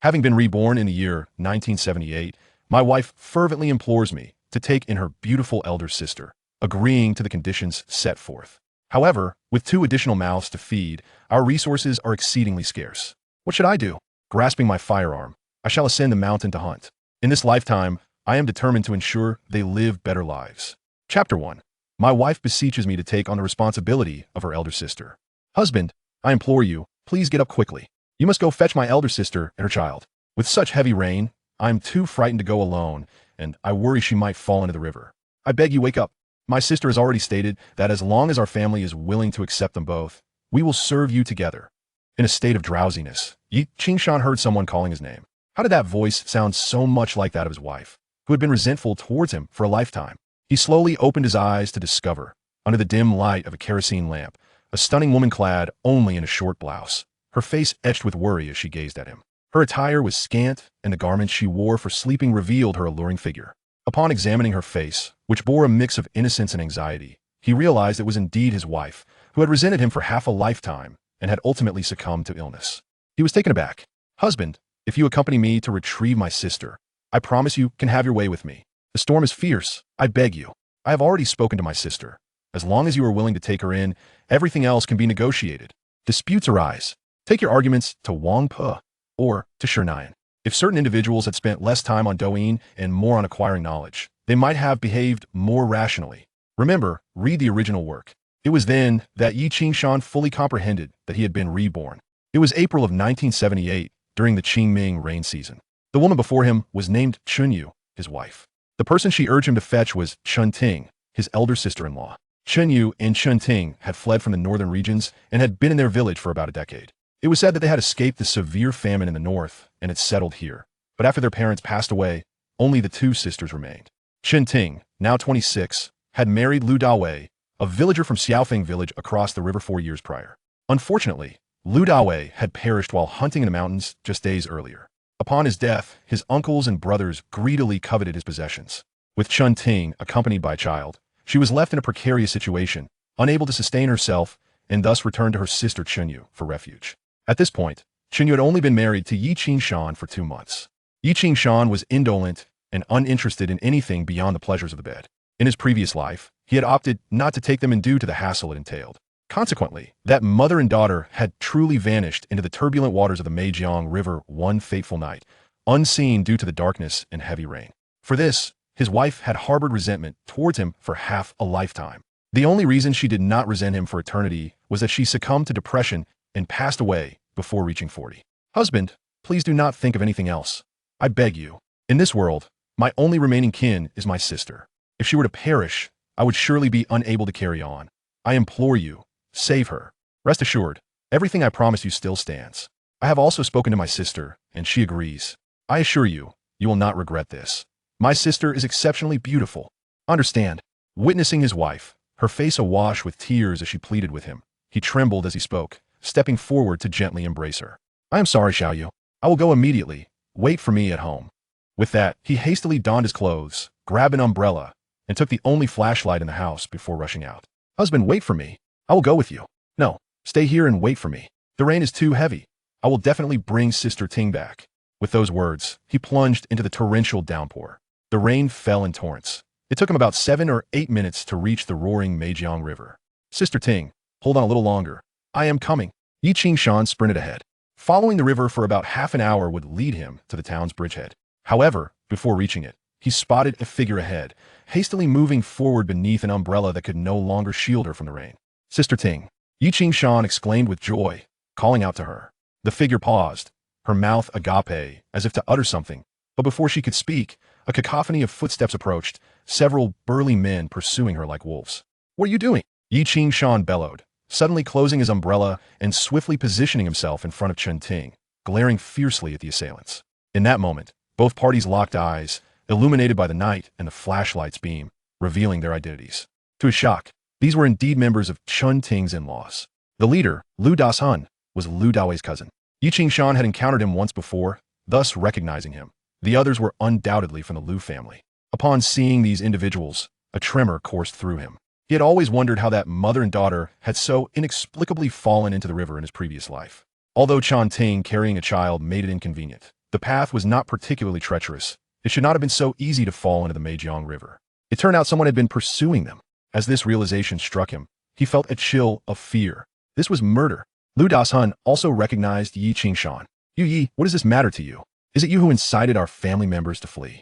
Having been reborn in the year 1978, my wife fervently implores me to take in her beautiful elder sister, agreeing to the conditions set forth. However, with 2 additional mouths to feed, our resources are exceedingly scarce. What should I do? Grasping my firearm, I shall ascend the mountain to hunt. In this lifetime, I am determined to ensure they live better lives. Chapter 1. My wife beseeches me to take on the responsibility of her elder sister. Husband, I implore you, please get up quickly. You must go fetch my elder sister and her child. With such heavy rain, I am too frightened to go alone, and I worry she might fall into the river. I beg you, wake up. My sister has already stated that as long as our family is willing to accept them both, we will serve you together. In a state of drowsiness, Yi Qingshan heard someone calling his name. How did that voice sound so much like that of his wife, who had been resentful towards him for a lifetime? He slowly opened his eyes to discover, under the dim light of a kerosene lamp, a stunning woman clad only in a short blouse, her face etched with worry as she gazed at him. Her attire was scant, and the garments she wore for sleeping revealed her alluring figure. Upon examining her face, which bore a mix of innocence and anxiety, he realized it was indeed his wife, who had resented him for half a lifetime and had ultimately succumbed to illness. He was taken aback. Husband, if you accompany me to retrieve my sister, I promise you can have your way with me. The storm is fierce. I beg you. I have already spoken to my sister. As long as you are willing to take her in, everything else can be negotiated. Disputes arise. Take your arguments to Wang Pe or to Shernayan. If certain individuals had spent less time on Douyin and more on acquiring knowledge, they might have behaved more rationally. Remember, read the original work. It was then that Yi Qingshan fully comprehended that he had been reborn. It was April of 1978, during the Qingming rain season. The woman before him was named Chunyu, his wife. The person she urged him to fetch was Chun Ting, his elder sister-in-law. Chunyu and Chun Ting had fled from the northern regions and had been in their village for about a decade. It was said that they had escaped the severe famine in the north and had settled here. But after their parents passed away, only the 2 sisters remained. Chun Ting, now 26, had married Lu Dawei, a villager from Xiaofeng village across the river 4 years prior. Unfortunately, Lu Dawei had perished while hunting in the mountains just days earlier. Upon his death, his uncles and brothers greedily coveted his possessions. With Chun Ting accompanied by a child, she was left in a precarious situation, unable to sustain herself, and thus returned to her sister Chunyu for refuge. At this point, Chunyu had only been married to Yi Qingshan for 2 months. Yi Qingshan was indolent and uninterested in anything beyond the pleasures of the bed. In his previous life, he had opted not to take them in due to the hassle it entailed. Consequently, that mother and daughter had truly vanished into the turbulent waters of the Meijiang River one fateful night, unseen due to the darkness and heavy rain. For this, his wife had harbored resentment towards him for half a lifetime. The only reason she did not resent him for eternity was that she succumbed to depression and passed away before reaching 40. Husband, please do not think of anything else. I beg you. In this world, my only remaining kin is my sister. If she were to perish, I would surely be unable to carry on. I implore you, save her. Rest assured, everything I promised you still stands. I have also spoken to my sister, and she agrees. I assure you, you will not regret this. My sister is exceptionally beautiful. Understand. Witnessing his wife, her face awash with tears as she pleaded with him, he trembled as he spoke, stepping forward to gently embrace her. I am sorry, Xiaoyu. I will go immediately. Wait for me at home. With that, he hastily donned his clothes, grabbed an umbrella, and took the only flashlight in the house before rushing out. Husband, wait for me. I will go with you. No, stay here and wait for me. The rain is too heavy. I will definitely bring Sister Ting back. With those words, he plunged into the torrential downpour. The rain fell in torrents. It took him about 7 or 8 minutes to reach the roaring Meijiang River. Sister Ting, hold on a little longer. I am coming. Yi Qingshan sprinted ahead. Following the river for about half an hour would lead him to the town's bridgehead. However, before reaching it, he spotted a figure ahead, hastily moving forward beneath an umbrella that could no longer shield her from the rain. Sister Ting, Yi Qingshan exclaimed with joy, calling out to her. The figure paused, her mouth agape, as if to utter something, but before she could speak, a cacophony of footsteps approached, several burly men pursuing her like wolves. What are you doing? Yi Qingshan bellowed, suddenly closing his umbrella and swiftly positioning himself in front of Chun Ting, glaring fiercely at the assailants. In that moment, both parties locked eyes, illuminated by the night and the flashlight's beam, revealing their identities. To his shock, these were indeed members of Chun Ting's in-laws. The leader, Lu Dashun, was Lu Dawei's cousin. Yi Qingshan had encountered him once before, thus recognizing him. The others were undoubtedly from the Lu family. Upon seeing these individuals, a tremor coursed through him. He had always wondered how that mother and daughter had so inexplicably fallen into the river in his previous life. Although Chun Ting carrying a child made it inconvenient, The path was not particularly treacherous. It should not have been so easy to fall into the Meijiang River. It turned out someone had been pursuing them. As this realization struck him, he felt a chill of fear. This was murder. Lu Dashun also recognized Yi Qingshan. "You Yi, what does this matter to you? Is it you who incited our family members to flee?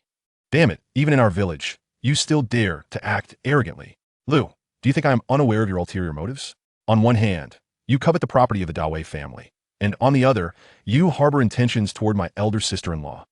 Damn it, even in our village, you still dare to act arrogantly. Lu, do you think I am unaware of your ulterior motives? On one hand, you covet the property of the Dawei family, and on the other, you harbor intentions toward my elder sister-in-law.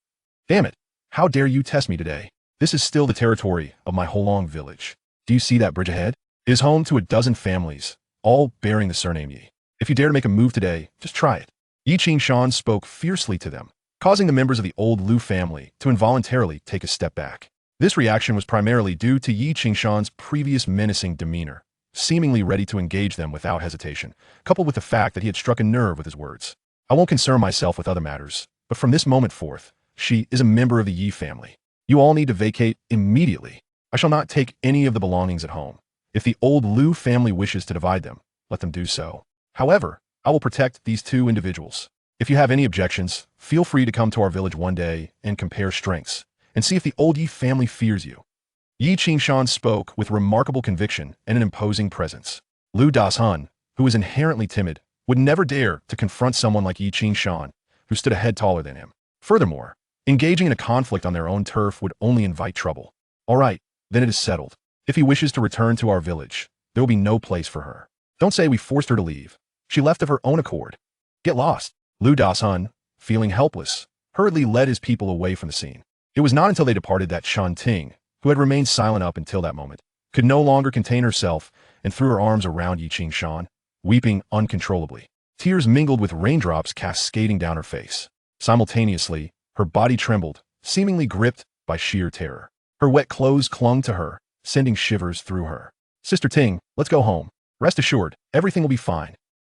Damn it, how dare you test me today? This is still the territory of my Holong village. Do you see that bridge ahead? It is home to a dozen families, all bearing the surname Yi. If you dare to make a move today, just try it." Yi Qingshan spoke fiercely to them, causing the members of the old Lu family to involuntarily take a step back. This reaction was primarily due to Yi Qingshan's previous menacing demeanor, seemingly ready to engage them without hesitation, coupled with the fact that he had struck a nerve with his words. "I won't concern myself with other matters, but from this moment forth, she is a member of the Yi family. You all need to vacate immediately. I shall not take any of the belongings at home. If the old Lu family wishes to divide them, let them do so. However, I will protect these two individuals. If you have any objections, feel free to come to our village one day and compare strengths, and see if the old Yi family fears you." Yi Qingshan spoke with remarkable conviction and an imposing presence. Lu Dashun, who was inherently timid, would never dare to confront someone like Yi Qingshan, who stood a head taller than him. Furthermore, engaging in a conflict on their own turf would only invite trouble. "All right, then it is settled. If he wishes to return to our village, there will be no place for her. Don't say we forced her to leave. She left of her own accord. Get lost." Lu Dashun, feeling helpless, hurriedly led his people away from the scene. It was not until they departed that Shan Ting, who had remained silent up until that moment, could no longer contain herself and threw her arms around Yi Qingshan, weeping uncontrollably. Tears mingled with raindrops cascading down her face. Simultaneously, her body trembled, seemingly gripped by sheer terror. Her wet clothes clung to her, sending shivers through her. "Sister Ting, let's go home. Rest assured, everything will be fine."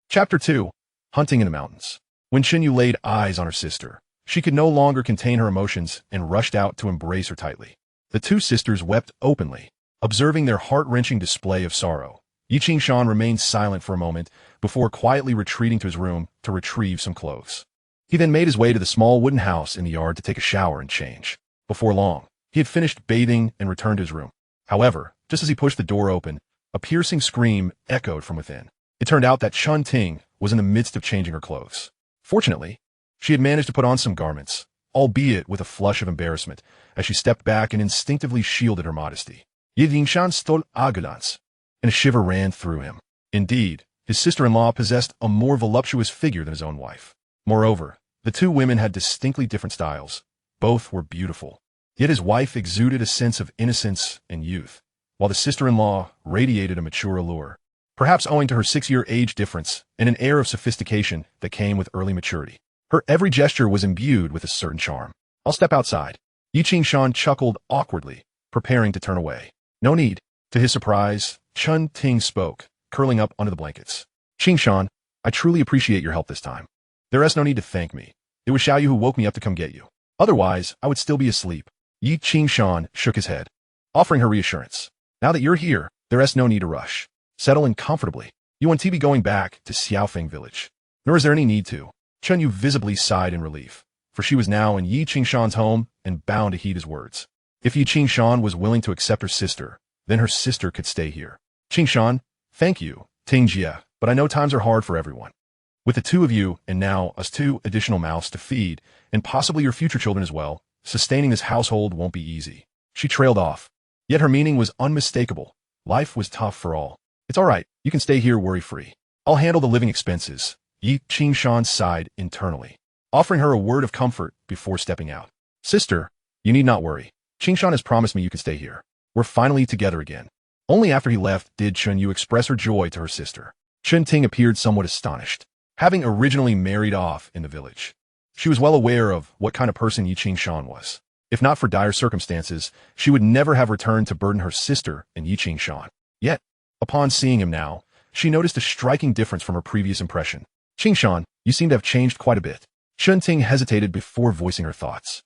Chapter 2. Hunting in the Mountains. When Xinyu laid eyes on her sister, she could no longer contain her emotions and rushed out to embrace her tightly. The two sisters wept openly, observing their heart-wrenching display of sorrow. Yi Qingshan remained silent for a moment before quietly retreating to his room to retrieve some clothes. He then made his way to the small wooden house in the yard to take a shower and change. Before long, he had finished bathing and returned to his room. However, just as he pushed the door open, a piercing scream echoed from within. It turned out that Shan Ting was in the midst of changing her clothes. Fortunately, she had managed to put on some garments, albeit with a flush of embarrassment, as she stepped back and instinctively shielded her modesty. Yi Qingshan stole agulance, and a shiver ran through him. Indeed, his sister-in-law possessed a more voluptuous figure than his own wife. Moreover, the two women had distinctly different styles. Both were beautiful. Yet his wife exuded a sense of innocence and youth, while the sister-in-law radiated a mature allure, perhaps owing to her 6-year age difference and an air of sophistication that came with early maturity. Her every gesture was imbued with a certain charm. "I'll step outside." Yi Qingshan chuckled awkwardly, preparing to turn away. "No need." To his surprise, Shan Ting spoke, curling up under the blankets. "Qingshan, I truly appreciate your help this time. There is no need to thank me. It was Xiaoyu who woke me up to come get you. Otherwise, I would still be asleep." Yi Qingshan shook his head, offering her reassurance. "Now that you're here, there is no need to rush. Settle in comfortably. You won't be going back to Xiaofeng village. Nor is there any need to." Chunyu visibly sighed in relief, for she was now in Yi Qingshan's home and bound to heed his words. If Yi Qingshan was willing to accept her sister, then her sister could stay here. "Qingshan, thank you, Tingjie, but I know times are hard for everyone. With the two of you, and now us 2 additional mouths to feed, and possibly your future children as well, sustaining this household won't be easy." She trailed off. Yet her meaning was unmistakable. Life was tough for all. "It's all right, you can stay here worry-free. I'll handle the living expenses." Yi Qingshan sighed internally, offering her a word of comfort before stepping out. "Sister, you need not worry. Qingshan has promised me you can stay here. We're finally together again." Only after he left did Chunyu express her joy to her sister. Chen Ting appeared somewhat astonished, having originally married off in the village. She was well aware of what kind of person Yi Qingshan was. If not for dire circumstances, she would never have returned to burden her sister and Yi Qingshan. Yet, upon seeing him now, she noticed a striking difference from her previous impression. "Qingshan, you seem to have changed quite a bit." Chen Ting hesitated before voicing her thoughts.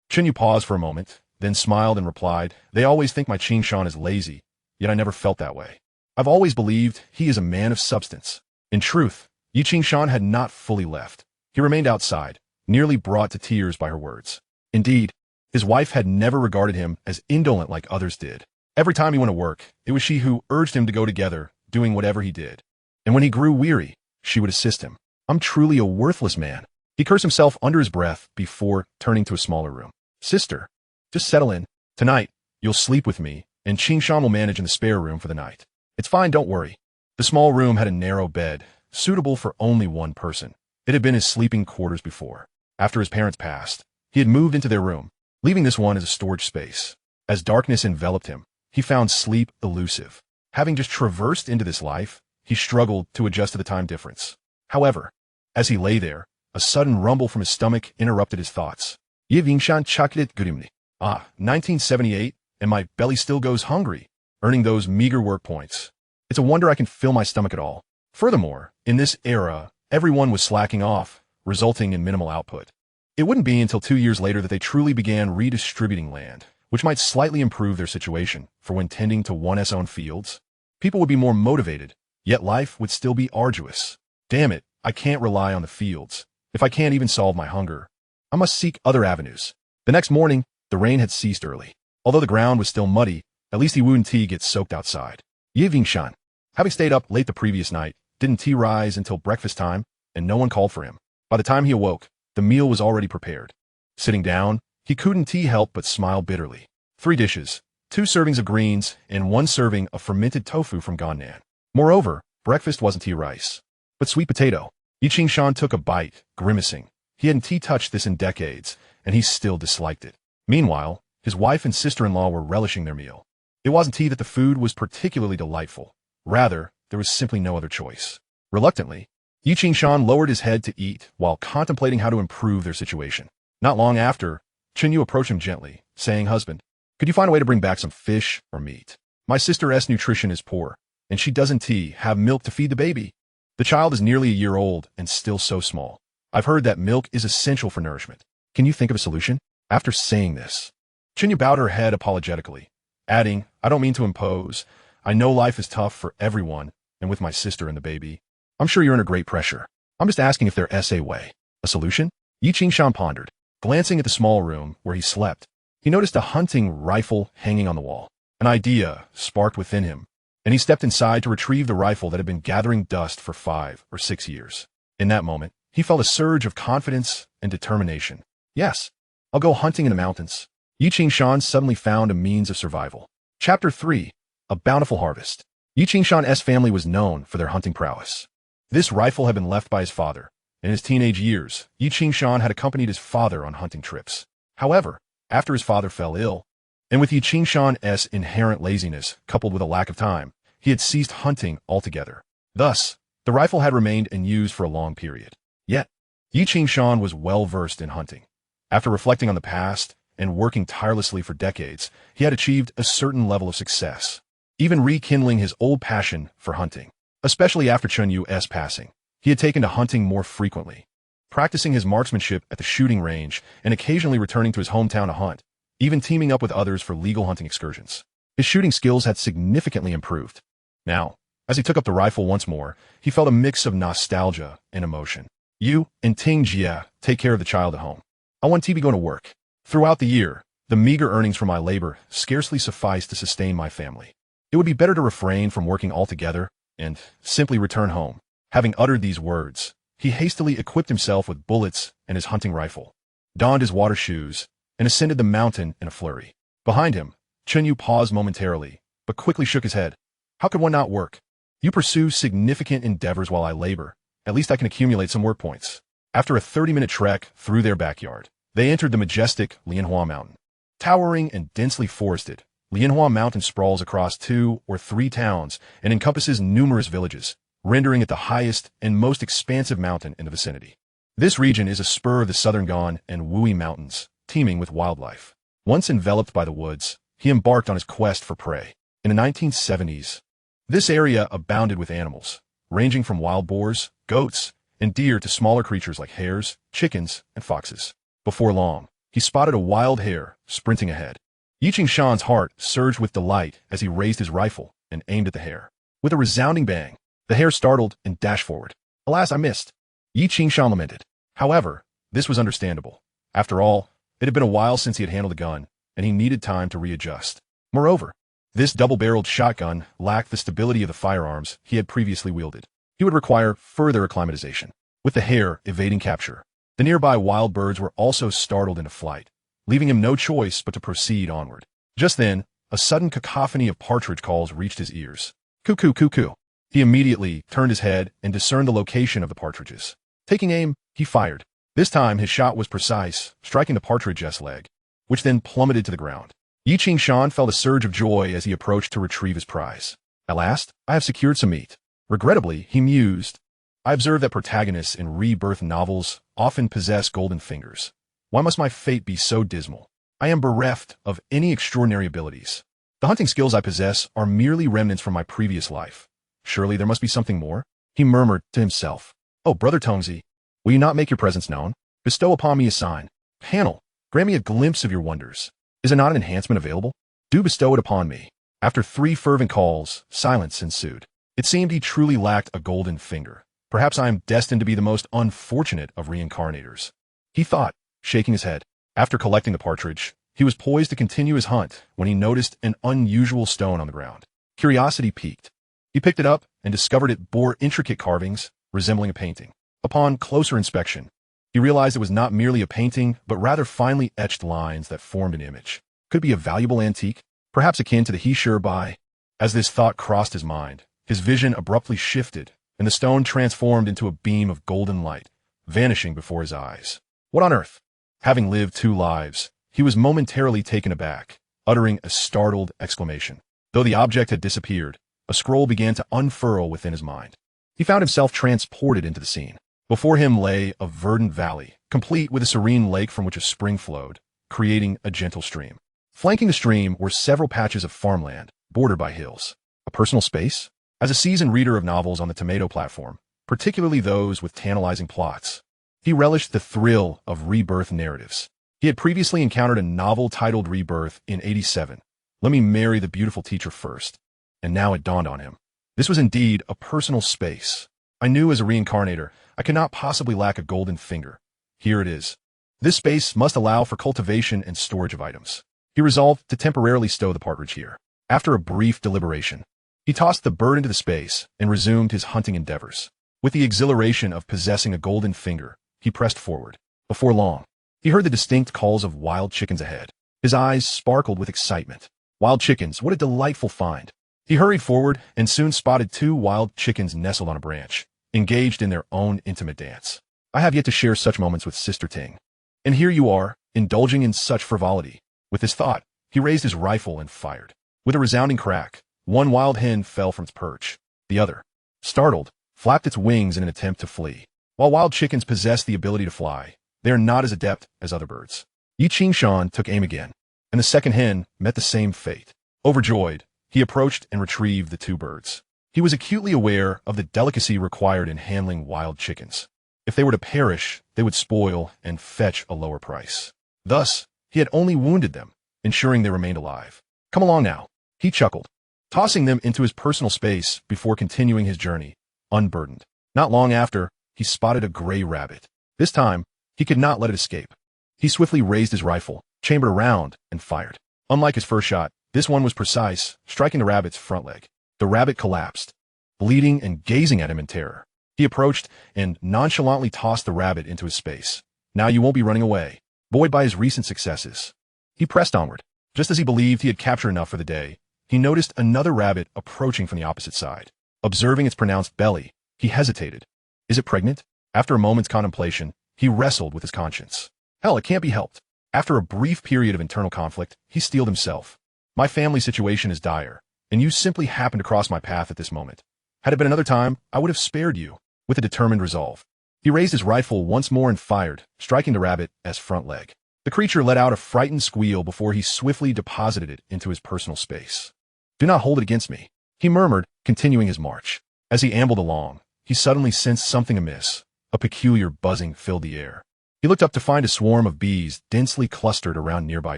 Chunyu paused for a moment, then smiled and replied, "They always think my Qingshan is lazy, yet I never felt that way. I've always believed he is a man of substance." In truth, Yi Qingshan had not fully left. He remained outside, nearly brought to tears by her words. Indeed, his wife had never regarded him as indolent like others did. Every time he went to work, it was she who urged him to go together, doing whatever he did. And when he grew weary, she would assist him. I'm truly a worthless man. He cursed himself under his breath before turning to a smaller room. Sister, just settle in. Tonight, you'll sleep with me, and Qingshan will manage in the spare room for the night. It's fine, don't worry. The small room had a narrow bed, suitable for only one person. It had been his sleeping quarters before. After his parents passed, he had moved into their room, leaving this one as a storage space. As darkness enveloped him, he found sleep elusive. Having just traversed into this life, he struggled to adjust to the time difference. However, as he lay there, a sudden rumble from his stomach interrupted his thoughts. Yivingshan chocolate gudimni. 1978, and my belly still goes hungry, earning those meager work points. It's a wonder I can fill my stomach at all. Furthermore, in this era, everyone was slacking off, resulting in minimal output. It wouldn't be until 2 years later that they truly began redistributing land, which might slightly improve their situation, for when tending to one's own fields, people would be more motivated, yet life would still be arduous. Damn it, I can't rely on the fields. If I can't even solve my hunger, I must seek other avenues. The next morning, the rain had ceased early. Although the ground was still muddy, at least he wouldn't tea get soaked outside. Yivingshan, having stayed up late the previous night, didn't tea rise until breakfast time, and no one called for him. By the time he awoke, the meal was already prepared. Sitting down, he couldn't tea help but smile bitterly. 3 dishes, 2 servings of greens, and 1 serving of fermented tofu from Gannan. Moreover, breakfast wasn't tea rice, but sweet potato. Yiqingshan took a bite, grimacing. He hadn't tea touched this in decades, and he still disliked it. Meanwhile, his wife and sister-in-law were relishing their meal. It wasn't tea that the food was particularly delightful. Rather, there was simply no other choice. Reluctantly, Yiqingshan lowered his head to eat while contemplating how to improve their situation. Not long after, Chenyu approached him gently, saying, "Husband, could you find a way to bring back some fish or meat? My sister's nutrition is poor, and she doesn't have milk to feed the baby. The child is nearly a year old and still so small. I've heard that milk is essential for nourishment. Can you think of a solution?" After saying this, Chenyu bowed her head apologetically, adding, "I don't mean to impose. I know life is tough for everyone, and with my sister and the baby, I'm sure you're under great pressure. I'm just asking if there's a way. A solution?" Yiqingshan pondered. Glancing at the small room where he slept, he noticed a hunting rifle hanging on the wall. An idea sparked within him, and he stepped inside to retrieve the rifle that had been gathering dust for 5 or 6 years. In that moment, he felt a surge of confidence and determination. "Yes, I'll go hunting in the mountains." Yiqingshan suddenly found a means of survival. Chapter 3. A Bountiful Harvest. Yiqingshan's family was known for their hunting prowess. This rifle had been left by his father. In his teenage years, Yiqingshan had accompanied his father on hunting trips. However, after his father fell ill, and with Yiqingshan's inherent laziness coupled with a lack of time, he had ceased hunting altogether. Thus, the rifle had remained unused for a long period. Yet, Yiqingshan was well versed in hunting. After reflecting on the past and working tirelessly for decades, he had achieved a certain level of success, even rekindling his old passion for hunting. Especially after Chenyu's passing, he had taken to hunting more frequently, practicing his marksmanship at the shooting range and occasionally returning to his hometown to hunt, even teaming up with others for legal hunting excursions. His shooting skills had significantly improved. Now, as he took up the rifle once more, he felt a mix of nostalgia and emotion. "You and Ting Jia take care of the child at home. I want to be going to work." Throughout the year, the meager earnings from my labor scarcely sufficed to sustain my family. It would be better to refrain from working altogether and simply return home. Having uttered these words, he hastily equipped himself with bullets and his hunting rifle, donned his water shoes, and ascended the mountain in a flurry. Behind him, Chenyu paused momentarily, but quickly shook his head. "How could one not work? You pursue significant endeavors while I labor. At least I can accumulate some work points." After a 30-minute trek through their backyard, they entered the majestic Lianhua Mountain. Towering and densely forested, Lianhua Mountain sprawls across 2 or 3 towns and encompasses numerous villages, rendering it the highest and most expansive mountain in the vicinity. This region is a spur of the southern Gan and Wui Mountains, teeming with wildlife. Once enveloped by the woods, he embarked on his quest for prey. In the 1970s, this area abounded with animals, ranging from wild boars, goats, and deer to smaller creatures like hares, chickens, and foxes. Before long, he spotted a wild hare sprinting ahead. Yiqingshan's heart surged with delight as he raised his rifle and aimed at the hare. With a resounding bang, the hare startled and dashed forward. "Alas, I missed," Yiqingshan lamented. However, This was understandable. After all, it had been a while since he had handled a gun, and he needed time to readjust. Moreover, this double-barreled shotgun lacked the stability of the firearms he had previously wielded. He would require further acclimatization. With the hare evading capture, the nearby wild birds were also startled into flight, leaving him no choice but to proceed onward. Just then, a sudden cacophony of partridge calls reached his ears. Cuckoo, cuckoo. He immediately turned his head and discerned the location of the partridges. Taking aim, he fired. This time, his shot was precise, striking the partridge's leg, which then plummeted to the ground. Yi Qing-shan felt a surge of joy as he approached to retrieve his prize. At last, I have secured some meat. Regrettably, he mused, I observe that protagonists in rebirth novels often possess golden fingers. Why must my fate be so dismal? I am bereft of any extraordinary abilities. The hunting skills I possess are merely remnants from my previous life. Surely there must be something more? He murmured to himself. Oh, Brother Tongzi, will you not make your presence known? Bestow upon me a sign. Panel, grant me a glimpse of your wonders. Is not an enhancement available? Do bestow it upon me. After 3 fervent calls, silence ensued. It seemed he truly lacked a golden finger. Perhaps I am destined to be the most unfortunate of reincarnators. He thought, shaking his head. After collecting the partridge, he was poised to continue his hunt when he noticed an unusual stone on the ground. Curiosity piqued. He picked it up and discovered it bore intricate carvings, resembling a painting. Upon closer inspection, he realized it was not merely a painting, but rather finely etched lines that formed an image. Could be a valuable antique, perhaps akin to the he sure buy. As this thought crossed his mind, his vision abruptly shifted, and the stone transformed into a beam of golden light, vanishing before his eyes. What on earth? Having lived 2 lives, he was momentarily taken aback, uttering a startled exclamation. Though the object had disappeared, a scroll began to unfurl within his mind. He found himself transported into the scene. Before him lay a verdant valley, complete with a serene lake from which a spring flowed, creating a gentle stream. Flanking the stream were several patches of farmland, bordered by hills. A personal space? As a seasoned reader of novels on the Tomato platform, particularly those with tantalizing plots, he relished the thrill of rebirth narratives. He had previously encountered a novel titled Rebirth in '87. Let me marry the beautiful teacher first. And now it dawned on him. This was indeed a personal space. I knew as a reincarnator, I could not possibly lack a golden finger. Here it is. This space must allow for cultivation and storage of items. He resolved to temporarily stow the partridge here. After a brief deliberation, he tossed the bird into the space and resumed his hunting endeavors. With the exhilaration of possessing a golden finger, he pressed forward. Before long, he heard the distinct calls of wild chickens ahead. His eyes sparkled with excitement. Wild chickens, what a delightful find. He hurried forward and soon spotted 2 wild chickens nestled on a branch, engaged in their own intimate dance. I have yet to share such moments with Sister Ting. And here you are, indulging in such frivolity. With this thought, he raised his rifle and fired. With a resounding crack, 1 wild hen fell from its perch. The other, startled, flapped its wings in an attempt to flee. While wild chickens possess the ability to fly, they are not as adept as other birds. Yi Qing-shan took aim again, and the second hen met the same fate. Overjoyed, he approached and retrieved the 2 birds. He was acutely aware of the delicacy required in handling wild chickens. If they were to perish, they would spoil and fetch a lower price. Thus, he had only wounded them, ensuring they remained alive. Come along now, he chuckled, tossing them into his personal space before continuing his journey, unburdened. Not long after, he spotted a gray rabbit. This time, he could not let it escape. He swiftly raised his rifle, chambered a round, and fired. Unlike his first shot, this one was precise, striking the rabbit's front leg. The rabbit collapsed, bleeding and gazing at him in terror. He approached and nonchalantly tossed the rabbit into his space. Now you won't be running away. Buoyed by his recent successes, he pressed onward. Just as he believed he had captured enough for the day, he noticed another rabbit approaching from the opposite side. Observing its pronounced belly, he hesitated. Is it pregnant? After a moment's contemplation, he wrestled with his conscience. Hell, it can't be helped. After a brief period of internal conflict, he steeled himself. My family situation is dire, and you simply happened to cross my path at this moment. Had it been another time, I would have spared you. With a determined resolve, he raised his rifle once more and fired, striking the rabbit's front leg. The creature let out a frightened squeal before he swiftly deposited it into his personal space. Do not hold it against me, he murmured, continuing his march. As he ambled along, he suddenly sensed something amiss. A peculiar buzzing filled the air. He looked up to find a swarm of bees densely clustered around a nearby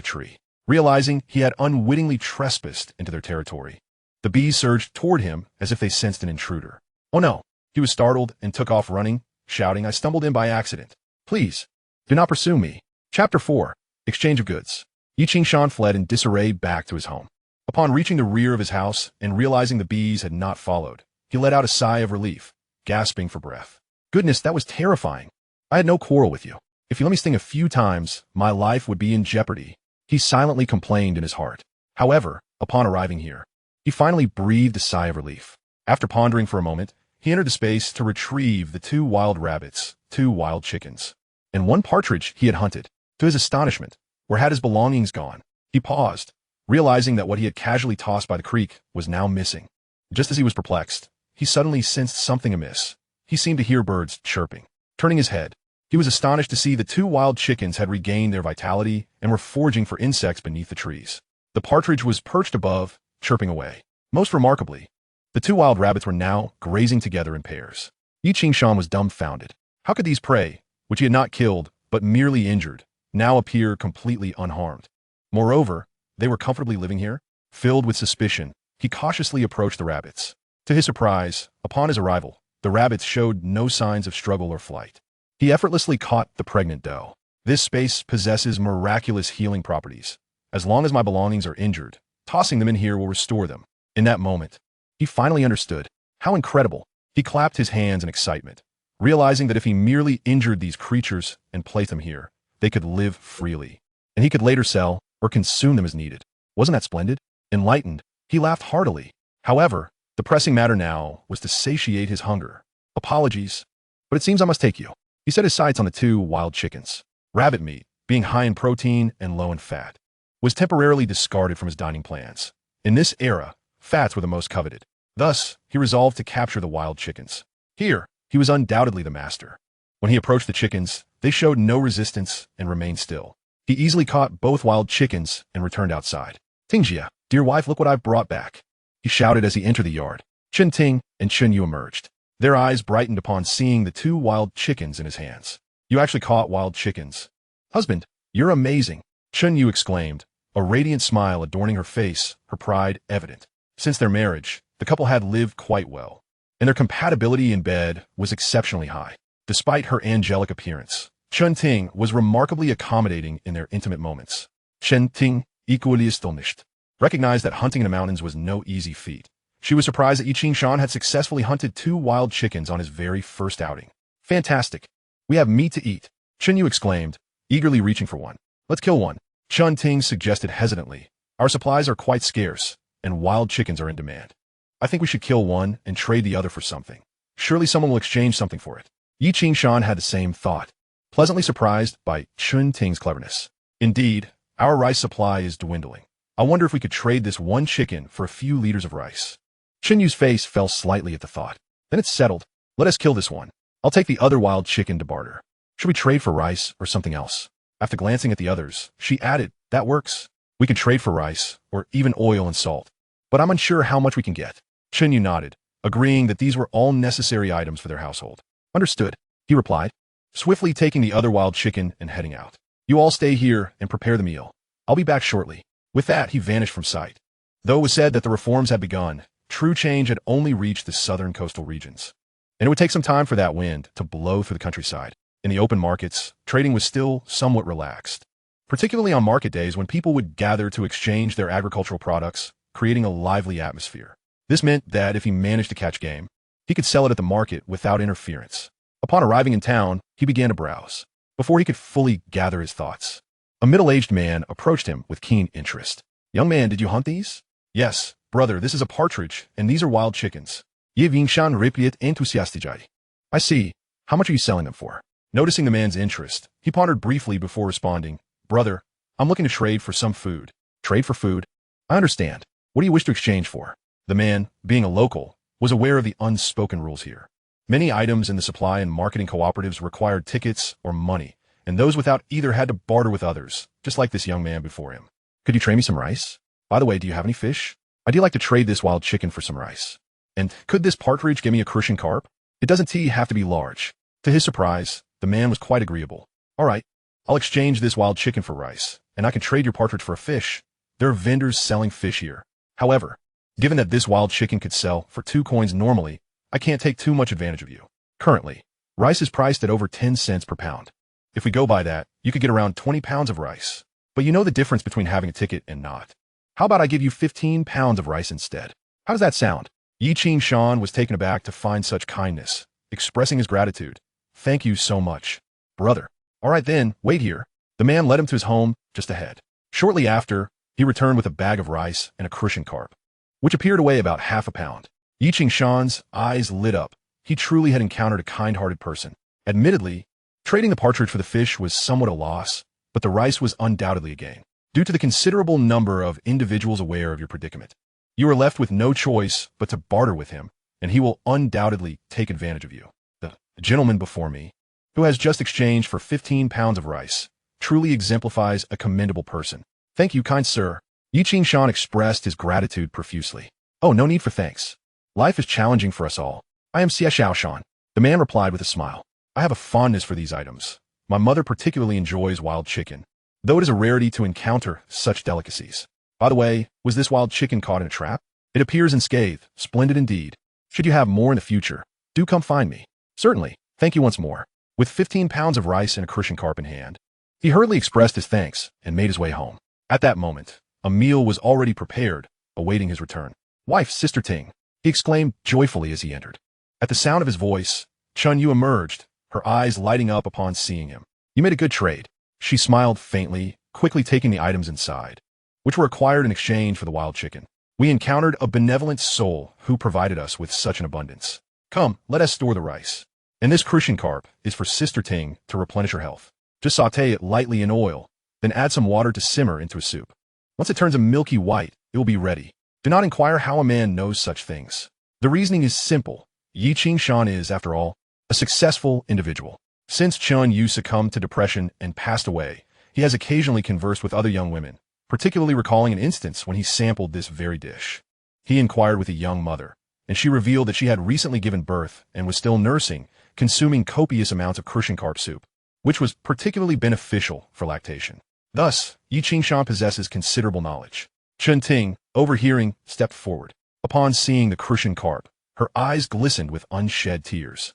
tree. Realizing he had unwittingly trespassed into their territory, the bees surged toward him as if they sensed an intruder. Oh no! He was startled and took off running, shouting, I stumbled in by accident. Please, Do not pursue me. Chapter 4. Exchange of Goods. Yi Qingshan fled in disarray back to his home. Upon reaching the rear of his house and realizing the bees had not followed, he let out a sigh of relief, gasping for breath. Goodness, that was terrifying. I had no quarrel with you. If you let me sting a few times, my life would be in jeopardy. He silently complained in his heart. However, upon arriving here, he finally breathed a sigh of relief. After pondering for a moment, he entered the space to retrieve the 2 wild rabbits, 2 wild chickens, and 1 partridge he had hunted. To his astonishment, where had his belongings gone? He paused, realizing that what he had casually tossed by the creek was now missing. Just as he was perplexed, he suddenly sensed something amiss. He seemed to hear birds chirping. Turning his head, he was astonished to see the 2 wild chickens had regained their vitality and were foraging for insects beneath the trees. The partridge was perched above, chirping away. Most remarkably, the 2 wild rabbits were now grazing together in pairs. Yi Qingshan was dumbfounded. How could these prey, which he had not killed but merely injured, now appear completely unharmed? Moreover, they were comfortably living here? Filled with suspicion, he cautiously approached the rabbits. To his surprise, upon his arrival, the rabbits showed no signs of struggle or flight. He effortlessly caught the pregnant doe. This space possesses miraculous healing properties. As long as my belongings are injured, tossing them in here will restore them. In that moment, he finally understood. How incredible! He clapped his hands in excitement, realizing that if he merely injured these creatures and placed them here, they could live freely, and he could later sell or consume them as needed. Wasn't that splendid? Enlightened, he laughed heartily. However, the pressing matter now was to satiate his hunger. Apologies, but it seems I must take you. He set his sights on the 2 wild chickens. Rabbit meat, being high in protein and low in fat, was temporarily discarded from his dining plans. In this era, fats were the most coveted. Thus, he resolved to capture the wild chickens. Here, he was undoubtedly the master. When he approached the chickens, they showed no resistance and remained still. He easily caught both wild chickens and returned outside. Tingjia, dear wife, look what I've brought back, he shouted as he entered the yard. Chen Ting and Chen Yu emerged. Their eyes brightened upon seeing the 2 wild chickens in his hands. You actually caught wild chickens. Husband, you're amazing, Chen Yu exclaimed, a radiant smile adorning her face, her pride evident. Since their marriage, the couple had lived quite well, and their compatibility in bed was exceptionally high. Despite her angelic appearance, Chen Ting was remarkably accommodating in their intimate moments. Chen Ting, equally astonished, recognized that hunting in the mountains was no easy feat. She was surprised that Yi Qingshan had successfully hunted 2 wild chickens on his very first outing. Fantastic. We have meat to eat, Chen Yu exclaimed, eagerly reaching for one. Let's kill one, Chen Ting suggested hesitantly. Our supplies are quite scarce, and wild chickens are in demand. I think we should kill one and trade the other for something. Surely someone will exchange something for it. Yi Qingshan had the same thought, pleasantly surprised by Chen Ting's cleverness. Indeed, our rice supply is dwindling. I wonder if we could trade this 1 chicken for a few liters of rice. Chen Yu's face fell slightly at the thought. Then it's settled. Let us kill this one. I'll take the other wild chicken to barter. Should we trade for rice or something else? After glancing at the others, she added, that works. We can trade for rice or even oil and salt, but I'm unsure how much we can get. Chen Yu nodded, agreeing that these were all necessary items for their household. Understood, he replied, swiftly taking the other wild chicken and heading out. You all stay here and prepare the meal. I'll be back shortly. With that, he vanished from sight. Though it was said that the reforms had begun, true change had only reached the southern coastal regions, and it would take some time for that wind to blow through the countryside. In the open markets, trading was still somewhat relaxed, particularly on market days when people would gather to exchange their agricultural products, creating a lively atmosphere. This meant that if he managed to catch game, he could sell it at the market without interference. Upon arriving in town, he began to browse. Before he could fully gather his thoughts, a middle-aged man approached him with keen interest. Young man, did you hunt these? Yes, brother, this is a partridge, and these are wild chickens. Yi Qingshan replied enthusiastically. I see. How much are you selling them for? Noticing the man's interest, he pondered briefly before responding. Brother, I'm looking to trade for some food. Trade for food? I understand. What do you wish to exchange for? The man, being a local, was aware of the unspoken rules here. Many items in the supply and marketing cooperatives required tickets or money, and those without either had to barter with others, just like this young man before him. Could you trade me some rice? By the way, do you have any fish? I'd like to trade this wild chicken for some rice. And could this partridge give me a crucian carp? It doesn't have to be large. To his surprise, the man was quite agreeable. All right, I'll exchange this wild chicken for rice, and I can trade your partridge for a fish. There are vendors selling fish here. However, given that this wild chicken could sell for 2 coins normally, I can't take too much advantage of you. Currently, rice is priced at over 10 cents per pound. If we go by that, you could get around 20 pounds of rice. But you know the difference between having a ticket and not. How about I give you 15 pounds of rice instead? How does that sound? Yi Qing-shan was taken aback to find such kindness, expressing his gratitude. Thank you so much, brother. All right then, wait here. The man led him to his home just ahead. Shortly after, he returned with a bag of rice and a crucian carp, which appeared to weigh about half a pound. Yi Qing-shan's eyes lit up. He truly had encountered a kind-hearted person. Admittedly, trading the partridge for the fish was somewhat a loss, but the rice was undoubtedly a gain. Due to the considerable number of individuals aware of your predicament, you are left with no choice but to barter with him, and he will undoubtedly take advantage of you. The gentleman before me, who has just exchanged for 15 pounds of rice, truly exemplifies a commendable person. Thank you, kind sir. Yi Qing-shan expressed his gratitude profusely. Oh, no need for thanks. Life is challenging for us all. I am Xie Xiaoshan. The man replied with a smile. I have a fondness for these items. My mother particularly enjoys wild chicken, though it is a rarity to encounter such delicacies. By the way, was this wild chicken caught in a trap? It appears unscathed, splendid indeed. Should you have more in the future, do come find me. Certainly, thank you once more. With 15 pounds of rice and a crucian carp in hand, he hurriedly expressed his thanks and made his way home. At that moment, a meal was already prepared, awaiting his return. Wife, Sister Ting, he exclaimed joyfully as he entered. At the sound of his voice, Chun Yu emerged, her eyes lighting up upon seeing him. You made a good trade. She smiled faintly, quickly taking the items inside, which were acquired in exchange for the wild chicken. We encountered a benevolent soul who provided us with such an abundance. Come, let us store the rice. And this crucian carp is for Sister Ting to replenish her health. Just saute it lightly in oil, then add some water to simmer into a soup. Once it turns a milky white, it will be ready. Do not inquire how a man knows such things. The reasoning is simple. Yi Qing-shan is, after all, a successful individual. Since Chun Yu succumbed to depression and passed away, he has occasionally conversed with other young women, particularly recalling an instance when he sampled this very dish. He inquired with a young mother, and she revealed that she had recently given birth and was still nursing, consuming copious amounts of crucian carp soup, which was particularly beneficial for lactation. Thus, Yi Qing-shan possesses considerable knowledge. Chun Ting, overhearing, stepped forward. Upon seeing the crucian carp, her eyes glistened with unshed tears.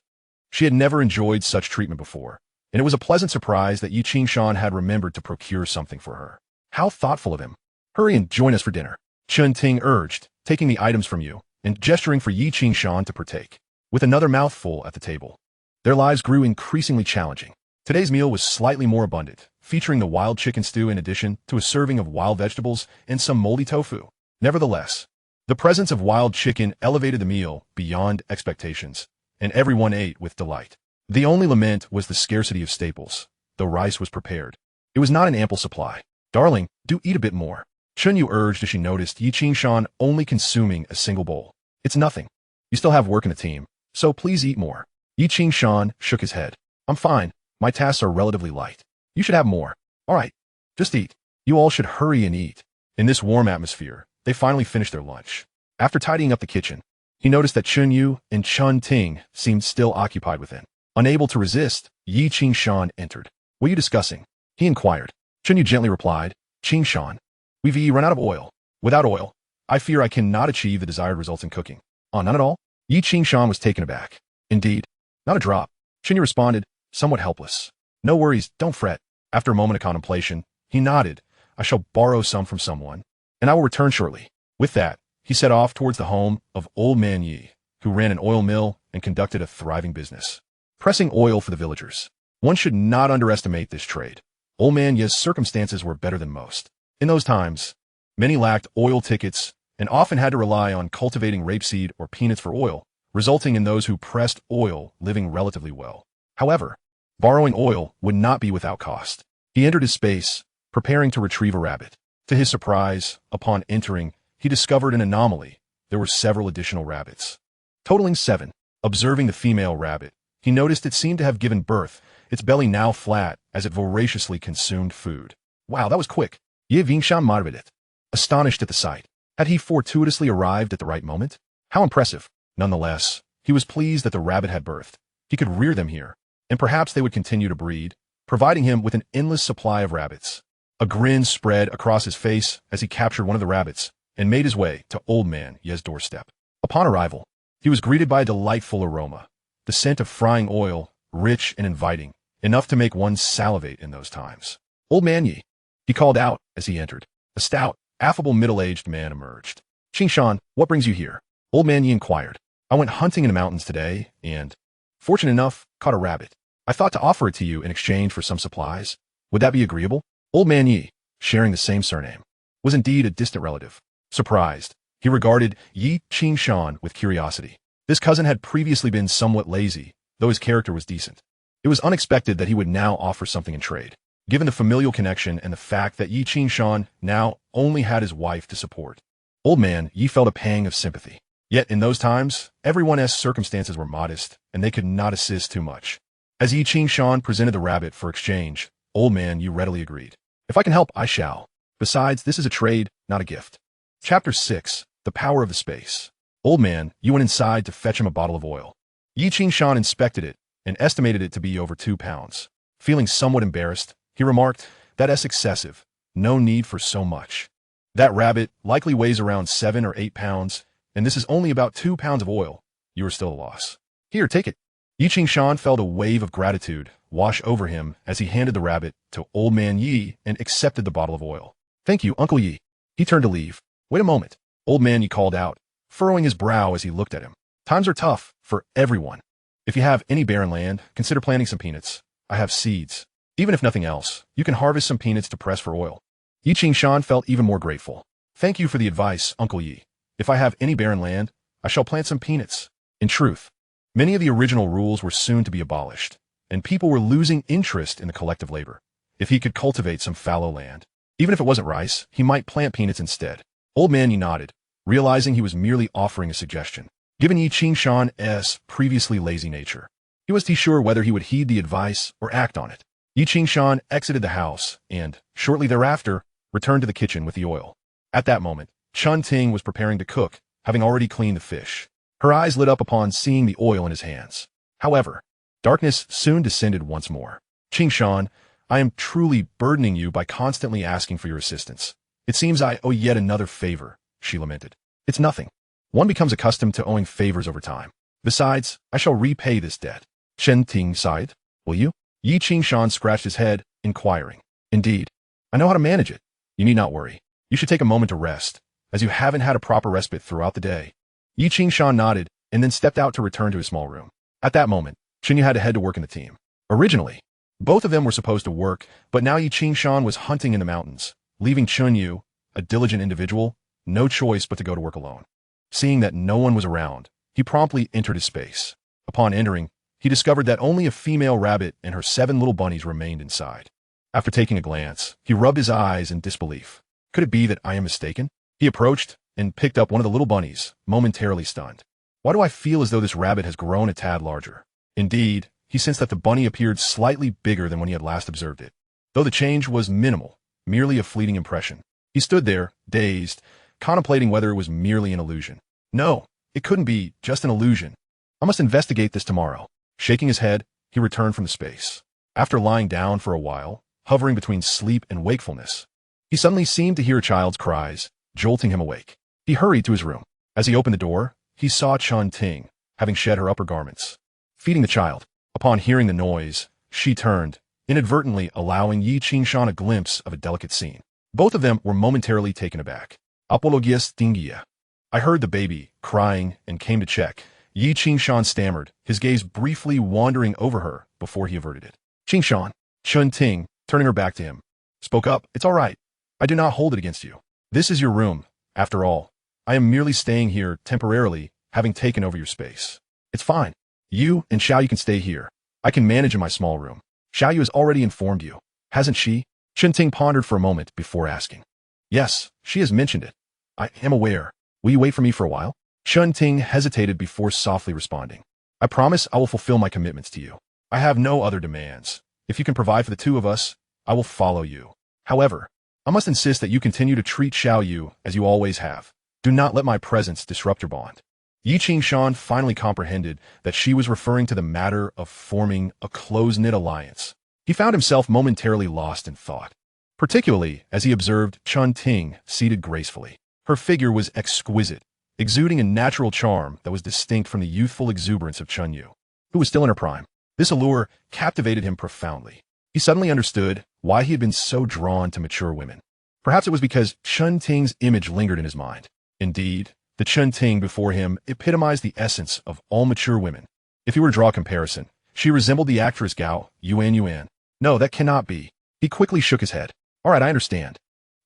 She had never enjoyed such treatment before, and it was a pleasant surprise that Yi Qing-shan had remembered to procure something for her. How thoughtful of him. Hurry and join us for dinner, Chun Ting urged, taking the items from you and gesturing for Yi Qing-shan to partake. With another mouthful at the table, their lives grew increasingly challenging. Today's meal was slightly more abundant, featuring the wild chicken stew in addition to a serving of wild vegetables and some moldy tofu. Nevertheless, the presence of wild chicken elevated the meal beyond expectations, and everyone ate with delight. The only lament was the scarcity of staples, though rice was prepared. It was not an ample supply. Darling, do eat a bit more, Chun Yu urged as she noticed Yi Qing-shan only consuming a single bowl. It's nothing. You still have work in the team, so please eat more. Yi Qing-shan shook his head. I'm fine. My tasks are relatively light. You should have more. All right, just eat. You all should hurry and eat. In this warm atmosphere, they finally finished their lunch. After tidying up the kitchen, he noticed that Chun Yu and Chun Ting seemed still occupied within. Unable to resist, Yi Qing-shan entered. What are you discussing? He inquired. Chun Yu gently replied, Qing-shan, we've run out of oil. Without oil, I fear I cannot achieve the desired results in cooking. Oh, none at all? Yi Qing-shan was taken aback. Indeed, not a drop. Chun Yu responded, somewhat helpless. No worries, don't fret. After a moment of contemplation, he nodded. I shall borrow some from someone, and I will return shortly. With that, he set off towards the home of Old Man Yi, who ran an oil mill and conducted a thriving business, pressing oil for the villagers. One should not underestimate this trade. Old Man Yi's circumstances were better than most. In those times, many lacked oil tickets and often had to rely on cultivating rapeseed or peanuts for oil, resulting in those who pressed oil living relatively well. However, borrowing oil would not be without cost. He entered his space, preparing to retrieve a rabbit. To his surprise, upon entering, he discovered an anomaly. There were several additional rabbits, totaling 7. Observing the female rabbit, he noticed it seemed to have given birth, its belly now flat as it voraciously consumed food. Wow, that was quick. Ye Vingshan marveled it, astonished at the sight. Had he fortuitously arrived at the right moment? How impressive. Nonetheless, he was pleased that the rabbit had birthed. He could rear them here, and perhaps they would continue to breed, providing him with an endless supply of rabbits. A grin spread across his face as he captured one of the rabbits and made his way to Old Man Ye's doorstep. Upon arrival, he was greeted by a delightful aroma. The scent of frying oil, rich and inviting, enough to make one salivate in those times. Old man Yi, he called out as he entered. A stout, affable middle-aged man emerged. Qingshan, what brings you here? Old man Yi inquired. I went hunting in the mountains today and, fortunate enough, caught a rabbit. I thought to offer it to you in exchange for some supplies. Would that be agreeable? Old man Yi, sharing the same surname, was indeed a distant relative. Surprised, he regarded Yi Qingshan with curiosity. This cousin had previously been somewhat lazy, though his character was decent. It was unexpected that he would now offer something in trade, given the familial connection and the fact that Yi Qingshan now only had his wife to support. Old man Yi felt a pang of sympathy. Yet in those times, everyone's circumstances were modest, and they could not assist too much. As Yi Qingshan presented the rabbit for exchange, Old man Yi readily agreed. If I can help, I shall. Besides, this is a trade, not a gift. Chapter 6. The Power of the Space. Old man Yi went inside to fetch him a bottle of oil. Yi Qingshan inspected it and estimated it to be over 2 pounds. Feeling somewhat embarrassed, he remarked, "That's excessive. No need for so much. That rabbit likely weighs around 7 or 8 pounds, and this is only about 2 pounds of oil. You are still a loss. Here, take it." Yi Qingshan felt a wave of gratitude wash over him as he handed the rabbit to Old man Yi and accepted the bottle of oil. "Thank you, Uncle Yi." He turned to leave. "Wait a moment." Old man Yi called out, furrowing his brow as he looked at him. "Times are tough for everyone. If you have any barren land, consider planting some peanuts. I have seeds. Even if nothing else, you can harvest some peanuts to press for oil." Yi Qingshan felt even more grateful. "Thank you for the advice, Uncle Yi. If I have any barren land, I shall plant some peanuts." In truth, many of the original rules were soon to be abolished, and people were losing interest in the collective labor. If he could cultivate some fallow land, even if it wasn't rice, he might plant peanuts instead. Old man Yi nodded, realizing he was merely offering a suggestion. Given Yi Qingshan's previously lazy nature, he was unsure whether he would heed the advice or act on it. Yi Qingshan exited the house and, shortly thereafter, returned to the kitchen with the oil. At that moment, Chun Ting was preparing to cook, having already cleaned the fish. Her eyes lit up upon seeing the oil in his hands. However, darkness soon descended once more. "Qingshan, I am truly burdening you by constantly asking for your assistance. It seems I owe yet another favor," she lamented. "It's nothing. One becomes accustomed to owing favors over time. Besides, I shall repay this debt." Chun Ting sighed. "Will you?" Yi Qingshan scratched his head, inquiring. "Indeed. I know how to manage it. You need not worry. You should take a moment to rest, as you haven't had a proper respite throughout the day." Yi Qingshan nodded and then stepped out to return to his small room. At that moment, Chunyu had to head to work in the team. Originally, both of them were supposed to work, but now Yi Qingshan was hunting in the mountains, leaving Chunyu, a diligent individual, no choice but to go to work alone. Seeing that no one was around, he promptly entered his space. Upon entering, he discovered that only a female rabbit and her 7 little bunnies remained inside. After taking a glance, he rubbed his eyes in disbelief. "Could it be that I am mistaken?" He approached and picked up one of the little bunnies, momentarily stunned. "Why do I feel as though this rabbit has grown a tad larger?" Indeed, he sensed that the bunny appeared slightly bigger than when he had last observed it. Though the change was minimal, merely a fleeting impression, he stood there, dazed, contemplating whether it was merely an illusion. No, it couldn't be just an illusion. I must investigate this tomorrow. Shaking his head, he returned from the space. After lying down for a while, hovering between sleep and wakefulness, he suddenly seemed to hear a child's cries, jolting him awake. He hurried to his room. As he opened the door, he saw Chun Ting, having shed her upper garments, feeding the child. Upon hearing the noise, she turned, inadvertently allowing Yi Qingshan a glimpse of a delicate scene. Both of them were momentarily taken aback. "Apologies dingia." I heard the baby crying and came to check. Yi Qingshan stammered, his gaze briefly wandering over her before he averted it. "Qingshan," Chun Ting, turning her back to him, spoke up. "It's all right. I do not hold it against you. This is your room. After all, I am merely staying here temporarily, having taken over your space. It's fine. You and Xiaoyu can stay here. I can manage in my small room. Xiaoyu has already informed you, hasn't she?" Chun Ting pondered for a moment before asking. "Yes, she has mentioned it. I am aware. Will you wait for me for a while?" Chun Ting hesitated before softly responding. "I promise I will fulfill my commitments to you. I have no other demands. If you can provide for the two of us, I will follow you. However, I must insist that you continue to treat Xiaoyu as you always have. Do not let my presence disrupt your bond." Yi Qingshan finally comprehended that she was referring to the matter of forming a close-knit alliance. He found himself momentarily lost in thought, particularly as he observed Chun Ting seated gracefully. Her figure was exquisite, exuding a natural charm that was distinct from the youthful exuberance of Chunyu, who was still in her prime. This allure captivated him profoundly. He suddenly understood why he had been so drawn to mature women. Perhaps it was because Chun Ting's image lingered in his mind. Indeed, the Chun Ting before him epitomized the essence of all mature women. If he were to draw a comparison, she resembled the actress Gao Yuan. No, that cannot be. He quickly shook his head. All right, I understand.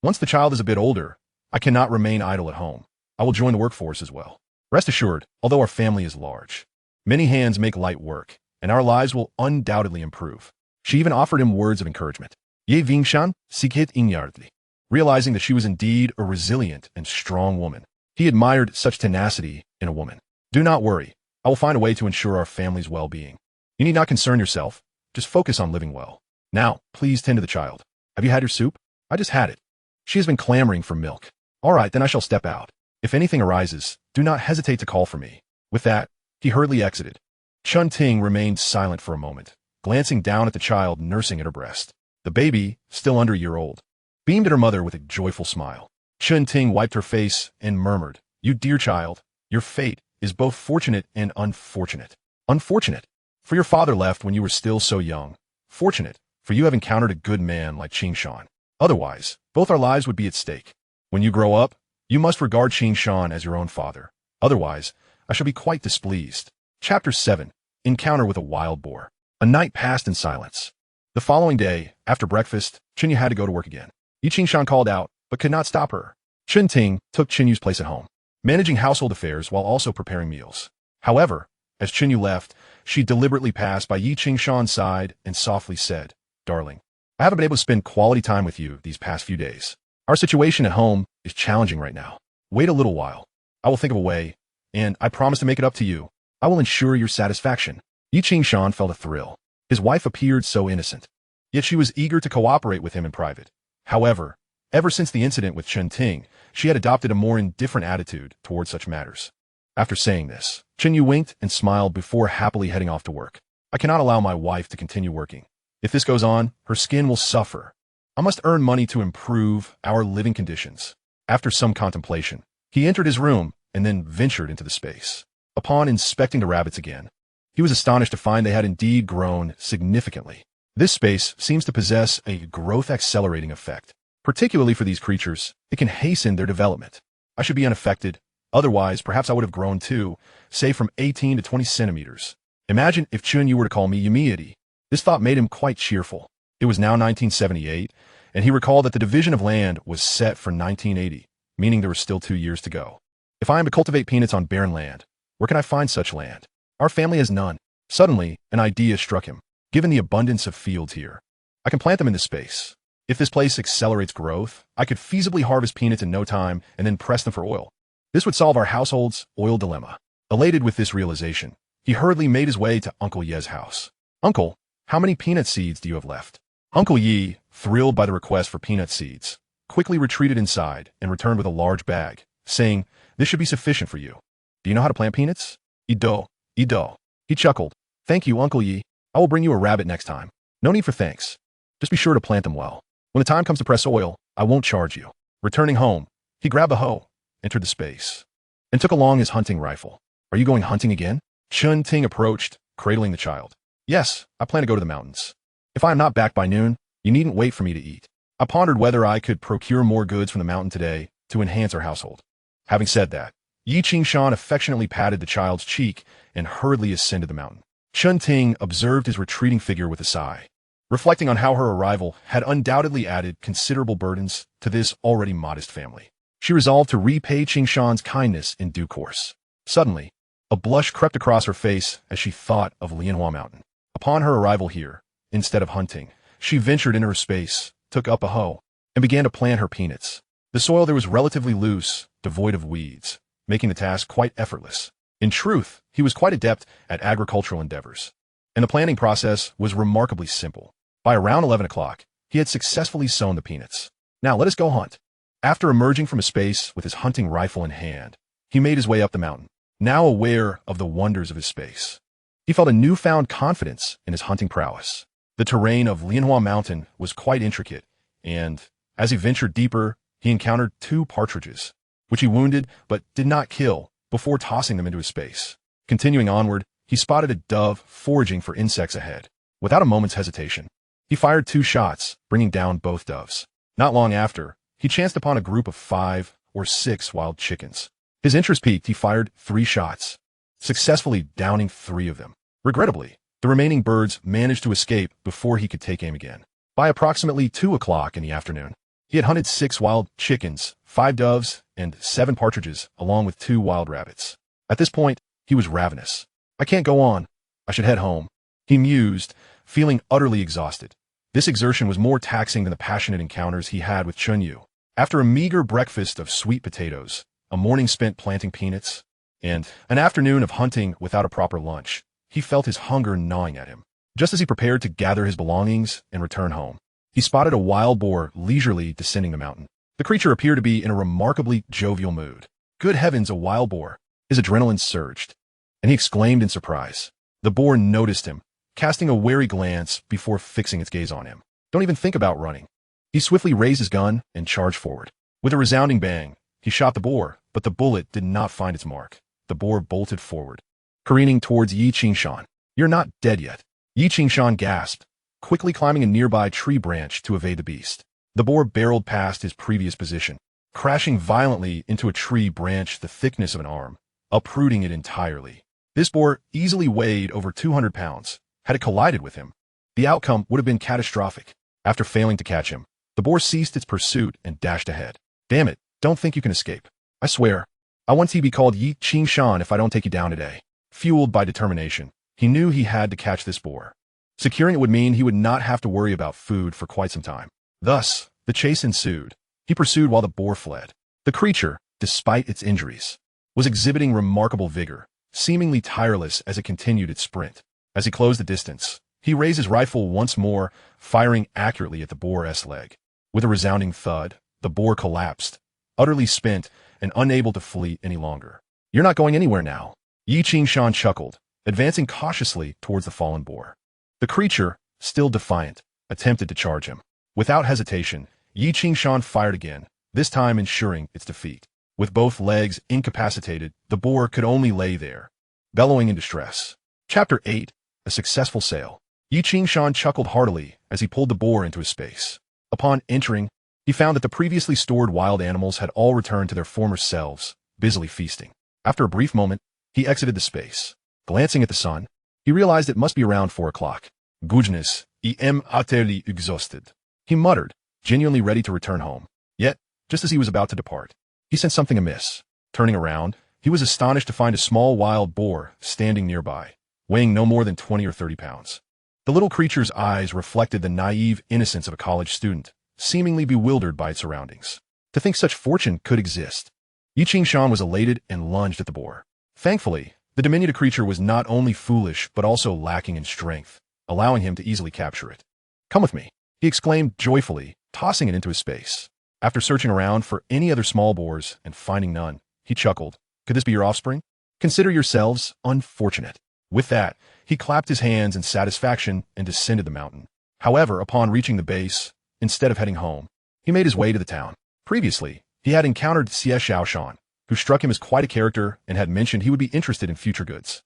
Once the child is a bit older, I cannot remain idle at home. I will join the workforce as well. Rest assured, although our family is large, many hands make light work, and our lives will undoubtedly improve. She even offered him words of encouragement. Ye Vingshan, Sikit Inyardli. Realizing that she was indeed a resilient and strong woman, he admired such tenacity in a woman. Do not worry. I will find a way to ensure our family's well-being. You need not concern yourself. Just focus on living well. Now, please tend to the child. Have you had your soup? I just had it. She has been clamoring for milk. All right, then I shall step out. If anything arises, do not hesitate to call for me. With that, he hurriedly exited. Chun Ting remained silent for a moment, glancing down at the child nursing at her breast. The baby, still under a year old, beamed at her mother with a joyful smile. Chun Ting wiped her face and murmured, "You dear child, your fate is both fortunate and unfortunate. Unfortunate, for your father left when you were still so young. Fortunate, for you have encountered a good man like Qing Shan. Otherwise, both our lives would be at stake. When you grow up, you must regard Qing Shan as your own father. Otherwise, I shall be quite displeased." Chapter 7. Encounter with a Wild Boar. A night passed in silence. The following day, after breakfast, Chinyu had to go to work again. Yi Qingshan called out, but could not stop her. Chun Ting took Chinyu's place at home, managing household affairs while also preparing meals. However, as Chinyu left, she deliberately passed by Yi Qingshan's side and softly said, "Darling, I haven't been able to spend quality time with you these past few days. Our situation at home is challenging right now. Wait a little while. I will think of a way, and I promise to make it up to you. I will ensure your satisfaction." Yi Qingshan felt a thrill. His wife appeared so innocent. Yet she was eager to cooperate with him in private. However, ever since the incident with Chun Ting, she had adopted a more indifferent attitude toward such matters. After saying this, Chinyu winked and smiled before happily heading off to work. "I cannot allow my wife to continue working. If this goes on, her skin will suffer. I must earn money to improve our living conditions." After some contemplation, he entered his room and then ventured into the space. Upon inspecting the rabbits again, he was astonished to find they had indeed grown significantly. This space seems to possess a growth-accelerating effect. Particularly for these creatures, it can hasten their development. I should be unaffected. Otherwise, perhaps I would have grown too, say from 18 to 20 centimeters. Imagine if Chunyu were to call me Yumiiti. This thought made him quite cheerful. It was now 1978, and he recalled that the division of land was set for 1980, meaning there were still 2 years to go. If I am to cultivate peanuts on barren land, where can I find such land? Our family has none. Suddenly, an idea struck him. Given the abundance of fields here, I can plant them in this space. If this place accelerates growth, I could feasibly harvest peanuts in no time and then press them for oil. This would solve our household's oil dilemma. Elated with this realization, he hurriedly made his way to Uncle Ye's house. "Uncle, how many peanut seeds do you have left?" Uncle Yi, thrilled by the request for peanut seeds, quickly retreated inside and returned with a large bag, saying, "This should be sufficient for you. Do you know how to plant peanuts?" Ido. He chuckled. "Thank you, Uncle Yi. I will bring you a rabbit next time. No need for thanks. Just be sure to plant them well. When the time comes to press oil, I won't charge you." Returning home, he grabbed a hoe, entered the space, and took along his hunting rifle. "Are you going hunting again?" Chun Ting approached, cradling the child. "Yes, I plan to go to the mountains. If I am not back by noon, you needn't wait for me to eat." I pondered whether I could procure more goods from the mountain today to enhance our household. Having said that, Yi Qingshan affectionately patted the child's cheek and hurriedly ascended the mountain. Chun Ting observed his retreating figure with a sigh, reflecting on how her arrival had undoubtedly added considerable burdens to this already modest family. She resolved to repay Qingshan's kindness in due course. Suddenly, a blush crept across her face as she thought of Lianhua Mountain. Upon her arrival here, instead of hunting, she ventured into her space, took up a hoe, and began to plant her peanuts. The soil there was relatively loose, devoid of weeds, making the task quite effortless. In truth, he was quite adept at agricultural endeavors, and the planting process was remarkably simple. By around 11 o'clock, he had successfully sown the peanuts. "Now let us go hunt." After emerging from a space with his hunting rifle in hand, he made his way up the mountain, now aware of the wonders of his space. He felt a newfound confidence in his hunting prowess. The terrain of Lianhua Mountain was quite intricate, and as he ventured deeper, he encountered 2 partridges, which he wounded but did not kill before tossing them into his space. Continuing onward, he spotted a dove foraging for insects ahead. Without a moment's hesitation, he fired 2 shots, bringing down both doves. Not long after, he chanced upon a group of 5 or 6 wild chickens. His interest piqued, he fired 3 shots, successfully downing 3 of them. Regrettably, the remaining birds managed to escape before he could take aim again. By approximately 2 o'clock in the afternoon, he had hunted 6 wild chickens, 5 doves, and 7 partridges, along with 2 wild rabbits. At this point, he was ravenous. I can't go on. I should head home, he mused, feeling utterly exhausted. This exertion was more taxing than the passionate encounters he had with Chunyu. After a meager breakfast of sweet potatoes, a morning spent planting peanuts, and an afternoon of hunting without a proper lunch, he felt his hunger gnawing at him. Just as he prepared to gather his belongings and return home, he spotted a wild boar leisurely descending the mountain. The creature appeared to be in a remarkably jovial mood. Good heavens, a wild boar! His adrenaline surged, and he exclaimed in surprise. The boar noticed him, casting a wary glance before fixing its gaze on him. Don't even think about running. He swiftly raised his gun and charged forward. With a resounding bang, he shot the boar, but the bullet did not find its mark. The boar bolted forward, careening towards Yi Qingshan. You're not dead yet. Yi Qingshan gasped, quickly climbing a nearby tree branch to evade the beast. The boar barreled past his previous position, crashing violently into a tree branch the thickness of an arm, uprooting it entirely. This boar easily weighed over 200 pounds. Had it collided with him, the outcome would have been catastrophic. After failing to catch him, the boar ceased its pursuit and dashed ahead. Damn it, don't think you can escape. I swear, I want to be called Yi Qingshan if I don't take you down today. Fueled by determination, he knew he had to catch this boar. Securing it would mean he would not have to worry about food for quite some time. Thus, the chase ensued. He pursued while the boar fled. The creature, despite its injuries, was exhibiting remarkable vigor, seemingly tireless as it continued its sprint. As he closed the distance, he raised his rifle once more, firing accurately at the boar's leg. With a resounding thud, the boar collapsed, utterly spent and unable to flee any longer. You're not going anywhere now, Yi Qingshan chuckled, advancing cautiously towards the fallen boar. The creature, still defiant, attempted to charge him. Without hesitation, Yi Qingshan fired again, this time ensuring its defeat. With both legs incapacitated, the boar could only lay there, bellowing in distress. Chapter 8. A successful sale. Yi Qingshan chuckled heartily as he pulled the boar into his space. Upon entering, he found that the previously stored wild animals had all returned to their former selves, busily feasting. After a brief moment, he exited the space. Glancing at the sun, he realized it must be around 4 o'clock. Goodness, I am utterly exhausted, he muttered, genuinely ready to return home. Yet, just as he was about to depart, he sensed something amiss. Turning around, he was astonished to find a small wild boar standing nearby, weighing no more than 20 or 30 pounds. The little creature's eyes reflected the naive innocence of a college student, seemingly bewildered by its surroundings. To think such fortune could exist. Yi Qingshan was elated and lunged at the boar. Thankfully, the diminutive creature was not only foolish but also lacking in strength, allowing him to easily capture it. Come with me, he exclaimed joyfully, tossing it into his space. After searching around for any other small boars and finding none, he chuckled. Could this be your offspring? Consider yourselves unfortunate. With that, he clapped his hands in satisfaction and descended the mountain. However, upon reaching the base, instead of heading home, he made his way to the town. Previously, he had encountered Xie Xiaoshan, who struck him as quite a character and had mentioned he would be interested in future goods.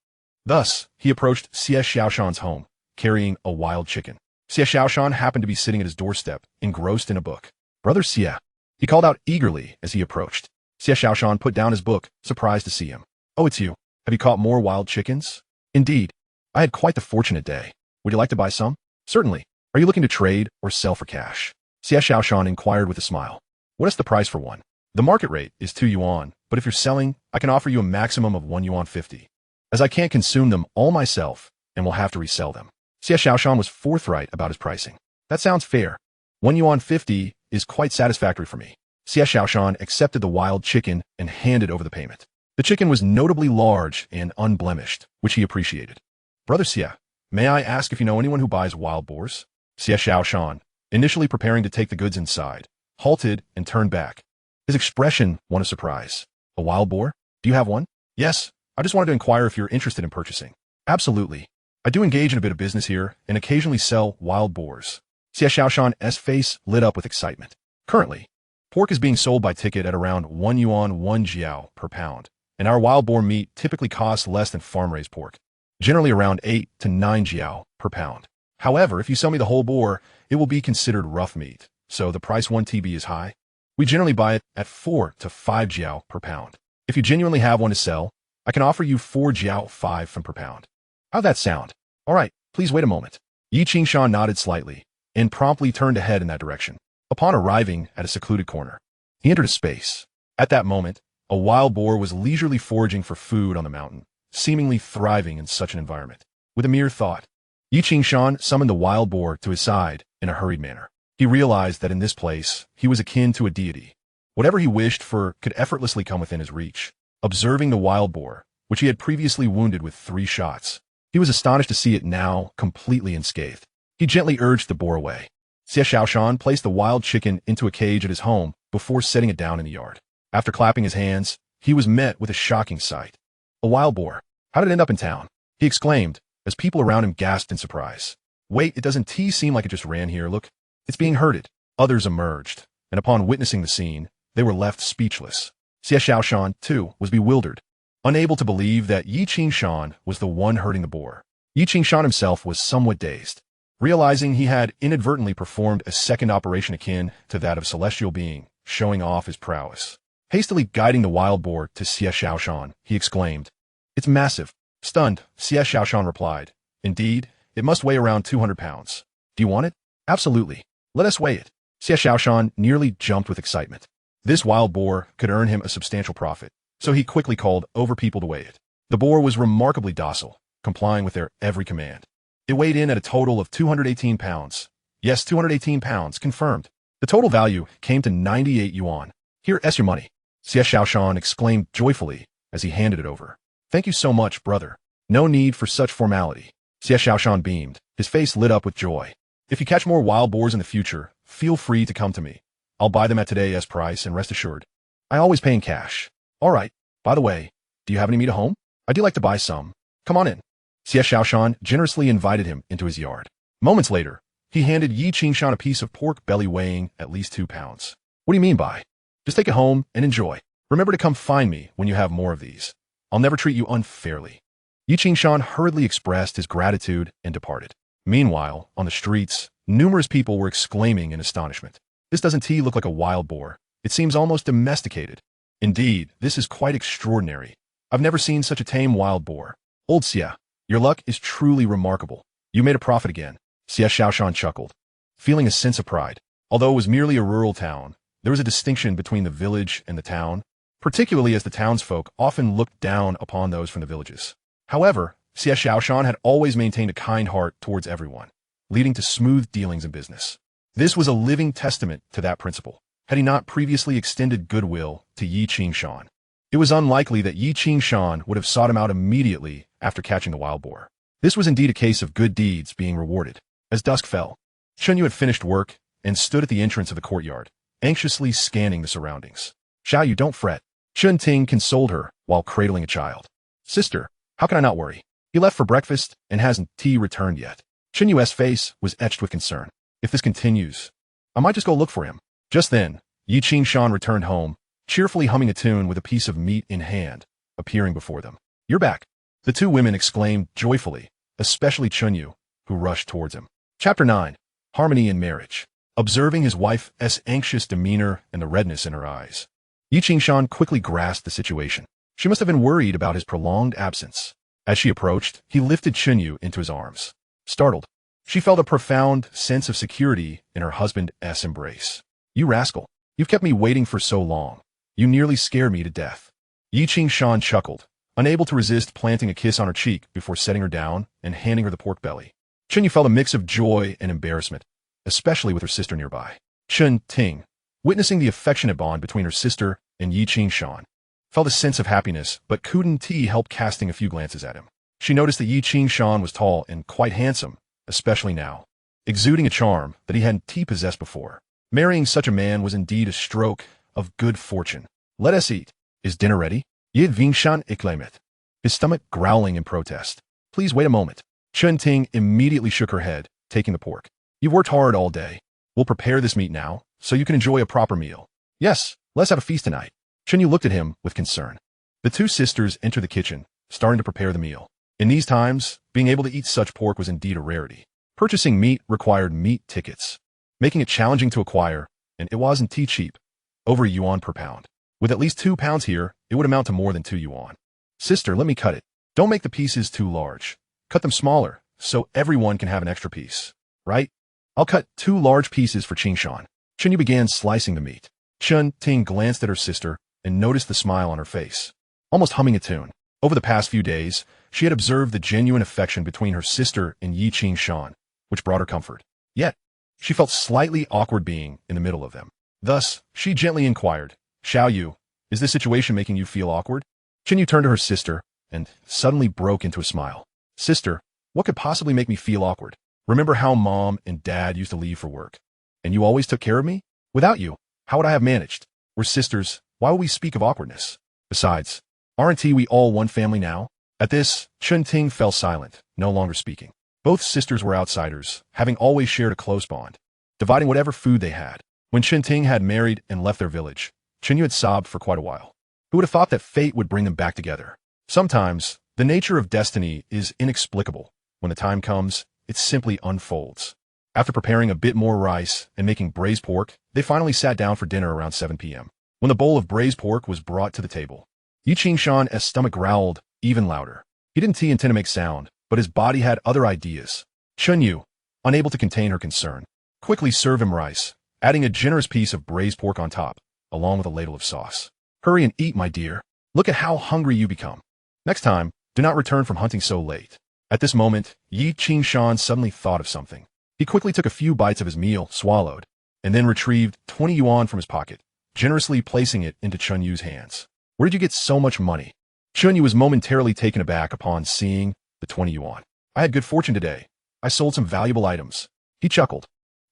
Thus, he approached Xie Xiaoshan's home, carrying a wild chicken. Xie Xiaoshan happened to be sitting at his doorstep, engrossed in a book. Brother Xie, he called out eagerly as he approached. Xie Xiaoshan put down his book, surprised to see him. Oh, it's you. Have you caught more wild chickens? Indeed. I had quite the fortunate day. Would you like to buy some? Certainly. Are you looking to trade or sell for cash? Xie Xiaoshan inquired with a smile. What is the price for one? The market rate is 2 yuan, but if you're selling, I can offer you a maximum of 1 yuan 50. As I can't consume them all myself and will have to resell them. Xie Xiaoshan was forthright about his pricing. That sounds fair. 1 yuan 50 is quite satisfactory for me. Xie Xiaoshan accepted the wild chicken and handed over the payment. The chicken was notably large and unblemished, which he appreciated. Brother Xie, may I ask if you know anyone who buys wild boars? Xie Xiaoshan, initially preparing to take the goods inside, halted and turned back. His expression won a surprise. A wild boar? Do you have one? Yes, I just wanted to inquire if you're interested in purchasing. Absolutely. I do engage in a bit of business here and occasionally sell wild boars. Xie Xiaoshan's face lit up with excitement. Currently, pork is being sold by ticket at around 1 yuan 1 jiao per pound, and our wild boar meat typically costs less than farm-raised pork. generally around 8 to 9 jiao per pound. However, if you sell me the whole boar, it will be considered rough meat, so the price 1 TB is high. We generally buy it at 4 to 5 jiao per pound. If you genuinely have one to sell, I can offer you 4 jiao 5 from per pound. How'd that sound? All right, please wait a moment. Yi Qingshan nodded slightly and promptly turned ahead in that direction. Upon arriving at a secluded corner, he entered a space. At that moment, a wild boar was leisurely foraging for food on the mountain, seemingly thriving in such an environment. With a mere thought, Yi Qingshan summoned the wild boar to his side in a hurried manner. He realized that in this place, he was akin to a deity. Whatever he wished for could effortlessly come within his reach. Observing the wild boar, which he had previously wounded with 3 shots, he was astonished to see it now completely unscathed. He gently urged the boar away. Xie Xiaoshan placed the wild chicken into a cage at his home before setting it down in the yard. After clapping his hands, he was met with a shocking sight. A wild boar. How did it end up in town? He exclaimed, as people around him gasped in surprise. Wait, it doesn't seem like it just ran here, look. It's being herded. Others emerged, and upon witnessing the scene, they were left speechless. Xie Xiaoshan, too, was bewildered, unable to believe that Yi Qingshan was the one herding the boar. Yi Qingshan himself was somewhat dazed, realizing he had inadvertently performed a second operation akin to that of celestial being, showing off his prowess. Hastily guiding the wild boar to Xie Xiaoshan, he exclaimed, It's massive. Stunned, Xie Xiaoshan replied, Indeed, it must weigh around 200 pounds. Do you want it? Absolutely. Let us weigh it. Xie Xiaoshan nearly jumped with excitement. This wild boar could earn him a substantial profit, so he quickly called over people to weigh it. The boar was remarkably docile, complying with their every command. It weighed in at a total of 218 pounds. Yes, 218 pounds, confirmed. The total value came to 98 yuan. Here is your money. Xie Xiaoshan exclaimed joyfully as he handed it over. Thank you so much, brother. No need for such formality. Xie Xiaoshan beamed, his face lit up with joy. If you catch more wild boars in the future, feel free to come to me. I'll buy them at today's price, and rest assured, I always pay in cash. All right. By the way, do you have any meat at home? I do like to buy some. Come on in. Xie Xiaoshan generously invited him into his yard. Moments later, he handed Yi Qingshan a piece of pork belly weighing at least 2 pounds. What do you mean by? Just take it home and enjoy. Remember to come find me when you have more of these. I'll never treat you unfairly. Yi Qingshan hurriedly expressed his gratitude and departed. Meanwhile, on the streets, numerous people were exclaiming in astonishment. This doesn't look like a wild boar. It seems almost domesticated. Indeed, this is quite extraordinary. I've never seen such a tame wild boar. Old Xie, your luck is truly remarkable. You made a profit again. Xie Xiaoshan chuckled, feeling a sense of pride. Although it was merely a rural town, there was a distinction between the village and the town, particularly as the townsfolk often looked down upon those from the villages. However, Xie Xiaoshan had always maintained a kind heart towards everyone, leading to smooth dealings in business. This was a living testament to that principle. Had he not previously extended goodwill to Yi Qingshan, it was unlikely that Yi Qingshan would have sought him out immediately after catching the wild boar. This was indeed a case of good deeds being rewarded. As dusk fell, Chunyu had finished work and stood at the entrance of the courtyard, anxiously scanning the surroundings. Xiaoyu, don't fret. Chun Ting consoled her while cradling a child. Sister, how can I not worry? He left for breakfast and hasn't returned yet. Chunyu's face was etched with concern. If this continues, I might just go look for him. Just then, Yi Qingshan returned home, cheerfully humming a tune with a piece of meat in hand, appearing before them. You're back. The two women exclaimed joyfully, especially Chunyu, who rushed towards him. Chapter 9. Harmony in Marriage. Observing his wife's anxious demeanor and the redness in her eyes, Yi Qingshan quickly grasped the situation. She must have been worried about his prolonged absence. As she approached, he lifted Chunyu into his arms. Startled, she felt a profound sense of security in her husband's embrace. You rascal, you've kept me waiting for so long. You nearly scared me to death. Yi Qingshan chuckled, unable to resist planting a kiss on her cheek before setting her down and handing her the pork belly. Chunyu felt a mix of joy and embarrassment, especially with her sister nearby. Chun Ting, witnessing the affectionate bond between her sister and Yi Qingshan, felt a sense of happiness, but couldn't help casting a few glances at him. She noticed that Yi Qingshan was tall and quite handsome, especially now, exuding a charm that he hadn't possessed before. Marrying such a man was indeed a stroke of good fortune. Let us eat. Is dinner ready? Yi Vingshan exclaimed, his stomach growling in protest. Please wait a moment. Chun Ting immediately shook her head, taking the pork. You've worked hard all day. We'll prepare this meat now, so you can enjoy a proper meal. Yes, let's have a feast tonight. Chunyu looked at him with concern. The two sisters entered the kitchen, starting to prepare the meal. In these times, being able to eat such pork was indeed a rarity. Purchasing meat required meat tickets, making it challenging to acquire, and it wasn't too cheap, over a yuan per pound. With at least 2 pounds here, it would amount to more than 2 yuan. Sister, let me cut it. Don't make the pieces too large. Cut them smaller, so everyone can have an extra piece. Right? I'll cut 2 large pieces for Qingshan. Chunyu began slicing the meat. Chun Ting glanced at her sister and noticed the smile on her face, almost humming a tune. Over the past few days, she had observed the genuine affection between her sister and Yi Qingshan, which brought her comfort. Yet, she felt slightly awkward being in the middle of them. Thus, she gently inquired, Xiao Yu, is this situation making you feel awkward? Yu turned to her sister and suddenly broke into a smile. Sister, what could possibly make me feel awkward? Remember how Mom and Dad used to leave for work? And you always took care of me? Without you, how would I have managed? We're sisters, why would we speak of awkwardness? Besides, aren't we all one family now? At this, Chun Ting fell silent, no longer speaking. Both sisters were outsiders, having always shared a close bond, dividing whatever food they had. When Chun Ting had married and left their village, Chunyu had sobbed for quite a while. Who would have thought that fate would bring them back together? Sometimes, the nature of destiny is inexplicable. When the time comes, it simply unfolds. After preparing a bit more rice and making braised pork, they finally sat down for dinner around 7 p.m. When the bowl of braised pork was brought to the table, Yi Qingshan's stomach growled even louder. He didn't intend to make sound, but his body had other ideas. Chunyu, unable to contain her concern, quickly served him rice, adding a generous piece of braised pork on top, along with a ladle of sauce. Hurry and eat, my dear. Look at how hungry you become. Next time, do not return from hunting so late. At this moment, Yi Qingshan suddenly thought of something. He quickly took a few bites of his meal, swallowed, and then retrieved 20 yuan from his pocket, generously placing it into Chunyu's hands. Where did you get so much money? Chunyu was momentarily taken aback upon seeing the 20 yuan. I had good fortune today. I sold some valuable items. He chuckled.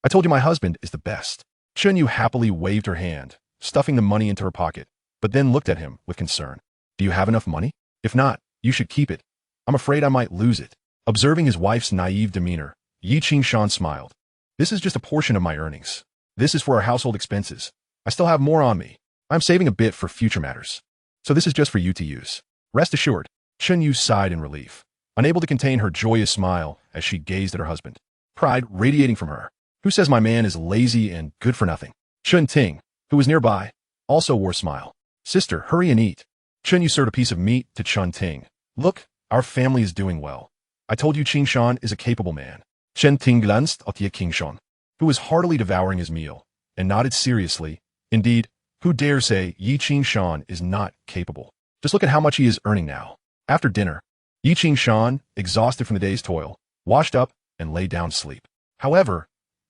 I told you my husband is the best. Chunyu happily waved her hand, stuffing the money into her pocket, but then looked at him with concern. Do you have enough money? If not, you should keep it. I'm afraid I might lose it. Observing his wife's naive demeanor, Yi Qingshan smiled. This is just a portion of my earnings. This is for our household expenses. I still have more on me. I'm saving a bit for future matters. So this is just for you to use. Rest assured. Chunyu sighed in relief, unable to contain her joyous smile as she gazed at her husband, pride radiating from her. Who says my man is lazy and good for nothing? Chun Ting, who was nearby, also wore a smile. Sister, hurry and eat. Chunyu served a piece of meat to Chun Ting. Look, our family is doing well. I told you Qingshan is a capable man. Chun Ting glanced at Yi Qingshan, who was heartily devouring his meal, and nodded seriously. Indeed, who dare say Yi Qingshan is not capable? Just look at how much he is earning now. After dinner, Yi Qingshan, exhausted from the day's toil, washed up and lay down to sleep. However,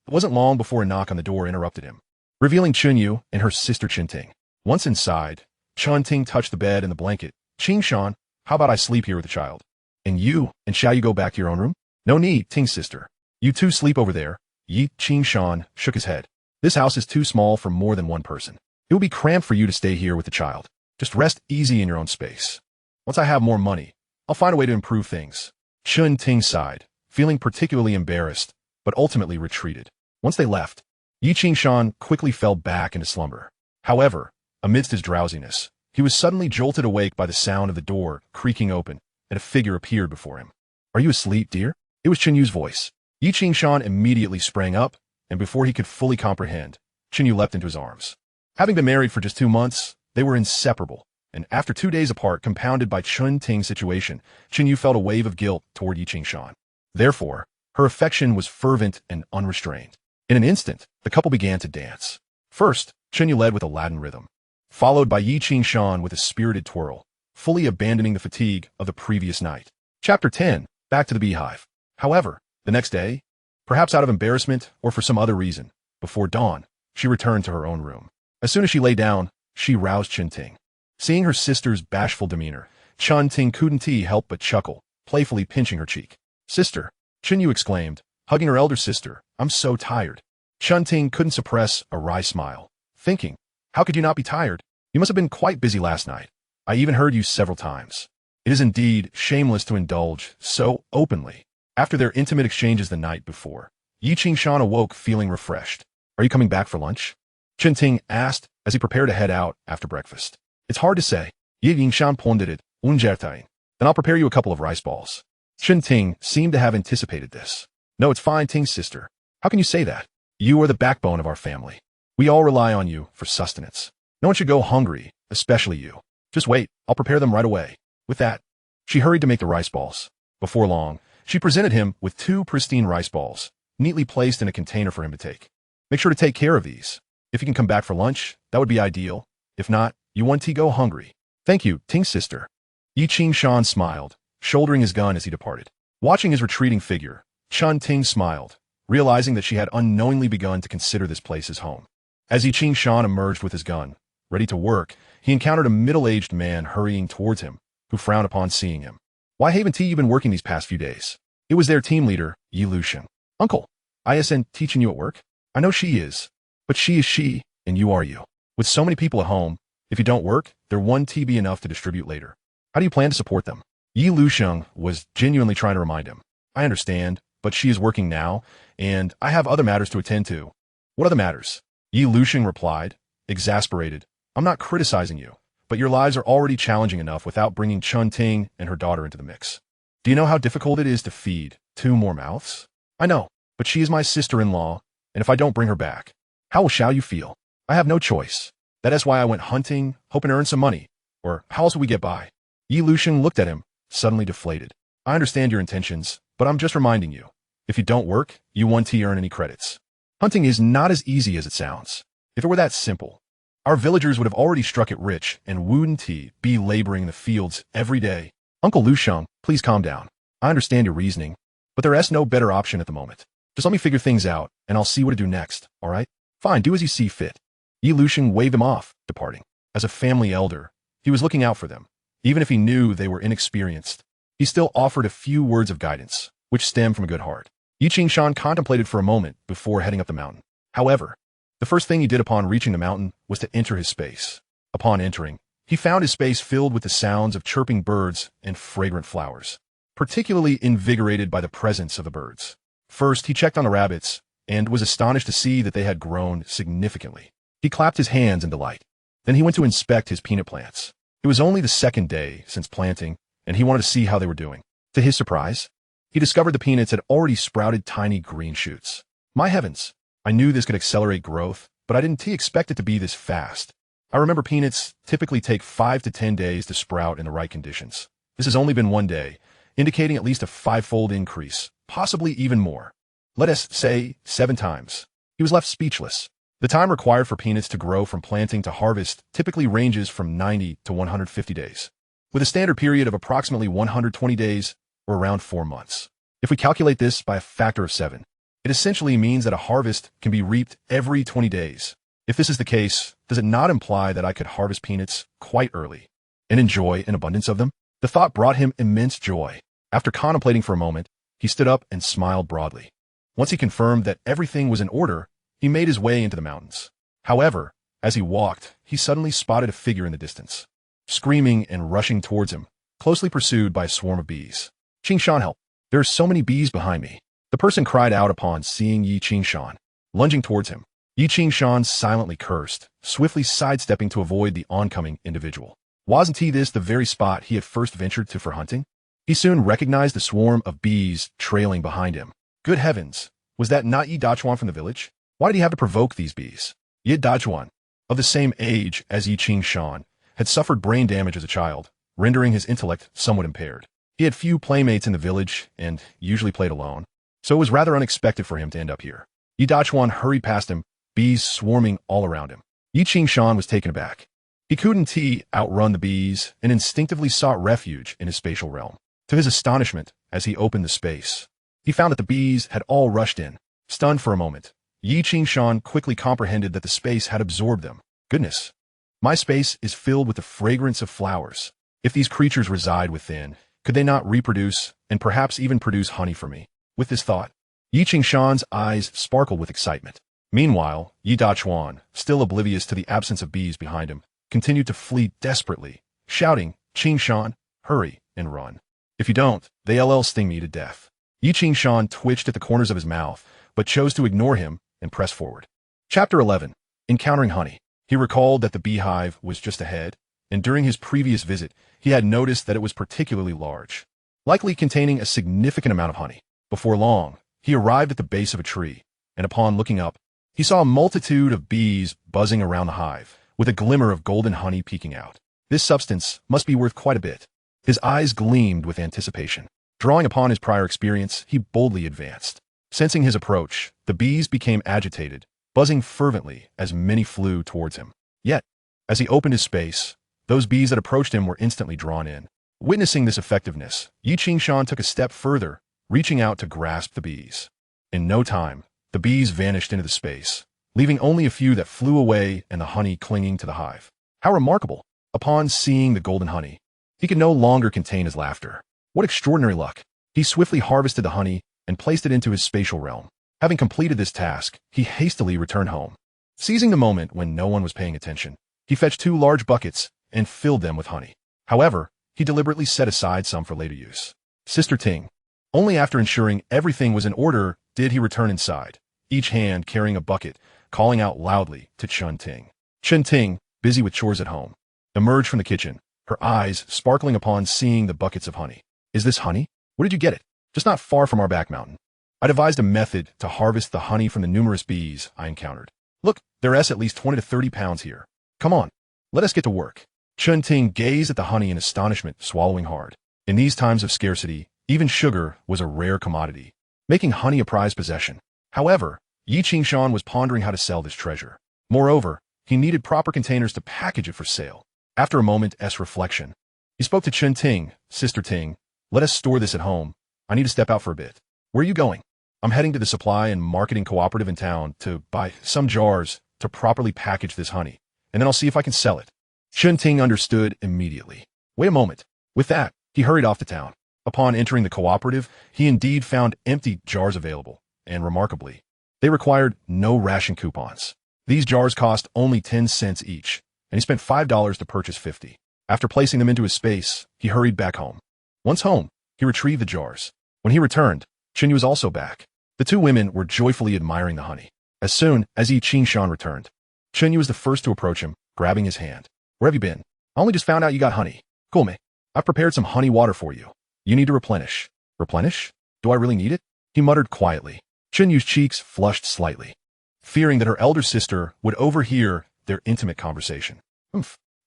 it wasn't long before a knock on the door interrupted him, revealing Chunyu and her sister Chun Ting. Once inside, Chun Ting touched the bed and the blanket. Qingshan, how about I sleep here with the child? And you, and shall you go back to your own room? No need, Ting's sister. You two sleep over there. Yi Qingshan shook his head. This house is too small for more than one person. It will be cramped for you to stay here with the child. Just rest easy in your own space. Once I have more money, I'll find a way to improve things. Chun Ting sighed, feeling particularly embarrassed, but ultimately retreated. Once they left, Yi Qingshan quickly fell back into slumber. However, amidst his drowsiness, he was suddenly jolted awake by the sound of the door creaking open, and a figure appeared before him. Are you asleep, dear? It was Chunyu's voice. Yi Qingshan immediately sprang up, and before he could fully comprehend, Chunyu leapt into his arms. Having been married for just 2 months, they were inseparable, and after 2 days apart, compounded by Chun Ting's situation, Chunyu felt a wave of guilt toward Yi Qingshan. Therefore, her affection was fervent and unrestrained. In an instant, the couple began to dance. First, Chunyu led with a Latin rhythm, followed by Yi Qingshan with a spirited twirl, fully abandoning the fatigue of the previous night. Chapter 10, Back to the Beehive. However, the next day, perhaps out of embarrassment or for some other reason, before dawn, she returned to her own room. As soon as she lay down, she roused Chun Ting. Seeing her sister's bashful demeanor, Chun Ting couldn't help but chuckle, playfully pinching her cheek. Sister, Chunyu exclaimed, hugging her elder sister, I'm so tired. Chun Ting couldn't suppress a wry smile, thinking, how could you not be tired? You must have been quite busy last night. I even heard you several times. It is indeed shameless to indulge so openly. After their intimate exchanges the night before, Yi Qingshan awoke feeling refreshed. Are you coming back for lunch? Chun Ting asked as he prepared to head out after breakfast. It's hard to say. Yi Qingshan pondered it, uncertain. Then I'll prepare you a couple of rice balls. Chen Ting seemed to have anticipated this. No, it's fine, Ting's sister. How can you say that? You are the backbone of our family. We all rely on you for sustenance. No one should go hungry, especially you. Just wait, I'll prepare them right away. With that, she hurried to make the rice balls. Before long, she presented him with 2 pristine rice balls, neatly placed in a container for him to take. Make sure to take care of these. If you can come back for lunch, that would be ideal. If not, you won't go hungry. Thank you, Ting's sister. Yi Qingshan smiled, shouldering his gun as he departed. Watching his retreating figure, Chen Ting smiled, realizing that she had unknowingly begun to consider this place his home. As Yi Qingshan emerged with his gun, ready to work, he encountered a middle-aged man hurrying towards him, who frowned upon seeing him. Why haven't you been working these past few days? It was their team leader, Yi Lusheng. Uncle, ISN teaching you at work? I know she is, but she is she, and you are you. With so many people at home, if you don't work, there won't be enough to distribute later. How do you plan to support them? Yi Lusheng was genuinely trying to remind him. I understand, but she is working now, and I have other matters to attend to. What other matters? Yi Lusheng replied, exasperated. I'm not criticizing you, but your lives are already challenging enough without bringing Chen Ting and her daughter into the mix. Do you know how difficult it is to feed 2 more mouths? I know, but she is my sister-in-law, and if I don't bring her back, how shall you feel? I have no choice. That is why I went hunting, hoping to earn some money. Or how else would we get by? Yi Lusheng looked at him, suddenly deflated. I understand your intentions, but I'm just reminding you. If you don't work, you won't earn any credits. Hunting is not as easy as it sounds. If it were that simple, our villagers would have already struck it rich and wouldn't be laboring in the fields every day. Uncle Lusheng, please calm down. I understand your reasoning, but there is no better option at the moment. Just let me figure things out, and I'll see what to do next, all right? Fine, do as you see fit. Yi Lusheng waved him off, departing. As a family elder, he was looking out for them. Even if he knew they were inexperienced, he still offered a few words of guidance, which stemmed from a good heart. Yi Qingshan contemplated for a moment before heading up the mountain. However, the first thing he did upon reaching the mountain was to enter his space. Upon entering, he found his space filled with the sounds of chirping birds and fragrant flowers, particularly invigorated by the presence of the birds. First, he checked on the rabbits and was astonished to see that they had grown significantly. He clapped his hands in delight. Then he went to inspect his peanut plants. It was only the 2nd day since planting, and he wanted to see how they were doing. To his surprise, he discovered the peanuts had already sprouted tiny green shoots. My heavens, I knew this could accelerate growth, but I didn't expect it to be this fast. I remember peanuts typically take 5 to 10 days to sprout in the right conditions. This has only been 1 day, indicating at least a 5-fold increase, possibly even more. Let us say 7 times. He was left speechless. The time required for peanuts to grow from planting to harvest typically ranges from 90 to 150 days, with a standard period of approximately 120 days or around 4 months. If we calculate this by a factor of 7, it essentially means that a harvest can be reaped every 20 days. If this is the case, does it not imply that I could harvest peanuts quite early and enjoy an abundance of them? The thought brought him immense joy. After contemplating for a moment, he stood up and smiled broadly. Once he confirmed that everything was in order, he made his way into the mountains. However, as he walked, he suddenly spotted a figure in the distance, screaming and rushing towards him, closely pursued by a swarm of bees. Qingshan, help! There are so many bees behind me. The person cried out upon seeing Yi Qingshan, lunging towards him. Yi Qingshan silently cursed, swiftly sidestepping to avoid the oncoming individual. Wasn't this the very spot he had first ventured to for hunting? He soon recognized the swarm of bees trailing behind him. Good heavens, was that not Yi Dachuan from the village? Why did he have to provoke these bees? Yi Dachuan, of the same age as Yi Qingshan, had suffered brain damage as a child, rendering his intellect somewhat impaired. He had few playmates in the village and usually played alone, so it was rather unexpected for him to end up here. Yi Dachuan hurried past him, bees swarming all around him. Yi Qingshan was taken aback. He couldn't outrun the bees and instinctively sought refuge in his spatial realm. To his astonishment, as he opened the space, he found that the bees had all rushed in. Stunned for a moment, Yi Qingshan quickly comprehended that the space had absorbed them. Goodness, my space is filled with the fragrance of flowers. If these creatures reside within, could they not reproduce and perhaps even produce honey for me? With this thought, Yi Qingshan's eyes sparkled with excitement. Meanwhile, Yi Dachuan, still oblivious to the absence of bees behind him, continued to flee desperately, shouting, Qingshan, hurry and run. If you don't, they'll sting me to death. Yi Qingshan twitched at the corners of his mouth, but chose to ignore him and press forward. Chapter 11. Encountering Honey. He recalled that the beehive was just ahead, and during his previous visit, he had noticed that it was particularly large, likely containing a significant amount of honey. Before long, he arrived at the base of a tree, and upon looking up, he saw a multitude of bees buzzing around the hive, with a glimmer of golden honey peeking out. This substance must be worth quite a bit. His eyes gleamed with anticipation. Drawing upon his prior experience, he boldly advanced. Sensing his approach, the bees became agitated, buzzing fervently as many flew towards him. Yet, as he opened his space, those bees that approached him were instantly drawn in. Witnessing this effectiveness, Yi Qingshan took a step further, reaching out to grasp the bees. In no time, the bees vanished into the space, leaving only a few that flew away and the honey clinging to the hive. How remarkable! Upon seeing the golden honey, he could no longer contain his laughter. What extraordinary luck! He swiftly harvested the honey and placed it into his spatial realm. Having completed this task, he hastily returned home. Seizing the moment when no one was paying attention, he fetched 2 large buckets and filled them with honey. However, he deliberately set aside some for later use. Sister Ting. Only after ensuring everything was in order did he return inside, each hand carrying a bucket, calling out loudly to Chun Ting. Chun Ting, busy with chores at home, emerged from the kitchen, her eyes sparkling upon seeing the buckets of honey. Is this honey? Where did you get it? Just not far from our back mountain. I devised a method to harvest the honey from the numerous bees I encountered. Look, there's at least 20 to 30 pounds here. Come on, let us get to work. Chun Ting gazed at the honey in astonishment, swallowing hard. In these times of scarcity, even sugar was a rare commodity, making honey a prized possession. However, Yi Qingshan was pondering how to sell this treasure. Moreover, he needed proper containers to package it for sale. After a moment's reflection, he spoke to Chun Ting. Sister Ting, let us store this at home. I need to step out for a bit. Where are you going? I'm heading to the supply and marketing cooperative in town to buy some jars to properly package this honey, and then I'll see if I can sell it. Chun Ting understood immediately. Wait a moment. With that, he hurried off to town. Upon entering the cooperative, he indeed found empty jars available, and remarkably, they required no ration coupons. These jars cost only 10 cents each, and he spent $5 to purchase 50. After placing them into his space, he hurried back home. Once home, he retrieved the jars. When he returned, Chun Yu was also back. The 2 women were joyfully admiring the honey. As soon as Yi Qingshan returned, Chun Yu was the first to approach him, grabbing his hand. Where have you been? I only just found out you got honey. Cool, mate. I've prepared some honey water for you. You need to replenish. Replenish? Do I really need it? He muttered quietly. Chun Yu's cheeks flushed slightly, fearing that her elder sister would overhear their intimate conversation.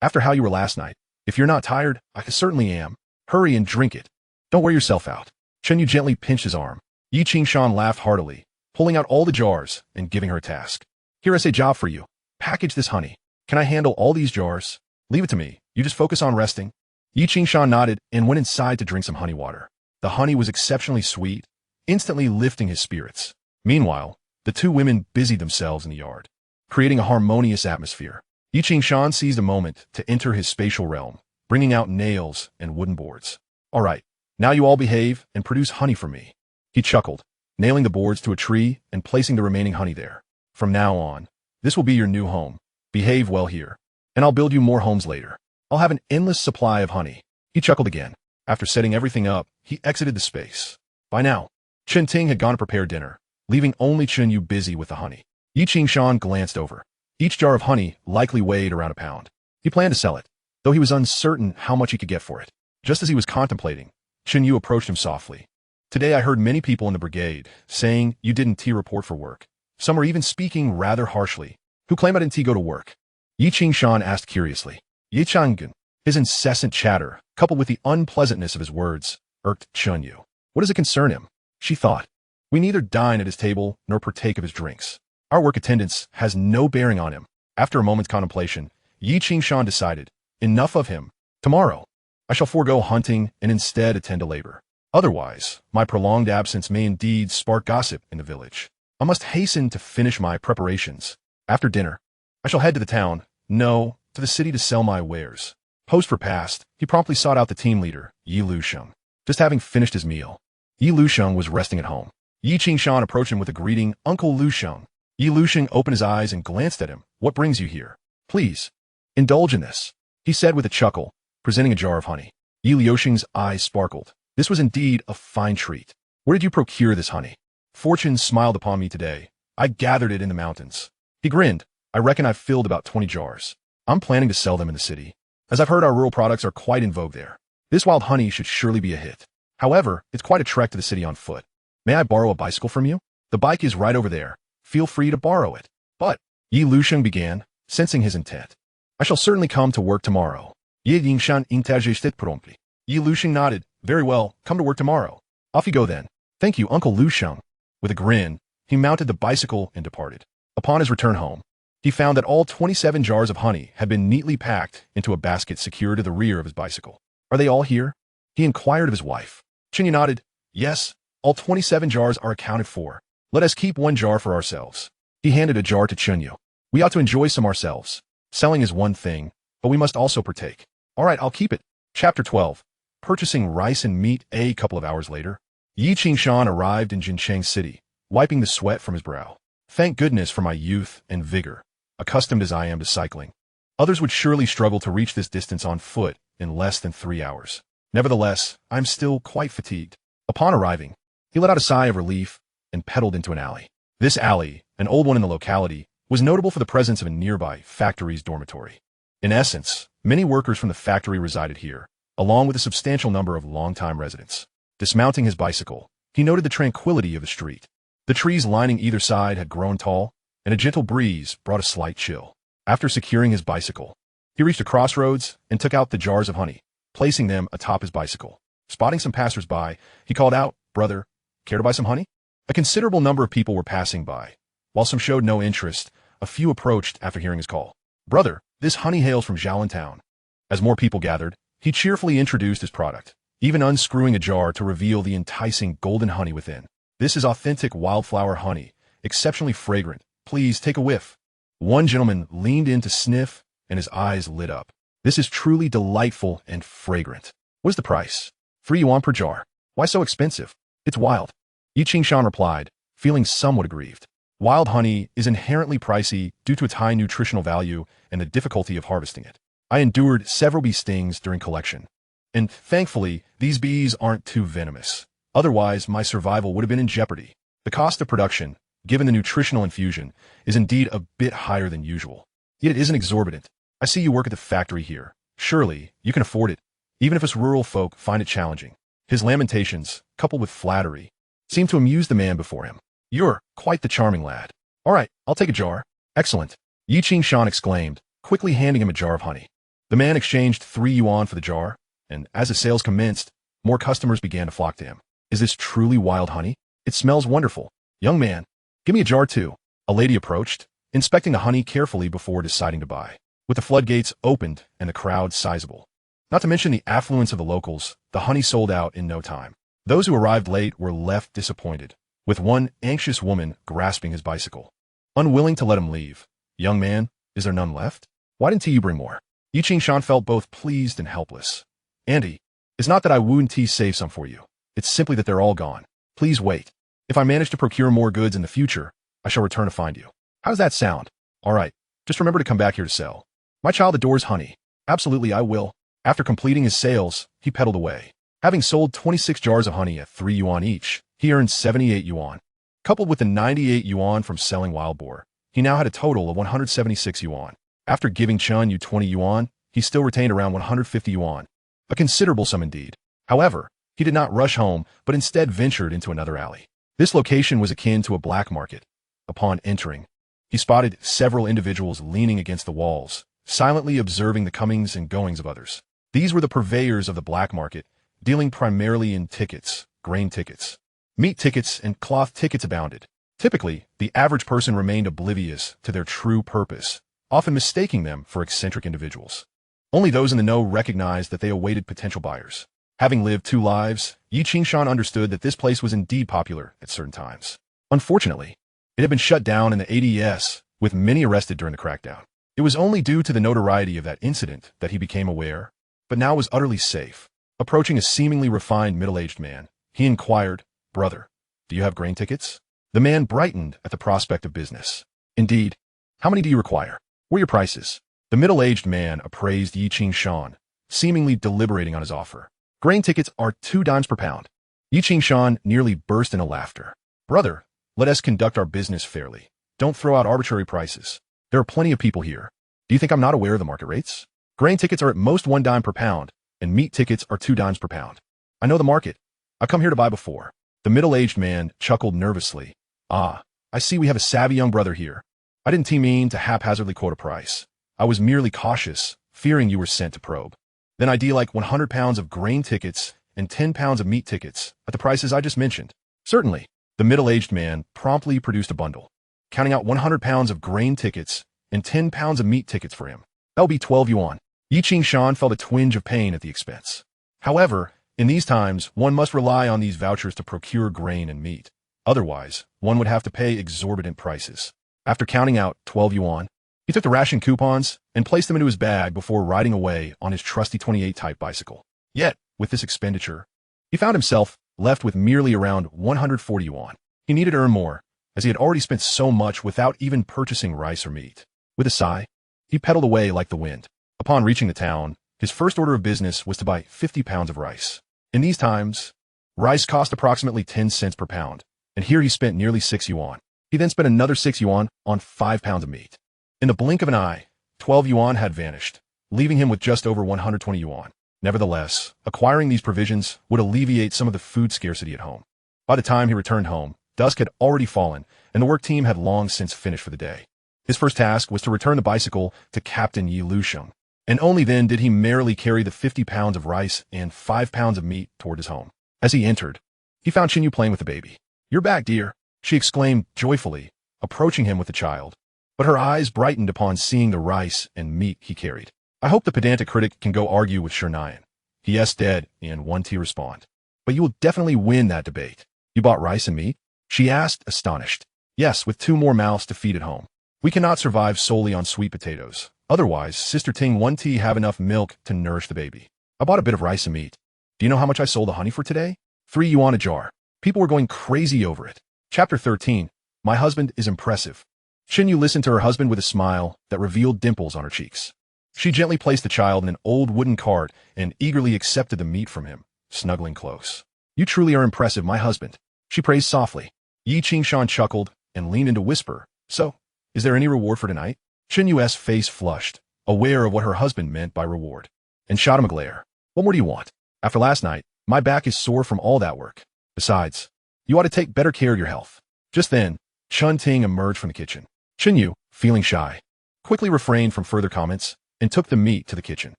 After how you were last night, if you're not tired, I certainly am. Hurry and drink it. Don't wear yourself out. Chun Yu gently pinched his arm. Yi Qingshan laughed heartily, pulling out all the jars and giving her a task. Here is a job for you. Package this honey. Can I handle all these jars? Leave it to me. You just focus on resting. Yi Qingshan nodded and went inside to drink some honey water. The honey was exceptionally sweet, instantly lifting his spirits. Meanwhile, the 2 women busied themselves in the yard, creating a harmonious atmosphere. Yi Qingshan seized a moment to enter his spatial realm, bringing out nails and wooden boards. All right, now you all behave and produce honey for me. He chuckled, nailing the boards to a tree and placing the remaining honey there. From now on, this will be your new home. Behave well here, and I'll build you more homes later. I'll have an endless supply of honey. He chuckled again. After setting everything up, he exited the space. By now, Chun Ting had gone to prepare dinner, leaving only Chun Yu busy with the honey. Yi Qingshan glanced over. Each jar of honey likely weighed around a pound. He planned to sell it, though he was uncertain how much he could get for it. Just as he was contemplating, Chun Yu approached him softly. Today I heard many people in the brigade saying you didn't report for work. Some were even speaking rather harshly. Who claimed I didn't go to work? Yi Qingshan asked curiously. Yi Changgen. His incessant chatter, coupled with the unpleasantness of his words, irked Chun Yu. What does it concern him? She thought. We neither dine at his table nor partake of his drinks. Our work attendance has no bearing on him. After a moment's contemplation, Yi Qingshan decided, enough of him. Tomorrow, I shall forego hunting and instead attend to labor. Otherwise, my prolonged absence may indeed spark gossip in the village. I must hasten to finish my preparations. After dinner, I shall head to the town, no, to the city to sell my wares. Post for past, he promptly sought out the team leader, Yi Lusheng. Just having finished his meal, Yi Lusheng was resting at home. Yi Qingshan approached him with a greeting, Uncle Lusheng. Yi Lusheng opened his eyes and glanced at him. What brings you here? Please, indulge in this, he said with a chuckle, presenting a jar of honey. Yi Lusheng's eyes sparkled. This was indeed a fine treat. Where did you procure this honey? Fortune smiled upon me today. I gathered it in the mountains. He grinned. I reckon I've filled about 20 jars. I'm planning to sell them in the city. as I've heard our rural products are quite in vogue there. This wild honey should surely be a hit. However, it's quite a trek to the city on foot. May I borrow a bicycle from you? The bike is right over there. Feel free to borrow it. But, Yi Lusheng began, sensing his intent. I shall certainly come to work tomorrow. Yi Yingshan intergested promptly. Yi Lusheng nodded. Very well, come to work tomorrow. Off you go then. Thank you, Uncle Lusheng. With a grin, he mounted the bicycle and departed. Upon his return home, he found that all 27 jars of honey had been neatly packed into a basket secured to the rear of his bicycle. Are they all here? He inquired of his wife. Chinya nodded. Yes, all 27 jars are accounted for. Let us keep one jar for ourselves. He handed a jar to Chinya. We ought to enjoy some ourselves. Selling is one thing, but we must also partake. All right, I'll keep it. Chapter 12. Purchasing rice and meat. A couple of hours later, Yi Qingshan arrived in Jincheng City, wiping the sweat from his brow. Thank goodness for my youth and vigor, accustomed as I am to cycling. Others would surely struggle to reach this distance on foot in less than 3 hours. Nevertheless, I am still quite fatigued. Upon arriving, he let out a sigh of relief and pedaled into an alley. This alley, an old one in the locality, was notable for the presence of a nearby factory's dormitory. In essence, many workers from the factory resided here, along with a substantial number of long-time residents. Dismounting his bicycle, he noted the tranquility of the street. The trees lining either side had grown tall, and a gentle breeze brought a slight chill. After securing his bicycle, he reached a crossroads and took out the jars of honey, placing them atop his bicycle. Spotting some passers-by, he called out, Brother, care to buy some honey? A considerable number of people were passing by. While some showed no interest, a few approached after hearing his call. Brother, this honey hails from Xiaolin Town. As more people gathered, he cheerfully introduced his product, even unscrewing a jar to reveal the enticing golden honey within. This is authentic wildflower honey, exceptionally fragrant. Please take a whiff. One gentleman leaned in to sniff, and his eyes lit up. This is truly delightful and fragrant. What is the price? 3 yuan per jar. Why so expensive? It's wild. Yi Qingshan replied, feeling somewhat aggrieved. Wild honey is inherently pricey due to its high nutritional value and the difficulty of harvesting it. I endured several bee stings during collection, and thankfully, these bees aren't too venomous. Otherwise, my survival would have been in jeopardy. The cost of production, given the nutritional infusion, is indeed a bit higher than usual. Yet it isn't exorbitant. I see you work at the factory here. Surely, you can afford it, even if us rural folk find it challenging. His lamentations, coupled with flattery, seemed to amuse the man before him. You're quite the charming lad. All right, I'll take a jar. Excellent. Yi Qingshan exclaimed, quickly handing him a jar of honey. The man exchanged 3 yuan for the jar, and as the sales commenced, more customers began to flock to him. Is this truly wild honey? It smells wonderful. Young man, give me a jar too. A lady approached, inspecting the honey carefully before deciding to buy. With the floodgates opened and the crowd sizable, not to mention the affluence of the locals, the honey sold out in no time. Those who arrived late were left disappointed, with one anxious woman grasping his bicycle, unwilling to let him leave. Young man, is there none left? Why didn't you bring more? Yi Qingshan felt both pleased and helpless. Andy, it's not that I wouldn't save some for you. It's simply that they're all gone. Please wait. If I manage to procure more goods in the future, I shall return to find you. How does that sound? All right, just remember to come back here to sell. My child adores honey. Absolutely, I will. After completing his sales, he pedaled away. Having sold 26 jars of honey at 3 yuan each, he earned 78 yuan. Coupled with the 98 yuan from selling wild boar, he now had a total of 176 yuan. After giving Chun Yu 20 yuan, he still retained around 150 yuan. A considerable sum indeed. However, he did not rush home, but instead ventured into another alley. This location was akin to a black market. Upon entering, he spotted several individuals leaning against the walls, silently observing the comings and goings of others. These were the purveyors of the black market, dealing primarily in tickets, grain tickets. Meat tickets and cloth tickets abounded. Typically, the average person remained oblivious to their true purpose, often mistaking them for eccentric individuals. Only those in the know recognized that they awaited potential buyers. Having lived 2 lives, Yi Qingshan understood that this place was indeed popular at certain times. Unfortunately, it had been shut down in the ADS, with many arrested during the crackdown. It was only due to the notoriety of that incident that he became aware, but now was utterly safe. Approaching a seemingly refined middle-aged man, he inquired, Brother, do you have grain tickets? The man brightened at the prospect of business. Indeed. How many do you require? What are your prices? The middle-aged man appraised Yi Qingshan, seemingly deliberating on his offer. Grain tickets are 2 dimes per pound. Yi Qingshan nearly burst into laughter. Brother, let us conduct our business fairly. Don't throw out arbitrary prices. There are plenty of people here. Do you think I'm not aware of the market rates? Grain tickets are at most 1 dime per pound, and meat tickets are 2 dimes per pound. I know the market. I've come here to buy before. The middle-aged man chuckled nervously. Ah, I see we have a savvy young brother here. I didn't mean to haphazardly quote a price. I was merely cautious, fearing you were sent to probe. Then I'd like 100 pounds of grain tickets and 10 pounds of meat tickets at the prices I just mentioned. Certainly. The middle-aged man promptly produced a bundle, counting out 100 pounds of grain tickets and 10 pounds of meat tickets for him. That will be 12 yuan. Yi Qingshan felt a twinge of pain at the expense. However, in these times, one must rely on these vouchers to procure grain and meat. Otherwise, one would have to pay exorbitant prices. After counting out 12 yuan, he took the ration coupons and placed them into his bag before riding away on his trusty 28-type bicycle. Yet, with this expenditure, he found himself left with merely around 140 yuan. He needed to earn more, as he had already spent so much without even purchasing rice or meat. With a sigh, he pedaled away like the wind. Upon reaching the town, his first order of business was to buy 50 pounds of rice. In these times, rice cost approximately 10 cents per pound, and here he spent nearly 6 yuan. He then spent another 6 yuan on 5 pounds of meat. In the blink of an eye, 12 yuan had vanished, leaving him with just over 120 yuan. Nevertheless, acquiring these provisions would alleviate some of the food scarcity at home. By the time he returned home, dusk had already fallen, and the work team had long since finished for the day. His first task was to return the bicycle to Captain Yi Lusheng, and only then did he merrily carry the 50 pounds of rice and 5 pounds of meat toward his home. As he entered, he found Xinyu playing with the baby. "You're back, dear," she exclaimed joyfully, approaching him with the child. But her eyes brightened upon seeing the rice and meat he carried. "I hope the pedantic critic can go argue with Shernayan." He asked dead in one T respond. "But you will definitely win that debate. You bought rice and meat?" she asked, astonished. "Yes, with 2 more mouths to feed at home. We cannot survive solely on sweet potatoes. Otherwise, Sister Ting won't have enough milk to nourish the baby. I bought a bit of rice and meat. Do you know how much I sold the honey for today? 3 yuan a jar. People were going crazy over it." Chapter 13. My husband is impressive. Xinyu listened to her husband with a smile that revealed dimples on her cheeks. She gently placed the child in an old wooden cart and eagerly accepted the meat from him, snuggling close. "You truly are impressive, my husband," she praised softly. Yi Qingshan chuckled and leaned in to whisper, "So, is there any reward for tonight?" Xinyu's face flushed, aware of what her husband meant by reward, and shot him a glare. "What more do you want? After last night, my back is sore from all that work. Besides, you ought to take better care of your health." Just then, Chun Ting emerged from the kitchen. Xinyu, feeling shy, quickly refrained from further comments and took the meat to the kitchen.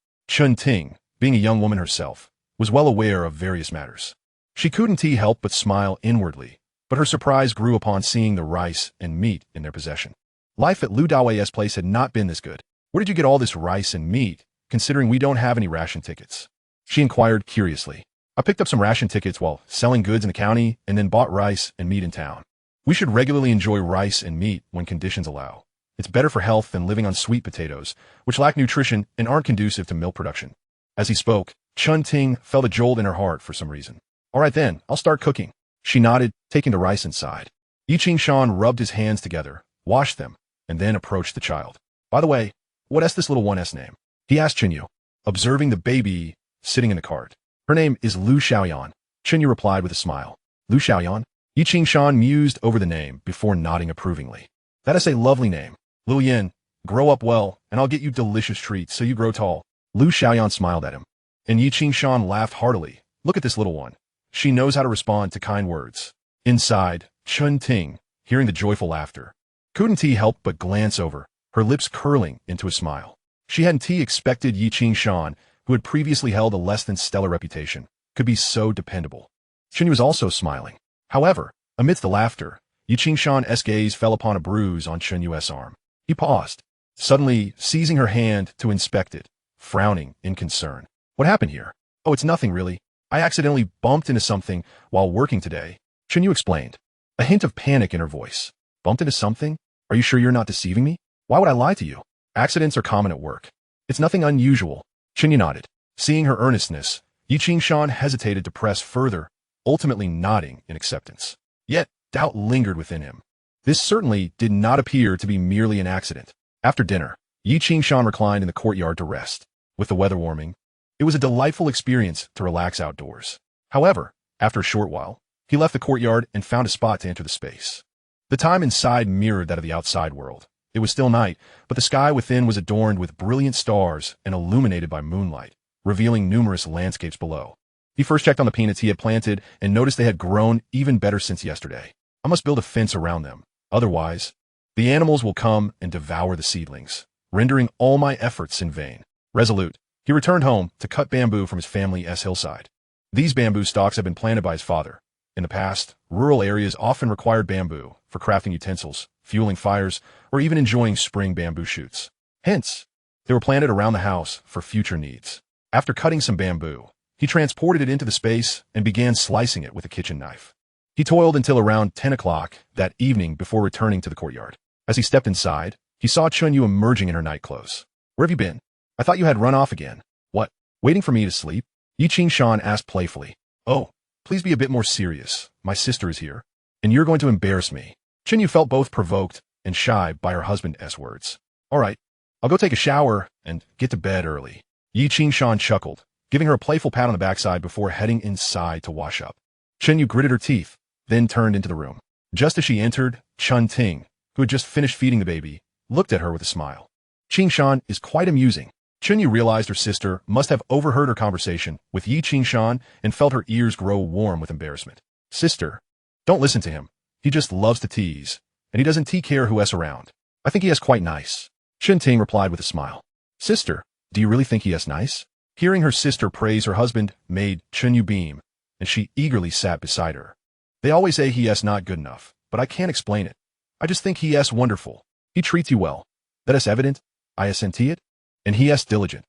Chun Ting, being a young woman herself, was well aware of various matters. She couldn't help but smile inwardly, but her surprise grew upon seeing the rice and meat in their possession. Life at Lu Daoi's place had not been this good. "Where did you get all this rice and meat, considering we don't have any ration tickets?" she inquired curiously. "I picked up some ration tickets while selling goods in the county and then bought rice and meat in town. We should regularly enjoy rice and meat when conditions allow. It's better for health than living on sweet potatoes, which lack nutrition and aren't conducive to milk production." As he spoke, Chun Ting felt a jolt in her heart for some reason. "All right then, I'll start cooking." She nodded, taking the rice inside. Yi Qingshan rubbed his hands together, washed them, and then approached the child. "By the way, what's this little one's name?" he asked Xinyu, observing the baby sitting in the cart. "Her name is Lu Xiaoyan," Xinyu replied with a smile. "Lu Xiaoyan?" Yi Qingshan mused over the name before nodding approvingly. "That is a lovely name. Lu Yin, grow up well, and I'll get you delicious treats so you grow tall." Lu Xiaoyan smiled at him, and Yi Qingshan laughed heartily. "Look at this little one. She knows how to respond to kind words." Inside, Chun Ting, hearing the joyful laughter, couldn't help but glance over, her lips curling into a smile. She hadn't expected Yi Qingshan, who had previously held a less than stellar reputation, could be so dependable. Xinyu was also smiling. However, amidst the laughter, Yi Qingshan's gaze fell upon a bruise on Xinyu's arm. He paused, suddenly seizing her hand to inspect it, frowning in concern. "What happened here?" "Oh, it's nothing really. I accidentally bumped into something while working today," Xinyu explained, a hint of panic in her voice. "Bumped into something? Are you sure you're not deceiving me? Why would I lie to you? Accidents are common at work. It's nothing unusual." Xinyu nodded. Seeing her earnestness, Yi Qingshan hesitated to press further, ultimately nodding in acceptance. Yet, doubt lingered within him. This certainly did not appear to be merely an accident. After dinner, Yi Qingshan reclined in the courtyard to rest. With the weather warming, it was a delightful experience to relax outdoors. However, after a short while, he left the courtyard and found a spot to enter the space. The time inside mirrored that of the outside world, It was still night, but the sky within was adorned with brilliant stars and illuminated by moonlight, revealing numerous landscapes below. He first checked on the peanuts he had planted and noticed they had grown even better since yesterday. I must build a fence around them. Otherwise, the animals will come and devour the seedlings, rendering all my efforts in vain. Resolute, he returned home to cut bamboo from his family's hillside. These bamboo stalks had been planted by his father. In the past, rural areas often required bamboo for crafting utensils, fueling fires, or even enjoying spring bamboo shoots. Hence, they were planted around the house for future needs. After cutting some bamboo, he transported it into the space and began slicing it with a kitchen knife. He toiled until around 10 o'clock that evening before returning to the courtyard. As he stepped inside, he saw Chunyu emerging in her night clothes. "Where have you been? I thought you had run off again." "What? Waiting for me to sleep?" Yi Qing-shan asked playfully. "Oh, please be a bit more serious. My sister is here, and you're going to embarrass me." Chunyu felt both provoked and shy by her husband's words. "All right, I'll go take a shower and get to bed early." Yi Qing-shan chuckled, giving her a playful pat on the backside before heading inside to wash up. Chunyu gritted her teeth, then turned into the room. Just as she entered, Chun Ting, who had just finished feeding the baby, looked at her with a smile. Qing-shan is quite amusing. Chunyu realized her sister must have overheard her conversation with Yi Qing-shan and felt her ears grow warm with embarrassment. "Sister, don't listen to him. He just loves to tease, and he doesn't take care who's around. I think he is quite nice." Chun Ting replied with a smile. "Sister, do you really think he is nice?" Hearing her sister praise her husband made Chunyu beam, and she eagerly sat beside her. "They always say he is not good enough, but I can't explain it. I just think he is wonderful. He treats you well. That is evident. Isn't it? And he is diligent.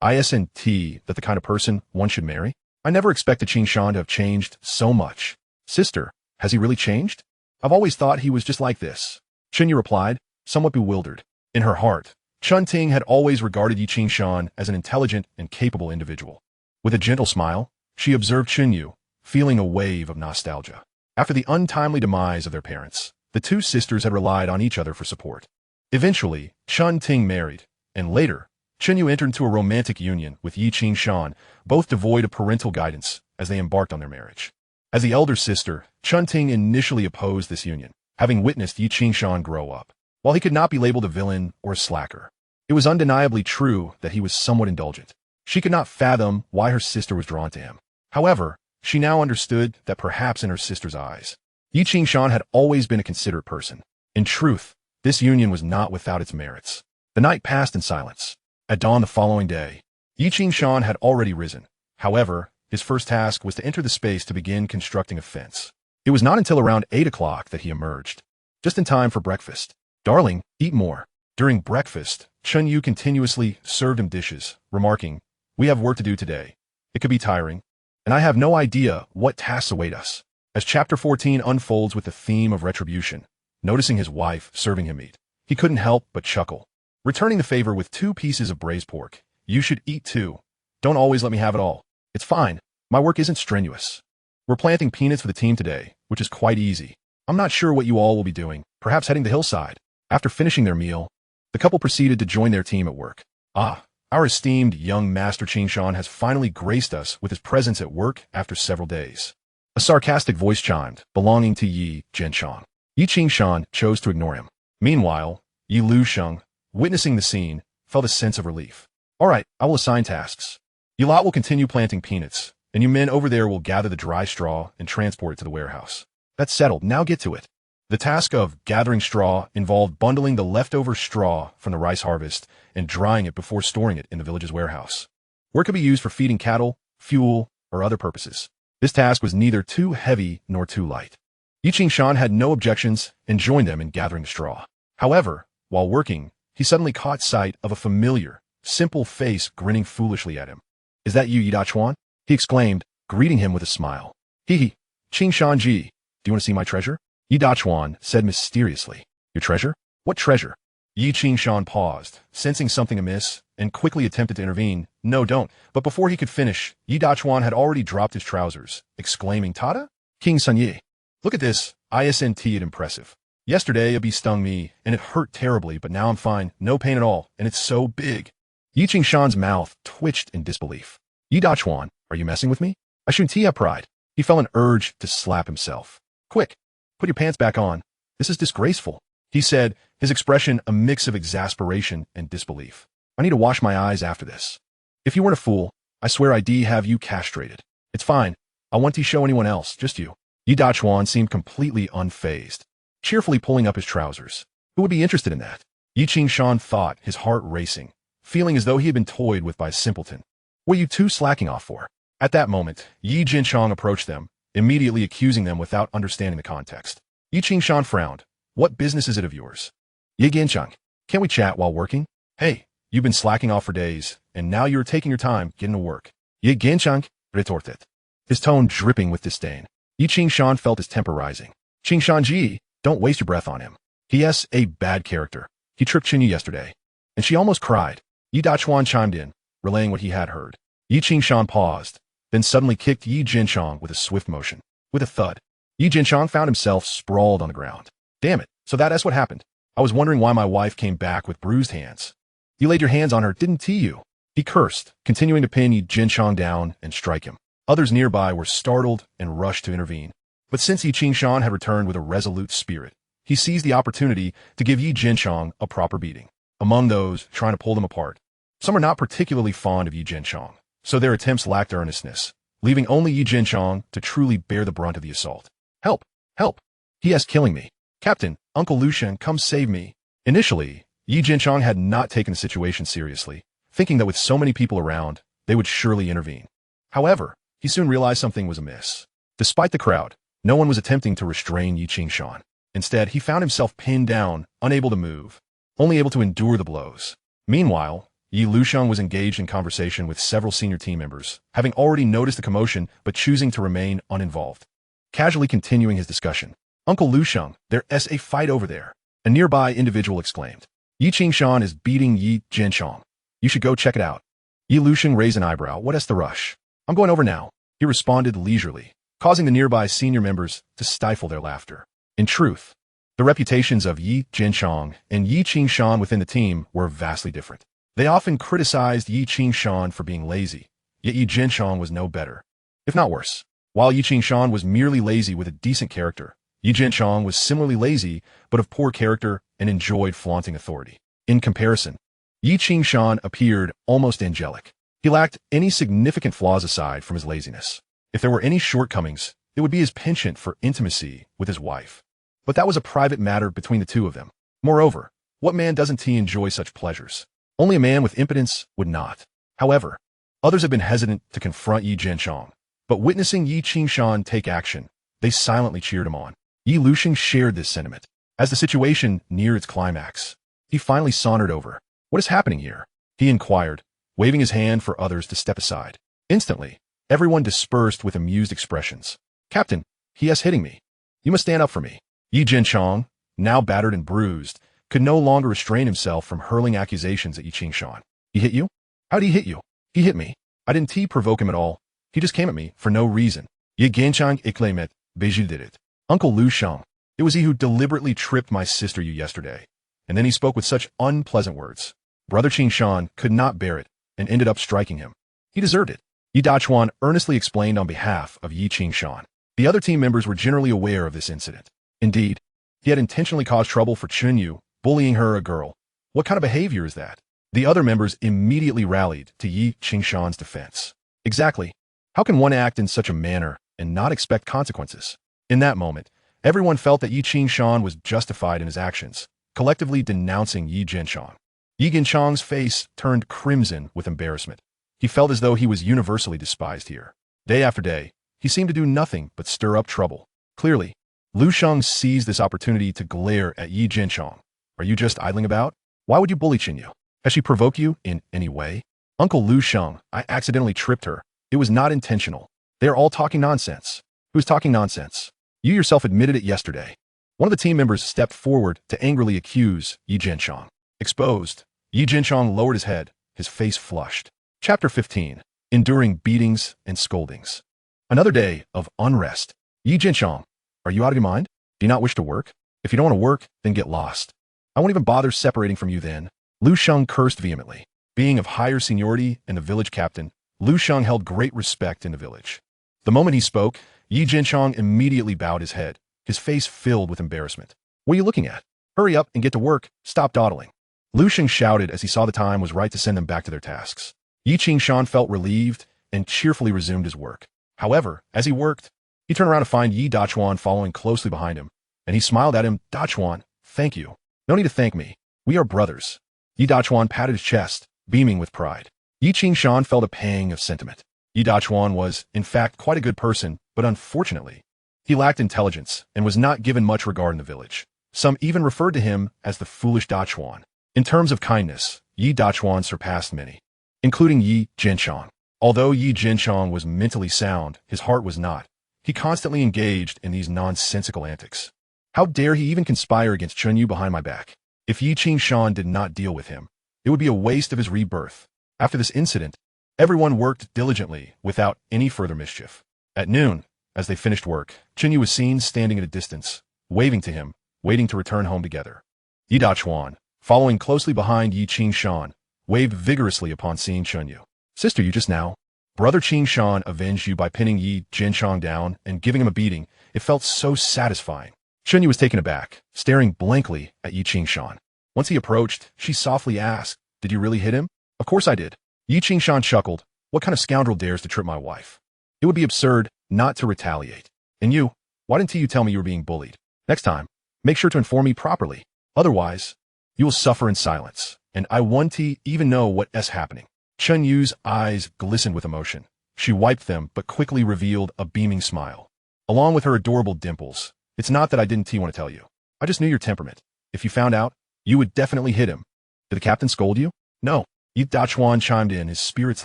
Isn't that the kind of person one should marry? I never expected Qing-shan to have changed so much." "Sister, has he really changed? I've always thought he was just like this." Chunyu replied, somewhat bewildered. In her heart, Chun Ting had always regarded Yi Qing-shan as an intelligent and capable individual. With a gentle smile, she observed Chunyu, feeling a wave of nostalgia. After the untimely demise of their parents, the two sisters had relied on each other for support. Eventually, Chun Ting married, and later, Chunyu entered into a romantic union with Yi Qing-shan, both devoid of parental guidance as they embarked on their marriage. As the elder sister, Chun Ting initially opposed this union, having witnessed Yi Qing-shan grow up. While he could not be labeled a villain or a slacker, it was undeniably true that he was somewhat indulgent. She could not fathom why her sister was drawn to him. However, she now understood that perhaps in her sister's eyes, Yi Qing-shan had always been a considerate person. In truth, this union was not without its merits. The night passed in silence. At dawn the following day, Yi Qing-shan had already risen. However, his first task was to enter the space to begin constructing a fence. It was not until around 8 o'clock that he emerged, just in time for breakfast. "Darling, eat more." During breakfast, Chunyu continuously served him dishes, remarking, "We have work to do today. It could be tiring, and I have no idea what tasks await us." As chapter 14 unfolds with the theme of retribution, noticing his wife serving him meat, he couldn't help but chuckle. Returning the favor with 2 pieces of braised pork. "You should eat too. Don't always let me have it all. It's fine. My work isn't strenuous. We're planting peanuts for the team today, which is quite easy. I'm not sure what you all will be doing, perhaps heading the hillside." After finishing their meal, the couple proceeded to join their team at work. "Ah, our esteemed young Master Qing-shan has finally graced us with his presence at work after several days." A sarcastic voice chimed, belonging to Yi Jianshang. Yi Qing-shan chose to ignore him. Meanwhile, Yi Lu-sheng, witnessing the scene, felt a sense of relief. "All right, I will assign tasks. You lot will continue planting peanuts, and you men over there will gather the dry straw and transport it to the warehouse." "That's settled. Now get to it." The task of gathering straw involved bundling the leftover straw from the rice harvest and drying it before storing it in the village's warehouse, where it could be used for feeding cattle, fuel, or other purposes. This task was neither too heavy nor too light. Yi Qing-shan had no objections and joined them in gathering the straw. However, while working, he suddenly caught sight of a familiar, simple face grinning foolishly at him. "Is that you, Yi Da-chuan?" he exclaimed, greeting him with a smile. "Hee, Qing-shan-ji, do you want to see my treasure?" Yi Da-chuan said mysteriously. "Your treasure? What treasure?" Yi Qing-shan paused, sensing something amiss, and quickly attempted to intervene. "No, don't." But before he could finish, Yi Da-chuan had already dropped his trousers, exclaiming, "Tada? King Sunye. Look at this. Isn't it impressive? Yesterday a bee stung me, and it hurt terribly, but now I'm fine, no pain at all, and it's so big." Yi Qing-shan's mouth twitched in disbelief. "Yi Da-chuan, are you messing with me? I shouldn't have pride." He felt an urge to slap himself. "Quick, put your pants back on. This is disgraceful," he said, his expression a mix of exasperation and disbelief. I need to wash my eyes after this. If you weren't a fool, I swear I'd have you castrated. It's fine. I won't show anyone else, just you. Yi Dachuan seemed completely unfazed, cheerfully pulling up his trousers. Who would be interested in that? Yi Qingshan thought, his heart racing, feeling as though he had been toyed with by a simpleton. What are you two slacking off for? At that moment, Yi Jinchong approached them, immediately accusing them without understanding the context. Yi Qingshan frowned. What business is it of yours? Yi Jinchong, can't we chat while working? Hey, you've been slacking off for days, and now you're taking your time getting to work. Yi Jinchong retorted, his tone dripping with disdain. Yi Qingshan felt his temper rising. Qingshan Ji, don't waste your breath on him. He is a bad character. He tripped Qinyu yesterday, and she almost cried. Yi Dachuan chimed in, relaying what he had heard. Yi Qingshan paused, then suddenly kicked Yi Jinchong with a swift motion. With a thud, Yi Jinchong found himself sprawled on the ground. Damn it, so that's what happened. I was wondering why my wife came back with bruised hands. You laid your hands on her, didn't you? He cursed, continuing to pin Yi Jinchong down and strike him. Others nearby were startled and rushed to intervene. But since Yi Qingshan had returned with a resolute spirit, he seized the opportunity to give Yi Jinchong a proper beating. Among those trying to pull them apart, some are not particularly fond of Yi Jinchong, so their attempts lacked earnestness, leaving only Yi Jinchong to truly bear the brunt of the assault. Help! Help! He is killing me. Captain, Uncle Lucian, come save me. Initially, Yi Jinchong had not taken the situation seriously, thinking that with so many people around, they would surely intervene. However, he soon realized something was amiss. Despite the crowd, no one was attempting to restrain Yi Qingshan. Instead, he found himself pinned down, unable to move, only able to endure the blows. Meanwhile, Yi Luxiang was engaged in conversation with several senior team members, having already noticed the commotion but choosing to remain uninvolved. Casually continuing his discussion, Uncle Luxiang, there is a fight over there, a nearby individual exclaimed. Yi Qingshan is beating Yi Jinchong. You should go check it out. Yi Luxiang raised an eyebrow. What is the rush? I'm going over now, he responded leisurely, causing the nearby senior members to stifle their laughter. In truth, the reputations of Yi Jinchong and Yi Qingshan within the team were vastly different. They often criticized Yi Qingshan for being lazy, yet Yi Jinchong was no better, if not worse. While Yi Qingshan was merely lazy with a decent character, Yi Jinchong was similarly lazy but of poor character and enjoyed flaunting authority. In comparison, Yi Qingshan appeared almost angelic. He lacked any significant flaws aside from his laziness. If there were any shortcomings, it would be his penchant for intimacy with his wife. But that was a private matter between the two of them. Moreover, what man doesn't enjoy such pleasures? Only a man with impotence would not. However, others have been hesitant to confront Yi Jinchong, but witnessing Yi Qingshan take action, they silently cheered him on. Yi Luxiang shared this sentiment. As the situation neared its climax, he finally sauntered over. What is happening here? He inquired, waving his hand for others to step aside. Instantly, everyone dispersed with amused expressions. Captain, he is hitting me. You must stand up for me. Yi Jinchong, now battered and bruised, could no longer restrain himself from hurling accusations at Yi Qingshan. He hit you? How'd he hit you? He hit me. I didn't provoke him at all. He just came at me for no reason. Yi Jinchong exclaimed, Beiju did it. Uncle Luxiang, it was he who deliberately tripped my sister you yesterday. And then he spoke with such unpleasant words. Brother Qingshan could not bear it and ended up striking him. He deserved it. Yi Dachuan earnestly explained on behalf of Yi Qingshan. The other team members were generally aware of this incident. Indeed, he had intentionally caused trouble for Chunyu, bullying her, a girl. What kind of behavior is that? The other members immediately rallied to Yi Qingshan's defense. Exactly. How can one act in such a manner and not expect consequences? In that moment, everyone felt that Yi Qingshan was justified in his actions, collectively denouncing Yi Jinchong. Yi Jinchong's face turned crimson with embarrassment. He felt as though he was universally despised here. Day after day, he seemed to do nothing but stir up trouble. Clearly, Luxiang seized this opportunity to glare at Yi Jinchong. Are you just idling about? Why would you bully Qinyu? Has she provoked you in any way? Uncle Luxiang, I accidentally tripped her. It was not intentional. They are all talking nonsense. Who's talking nonsense? You yourself admitted it yesterday. One of the team members stepped forward to angrily accuse Yi Jinchong. Exposed, Yi Jinchong lowered his head, his face flushed. Chapter 15. Enduring beatings and scoldings. Another day of unrest. Yi Jinchong, are you out of your mind? Do you not wish to work? If you don't want to work, then get lost. I won't even bother separating from you then. Luxiang cursed vehemently. Being of higher seniority and the village captain, Luxiang held great respect in the village. The moment he spoke, Yi Jinchong immediately bowed his head, his face filled with embarrassment. What are you looking at? Hurry up and get to work. Stop dawdling. Lu Sheng shouted as he saw the time was right to send them back to their tasks. Yi Qingshan felt relieved and cheerfully resumed his work. However, as he worked, he turned around to find Yi Dachuan following closely behind him, and he smiled at him. Dachuan, thank you. No need to thank me. We are brothers. Yi Dachuan patted his chest, beaming with pride. Yi Qingshan felt a pang of sentiment. Yi Dachuan was, in fact, quite a good person, but unfortunately, he lacked intelligence and was not given much regard in the village. Some even referred to him as the foolish Dachuan. In terms of kindness, Yi Dachuan surpassed many, including Yi Jianshang. Although Yi Jianshang was mentally sound, his heart was not. He constantly engaged in these nonsensical antics. How dare he even conspire against Chunyu behind my back? If Yi Qingshan did not deal with him, it would be a waste of his rebirth. After this incident, everyone worked diligently without any further mischief. At noon, as they finished work, Chunyu was seen standing at a distance, waving to him, waiting to return home together. Yi Dachuan, following closely behind Yi Qingshan, waved vigorously upon seeing Chunyu. Sister, you just now? Brother Qingshan avenged you by pinning Yi Jianshang down and giving him a beating. It felt so satisfying. Chunyu was taken aback, staring blankly at Yi Qingshan. Once he approached, she softly asked, "Did you really hit him?" "Of course I did." Yi Qingshan chuckled. "What kind of scoundrel dares to trip my wife? It would be absurd not to retaliate. And you, why didn't you tell me you were being bullied? Next time, make sure to inform me properly. Otherwise, you will suffer in silence, and I won't even know what is happening." Chunyu's eyes glistened with emotion. She wiped them, but quickly revealed a beaming smile. Along with her adorable dimples, "It's not that I didn't want to tell you. I just knew your temperament. If you found out, you would definitely hit him." "Did the captain scold you?" "No." Yi Dachuan chimed in, his spirits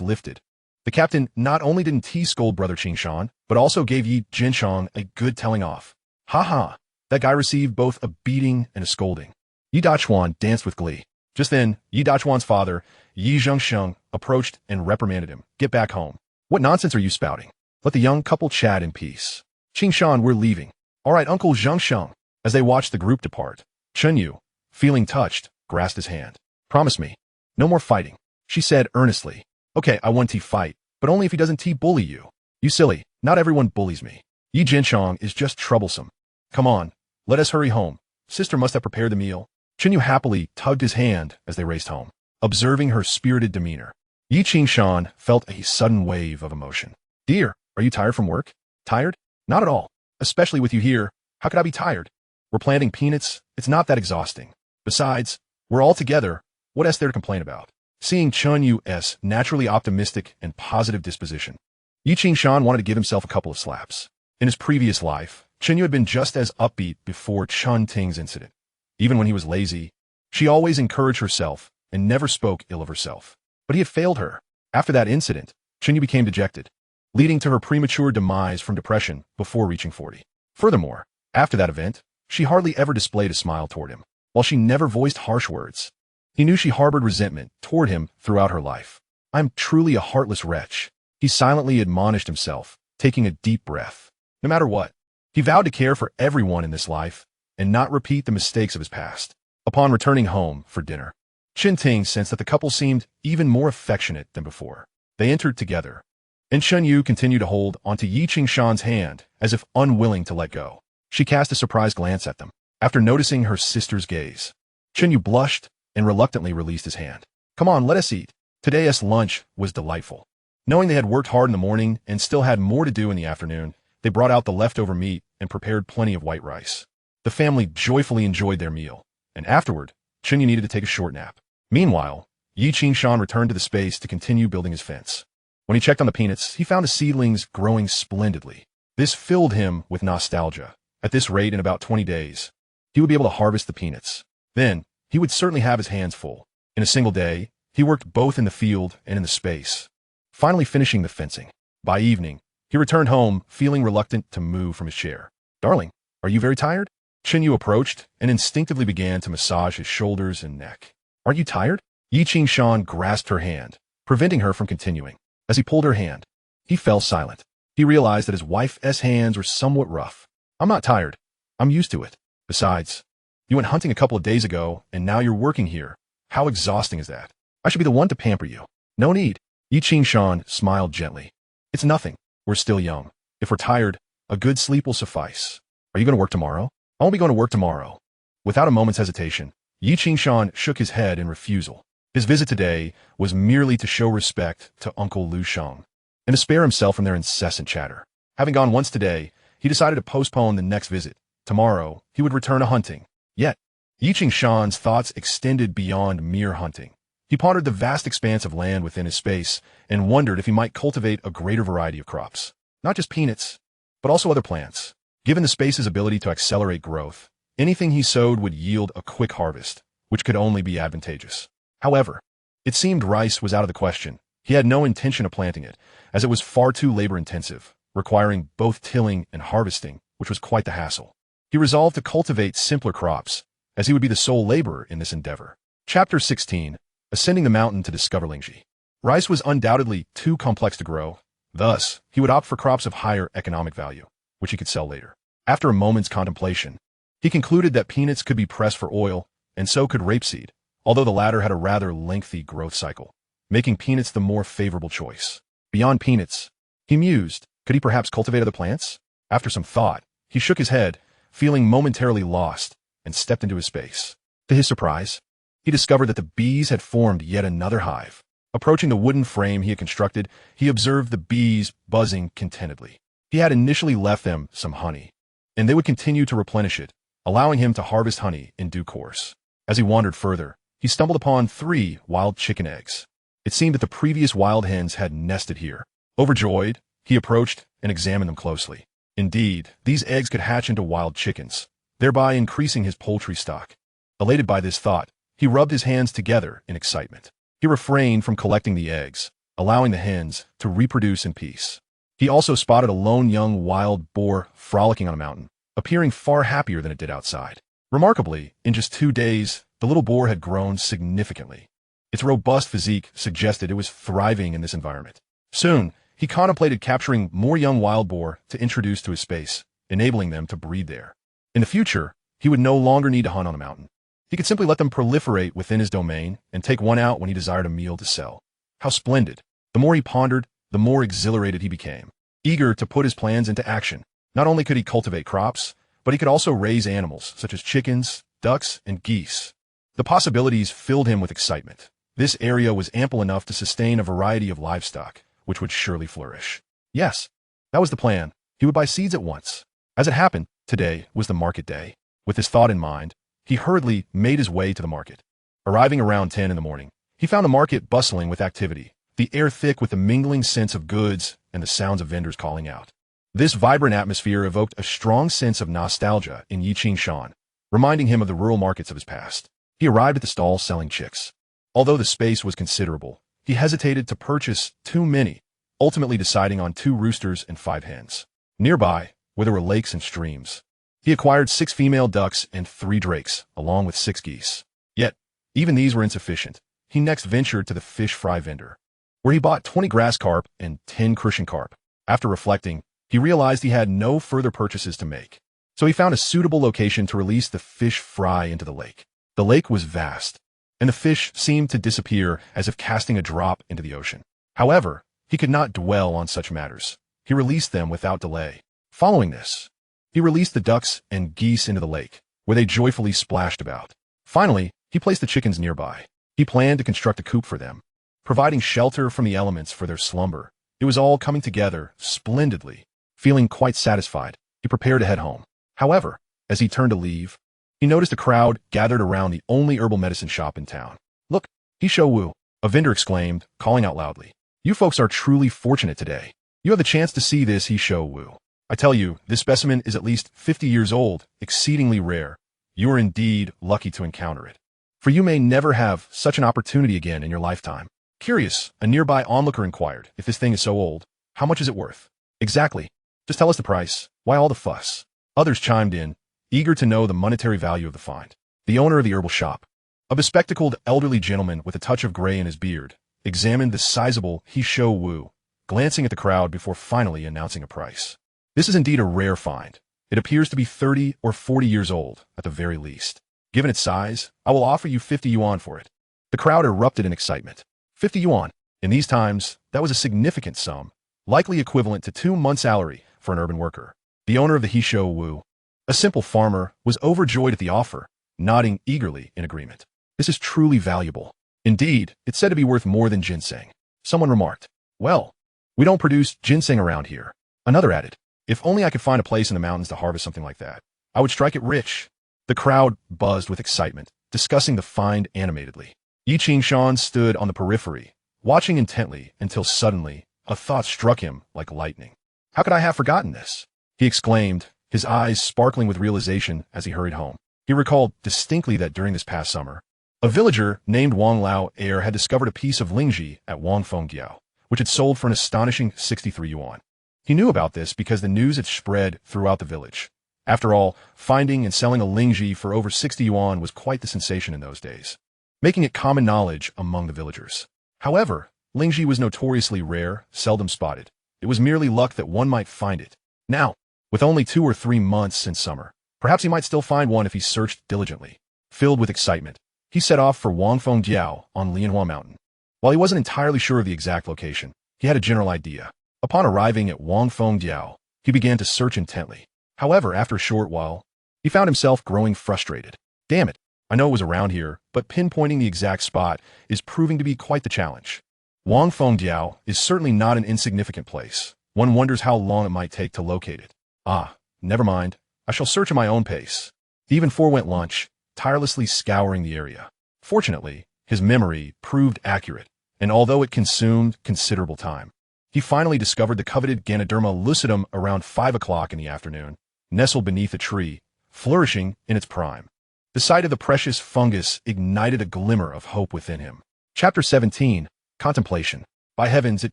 lifted. The captain not only didn't scold Brother Qingshan, but also gave Yi Jianshang a good telling off. "Ha ha, that guy received both a beating and a scolding." Yi Dachuan danced with glee. Just then, Yi Dachuan's father, Yi Zhengsheng, approached and reprimanded him. "Get back home. What nonsense are you spouting? Let the young couple chat in peace." "Qingshan, we're leaving." "All right, Uncle Zhengsheng." As they watched the group depart, Chunyu, feeling touched, grasped his hand. "Promise me, no more fighting," she said earnestly. "Okay, I want to fight, but only if he doesn't bully you." "You silly, not everyone bullies me. Yi Jianshang is just troublesome. Come on, let us hurry home. Sister must have prepared the meal." Chunyu happily tugged his hand as they raced home, observing her spirited demeanor. Yi Qingshan felt a sudden wave of emotion. "Dear, are you tired from work?" "Tired? Not at all. Especially with you here. How could I be tired? We're planting peanuts. It's not that exhausting. Besides, we're all together. What else there to complain about?" Seeing Chunyu's naturally optimistic and positive disposition, Yi Qingshan wanted to give himself a couple of slaps. In his previous life, Chunyu had been just as upbeat before Chun Ting's incident. Even when he was lazy, she always encouraged herself and never spoke ill of herself. But he had failed her. After that incident, Chunyu became dejected, leading to her premature demise from depression before reaching 40. Furthermore, after that event, she hardly ever displayed a smile toward him, while she never voiced harsh words. He knew she harbored resentment toward him throughout her life. "I'm truly a heartless wretch," he silently admonished himself, taking a deep breath. No matter what, he vowed to care for everyone in this life and not repeat the mistakes of his past. Upon returning home for dinner, Qin Ting sensed that the couple seemed even more affectionate than before. They entered together, and Chunyu continued to hold onto Yi Qingshan's hand as if unwilling to let go. She cast a surprised glance at them. After noticing her sister's gaze, Chunyu blushed and reluctantly released his hand. "Come on, let us eat." Today's lunch was delightful. Knowing they had worked hard in the morning and still had more to do in the afternoon, they brought out the leftover meat and prepared plenty of white rice. The family joyfully enjoyed their meal, and afterward, Chunyu needed to take a short nap. Meanwhile, Yi Qingshan returned to the space to continue building his fence. When he checked on the peanuts, he found the seedlings growing splendidly. This filled him with nostalgia. At this rate, in about 20 days, he would be able to harvest the peanuts. Then, he would certainly have his hands full. In a single day, he worked both in the field and in the space, finally finishing the fencing. By evening, he returned home, feeling reluctant to move from his chair. "Darling, are you very tired?" Chunyu approached and instinctively began to massage his shoulders and neck. "Aren't you tired?" Yi Qingshan grasped her hand, preventing her from continuing. As he pulled her hand, he fell silent. He realized that his wife's hands were somewhat rough. "I'm not tired. I'm used to it. Besides, you went hunting a couple of days ago, and now you're working here. How exhausting is that? I should be the one to pamper you." "No need." Yi Qingshan smiled gently. "It's nothing. We're still young. If we're tired, a good sleep will suffice. Are you going to work tomorrow?" "I won't be going to work tomorrow. Without a moment's hesitation, Yi Qingshan shook his head in refusal. His visit today was merely to show respect to Uncle Lu Sheng, and to spare himself from their incessant chatter. Having gone once today, he decided to postpone the next visit. Tomorrow, he would return to hunting. Yet, Yi Qingshan's thoughts extended beyond mere hunting. He pondered the vast expanse of land within his space and wondered if he might cultivate a greater variety of crops. Not just peanuts, but also other plants. Given the space's ability to accelerate growth, anything he sowed would yield a quick harvest, which could only be advantageous. However, it seemed rice was out of the question. He had no intention of planting it, as it was far too labor-intensive, requiring both tilling and harvesting, which was quite the hassle. He resolved to cultivate simpler crops, as he would be the sole laborer in this endeavor. Chapter 16. Ascending the mountain to discover Lingji. Rice was undoubtedly too complex to grow. Thus, he would opt for crops of higher economic value, which he could sell later. After a moment's contemplation, he concluded that peanuts could be pressed for oil, and so could rapeseed, although the latter had a rather lengthy growth cycle, making peanuts the more favorable choice. Beyond peanuts, he mused, could he perhaps cultivate other plants? After some thought, he shook his head, feeling momentarily lost, and stepped into his space. To his surprise, he discovered that the bees had formed yet another hive. Approaching the wooden frame he had constructed, he observed the bees buzzing contentedly. He had initially left them some honey, and they would continue to replenish it, allowing him to harvest honey in due course. As he wandered further, he stumbled upon 3 wild chicken eggs. It seemed that the previous wild hens had nested here. Overjoyed, he approached and examined them closely. Indeed, these eggs could hatch into wild chickens, thereby increasing his poultry stock. Elated by this thought, he rubbed his hands together in excitement. He refrained from collecting the eggs, allowing the hens to reproduce in peace. He also spotted a lone young wild boar frolicking on a mountain, appearing far happier than it did outside. Remarkably, in just 2 days, the little boar had grown significantly. Its robust physique suggested it was thriving in this environment. Soon, he contemplated capturing more young wild boar to introduce to his space, enabling them to breed there. In the future, he would no longer need to hunt on a mountain. He could simply let them proliferate within his domain and take one out when he desired a meal to sell. How splendid! The more he pondered, the more exhilarated he became. Eager to put his plans into action, not only could he cultivate crops, but he could also raise animals such as chickens, ducks, and geese. The possibilities filled him with excitement. This area was ample enough to sustain a variety of livestock, which would surely flourish. Yes, that was the plan. He would buy seeds at once. As it happened, today was the market day. With this thought in mind, he hurriedly made his way to the market. Arriving around 10 in the morning, he found the market bustling with activity, the air thick with the mingling scents of goods and the sounds of vendors calling out. This vibrant atmosphere evoked a strong sense of nostalgia in Yi Qingshan, reminding him of the rural markets of his past. He arrived at the stall selling chicks. Although the space was considerable, he hesitated to purchase too many, ultimately deciding on 2 roosters and 5 hens. Nearby, where there were lakes and streams, he acquired 6 female ducks and 3 drakes, along with 6 geese. Yet, even these were insufficient. He next ventured to the fish fry vendor, where he bought 20 grass carp and 10 crucian carp. After reflecting, he realized he had no further purchases to make, so he found a suitable location to release the fish fry into the lake. The lake was vast, and the fish seemed to disappear as if casting a drop into the ocean. However, he could not dwell on such matters. He released them without delay. Following this, he released the ducks and geese into the lake, where they joyfully splashed about. Finally, he placed the chickens nearby. He planned to construct a coop for them, providing shelter from the elements for their slumber. It was all coming together splendidly. Feeling quite satisfied, he prepared to head home. However, as he turned to leave, he noticed a crowd gathered around the only herbal medicine shop in town. "Look, He Shou Wu," a vendor exclaimed, calling out loudly. "You folks are truly fortunate today. You have the chance to see this He Shou Wu. I tell you, this specimen is at least 50 years old, exceedingly rare. You are indeed lucky to encounter it, for you may never have such an opportunity again in your lifetime." Curious, a nearby onlooker inquired, "If this thing is so old, how much is it worth?" "Exactly. Just tell us the price. Why all the fuss?" Others chimed in, eager to know the monetary value of the find. The owner of the herbal shop, a bespectacled elderly gentleman with a touch of gray in his beard, examined the sizable He Shou Wu, glancing at the crowd before finally announcing a price. "This is indeed a rare find. It appears to be 30 or 40 years old, at the very least. Given its size, I will offer you 50 yuan for it." The crowd erupted in excitement. 50 yuan. In these times, that was a significant sum, likely equivalent to 2 months' salary for an urban worker. The owner of the He Shou Wu, a simple farmer, was overjoyed at the offer. nodding eagerly in agreement. This is truly valuable. Indeed, it's said to be worth more than ginseng. Someone remarked. Well, we don't produce ginseng around here. Another added. If only I could find a place in the mountains to harvest something like that. I would strike it rich. The crowd buzzed with excitement, discussing the find animatedly. Yi Qingshan stood on the periphery, watching intently until suddenly a thought struck him like lightning. How could I have forgotten this? He exclaimed, his eyes sparkling with realization as he hurried home. He recalled distinctly that during this past summer, a villager named Wang Lao Air had discovered a piece of lingji at Wangfengdiao, which had sold for an astonishing 63 yuan. He knew about this because the news had spread throughout the village. After all, finding and selling a lingji for over 60 yuan was quite the sensation in those days, making it common knowledge among the villagers. However, lingji was notoriously rare, seldom spotted. It was merely luck that one might find it. Now, with only 2 or 3 months since summer, perhaps he might still find one if he searched diligently. Filled with excitement, he set off for Wangfengdiao on Lianhua Mountain. While he wasn't entirely sure of the exact location, he had a general idea. Upon arriving at Wangfengdiao, he began to search intently. However, after a short while, he found himself growing frustrated. Damn it, I know it was around here, but pinpointing the exact spot is proving to be quite the challenge. Wangfengdiao is certainly not an insignificant place. One wonders how long it might take to locate it. Ah, never mind. I shall search at my own pace. He even forewent lunch, tirelessly scouring the area. Fortunately, his memory proved accurate, and although it consumed considerable time, he finally discovered the coveted Ganoderma lucidum around 5 o'clock in the afternoon, nestled beneath a tree, flourishing in its prime. The sight of the precious fungus ignited a glimmer of hope within him. Chapter 17, Contemplation. By heavens, it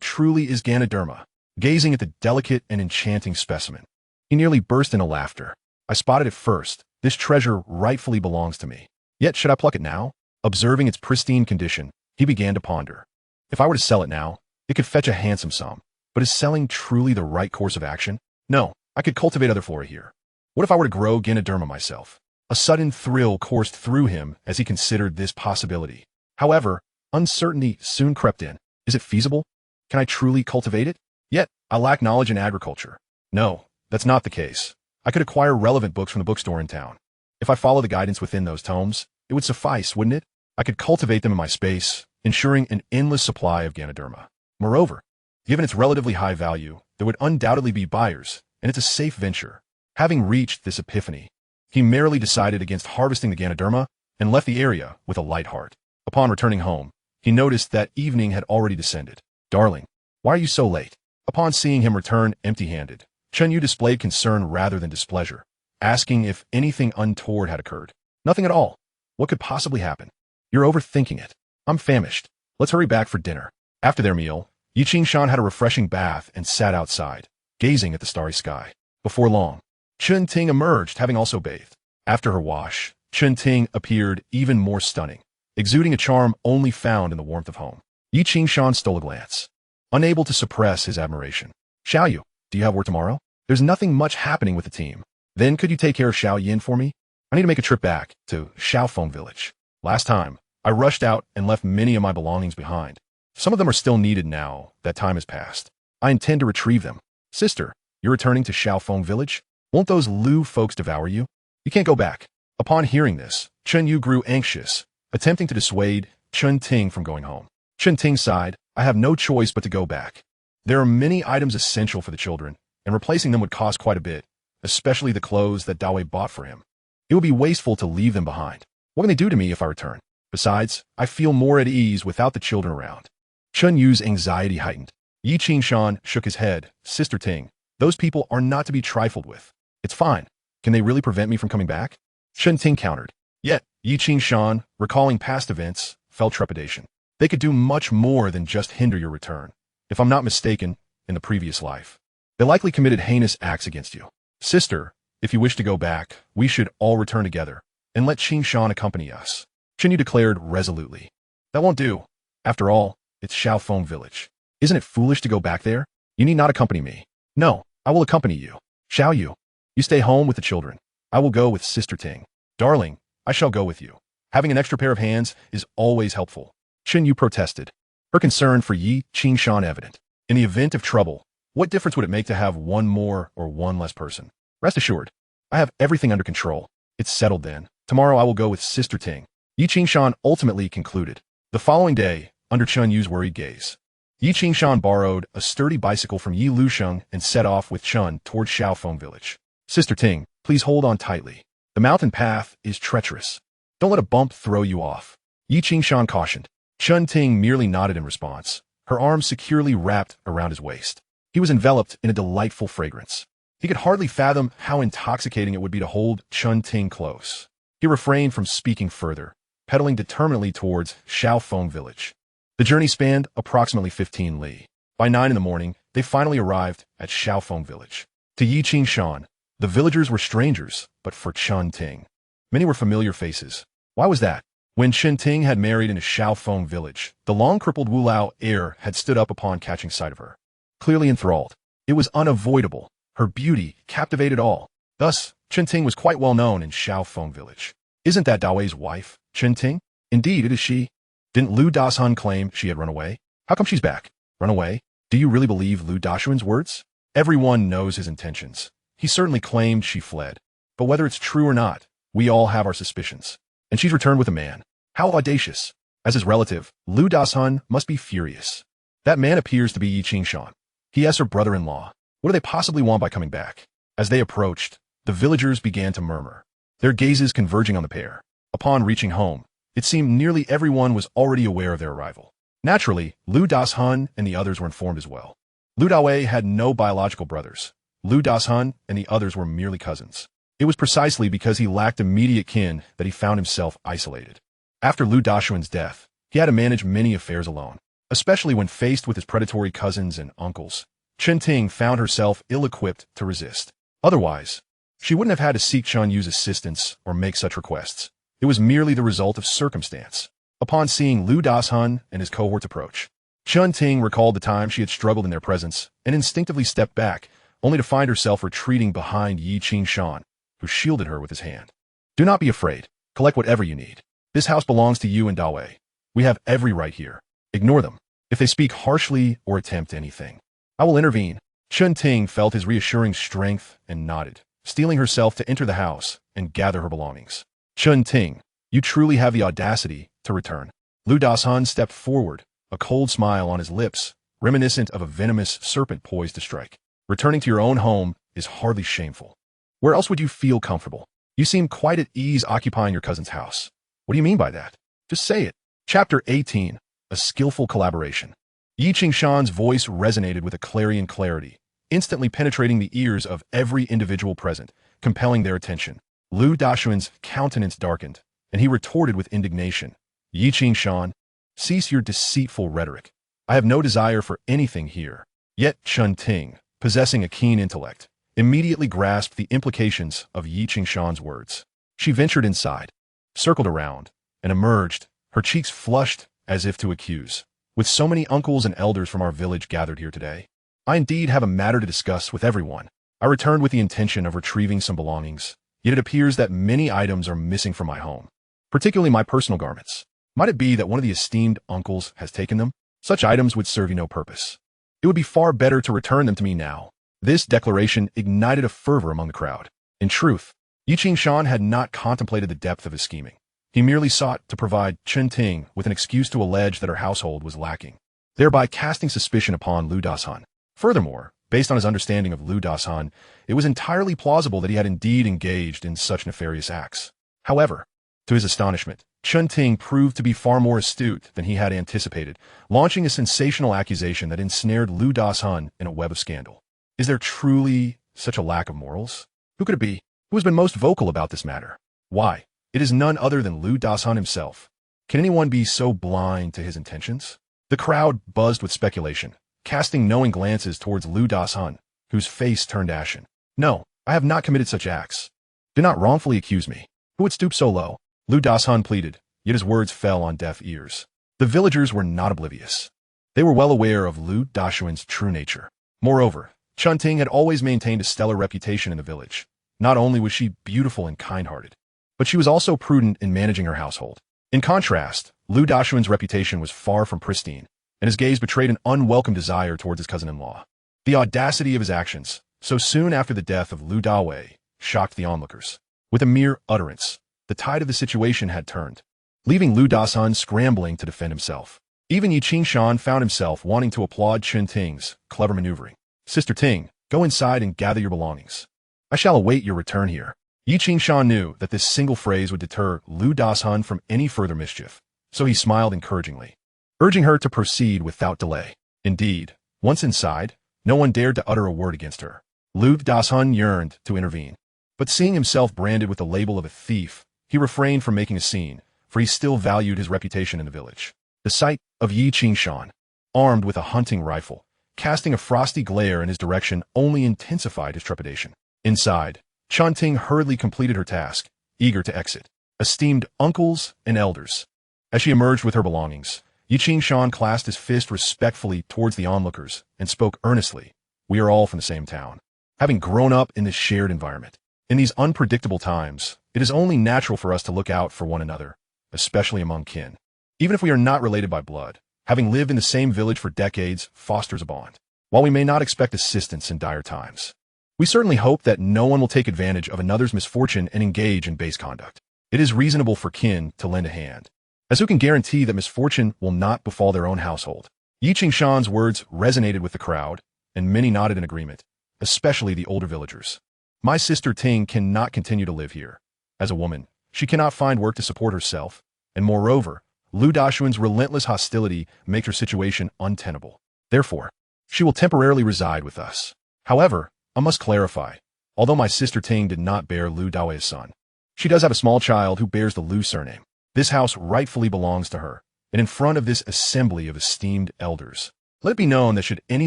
truly is Ganoderma. Gazing at the delicate and enchanting specimen, he nearly burst into laughter. I spotted it first. This treasure rightfully belongs to me. Yet should I pluck it now? Observing its pristine condition, he began to ponder. If I were to sell it now, it could fetch a handsome sum. But is selling truly the right course of action? No, I could cultivate other flora here. What if I were to grow Ganoderma myself? A sudden thrill coursed through him as he considered this possibility. However, uncertainty soon crept in. Is it feasible? Can I truly cultivate it? Yet, I lack knowledge in agriculture. No, that's not the case. I could acquire relevant books from the bookstore in town. If I follow the guidance within those tomes, it would suffice, wouldn't it? I could cultivate them in my space, ensuring an endless supply of Ganoderma. Moreover, given its relatively high value, there would undoubtedly be buyers, and it's a safe venture. Having reached this epiphany, he merely decided against harvesting the Ganoderma and left the area with a light heart. Upon returning home, he noticed that evening had already descended. Darling, why are you so late? Upon seeing him return empty-handed, Chen Yu displayed concern rather than displeasure, asking if anything untoward had occurred. Nothing at all. What could possibly happen? You're overthinking it. I'm famished. Let's hurry back for dinner. After their meal, Yi Qingshan had a refreshing bath and sat outside, gazing at the starry sky. Before long, Chen Ting emerged, having also bathed. After her wash, Chen Ting appeared even more stunning, exuding a charm only found in the warmth of home. Yi Qingshan stole a glance, unable to suppress his admiration. Xiao Yu, do you have work tomorrow? There's nothing much happening with the team. Then could you take care of Xiao Yin for me? I need to make a trip back to Xiaofeng village. Last time, I rushed out and left many of my belongings behind. Some of them are still needed now that time has passed. I intend to retrieve them. Sister, you're returning to Xiaofeng village? Won't those Lu folks devour you? You can't go back. Upon hearing this, Chen Yu grew anxious, attempting to dissuade Chen Ting from going home. Chen Ting sighed, I have no choice but to go back. There are many items essential for the children, and replacing them would cost quite a bit, especially the clothes that Dawei bought for him. It would be wasteful to leave them behind. What can they do to me if I return? Besides, I feel more at ease without the children around. Chen Yu's anxiety heightened. Yi Qingshan shook his head. Sister Ting, those people are not to be trifled with. It's fine. Can they really prevent me from coming back? Chen Ting countered. Yet, Yi Qingshan, recalling past events, felt trepidation. They could do much more than just hinder your return. If I'm not mistaken, in the previous life, they likely committed heinous acts against you. Sister, if you wish to go back, we should all return together, and let Qingshan accompany us. Chen Yu declared resolutely. That won't do. After all, it's Xiaofeng village. Isn't it foolish to go back there? You need not accompany me. No, I will accompany you. Xiao Yu, you stay home with the children. I will go with Sister Ting. Darling, I shall go with you. Having an extra pair of hands is always helpful. Chen Yu protested, her concern for Yi Qingshan evident. In the event of trouble, what difference would it make to have one more or one less person? Rest assured, I have everything under control. It's settled then. Tomorrow I will go with Sister Ting. Yi Qingshan ultimately concluded. The following day, under Chun Yu's worried gaze, Yi Qingshan borrowed a sturdy bicycle from Yi Lusheng and set off with Chun towards Xiaofeng village. Sister Ting, please hold on tightly. The mountain path is treacherous. Don't let a bump throw you off. Yi Qingshan cautioned. Chun Ting merely nodded in response, her arms securely wrapped around his waist. He was enveloped in a delightful fragrance. He could hardly fathom how intoxicating it would be to hold Chun Ting close. He refrained from speaking further, pedaling determinedly towards Xiaofeng village. The journey spanned approximately 15 li. By 9 in the morning, they finally arrived at Xiaofeng village. To Yi Qingshan, the villagers were strangers, but for Chun Ting, many were familiar faces. Why was that? When Chun Ting had married in a Xiaofeng village, the long-crippled Wu Lao heir had stood up upon catching sight of her. Clearly enthralled, it was unavoidable. Her beauty captivated all. Thus, Chun Ting was quite well known in Xiaofeng village. Isn't that Dawei's wife, Chun Ting? Indeed, it is she. Didn't Lu Dashun claim she had run away? How come she's back? Run away? Do you really believe Lu Dashun's words? Everyone knows his intentions. He certainly claimed she fled. But whether it's true or not, we all have our suspicions. And she's returned with a man. How audacious. As his relative, Lu Dashun must be furious. That man appears to be Yi Qingshan. He is her brother-in-law. What do they possibly want by coming back? As they approached, the villagers began to murmur, their gazes converging on the pair. Upon reaching home, it seemed nearly everyone was already aware of their arrival. Naturally, Lu Dashun and the others were informed as well. Lu Dawei had no biological brothers. Lu Dashun and the others were merely cousins. It was precisely because he lacked immediate kin that he found himself isolated. After Lu Dashun's death, he had to manage many affairs alone, especially when faced with his predatory cousins and uncles. Chun Ting found herself ill-equipped to resist. Otherwise, she wouldn't have had to seek Chun Yu's assistance or make such requests. It was merely the result of circumstance. Upon seeing Lu Dashun and his cohorts approach, Chun Ting recalled the time she had struggled in their presence and instinctively stepped back, only to find herself retreating behind Yi Qingshan, who shielded her with his hand. Do not be afraid. Collect whatever you need. This house belongs to you and Dawei. We have every right here. Ignore them. If they speak harshly or attempt anything, I will intervene. Chun Ting felt his reassuring strength and nodded, steeling herself to enter the house and gather her belongings. Chun Ting, you truly have the audacity to return. Lu Dashun stepped forward, a cold smile on his lips, reminiscent of a venomous serpent poised to strike. Returning to your own home is hardly shameful. Where else would you feel comfortable? You seem quite at ease occupying your cousin's house. What do you mean by that? Just say it. Chapter 18, A Skillful Collaboration. Yi Qingshan's voice resonated with a clarion clarity, instantly penetrating the ears of every individual present, compelling their attention. Lu Dashun's countenance darkened, and he retorted with indignation. Yi Qingshan, cease your deceitful rhetoric. I have no desire for anything here. Yet Chun Ting, possessing a keen intellect, immediately grasped the implications of Yi Qingshan's words. She ventured inside, circled around, and emerged, her cheeks flushed as if to accuse. With so many uncles and elders from our village gathered here today, I indeed have a matter to discuss with everyone. I returned with the intention of retrieving some belongings, yet it appears that many items are missing from my home, particularly my personal garments. Might it be that one of the esteemed uncles has taken them? Such items would serve you no purpose. It would be far better to return them to me now. This declaration ignited a fervor among the crowd. In truth, Yi Qingshan had not contemplated the depth of his scheming. He merely sought to provide Chun Ting with an excuse to allege that her household was lacking, thereby casting suspicion upon Lu Dashun. Furthermore, based on his understanding of Lu Dashun, it was entirely plausible that he had indeed engaged in such nefarious acts. However, to his astonishment, Chun Ting proved to be far more astute than he had anticipated, launching a sensational accusation that ensnared Lu Dashun in a web of scandal. Is there truly such a lack of morals? Who could it be? Who has been most vocal about this matter? Why? It is none other than Lu Dashun himself. Can anyone be so blind to his intentions? The crowd buzzed with speculation, casting knowing glances towards Lu Dashun, whose face turned ashen. No, I have not committed such acts. Do not wrongfully accuse me. Who would stoop so low? Lu Dashun pleaded, yet his words fell on deaf ears. The villagers were not oblivious. They were well aware of Lu Dashun's true nature. Moreover, Chun Ting had always maintained a stellar reputation in the village. Not only was she beautiful and kind-hearted, but she was also prudent in managing her household. In contrast, Lu Dashun's reputation was far from pristine, and his gaze betrayed an unwelcome desire towards his cousin-in-law. The audacity of his actions, so soon after the death of Lu Dawei, shocked the onlookers. With a mere utterance, the tide of the situation had turned, leaving Lu Dasan scrambling to defend himself. Even Yi Qingshan found himself wanting to applaud Chen Ting's clever maneuvering. Sister Ting, go inside and gather your belongings. I shall await your return here. Yi Qingshan knew that this single phrase would deter Lu Dasan from any further mischief, so he smiled encouragingly, urging her to proceed without delay. Indeed, once inside, no one dared to utter a word against her. Lu Dasan yearned to intervene, but seeing himself branded with the label of a thief, he refrained from making a scene, for he still valued his reputation in the village. The sight of Yi Qingshan, armed with a hunting rifle, casting a frosty glare in his direction only intensified his trepidation. Inside, Chen Ting hurriedly completed her task, eager to exit. Esteemed uncles and elders. As she emerged with her belongings, Yi Qingshan clasped his fist respectfully towards the onlookers and spoke earnestly. We are all from the same town, having grown up in this shared environment. In these unpredictable times, it is only natural for us to look out for one another, especially among kin. Even if we are not related by blood, having lived in the same village for decades fosters a bond. While we may not expect assistance in dire times, we certainly hope that no one will take advantage of another's misfortune and engage in base conduct. It is reasonable for kin to lend a hand, as who can guarantee that misfortune will not befall their own household? Yi Qingshan's words resonated with the crowd, and many nodded in agreement, especially the older villagers. My sister Ting cannot continue to live here. As a woman, she cannot find work to support herself, and moreover, Lu Dashuan's relentless hostility makes her situation untenable. Therefore, she will temporarily reside with us. However, I must clarify, although my sister Ting did not bear Lu Daoi's son, she does have a small child who bears the Lu surname. This house rightfully belongs to her, and in front of this assembly of esteemed elders, let it be known that should any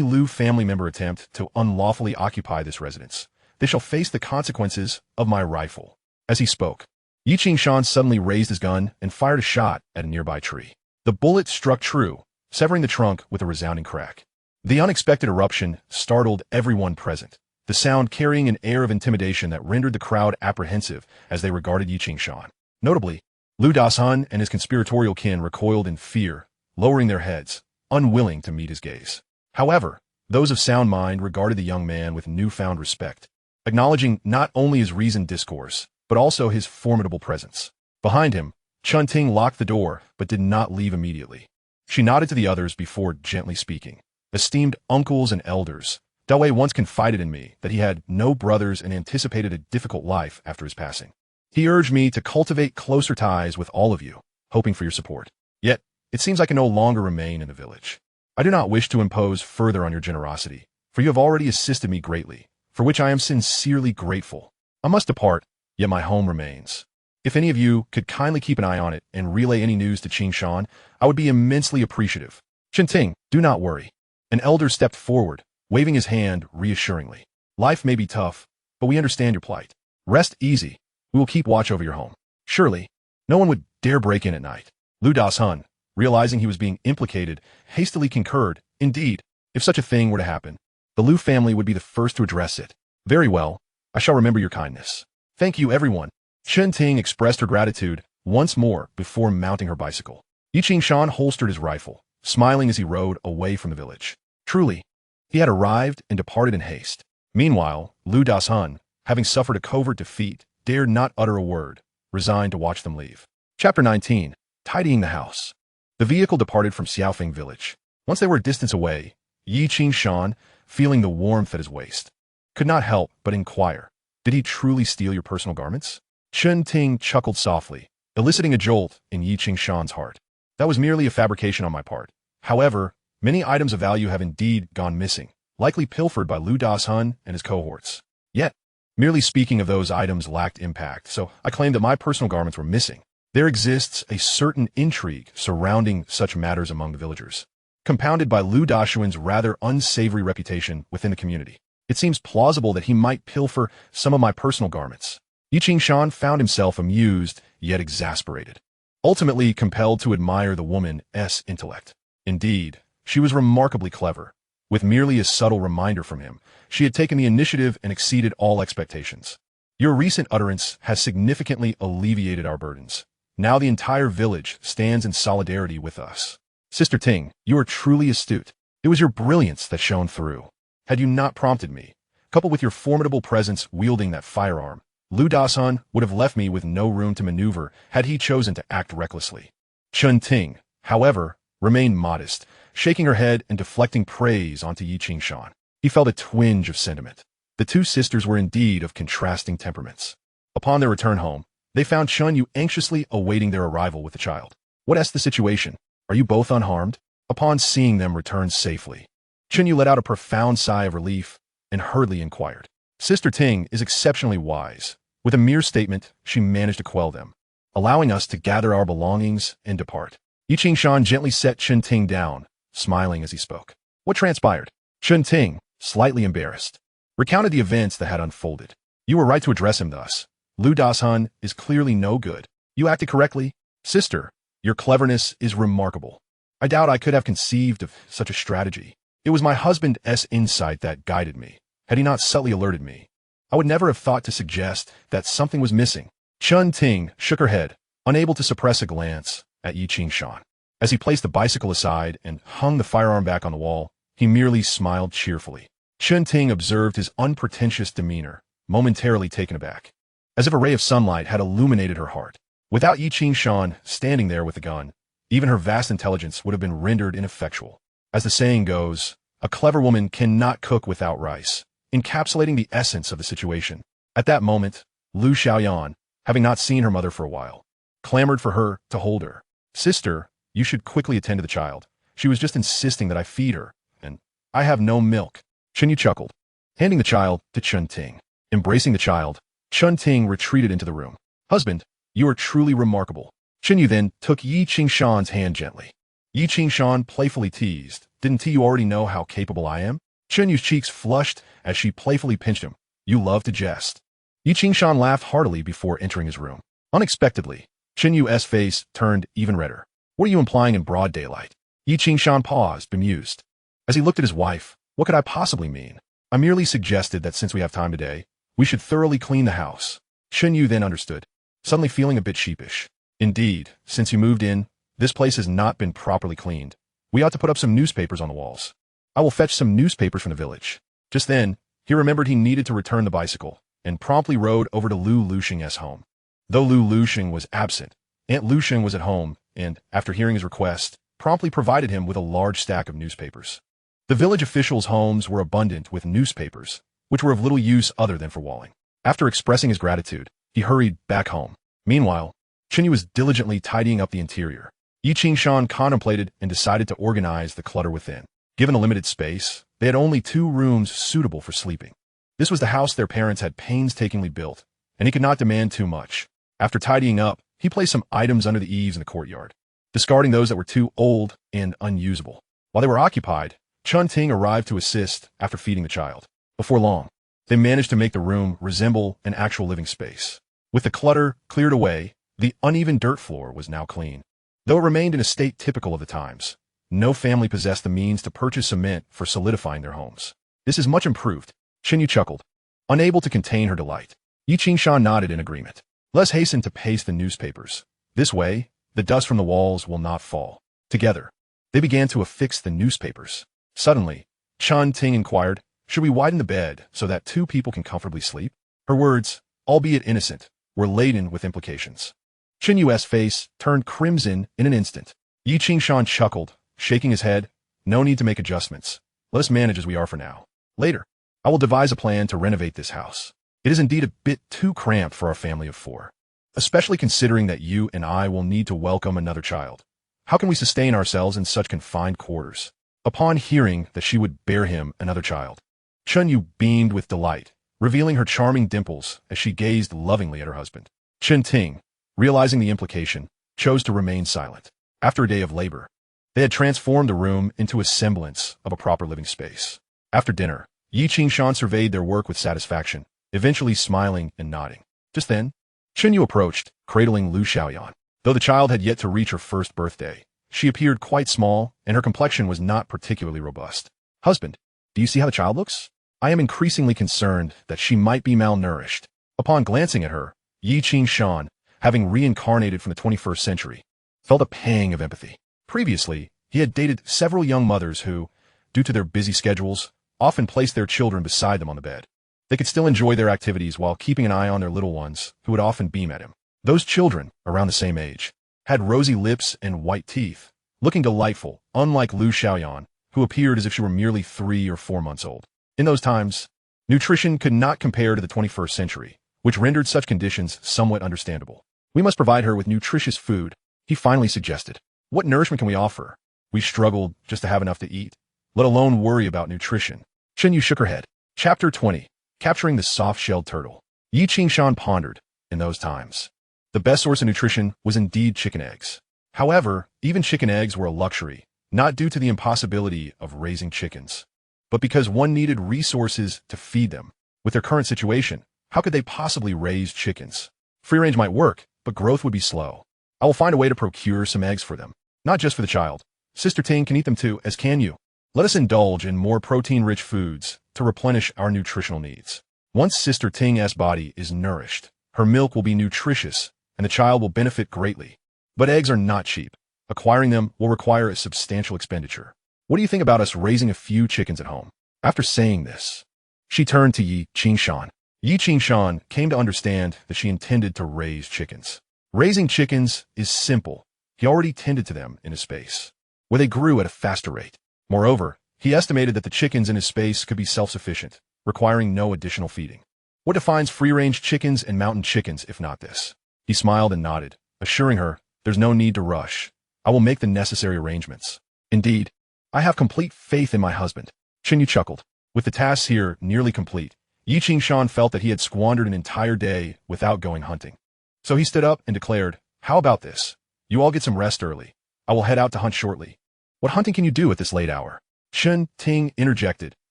Lu family member attempt to unlawfully occupy this residence, they shall face the consequences of my rifle. As he spoke, Yi Qingshan suddenly raised his gun and fired a shot at a nearby tree. The bullet struck true, severing the trunk with a resounding crack. The unexpected eruption startled everyone present, the sound carrying an air of intimidation that rendered the crowd apprehensive as they regarded Yi Qingshan. Notably, Lu Dasan and his conspiratorial kin recoiled in fear, lowering their heads, unwilling to meet his gaze. However, those of sound mind regarded the young man with newfound respect, acknowledging not only his reasoned discourse, but also his formidable presence. Behind him, Chen Ting locked the door, but did not leave immediately. She nodded to the others before gently speaking. Esteemed uncles and elders, Dawei once confided in me that he had no brothers and anticipated a difficult life after his passing. He urged me to cultivate closer ties with all of you, hoping for your support. Yet, it seems I can no longer remain in the village. I do not wish to impose further on your generosity, for you have already assisted me greatly, for which I am sincerely grateful. I must depart, yet my home remains. If any of you could kindly keep an eye on it and relay any news to Qingshan, I would be immensely appreciative. Chen Ting, do not worry. An elder stepped forward, waving his hand reassuringly. Life may be tough, but we understand your plight. Rest easy. We will keep watch over your home. Surely, no one would dare break in at night. Lu Dasan, realizing he was being implicated, hastily concurred. Indeed, if such a thing were to happen, the Lu family would be the first to address it. Very well, I shall remember your kindness. Thank you, everyone. Chen Ting expressed her gratitude once more before mounting her bicycle. Yi Qingshan holstered his rifle, smiling as he rode away from the village. Truly, he had arrived and departed in haste. Meanwhile, Lu Dasan, having suffered a covert defeat, dared not utter a word, resigned to watch them leave. Chapter 19. Tidying the house. The vehicle departed from Xiaofeng village. Once they were a distance away, Yi Qingshan, feeling the warmth at his waist, could not help but inquire, did he truly steal your personal garments? Chen Ting chuckled softly, eliciting a jolt in Yi Qingshan's heart. That was merely a fabrication on my part. However, many items of value have indeed gone missing, likely pilfered by Lu Dasan and his cohorts. Yet, merely speaking of those items lacked impact, so I claim that my personal garments were missing. There exists a certain intrigue surrounding such matters among the villagers, compounded by Lu Dashuan's rather unsavory reputation within the community. It seems plausible that he might pilfer some of my personal garments. Yi Qingshan found himself amused, yet exasperated, ultimately compelled to admire the woman's intellect. Indeed, she was remarkably clever. With merely a subtle reminder from him, she had taken the initiative and exceeded all expectations. Your recent utterance has significantly alleviated our burdens. Now the entire village stands in solidarity with us. Sister Ting, you are truly astute. It was your brilliance that shone through. Had you not prompted me, coupled with your formidable presence wielding that firearm, Lu Dasan would have left me with no room to maneuver had he chosen to act recklessly. Chun Ting, however, remained modest, shaking her head and deflecting praise onto Yi Qingshan. He felt a twinge of sentiment. The two sisters were indeed of contrasting temperaments. Upon their return home, they found Chun Yu anxiously awaiting their arrival with the child. "What's the situation? Are you both unharmed?" Upon seeing them return safely, Chun Yu let out a profound sigh of relief and hurriedly inquired. Sister Ting is exceptionally wise. With a mere statement, she managed to quell them, allowing us to gather our belongings and depart. Yi Qingshan gently set Chun Ting down, smiling as he spoke. What transpired? Chun Ting, slightly embarrassed, recounted the events that had unfolded. You were right to address him thus. Lu Dasan is clearly no good. You acted correctly. Sister, your cleverness is remarkable. I doubt I could have conceived of such a strategy. It was my husband's insight that guided me. Had he not subtly alerted me, I would never have thought to suggest that something was missing. Chun Ting shook her head, unable to suppress a glance at Yi Qingshan. As he placed the bicycle aside and hung the firearm back on the wall, he merely smiled cheerfully. Chun Ting observed his unpretentious demeanor, momentarily taken aback, as if a ray of sunlight had illuminated her heart. Without Yi Qingshan standing there with the gun, even her vast intelligence would have been rendered ineffectual. As the saying goes, a clever woman cannot cook without rice, encapsulating the essence of the situation. At that moment, Lu Xiaoyan, having not seen her mother for a while, clamored for her to hold her. Sister, you should quickly attend to the child. She was just insisting that I feed her, and I have no milk. Chun Yu chuckled, handing the child to Chun Ting. Embracing the child, Chun Ting retreated into the room. Husband, you are truly remarkable. Chun Yu then took Yi Qingshan's hand gently. Yi Qingshan playfully teased, didn't you already know how capable I am? Chun Yu's cheeks flushed as she playfully pinched him. You love to jest. Yi Qingshan laughed heartily before entering his room. Unexpectedly, Chun Yu's face turned even redder. What are you implying in broad daylight? Yi Qingshan paused, bemused. As he looked at his wife, what could I possibly mean? I merely suggested that since we have time today, we should thoroughly clean the house. Chun Yu then understood, suddenly feeling a bit sheepish. Indeed, since you moved in, this place has not been properly cleaned. We ought to put up some newspapers on the walls. I will fetch some newspapers from the village. Just then, he remembered he needed to return the bicycle, and promptly rode over to Lu Luxing's home. Though Lu Luxing was absent, Aunt Luxing was at home, and, after hearing his request, promptly provided him with a large stack of newspapers. The village officials' homes were abundant with newspapers, which were of little use other than for walling. After expressing his gratitude, he hurried back home. Meanwhile, Chun Yu was diligently tidying up the interior. Yi Qingshan contemplated and decided to organize the clutter within. Given a limited space, they had only 2 rooms suitable for sleeping. This was the house their parents had painstakingly built, and he could not demand too much. After tidying up, he placed some items under the eaves in the courtyard, discarding those that were too old and unusable. While they were occupied, Chun Ting arrived to assist after feeding the child. Before long, they managed to make the room resemble an actual living space. With the clutter cleared away, the uneven dirt floor was now clean. Though it remained in a state typical of the times, no family possessed the means to purchase cement for solidifying their homes. This is much improved. Chun Yu chuckled, unable to contain her delight. Yi Qingshan nodded in agreement. Let's hasten to paste the newspapers. This way, the dust from the walls will not fall. Together, they began to affix the newspapers. Suddenly, Chun Ting inquired, should we widen the bed so that 2 people can comfortably sleep? Her words, albeit innocent, were laden with implications. Chun Yu's face turned crimson in an instant. Yi Qingshan chuckled, shaking his head. No need to make adjustments. Let us manage as we are for now. Later, I will devise a plan to renovate this house. It is indeed a bit too cramped for our family of 4, especially considering that you and I will need to welcome another child. How can we sustain ourselves in such confined quarters? Upon hearing that she would bear him another child, Chun Yu beamed with delight, revealing her charming dimples as she gazed lovingly at her husband. Chun Ting, realizing the implication, chose to remain silent. After a day of labor, they had transformed the room into a semblance of a proper living space. After dinner, Yi Qingshan surveyed their work with satisfaction, eventually smiling and nodding. Just then, Chun Yu approached, cradling Lu Xiaoyan. Though the child had yet to reach her first birthday, she appeared quite small, and her complexion was not particularly robust. Husband, do you see how the child looks? I am increasingly concerned that she might be malnourished. Upon glancing at her, Yi Qingshan, having reincarnated from the 21st century, felt a pang of empathy. Previously, he had dated several young mothers who, due to their busy schedules, often placed their children beside them on the bed. They could still enjoy their activities while keeping an eye on their little ones, who would often beam at him. Those children, around the same age, had rosy lips and white teeth, looking delightful, unlike Lu Xiaoyan, who appeared as if she were merely 3 or 4 months old. In those times, nutrition could not compare to the 21st century, which rendered such conditions somewhat understandable. We must provide her with nutritious food, he finally suggested. What nourishment can we offer? We struggled just to have enough to eat, let alone worry about nutrition. Chen Yu shook her head. Chapter 20. Capturing the soft-shelled turtle. Yi Qingshan pondered. In those times, the best source of nutrition was indeed chicken eggs. However, even chicken eggs were a luxury, not due to the impossibility of raising chickens, but because one needed resources to feed them. With their current situation, how could they possibly raise chickens? Free range might work, but growth would be slow. I will find a way to procure some eggs for them, not just for the child. Sister Ting can eat them too, as can you. Let us indulge in more protein-rich foods to replenish our nutritional needs. Once Sister Ting's body is nourished, her milk will be nutritious, and the child will benefit greatly. But eggs are not cheap. Acquiring them will require a substantial expenditure. What do you think about us raising a few chickens at home? After saying this, she turned to Yi Qingshan. Yi Qingshan came to understand that she intended to raise chickens. Raising chickens is simple. He already tended to them in his space, where they grew at a faster rate. Moreover, he estimated that the chickens in his space could be self-sufficient, requiring no additional feeding. What defines free-range chickens and mountain chickens if not this? He smiled and nodded, assuring her, there's no need to rush. I will make the necessary arrangements. Indeed, I have complete faith in my husband. Chen Yu chuckled. With the tasks here nearly complete, Yi Qingshan felt that he had squandered an entire day without going hunting. So he stood up and declared, how about this? You all get some rest early. I will head out to hunt shortly. What hunting can you do at this late hour? Chen Ting interjected,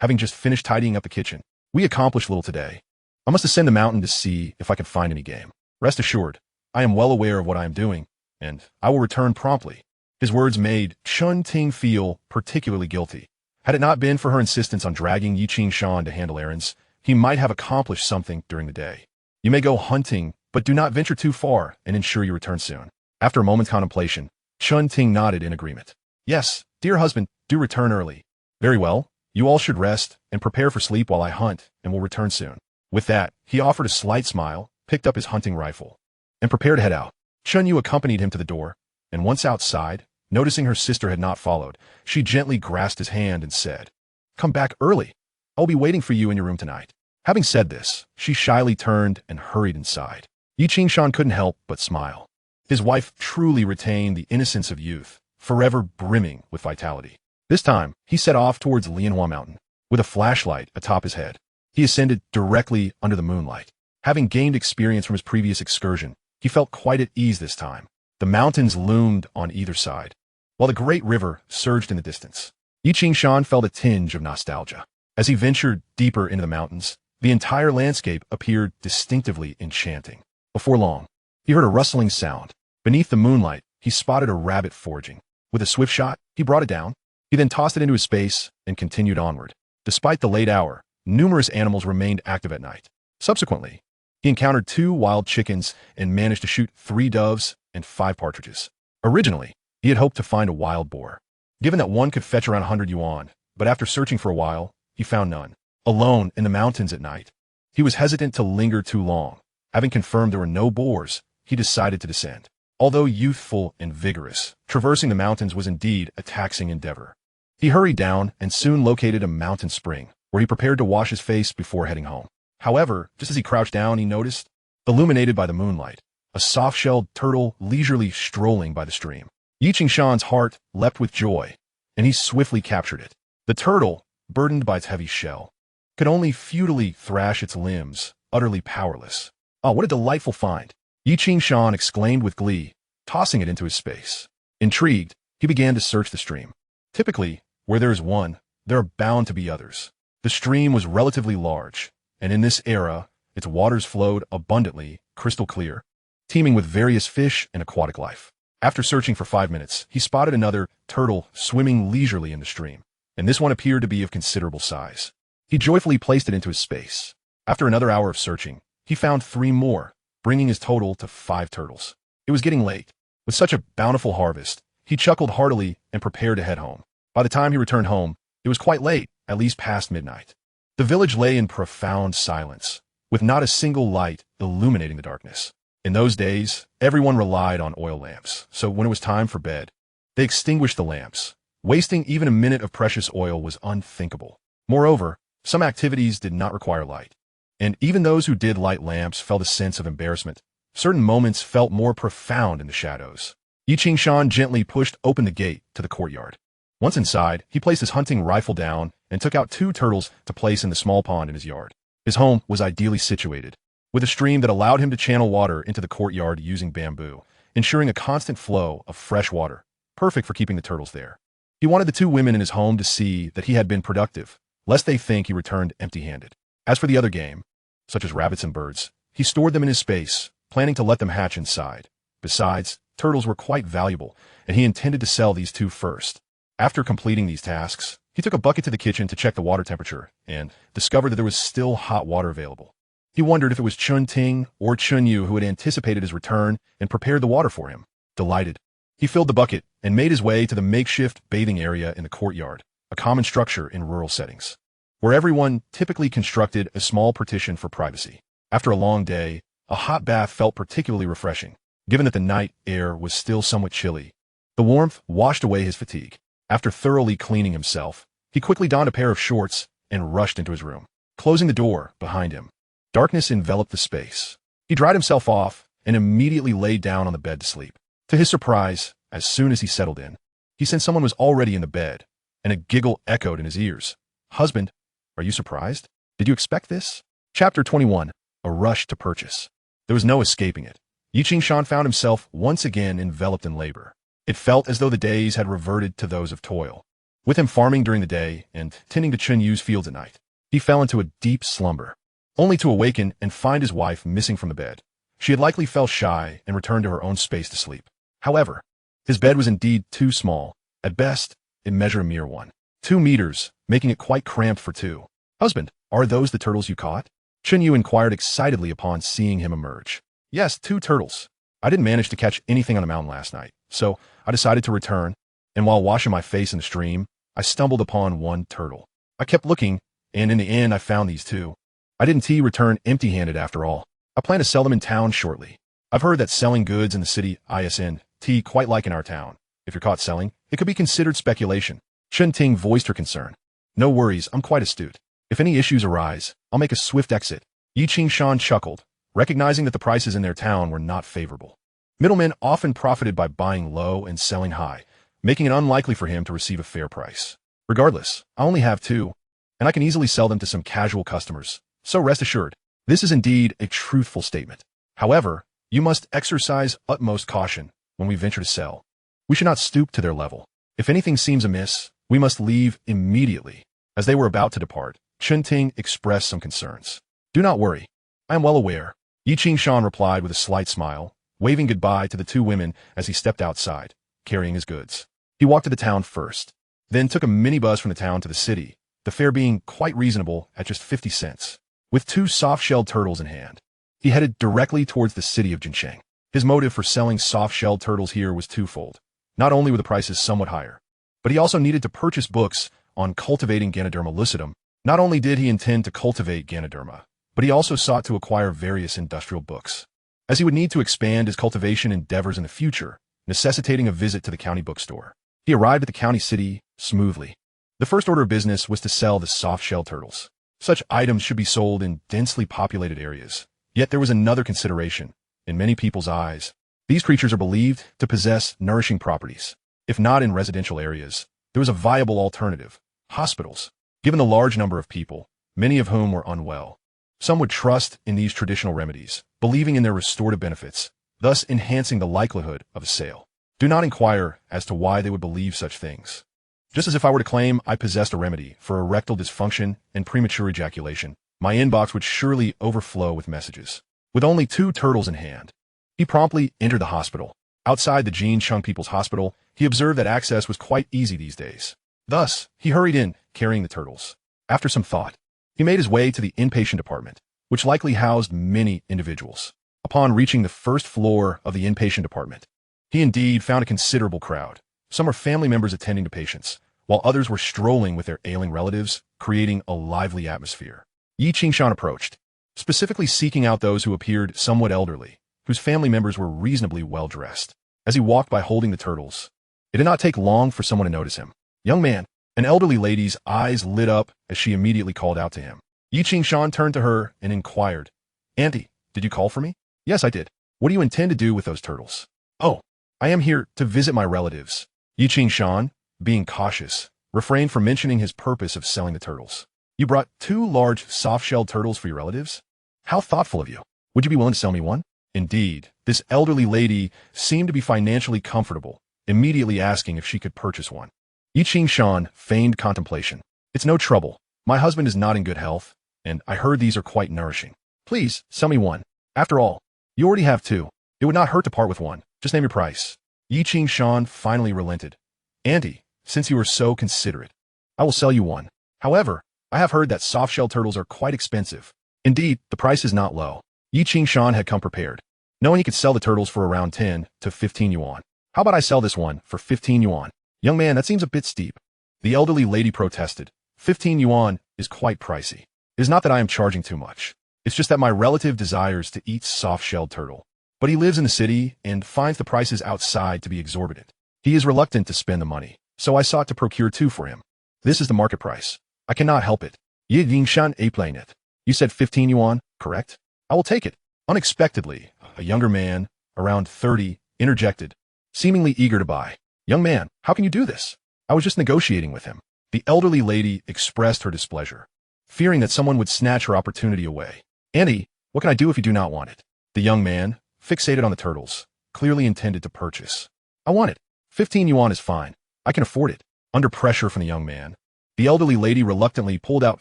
having just finished tidying up the kitchen. We accomplished little today. I must ascend the mountain to see if I can find any game. Rest assured, I am well aware of what I am doing, and I will return promptly. His words made Chen Ting feel particularly guilty. Had it not been for her insistence on dragging Yi Qingshan to handle errands, he might have accomplished something during the day. You may go hunting, but do not venture too far and ensure you return soon. After a moment's contemplation, Chen Ting nodded in agreement. Yes, dear husband, do return early. Very well. You all should rest and prepare for sleep while I hunt, and will return soon. With that, he offered a slight smile, picked up his hunting rifle, and prepared to head out. Chen Yu accompanied him to the door, and once outside, noticing her sister had not followed, she gently grasped his hand and said, Come back early. I will be waiting for you in your room tonight. Having said this, she shyly turned and hurried inside. Yi Qingshan couldn't help but smile. His wife truly retained the innocence of youth, forever brimming with vitality. This time, he set off towards Lianhua Mountain, with a flashlight atop his head. He ascended directly under the moonlight. Having gained experience from his previous excursion, he felt quite at ease this time. The mountains loomed on either side, while the great river surged in the distance. Yi Qingshan felt a tinge of nostalgia. As he ventured deeper into the mountains, the entire landscape appeared distinctively enchanting. Before long, he heard a rustling sound. Beneath the moonlight, he spotted a rabbit foraging. With a swift shot, he brought it down. He then tossed it into his space and continued onward. Despite the late hour, numerous animals remained active at night. Subsequently, he encountered 2 wild chickens and managed to shoot 3 doves and 5 partridges. Originally, he had hoped to find a wild boar, given that one could fetch around 100 yuan, but after searching for a while, he found none. Alone in the mountains at night, he was hesitant to linger too long. Having confirmed there were no boars, he decided to descend. Although youthful and vigorous, traversing the mountains was indeed a taxing endeavor. He hurried down and soon located a mountain spring, where he prepared to wash his face before heading home. However, just as he crouched down, he noticed, illuminated by the moonlight, a soft-shelled turtle leisurely strolling by the stream. Yi Qingshan's heart leapt with joy, and he swiftly captured it. The turtle, burdened by its heavy shell, could only futilely thrash its limbs, utterly powerless. Oh, what a delightful find! Yi Qingshan exclaimed with glee, tossing it into his space. Intrigued, he began to search the stream. Typically, where there is one, there are bound to be others. The stream was relatively large, and in this era, its waters flowed abundantly, crystal clear, teeming with various fish and aquatic life. After searching for 5 minutes, he spotted another turtle swimming leisurely in the stream, and this one appeared to be of considerable size. He joyfully placed it into his space. After another hour of searching, he found 3 more, bringing his total to 5 turtles. It was getting late. With such a bountiful harvest, he chuckled heartily and prepared to head home. By the time he returned home, it was quite late, at least past midnight. The village lay in profound silence, with not a single light illuminating the darkness. In those days, everyone relied on oil lamps, so when it was time for bed, they extinguished the lamps. Wasting even a minute of precious oil was unthinkable. Moreover, some activities did not require light, and even those who did light lamps felt a sense of embarrassment. Certain moments felt more profound in the shadows. Yi Qingshan gently pushed open the gate to the courtyard. Once inside, he placed his hunting rifle down and took out 2 turtles to place in the small pond in his yard. His home was ideally situated, with a stream that allowed him to channel water into the courtyard using bamboo, ensuring a constant flow of fresh water, perfect for keeping the turtles there. He wanted the 2 women in his home to see that he had been productive, lest they think he returned empty-handed. As for the other game, such as rabbits and birds, he stored them in his space, planning to let them hatch inside. Besides, turtles were quite valuable, and he intended to sell these 2 first. After completing these tasks, he took a bucket to the kitchen to check the water temperature and discovered that there was still hot water available. He wondered if it was Chun Ting or Chun Yu who had anticipated his return and prepared the water for him. Delighted, he filled the bucket and made his way to the makeshift bathing area in the courtyard, a common structure in rural settings, where everyone typically constructed a small partition for privacy. After a long day, a hot bath felt particularly refreshing, given that the night air was still somewhat chilly. The warmth washed away his fatigue. After thoroughly cleaning himself, he quickly donned a pair of shorts and rushed into his room, closing the door behind him. Darkness enveloped the space. He dried himself off and immediately laid down on the bed to sleep. To his surprise, as soon as he settled in, he sensed someone was already in the bed, and a giggle echoed in his ears. "Husband, are you surprised? Did you expect this?" Chapter 21. A rush to purchase. There was no escaping it. Yi Qingshan found himself once again enveloped in labor. It felt as though the days had reverted to those of toil. With him farming during the day and tending to Chun Yu's fields at night, he fell into a deep slumber, only to awaken and find his wife missing from the bed. She had likely felt shy and returned to her own space to sleep. However, his bed was indeed too small. At best, it measured a mere 1.2 meters, making it quite cramped for 2. "Husband, are those the turtles you caught?" Chun Yu inquired excitedly upon seeing him emerge. "Yes, 2 turtles. I didn't manage to catch anything on the mountain last night, so I decided to return, and while washing my face in the stream, I stumbled upon 1 turtle. I kept looking, and in the end I found these 2. I didn't return empty-handed after all. I plan to sell them in town shortly. I've heard that selling goods in the city isn't quite like in our town. If you're caught selling, it could be considered speculation." Chun Ting voiced her concern. "No worries, I'm quite astute. If any issues arise, I'll make a swift exit." Yi Qingshan chuckled, recognizing that the prices in their town were not favorable. Middlemen often profited by buying low and selling high, making it unlikely for him to receive a fair price. "Regardless, I only have 2, and I can easily sell them to some casual customers, so rest assured, this is indeed a truthful statement. However, you must exercise utmost caution when we venture to sell. We should not stoop to their level. If anything seems amiss, we must leave immediately." As they were about to depart, Chun Ting expressed some concerns. "Do not worry. I am well aware," Yi Qingshan replied with a slight smile, waving goodbye to the 2 women as he stepped outside, carrying his goods. He walked to the town first, then took a minibus from the town to the city, the fare being quite reasonable at just 50 cents. With 2 soft-shelled turtles in hand, he headed directly towards the city of Jincheng. His motive for selling soft-shelled turtles here was twofold. Not only were the prices somewhat higher, but he also needed to purchase books on cultivating Ganoderma lucidum. Not only did he intend to cultivate Ganoderma, but he also sought to acquire various industrial books, as he would need to expand his cultivation endeavors in the future, necessitating a visit to the county bookstore. He arrived at the county city smoothly. The first order of business was to sell the soft-shelled turtles. Such items should be sold in densely populated areas. Yet there was another consideration. In many people's eyes, these creatures are believed to possess nourishing properties. If not in residential areas, there was a viable alternative: hospitals. Given the large number of people, many of whom were unwell, some would trust in these traditional remedies, believing in their restorative benefits, thus enhancing the likelihood of a sale. Do not inquire as to why they would believe such things. Just as if I were to claim I possessed a remedy for erectile dysfunction and premature ejaculation, my inbox would surely overflow with messages. With only 2 turtles in hand, he promptly entered the hospital. Outside the Jincheng People's Hospital, he observed that access was quite easy these days. Thus, he hurried in, carrying the turtles. After some thought, he made his way to the inpatient department, which likely housed many individuals. Upon reaching the first floor of the inpatient department, he indeed found a considerable crowd. Some were family members attending to patients, while others were strolling with their ailing relatives, creating a lively atmosphere. Yi Qingshan approached, specifically seeking out those who appeared somewhat elderly, whose family members were reasonably well-dressed. As he walked by holding the turtles, it did not take long for someone to notice him. "Young man," an elderly lady's eyes lit up as she immediately called out to him. Yi Qingshan turned to her and inquired, "Auntie, did you call for me?" "Yes, I did. What do you intend to do with those turtles?" "Oh, I am here to visit my relatives." Yi Qingshan, being cautious, refrained from mentioning his purpose of selling the turtles. "You brought 2 large soft-shelled turtles for your relatives? How thoughtful of you. Would you be willing to sell me one?" Indeed, this elderly lady seemed to be financially comfortable, immediately asking if she could purchase one. Yi Qingshan feigned contemplation. "It's no trouble. My husband is not in good health, and I heard these are quite nourishing. Please, sell me one. After all, you already have 2. It would not hurt to part with one. Just name your price." Yi Qingshan finally relented. "Auntie, since you are so considerate, I will sell you one. However, I have heard that soft-shell turtles are quite expensive. Indeed, the price is not low." Yi Qingshan had come prepared, knowing he could sell the turtles for around 10 to 15 yuan. "How about I sell this one for 15 yuan? "Young man, that seems a bit steep." The elderly lady protested. 15 yuan is quite pricey. It is not that I am charging too much. It's just that my relative desires to eat soft-shelled turtle. But he lives in the city and finds the prices outside to be exorbitant. He is reluctant to spend the money, so I sought to procure 2 for him. This is the market price. I cannot help it." Yi Qingshan a-playing it. "You said 15 yuan, correct? I will take it." Unexpectedly, a younger man, around 30, interjected, seemingly eager to buy. "Young man, how can you do this? I was just negotiating with him." The elderly lady expressed her displeasure, fearing that someone would snatch her opportunity away. "Auntie, what can I do if you do not want it?" The young man, fixated on the turtles, clearly intended to purchase. "I want it. 15 yuan is fine. I can afford it." Under pressure from the young man, the elderly lady reluctantly pulled out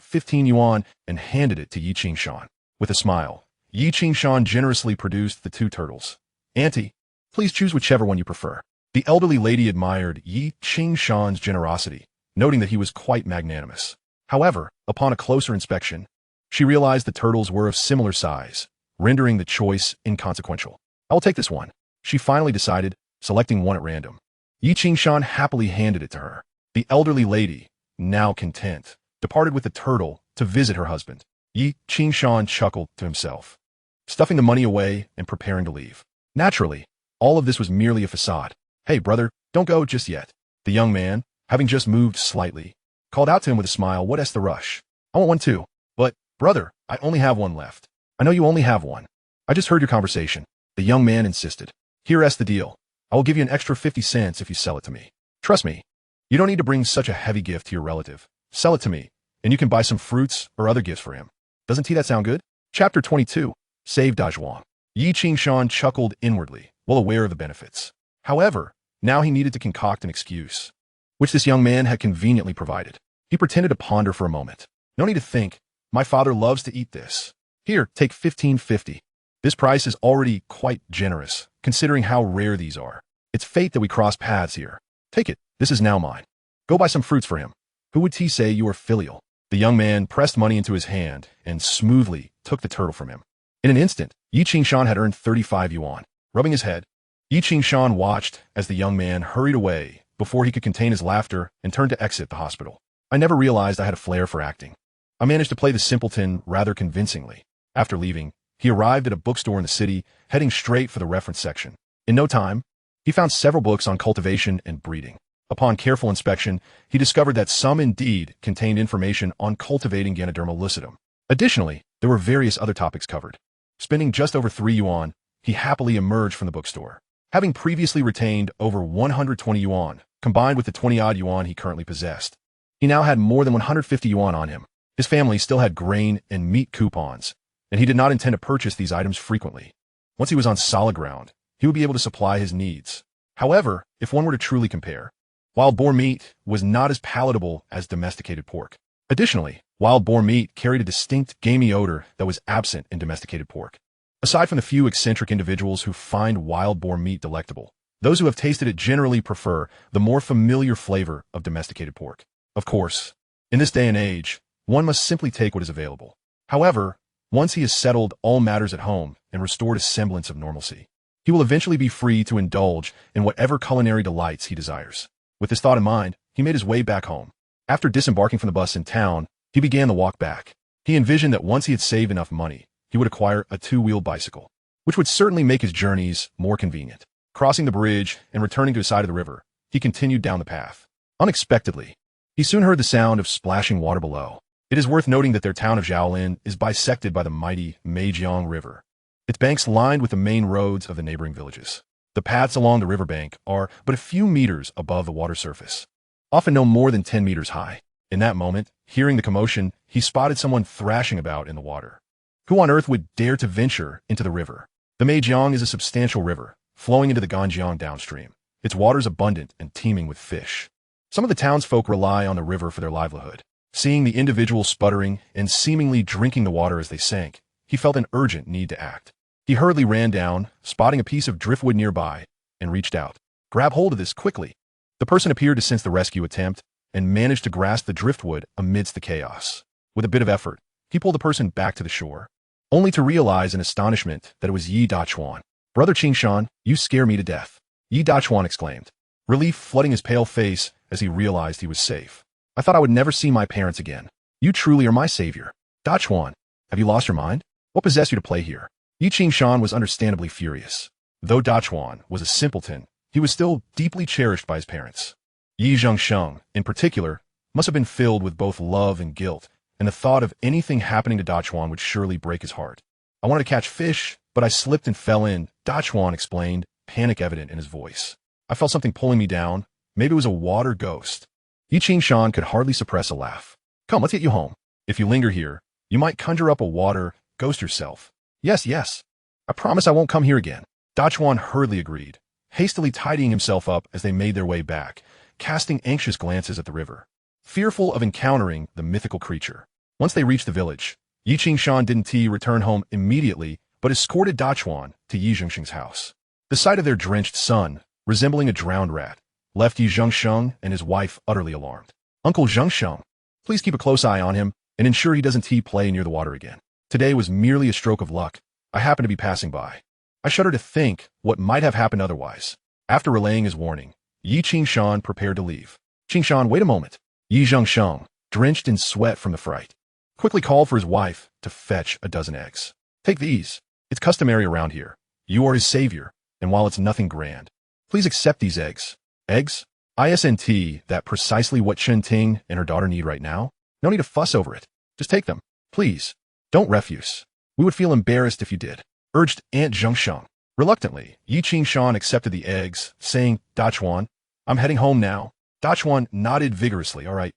15 yuan and handed it to Yi Qingshan. With a smile, Yi Qingshan generously produced the 2 turtles. "Auntie, please choose whichever one you prefer." The elderly lady admired Yi Qingshan's generosity, noting that he was quite magnanimous. However, upon a closer inspection, she realized the turtles were of similar size, rendering the choice inconsequential. "I will take this one," she finally decided, selecting one at random. Yi Qingshan happily handed it to her. The elderly lady, now content, departed with the turtle to visit her husband. Yi Qingshan chuckled to himself, stuffing the money away and preparing to leave. Naturally, all of this was merely a facade. "Hey, brother, don't go just yet." The young man, having just moved slightly, called out to him with a smile, "What's the rush? I want one too. But, brother, I only have one left." "I know you only have one. I just heard your conversation." The young man insisted. "Here's the deal. I will give you an extra 50 cents if you sell it to me. Trust me, you don't need to bring such a heavy gift to your relative. Sell it to me, and you can buy some fruits or other gifts for him. Doesn't that sound good?" Chapter 22. Save Dazhuang. Yi Qingshan chuckled inwardly, well aware of the benefits. However, now he needed to concoct an excuse, which this young man had conveniently provided. He pretended to ponder for a moment. "No need to think. My father loves to eat this. Here, take 15.50. This price is already quite generous, considering how rare these are. It's fate that we cross paths here. Take it. This is now mine. Go buy some fruits for him. Who would he say you are filial?" The young man pressed money into his hand and smoothly took the turtle from him. In an instant, Yi Qingshan had earned 35 yuan. Rubbing his head, Yi Qingshan watched as the young man hurried away before he could contain his laughter and turned to exit the hospital. "I never realized I had a flair for acting. I managed to play the simpleton rather convincingly." After leaving, he arrived at a bookstore in the city, heading straight for the reference section. In no time, he found several books on cultivation and breeding. Upon careful inspection, he discovered that some indeed contained information on cultivating Ganoderma lucidum. Additionally, there were various other topics covered. Spending just over 3 yuan, he happily emerged from the bookstore, having previously retained over 120 yuan, combined with the 20-odd yuan he currently possessed. He now had more than 150 yuan on him. His family still had grain and meat coupons, and he did not intend to purchase these items frequently. Once he was on solid ground, he would be able to supply his needs. However, if one were to truly compare, wild boar meat was not as palatable as domesticated pork. Additionally, wild boar meat carried a distinct gamey odor that was absent in domesticated pork. Aside from the few eccentric individuals who find wild boar meat delectable, those who have tasted it generally prefer the more familiar flavor of domesticated pork. Of course, in this day and age, one must simply take what is available. However, once he has settled all matters at home and restored a semblance of normalcy, he will eventually be free to indulge in whatever culinary delights he desires. With this thought in mind, he made his way back home. After disembarking from the bus in town, he began the walk back. He envisioned that once he had saved enough money, he would acquire a two-wheel bicycle, which would certainly make his journeys more convenient. Crossing the bridge and returning to the side of the river, he continued down the path. Unexpectedly, he soon heard the sound of splashing water below. It is worth noting that their town of Xiaolin is bisected by the mighty Meijiang River, its banks lined with the main roads of the neighboring villages. The paths along the riverbank are but a few meters above the water surface, often no more than 10 meters high. In that moment, hearing the commotion, he spotted someone thrashing about in the water. Who on earth would dare to venture into the river? The Meijiang is a substantial river, flowing into the Ganjiang downstream. Its waters abundant and teeming with fish. Some of the townsfolk rely on the river for their livelihood. Seeing the individual sputtering and seemingly drinking the water as they sank, he felt an urgent need to act. He hurriedly ran down, spotting a piece of driftwood nearby, and reached out. Grab hold of this quickly. The person appeared to sense the rescue attempt and managed to grasp the driftwood amidst the chaos. With a bit of effort, he pulled the person back to the shore, only to realize in astonishment that it was Yi Dachuan. Brother Qingshan, you scare me to death, Yi Dachuan exclaimed, relief flooding his pale face as he realized he was safe. I thought I would never see my parents again. You truly are my savior. Dachuan, have you lost your mind? What possessed you to play here? Yi Qingshan was understandably furious. Though Dachuan was a simpleton, he was still deeply cherished by his parents. Yi Zhengsheng, in particular, must have been filled with both love and guilt, and the thought of anything happening to Dachuan would surely break his heart. I wanted to catch fish, but I slipped and fell in, Dachuan explained, panic evident in his voice. I felt something pulling me down. Maybe it was a water ghost. Yi Qingshan could hardly suppress a laugh. Come, let's get you home. If you linger here, you might conjure up a water ghost yourself. Yes. I promise I won't come here again. Dachuan hurriedly agreed, hastily tidying himself up as they made their way back, casting anxious glances at the river, fearful of encountering the mythical creature. Once they reached the village, Yi Qingshan didn't return home immediately, but escorted Dachuan to Yi Zhengsheng's house. The sight of their drenched son, resembling a drowned rat, left Yi Zhengsheng and his wife utterly alarmed. Uncle Zhengsheng, please keep a close eye on him and ensure he doesn't play near the water again. Today was merely a stroke of luck. I happened to be passing by. I shudder to think what might have happened otherwise. After relaying his warning, Yi Qingshan prepared to leave. Qingshan, wait a moment. Yi Zhengsheng, drenched in sweat from the fright, quickly called for his wife to fetch a dozen eggs. Take these. It's customary around here. You are his savior, and while it's nothing grand, please accept these eggs. Eggs? Isn't that precisely what Chen Ting and her daughter need right now? No need to fuss over it. Just take them. Please. Don't refuse. We would feel embarrassed if you did, urged Aunt Zhengsheng. Reluctantly, Yi Qingshan accepted the eggs, saying, Dachuan, I'm heading home now. Dachuan nodded vigorously. All right.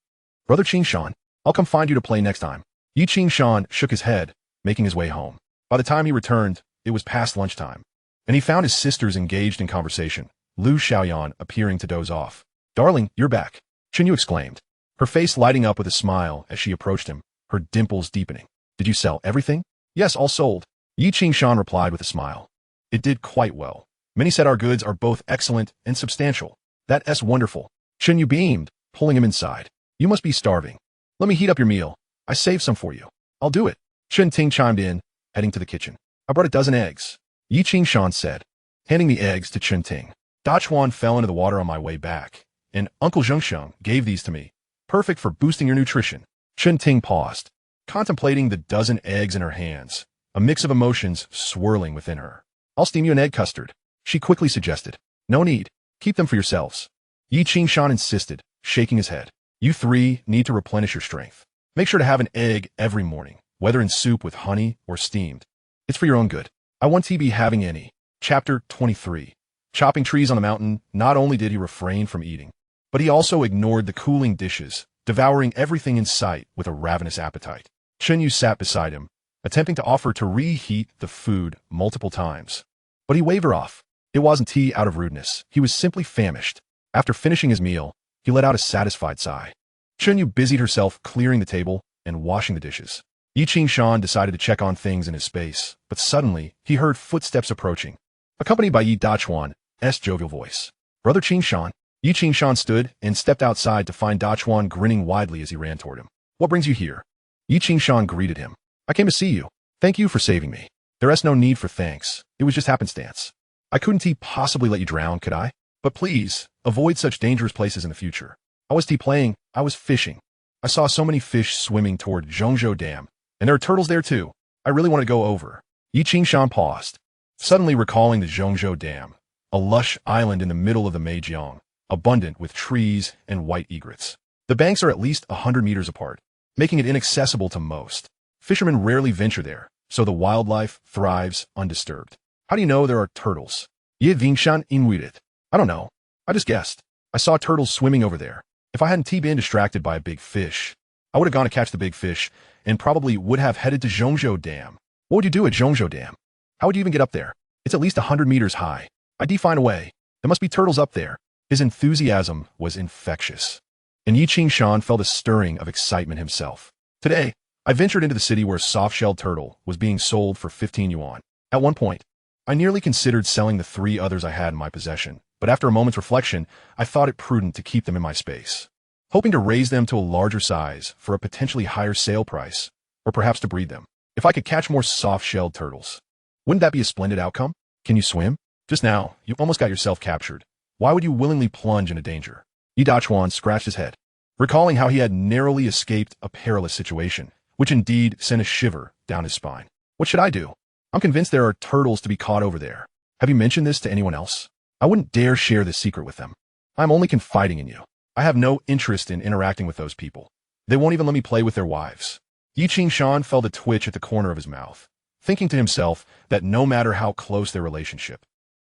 Brother Qingshan, I'll come find you to play next time. Yi Qingshan shook his head, making his way home. By the time he returned, it was past lunchtime, and he found his sisters engaged in conversation, Lu Xiaoyan appearing to doze off. Darling, you're back, Chen Yu exclaimed, her face lighting up with a smile as she approached him, her dimples deepening. Did you sell everything? Yes, all sold, Yi Qingshan replied with a smile. It did quite well. Many said our goods are both excellent and substantial. That's wonderful. Chen Yu beamed, pulling him inside. You must be starving. Let me heat up your meal. I saved some for you. I'll do it. Chen Ting chimed in, heading to the kitchen. I brought a dozen eggs, Yi Qingshan said, handing the eggs to Chen Ting. Dachuan fell into the water on my way back, and Uncle Zhengsheng gave these to me. Perfect for boosting your nutrition. Chen Ting paused, contemplating the dozen eggs in her hands, a mix of emotions swirling within her. I'll steam you an egg custard, she quickly suggested. No need. Keep them for yourselves. Yi Qingshan insisted, shaking his head. You three need to replenish your strength. Make sure to have an egg every morning, whether in soup with honey or steamed. It's for your own good. I want to be having any. Chapter 23. Chopping trees on the mountain, not only did he refrain from eating, but he also ignored the cooling dishes, devouring everything in sight with a ravenous appetite. Chen Yu sat beside him, attempting to offer to reheat the food multiple times. But he waved her off. It wasn't out of rudeness. He was simply famished. After finishing his meal, he let out a satisfied sigh. Chen Yu busied herself clearing the table and washing the dishes. Yi Qingshan decided to check on things in his space, but suddenly he heard footsteps approaching, accompanied by Yi Dachuan's jovial voice. Brother Qingshan. Yi Qingshan stood and stepped outside to find Dachuan grinning widely as he ran toward him. What brings you here? Yi Qingshan greeted him. I came to see you. Thank you for saving me. There's no need for thanks. It was just happenstance. I couldn't possibly let you drown, could I? But please, avoid such dangerous places in the future. I was playing, I was fishing. I saw so many fish swimming toward Zhongzhou Dam, and there are turtles there too. I really want to go over. Yi Qingshan paused, suddenly recalling the Zhongzhou Dam, a lush island in the middle of the Meijiang, abundant with trees and white egrets. The banks are at least 100 meters apart, making it inaccessible to most. Fishermen rarely venture there, so the wildlife thrives undisturbed. How do you know there are turtles? Ye Vingshan Inuit. I don't know. I just guessed. I saw turtles swimming over there. If I hadn't been distracted by a big fish, I would have gone to catch the big fish and probably would have headed to Zhongzhou Dam. What would you do at Zhongzhou Dam? How would you even get up there? It's at least 100 meters high. I'd find a way. There must be turtles up there. His enthusiasm was infectious. And Yi Qingshan felt a stirring of excitement himself. Today, I ventured into the city where a soft-shelled turtle was being sold for 15 yuan. At one point, I nearly considered selling the 3 others I had in my possession, but after a moment's reflection, I thought it prudent to keep them in my space, hoping to raise them to a larger size for a potentially higher sale price, or perhaps to breed them. If I could catch more soft-shelled turtles, wouldn't that be a splendid outcome? Can you swim? Just now, you almost got yourself captured. Why would you willingly plunge into danger? Yi Dachuan scratched his head, recalling how he had narrowly escaped a perilous situation, which indeed sent a shiver down his spine. What should I do? I'm convinced there are turtles to be caught over there. Have you mentioned this to anyone else? I wouldn't dare share this secret with them. I'm only confiding in you. I have no interest in interacting with those people. They won't even let me play with their wives. Yi Qingshan felt a twitch at the corner of his mouth, thinking to himself that no matter how close their relationship,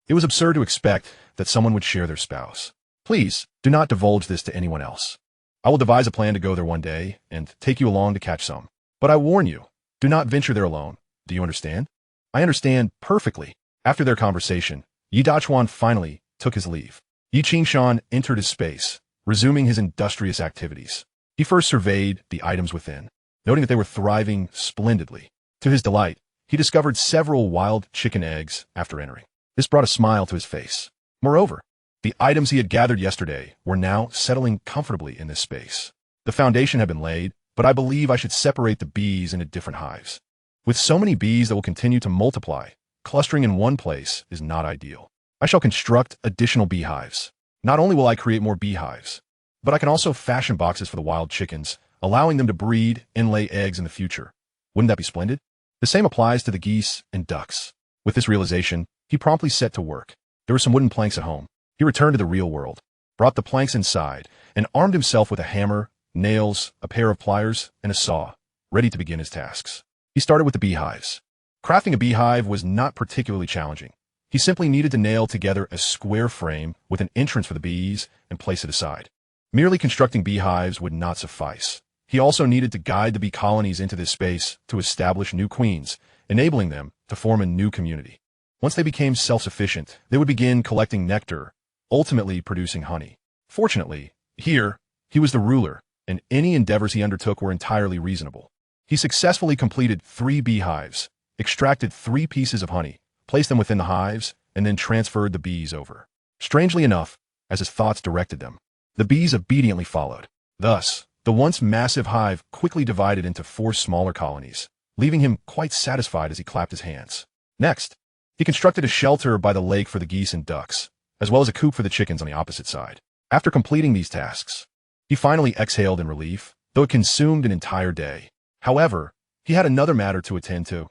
it was absurd to expect that someone would share their spouse. Please, do not divulge this to anyone else. I will devise a plan to go there one day and take you along to catch some. But I warn you, do not venture there alone. Do you understand? I understand perfectly. After their conversation, Yi Dachuan finally took his leave. Yi Qingshan entered his space, resuming his industrious activities. He first surveyed the items within, noting that they were thriving splendidly. To his delight, he discovered several wild chicken eggs after entering. This brought a smile to his face. Moreover, the items he had gathered yesterday were now settling comfortably in this space. The foundation had been laid, but I believe I should separate the bees into different hives. With so many bees that will continue to multiply, clustering in one place is not ideal. I shall construct additional beehives. Not only will I create more beehives, but I can also fashion boxes for the wild chickens, allowing them to breed and lay eggs in the future. Wouldn't that be splendid? The same applies to the geese and ducks. With this realization, he promptly set to work. There were some wooden planks at home. He returned to the real world, brought the planks inside, and armed himself with a hammer, nails, a pair of pliers, and a saw, ready to begin his tasks. He started with the beehives. Crafting a beehive was not particularly challenging. He simply needed to nail together a square frame with an entrance for the bees and place it aside. Merely constructing beehives would not suffice. He also needed to guide the bee colonies into this space to establish new queens, enabling them to form a new community. Once they became self-sufficient, they would begin collecting nectar, ultimately producing honey. Fortunately, here, he was the ruler, and any endeavors he undertook were entirely reasonable. He successfully completed 3 beehives, extracted 3 pieces of honey, placed them within the hives, and then transferred the bees over. Strangely enough, as his thoughts directed them, the bees obediently followed. Thus, the once massive hive quickly divided into 4 smaller colonies, leaving him quite satisfied as he clapped his hands. Next, he constructed a shelter by the lake for the geese and ducks, as well as a coop for the chickens on the opposite side. After completing these tasks, he finally exhaled in relief, though it consumed an entire day. However, he had another matter to attend to: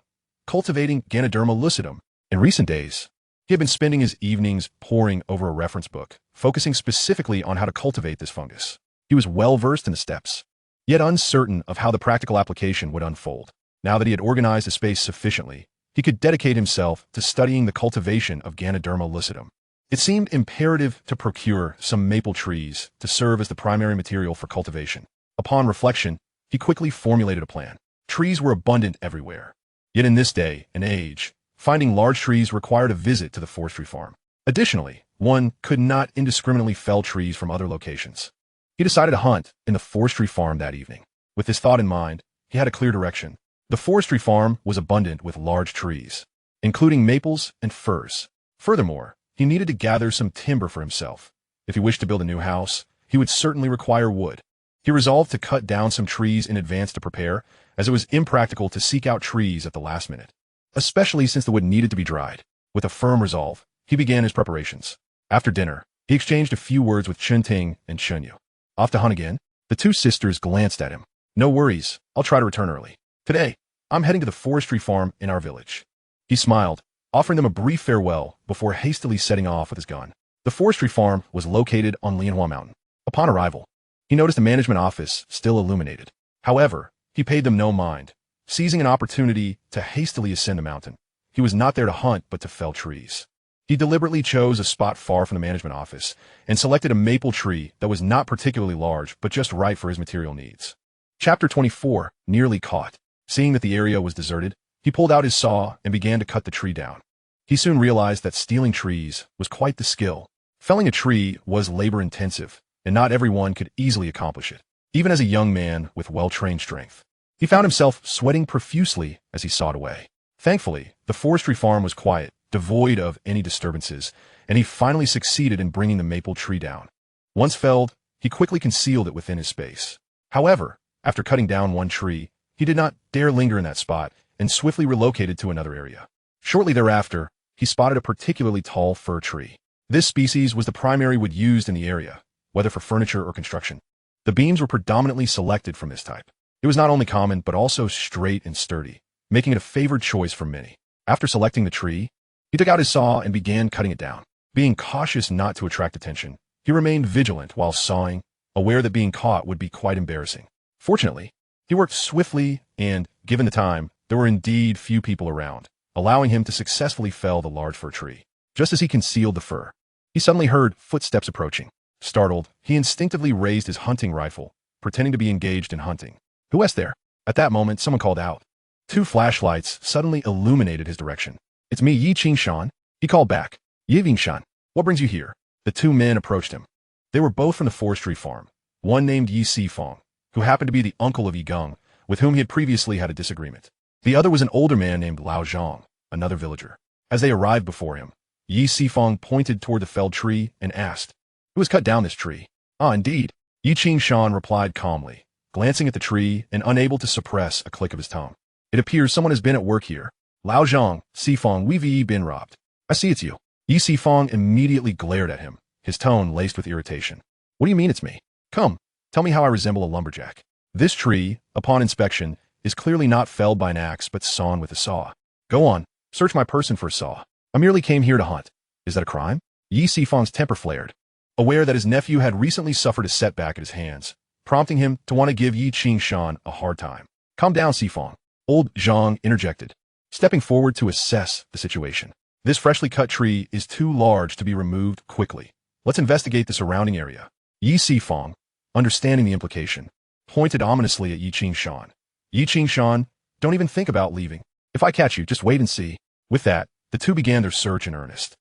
cultivating Ganoderma lucidum. In recent days, he had been spending his evenings poring over a reference book, focusing specifically on how to cultivate this fungus. He was well versed in the steps, yet uncertain of how the practical application would unfold. Now that he had organized the space sufficiently, he could dedicate himself to studying the cultivation of Ganoderma lucidum. It seemed imperative to procure some maple trees to serve as the primary material for cultivation. Upon reflection, he quickly formulated a plan. Trees were abundant everywhere. Yet in this day and age, finding large trees required a visit to the forestry farm. Additionally, one could not indiscriminately fell trees from other locations. He decided to hunt in the forestry farm that evening. With this thought in mind, he had a clear direction. The forestry farm was abundant with large trees, including maples and firs. Furthermore, he needed to gather some timber for himself. If he wished to build a new house, he would certainly require wood. He resolved to cut down some trees in advance to prepare, as it was impractical to seek out trees at the last minute, especially since the wood needed to be dried. With a firm resolve, he began his preparations. After dinner, he exchanged a few words with Chen Ting and Chen Yu. Off to hunt again? The two sisters glanced at him. No worries, I'll try to return early. Today, I'm heading to the forestry farm in our village. He smiled, offering them a brief farewell before hastily setting off with his gun. The forestry farm was located on Lianhua Mountain. Upon arrival, he noticed the management office still illuminated. However, he paid them no mind, seizing an opportunity to hastily ascend the mountain. He was not there to hunt, but to fell trees. He deliberately chose a spot far from the management office and selected a maple tree that was not particularly large, but just right for his material needs. Chapter 24, Nearly Caught. Seeing that the area was deserted, he pulled out his saw and began to cut the tree down. He soon realized that stealing trees was quite the skill. Felling a tree was labor-intensive, and not everyone could easily accomplish it, even as a young man with well-trained strength. He found himself sweating profusely as he sawed away. Thankfully, the forestry farm was quiet, devoid of any disturbances, and he finally succeeded in bringing the maple tree down. Once felled, he quickly concealed it within his space. However, after cutting down one tree, he did not dare linger in that spot and swiftly relocated to another area. Shortly thereafter, he spotted a particularly tall fir tree. This species was the primary wood used in the area, whether for furniture or construction. The beams were predominantly selected from this type. It was not only common, but also straight and sturdy, making it a favored choice for many. After selecting the tree, he took out his saw and began cutting it down. Being cautious not to attract attention, he remained vigilant while sawing, aware that being caught would be quite embarrassing. Fortunately, he worked swiftly and, given the time, there were indeed few people around, allowing him to successfully fell the large fir tree. Just as he concealed the fir, he suddenly heard footsteps approaching. Startled, he instinctively raised his hunting rifle, pretending to be engaged in hunting. "Who is there?" At that moment, someone called out. Two flashlights suddenly illuminated his direction. "It's me, Yi Qingshan," he called back. "Yi Vingshan, what brings you here?" The two men approached him. They were both from the forestry farm, one named Yi Sifong, who happened to be the uncle of Yi Geng, with whom he had previously had a disagreement. The other was an older man named Lao Zhang, another villager. As they arrived before him, Yi Sifong pointed toward the felled tree and asked, "Who has cut down this tree?" "Ah, indeed," Yi Qingshan replied calmly, glancing at the tree and unable to suppress a click of his tongue. "It appears someone has been at work here. Lao Zhang, Sifong, we've been robbed." "I see it's you." Yi Sifong immediately glared at him, his tone laced with irritation. "What do you mean it's me? Come, tell me how I resemble a lumberjack." "This tree, upon inspection, is clearly not felled by an axe but sawn with a saw." "Go on, search my person for a saw. I merely came here to hunt." "Is that a crime?" Yi Sifong's temper flared, aware that his nephew had recently suffered a setback at his hands, prompting him to want to give Yi Qingshan a hard time. "Calm down, Sifong," old Zhang interjected, stepping forward to assess the situation. "This freshly cut tree is too large to be removed quickly. Let's investigate the surrounding area." Yi Sifong, understanding the implication, pointed ominously at Yi Qingshan. "Yi Qingshan, don't even think about leaving. If I catch you, just wait and see." With that, the two began their search in earnest.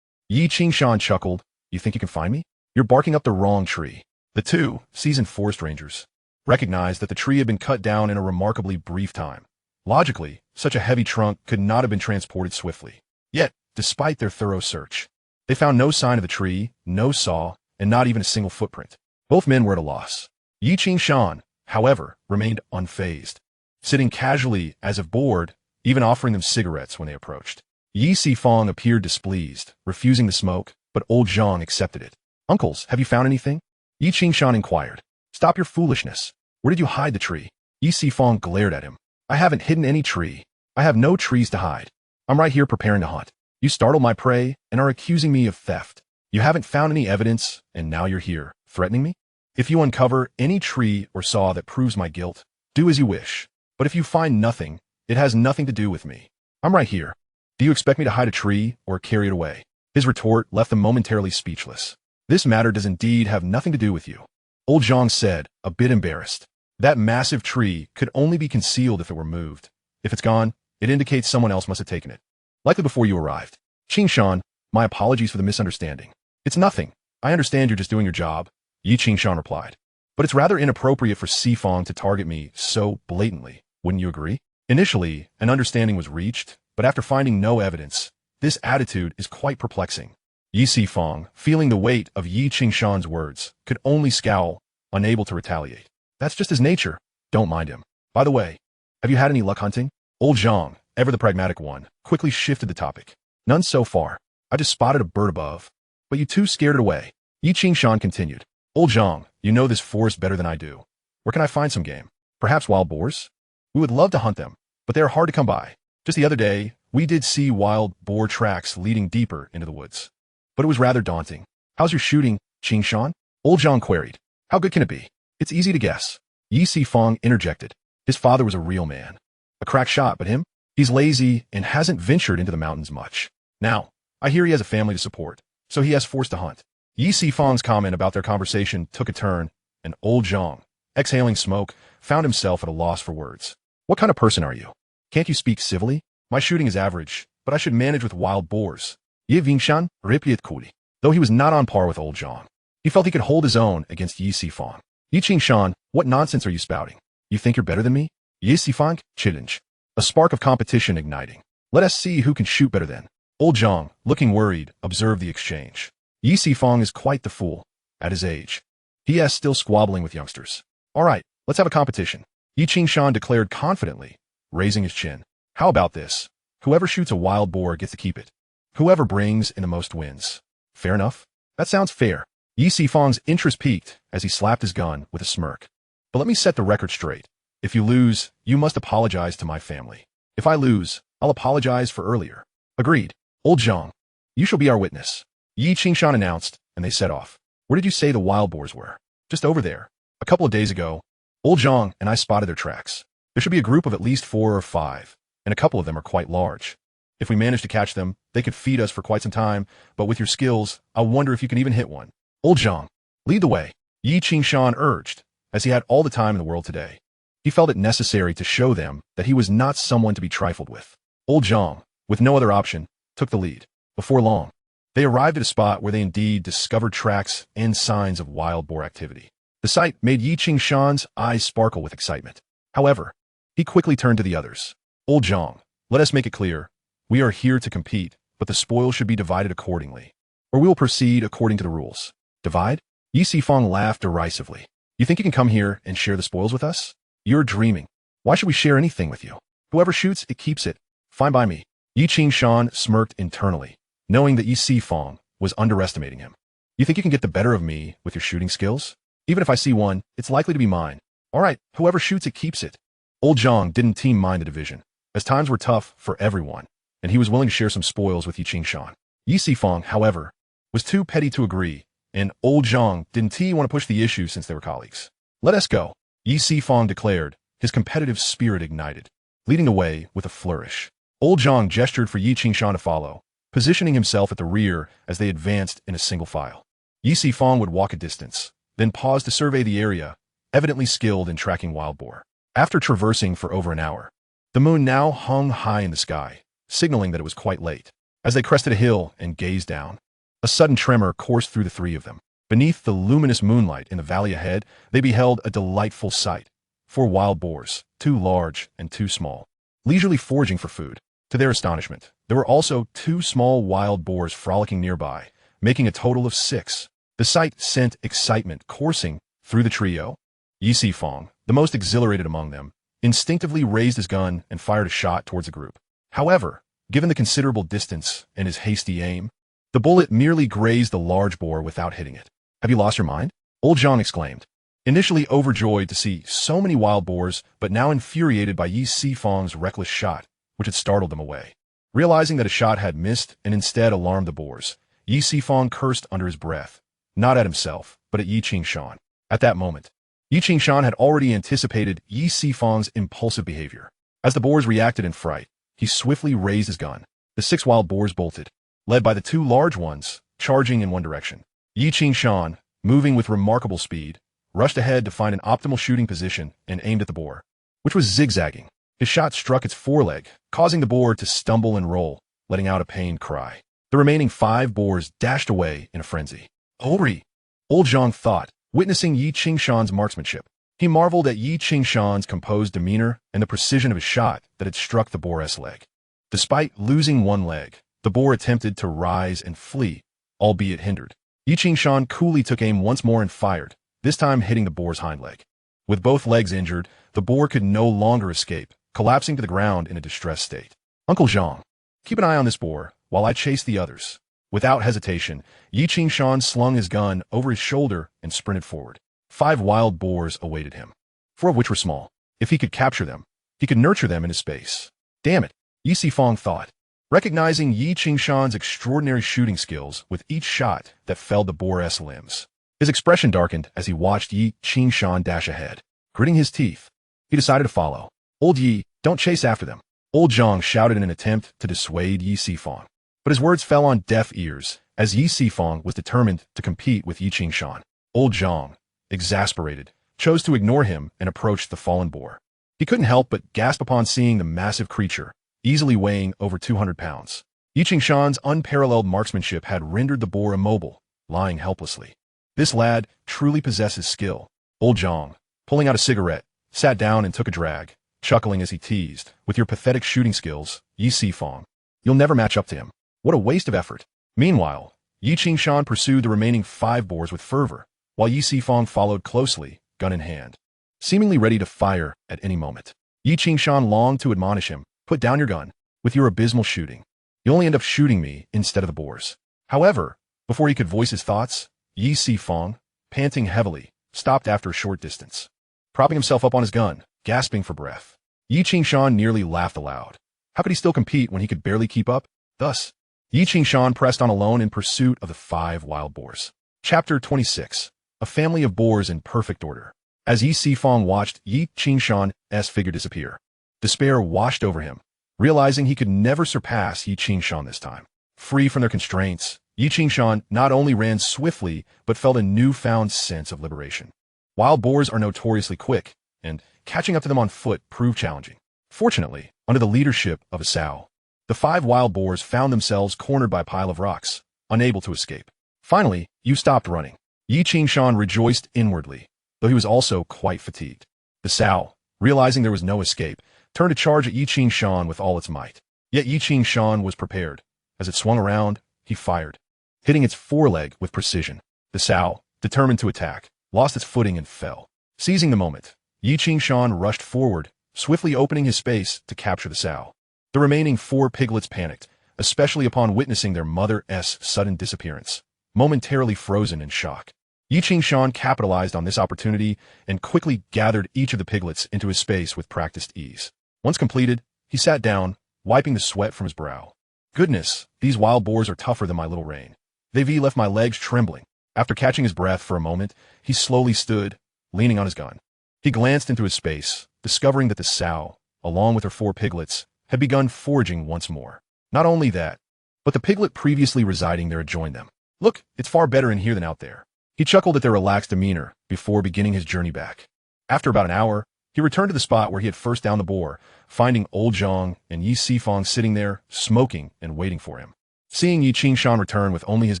Yi Qingshan chuckled. "You think you can find me? You're barking up the wrong tree." The two, seasoned forest rangers, recognized that the tree had been cut down in a remarkably brief time. Logically, such a heavy trunk could not have been transported swiftly. Yet, despite their thorough search, they found no sign of the tree, no saw, and not even a single footprint. Both men were at a loss. Yi Qingshan, however, remained unfazed, sitting casually as if bored, even offering them cigarettes when they approached. Yi Sifong appeared displeased, refusing the smoke, but old Zhang accepted it. "Uncles, have you found anything?" Yi Qingshan inquired. "Stop your foolishness. Where did you hide the tree?" Yi Sifong glared at him. "I haven't hidden any tree. I have no trees to hide. I'm right here preparing to hunt. You startled my prey and are accusing me of theft. You haven't found any evidence, and now you're here, threatening me? If you uncover any tree or saw that proves my guilt, do as you wish. But if you find nothing, it has nothing to do with me. I'm right here. Do you expect me to hide a tree or carry it away?" His retort left them momentarily speechless. "This matter does indeed have nothing to do with you," old Zhang said, a bit embarrassed. "That massive tree could only be concealed if it were moved. If it's gone, it indicates someone else must have taken it. Likely before you arrived. Qingshan, my apologies for the misunderstanding." "It's nothing. I understand you're just doing your job," Yi Qingshan replied. "But it's rather inappropriate for Sifong to target me so blatantly. Wouldn't you agree?" Initially, an understanding was reached, but after finding no evidence, this attitude is quite perplexing. Yi Sifong, feeling the weight of Yi Qingshan's words, could only scowl, unable to retaliate. That's just his nature. Don't mind him. By the way, have you had any luck hunting? Old Zhang, ever the pragmatic one, quickly shifted the topic. "None so far. I just spotted a bird above. But you two scared it away." Yi Qingshan continued. Old Zhang, you know this forest better than I do. Where can I find some game? Perhaps wild boars? We would love to hunt them, but they are hard to come by. Just the other day, we did see wild boar tracks leading deeper into the woods. But it was rather daunting. How's your shooting, Qing Shan? Old Zhang queried. How good can it be? It's easy to guess. Yi Sifang interjected. His father was a real man. A crack shot, but him? He's lazy and hasn't ventured into the mountains much. Now, I hear he has a family to support, so he has forced to hunt. Yi Sifang's comment about their conversation took a turn, and Old Zhang, exhaling smoke, found himself at a loss for words. What kind of person are you? Can't you speak civilly? My shooting is average, but I should manage with wild boars. Ye Vingshan replied coolly. Though he was not on par with Old Zhang, he felt he could hold his own against Yi Sifang. Yi Qingshan, what nonsense are you spouting? You think you're better than me? Yi Sifang challenged, a spark of competition igniting. Let us see who can shoot better then. Old Zhang, looking worried, observed the exchange. Yi Sifang is quite the fool. At his age, he is still squabbling with youngsters. All right, let's have a competition. Yi Qingshan declared confidently, raising his chin. How about this? Whoever shoots a wild boar gets to keep it. Whoever brings in the most wins. Fair enough? That sounds fair. Yi Sifang's interest peaked as he slapped his gun with a smirk. But let me set the record straight. If you lose, you must apologize to my family. If I lose, I'll apologize for earlier. Agreed. Old Zhang, you shall be our witness. Yi Qingshan announced, and they set off. Where did you say the wild boars were? Just over there. A couple of days ago, Old Zhang and I spotted their tracks. There should be a group of at least 4 or 5, and a couple of them are quite large. If we manage to catch them, they could feed us for quite some time, but with your skills, I wonder if you can even hit one. Old Zhang, lead the way, Yi Qingshan urged, as he had all the time in the world today. He felt it necessary to show them that he was not someone to be trifled with. Old Zhang, with no other option, took the lead. Before long, they arrived at a spot where they indeed discovered tracks and signs of wild boar activity. The sight made Yi Qingshan's eyes sparkle with excitement. However, he quickly turned to the others. Old Zhang, let us make it clear. We are here to compete, but the spoil should be divided accordingly, or we will proceed according to the rules. Divide? Yi Sifang laughed derisively. You think you can come here and share the spoils with us? You're dreaming. Why should we share anything with you? Whoever shoots, it keeps it. Fine by me. Yi Qingshan smirked internally, knowing that Yi Sifang was underestimating him. You think you can get the better of me with your shooting skills? Even if I see one, it's likely to be mine. All right, whoever shoots it keeps it. Old Zhang didn't team mind the division, as times were tough for everyone, and he was willing to share some spoils with Yi Qingshan. Yi Sifang, however, was too petty to agree, and Old Zhang didn't want to push the issue since they were colleagues. Let us go, Yi Sifang declared, his competitive spirit ignited, leading the way with a flourish. Old Zhang gestured for Yi Qingshan to follow, positioning himself at the rear as they advanced in a single file. Yi Sifang would walk a distance, then pause to survey the area, evidently skilled in tracking wild boar. After traversing for over an hour, the moon now hung high in the sky, signaling that it was quite late. As they crested a hill and gazed down, a sudden tremor coursed through the three of them. Beneath the luminous moonlight in the valley ahead, they beheld a delightful sight. 4 wild boars, 2 large and 2 small, leisurely foraging for food. To their astonishment, there were also 2 small wild boars frolicking nearby, making a total of 6. The sight sent excitement coursing through the trio. Yi Sifang, the most exhilarated among them, instinctively raised his gun and fired a shot towards the group. However, given the considerable distance and his hasty aim, the bullet merely grazed the large boar without hitting it. Have you lost your mind? Old Zhang exclaimed, initially overjoyed to see so many wild boars, but now infuriated by Yi Sifang's reckless shot, which had startled them away. Realizing that a shot had missed and instead alarmed the boars, Yi Sifang cursed under his breath, not at himself, but at Yi Qingshan. At that moment, Yi Qingshan had already anticipated Yi Sifang's impulsive behavior. As the boars reacted in fright, he swiftly raised his gun. The 6 wild boars bolted, led by the 2 large ones, charging in one direction. Yi Qingshan, moving with remarkable speed, rushed ahead to find an optimal shooting position and aimed at the boar, which was zigzagging. His shot struck its foreleg, causing the boar to stumble and roll, letting out a pained cry. The remaining 5 boars dashed away in a frenzy. Ori! Old Zhang thought, witnessing Yi Qingshan's marksmanship. He marveled at Yi Qingshan's composed demeanor and the precision of his shot that had struck the boar's leg. Despite losing one leg, the boar attempted to rise and flee, albeit hindered. Yi Qingshan coolly took aim once more and fired, this time hitting the boar's hind leg. With both legs injured, the boar could no longer escape, collapsing to the ground in a distressed state. Uncle Zhang, keep an eye on this boar while I chase the others. Without hesitation, Yi Qingshan slung his gun over his shoulder and sprinted forward. 5 wild boars awaited him, 4 of which were small. If he could capture them, he could nurture them in his space. Damn it, Yi Sifang thought, recognizing Yi Qingshan's extraordinary shooting skills with each shot that felled the boar's limbs. His expression darkened as he watched Yi Qingshan dash ahead. Gritting his teeth, he decided to follow. Old Yi, don't chase after them, Old Zhang shouted in an attempt to dissuade Yi Sifang. But his words fell on deaf ears, as Yi Sifang was determined to compete with Yi Qingshan. Old Zhang, exasperated, chose to ignore him and approached the fallen boar. He couldn't help but gasp upon seeing the massive creature, easily weighing over 200 pounds. Yi Qingshan's unparalleled marksmanship had rendered the boar immobile, lying helplessly. This lad truly possesses skill. Old Zhang, pulling out a cigarette, sat down and took a drag, chuckling as he teased, with your pathetic shooting skills, Yi Sifang, you'll never match up to him. What a waste of effort. Meanwhile, Yi Qingshan pursued the remaining 5 boars with fervor, while Yi Sifang followed closely, gun in hand, seemingly ready to fire at any moment. Yi Qingshan longed to admonish him, put down your gun. With your abysmal shooting, you'll only end up shooting me instead of the boars. However, before he could voice his thoughts, Yi Sifang, panting heavily, stopped after a short distance. Propping himself up on his gun, gasping for breath, Yi Qingshan nearly laughed aloud. How could he still compete when he could barely keep up? Thus, Yi Qingshan pressed on alone in pursuit of the 5 wild boars. Chapter 26. A family of boars in perfect order. As Yi Sifang watched Yi Qingshan's figure disappear, despair washed over him, realizing he could never surpass Yi Qingshan this time. Free from their constraints, Yi Qingshan not only ran swiftly, but felt a newfound sense of liberation. Wild boars are notoriously quick, and catching up to them on foot proved challenging. Fortunately, under the leadership of a sow, the 5 wild boars found themselves cornered by a pile of rocks, unable to escape. Finally, you stopped running. Yi Qingshan rejoiced inwardly, though he was also quite fatigued. The sow, realizing there was no escape, turned to charge at Yi Qingshan with all its might. Yet Yi Qingshan was prepared. As it swung around, he fired, hitting its foreleg with precision. The sow, determined to attack, lost its footing and fell. Seizing the moment, Yi Qingshan rushed forward, swiftly opening his space to capture the sow. The remaining 4 piglets panicked, especially upon witnessing their mother's sudden disappearance, momentarily frozen in shock. Yi Qingshan capitalized on this opportunity and quickly gathered each of the piglets into his space with practiced ease. Once completed, he sat down, wiping the sweat from his brow. Goodness, these wild boars are tougher than my little rein. They've left my legs trembling. After catching his breath for a moment, he slowly stood, leaning on his gun. He glanced into his space, discovering that the sow, along with her 4 piglets, had begun foraging once more. Not only that, but the piglet previously residing there had joined them. Look, it's far better in here than out there. He chuckled at their relaxed demeanor before beginning his journey back. After about an hour, he returned to the spot where he had first downed the boar, finding Old Zhang and Yi Sifang sitting there, smoking and waiting for him. Seeing Yi Qingshan return with only his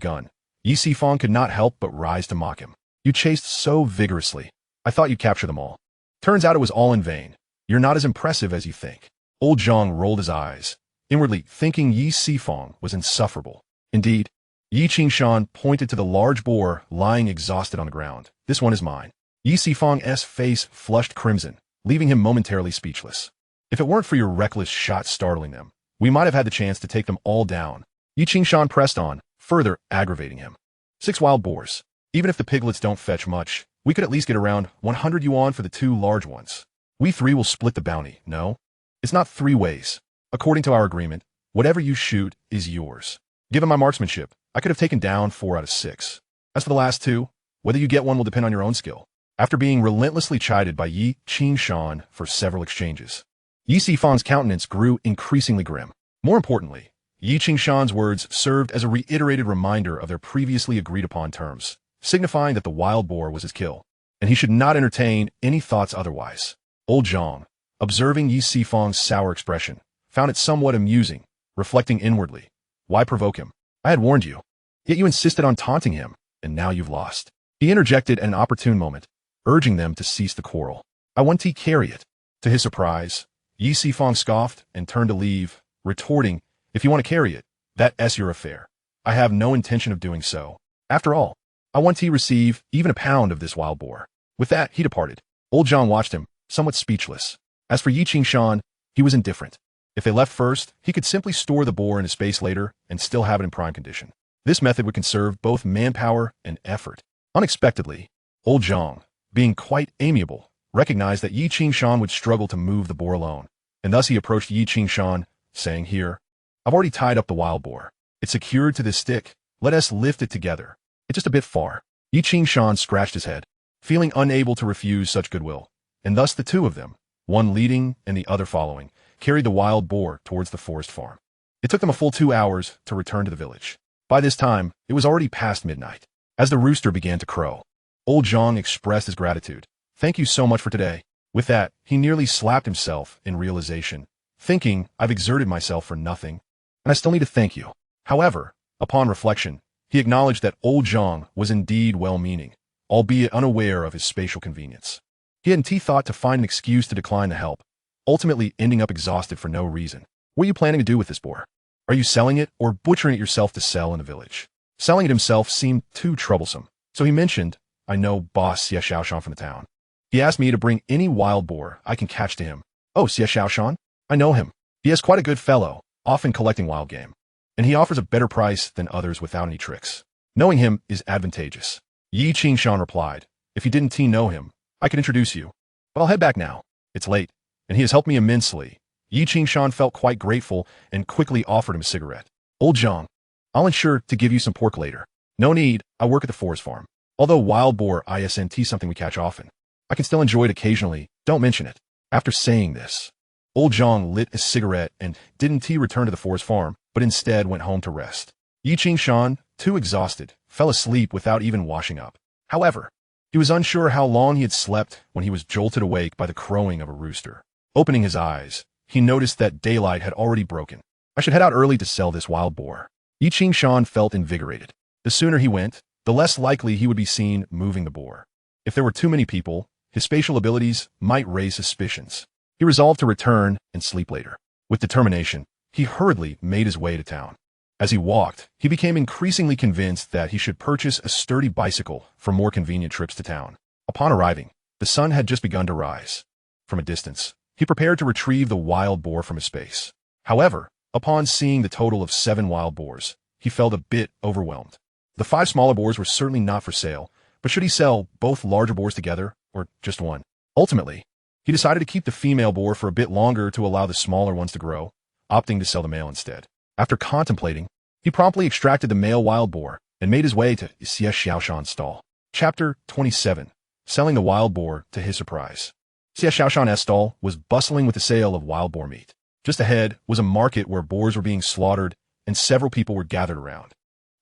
gun, Yi Sifang could not help but rise to mock him. You chased so vigorously. I thought you'd capture them all. Turns out it was all in vain. You're not as impressive as you think. Old Zhang rolled his eyes, inwardly thinking Yi Sifang was insufferable. Indeed, Yi Qingshan pointed to the large boar lying exhausted on the ground. This one is mine. Yi Sifang's face flushed crimson, leaving him momentarily speechless. If it weren't for your reckless shot startling them, we might have had the chance to take them all down. Yi Qingshan pressed on, further aggravating him. 6 wild boars. Even if the piglets don't fetch much, we could at least get around 100 yuan for the 2 large ones. We 3 will split the bounty, no? It's not 3 ways. According to our agreement, whatever you shoot is yours. Given my marksmanship, I could have taken down 4 out of 6. As for the last 2, whether you get one will depend on your own skill. After being relentlessly chided by Yi Qingshan for several exchanges, Yi Sifang's countenance grew increasingly grim. More importantly, Yi Qingshan's words served as a reiterated reminder of their previously agreed-upon terms, signifying that the wild boar was his kill, and he should not entertain any thoughts otherwise. Old Zhang, observing Yi Sifang's sour expression, found it somewhat amusing, reflecting inwardly. Why provoke him? I had warned you. Yet you insisted on taunting him, and now you've lost. He interjected at an opportune moment, urging them to cease the quarrel. I want to carry it. To his surprise, Yi Sifang scoffed and turned to leave, retorting, if you want to carry it, that's your affair. I have no intention of doing so. After all, I want to receive even a pound of this wild boar. With that, he departed. Old Zhang watched him, somewhat speechless. As for Yi Qingshan, he was indifferent. If they left first, he could simply store the boar in his space later and still have it in prime condition. This method would conserve both manpower and effort. Unexpectedly, old Zhang, being quite amiable, recognized that Yi Qingshan would struggle to move the boar alone, and thus he approached Yi Qingshan, saying, "Here, I've already tied up the wild boar. It's secured to this stick. Let us lift it together. It's just a bit far." Yi Qingshan scratched his head, feeling unable to refuse such goodwill, and thus the two of them, one leading and the other following, carried the wild boar towards the forest farm. It took them a full 2 hours to return to the village. By this time, it was already past midnight. As the rooster began to crow, old Zhang expressed his gratitude. "Thank you so much for today." With that, he nearly slapped himself in realization, thinking, "I've exerted myself for nothing, and I still need to thank you." However, upon reflection, he acknowledged that old Zhang was indeed well-meaning, albeit unaware of his spatial convenience. He hadn't thought to find an excuse to decline the help, ultimately ending up exhausted for no reason. "What are you planning to do with this boar? Are you selling it or butchering it yourself to sell in the village?" Selling it himself seemed too troublesome, so he mentioned, "I know boss Xie Xiaoshan from the town. He asked me to bring any wild boar I can catch to him." "Oh, Xie Xiaoshan? I know him. He is quite a good fellow, often collecting wild game, and he offers a better price than others without any tricks. Knowing him is advantageous." Yi Qingshan replied, "If you didn't know him, I could introduce you, but I'll head back now. It's late, and he has helped me immensely." Yi Qingshan felt quite grateful and quickly offered him a cigarette. "Old Zhang, I'll ensure to give you some pork later." "No need, I work at the forest farm. Although wild boar isn't something we catch often, I can still enjoy it occasionally, don't mention it." After saying this, old Zhang lit a cigarette and didn't return to the forest farm, but instead went home to rest. Yi Qingshan, too exhausted, fell asleep without even washing up. However, he was unsure how long he had slept when he was jolted awake by the crowing of a rooster. Opening his eyes, he noticed that daylight had already broken. "I should head out early to sell this wild boar." Yi Qingshan felt invigorated. The sooner he went, the less likely he would be seen moving the boar. If there were too many people, his spatial abilities might raise suspicions. He resolved to return and sleep later. With determination, he hurriedly made his way to town. As he walked, he became increasingly convinced that he should purchase a sturdy bicycle for more convenient trips to town. Upon arriving, the sun had just begun to rise. From a distance, he prepared to retrieve the wild boar from his space. However, upon seeing the total of 7 wild boars, he felt a bit overwhelmed. The 5 smaller boars were certainly not for sale, but should he sell both larger boars together, or just one? Ultimately, he decided to keep the female boar for a bit longer to allow the smaller ones to grow, opting to sell the male instead. After contemplating, he promptly extracted the male wild boar and made his way to Xie Xiaoshan's stall. Chapter 27. Selling the wild boar to his surprise. Xie Xiaoshan's stall was bustling with the sale of wild boar meat. Just ahead was a market where boars were being slaughtered and several people were gathered around.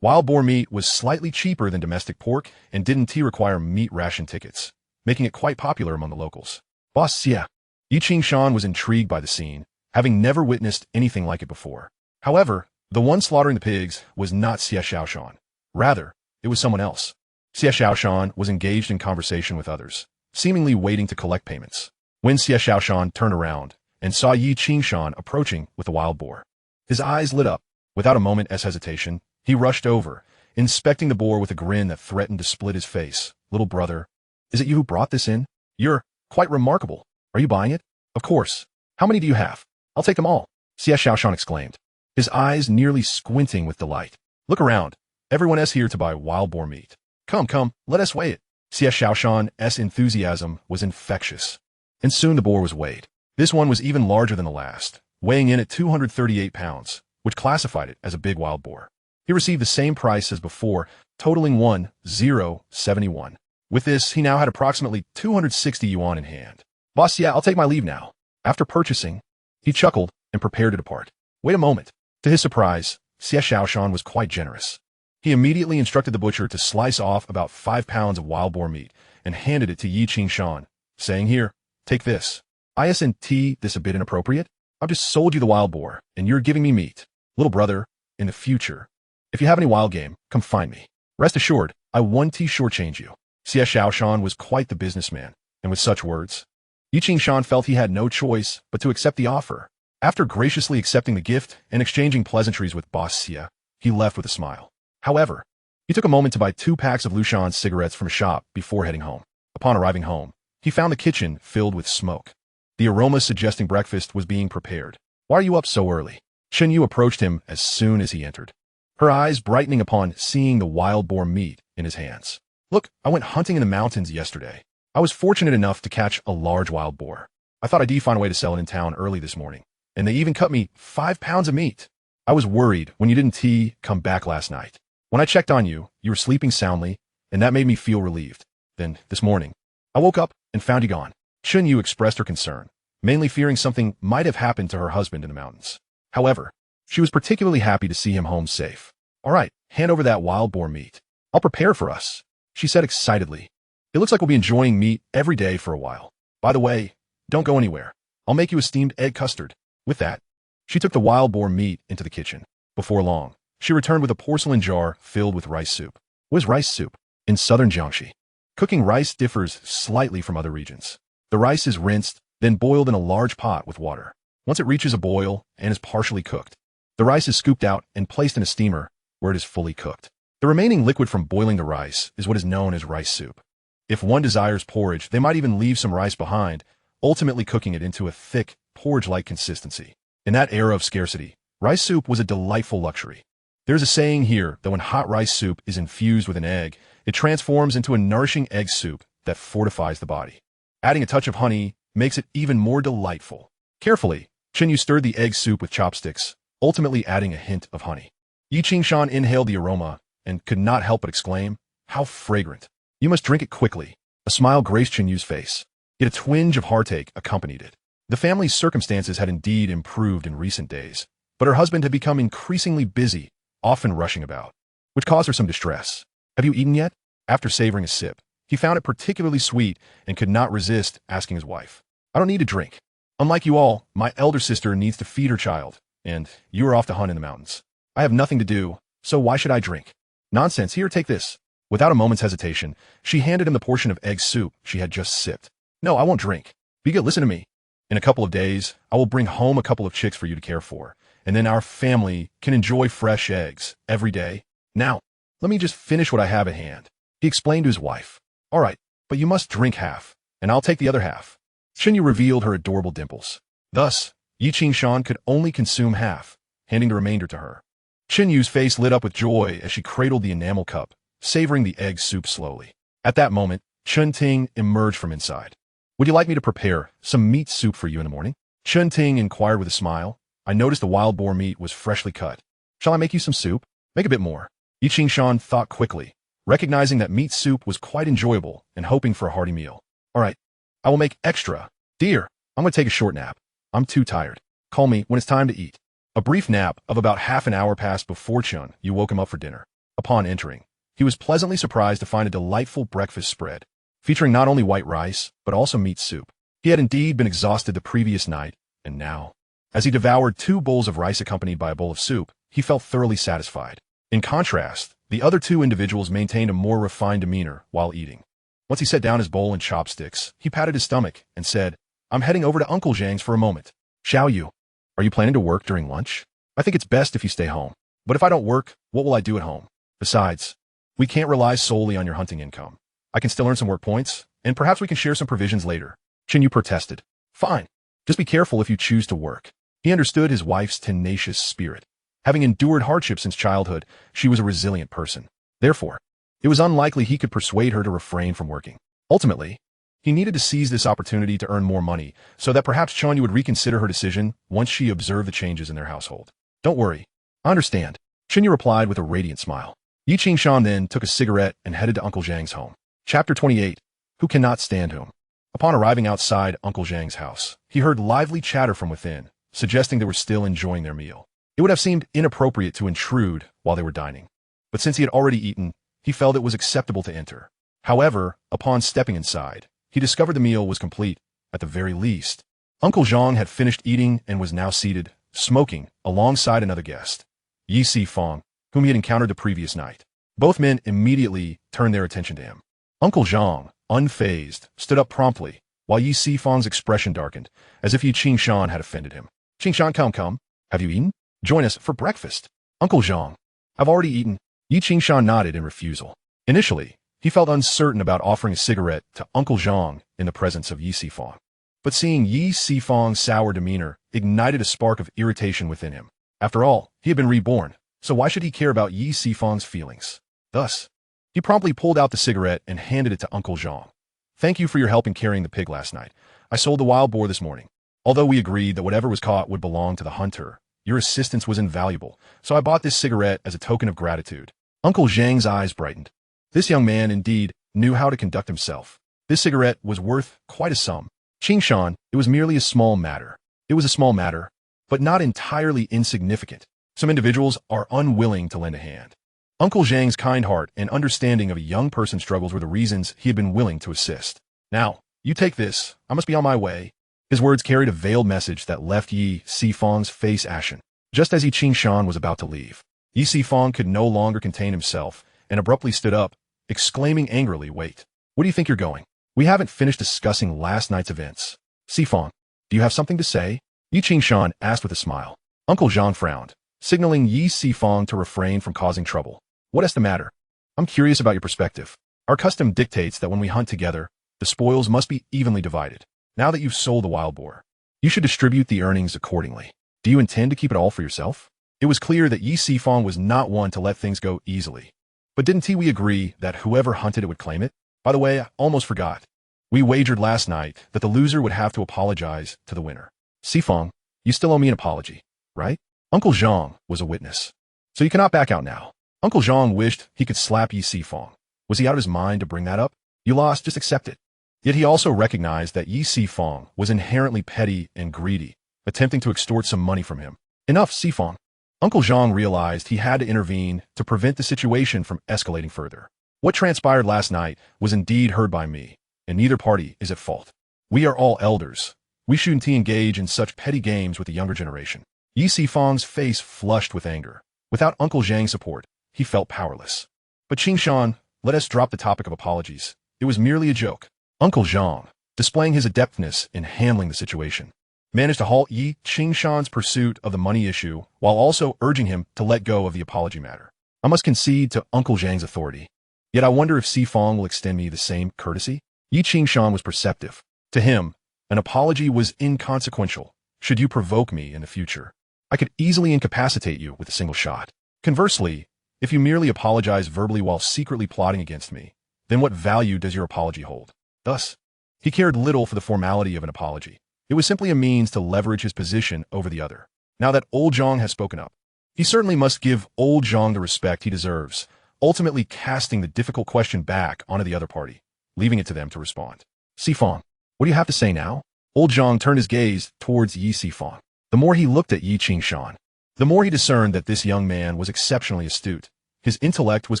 Wild boar meat was slightly cheaper than domestic pork and didn't require meat ration tickets, making it quite popular among the locals. Boss Xie. Yi Qingshan was intrigued by the scene, having never witnessed anything like it before. However, the one slaughtering the pigs was not Xie Xiaoshan. Rather, it was someone else. Xie Xiaoshan was engaged in conversation with others, seemingly waiting to collect payments, when Xie Xiaoshan turned around and saw Yi Qingshan approaching with the wild boar. His eyes lit up. Without a moment's hesitation, he rushed over, inspecting the boar with a grin that threatened to split his face. "Little brother, is it you who brought this in? You're quite remarkable. Are you buying it?" "Of course. How many do you have?" "I'll take them all," Xie Xiaoshan exclaimed, his eyes nearly squinting with delight. "Look around. Everyone is here to buy wild boar meat. Come, let us weigh it." Xie Xiaoshan's enthusiasm was infectious, and soon the boar was weighed. This one was even larger than the last, weighing in at 238 pounds, which classified it as a big wild boar. He received the same price as before, totaling 1,071. With this, he now had approximately 260 yuan in hand. "Boss, yeah, I'll take my leave now." After purchasing, he chuckled and prepared to depart. Wait a moment. To his surprise, Xie Xiaoshan was quite generous. He immediately instructed the butcher to slice off about 5 pounds of wild boar meat and handed it to Yi Qingshan, saying, "Here, take this. Isn't this a bit inappropriate? I've just sold you the wild boar, and you're giving me meat. Little brother, in the future, if you have any wild game, come find me. Rest assured, I won't shortchange you." Xie Xiaoshan was quite the businessman, and with such words, Yi Qingshan felt he had no choice but to accept the offer. After graciously accepting the gift and exchanging pleasantries with Boss Xie, he left with a smile. However, he took a moment to buy 2 packs of Lushan cigarettes from a shop before heading home. Upon arriving home, he found the kitchen filled with smoke. The aroma suggesting breakfast was being prepared. "Why are you up so early?" Shen Yu approached him as soon as he entered. her eyes brightening upon seeing the wild boar meat in his hands. Look, I went hunting in the mountains yesterday. I was fortunate enough to catch a large wild boar. I thought I'd find a way to sell it in town early this morning, and they even cut me 5 pounds of meat. I was worried when you didn't come back last night. When I checked on you, you were sleeping soundly, and that made me feel relieved. Then, this morning, I woke up and found you gone. Chun Yu expressed her concern, mainly fearing something might have happened to her husband in the mountains. However, she was particularly happy to see him home safe. All right, hand over that wild boar meat. I'll prepare for us, she said excitedly. It looks like we'll be enjoying meat every day for a while. By the way, don't go anywhere. I'll make you a steamed egg custard. With that, she took the wild boar meat into the kitchen. Before long, she returned with a porcelain jar filled with rice soup. What is rice soup? In southern Jiangxi, cooking rice differs slightly from other regions. The rice is rinsed, then boiled in a large pot with water. Once it reaches a boil and is partially cooked, the rice is scooped out and placed in a steamer where it is fully cooked. The remaining liquid from boiling the rice is what is known as rice soup. If one desires porridge, they might even leave some rice behind, ultimately cooking it into a thick, porridge-like consistency. In that era of scarcity, rice soup was a delightful luxury. There's a saying here that when hot rice soup is infused with an egg, it transforms into a nourishing egg soup that fortifies the body. Adding a touch of honey makes it even more delightful. Carefully, Chun Yu stirred the egg soup with chopsticks, ultimately adding a hint of honey. Yi Qingshan inhaled the aroma and could not help but exclaim, "How fragrant! You must drink it quickly." A smile graced Chun Yu's face, yet a twinge of heartache accompanied it. The family's circumstances had indeed improved in recent days, but her husband had become increasingly busy, often rushing about, which caused her some distress. "Have you eaten yet?" After savoring a sip, he found it particularly sweet and could not resist asking his wife. "I don't need a drink. Unlike you all, my elder sister needs to feed her child, and you are off to hunt in the mountains. I have nothing to do, so why should I drink?" "Nonsense, here, take this." Without a moment's hesitation, she handed him the portion of egg soup she had just sipped. "No, I won't drink. Biga, listen to me. In a couple of days, I will bring home a couple of chicks for you to care for, and then our family can enjoy fresh eggs every day. Now, let me just finish what I have at hand," he explained to his wife. "All right, but you must drink half, and I'll take the other half." Chun Yu revealed her adorable dimples. Thus, Yi Qingshan could only consume half, handing the remainder to her. Chun Yu's face lit up with joy as she cradled the enamel cup, savoring the egg soup slowly. At that moment, Chun Ting emerged from inside. "Would you like me to prepare some meat soup for you in the morning?" Chun Ting inquired with a smile. "I noticed the wild boar meat was freshly cut. Shall I make you some soup?" "Make a bit more." Yi Qingshan thought quickly, recognizing that meat soup was quite enjoyable and hoping for a hearty meal. "All right, I will make extra. Dear, I'm going to take a short nap. I'm too tired. Call me when it's time to eat." A brief nap of about half an hour passed before Chun Yu woke him up for dinner. Upon entering, he was pleasantly surprised to find a delightful breakfast spread, featuring not only white rice, but also meat soup. He had indeed been exhausted the previous night, and now, as he devoured 2 bowls of rice accompanied by a bowl of soup, he felt thoroughly satisfied. In contrast, the other 2 individuals maintained a more refined demeanor while eating. Once he set down his bowl and chopsticks, he patted his stomach and said, "I'm heading over to Uncle Zhang's for a moment. Xiao Yu, are you planning to work during lunch? I think it's best if you stay home. But if I don't work, what will I do at home? Besides, we can't rely solely on your hunting income. I can still earn some work points, and perhaps we can share some provisions later." Chun Yu protested. "Fine. Just be careful if you choose to work." He understood his wife's tenacious spirit. Having endured hardship since childhood, she was a resilient person. Therefore, it was unlikely he could persuade her to refrain from working. Ultimately, he needed to seize this opportunity to earn more money, so that perhaps Chun Yu would reconsider her decision once she observed the changes in their household. "Don't worry. I understand," Chun Yu replied with a radiant smile. Yi Qingshan then took a cigarette and headed to Uncle Zhang's home. Chapter 28. Who Cannot Stand Whom? Upon arriving outside Uncle Zhang's house, he heard lively chatter from within, suggesting they were still enjoying their meal. It would have seemed inappropriate to intrude while they were dining, but since he had already eaten, he felt it was acceptable to enter. However, upon stepping inside, he discovered the meal was complete, at the very least. Uncle Zhang had finished eating and was now seated, smoking, alongside another guest, Yi Sifang, whom he had encountered the previous night. Both men immediately turned their attention to him. Uncle Zhang, unfazed, stood up promptly, while Yi Sifang's expression darkened, as if Yi Qingshan had offended him. "Qingshan, come. Have you eaten? Join us for breakfast." "Uncle Zhang, I've already eaten." Yi Qingshan nodded in refusal. Initially, he felt uncertain about offering a cigarette to Uncle Zhang in the presence of Yi Sifang. But seeing Yi Sifang's sour demeanor ignited a spark of irritation within him. After all, he had been reborn, so why should he care about Yi Sifang's feelings? Thus, he promptly pulled out the cigarette and handed it to Uncle Zhang. Thank you for your help in carrying the pig last night. I sold the wild boar this morning. Although we agreed that whatever was caught would belong to the hunter, your assistance was invaluable, so I bought this cigarette as a token of gratitude. Uncle Zhang's eyes brightened. This young man indeed knew how to conduct himself. This cigarette was worth quite a sum. Qingshan, it was merely a small matter. It was a small matter, but not entirely insignificant. Some individuals are unwilling to lend a hand. Uncle Zhang's kind heart and understanding of a young person's struggles were the reasons he had been willing to assist. Now, you take this. I must be on my way. His words carried a veiled message that left Yi Sifang's face ashen. Just as Qingshan was about to leave, Yi Sifang could no longer contain himself and abruptly stood up, exclaiming angrily, "Wait, where do you think you're going? We haven't finished discussing last night's events." "Sifang, do you have something to say?" Yi Qingshan asked with a smile. Uncle Zhang frowned, signaling Yi Sifang to refrain from causing trouble. "What is the matter? I'm curious about your perspective. Our custom dictates that when we hunt together, the spoils must be evenly divided. Now that you've sold the wild boar, you should distribute the earnings accordingly. Do you intend to keep it all for yourself?" It was clear that Yi Sifang was not one to let things go easily. "But didn't we agree that whoever hunted it would claim it? By the way, I almost forgot. We wagered last night that the loser would have to apologize to the winner." "Sifang, you still owe me an apology, right?" Uncle Zhang was a witness. "So you cannot back out now." Uncle Zhang wished he could slap Yi Sifang. Was he out of his mind to bring that up? You lost, just accept it. Yet he also recognized that Yi Sifang was inherently petty and greedy, attempting to extort some money from him. "Enough, Sifang." Uncle Zhang realized he had to intervene to prevent the situation from escalating further. What transpired last night was indeed heard by me, and neither party is at fault. We are all elders. We shouldn't engage in such petty games with the younger generation. Yi Sifang's face flushed with anger. Without Uncle Zhang's support, he felt powerless. "But Qingshan, let us drop the topic of apologies. It was merely a joke." Uncle Zhang, displaying his adeptness in handling the situation, managed to halt Yi Qingshan's pursuit of the money issue while also urging him to let go of the apology matter. "I must concede to Uncle Zhang's authority. Yet I wonder if Sifang will extend me the same courtesy." Yi Qingshan was perceptive. To him, an apology was inconsequential. "Should you provoke me in the future, I could easily incapacitate you with a single shot. Conversely, if you merely apologize verbally while secretly plotting against me, then what value does your apology hold?" Thus, he cared little for the formality of an apology. It was simply a means to leverage his position over the other. Now that old Zhang has spoken up, he certainly must give old Zhang the respect he deserves, ultimately casting the difficult question back onto the other party, leaving it to them to respond. "Sifang, what do you have to say now?" Old Zhang turned his gaze towards Yi Sifang. The more he looked at Yi Qingshan, the more he discerned that this young man was exceptionally astute. His intellect was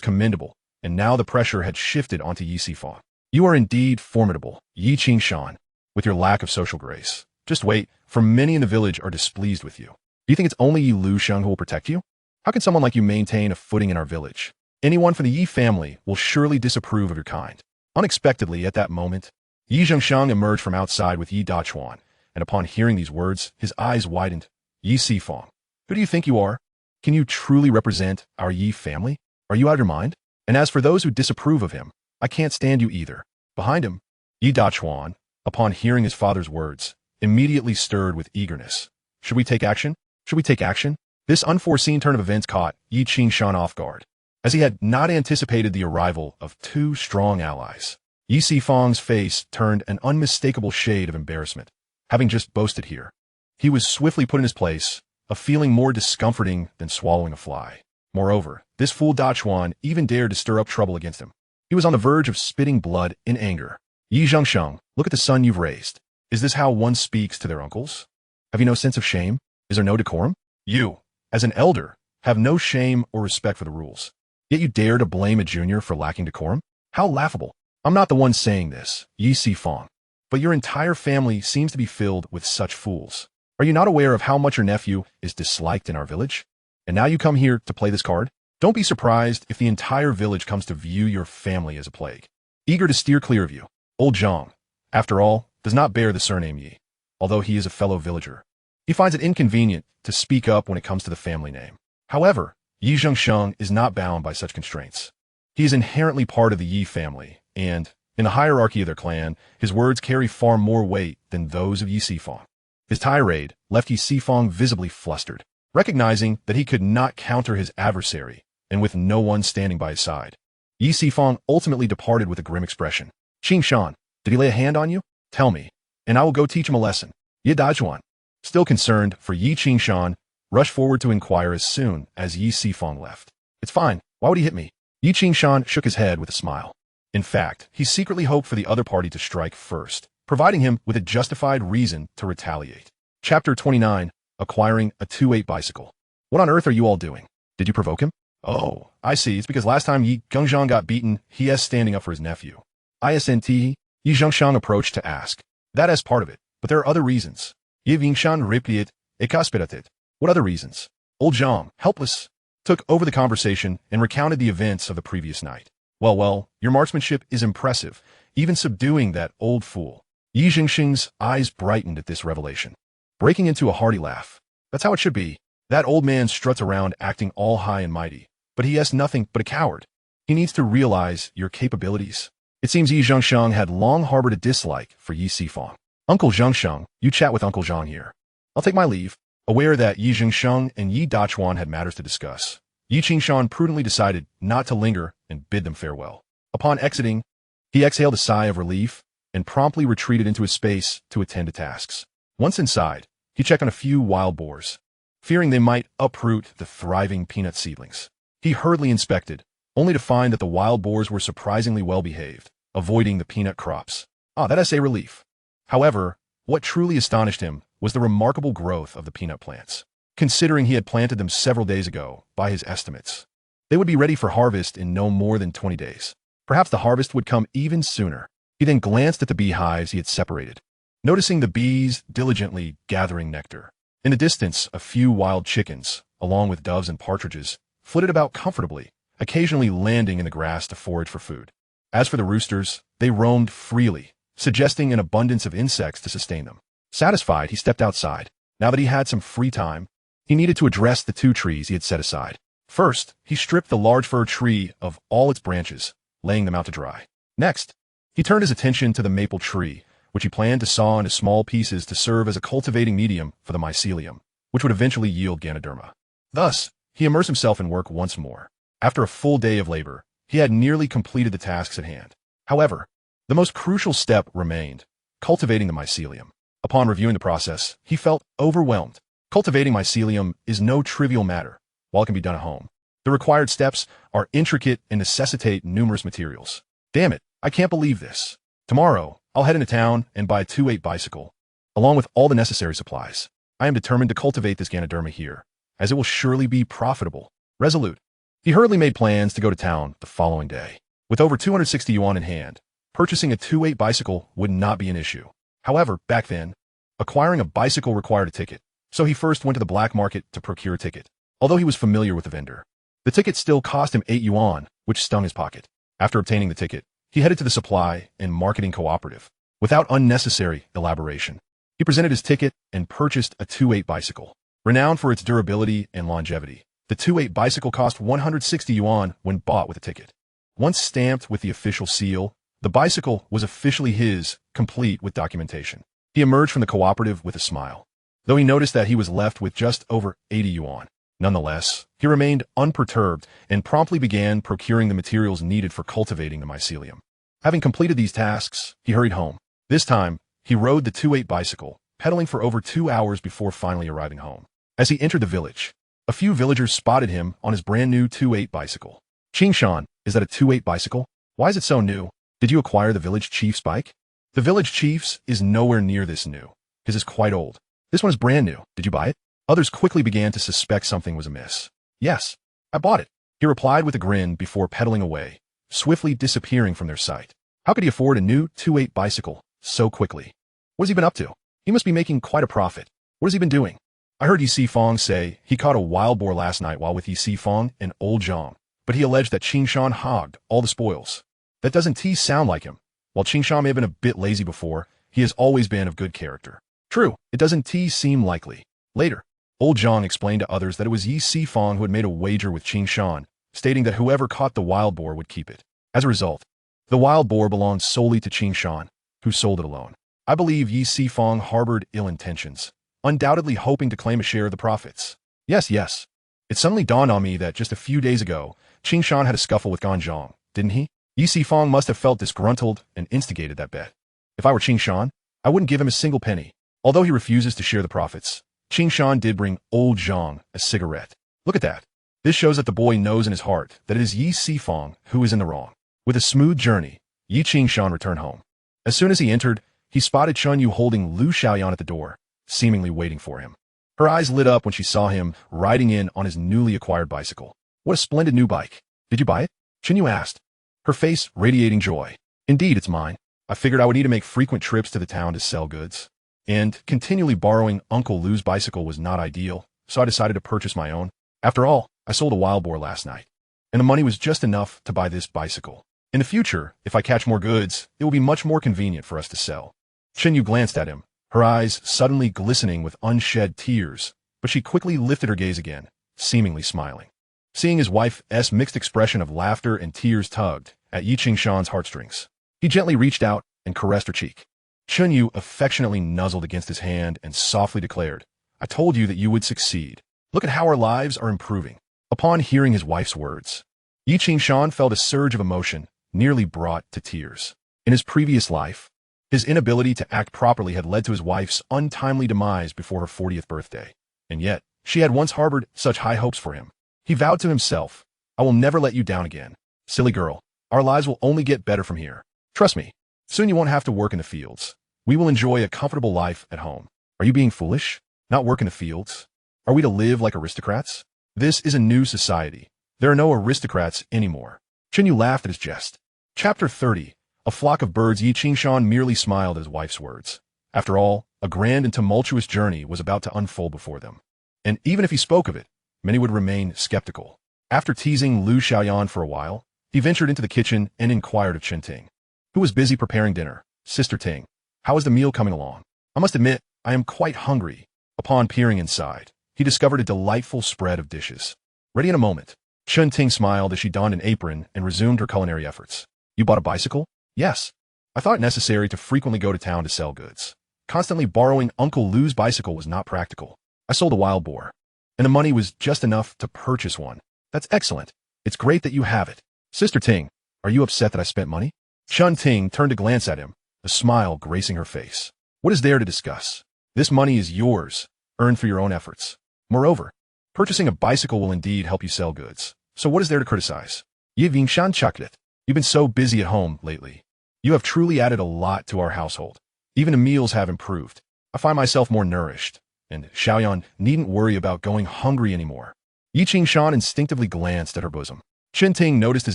commendable, and now the pressure had shifted onto Yi Sifang. "You are indeed formidable, Yi Qingshan, with your lack of social grace. Just wait, for many in the village are displeased with you. Do you think it's only Yi Lusheng who will protect you? How can someone like you maintain a footing in our village? Anyone from the Yi family will surely disapprove of your kind." Unexpectedly, at that moment, Yi Zhengsheng emerged from outside with Yi Dachuan, and upon hearing these words, his eyes widened. "Yi Sifang, who do you think you are? Can you truly represent our Yi family? Are you out of your mind? And as for those who disapprove of him, I can't stand you either." Behind him, Yi Dachuan, upon hearing his father's words, immediately stirred with eagerness. "Should we take action? Should we take action?" This unforeseen turn of events caught Yi Qingshan off guard, as he had not anticipated the arrival of two strong allies. Yi Sifang's face turned an unmistakable shade of embarrassment. Having just boasted here, he was swiftly put in his place, a feeling more discomforting than swallowing a fly. Moreover, this fool Dachuan even dared to stir up trouble against him. He was on the verge of spitting blood in anger. "Yi Zhengsheng, look at the son you've raised. Is this how one speaks to their uncles? Have you no sense of shame? Is there no decorum? You, as an elder, have no shame or respect for the rules. Yet you dare to blame a junior for lacking decorum? How laughable. I'm not the one saying this, Yi Sifang, but your entire family seems to be filled with such fools. Are you not aware of how much your nephew is disliked in our village? And now you come here to play this card? Don't be surprised if the entire village comes to view your family as a plague, eager to steer clear of you. Old Zhang, after all, does not bear the surname Yi, although he is a fellow villager. He finds it inconvenient to speak up when it comes to the family name. However, Yi Zhengsheng is not bound by such constraints. He is inherently part of the Yi family, and, in the hierarchy of their clan, his words carry far more weight than those of Yi Sifang. His tirade left Yi Sifang visibly flustered. Recognizing that he could not counter his adversary, and with no one standing by his side, Yi Sifang ultimately departed with a grim expression. Qing Shan, did he lay a hand on you? Tell me, and I will go teach him a lesson. Ye Dajuan, still concerned for Yi Qingshan, rushed forward to inquire as soon as Yi Sifang left. It's fine, why would he hit me? Yi Qingshan shook his head with a smile. In fact, he secretly hoped for the other party to strike first, providing him with a justified reason to retaliate. Chapter 29, Acquiring a 2/8 Bicycle. What on earth are you all doing? Did you provoke him? Oh, I see, it's because last time Yi Gengzhang got beaten, he is standing up for his nephew. ISNT, Yi Zhengshang approached to ask. That is part of it, but there are other reasons. Yi Vingshan replied, Ekaspiratit. What other reasons? Old Zhang, helpless, took over the conversation and recounted the events of the previous night. Well, your marksmanship is impressive, even subduing that old fool. Yi Zhengsheng's eyes brightened at this revelation, breaking into a hearty laugh. That's how it should be. That old man struts around acting all high and mighty, but he is nothing but a coward. He needs to realize your capabilities. It seems Yi Zhengsheng had long harbored a dislike for Yi Sifang. Uncle Zhengsheng, you chat with Uncle Zhang here. I'll take my leave. Aware that Yi Zhengsheng and Yi Dachuan had matters to discuss, Yi Qingshan prudently decided not to linger and bid them farewell. Upon exiting, he exhaled a sigh of relief and promptly retreated into his space to attend to tasks. Once inside, he checked on a few wild boars, fearing they might uproot the thriving peanut seedlings. He hurriedly inspected, only to find that the wild boars were surprisingly well behaved, avoiding the peanut crops. That is a relief. However, what truly astonished him was the remarkable growth of the peanut plants. Considering he had planted them several days ago, by his estimates, they would be ready for harvest in no more than 20 days. Perhaps the harvest would come even sooner. He then glanced at the beehives he had separated, noticing the bees diligently gathering nectar. In the distance, a few wild chickens, along with doves and partridges, flitted about comfortably, occasionally landing in the grass to forage for food. As for the roosters, they roamed freely, suggesting an abundance of insects to sustain them. Satisfied, he stepped outside. Now that he had some free time, he needed to address the 2 trees he had set aside. First, he stripped the large fir tree of all its branches, laying them out to dry. Next, he turned his attention to the maple tree, which he planned to saw into small pieces to serve as a cultivating medium for the mycelium, which would eventually yield Ganoderma. Thus, he immersed himself in work once more. After a full day of labor, he had nearly completed the tasks at hand. However, the most crucial step remained, cultivating the mycelium. Upon reviewing the process, he felt overwhelmed. Cultivating mycelium is no trivial matter, while it can be done at home. The required steps are intricate and necessitate numerous materials. Damn it, I can't believe this. Tomorrow, I'll head into town and buy a 2/8 bicycle, along with all the necessary supplies. I am determined to cultivate this Ganoderma here, as it will surely be profitable. Resolute, he hurriedly made plans to go to town the following day. With over 260 yuan in hand, purchasing a 2/8 bicycle would not be an issue. However, back then, acquiring a bicycle required a ticket, so he first went to the black market to procure a ticket. Although he was familiar with the vendor, the ticket still cost him 8 yuan, which stung his pocket. After obtaining the ticket, he headed to the supply and marketing cooperative. Without unnecessary elaboration, he presented his ticket and purchased a 2/8 bicycle. Renowned for its durability and longevity, the 2/8 bicycle cost 160 yuan when bought with a ticket. Once stamped with the official seal, the bicycle was officially his, complete with documentation. He emerged from the cooperative with a smile, though he noticed that he was left with just over 80 yuan. Nonetheless, he remained unperturbed and promptly began procuring the materials needed for cultivating the mycelium. Having completed these tasks, he hurried home. This time, he rode the 2/8 bicycle, pedaling for over 2 hours before finally arriving home. As he entered the village, a few villagers spotted him on his brand new 2/8 bicycle. Qingshan, is that a 2/8 bicycle? Why is it so new? Did you acquire the village chief's bike? The village chief's is nowhere near this new. His is quite old. This one is brand new. Did you buy it? Others quickly began to suspect something was amiss. Yes, I bought it, he replied with a grin before pedaling away, swiftly disappearing from their sight. How could he afford a new 2/8 bicycle so quickly? What has he been up to? He must be making quite a profit. What has he been doing? I heard Yi Sifang say he caught a wild boar last night while with Yi Sifang and Old Zhang, but he alleged that Qingshan hogged all the spoils. That doesn't sound like him. While Qingshan may have been a bit lazy before, he has always been of good character. True, it doesn't seem likely. Later, Old Zhang explained to others that it was Yi Sifang who had made a wager with Qingshan, stating that whoever caught the wild boar would keep it. As a result, the wild boar belonged solely to Qingshan, who sold it alone. I believe Yi Sifang harbored ill intentions, undoubtedly hoping to claim a share of the profits. Yes, yes. It suddenly dawned on me that just a few days ago, Qing Shan had a scuffle with Ganzhong, didn't he? Yi Sifang must have felt disgruntled and instigated that bet. If I were Qing Shan, I wouldn't give him a single penny. Although he refuses to share the profits, Qing Shan did bring old Zhang a cigarette. Look at that. This shows that the boy knows in his heart that it is Yi Sifang who is in the wrong. With a smooth journey, Yi Qing Shan returned home. As soon as he entered, he spotted Chun Yu holding Lu Xiaoyan at the door, seemingly waiting for him. Her eyes lit up when she saw him riding in on his newly acquired bicycle. What a splendid new bike. Did you buy it? Chun Yu asked, her face radiating joy. Indeed, it's mine. I figured I would need to make frequent trips to the town to sell goods. And continually borrowing Uncle Lu's bicycle was not ideal, so I decided to purchase my own. After all, I sold a wild boar last night, and the money was just enough to buy this bicycle. In the future, if I catch more goods, it will be much more convenient for us to sell. Chen Yu glanced at him, her eyes suddenly glistening with unshed tears, but she quickly lifted her gaze again, seemingly smiling. Seeing his wife's mixed expression of laughter and tears tugged at Yi Qingshan's heartstrings, he gently reached out and caressed her cheek. Chen Yu affectionately nuzzled against his hand and softly declared, I told you that you would succeed. Look at how our lives are improving. Upon hearing his wife's words, Yi Qingshan felt a surge of emotion, nearly brought to tears. In his previous life, his inability to act properly had led to his wife's untimely demise before her 40th birthday. And yet, she had once harbored such high hopes for him. He vowed to himself, I will never let you down again. Silly girl, our lives will only get better from here. Trust me, soon you won't have to work in the fields. We will enjoy a comfortable life at home. Are you being foolish? Not work in the fields? Are we to live like aristocrats? This is a new society. There are no aristocrats anymore. Chen Yu laughed at his jest. Chapter 30. A flock of birds. Yi Qingshan merely smiled at his wife's words. After all, a grand and tumultuous journey was about to unfold before them. And even if he spoke of it, many would remain skeptical. After teasing Lu Xiaoyan for a while, he ventured into the kitchen and inquired of Chen Ting, who was busy preparing dinner. Sister Ting, how is the meal coming along? I must admit, I am quite hungry. Upon peering inside, he discovered a delightful spread of dishes. Ready in a moment. Chen Ting smiled as she donned an apron and resumed her culinary efforts. You bought a bicycle? Yes. I thought it necessary to frequently go to town to sell goods. Constantly borrowing Uncle Lu's bicycle was not practical. I sold a wild boar, and the money was just enough to purchase one. That's excellent. It's great that you have it. Sister Ting, are you upset that I spent money? Chen Ting turned to glance at him, a smile gracing her face. What is there to discuss? This money is yours, earned through your own efforts. Moreover, purchasing a bicycle will indeed help you sell goods. So what is there to criticize? Yi Vingshan chuckled it. You've been so busy at home lately. You have truly added a lot to our household. Even the meals have improved. I find myself more nourished, and Xiaoyan needn't worry about going hungry anymore. Yi Qingshan instinctively glanced at her bosom. Chen Ting noticed his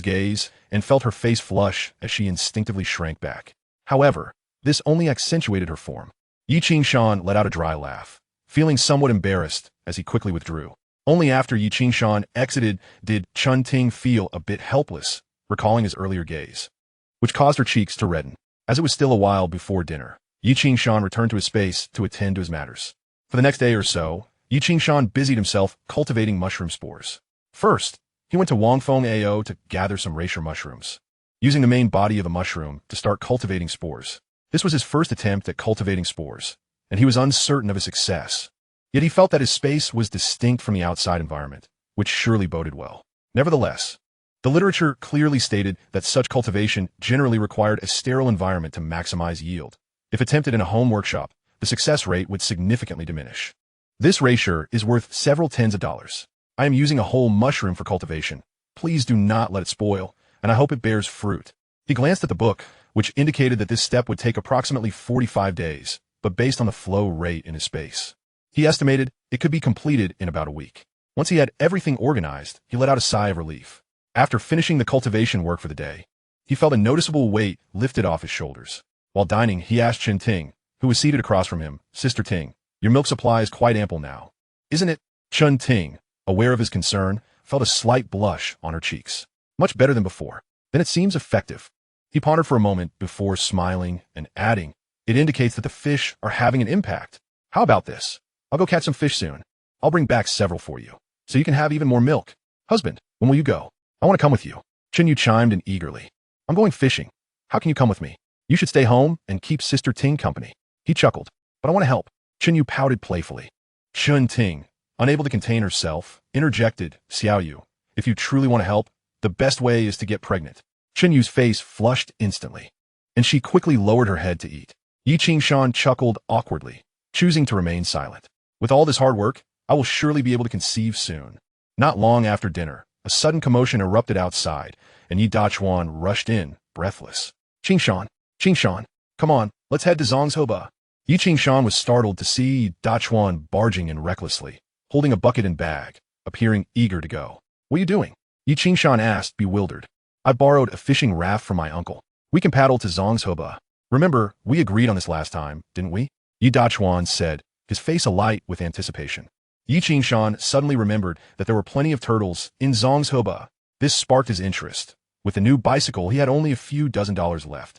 gaze and felt her face flush as she instinctively shrank back. However, this only accentuated her form. Yi Qingshan let out a dry laugh, feeling somewhat embarrassed as he quickly withdrew. Only after Yi Qingshan exited did Chen Ting feel a bit helpless, recalling his earlier gaze, which caused her cheeks to redden. As it was still a while before dinner, Yi Qingshan returned to his space to attend to his matters. For the next day or so, Yi Qingshan busied himself cultivating mushroom spores. First, he went to Wangfeng AO to gather some reishi mushrooms, using the main body of the mushroom to start cultivating spores. This was his first attempt at cultivating spores, and he was uncertain of his success. Yet he felt that his space was distinct from the outside environment, which surely boded well. Nevertheless, the literature clearly stated that such cultivation generally required a sterile environment to maximize yield. If attempted in a home workshop, the success rate would significantly diminish. This reishi is worth several tens of dollars. I am using a whole mushroom for cultivation. Please do not let it spoil, and I hope it bears fruit. He glanced at the book, which indicated that this step would take approximately 45 days, but based on the flow rate in his space, he estimated it could be completed in about a week. Once he had everything organized, he let out a sigh of relief. After finishing the cultivation work for the day, he felt a noticeable weight lifted off his shoulders. While dining, he asked Chen Ting, who was seated across from him, Sister Ting, your milk supply is quite ample now, isn't it? Chen Ting, aware of his concern, felt a slight blush on her cheeks. Much better than before. Then it seems effective. He pondered for a moment before smiling and adding, it indicates that the fish are having an impact. How about this? I'll go catch some fish soon. I'll bring back several for you, so you can have even more milk. Husband, when will you go? I want to come with you. Chen Yu chimed in eagerly. I'm going fishing. How can you come with me? You should stay home and keep Sister Ting company. He chuckled. But I want to help. Chen Yu pouted playfully. Chen Ting, Unable to contain herself, interjected, Xiaoyu, if you truly want to help, the best way is to get pregnant. Chen face flushed instantly, and she quickly lowered her head to eat. Yi Qingshan chuckled awkwardly, choosing to remain silent. With all this hard work, I will surely be able to conceive soon. Not long after dinner, a sudden commotion erupted outside, and Yi Dachuan rushed in, breathless. Qingshan, come on, let's head to Zhongshoba. Yi Qingshan was startled to see Yi Dachuan barging in recklessly, holding a bucket and bag, appearing eager to go. What are you doing? Yi Qingshan asked, bewildered. I borrowed a fishing raft from my uncle. We can paddle to Zhongshoba. Remember, we agreed on this last time, didn't we? Yi Dachuan said, his face alight with anticipation. Yi Qingshan suddenly remembered that there were plenty of turtles in Zhongshoba. This sparked his interest. With the new bicycle, he had only a few dozen dollars left,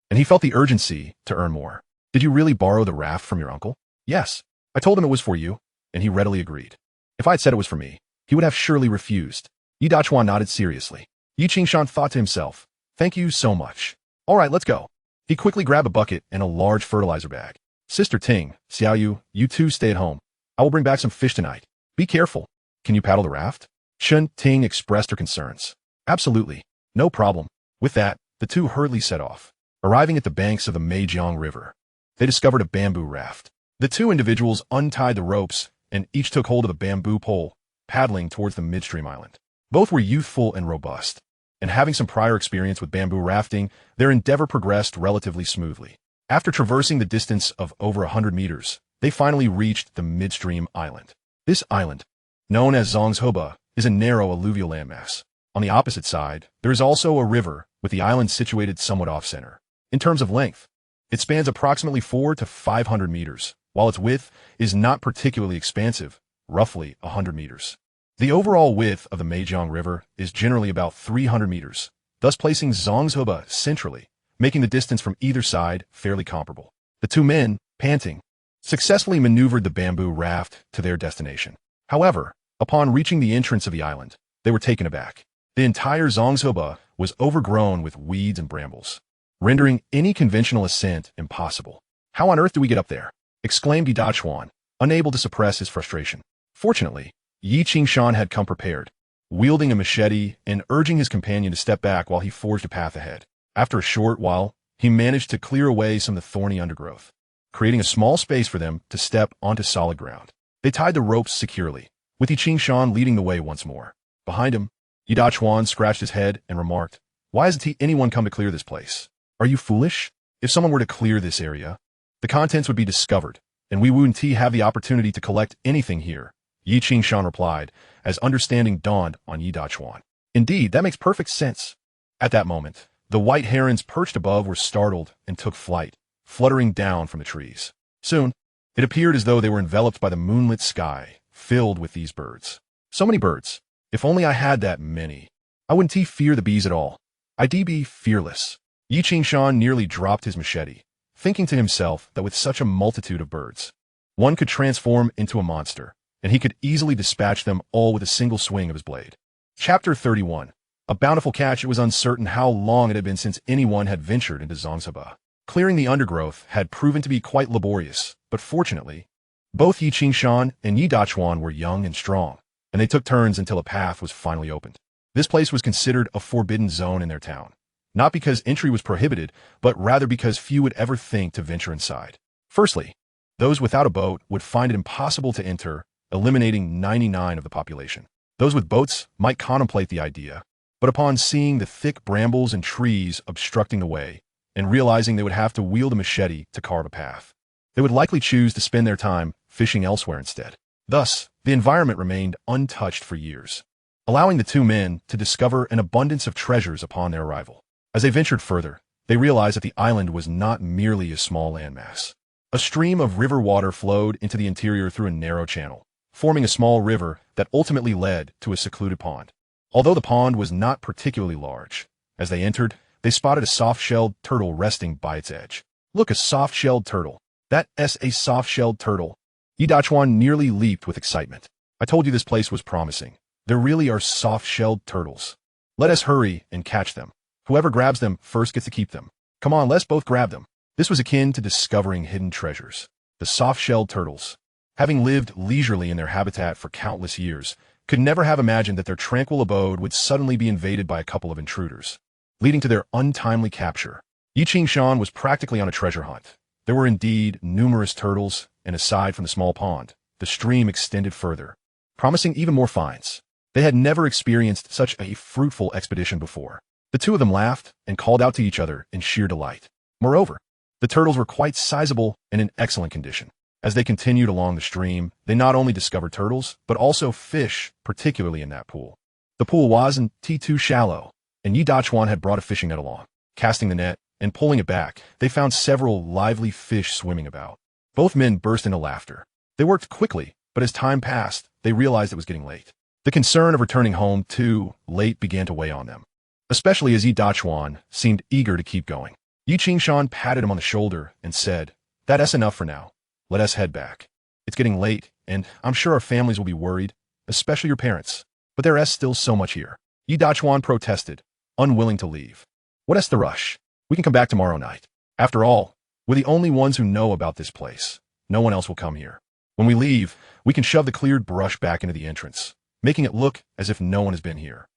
and he felt the urgency to earn more. Did you really borrow the raft from your uncle? Yes. I told him it was for you, and he readily agreed. If I had said it was for me, he would have surely refused. Yi Dachuan nodded seriously. Yi Qingshan thought to himself, thank you so much. All right, let's go. He quickly grabbed a bucket and a large fertilizer bag. Sister Ting, Xiaoyu, you two stay at home. I will bring back some fish tonight. Be careful. Can you paddle the raft? Chen Ting expressed her concerns. Absolutely. No problem. With that, the two hurriedly set off. Arriving at the banks of the Meijiang River, they discovered a bamboo raft. The two individuals untied the ropes and each took hold of a bamboo pole, paddling towards the midstream island. Both were youthful and robust, and having some prior experience with bamboo rafting, their endeavor progressed relatively smoothly. After traversing the distance of over 100 meters, they finally reached the midstream island. This island, known as Zhongshoba, is a narrow alluvial landmass. On the opposite side, there is also a river, with the island situated somewhat off-center. In terms of length, it spans approximately 400 to 500 meters, while its width is not particularly expansive, roughly 100 meters. The overall width of the Meijiang River is generally about 300 meters, thus placing Zhongshoba centrally, making the distance from either side fairly comparable. The two men, panting, successfully maneuvered the bamboo raft to their destination. However, upon reaching the entrance of the island, they were taken aback. The entire Zhongshoba was overgrown with weeds and brambles, rendering any conventional ascent impossible. How on earth do we get up there? Exclaimed Yi Dachuan, unable to suppress his frustration. Fortunately, Yi Qingshan had come prepared, wielding a machete and urging his companion to step back while he forged a path ahead. After a short while, he managed to clear away some of the thorny undergrowth, creating a small space for them to step onto solid ground. They tied the ropes securely, with Yi Qingshan leading the way once more. Behind him, Yi Dachuan scratched his head and remarked, why hasn't anyone come to clear this place? Are you foolish? If someone were to clear this area, the contents would be discovered, and we wouldn't have the opportunity to collect anything here, Yi Qingshan replied, as understanding dawned on Yi Dachuan. Indeed, that makes perfect sense. At that moment, the white herons perched above were startled and took flight, fluttering down from the trees. Soon, it appeared as though they were enveloped by the moonlit sky, filled with these birds. So many birds. If only I had that many. I wouldn't fear the bees at all. I'd be fearless. Yi Qingshan nearly dropped his machete, thinking to himself that with such a multitude of birds, one could transform into a monster, and he could easily dispatch them all with a single swing of his blade. Chapter 31. A bountiful catch. It was uncertain how long it had been since anyone had ventured into Zhongshoba. Clearing the undergrowth had proven to be quite laborious, but fortunately, both Yi Qingshan and Yi Dachuan were young and strong, and they took turns until a path was finally opened. This place was considered a forbidden zone in their town, not because entry was prohibited, but rather because few would ever think to venture inside. Firstly, those without a boat would find it impossible to enter, eliminating 99% of the population. Those with boats might contemplate the idea, but upon seeing the thick brambles and trees obstructing the way, and realizing they would have to wield a machete to carve a path, they would likely choose to spend their time fishing elsewhere instead. Thus, the environment remained untouched for years, allowing the two men to discover an abundance of treasures upon their arrival. As they ventured further, they realized that the island was not merely a small landmass. A stream of river water flowed into the interior through a narrow channel, forming a small river that ultimately led to a secluded pond. Although the pond was not particularly large, as they entered, they spotted a soft-shelled turtle resting by its edge. Look, a soft-shelled turtle. That's a soft-shelled turtle. Yi Dachuan nearly leaped with excitement. I told you this place was promising. There really are soft-shelled turtles. Let us hurry and catch them. Whoever grabs them first gets to keep them. Come on, let's both grab them. This was akin to discovering hidden treasures. The soft-shelled turtles. having lived leisurely in their habitat for countless years, could never have imagined that their tranquil abode would suddenly be invaded by a couple of intruders, leading to their untimely capture. Yi Qingshan was practically on a treasure hunt. There were indeed numerous turtles, and aside from the small pond, the stream extended further, promising even more finds. They had never experienced such a fruitful expedition before. The two of them laughed and called out to each other in sheer delight. Moreover, the turtles were quite sizable and in excellent condition. As they continued along the stream, they not only discovered turtles, but also fish, particularly in that pool. The pool wasn't too shallow, and Yi Dachuan had brought a fishing net along. Casting the net and pulling it back, they found several lively fish swimming about. Both men burst into laughter. They worked quickly, but as time passed, they realized it was getting late. The concern of returning home too late began to weigh on them, especially as Yi Dachuan seemed eager to keep going. Yi Qingshan patted him on the shoulder and said, "That's enough for now. Let us head back. It's getting late, and I'm sure our families will be worried, especially your parents. But there's still so much here." Yi Dachuan protested, unwilling to leave. "What's the rush? We can come back tomorrow night. After all, we're the only ones who know about this place. No one else will come here. When we leave, we can shove the cleared brush back into the entrance, making it look as if no one has been here.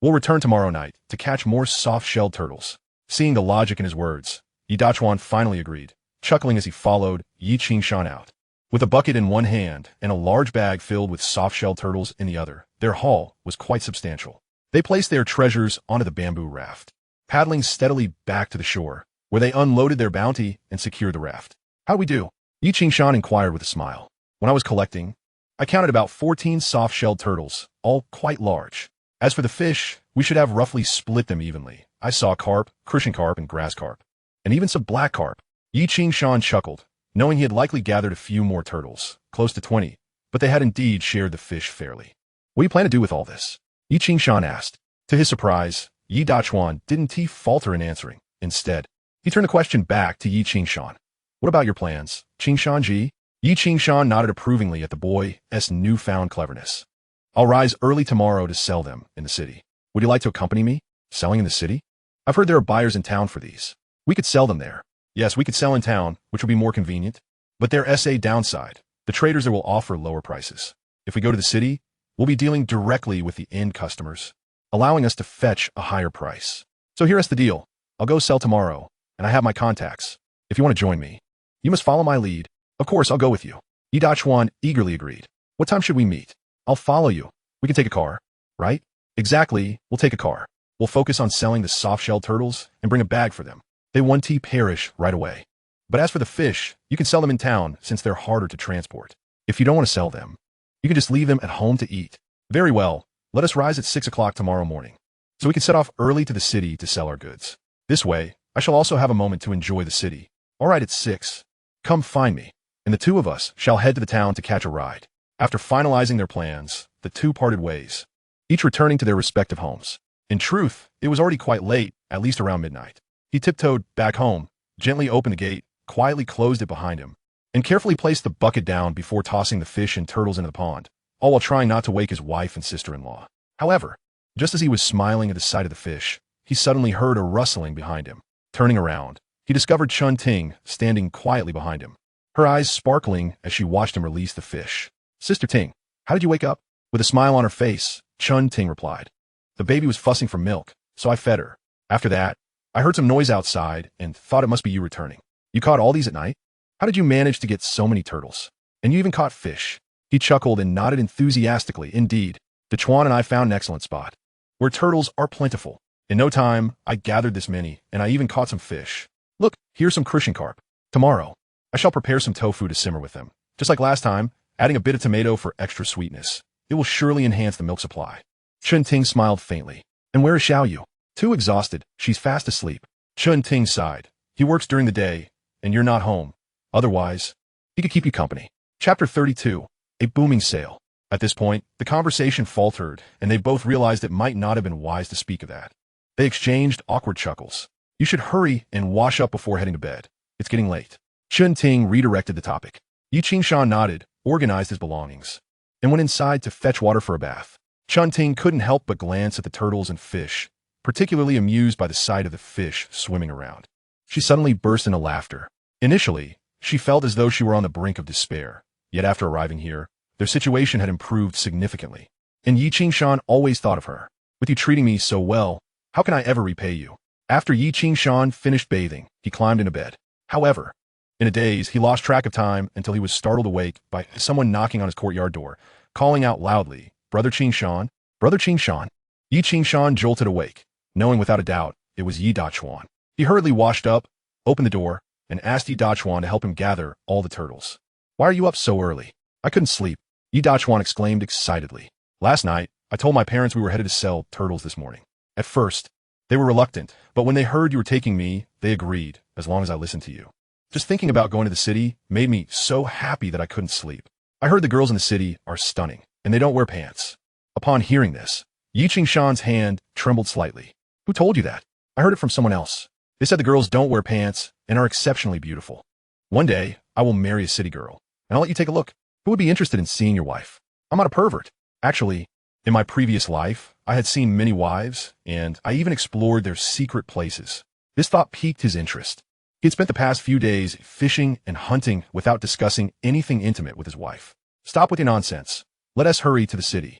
We'll return tomorrow night to catch more soft-shelled turtles." Seeing the logic in his words, Yi Dachuan finally agreed, chuckling as he followed Yi Qingshan out. With a bucket in one hand and a large bag filled with soft-shelled turtles in the other, their haul was quite substantial. They placed their treasures onto the bamboo raft, paddling steadily back to the shore, where they unloaded their bounty and secured the raft. "How'd we do?" Yi Qingshan inquired with a smile. "When I was collecting, I counted about 14 soft-shelled turtles, all quite large. As for the fish, we should have roughly split them evenly. I saw carp, crucian carp, and grass carp, and even some black carp." Yi Qingshan chuckled, knowing he had likely gathered a few more turtles, close to 20, but they had indeed shared the fish fairly. "What do you plan to do with all this?" Yi Qingshan asked. To his surprise, Yi Dachuan didn't falter in answering. Instead, he turned the question back to Yi Qingshan. "What about your plans, Qingshan Ji?" Yi Qingshan nodded approvingly at the boy's newfound cleverness. "I'll rise early tomorrow to sell them in the city. Would you like to accompany me? Selling in the city? I've heard there are buyers in town for these. We could sell them there." "Yes, we could sell in town, which would be more convenient. But there's a downside. The traders there will offer lower prices. If we go to the city, we'll be dealing directly with the end customers, allowing us to fetch a higher price. So here's the deal. I'll go sell tomorrow, and I have my contacts. If you want to join me, you must follow my lead. Of course, I'll go with you." Yi Dachuan eagerly agreed. "What time should we meet?" "I'll follow you. We can take a car, right?" "Exactly, we'll take a car. We'll focus on selling the soft-shelled turtles and bring a bag for them. They won't perish right away. But as for the fish, you can sell them in town since they're harder to transport. If you don't want to sell them, you can just leave them at home to eat." "Very well. Let us rise at 6 o'clock tomorrow morning, so we can set off early to the city to sell our goods. This way, I shall also have a moment to enjoy the city." "All right, at 6. Come find me, and the two of us shall head to the town to catch a ride." After finalizing their plans, the two parted ways, each returning to their respective homes. In truth, it was already quite late, at least around midnight. He tiptoed back home, gently opened the gate, quietly closed it behind him, and carefully placed the bucket down before tossing the fish and turtles into the pond, all while trying not to wake his wife and sister-in-law. However, just as he was smiling at the sight of the fish, he suddenly heard a rustling behind him. Turning around, he discovered Chun Ting standing quietly behind him, her eyes sparkling as she watched him release the fish. "Sister Ting, how did you wake up?" With a smile on her face, Chun Ting replied, "The baby was fussing for milk, so I fed her. After that, I heard some noise outside and thought it must be you returning. You caught all these at night? How did you manage to get so many turtles? And you even caught fish?" He chuckled and nodded enthusiastically. "Indeed, Dachuan and I found an excellent spot, where turtles are plentiful. In no time, I gathered this many, and I even caught some fish. Look, here's some crucian carp. Tomorrow, I shall prepare some tofu to simmer with them. Just like last time, adding a bit of tomato for extra sweetness. It will surely enhance the milk supply." Chun Ting smiled faintly. "And where is Xiao Yu?" "Too exhausted. She's fast asleep." Chun Ting sighed. "He works during the day, and you're not home. Otherwise, he could keep you company." Chapter 32. A booming sale. At this point, the conversation faltered, and they both realized it might not have been wise to speak of that. They exchanged awkward chuckles. "You should hurry and wash up before heading to bed. It's getting late." Chun Ting redirected the topic. Yi Qingshan nodded, organized his belongings, and went inside to fetch water for a bath. Chun Ting couldn't help but glance at the turtles and fish, particularly amused by the sight of the fish swimming around. She suddenly burst into laughter. Initially, she felt as though she were on the brink of despair. Yet after arriving here, their situation had improved significantly. And Yi Qingshan always thought of her. With you treating me so well, how can I ever repay you? After Yi Qingshan finished bathing, he climbed into bed. However, in a daze, he lost track of time until he was startled awake by someone knocking on his courtyard door, calling out loudly, "Brother Qingshan? Brother Qingshan?" Yi Qingshan jolted awake, knowing without a doubt it was Yi Dachuan. He hurriedly washed up, opened the door, and asked Yi Dachuan to help him gather all the turtles. "Why are you up so early?" "I couldn't sleep," Yi Dachuan exclaimed excitedly. "Last night, I told my parents we were headed to sell turtles this morning. At first, they were reluctant, but when they heard you were taking me, they agreed, as long as I listened to you. Just thinking about going to the city made me so happy that I couldn't sleep. I heard the girls in the city are stunning, and they don't wear pants." Upon hearing this, Yi Qingshan's hand trembled slightly. "Who told you that?" "I heard it from someone else. They said the girls don't wear pants and are exceptionally beautiful. One day, I will marry a city girl, and I'll let you take a look. Who would be interested in seeing your wife? I'm not a pervert. Actually, in my previous life, I had seen many wives, and I even explored their secret places." This thought piqued his interest. He had spent the past few days fishing and hunting without discussing anything intimate with his wife. "Stop with your nonsense. Let us hurry to the city."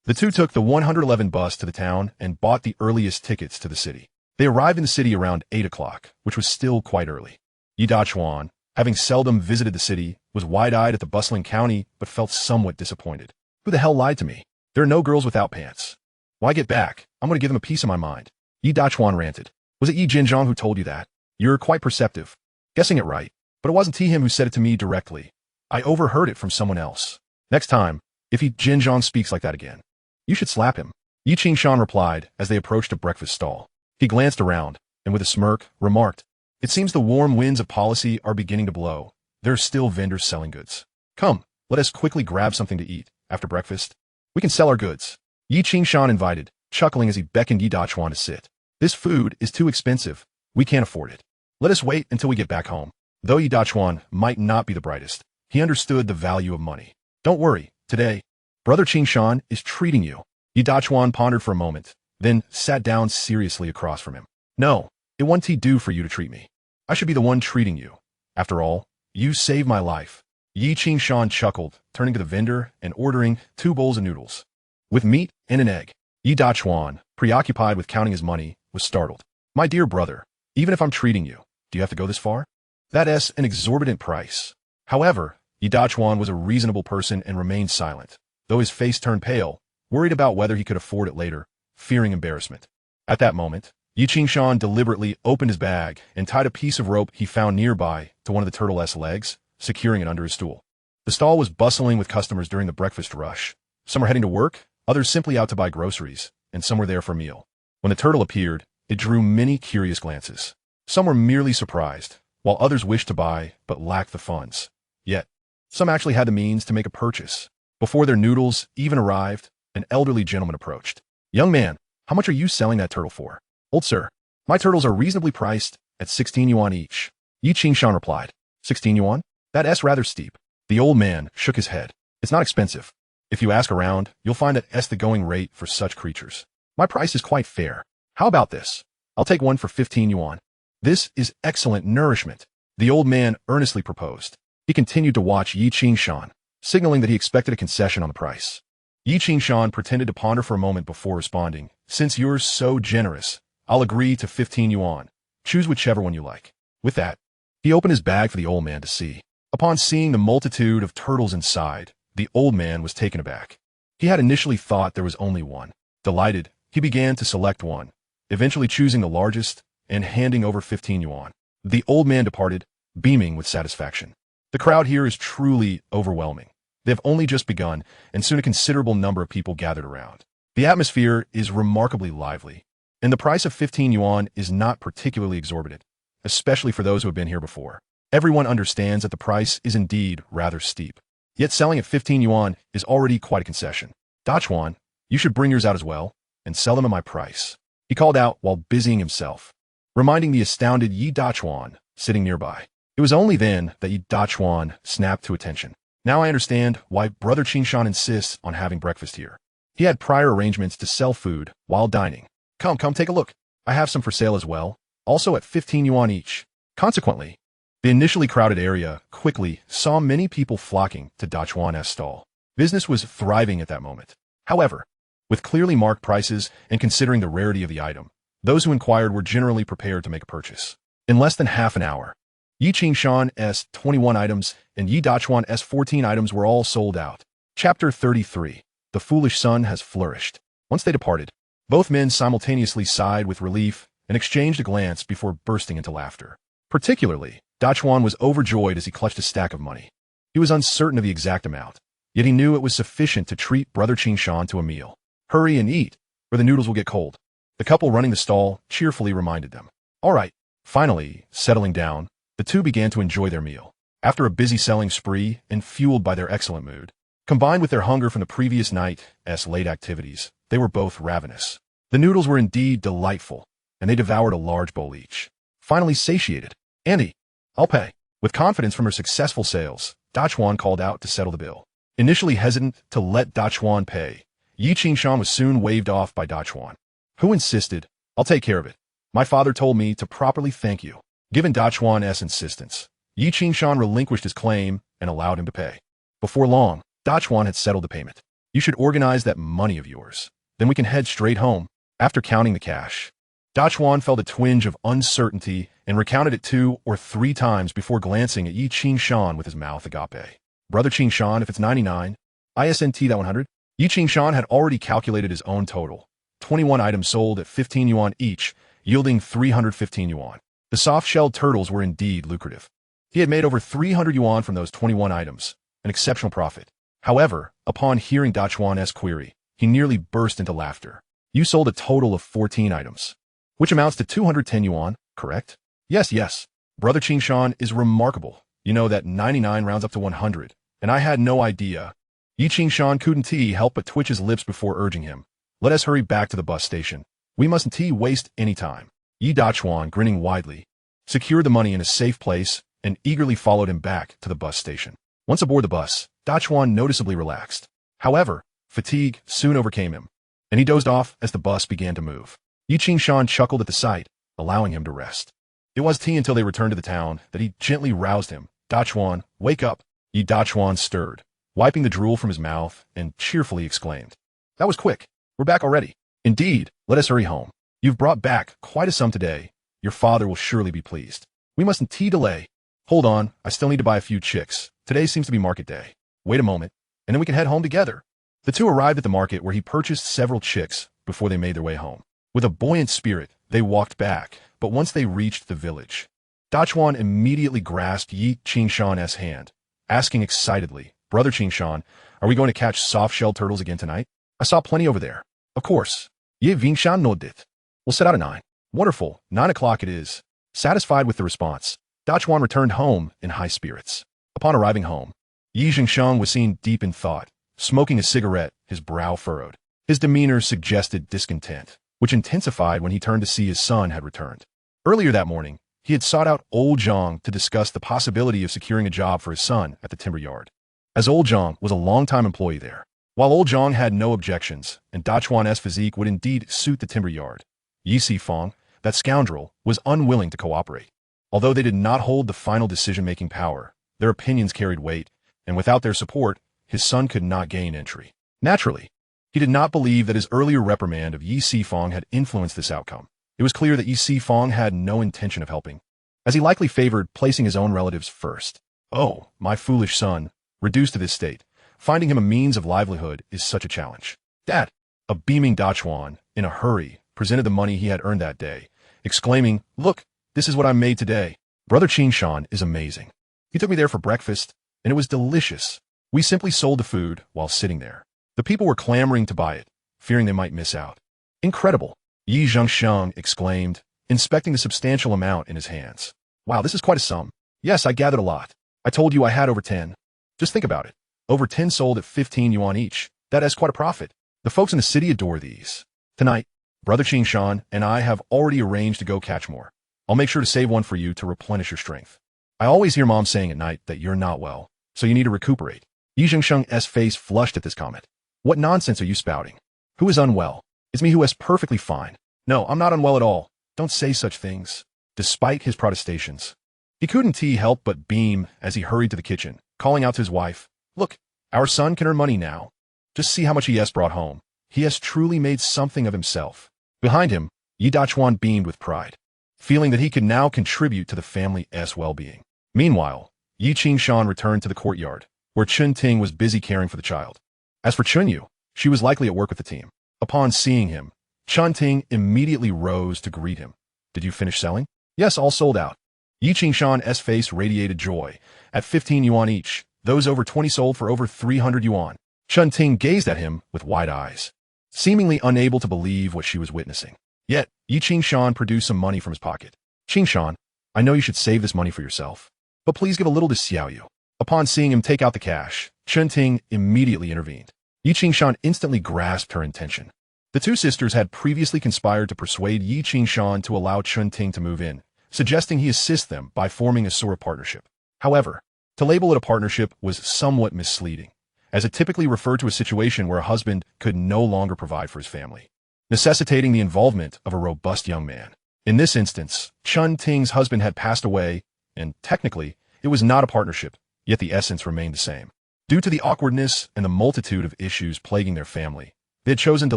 The two took the 111 bus to the town and bought the earliest tickets to the city. They arrived in the city around 8 o'clock, which was still quite early. Yi Dachuan, having seldom visited the city, was wide-eyed at the bustling county but felt somewhat disappointed. Who the hell lied to me? There are no girls without pants. Why get back? I'm going to give them a piece of my mind. Yi Dachuan ranted. Was it Yi Jinzhong who told you that? You're quite perceptive. Guessing it right. But it wasn't him who said it to me directly. I overheard it from someone else. Next time, if Yi Jinzhong speaks like that again, you should slap him. Yi Qingshan replied as they approached a breakfast stall. He glanced around, and with a smirk, remarked, "It seems the warm winds of policy are beginning to blow. There are still vendors selling goods. Come, let us quickly grab something to eat. After breakfast, we can sell our goods." Yi Qingshan invited, chuckling as he beckoned Yi Dachuan to sit. "This food is too expensive. We can't afford it. Let us wait until we get back home." Though Yi Dachuan might not be the brightest, he understood the value of money. "Don't worry, today, Brother Qingshan is treating you." Yi Dachuan pondered for a moment, then sat down seriously across from him. "No, it won't do for you to treat me. I should be the one treating you. After all, you saved my life." Yi Qingshan chuckled, turning to the vendor and ordering 2 bowls of noodles, with meat and an egg. Yi Dachuan, preoccupied with counting his money, was startled. "My dear brother, even if I'm treating you, do you have to go this far? That's an exorbitant price." However, Yi Dachuan was a reasonable person and remained silent, though his face turned pale, worried about whether he could afford it later, fearing embarrassment. At that moment, Yi Qingshan deliberately opened his bag and tied a piece of rope he found nearby to one of the turtle's legs, securing it under his stool. The stall was bustling with customers during the breakfast rush. Some were heading to work, others simply out to buy groceries, and some were there for a meal. When the turtle appeared, it drew many curious glances. Some were merely surprised, while others wished to buy but lacked the funds. Yet, some actually had the means to make a purchase. Before their noodles even arrived, an elderly gentleman approached. "Young man, how much are you selling that turtle for?" "Old sir, my turtles are reasonably priced at 16 yuan each." Yi Qingshan replied. 16 yuan? That's rather steep." The old man shook his head. "It's not expensive. If you ask around, you'll find that's the going rate for such creatures. My price is quite fair. How about this? I'll take one for 15 yuan. This is excellent nourishment," the old man earnestly proposed. He continued to watch Yi Qingshan, signaling that he expected a concession on the price. Yi Qingshan pretended to ponder for a moment before responding. "Since you're so generous, I'll agree to 15 yuan. Choose whichever one you like." With that, he opened his bag for the old man to see. Upon seeing the multitude of turtles inside, the old man was taken aback. He had initially thought there was only one. Delighted, he began to select one, eventually choosing the largest and handing over 15 yuan. The old man departed, beaming with satisfaction. The crowd here is truly overwhelming. They have only just begun, and soon a considerable number of people gathered around. The atmosphere is remarkably lively, and the price of 15 yuan is not particularly exorbitant, especially for those who have been here before. Everyone understands that the price is indeed rather steep. Yet selling at 15 yuan is already quite a concession. "Dachuan, you should bring yours out as well, and sell them at my price," he called out while busying himself, reminding the astounded Yi Dachuan sitting nearby. It was only then that Yi Dachuan snapped to attention. "Now I understand why Brother Qingshan insists on having breakfast here. He had prior arrangements to sell food while dining. Come, take a look. I have some for sale as well, also at 15 yuan each. Consequently, The initially crowded area quickly saw many people flocking to Dachuan's stall. Business was thriving at that moment. However, with clearly marked prices and considering the rarity of the item, those who inquired were generally prepared to make a purchase. In less than half an hour, Yi Qingshan's 21 items and Yi Dachuan's 14 items were all sold out. Chapter 33. The foolish son has flourished. Once they departed, both men simultaneously sighed with relief and exchanged a glance before bursting into laughter. Particularly, Dachuan was overjoyed as he clutched a stack of money. He was uncertain of the exact amount, yet he knew it was sufficient to treat Brother Qingshan to a meal. Hurry and eat, or the noodles will get cold. The couple running the stall cheerfully reminded them. All right. Finally, settling down, the two began to enjoy their meal. After a busy selling spree and fueled by their excellent mood, combined with their hunger from the previous night's late activities, they were both ravenous. The noodles were indeed delightful, and they devoured a large bowl each. Finally satiated, Andy, I'll pay. With confidence from her successful sales, Dachuan called out to settle the bill. Initially hesitant to let Dachuan pay, Yi Qingshan was soon waved off by Dachuan, who insisted, I'll take care of it. My father told me to properly thank you. Given Dachuan's insistence, Yi Qingshan relinquished his claim and allowed him to pay. Before long, Dachuan had settled the payment. You should organize that money of yours. Then we can head straight home. After counting the cash, Dachuan felt a twinge of uncertainty and recounted it 2 or 3 times before glancing at Yi Qingshan with his mouth agape. Brother Qingshan, if it's 99, isn't that 100? Yi Qingshan had already calculated his own total. 21 items sold at 15 yuan each, yielding 315 yuan. The soft-shelled turtles were indeed lucrative. He had made over 300 yuan from those 21 items, an exceptional profit. However, upon hearing Dachuan's query, he nearly burst into laughter. You sold a total of 14 items, which amounts to 210 yuan, correct? Yes. Brother Qingshan is remarkable. You know that 99 rounds up to 100, and I had no idea. Yi Qingshan couldn't help but twitch his lips before urging him. Let us hurry back to the bus station. We mustn't waste any time. Yi Dachuan, grinning widely, secured the money in a safe place and eagerly followed him back to the bus station. Once aboard the bus, Dachuan noticeably relaxed. However, fatigue soon overcame him, and he dozed off as the bus began to move. Yi Qingshan chuckled at the sight, allowing him to rest. It was until they returned to the town that he gently roused him. Dachuan, wake up. Yi Dachuan stirred, wiping the drool from his mouth, and cheerfully exclaimed, That was quick. We're back already. Indeed, let us hurry home. You've brought back quite a sum today. Your father will surely be pleased. We mustn't delay. Hold on, I still need to buy a few chicks. Today seems to be market day. Wait a moment, and then we can head home together. The two arrived at the market where he purchased several chicks before they made their way home. With a buoyant spirit, they walked back, but once they reached the village, Dachuan immediately grasped Yi Qingshan's hand, asking excitedly, Brother Qingshan, are we going to catch soft-shelled turtles again tonight? I saw plenty over there. Of course. Ye Vingshan nodded. We'll set out at 9. Wonderful, 9 o'clock it is. Satisfied with the response, Dachuan returned home in high spirits. Upon arriving home, Yi Qingshan was seen deep in thought, smoking a cigarette, his brow furrowed. His demeanor suggested discontent, which intensified when he turned to see his son had returned. Earlier that morning, he had sought out Old Zhang to discuss the possibility of securing a job for his son at the timber yard, as Old Zhang was a longtime employee there. While Old Zhang had no objections, and Dachuan's physique would indeed suit the timber yard, Yi Sifang, that scoundrel, was unwilling to cooperate. Although they did not hold the final decision-making power, their opinions carried weight, and without their support, his son could not gain entry. Naturally, he did not believe that his earlier reprimand of Yi Sifang had influenced this outcome. It was clear that Yi Sifang had no intention of helping, as he likely favored placing his own relatives first. Oh, my foolish son, reduced to this state, finding him a means of livelihood is such a challenge. Dad, a beaming Dachuan, in a hurry, presented the money he had earned that day, exclaiming, Look, this is what I made today. Brother Qingshan is amazing. He took me there for breakfast, and it was delicious. We simply sold the food while sitting there. The people were clamoring to buy it, fearing they might miss out. Incredible, Yi Zhengsheng exclaimed, inspecting the substantial amount in his hands. Wow, this is quite a sum. Yes, I gathered a lot. I told you I had over 10. Just think about it. Over 10 sold at 15 yuan each. That is quite a profit. The folks in the city adore these. Tonight, Brother Qingshan and I have already arranged to go catch more. I'll make sure to save one for you to replenish your strength. I always hear Mom saying at night that you're not well, so you need to recuperate. Yi Zhengsheng's face flushed at this comment. What nonsense are you spouting? Who is unwell? It's me who is perfectly fine. No, I'm not unwell at all. Don't say such things. Despite his protestations, He couldn't help but beam as he hurried to the kitchen, calling out to his wife, "Look, our son can earn money now. Just see how much he has brought home. He has truly made something of himself." Behind him, Yi Dachuan beamed with pride, feeling that he could now contribute to the family's well-being. Meanwhile, Yi Qingshan returned to the courtyard, where Chun Ting was busy caring for the child. As for Chunyu, she was likely at work with the team. Upon seeing him, Chun Ting immediately rose to greet him. "Did you finish selling?" "Yes, all sold out." Yi Qingshan's face radiated joy. "At 15 yuan each, those over 20 sold for over 300 yuan. Chun Ting gazed at him with wide eyes, seemingly unable to believe what she was witnessing. Yet, Yi Qingshan produced some money from his pocket. "Qingshan, I know you should save this money for yourself, but please give a little to Xiaoyu." Upon seeing him take out the cash, Chun Ting immediately intervened. Yi Qingshan instantly grasped her intention. The two sisters had previously conspired to persuade Yi Qingshan to allow Chun Ting to move in, suggesting he assist them by forming a sort of partnership. However, to label it a partnership was somewhat misleading, as it typically referred to a situation where a husband could no longer provide for his family, necessitating the involvement of a robust young man. In this instance, Chun Ting's husband had passed away, and technically, it was not a partnership, yet the essence remained the same. Due to the awkwardness and the multitude of issues plaguing their family, they had chosen to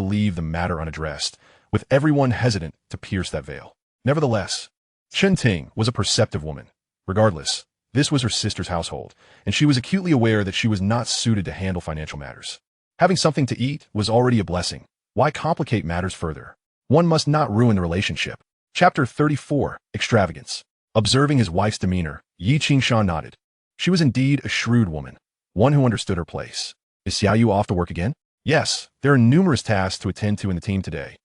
leave the matter unaddressed, with everyone hesitant to pierce that veil. Nevertheless, Chun Ting was a perceptive woman. Regardless, this was her sister's household, and she was acutely aware that she was not suited to handle financial matters. Having something to eat was already a blessing. Why complicate matters further? One must not ruin the relationship. Chapter 34, Extravagance. Observing his wife's demeanor, Yi Qingshan nodded. She was indeed a shrewd woman, one who understood her place. "Is Xiaoyu off to work again?" "Yes, there are numerous tasks to attend to in the team today."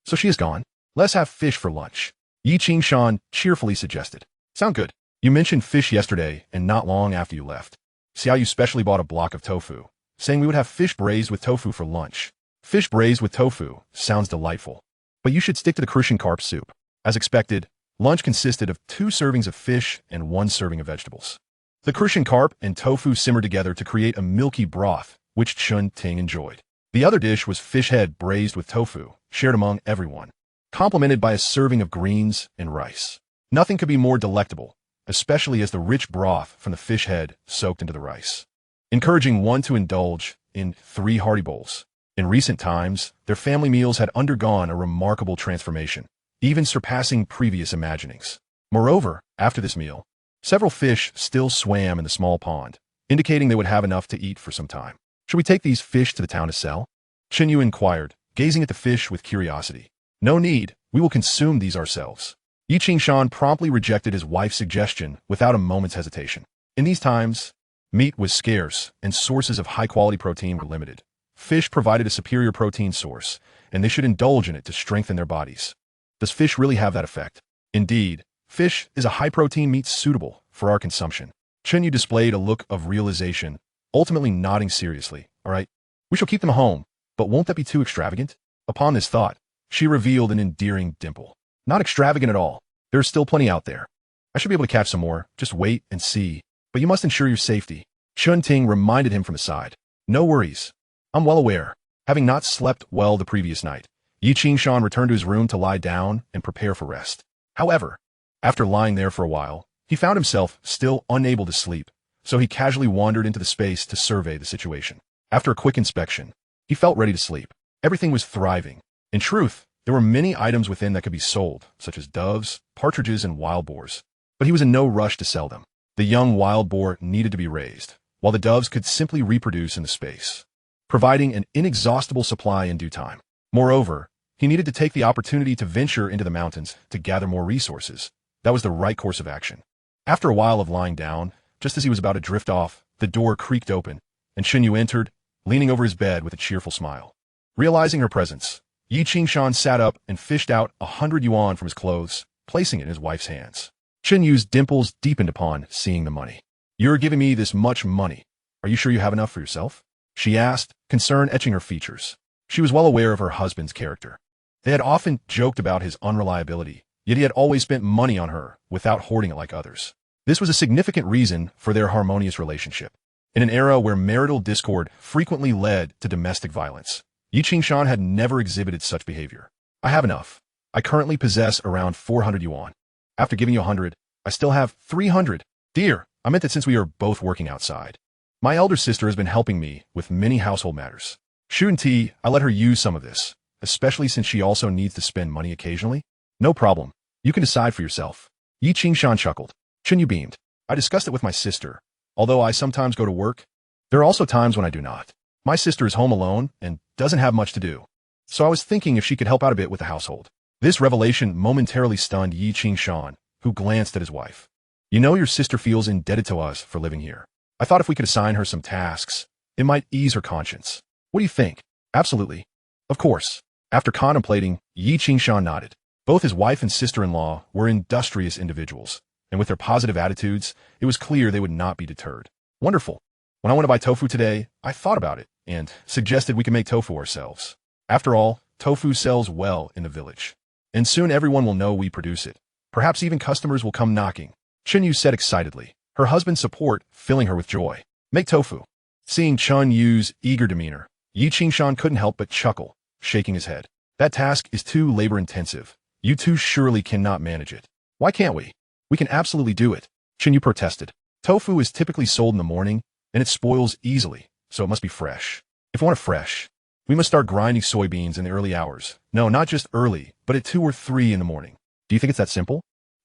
"So she is gone? Let's have fish for lunch," Yi Qingshan cheerfully suggested. "Sound good. You mentioned fish yesterday and not long after you left. Xiaoyu specially bought a block of tofu, saying we would have fish braised with tofu for lunch." "Fish braised with tofu sounds delightful, but you should stick to the crucian carp soup." As expected, lunch consisted of 2 servings of fish and 1 serving of vegetables. The crucian carp and tofu simmered together to create a milky broth, which Chun Ting enjoyed. The other dish was fish head braised with tofu, shared among everyone, complemented by a serving of greens and rice. Nothing could be more delectable, especially as the rich broth from the fish head soaked into the rice, encouraging one to indulge in 3 hearty bowls. In recent times, their family meals had undergone a remarkable transformation, even surpassing previous imaginings. Moreover, after this meal, several fish still swam in the small pond, indicating they would have enough to eat for some time. "Should we take these fish to the town to sell?" Chenyu inquired, gazing at the fish with curiosity. "No need, we will consume these ourselves." Yi Qingshan promptly rejected his wife's suggestion without a moment's hesitation. In these times, meat was scarce and sources of high-quality protein were limited. Fish provided a superior protein source, and they should indulge in it to strengthen their bodies. Does fish really have that effect? Indeed, fish is a high-protein meat suitable for our consumption. Chenyu displayed a look of realization, ultimately nodding seriously. "All right, we shall keep them home, but won't that be too extravagant?" Upon this thought, she revealed an endearing dimple. "Not extravagant at all. There's still plenty out there. I should be able to catch some more. Just wait and see. But you must ensure your safety." Chun Ting reminded him from the side. "No worries. I'm well aware." Having not slept well the previous night, Yi Qingshan returned to his room to lie down and prepare for rest. However, after lying there for a while, he found himself still unable to sleep, so he casually wandered into the space to survey the situation. After a quick inspection, he felt ready to sleep. Everything was thriving. In truth, there were many items within that could be sold, such as doves, partridges, and wild boars. But he was in no rush to sell them. The young wild boar needed to be raised, while the doves could simply reproduce in the space, providing an inexhaustible supply in due time. Moreover, he needed to take the opportunity to venture into the mountains to gather more resources. That was the right course of action. After a while of lying down, just as he was about to drift off, the door creaked open, and Chenyu entered, leaning over his bed with a cheerful smile. Realizing her presence, Yi Qingshan sat up and fished out 100 yuan from his clothes, placing it in his wife's hands. Chenyu's dimples deepened upon seeing the money. "You're giving me this much money. Are you sure you have enough for yourself?" she asked, concern etching her features. She was well aware of her husband's character. They had often joked about his unreliability, yet he had always spent money on her without hoarding it like others. This was a significant reason for their harmonious relationship. In an era where marital discord frequently led to domestic violence, Yi Qingshan had never exhibited such behavior. "I have enough. I currently possess around 400 yuan. After giving you 100, I still have 300. Dear, I meant that since we are both working outside. My elder sister has been helping me with many household matters. Shouldn't I let her use some of this, especially since she also needs to spend money occasionally? No problem. You can decide for yourself. Yi Qingshan chuckled. Yu beamed. I discussed it with my sister. Although I sometimes go to work, there are also times when I do not. My sister is home alone and doesn't have much to do. So I was thinking if she could help out a bit with the household. This revelation momentarily stunned Yi Qingshan, who glanced at his wife. You know your sister feels indebted to us for living here. I thought if we could assign her some tasks, it might ease her conscience. What do you think? Absolutely. Of course. After contemplating, Yi Qingshan nodded. Both his wife and sister-in-law were industrious individuals, and with their positive attitudes, it was clear they would not be deterred. Wonderful. When I went to buy tofu today, I thought about it and suggested we can make tofu ourselves. After all, tofu sells well in the village, and soon everyone will know we produce it. Perhaps even customers will come knocking. Yu said excitedly, her husband's support filling her with joy. Make tofu. Seeing Yu's eager demeanor, Yi Qingshan couldn't help but chuckle, shaking his head. That task is too labor-intensive. You two surely cannot manage it. Why can't we? We can absolutely do it, Yu protested. Tofu is typically sold in the morning, and it spoils easily, so it must be fresh. If we want it fresh, we must start grinding soybeans in the early hours. No, not just early, but at 2 or 3 in the morning. Do you think it's that simple?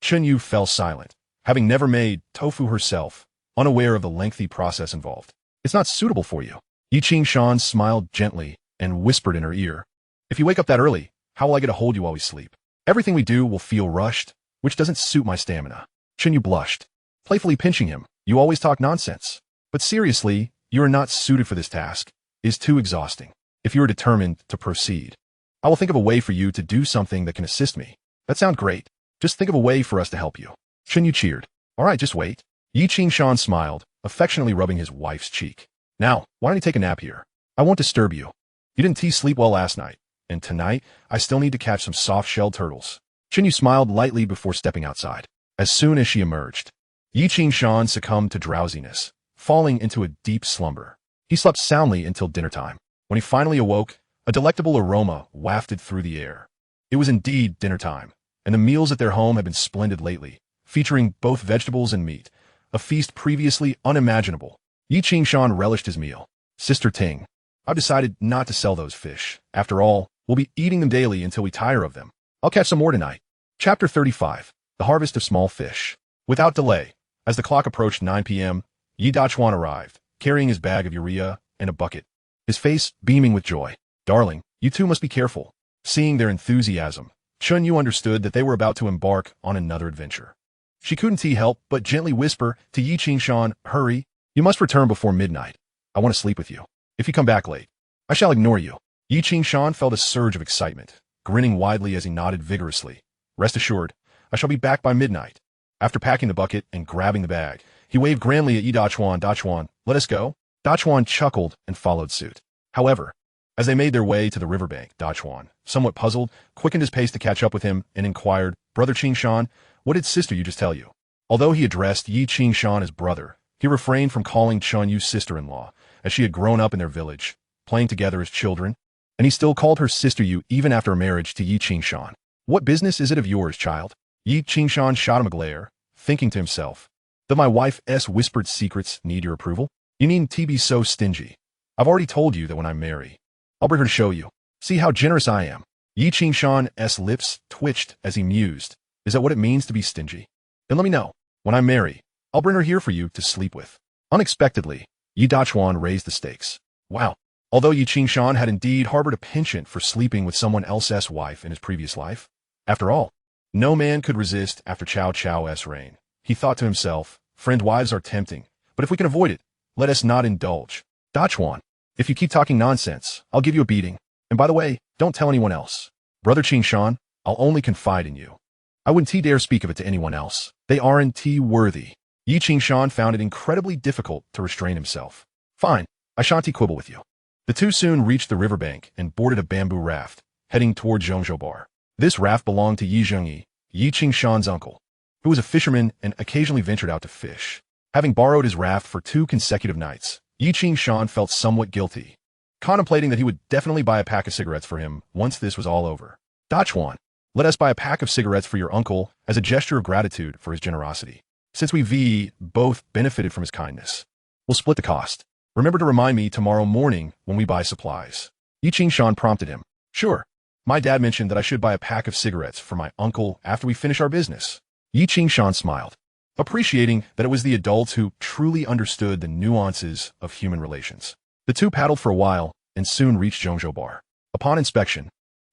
Yu fell silent, having never made tofu herself, unaware of the lengthy process involved. It's not suitable for you. Yi Qingshan smiled gently and whispered in her ear. If you wake up that early, how will I get a hold of you while we sleep? Everything we do will feel rushed, which doesn't suit my stamina. Yu blushed, playfully pinching him. You always talk nonsense. But seriously, you are not suited for this task. It is too exhausting. If you are determined to proceed, I will think of a way for you to do something that can assist me. That sounds great. Just think of a way for us to help you. Yu cheered. All right, just wait. Yi Qingshan smiled, affectionately rubbing his wife's cheek. Now, why don't you take a nap here? I won't disturb you. You didn't sleep well last night, and tonight, I still need to catch some soft-shelled turtles. Yu smiled lightly before stepping outside. As soon as she emerged, Yi Qingshan succumbed to drowsiness, falling into a deep slumber. He slept soundly until dinner time. When he finally awoke, a delectable aroma wafted through the air. It was indeed dinner time, and the meals at their home had been splendid lately, featuring both vegetables and meat, a feast previously unimaginable. Yi Qingshan relished his meal. Sister Ting, I've decided not to sell those fish. After all, we'll be eating them daily until we tire of them. I'll catch some more tonight. Chapter 35. The Harvest of Small Fish. Without delay, as the clock approached 9 p.m., Yi Dachuan arrived, carrying his bag of urea and a bucket, his face beaming with joy. Darling, you two must be careful. Seeing their enthusiasm, Yu understood that they were about to embark on another adventure. She couldn't help but gently whisper to Yi Qingshan, hurry, you must return before midnight. I want to sleep with you. If you come back late, I shall ignore you. Yi Qingshan felt a surge of excitement, grinning widely as he nodded vigorously. Rest assured, I shall be back by midnight. After packing the bucket and grabbing the bag, he waved grandly at Yi Dachuan. Dachuan, let us go. Dachuan chuckled and followed suit. However, as they made their way to the riverbank, Dachuan, somewhat puzzled, quickened his pace to catch up with him and inquired, Brother Qingshan, what did sister you just tell you? Although he addressed Yi Qingshan as brother, he refrained from calling Yu's sister-in-law, as she had grown up in their village, playing together as children, and he still called her sister Yu even after marriage to Yi Qingshan. What business is it of yours, child? Yi Qingshan shot him a glare, thinking to himself, that my wife's whispered secrets need your approval? You needn't be so stingy. I've already told you that when I marry, I'll bring her to show you. See how generous I am. Yi Qingshan's lips twitched as he mused. Is that what it means to be stingy? Then let me know. When I marry, I'll bring her here for you to sleep with. Unexpectedly, Yi Dachuan raised the stakes. Wow. Although Yi Qingshan had indeed harbored a penchant for sleeping with someone else's wife in his previous life, after all, no man could resist after Cao Cao's reign. He thought to himself, friend wives are tempting, but if we can avoid it, let us not indulge. Dachuan, if you keep talking nonsense, I'll give you a beating. And by the way, don't tell anyone else. Brother Qingshan, I'll only confide in you. I wouldn't dare speak of it to anyone else. They aren't worthy. Yi Qingshan found it incredibly difficult to restrain himself. Fine, I shan't quibble with you. The two soon reached the riverbank and boarded a bamboo raft, heading toward Zhongzhou Bar. This raft belonged to Yi Zhengyi, Yi Qingshan's uncle, who was a fisherman and occasionally ventured out to fish. Having borrowed his raft for 2 consecutive nights, Yi Qingshan felt somewhat guilty, contemplating that he would definitely buy a pack of cigarettes for him once this was all over. Dachuan, Let us buy a pack of cigarettes for your uncle as a gesture of gratitude for his generosity. Since we both benefited from his kindness, we'll split the cost. Remember to remind me tomorrow morning when we buy supplies. Yi Qing-shan prompted him. Sure. My dad mentioned that I should buy a pack of cigarettes for my uncle after we finish our business. Yi Qing-shan smiled, appreciating that it was the adults who truly understood the nuances of human relations. The two paddled for a while and soon reached Zhongzhou Bar. Upon inspection,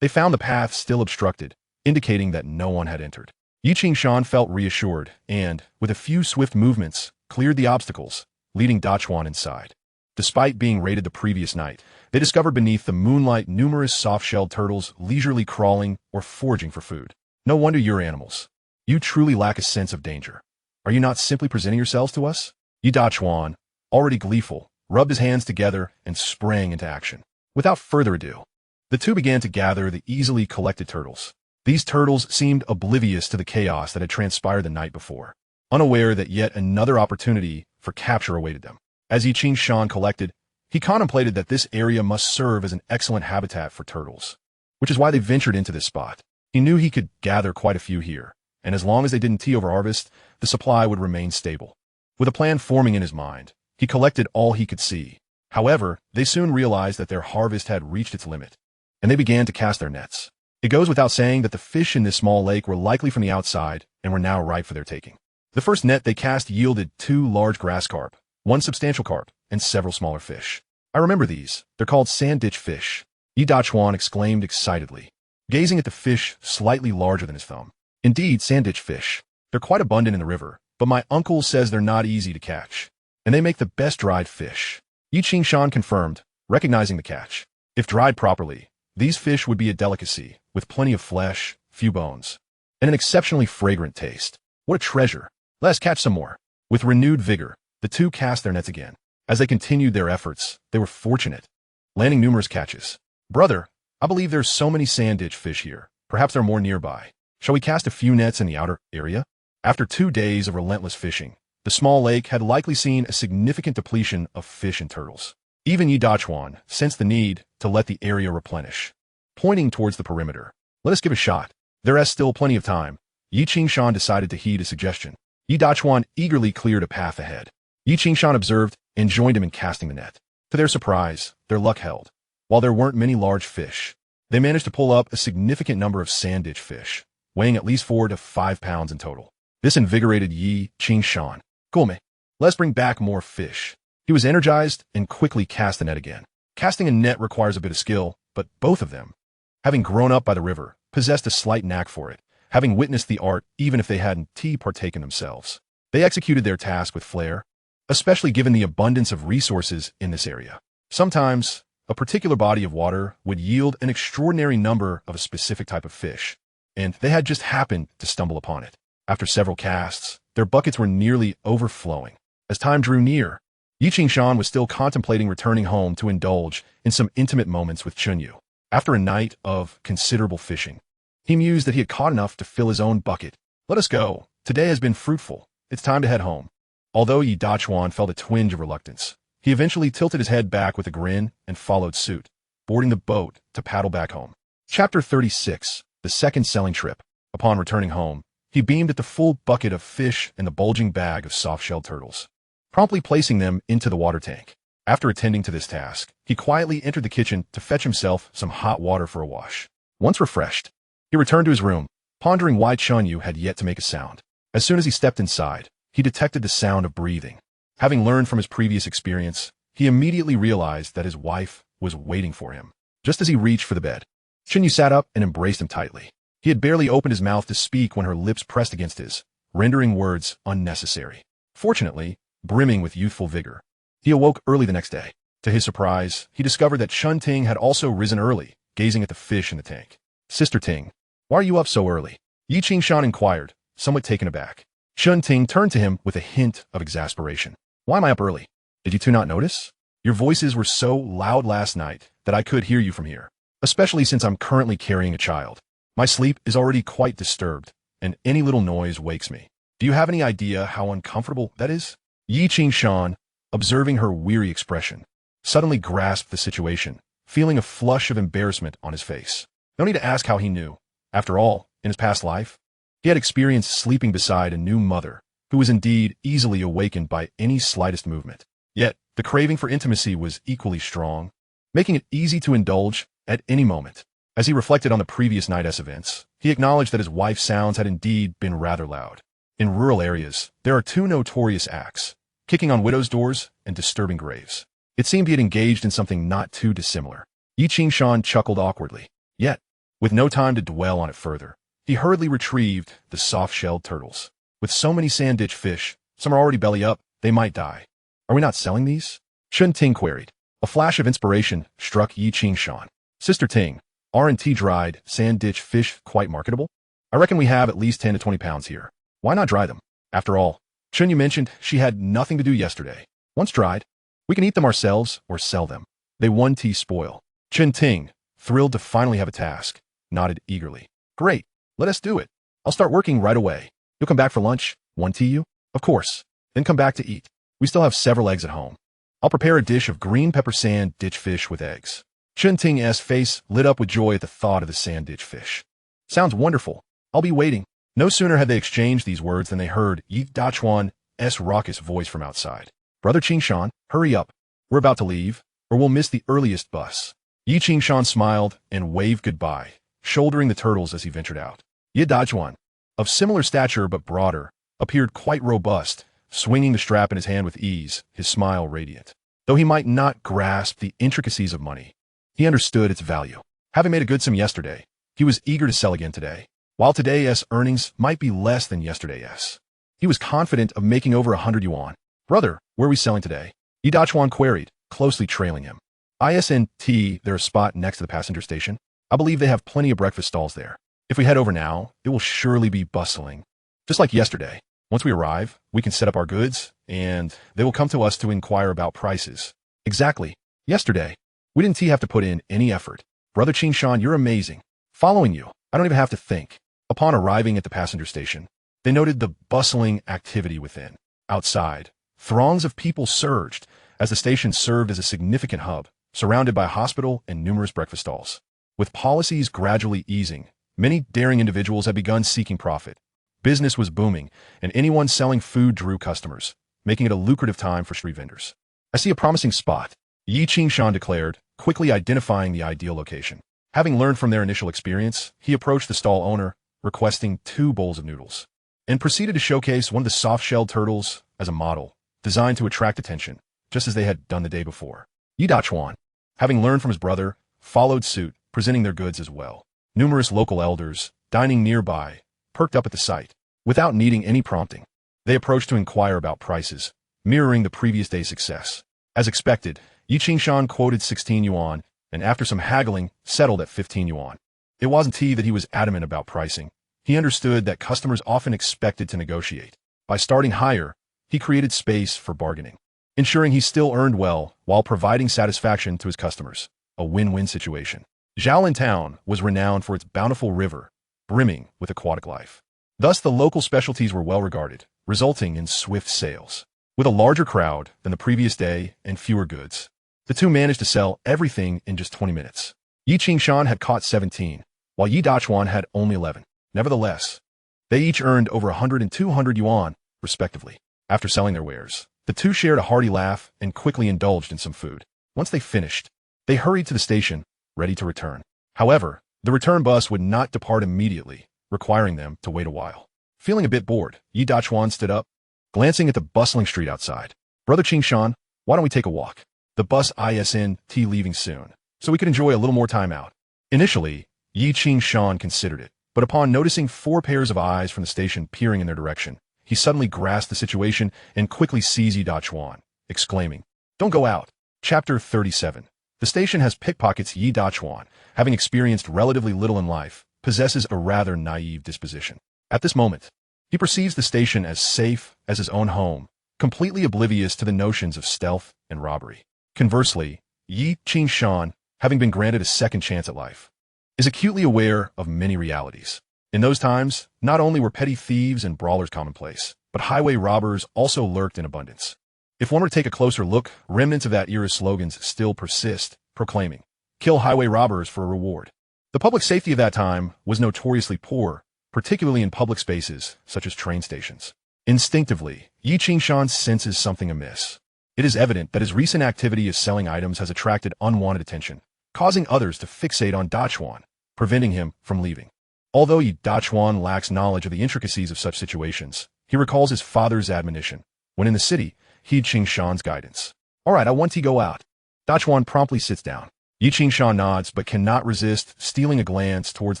they found the path still obstructed, indicating that no one had entered. Yi Qing-shan felt reassured and, with a few swift movements, cleared the obstacles, leading Dachuan inside. Despite being raided the previous night, they discovered beneath the moonlight numerous soft-shelled turtles leisurely crawling or foraging for food. No wonder you're animals. You truly lack a sense of danger. Are you not simply presenting yourselves to us? Yi Dachuan, already gleeful, rubbed his hands together and sprang into action. Without further ado, the two began to gather the easily collected turtles. These turtles seemed oblivious to the chaos that had transpired the night before, unaware that yet another opportunity for capture awaited them. As Yi Qing-shan collected, he contemplated that this area must serve as an excellent habitat for turtles, which is why they ventured into this spot. He knew he could gather quite a few here, and as long as they didn't over-harvest, the supply would remain stable. With a plan forming in his mind, he collected all he could see. However, they soon realized that their harvest had reached its limit, and they began to cast their nets. It goes without saying that the fish in this small lake were likely from the outside and were now ripe for their taking. The first net they cast yielded 2 large grass carp, 1 substantial carp, and several smaller fish. I remember these. They're called sand ditch fish. Yi Dachuan exclaimed excitedly, gazing at the fish slightly larger than his thumb. Indeed, sand ditch fish. They're quite abundant in the river, but my uncle says they're not easy to catch, and they make the best dried fish. Yi Qing-shan confirmed, recognizing the catch. If dried properly, these fish would be a delicacy, with plenty of flesh, few bones, and an exceptionally fragrant taste. What a treasure. Let's catch some more. With renewed vigor, the two cast their nets again. As they continued their efforts, they were fortunate, landing numerous catches. Brother, I believe there's so many sand ditch fish here. Perhaps there are more nearby. Shall we cast a few nets in the outer area? After 2 days of relentless fishing, the small lake had likely seen a significant depletion of fish and turtles. Even Yi Dachuan sensed the need to let the area replenish. Pointing towards the perimeter, let us give a shot. There is still plenty of time. Yi Qing-shan decided to heed a suggestion. Yi Dachuan eagerly cleared a path ahead. Yi Qing-shan observed and joined him in casting the net. To their surprise, their luck held. While there weren't many large fish, they managed to pull up a significant number of sand ditch fish, weighing at least 4 to 5 pounds in total. This invigorated Yi Qing-shan. Gome, let's bring back more fish. He was energized and quickly cast the net again. Casting a net requires a bit of skill, but both of them, having grown up by the river, possessed a slight knack for it, having witnessed the art even if they hadn't partaken themselves. They executed their task with flair, especially given the abundance of resources in this area. Sometimes, a particular body of water would yield an extraordinary number of a specific type of fish, and they had just happened to stumble upon it. After several casts, their buckets were nearly overflowing. As time drew near, Yi Qing-shan was still contemplating returning home to indulge in some intimate moments with Chunyu. After a night of considerable fishing, he mused that he had caught enough to fill his own bucket. Let us go. Today has been fruitful. It's time to head home. Although Yi Dachuan felt a twinge of reluctance, he eventually tilted his head back with a grin and followed suit, boarding the boat to paddle back home. Chapter 36. The second selling trip. Upon returning home, he beamed at the full bucket of fish and the bulging bag of soft-shelled turtles, promptly placing them into the water tank. After attending to this task, he quietly entered the kitchen to fetch himself some hot water for a wash. Once refreshed, he returned to his room, pondering why Chunyu had yet to make a sound. As soon as he stepped inside, he detected the sound of breathing. Having learned from his previous experience, he immediately realized that his wife was waiting for him. Just as he reached for the bed, Chunyu sat up and embraced him tightly. He had barely opened his mouth to speak when her lips pressed against his, rendering words unnecessary. Fortunately, brimming with youthful vigor, he awoke early the next day. To his surprise, he discovered that Chun Ting had also risen early, gazing at the fish in the tank. Sister Ting, why are you up so early? Yi Qing-shan inquired, somewhat taken aback. Chun Ting turned to him with a hint of exasperation. Why am I up early? Did you two not notice? Your voices were so loud last night that I could hear you from here, especially since I'm currently carrying a child. My sleep is already quite disturbed, and any little noise wakes me. Do you have any idea how uncomfortable that is? Yi Qing-shan, observing her weary expression, suddenly grasped the situation, feeling a flush of embarrassment on his face. No need to ask how he knew. After all, in his past life. He had experienced sleeping beside a new mother, who was indeed easily awakened by any slightest movement. Yet, the craving for intimacy was equally strong, making it easy to indulge at any moment. As he reflected on the previous night's events, he acknowledged that his wife's sounds had indeed been rather loud. In rural areas, there are two notorious acts: kicking on widows' doors and disturbing graves. It seemed he had engaged in something not too dissimilar. Yi Qingshan chuckled awkwardly. Yet, with no time to dwell on it further, he hurriedly retrieved the soft-shelled turtles. With so many sand ditch fish, some are already belly up, they might die. Are we not selling these? Chun Ting queried. A flash of inspiration struck Yi Qingshan. Sister Ting, aren't dried sand ditch fish quite marketable? I reckon we have at least 10 to 20 pounds here. Why not dry them? After all, Chun Yu mentioned she had nothing to do yesterday. Once dried, we can eat them ourselves or sell them. They one tea spoil. Chun Ting, thrilled to finally have a task, nodded eagerly. Great, let us do it. I'll start working right away. You'll come back for lunch, one tea you? Of course. Then come back to eat. We still have several eggs at home. I'll prepare a dish of green pepper sand ditch fish with eggs. Chun Ting's face lit up with joy at the thought of the sand ditch fish. Sounds wonderful. I'll be waiting. No sooner had they exchanged these words than they heard Yi Dachuan's raucous voice from outside. Brother Qingshan, hurry up. We're about to leave, or we'll miss the earliest bus. Yi Qingshan smiled and waved goodbye, shouldering the turtles as he ventured out. Yi Dachuan, of similar stature but broader, appeared quite robust, swinging the strap in his hand with ease, his smile radiant. Though he might not grasp the intricacies of money, he understood its value. Having made a good sum yesterday, he was eager to sell again today. While today's earnings might be less than yesterday's, he was confident of making over 100 yuan. Brother, where are we selling today? Yi Dachuan queried, closely trailing him. ISNT, there's a spot next to the passenger station. I believe they have plenty of breakfast stalls there. If we head over now, it will surely be bustling. Just like yesterday. Once we arrive, we can set up our goods, and they will come to us to inquire about prices. Exactly. Yesterday, we didn't have to put in any effort. Brother Qingshan, you're amazing. Following you, I don't even have to think. Upon arriving at the passenger station, they noted the bustling activity within. Outside, throngs of people surged, as the station served as a significant hub, surrounded by a hospital and numerous breakfast stalls. With policies gradually easing, many daring individuals had begun seeking profit. Business was booming, and anyone selling food drew customers, making it a lucrative time for street vendors. I see a promising spot, Yi Qingshan declared, quickly identifying the ideal location. Having learned from their initial experience, he approached the stall owner, requesting 2 bowls of noodles, and proceeded to showcase one of the soft-shelled turtles as a model, designed to attract attention, just as they had done the day before. Yi Dachuan, having learned from his brother, followed suit, presenting their goods as well. Numerous local elders, dining nearby, perked up at the sight. Without needing any prompting, they approached to inquire about prices, mirroring the previous day's success. As expected, Yi Qingshan quoted 16 yuan, and after some haggling, settled at 15 yuan. It wasn't that he was adamant about pricing. He understood that customers often expected to negotiate. By starting higher, he created space for bargaining, ensuring he still earned well while providing satisfaction to his customers. A win-win situation. Xiaolin Town was renowned for its bountiful river, brimming with aquatic life. Thus, the local specialties were well regarded, resulting in swift sales. With a larger crowd than the previous day and fewer goods, the two managed to sell everything in just 20 minutes. Yi Qingshan had caught 17, while Yi Dachuan had only 11. Nevertheless, they each earned over 100 and 200 yuan, respectively. After selling their wares, the two shared a hearty laugh and quickly indulged in some food. Once they finished, they hurried to the station, ready to return. However, the return bus would not depart immediately, requiring them to wait a while. Feeling a bit bored, Yi Dachuan stood up, glancing at the bustling street outside. Brother Qingshan, why don't we take a walk? The bus ISNT leaving soon, so we could enjoy a little more time out. Initially, Yi Qingshan considered it, but upon noticing 4 pairs of eyes from the station peering in their direction, he suddenly grasped the situation and quickly seized Yi Dachuan, exclaiming, "Don't go out." Chapter 37. The station has pickpockets. Yi Dachuan, having experienced relatively little in life, possesses a rather naive disposition. At this moment, he perceives the station as safe as his own home, completely oblivious to the notions of stealth and robbery. Conversely, Yi Qingshan, having been granted a second chance at life, is acutely aware of many realities. In those times, not only were petty thieves and brawlers commonplace, but highway robbers also lurked in abundance. If one were to take a closer look, remnants of that era's slogans still persist, proclaiming, "Kill highway robbers for a reward." The public safety of that time was notoriously poor, particularly in public spaces such as train stations. Instinctively, Yi Qingshan senses something amiss. It is evident that his recent activity as selling items has attracted unwanted attention, causing others to fixate on Dachuan, preventing him from leaving. Although Yi Dachuan lacks knowledge of the intricacies of such situations, he recalls his father's admonition, when in the city, heed Qingshan's guidance. All right, I want to go out. Dachuan promptly sits down. Yi Qingshan nods but cannot resist stealing a glance towards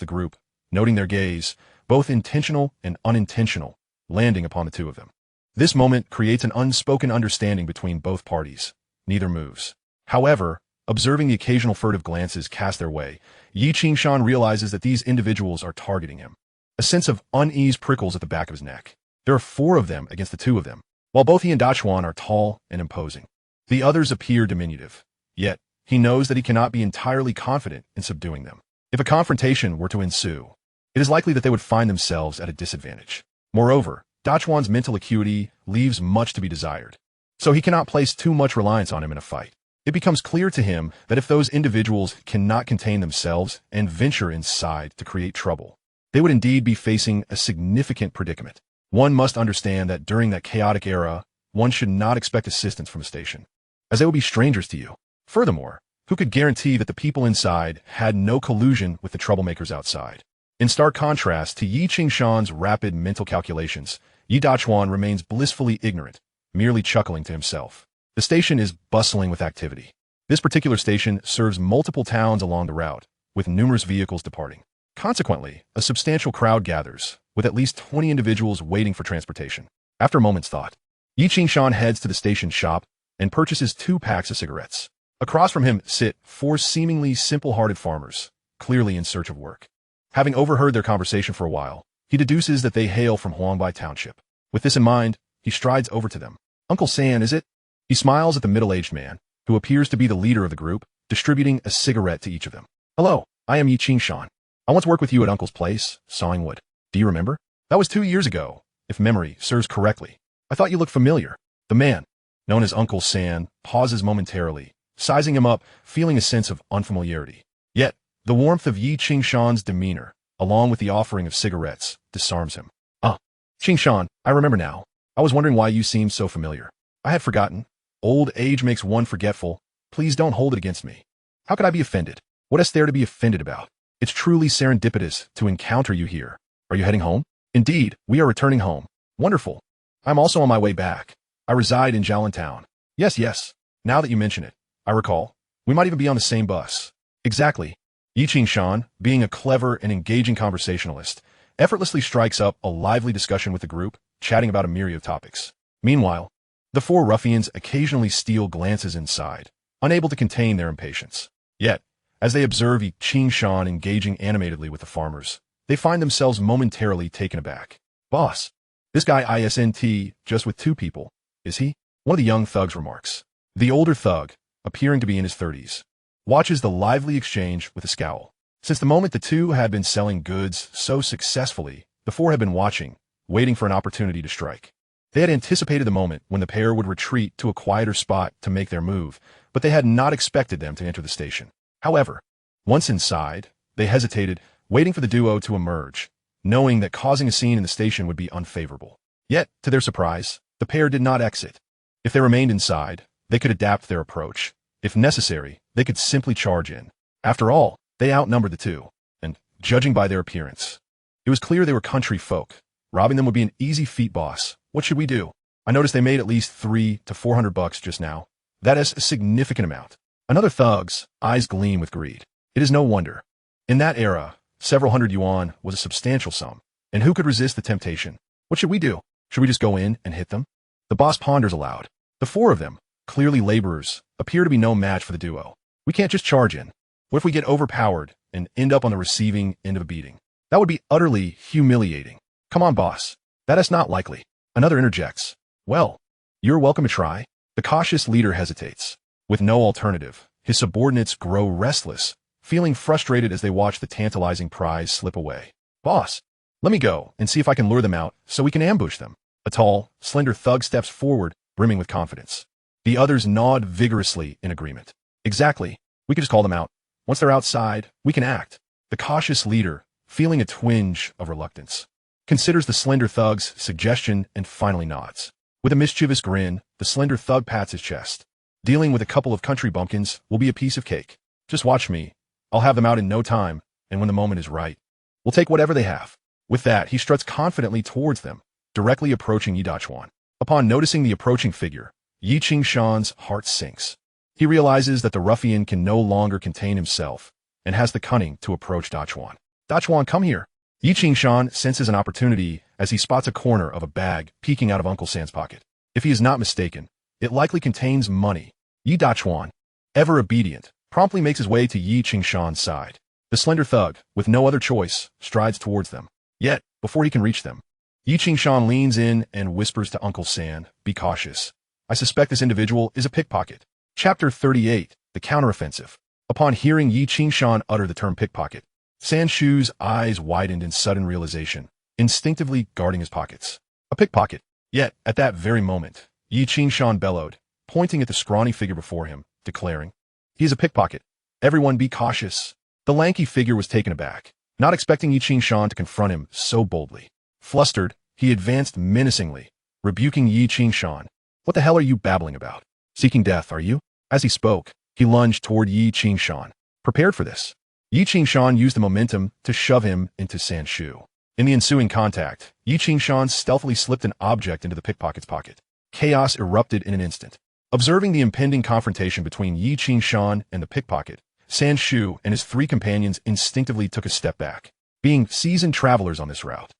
the group, noting their gaze, both intentional and unintentional, landing upon the two of them. This moment creates an unspoken understanding between both parties. Neither moves. However, observing the occasional furtive glances cast their way, Yi Qingshan realizes that these individuals are targeting him. A sense of unease prickles at the back of his neck. There are 4 of them against the 2 of them, while both he and Dachuan are tall and imposing. The others appear diminutive, yet he knows that he cannot be entirely confident in subduing them. If a confrontation were to ensue, it is likely that they would find themselves at a disadvantage. Moreover, Dachuan's mental acuity leaves much to be desired, so he cannot place too much reliance on him in a fight. It becomes clear to him that if those individuals cannot contain themselves and venture inside to create trouble, they would indeed be facing a significant predicament. One must understand that during that chaotic era, one should not expect assistance from a station, as they would be strangers to you. Furthermore, who could guarantee that the people inside had no collusion with the troublemakers outside? In stark contrast to Yi Qingshan's rapid mental calculations, Yi Dachuan remains blissfully ignorant, merely chuckling to himself. The station is bustling with activity. This particular station serves multiple towns along the route, with numerous vehicles departing. Consequently, a substantial crowd gathers, with at least 20 individuals waiting for transportation. After a moment's thought, Yi Qingshan heads to the station shop and purchases 2 packs of cigarettes. Across from him sit 4 seemingly simple-hearted farmers, clearly in search of work. Having overheard their conversation for a while, he deduces that they hail from Huangbai Township. With this in mind, he strides over to them. "Uncle San, is it?" He smiles at the middle-aged man, who appears to be the leader of the group, distributing a cigarette to each of them. "Hello, I am Yi Qingshan. I once worked with you at Uncle's place, sawing wood. Do you remember? That was 2 years ago, if memory serves correctly. I thought you looked familiar." The man, known as Uncle San, pauses momentarily, sizing him up, feeling a sense of unfamiliarity. Yet, the warmth of Yi Qingshan's demeanor, along with the offering of cigarettes, disarms him. "Ah, Qingshan, I remember now. I was wondering why you seemed so familiar. I had forgotten. Old age makes one forgetful. Please don't hold it against me. How could I be offended? What is there to be offended about? It's truly serendipitous to encounter you here. Are you heading home?" "Indeed, we are returning home." "Wonderful. I'm also on my way back. I reside in Jalantown." Yes. Now that you mention it, I recall. We might even be on the same bus." "Exactly." Yi Qingshan, being a clever and engaging conversationalist, effortlessly strikes up a lively discussion with the group, chatting about a myriad of topics. Meanwhile, the 4 ruffians occasionally steal glances inside, unable to contain their impatience. Yet, as they observe Yi Qingshan engaging animatedly with the farmers, they find themselves momentarily taken aback. "Boss, this guy isn't just with 2 people, is he?" one of the young thugs remarks. The older thug, appearing to be in his 30s, watches the lively exchange with a scowl. Since the moment the 2 had been selling goods so successfully, the 4 had been watching, waiting for an opportunity to strike. They had anticipated the moment when the pair would retreat to a quieter spot to make their move, but they had not expected them to enter the station. However, once inside, they hesitated, waiting for the duo to emerge, knowing that causing a scene in the station would be unfavorable. Yet, to their surprise, the pair did not exit. If they remained inside, they could adapt their approach. If necessary, they could simply charge in. After all, they outnumbered the 2, and, judging by their appearance, it was clear they were country folk. Robbing them would be an easy feat, boss. What should we do? I noticed they made at least $300 to $400 just now. That is a significant amount. Another thug's eyes gleam with greed. It is no wonder. In that era, several hundred yuan was a substantial sum, and who could resist the temptation? What should we do? Should we just go in and hit them? The boss ponders aloud. The 4 of them, clearly laborers, appear to be no match for the duo. We can't just charge in. What if we get overpowered and end up on the receiving end of a beating? That would be utterly humiliating. Come on, boss. That is not likely. Another interjects. Well, you're welcome to try. The cautious leader hesitates. With no alternative, his subordinates grow restless, feeling frustrated as they watch the tantalizing prize slip away. "Boss, let me go and see if I can lure them out so we can ambush them." A tall, slender thug steps forward, brimming with confidence. The others nod vigorously in agreement. "Exactly. We can just call them out. Once they're outside, we can act." The cautious leader, feeling a twinge of reluctance. Considers the slender thug's suggestion and finally nods. With a mischievous grin, the slender thug pats his chest. Dealing with a couple of country bumpkins will be a piece of cake. Just watch me. I'll have them out in no time, and when the moment is right, we'll take whatever they have. With that, he struts confidently towards them, directly approaching Yi Dachuan. Upon noticing the approaching figure, Yi Qingshan's heart sinks. He realizes that the ruffian can no longer contain himself and has the cunning to approach Dachuan. Dachuan, come here. Yi Qingshan senses an opportunity as he spots a corner of a bag peeking out of Uncle San's pocket. If he is not mistaken, it likely contains money. Yi Dachuan, ever obedient, promptly makes his way to Yi Qingshan's side. The slender thug, with no other choice, strides towards them. Yet, before he can reach them, Yi Qingshan leans in and whispers to Uncle San, "Be cautious. I suspect this individual is a pickpocket." Chapter 38, The Counteroffensive. Upon hearing Yi Qingshan utter the term pickpocket, San Shu's eyes widened in sudden realization, instinctively guarding his pockets. A pickpocket. Yet, at that very moment, Yi Qingshan bellowed, pointing at the scrawny figure before him, declaring, "He is a pickpocket. Everyone be cautious." The lanky figure was taken aback, not expecting Yi Qingshan to confront him so boldly. Flustered, he advanced menacingly, rebuking Yi Qingshan. "What the hell are you babbling about? Seeking death, are you?" As he spoke, he lunged toward Yi Qingshan. Prepared for this, Yi Qingshan used the momentum to shove him into San Shu. In the ensuing contact, Yi Qingshan stealthily slipped an object into the pickpocket's pocket. Chaos erupted in an instant. Observing the impending confrontation between Yi Qingshan and the pickpocket, San Shu and his three companions instinctively took a step back. Being seasoned travelers on this route,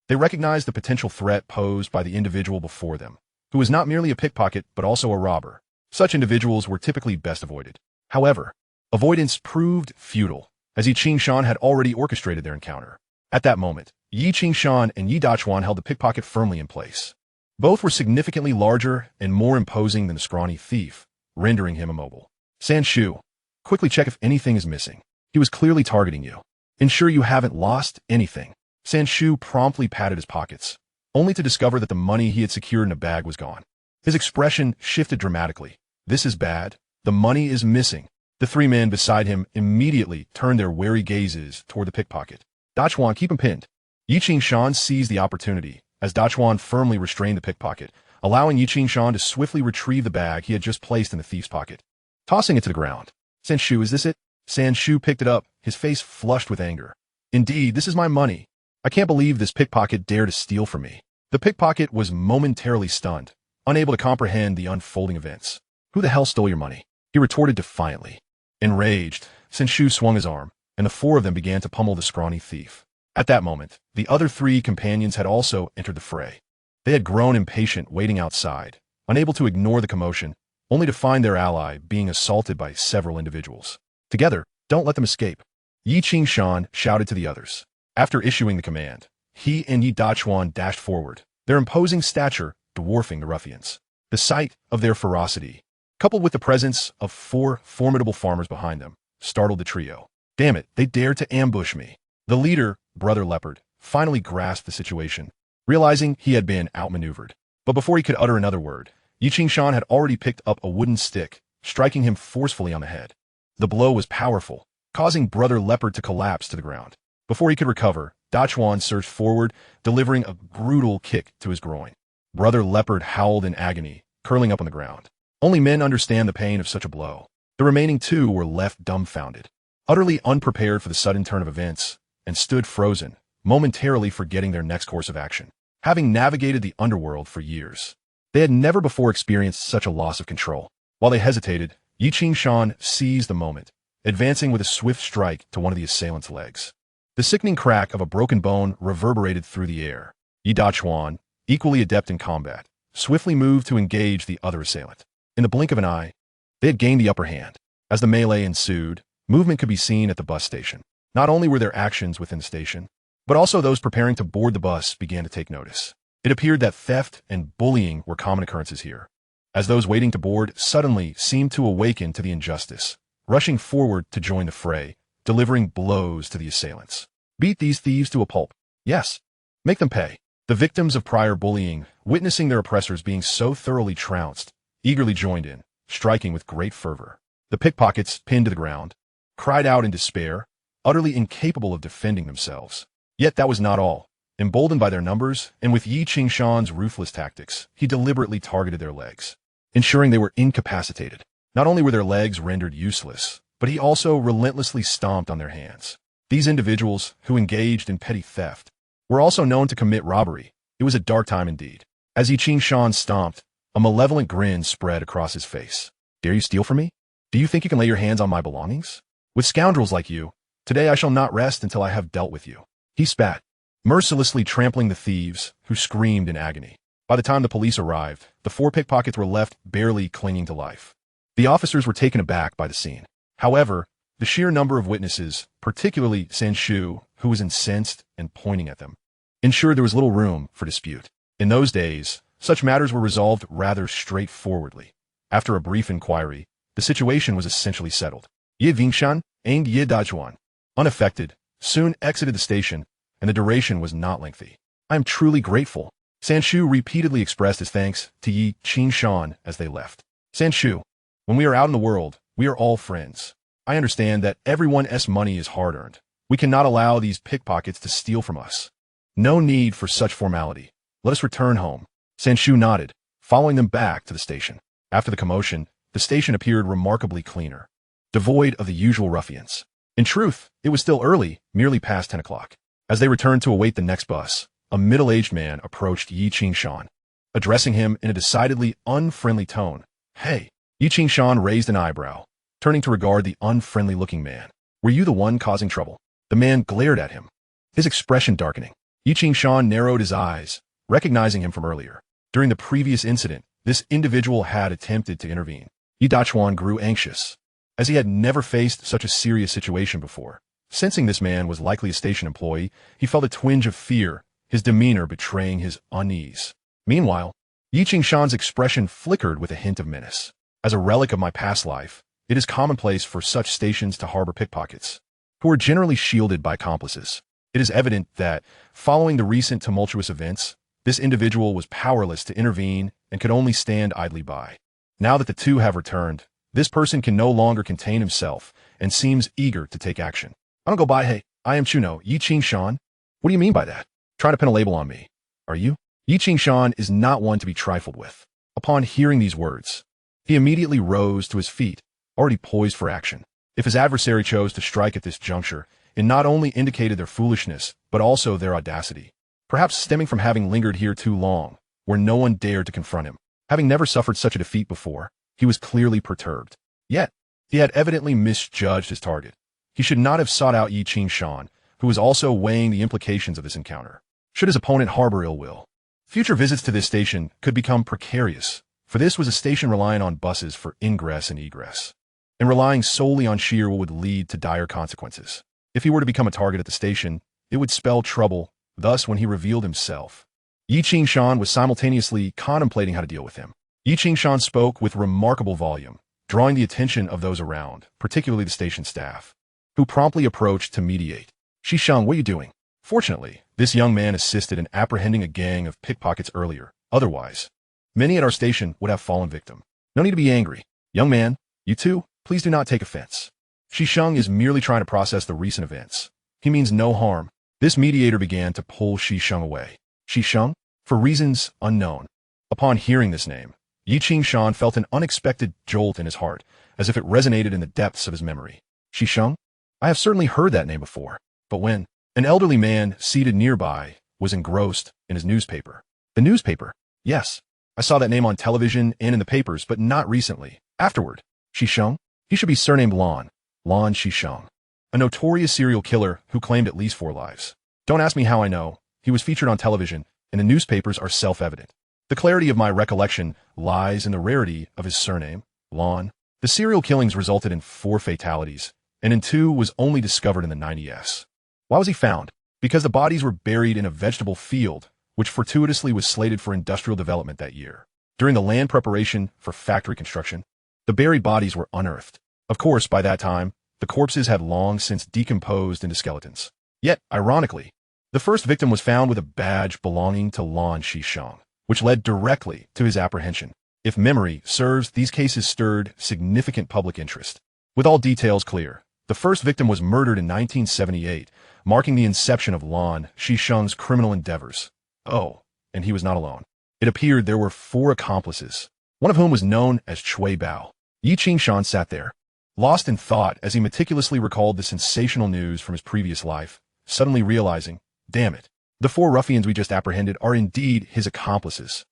they recognized the potential threat posed by the individual before them, who was not merely a pickpocket but also a robber. Such individuals were typically best avoided. However, avoidance proved futile, as Yi Qingshan had already orchestrated their encounter. At that moment, Yi Qingshan and Yi Dachuan held the pickpocket firmly in place. Both were significantly larger and more imposing than the scrawny thief, rendering him immobile. "San Shu, quickly check if anything is missing. He was clearly targeting you. Ensure you haven't lost anything." San Shu promptly patted his pockets, only to discover that the money he had secured in a bag was gone. His expression shifted dramatically. "This is bad. The money is missing." The three men beside him immediately turned their wary gazes toward the pickpocket. "Dachuan, keep him pinned." Yi Qingshan seized the opportunity, as Dachuan firmly restrained the pickpocket, allowing Yi Qingshan to swiftly retrieve the bag he had just placed in the thief's pocket. Tossing it to the ground. "San Shu, is this it?" San Shu picked it up, his face flushed with anger. "Indeed, this is my money. I can't believe this pickpocket dared to steal from me." The pickpocket was momentarily stunned, unable to comprehend the unfolding events. "Who the hell stole your money?" he retorted defiantly. Enraged, San Shu swung his arm, and the four of them began to pummel the scrawny thief. At that moment, the other three companions had also entered the fray. They had grown impatient waiting outside, unable to ignore the commotion, only to find their ally being assaulted by several individuals. "Together, don't let them escape," Yi Qingshan shouted to the others. After issuing the command, he and Yi Dachuan dashed forward, their imposing stature dwarfing the ruffians. The sight of their ferocity, coupled with the presence of four formidable farmers behind them, startled the trio. "Damn it, they dared to ambush me." The leader, Brother Leopard, finally grasped the situation, realizing he had been outmaneuvered. But before he could utter another word, Yi Qingshan had already picked up a wooden stick, striking him forcefully on the head. The blow was powerful, causing Brother Leopard to collapse to the ground. Before he could recover, Dachuan surged forward, delivering a brutal kick to his groin. Brother Leopard howled in agony, curling up on the ground. Only men understand the pain of such a blow. The remaining two were left dumbfounded, utterly unprepared for the sudden turn of events, and stood frozen, momentarily forgetting their next course of action. Having navigated the underworld for years, they had never before experienced such a loss of control. While they hesitated, Yi Qingshan seized the moment, advancing with a swift strike to one of the assailant's legs. The sickening crack of a broken bone reverberated through the air. Yi Dachuan, equally adept in combat, swiftly moved to engage the other assailant. In the blink of an eye, they had gained the upper hand. As the melee ensued, movement could be seen at the bus station. Not only were there actions within the station, but also those preparing to board the bus began to take notice. It appeared that theft and bullying were common occurrences here, as those waiting to board suddenly seemed to awaken to the injustice, rushing forward to join the fray, delivering blows to the assailants. "Beat these thieves to a pulp. Yes. Make them pay." The victims of prior bullying, witnessing their oppressors being so thoroughly trounced, eagerly joined in, striking with great fervor. The pickpockets, pinned to the ground, cried out in despair, utterly incapable of defending themselves. Yet that was not all. Emboldened by their numbers, and with Yi Qingshan's ruthless tactics, he deliberately targeted their legs, ensuring they were incapacitated. Not only were their legs rendered useless, but he also relentlessly stomped on their hands. These individuals, who engaged in petty theft, were also known to commit robbery. It was a dark time indeed. As Yi Qingshan stomped, a malevolent grin spread across his face. Dare you steal from me? Do you think you can lay your hands on my belongings? With scoundrels like you, today I shall not rest until I have dealt with you. He spat, mercilessly trampling the thieves, who screamed in agony. By the time the police arrived, the 4 pickpockets were left barely clinging to life. The officers were taken aback by the scene. However, the sheer number of witnesses, particularly Sanshu, who was incensed and pointing at them, ensured there was little room for dispute. In those days, such matters were resolved rather straightforwardly. After a brief inquiry, the situation was essentially settled. Ye Vingshan and Ye Dachuan, unaffected, soon exited the station, and the duration was not lengthy. I am truly grateful. Sanshu repeatedly expressed his thanks to Yi Qingshan as they left. Sanshu, when we are out in the world, we are all friends. I understand that everyone's money is hard-earned. We cannot allow these pickpockets to steal from us. No need for such formality. Let us return home. Sanshu nodded, following them back to the station. After the commotion, the station appeared remarkably cleaner, devoid of the usual ruffians. In truth, it was still early, merely past 10 o'clock. As they returned to await the next bus, a middle-aged man approached Yi Qingshan, addressing him in a decidedly unfriendly tone. Hey! Yi Qingshan raised an eyebrow, turning to regard the unfriendly-looking man. Were you the one causing trouble? The man glared at him, his expression darkening. Yi Qingshan narrowed his eyes, recognizing him from earlier. During the previous incident, this individual had attempted to intervene. Yi Dachuan grew anxious, as he had never faced such a serious situation before. Sensing this man was likely a station employee, he felt a twinge of fear, his demeanor betraying his unease. Meanwhile, Yi Qingshan's expression flickered with a hint of menace. As a relic of my past life, it is commonplace for such stations to harbor pickpockets, who are generally shielded by accomplices. It is evident that, following the recent tumultuous events, this individual was powerless to intervene and could only stand idly by. Now that the two have returned, this person can no longer contain himself and seems eager to take action. I don't go by, hey, I am Chuno, Yi Qingshan. What do you mean by that? Trying to pin a label on me. Are you? Yi Qingshan is not one to be trifled with. Upon hearing these words, he immediately rose to his feet, already poised for action. If his adversary chose to strike at this juncture, it not only indicated their foolishness, but also their audacity, perhaps stemming from having lingered here too long, where no one dared to confront him. Having never suffered such a defeat before, he was clearly perturbed. Yet, he had evidently misjudged his target. He should not have sought out Yi Qingshan, who was also weighing the implications of this encounter. Should his opponent harbor ill will, future visits to this station could become precarious, for this was a station relying on buses for ingress and egress, and relying solely on sheer would lead to dire consequences. If he were to become a target at the station, it would spell trouble. Thus, when he revealed himself, Yi Qingshan was simultaneously contemplating how to deal with him. Yi Qingshan spoke with remarkable volume, drawing the attention of those around, particularly the station staff, who promptly approached to mediate. Shisheng, what are you doing? Fortunately, this young man assisted in apprehending a gang of pickpockets earlier. Otherwise, many at our station would have fallen victim. No need to be angry. Young man, you too, please do not take offense. Shisheng is merely trying to process the recent events. He means no harm. This mediator began to pull Shisheng away. Shisheng? For reasons unknown. Upon hearing this name, Yi Qingshan felt an unexpected jolt in his heart, as if it resonated in the depths of his memory. Shisheng? I have certainly heard that name before, but when an elderly man seated nearby was engrossed in his newspaper. The newspaper? Yes. I saw that name on television and in the papers, but not recently. Afterward. Shisheng? He should be surnamed Lan Shisheng, a notorious serial killer who claimed at least 4 lives. Don't ask me how I know. He was featured on television, and the newspapers are self-evident. The clarity of my recollection lies in the rarity of his surname, Lan. The serial killings resulted in 4 fatalities, and in 2 was only discovered in the 90s. Why was he found? Because the bodies were buried in a vegetable field, which fortuitously was slated for industrial development that year. During the land preparation for factory construction, the buried bodies were unearthed. Of course, by that time, the corpses had long since decomposed into skeletons. Yet, ironically, the first victim was found with a badge belonging to Lan Shisheng, which led directly to his apprehension. If memory serves, these cases stirred significant public interest. With all details clear, The first victim was murdered in 1978, marking the inception of Lan Shisheng's criminal endeavors. Oh, and he was not alone. It appeared there were 4 accomplices, one of whom was known as Chui Bao. Yi Qingshan sat there, lost in thought as he meticulously recalled the sensational news from his previous life, suddenly realizing, damn it, the 4 ruffians we just apprehended are indeed his accomplices.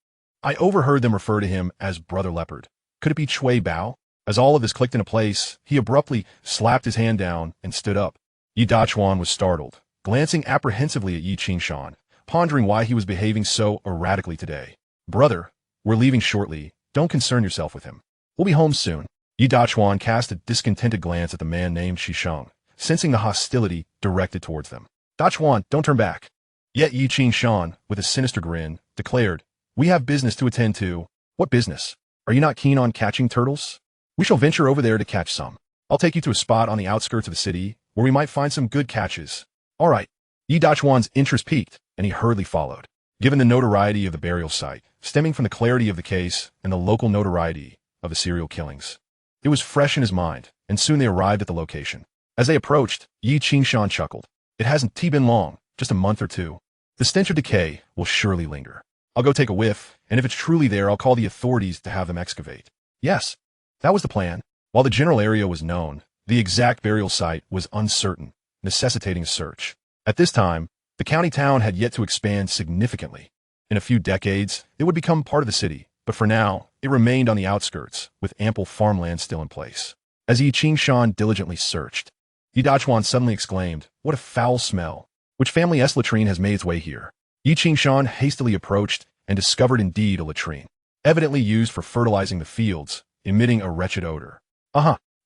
I overheard them refer to him as Brother Leopard. Could it be Chui Bao? As all of this clicked into place, he abruptly slapped his hand down and stood up. Yi Dachuan was startled, glancing apprehensively at Yi Qingshan, pondering why he was behaving so erratically today. Brother, we're leaving shortly. Don't concern yourself with him. We'll be home soon. Yi Dachuan cast a discontented glance at the man named Shisheng, sensing the hostility directed towards them. Dachuan, don't turn back. Yet Yi Qingshan, with a sinister grin, declared, we have business to attend to. What business? Are you not keen on catching turtles? We shall venture over there to catch some. I'll take you to a spot on the outskirts of the city where we might find some good catches. All right. Yi Dachuan's interest piqued, and he hurriedly followed. Given the notoriety of the burial site, stemming from the clarity of the case and the local notoriety of the serial killings, it was fresh in his mind, and soon they arrived at the location. As they approached, Yi Qingshan chuckled. It hasn't been long, just a month or 2. The stench of decay will surely linger. I'll go take a whiff, and if it's truly there, I'll call the authorities to have them excavate. Yes, that was the plan. While the general area was known, the exact burial site was uncertain, necessitating a search. At this time, the county town had yet to expand significantly. In a few decades, it would become part of the city, but for now, it remained on the outskirts, with ample farmland still in place. As Yi Qingshan diligently searched, Yi Dachuan suddenly exclaimed, what a foul smell! Which family-s latrine has made its way here? Yi Qingshan hastily approached and discovered indeed a latrine, evidently used for fertilizing the fields, emitting a wretched odor.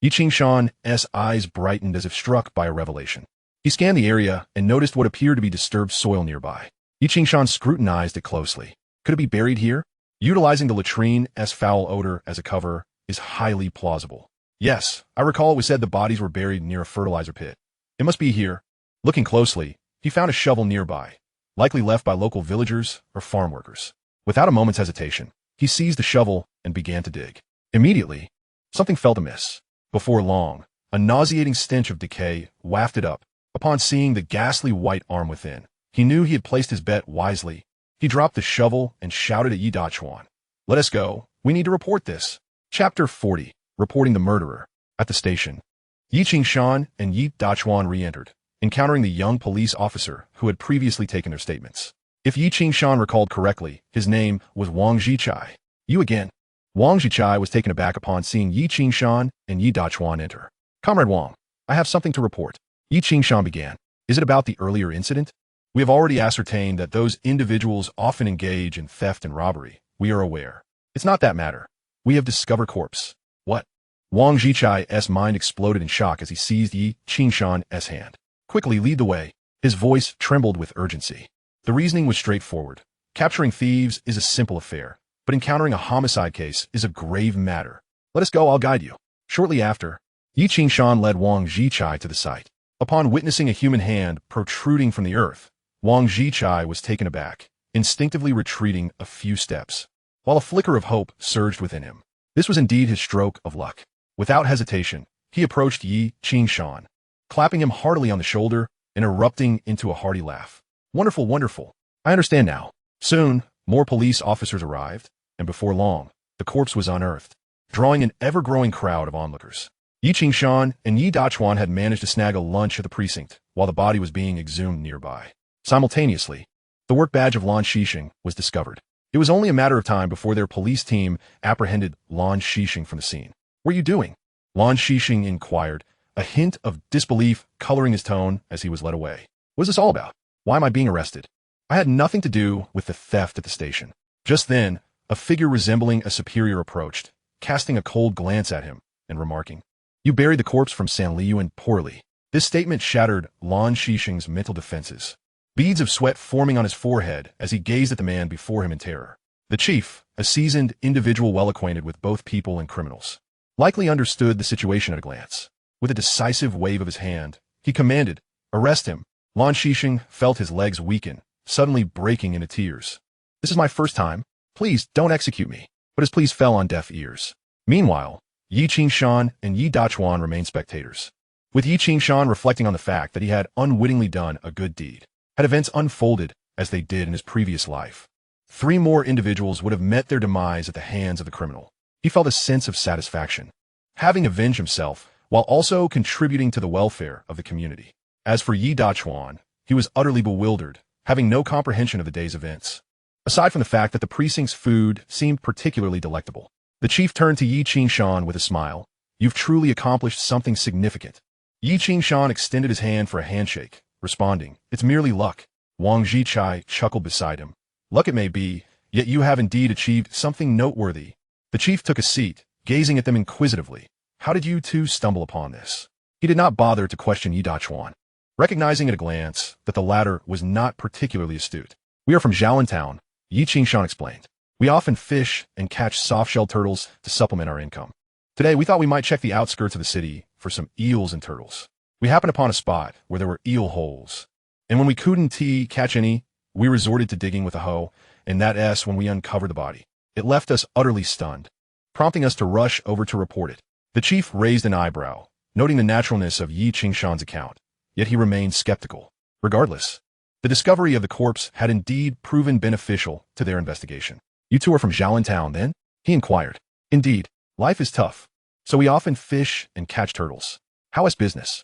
Yi Qingshan's eyes brightened as if struck by a revelation. He scanned the area and noticed what appeared to be disturbed soil nearby. Yi Qingshan scrutinized it closely. Could it be buried here? Utilizing the latrine's foul odor as a cover is highly plausible. Yes, I recall it was said the bodies were buried near a fertilizer pit. It must be here. Looking closely, he found a shovel nearby, likely left by local villagers or farm workers. Without a moment's hesitation, he seized the shovel and began to dig. Immediately, something felt amiss. Before long, a nauseating stench of decay wafted up. Upon seeing the ghastly white arm within, he knew he had placed his bet wisely. He dropped the shovel and shouted at Yi Dachuan. Let us go. We need to report this. Chapter 40. Reporting the murderer. At the station, Yi Qingshan and Yi Dachuan re-entered, encountering the young police officer who had previously taken their statements. If Yi Qingshan recalled correctly, his name was Wang Zhichai. You again. Wang Zhichai was taken aback upon seeing Yi Qingshan and Yi Dachuan enter. Comrade Wang, I have something to report. Yi Qingshan began. Is it about the earlier incident? We have already ascertained that those individuals often engage in theft and robbery. We are aware. It's not that matter. We have discovered corpse. What? Wang Zhichai's mind exploded in shock as he seized Yi Qingshan's hand. Quickly lead the way. His voice trembled with urgency. The reasoning was straightforward. Capturing thieves is a simple affair, but encountering a homicide case is a grave matter. Let us go, I'll guide you. Shortly after, Yi Qingshan led Wang Zhichai to the site. Upon witnessing a human hand protruding from the earth, Wang Zhichai was taken aback, instinctively retreating a few steps, while a flicker of hope surged within him. This was indeed his stroke of luck. Without hesitation, he approached Yi Qingshan, clapping him heartily on the shoulder and erupting into a hearty laugh. Wonderful, wonderful. I understand now. Soon, more police officers arrived, and before long, the corpse was unearthed, drawing an ever-growing crowd of onlookers. Yi Qingshan and Yi Dachuan had managed to snag a lunch at the precinct, while the body was being exhumed nearby. Simultaneously, the work badge of Lan Shisheng was discovered. It was only a matter of time before their police team apprehended Lan Shisheng from the scene. What are you doing? Lan Shisheng inquired, a hint of disbelief coloring his tone as he was led away. What is this all about? Why am I being arrested? I had nothing to do with the theft at the station. Just then, a figure resembling a superior approached, casting a cold glance at him and remarking, You buried the corpse from San Liyuan poorly. This statement shattered Lan Shisheng's mental defenses, beads of sweat forming on his forehead as he gazed at the man before him in terror. The chief, a seasoned individual well acquainted with both people and criminals, likely understood the situation at a glance. With a decisive wave of his hand, he commanded, Arrest him. Lan Shisheng felt his legs weaken, suddenly breaking into tears. This is my first time. Please don't execute me. But his pleas fell on deaf ears. Meanwhile, Yi Qingshan and Yi Dachuan remained spectators. with Yi Qingshan reflecting on the fact that he had unwittingly done a good deed. Had events unfolded as they did in his previous life, 3 more individuals would have met their demise at the hands of the criminal. He felt a sense of satisfaction, having avenged himself while also contributing to the welfare of the community. As for Yi Dachuan, he was utterly bewildered, having no comprehension of the day's events, aside from the fact that the precinct's food seemed particularly delectable. The chief turned to Yi Qingshan with a smile. You've truly accomplished something significant. Yi Qingshan extended his hand for a handshake, responding, it's merely luck. Wang Zhichai chuckled beside him. Luck it may be, yet you have indeed achieved something noteworthy. The chief took a seat, gazing at them inquisitively. How did you two stumble upon this? He did not bother to question Yi Dachuan, recognizing at a glance that the latter was not particularly astute. We are from Xiaolin Town, Yi Qingshan explained. We often fish and catch soft-shelled turtles to supplement our income. Today, we thought we might check the outskirts of the city for some eels and turtles. We happened upon a spot where there were eel holes, and when we couldn't catch any, we resorted to digging with a hoe, and that when we uncovered the body. It left us utterly stunned, prompting us to rush over to report it. The chief raised an eyebrow, noting the naturalness of Yi Qingshan's account, yet he remained skeptical. Regardless, the discovery of the corpse had indeed proven beneficial to their investigation. You two are from Xiaolin Town, then? He inquired. Indeed, life is tough, so we often fish and catch turtles. How is business?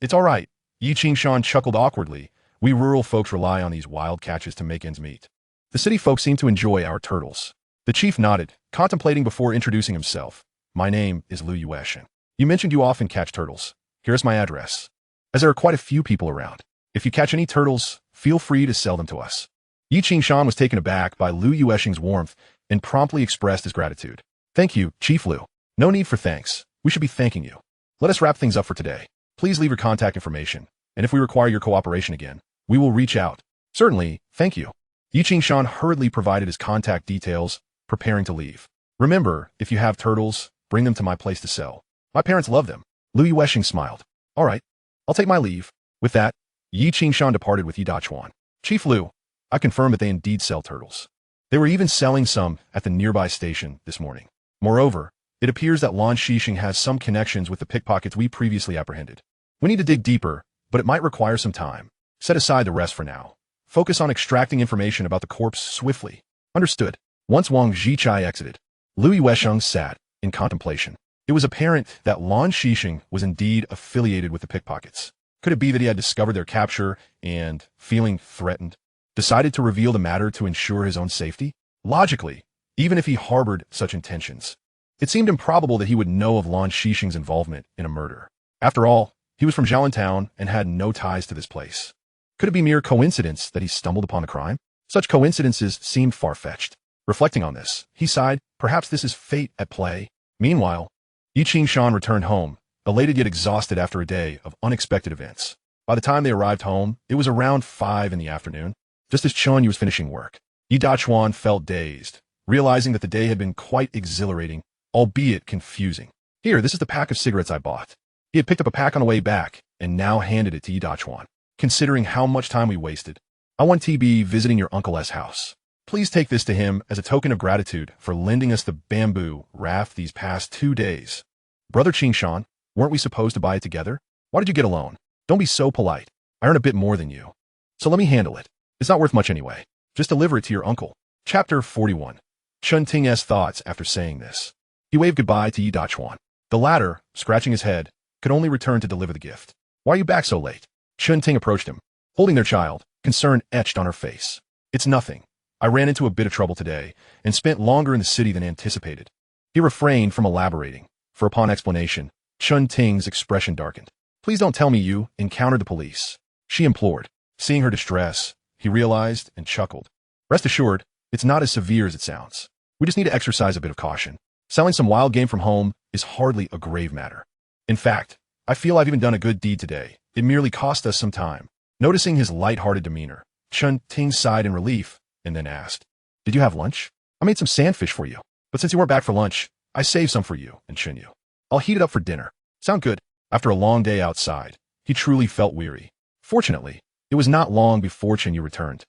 It's all right. Yi Qingshan chuckled awkwardly. We rural folks rely on these wild catches to make ends meet. The city folks seem to enjoy our turtles. The chief nodded, contemplating before introducing himself. My name is Lu Yueshan. You mentioned you often catch turtles. Here's my address. As there are quite a few people around, if you catch any turtles, feel free to sell them to us. Yi Qingshan was taken aback by Lu Yueshing's warmth and promptly expressed his gratitude. Thank you, Chief Lu. No need for thanks. We should be thanking you. Let us wrap things up for today. Please leave your contact information, and if we require your cooperation again, we will reach out. Certainly, thank you. Yi Qingshan hurriedly provided his contact details, preparing to leave. Remember, if you have turtles, bring them to my place to sell. My parents love them. Lu Yueshing smiled. All right, I'll take my leave. With that, Yi Qingshan departed with Yi Dachuan. Chief Lu, I confirm that they indeed sell turtles. They were even selling some at the nearby station this morning. Moreover, it appears that Lan Shixing has some connections with the pickpockets we previously apprehended. We need to dig deeper, but it might require some time. Set aside the rest for now. Focus on extracting information about the corpse swiftly. Understood. Once Wang Zhichai exited, Lu Yuesheng sat in contemplation. It was apparent that Lan Shixing was indeed affiliated with the pickpockets. Could it be that he had discovered their capture and, feeling threatened, decided to reveal the matter to ensure his own safety? Logically, even if he harbored such intentions, it seemed improbable that he would know of Lan Shixing's involvement in a murder. After all, he was from Xiaolin Town and had no ties to this place. Could it be mere coincidence that he stumbled upon the crime? Such coincidences seemed far-fetched. Reflecting on this, he sighed, perhaps this is fate at play. Meanwhile, Yi Qingshan returned home, elated yet exhausted after a day of unexpected events. By the time they arrived home, it was around 5 in the afternoon. Just as Chun Yu was finishing work, Yi Dachuan felt dazed, realizing that the day had been quite exhilarating, albeit confusing. Here, this is the pack of cigarettes I bought. He had picked up a pack on the way back, and now handed it to Yi Dachuan. Considering how much time we wasted, I want to be visiting your uncle's house. Please take this to him as a token of gratitude for lending us the bamboo raft these past 2 days. Brother Qingshan, weren't we supposed to buy it together? Why did you get a loan? Don't be so polite. I earn a bit more than you, so let me handle it. It's not worth much anyway. Just deliver it to your uncle. Chapter 41. Chun Ting's thoughts after saying this. He waved goodbye to Yi Dachuan. The latter, scratching his head, could only return to deliver the gift. Why are you back so late? Chun Ting approached him, holding their child, concern etched on her face. It's nothing. I ran into a bit of trouble today and spent longer in the city than anticipated. He refrained from elaborating, for upon explanation, Chun Ting's expression darkened. Please don't tell me you encountered the police, she implored. Seeing her distress, he realized and chuckled. Rest assured, it's not as severe as it sounds. We just need to exercise a bit of caution. Selling some wild game from home is hardly a grave matter. In fact, I feel I've even done a good deed today. It merely cost us some time. Noticing his light-hearted demeanor, Chun Ting sighed in relief and then asked, Did you have lunch? I made some sandfish for you, but since you weren't back for lunch, I saved some for you and Chun Yu. I'll heat it up for dinner. Sound good? After a long day outside, he truly felt weary. Fortunately, it was not long before Chun Yu returned,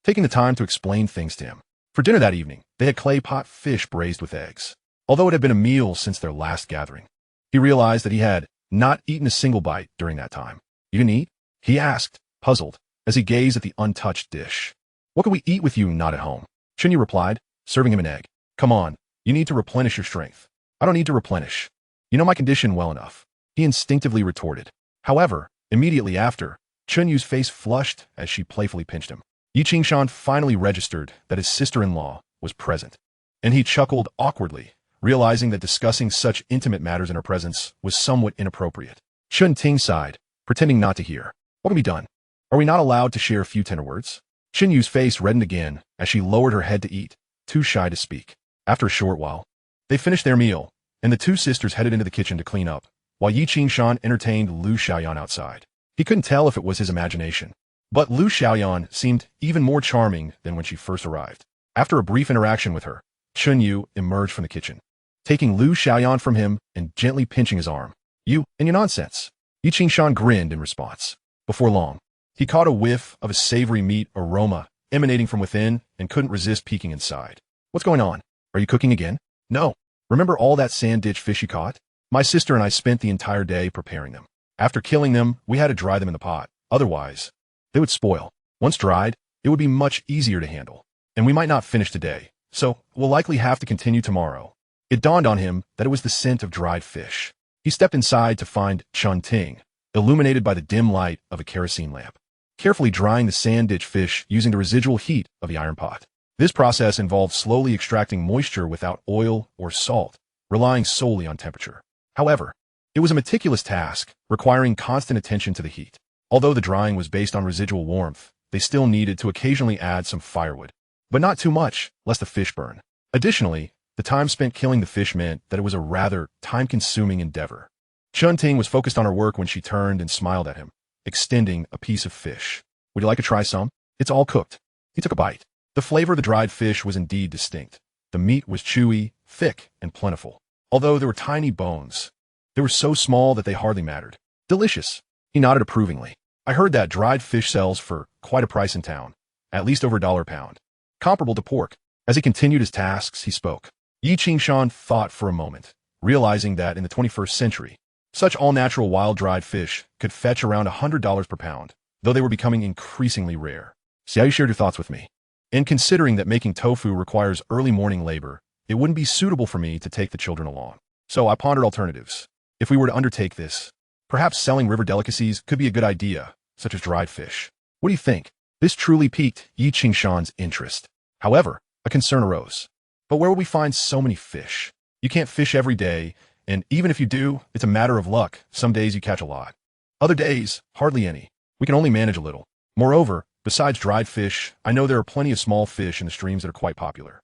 taking the time to explain things to him. For dinner that evening, they had clay pot fish braised with eggs. Although it had been a meal since their last gathering, he realized that he had not eaten a single bite during that time. You didn't eat? He asked, puzzled, as he gazed at the untouched dish. What could we eat with you not at home? Chunyu replied, serving him an egg. Come on, you need to replenish your strength. I don't need to replenish. You know my condition well enough. He instinctively retorted. However, immediately after, Chunyu's face flushed as she playfully pinched him. Yi Qingshan finally registered that his sister-in-law was present, and he chuckled awkwardly, realizing that discussing such intimate matters in her presence was somewhat inappropriate. Chun Ting sighed, pretending not to hear. What can be done? Are we not allowed to share a few tender words? Chunyu's face reddened again as she lowered her head to eat, too shy to speak. After a short while, they finished their meal, and the two sisters headed into the kitchen to clean up, while Yi Qingshan entertained Lu Xiaoyan outside. He couldn't tell if it was his imagination, but Lu Xiaoyan seemed even more charming than when she first arrived. After a brief interaction with her, Chunyu emerged from the kitchen, taking Lu Xiaoyan from him and gently pinching his arm. You and your nonsense. Yi Qingshan grinned in response. Before long, he caught a whiff of a savory meat aroma emanating from within and couldn't resist peeking inside. What's going on? Are you cooking again? No. Remember all that sand ditch fish you caught? My sister and I spent the entire day preparing them. After killing them, we had to dry them in the pot. Otherwise, they would spoil. Once dried, it would be much easier to handle. And we might not finish today, so we'll likely have to continue tomorrow. It dawned on him that it was the scent of dried fish. He stepped inside to find Chun Ting, illuminated by the dim light of a kerosene lamp, carefully drying the sand ditch fish using the residual heat of the iron pot. This process involved slowly extracting moisture without oil or salt, relying solely on temperature. However, it was a meticulous task, requiring constant attention to the heat. Although the drying was based on residual warmth, they still needed to occasionally add some firewood, but not too much, lest the fish burn. Additionally, the time spent killing the fish meant that it was a rather time-consuming endeavor. Chun Ting was focused on her work when she turned and smiled at him, extending a piece of fish. Would you like to try some? It's all cooked. He took a bite. The flavor of the dried fish was indeed distinct. The meat was chewy, thick, and plentiful. Although there were tiny bones, they were so small that they hardly mattered. Delicious. He nodded approvingly. I heard that dried fish sells for quite a price in town, at least over $1 a pound, comparable to pork. As he continued his tasks, he spoke. Yi Qingshan thought for a moment, realizing that in the 21st century, such all-natural wild-dried fish could fetch around $100 per pound, though they were becoming increasingly rare. See how you shared your thoughts with me? And considering that making tofu requires early morning labor, it wouldn't be suitable for me to take the children along. So I pondered alternatives. If we were to undertake this, perhaps selling river delicacies could be a good idea, such as dried fish. What do you think? This truly piqued Yi Qingshan's interest. However, a concern arose. But where will we find so many fish? You can't fish every day, and even if you do, it's a matter of luck. Some days you catch a lot. Other days, hardly any. We can only manage a little. Moreover, besides dried fish, I know there are plenty of small fish in the streams that are quite popular.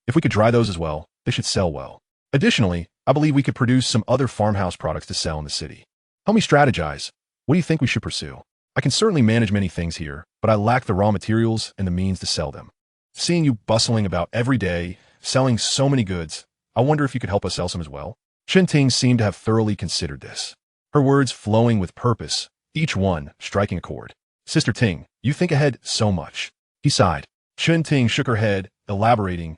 If we could dry those as well, they should sell well. Additionally, I believe we could produce some other farmhouse products to sell in the city. Help me strategize. What do you think we should pursue? I can certainly manage many things here, but I lack the raw materials and the means to sell them. Seeing you bustling about every day, selling so many goods, I wonder if you could help us sell some as well. Chun Ting seemed to have thoroughly considered this, her words flowing with purpose, each one striking a chord. Sister Ting, you think ahead so much. He sighed. Chun Ting shook her head, elaborating,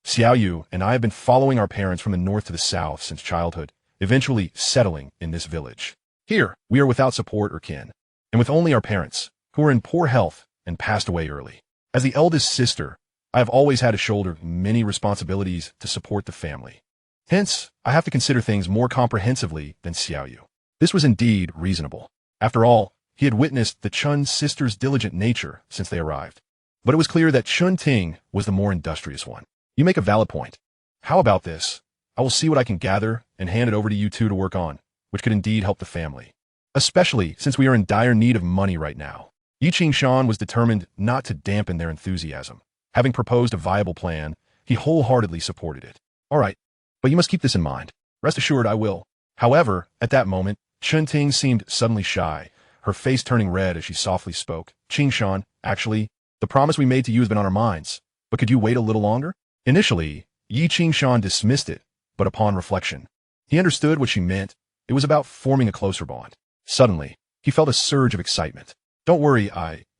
Xiao Yu and I have been following our parents from the north to the south since childhood, eventually settling in this village. Here, we are without support or kin, and with only our parents, who are in poor health and passed away early. As the eldest sister, I have always had to shoulder many responsibilities to support the family. Hence, I have to consider things more comprehensively than Xiao Yu. This was indeed reasonable. After all, he had witnessed the Chun sisters' diligent nature since they arrived. But it was clear that Chun Ting was the more industrious one. You make a valid point. How about this? I will see what I can gather and hand it over to you two to work on, which could indeed help the family. Especially since we are in dire need of money right now. Yi Qingshan was determined not to dampen their enthusiasm. Having proposed a viable plan, he wholeheartedly supported it. All right, but you must keep this in mind. Rest assured I will. However, at that moment, Chun Ting seemed suddenly shy, her face turning red as she softly spoke. Qingshan, actually, the promise we made to you has been on our minds, but could you wait a little longer? Initially, Yi Qingshan dismissed it, but upon reflection, he understood what she meant. It was about forming a closer bond. Suddenly, he felt a surge of excitement. Don't worry,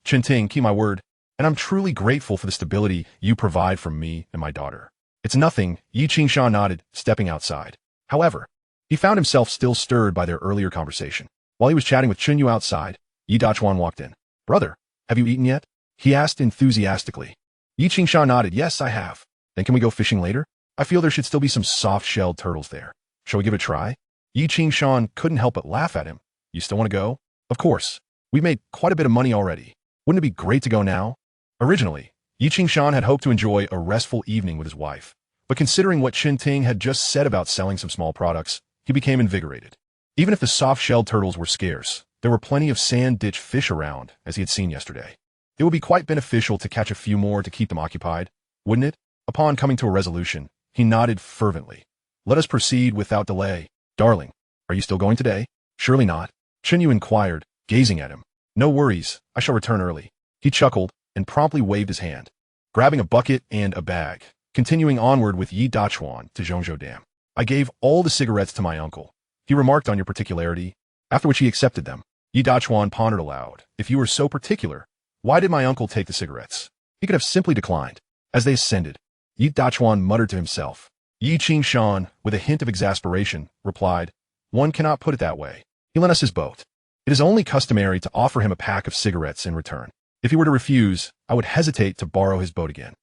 Chun Ting, keep my word, and I'm truly grateful for the stability you provide for me and my daughter. It's nothing, Yi Qingshan nodded, stepping outside. However, He found himself still stirred by their earlier conversation. While he was chatting with Chunyu outside, Yi Dachuan walked in. "Brother, have you eaten yet?" he asked enthusiastically. Yi Qingshan nodded. "Yes, I have." "Then can we go fishing later? I feel there should still be some soft-shelled turtles there. Shall we give it a try?" Yi Qingshan couldn't help but laugh at him. "You still want to go?" "Of course. We've made quite a bit of money already. Wouldn't it be great to go now?" Originally, Yi Qingshan had hoped to enjoy a restful evening with his wife, but considering what Chen Ting had just said about selling some small products, he became invigorated. Even if the soft-shelled turtles were scarce, there were plenty of sand ditch fish around, as he had seen yesterday. It would be quite beneficial to catch a few more to keep them occupied, wouldn't it? Upon coming to a resolution, he nodded fervently. "Let us proceed without delay. Darling, are you still going today?" "Surely not," Chenyu inquired, gazing at him. "No worries, I shall return early." He chuckled and promptly waved his hand, grabbing a bucket and a bag, continuing onward with Yi Dachuan to Zhongzhou Dam. "I gave all the cigarettes to my uncle. He remarked on your particularity, after which he accepted them." Yi Dachuan pondered aloud. "If you were so particular, why did my uncle take the cigarettes? He could have simply declined." As they ascended, Yi Dachuan muttered to himself. Yi Qingshan, with a hint of exasperation, replied, "One cannot put it that way. He lent us his boat. It is only customary to offer him a pack of cigarettes in return. If he were to refuse, I would hesitate to borrow his boat again.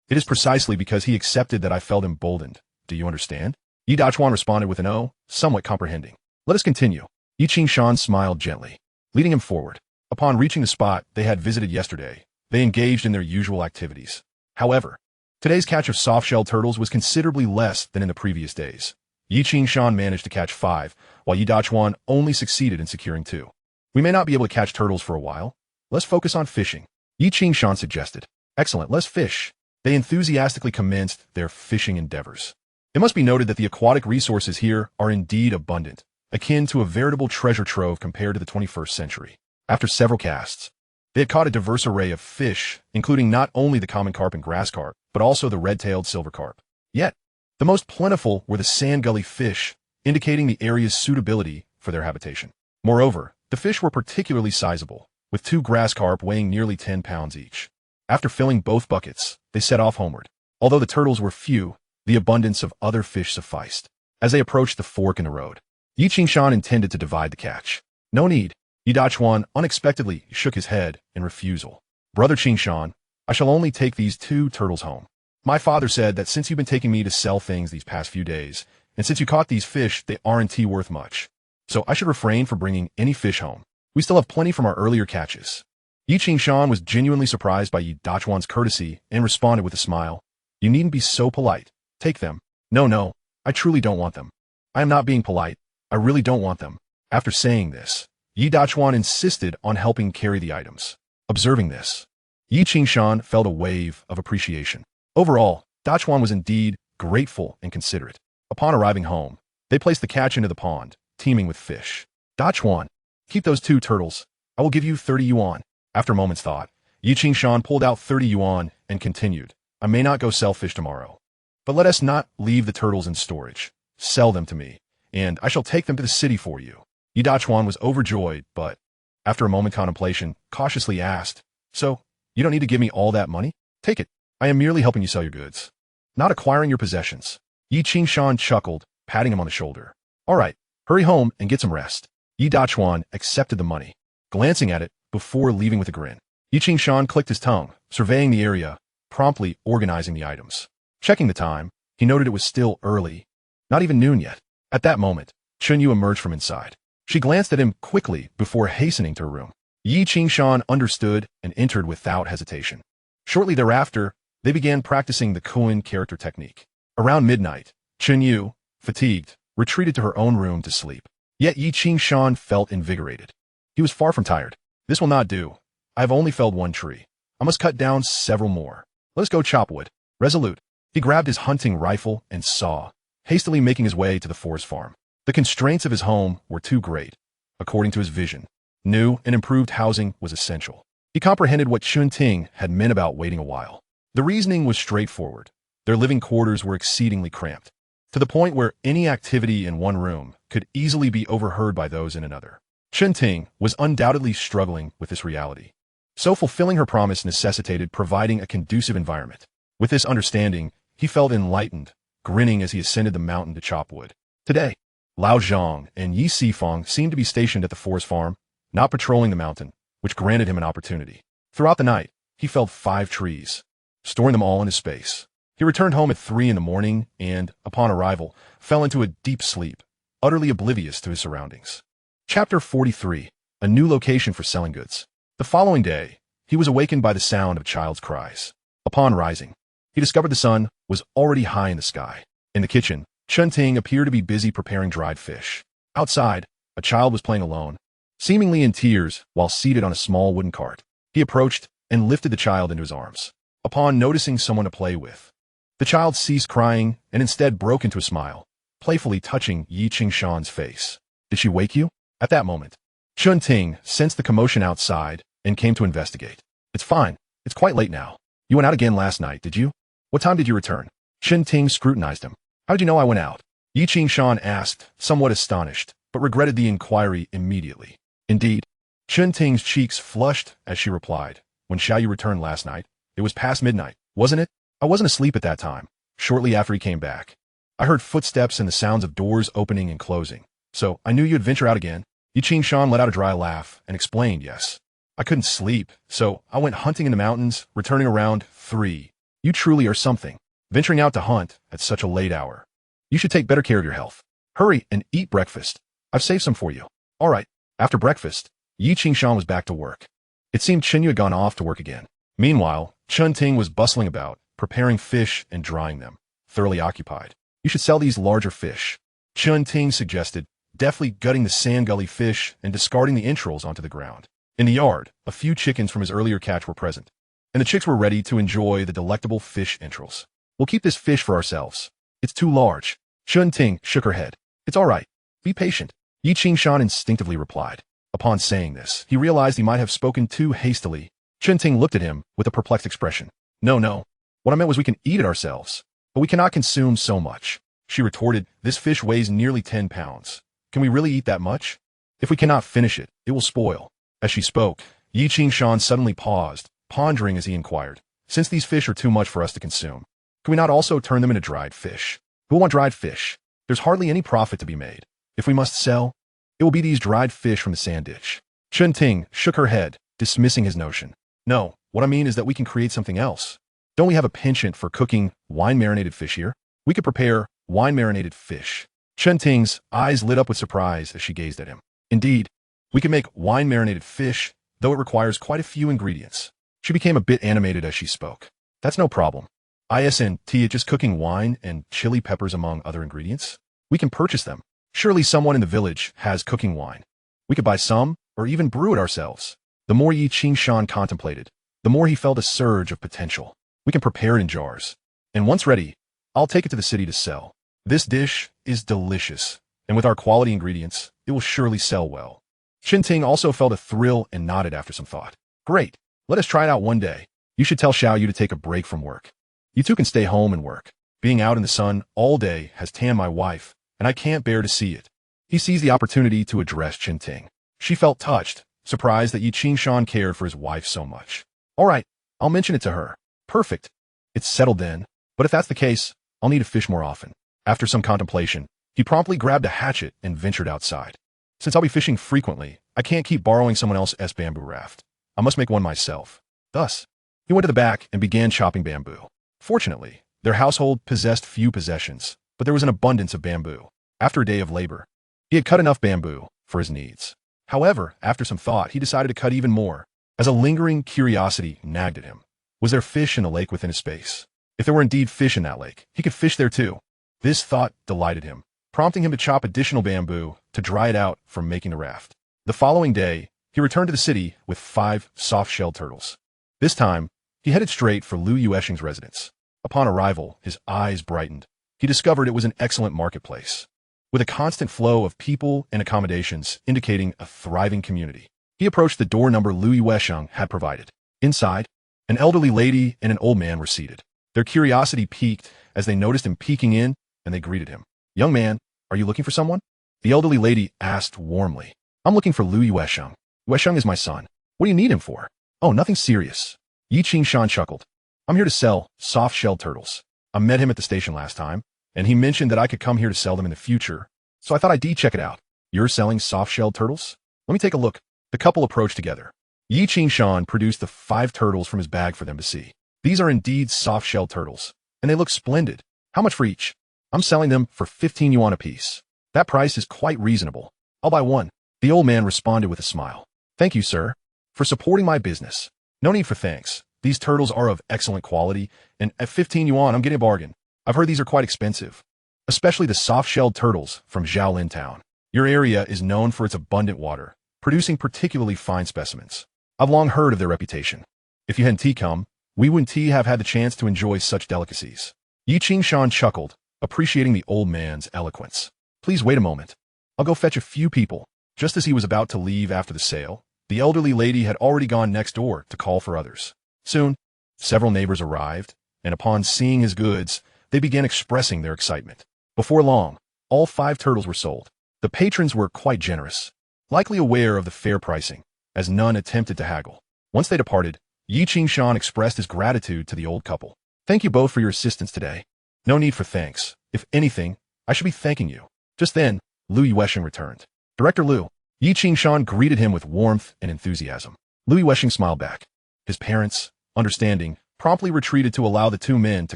It is precisely because he accepted that I felt emboldened. Do you understand?" Yi Dachuan responded with an "oh," somewhat comprehending. "Let us continue." Yi Qingshan smiled gently, leading him forward. Upon reaching the spot they had visited yesterday, they engaged in their usual activities. However, today's catch of soft-shelled turtles was considerably less than in the previous days. Yi Qingshan managed to catch 5, while Yi Dachuan only succeeded in securing 2. "We may not be able to catch turtles for a while. Let's focus on fishing," Yi Qingshan suggested. "Excellent, let's fish." They enthusiastically commenced their fishing endeavors. It must be noted that the aquatic resources here are indeed abundant, akin to a veritable treasure trove compared to the 21st century. After several casts, they had caught a diverse array of fish, including not only the common carp and grass carp, but also the red-tailed silver carp. Yet, the most plentiful were the sand gully fish, indicating the area's suitability for their habitation. Moreover, the fish were particularly sizable, with 2 grass carp weighing nearly 10 pounds each. After filling both buckets, they set off homeward. Although the turtles were few, the abundance of other fish sufficed. As they approached the fork in the road, Yi Qingshan intended to divide the catch. "No need." Yi Dachuan unexpectedly shook his head in refusal. "Brother Qingshan, I shall only take these 2 turtles home. My father said that since you've been taking me to sell things these past few days, and since you caught these fish, they aren't worth much. So I should refrain from bringing any fish home. We still have plenty from our earlier catches." Yi Qingshan was genuinely surprised by Yi Dachuan's courtesy and responded with a smile. "You needn't be so polite. Take them." No, I truly don't want them." "I am not being polite. I really don't want them." After saying this, Yi Dachuan insisted on helping carry the items. Observing this, Yi Qingshan felt a wave of appreciation. Overall, Dachuan was indeed grateful and considerate. Upon arriving home, they placed the catch into the pond, teeming with fish. "Dachuan, keep those 2 turtles. I will give you 30 yuan. After a moment's thought, Yi Qingshan pulled out 30 yuan and continued, "I may not go sell fish tomorrow, but let us not leave the turtles in storage. Sell them to me, and I shall take them to the city for you." Yi Dachuan was overjoyed, but, after a moment's contemplation, cautiously asked, "So, you don't need to give me all that money? Take it. I am merely helping you sell your goods, not acquiring your possessions." Yi Qingshan chuckled, patting him on the shoulder. "All right, hurry home and get some rest." Yi Dachuan accepted the money, glancing at it before leaving with a grin. Yi Qingshan clicked his tongue, surveying the area, promptly organizing the items. Checking the time, he noted it was still early, not even noon yet. At that moment, Chunyu emerged from inside. She glanced at him quickly before hastening to her room. Yi Qingshan understood and entered without hesitation. Shortly thereafter, they began practicing the koan character technique. Around midnight, Chunyu, fatigued, retreated to her own room to sleep. Yet Yi Qingshan felt invigorated. He was far from tired. "This will not do. I have only felled 1 tree. I must cut down several more. Let us go chop wood." Resolute, he grabbed his hunting rifle and saw, hastily making his way to the forest farm. The constraints of his home were too great. According to his vision, new and improved housing was essential. He comprehended what Chun Ting had meant about waiting a while. The reasoning was straightforward. Their living quarters were exceedingly cramped, to the point where any activity in one room could easily be overheard by those in another. Chun Ting was undoubtedly struggling with this reality. So fulfilling her promise necessitated providing a conducive environment. With this understanding, he felt enlightened, grinning as he ascended the mountain to chop wood. Today, Lao Zhang and Yi Sifeng seemed to be stationed at the forest farm, not patrolling the mountain, which granted him an opportunity. Throughout the night, he felled 5 trees, storing them all in his space. He returned home at 3 in the morning and, upon arrival, fell into a deep sleep, utterly oblivious to his surroundings. Chapter 43. A new location for selling goods. The following day, he was awakened by the sound of child's cries. Upon rising, he discovered the sun was already high in the sky. In the kitchen, Chun Ting appeared to be busy preparing dried fish. Outside, a child was playing alone, seemingly in tears while seated on a small wooden cart. He approached and lifted the child into his arms. Upon noticing someone to play with, the child ceased crying and instead broke into a smile, playfully touching Yi Qingshan's face. Did she wake you? At that moment, Chun Ting sensed the commotion outside and came to investigate. It's fine. It's quite late now. You went out again last night, did you? What time did you return? Chun Ting scrutinized him. How did you know I went out? Yi Qingshan asked, somewhat astonished, but regretted the inquiry immediately. Indeed, Chun Ting's cheeks flushed as she replied, when Xiao Yu returned last night, it was past midnight, wasn't it? I wasn't asleep at that time. Shortly after he came back, I heard footsteps and the sounds of doors opening and closing. So I knew you'd venture out again. Yi Qingshan let out a dry laugh and explained, yes. I couldn't sleep, so I went hunting in the mountains, returning around 3. You truly are something, venturing out to hunt at such a late hour. You should take better care of your health. Hurry and eat breakfast. I've saved some for you. All right. After breakfast, Yi Qingshan was back to work. It seemed Chen Yu had gone off to work again. Meanwhile, Chun Ting was bustling about, preparing fish and drying them, thoroughly occupied. You should sell these larger fish, Chun Ting suggested, deftly gutting the sand gully fish and discarding the entrails onto the ground. In the yard, a few chickens from his earlier catch were present, and the chicks were ready to enjoy the delectable fish entrails. We'll keep this fish for ourselves. It's too large. Chun Ting shook her head. It's all right. Be patient. Yi Qingshan instinctively replied. Upon saying this, he realized he might have spoken too hastily. Chun Ting looked at him with a perplexed expression. No. What I meant was we can eat it ourselves, but we cannot consume so much. She retorted, this fish weighs nearly 10 pounds. Can we really eat that much? If we cannot finish it, it will spoil. As she spoke, Yi Qingshan suddenly paused, pondering as he inquired, since these fish are too much for us to consume, can we not also turn them into dried fish? Who will want dried fish? There's hardly any profit to be made. If we must sell, it will be these dried fish from the sand ditch. Chun Ting shook her head, dismissing his notion. No, what I mean is that we can create something else. Don't we have a penchant for cooking wine-marinated fish here? We could prepare wine-marinated fish. Chun Ting's eyes lit up with surprise as she gazed at him. Indeed, we can make wine-marinated fish, though it requires quite a few ingredients. She became a bit animated as she spoke. That's no problem. Isn't just cooking wine and chili peppers among other ingredients? We can purchase them. Surely someone in the village has cooking wine. We could buy some, or even brew it ourselves. The more Yi Qingshan contemplated, the more he felt a surge of potential. We can prepare it in jars. And once ready, I'll take it to the city to sell. This dish is delicious, and with our quality ingredients, it will surely sell well. Chun Ting also felt a thrill and nodded after some thought. Great. Let us try it out one day. You should tell Xiao Yu to take a break from work. You two can stay home and work. Being out in the sun all day has tanned my wife, and I can't bear to see it. He seized the opportunity to address Chun Ting. She felt touched, surprised that Yi Qingshan cared for his wife so much. All right, I'll mention it to her. Perfect. It's settled then. But if that's the case, I'll need to fish more often. After some contemplation, he promptly grabbed a hatchet and ventured outside. Since I'll be fishing frequently, I can't keep borrowing someone else's bamboo raft. I must make one myself. Thus, he went to the back and began chopping bamboo. Fortunately, their household possessed few possessions, but there was an abundance of bamboo. After a day of labor, he had cut enough bamboo for his needs. However, after some thought, he decided to cut even more, as a lingering curiosity nagged at him. Was there fish in the lake within his space? If there were indeed fish in that lake, he could fish there too. This thought delighted him, prompting him to chop additional bamboo to dry it out for making the raft. The following day, he returned to the city with 5 soft-shelled turtles. This time, he headed straight for Lu Yuesheng's residence. Upon arrival, his eyes brightened. He discovered it was an excellent marketplace, with a constant flow of people and accommodations indicating a thriving community. He approached the door number Lu Yuesheng had provided. Inside, an elderly lady and an old man were seated. Their curiosity piqued as they noticed him peeking in, and they greeted him. Young man, are you looking for someone? The elderly lady asked warmly. I'm looking for Lu Yuesheng. Yuesheng is my son. What do you need him for? Oh, nothing serious. Yi Qingshan chuckled. I'm here to sell soft-shelled turtles. I met him at the station last time, and he mentioned that I could come here to sell them in the future. so I thought I'd check it out. You're selling soft-shelled turtles? Let me take a look. The couple approached together. Yi Qing-shan produced the 5 turtles from his bag for them to see. These are indeed soft-shelled turtles, and they look splendid. How much for each? I'm selling them for 15 yuan apiece. That price is quite reasonable. I'll buy one. The old man responded with a smile. Thank you, sir, for supporting my business. No need for thanks. These turtles are of excellent quality, and at 15 yuan, I'm getting a bargain. I've heard these are quite expensive, especially the soft-shelled turtles from Xiaolin Town. Your area is known for its abundant water, producing particularly fine specimens. I've long heard of their reputation. If you hadn't come, we wouldn't have had the chance to enjoy such delicacies. Yi Qing-shan chuckled, appreciating the old man's eloquence. Please wait a moment. I'll go fetch a few people. Just as he was about to leave after the sale, the elderly lady had already gone next door to call for others. Soon, several neighbors arrived, and upon seeing his goods, they began expressing their excitement. Before long, all 5 turtles were sold. The patrons were quite generous, likely aware of the fair pricing, as none attempted to haggle. Once they departed, Yi Qing-shan expressed his gratitude to the old couple. Thank you both for your assistance today. No need for thanks. If anything, I should be thanking you. Just then, Lu Yuesheng returned. Director Lu. Yi Qing-shan greeted him with warmth and enthusiasm. Lu Yuesheng smiled back. His parents, understanding, promptly retreated to allow the 2 men to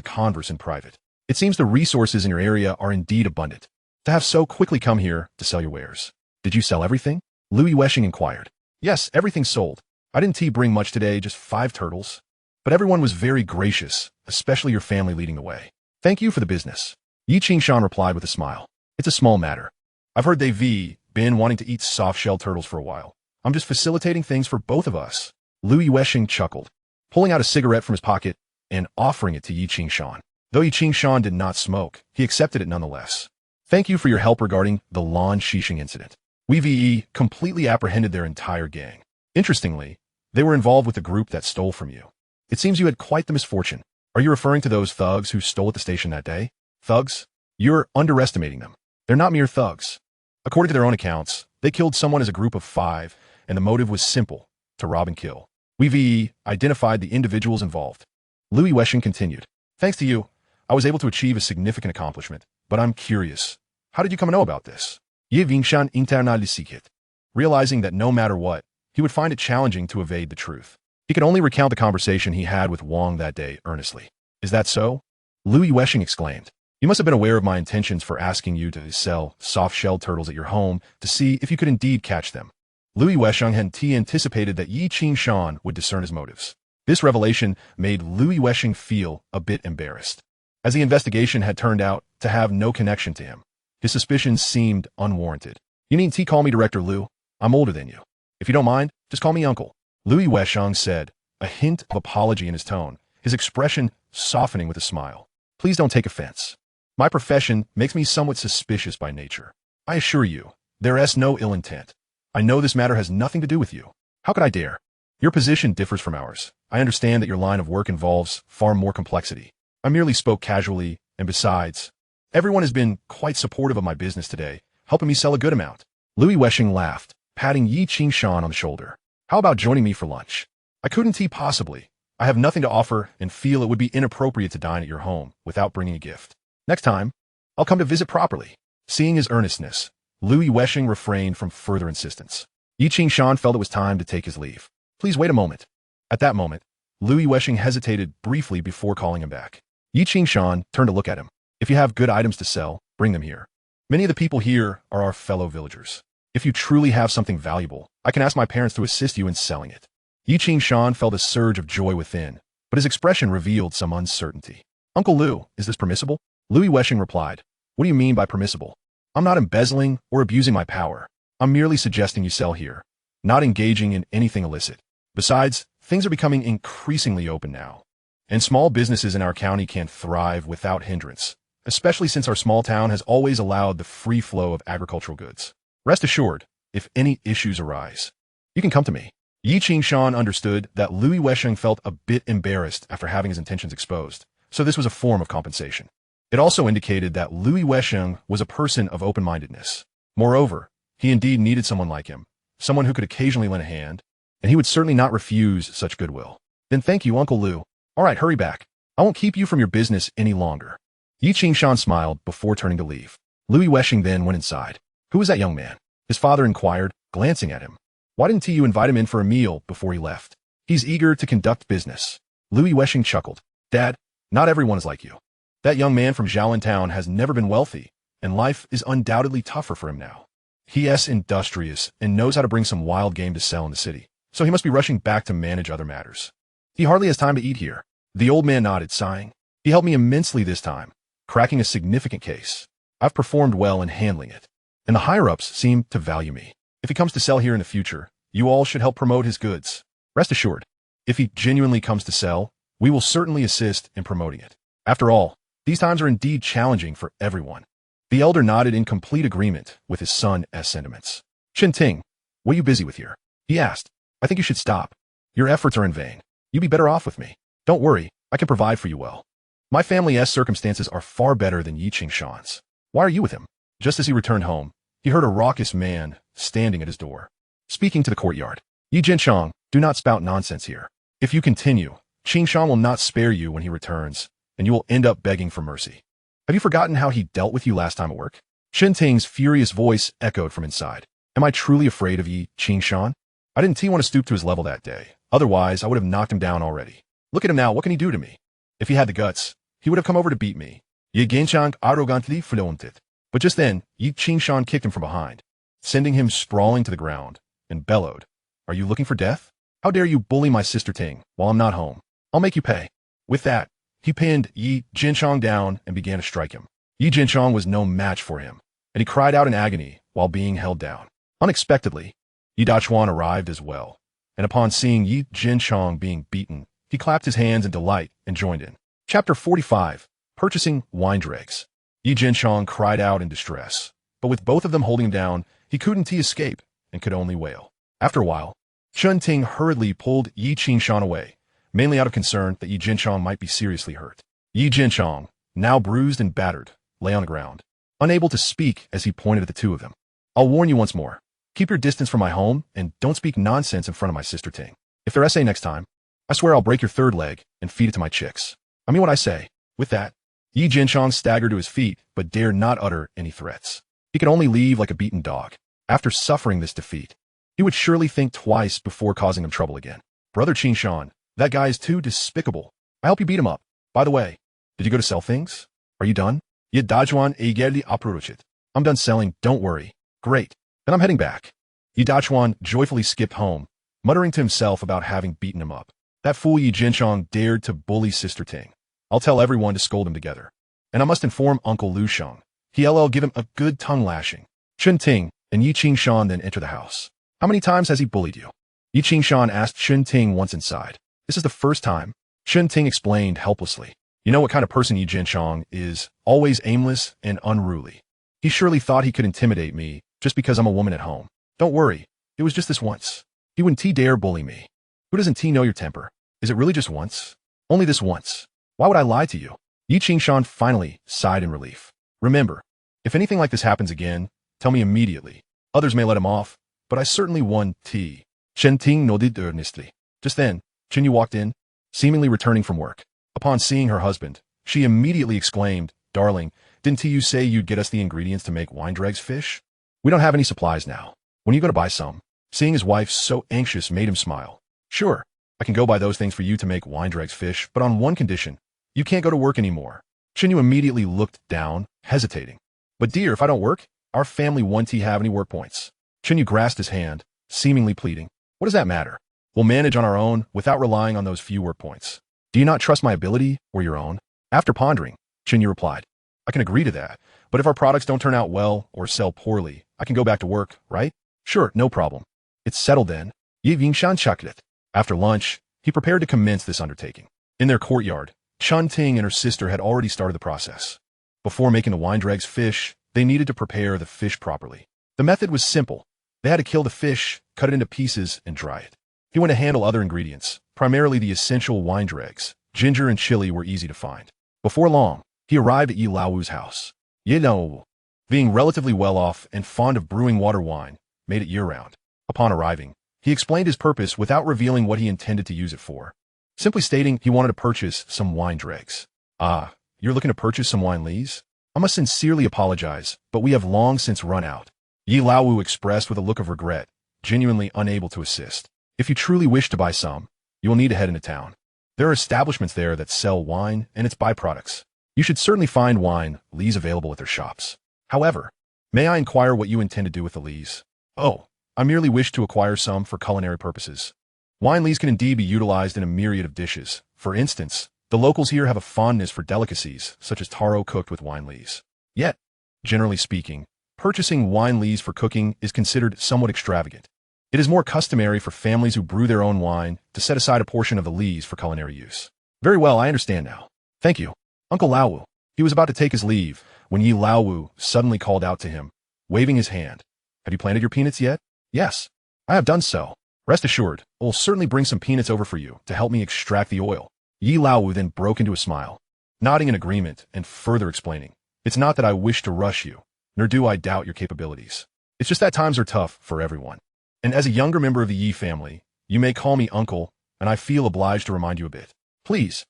converse in private. It seems the resources in your area are indeed abundant. To have so quickly come here to sell your wares. Did you sell everything? Lu Yuesheng inquired. Yes, everything's sold. I didn't bring much today, just 5 turtles. But everyone was very gracious, especially your family leading the way. Thank you for the business. Yi Qing-shan replied with a smile. It's a small matter. I've heard they've been wanting to eat soft-shell turtles for a while. I'm just facilitating things for both of us. Lu Yuesheng chuckled, pulling out a cigarette from his pocket and offering it to Yi Qing-shan. Though Yi Qing-shan did not smoke, he accepted it nonetheless. Thank you for your help regarding the Lan Shixing incident. We've completely apprehended their entire gang. Interestingly, they were involved with the group that stole from you. It seems you had quite the misfortune. Are you referring to those thugs who stole at the station that day? Thugs? You're underestimating them. They're not mere thugs. According to their own accounts, they killed someone as a group of 5, and the motive was simple, to rob and kill. We've identified the individuals involved. Lu Yuesheng continued. Thanks to you, I was able to achieve a significant accomplishment, but I'm curious. How did you come to know about this? Ye Vingshan internalisiket. Realizing that no matter what, he would find it challenging to evade the truth. He could only recount the conversation he had with Wang that day earnestly. Is that so? Lu Yuesheng exclaimed. You must have been aware of my intentions for asking you to sell soft-shelled turtles at your home to see if you could indeed catch them. Lu Yuesheng had anticipated that Yi Qing-shan would discern his motives. This revelation made Lu Yuesheng feel a bit embarrassed, as the investigation had turned out to have no connection to him. His suspicions seemed unwarranted. You needn't call me Director Lu. I'm older than you. If you don't mind, just call me Uncle. Lu Yuesheng said, a hint of apology in his tone, his expression softening with a smile. Please don't take offense. My profession makes me somewhat suspicious by nature. I assure you, there is no ill intent. I know this matter has nothing to do with you. How could I dare? Your position differs from ours. I understand that your line of work involves far more complexity. I merely spoke casually, and besides, everyone has been quite supportive of my business today, helping me sell a good amount. Lu Yuesheng laughed, patting Yi Qing-shan on the shoulder. How about joining me for lunch? I couldn't possibly. I have nothing to offer and feel it would be inappropriate to dine at your home without bringing a gift. Next time, I'll come to visit properly. Seeing his earnestness, Lu Yuesheng refrained from further insistence. Yi Qing-shan felt it was time to take his leave. Please wait a moment. At that moment, Lu Yuesheng hesitated briefly before calling him back. Yi Qing-shan turned to look at him. If you have good items to sell, bring them here. Many of the people here are our fellow villagers. If you truly have something valuable, I can ask my parents to assist you in selling it. Yi Qing-shan felt a surge of joy within, but his expression revealed some uncertainty. Uncle Lu, is this permissible? Lu Yuesheng replied. What do you mean by permissible? I'm not embezzling or abusing my power. I'm merely suggesting you sell here, not engaging in anything illicit. Besides, things are becoming increasingly open now, and small businesses in our county can thrive without hindrance, especially since our small town has always allowed the free flow of agricultural goods. Rest assured, if any issues arise, you can come to me. Yi Qing-shan understood that Lu Yuesheng felt a bit embarrassed after having his intentions exposed, so this was a form of compensation. It also indicated that Lu Yuesheng was a person of open-mindedness. Moreover, he indeed needed someone like him, someone who could occasionally lend a hand, and he would certainly not refuse such goodwill. Then thank you, Uncle Lu. All right, hurry back. I won't keep you from your business any longer. Yi Qing-shan smiled before turning to leave. Louis Weshing then went inside. Who was that young man? His father inquired, glancing at him. Why didn't you invite him in for a meal before he left? He's eager to conduct business. Louis Weshing chuckled. Dad, not everyone is like you. That young man from Zhaolin Town has never been wealthy, and life is undoubtedly tougher for him now. He is industrious and knows how to bring some wild game to sell in the city, so he must be rushing back to manage other matters. He hardly has time to eat here. The old man nodded, sighing. He helped me immensely this time, cracking a significant case. I've performed well in handling it, and the higher-ups seem to value me. If he comes to sell here in the future, you all should help promote his goods. Rest assured, if he genuinely comes to sell, we will certainly assist in promoting it. After all, these times are indeed challenging for everyone. The elder nodded in complete agreement with his son's sentiments. Ting, what are you busy with here? He asked. I think you should stop. Your efforts are in vain. You'd be better off with me. Don't worry, I can provide for you well. My family's circumstances are far better than Yi Qingshan's. Why are you with him? Just as he returned home, he heard a raucous man standing at his door, speaking to the courtyard. Yi Jinshan, do not spout nonsense here. If you continue, Qingshan will not spare you when he returns, and you will end up begging for mercy. Have you forgotten how he dealt with you last time at work? Ting's furious voice echoed from inside. Am I truly afraid of Yi Qingshan? I didn't want to stoop to his level that day. Otherwise, I would have knocked him down already. Look at him now, what can he do to me? If he had the guts, he would have come over to beat me. Yi Jinshan arrogantly flaunted. But just then, Yi Qingshan kicked him from behind, sending him sprawling to the ground, and bellowed. Are you looking for death? How dare you bully my sister Ting while I'm not home? I'll make you pay. With that, he pinned Yi Jinshan down and began to strike him. Yi Jinshan was no match for him, and he cried out in agony while being held down. Unexpectedly, Yi Dachuan arrived as well, and upon seeing Yi Jinshan being beaten, he clapped his hands in delight and joined in. Chapter 45. Purchasing wine dregs. Yi Jinshan cried out in distress, but with both of them holding him down, he couldn't escape and could only wail. After a while, Ting hurriedly pulled Yi Qingshan away, mainly out of concern that Yi Jinshan might be seriously hurt. Yi Jinshan, now bruised and battered, lay on the ground, unable to speak as he pointed at the two of them. I'll warn you once more. Keep your distance from my home and don't speak nonsense in front of my sister Ting. If they're SA next time, I swear I'll break your third leg and feed it to my chicks. I mean what I say. With that, Yi Jinshan staggered to his feet but dared not utter any threats. He could only leave like a beaten dog. After suffering this defeat, he would surely think twice before causing him trouble again. Brother Qingshan, that guy is too despicable. I hope you beat him up. By the way, did you go to sell things? Are you done? Yi Dachuan eagerly approached. I'm done selling, don't worry. Great. Then I'm heading back. Yi Dachuan joyfully skipped home, muttering to himself about having beaten him up. That fool Yi Jinshan dared to bully Sister Ting. I'll tell everyone to scold him together. And I must inform Uncle Lu Sheng. He'll give him a good tongue lashing. Chun Ting and Yi Qingshan then enter the house. How many times has he bullied you? Yi Qingshan asked Chun Ting once inside. This is the first time. Chun Ting explained helplessly. You know what kind of person Yi Jinshan is, always aimless and unruly. He surely thought he could intimidate me just because I'm a woman at home. Don't worry, it was just this once. He wouldn't dare bully me. Who doesn't know your temper? Is it really just once? Only this once. Why would I lie to you? Yi Qingshan finally sighed in relief. Remember, if anything like this happens again, tell me immediately. Others may let him off, but I certainly won T. Chen Ting nodded earnestly. Just then, Chinyu walked in, seemingly returning from work. Upon seeing her husband, she immediately exclaimed, Darling, didn't you say you'd get us the ingredients to make wine dregs fish? We don't have any supplies now. When are you going to buy some? Seeing his wife so anxious made him smile. Sure, I can go buy those things for you to make wine dregs fish, but on one condition. You can't go to work anymore. Chinyu immediately looked down, hesitating. But dear, if I don't work, our family won't have any work points. Chinyu grasped his hand, seemingly pleading. What does that matter? We'll manage on our own without relying on those few work points. Do you not trust my ability or your own? After pondering, Chinyu replied. I can agree to that, but if our products don't turn out well or sell poorly, I can go back to work, right? Sure, no problem. It's settled then. Yi Jinshan chuckled. After lunch, he prepared to commence this undertaking. In their courtyard, Chun Ting and her sister had already started the process. Before making the wine dregs fish, they needed to prepare the fish properly. The method was simple. They had to kill the fish, cut it into pieces, and dry it. He went to handle other ingredients, primarily the essential wine dregs. Ginger and chili were easy to find. Before long, he arrived at Yi Laowu's house. Yi Laowu, being relatively well-off and fond of brewing water wine, made it year-round. Upon arriving, he explained his purpose without revealing what he intended to use it for, simply stating he wanted to purchase some wine dregs. Ah, you're looking to purchase some wine lees? I must sincerely apologize, but we have long since run out. Yi Laowu expressed with a look of regret, genuinely unable to assist. If you truly wish to buy some, you will need to head into town. There are establishments there that sell wine and its byproducts. You should certainly find wine lees available at their shops. However, may I inquire what you intend to do with the lees? Oh, I merely wish to acquire some for culinary purposes. Wine lees can indeed be utilized in a myriad of dishes. For instance, the locals here have a fondness for delicacies, such as taro cooked with wine lees. Yet, generally speaking, purchasing wine lees for cooking is considered somewhat extravagant. It is more customary for families who brew their own wine to set aside a portion of the lees for culinary use. Very well, I understand now. Thank you, Uncle Laowu. He was about to take his leave when Yi Laowu suddenly called out to him, waving his hand. Have you planted your peanuts yet? Yes, I have done so. Rest assured, I will certainly bring some peanuts over for you to help me extract the oil. Yi Laowu then broke into a smile, nodding in agreement and further explaining. It's not that I wish to rush you, nor do I doubt your capabilities. It's just that times are tough for everyone. And as a younger member of the Yi family, you may call me uncle, and I feel obliged to remind you a bit. Please,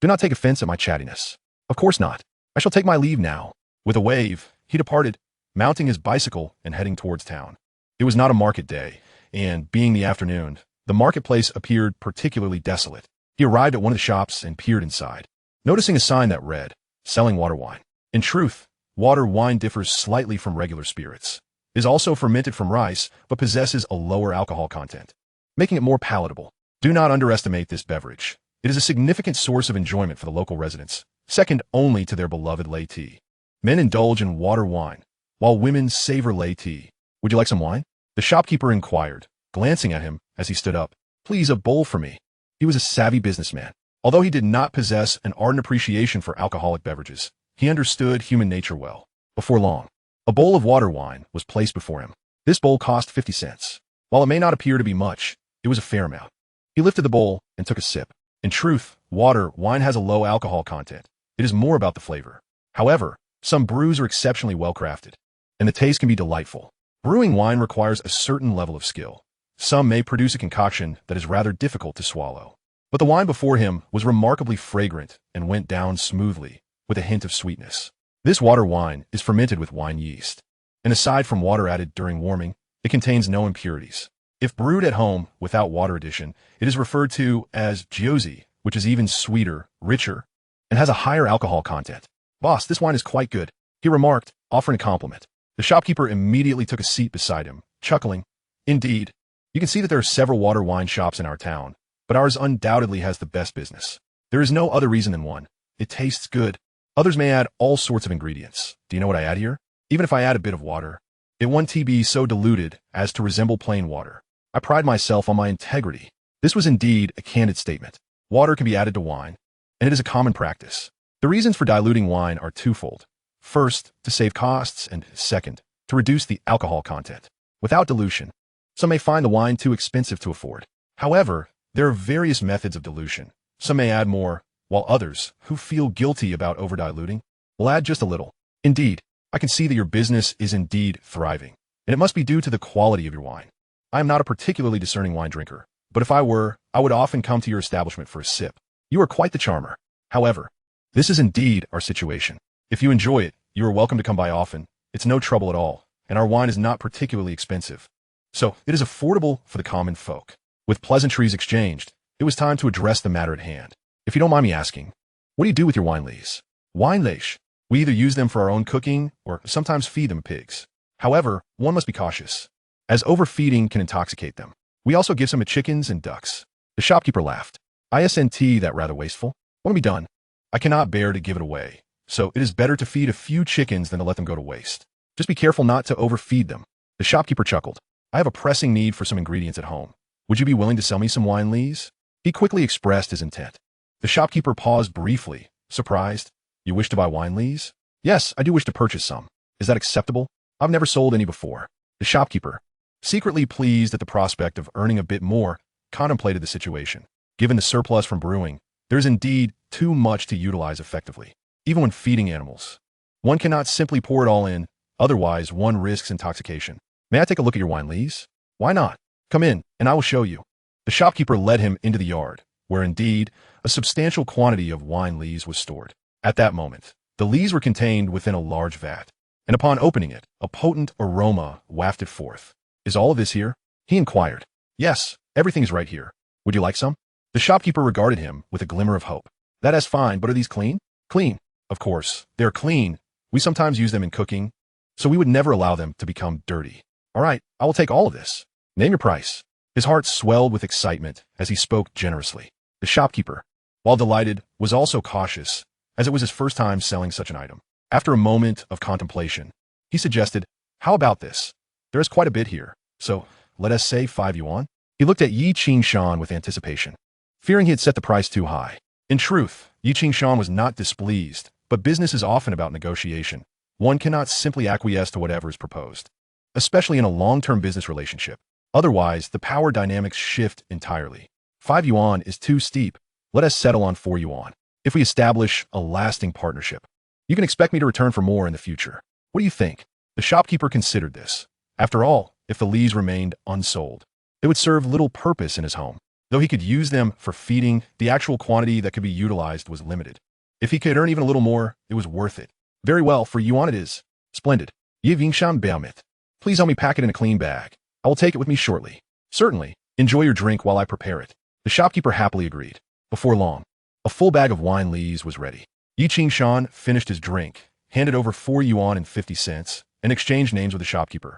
do not take offense at my chattiness. Of course not. I shall take my leave now. With a wave, he departed, mounting his bicycle and heading towards town. It was not a market day, and being the afternoon, the marketplace appeared particularly desolate. He arrived at one of the shops and peered inside, noticing a sign that read, selling water wine. In truth, water wine differs slightly from regular spirits. It is also fermented from rice, but possesses a lower alcohol content, making it more palatable. Do not underestimate this beverage. It is a significant source of enjoyment for the local residents, second only to their beloved lei tea. Men indulge in water wine, while women savor lei tea. Would you like some wine? The shopkeeper inquired, glancing at him as he stood up. Please, a bowl for me. He was a savvy businessman. Although he did not possess an ardent appreciation for alcoholic beverages, he understood human nature well. Before long, a bowl of water wine was placed before him. This bowl cost 50 cents. While it may not appear to be much, it was a fair amount. He lifted the bowl and took a sip. In truth, water wine has a low alcohol content. It is more about the flavor. However, some brews are exceptionally well crafted, and the taste can be delightful. Brewing wine requires a certain level of skill. Some may produce a concoction that is rather difficult to swallow. But the wine before him was remarkably fragrant and went down smoothly, with a hint of sweetness. This water wine is fermented with wine yeast, and aside from water added during warming, it contains no impurities. If brewed at home without water addition, it is referred to as jiuzi, which is even sweeter, richer, and has a higher alcohol content. Boss, this wine is quite good, he remarked, offering a compliment. The shopkeeper immediately took a seat beside him, chuckling. Indeed, you can see that there are several water wine shops in our town, but ours undoubtedly has the best business. There is no other reason than one. It tastes good. Others may add all sorts of ingredients. Do you know what I add here? Even if I add a bit of water, it won't be so diluted as to resemble plain water. I pride myself on my integrity. This was indeed a candid statement. Water can be added to wine, and it is a common practice. The reasons for diluting wine are twofold. First, to save costs, and second, to reduce the alcohol content. Without dilution, some may find the wine too expensive to afford. However, there are various methods of dilution. Some may add more, while others, who feel guilty about over-diluting, will add just a little. Indeed, I can see that your business is indeed thriving, and it must be due to the quality of your wine. I am not a particularly discerning wine drinker, but if I were, I would often come to your establishment for a sip. You are quite the charmer. However, this is indeed our situation. If you enjoy it, you are welcome to come by often. It's no trouble at all, and our wine is not particularly expensive. So, it is affordable for the common folk. With pleasantries exchanged, it was time to address the matter at hand. If you don't mind me asking, what do you do with your wine lees? Wine lees. We either use them for our own cooking, or sometimes feed them pigs. However, one must be cautious, as overfeeding can intoxicate them. We also give some to chickens and ducks. The shopkeeper laughed. Isn't that rather wasteful? What can be done? I cannot bear to give it away, so it is better to feed a few chickens than to let them go to waste. Just be careful not to overfeed them. The shopkeeper chuckled. I have a pressing need for some ingredients at home. Would you be willing to sell me some wine lees? He quickly expressed his intent. The shopkeeper paused briefly, surprised. You wish to buy wine lees? Yes, I do wish to purchase some. Is that acceptable? I've never sold any before. The shopkeeper, secretly pleased at the prospect of earning a bit more, contemplated the situation. Given the surplus from brewing, there is indeed too much to utilize effectively. Even when feeding animals, one cannot simply pour it all in, otherwise one risks intoxication. May I take a look at your wine lees? Why not? Come in, and I will show you. The shopkeeper led him into the yard, where indeed a substantial quantity of wine lees was stored. At that moment, The lees were contained within a large vat, and upon opening it, a potent aroma wafted forth. Is all of this here? He inquired. Yes, everything is right here. Would you like some? The shopkeeper regarded him with a glimmer of hope. That is fine, but are these clean? Clean. Of course, they're clean. We sometimes use them in cooking, so we would never allow them to become dirty. All right, I will take all of this. Name your price. His heart swelled with excitement as he spoke generously. The shopkeeper, while delighted, was also cautious, as it was his first time selling such an item. After a moment of contemplation, he suggested, how about this? There is quite a bit here, so let us say 5 yuan. He looked at Yi Qingshan with anticipation, fearing he had set the price too high. In truth, Yi Qingshan was not displeased, but business is often about negotiation. One cannot simply acquiesce to whatever is proposed, especially in a long-term business relationship. Otherwise, the power dynamics shift entirely. 5 yuan is too steep. Let us settle on 4 yuan. If we establish a lasting partnership, you can expect me to return for more in the future. What do you think? The shopkeeper considered this. After all, if the lees remained unsold, they would serve little purpose in his home. Though he could use them for feeding, the actual quantity that could be utilized was limited. If he could earn even a little more, it was worth it. Very well, for yuan it is. Splendid. Ye Vingshan Baomit. Please help me pack it in a clean bag. I will take it with me shortly. Certainly. Enjoy your drink while I prepare it. The shopkeeper happily agreed. Before long, a full bag of wine lees was ready. Yi Qingshan finished his drink, handed over 4 yuan and 50 cents, and exchanged names with the shopkeeper.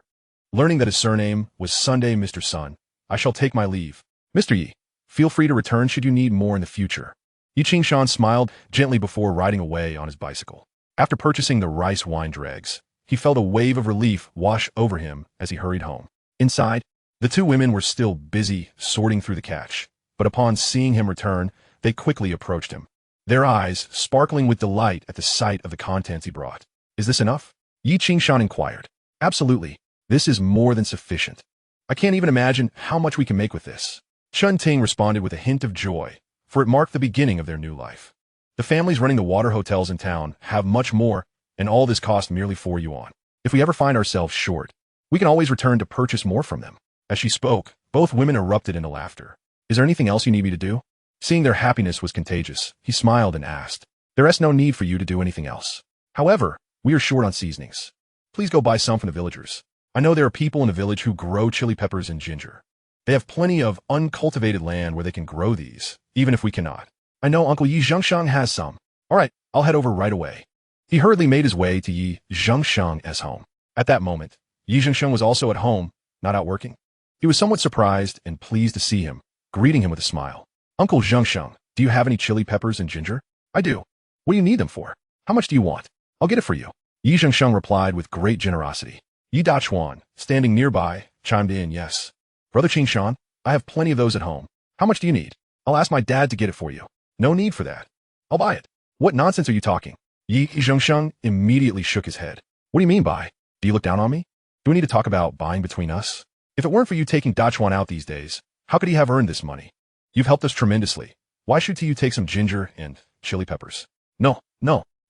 Learning that his surname was Sunday Mr. Sun, I shall take my leave. Mr. Yi, feel free to return should you need more in the future. Yi Qingshan smiled gently before riding away on his bicycle. After purchasing the rice wine dregs, he felt a wave of relief wash over him as he hurried home. Inside, the two women were still busy sorting through the catch, but upon seeing him return, they quickly approached him, their eyes sparkling with delight at the sight of the contents he brought. Is this enough? Yi Qingshan inquired. Absolutely. This is more than sufficient. I can't even imagine how much we can make with this. Chun Ting responded with a hint of joy, for it marked the beginning of their new life. The families running the water hotels in town have much more, and all this cost merely 4 yuan. If we ever find ourselves short, we can always return to purchase more from them. As she spoke, both women erupted into laughter. Is there anything else you need me to do? Seeing their happiness was contagious, he smiled and asked, there is no need for you to do anything else. However, we are short on seasonings. Please go buy some from the villagers. I know there are people in the village who grow chili peppers and ginger. They have plenty of uncultivated land where they can grow these, even if we cannot. I know Uncle Yi Zhengshang has some. All right, I'll head over right away. He hurriedly made his way to Yi Zhengshang's home. At that moment, Yi Zhengshang was also at home, not out working. He was somewhat surprised and pleased to see him, greeting him with a smile. Uncle Zhengshang, do you have any chili peppers and ginger? I do. What do you need them for? How much do you want? I'll get it for you. Yi Zhengshang replied with great generosity. Yi Dachuan, standing nearby, chimed in, yes. Brother Qingshan, I have plenty of those at home. How much do you need? I'll ask my dad to get it for you. No need for that. I'll buy it. What nonsense are you talking? Yi Zhengshang immediately shook his head. What do you mean by? Do you look down on me? Do we need to talk about buying between us? If it weren't for you taking Dachuan out these days, how could he have earned this money? You've helped us tremendously. Why should you take some ginger and chili peppers? No.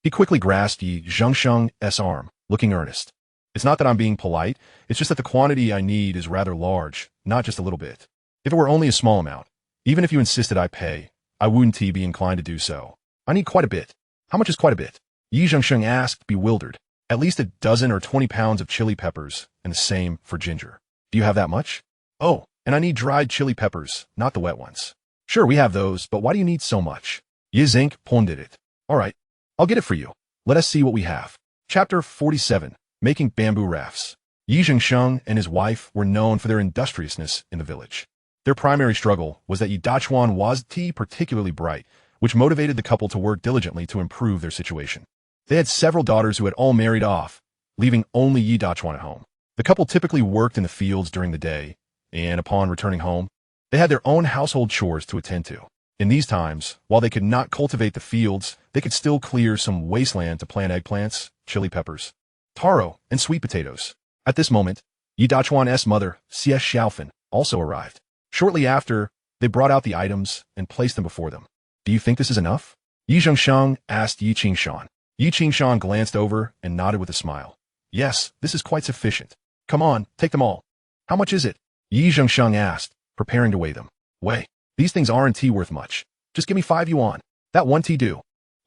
He quickly grasped Yi Zhengshang's arm, looking earnest. It's not that I'm being polite, it's just that the quantity I need is rather large, not just a little bit. If it were only a small amount, even if you insisted I pay, I wouldn't be inclined to do so. I need quite a bit. How much is quite a bit? Yi Zhengshang asked, bewildered. At least a dozen or 20 pounds of chili peppers, and the same for ginger. Do you have that much? Oh, and I need dried chili peppers, not the wet ones. Sure, we have those, but why do you need so much? Yi Zink pondered it. All right, I'll get it for you. Let us see what we have. Chapter 47. Making bamboo rafts. Yi Zhengshang and his wife were known for their industriousness in the village. Their primary struggle was that Yi Dachuan was particularly bright, which motivated the couple to work diligently to improve their situation. They had several daughters who had all married off, leaving only Yi Dachuan at home. The couple typically worked in the fields during the day, and upon returning home, they had their own household chores to attend to. In these times, while they could not cultivate the fields, they could still clear some wasteland to plant eggplants, chili peppers, taro, and sweet potatoes. At this moment, Yi Dachuan's mother, Xie Xiaofan, also arrived. Shortly after, they brought out the items and placed them before them. Do you think this is enough? Yi Zhengshang asked Yi Qingshan. Yi Qingshan glanced over and nodded with a smile. Yes, this is quite sufficient. Come on, take them all. How much is it? Yi Zhengshang asked, preparing to weigh them. Weigh. These things aren't worth much. Just give me 5 yuan. That one do.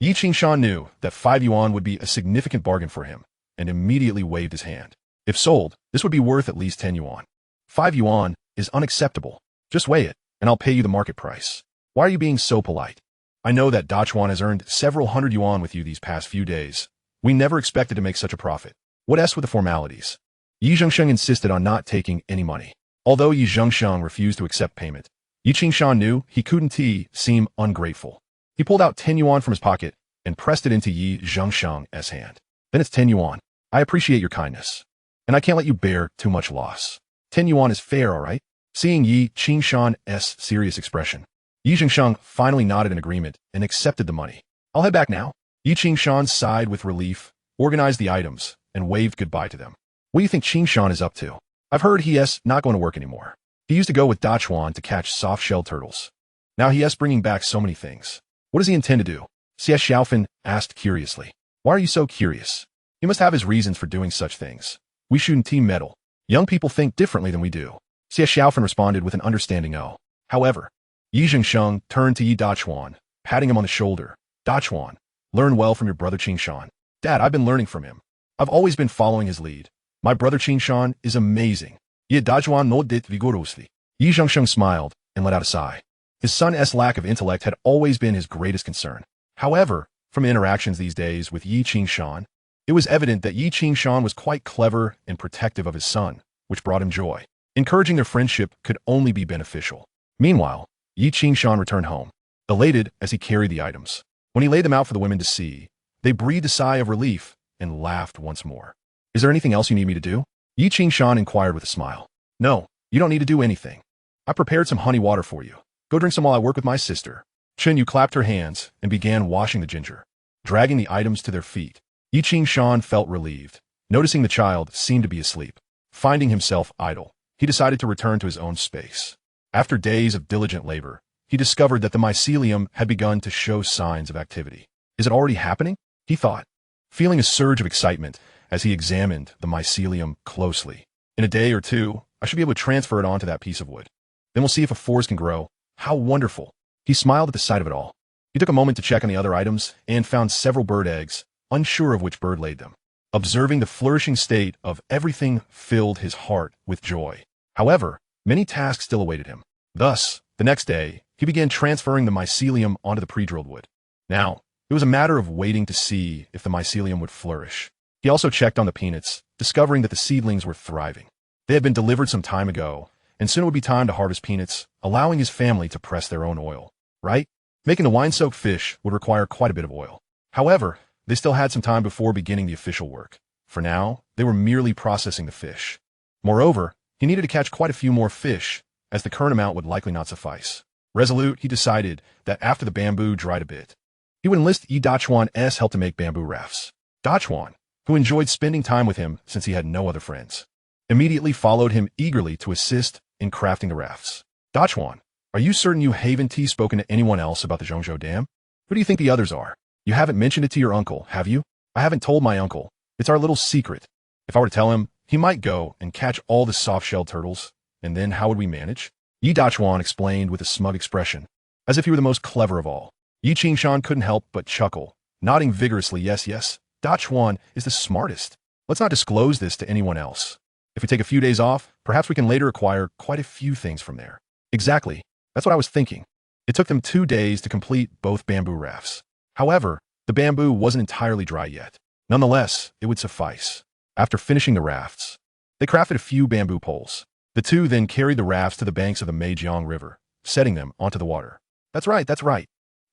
Yi Qingshan knew that 5 yuan would be a significant bargain for him, and immediately waved his hand. If sold, this would be worth at least 10 yuan. 5 yuan is unacceptable. Just weigh it, and I'll pay you the market price. Why are you being so polite? I know that Dachuan has earned several hundred yuan with you these past few days. We never expected to make such a profit. What else with the formalities? Yi Zhengsheng insisted on not taking any money. Although Yi Zhengsheng refused to accept payment, Yi Qingshan knew he couldn't seem ungrateful. He pulled out 10 yuan from his pocket and pressed it into Yi Zhengsheng's hand. Then it's 10 yuan. I appreciate your kindness. And I can't let you bear too much loss. 10 yuan is fair, all right? Seeing Yi Qingshan's serious expression, Yi Zhengsheng finally nodded in agreement and accepted the money. I'll head back now. Yi Qingshan sighed with relief, organized the items, and waved goodbye to them. What do you think Qingshan is up to? I've heard he's not going to work anymore. He used to go with Dachuan to catch soft-shelled turtles. Now he's bringing back so many things. What does he intend to do? Xie Xiaofan asked curiously. Why are you so curious? He must have his reasons for doing such things. We shouldn't meddle. Young people think differently than we do. Xie Xiaofan responded with an understanding "oh." However, Yi Zhengsheng turned to Yi Dachuan, patting him on the shoulder. Dachuan, learn well from your brother Qingshan. Dad, I've been learning from him. I've always been following his lead. My brother Qingshan is amazing. Yi Dachuan nodded vigorously. Yi Zhengsheng smiled and let out a sigh. His son's lack of intellect had always been his greatest concern. However, from interactions these days with Yi Qingshan, it was evident that Yi Qingshan was quite clever and protective of his son, which brought him joy. Encouraging their friendship could only be beneficial. Meanwhile, Yi Qingshan returned home, elated as he carried the items. When he laid them out for the women to see, they breathed a sigh of relief and laughed once more. Is there anything else you need me to do? Yi Qingshan inquired with a smile. No, you don't need to do anything. I prepared some honey water for you. Go drink some while I work with my sister. Chen Yu clapped her hands and began washing the ginger, dragging the items to their feet. Yi Qingshan felt relieved, noticing the child seemed to be asleep. Finding himself idle, he decided to return to his own space. After days of diligent labor, he discovered that the mycelium had begun to show signs of activity. Is it already happening? He thought, feeling a surge of excitement as he examined the mycelium closely. In a day or two, I should be able to transfer it onto that piece of wood. Then we'll see if a forest can grow. How wonderful. He smiled at the sight of it all. He took a moment to check on the other items and found several bird eggs, unsure of which bird laid them. Observing the flourishing state of everything filled his heart with joy. However, many tasks still awaited him. Thus, the next day, he began transferring the mycelium onto the pre-drilled wood. Now, it was a matter of waiting to see if the mycelium would flourish. He also checked on the peanuts, discovering that the seedlings were thriving. They had been delivered some time ago, and soon it would be time to harvest peanuts, allowing his family to press their own oil. Right? Making the wine-soaked fish would require quite a bit of oil. However, they still had some time before beginning the official work. For now, they were merely processing the fish. Moreover, he needed to catch quite a few more fish, as the current amount would likely not suffice. Resolute, he decided that after the bamboo dried a bit, he would enlist Yi Dachuan's help to make bamboo rafts. Dachuan, who enjoyed spending time with him since he had no other friends, immediately followed him eagerly to assist in crafting the rafts. Dachuan, are you certain you haven't spoken to anyone else about the Zhongzhou Dam? Who do you think the others are? You haven't mentioned it to your uncle, have you? I haven't told my uncle. It's our little secret. If I were to tell him, he might go and catch all the soft-shelled turtles, and then how would we manage? Yi Dachuan explained with a smug expression, as if he were the most clever of all. Yi Qingshan couldn't help but chuckle, nodding vigorously, yes, Dachuan is the smartest. Let's not disclose this to anyone else. If we take a few days off, perhaps we can later acquire quite a few things from there. Exactly. That's what I was thinking. It took them 2 days to complete both bamboo rafts. However, the bamboo wasn't entirely dry yet. Nonetheless, it would suffice. After finishing the rafts, they crafted a few bamboo poles. The two then carried the rafts to the banks of the Meijiang River, setting them onto the water. That's right.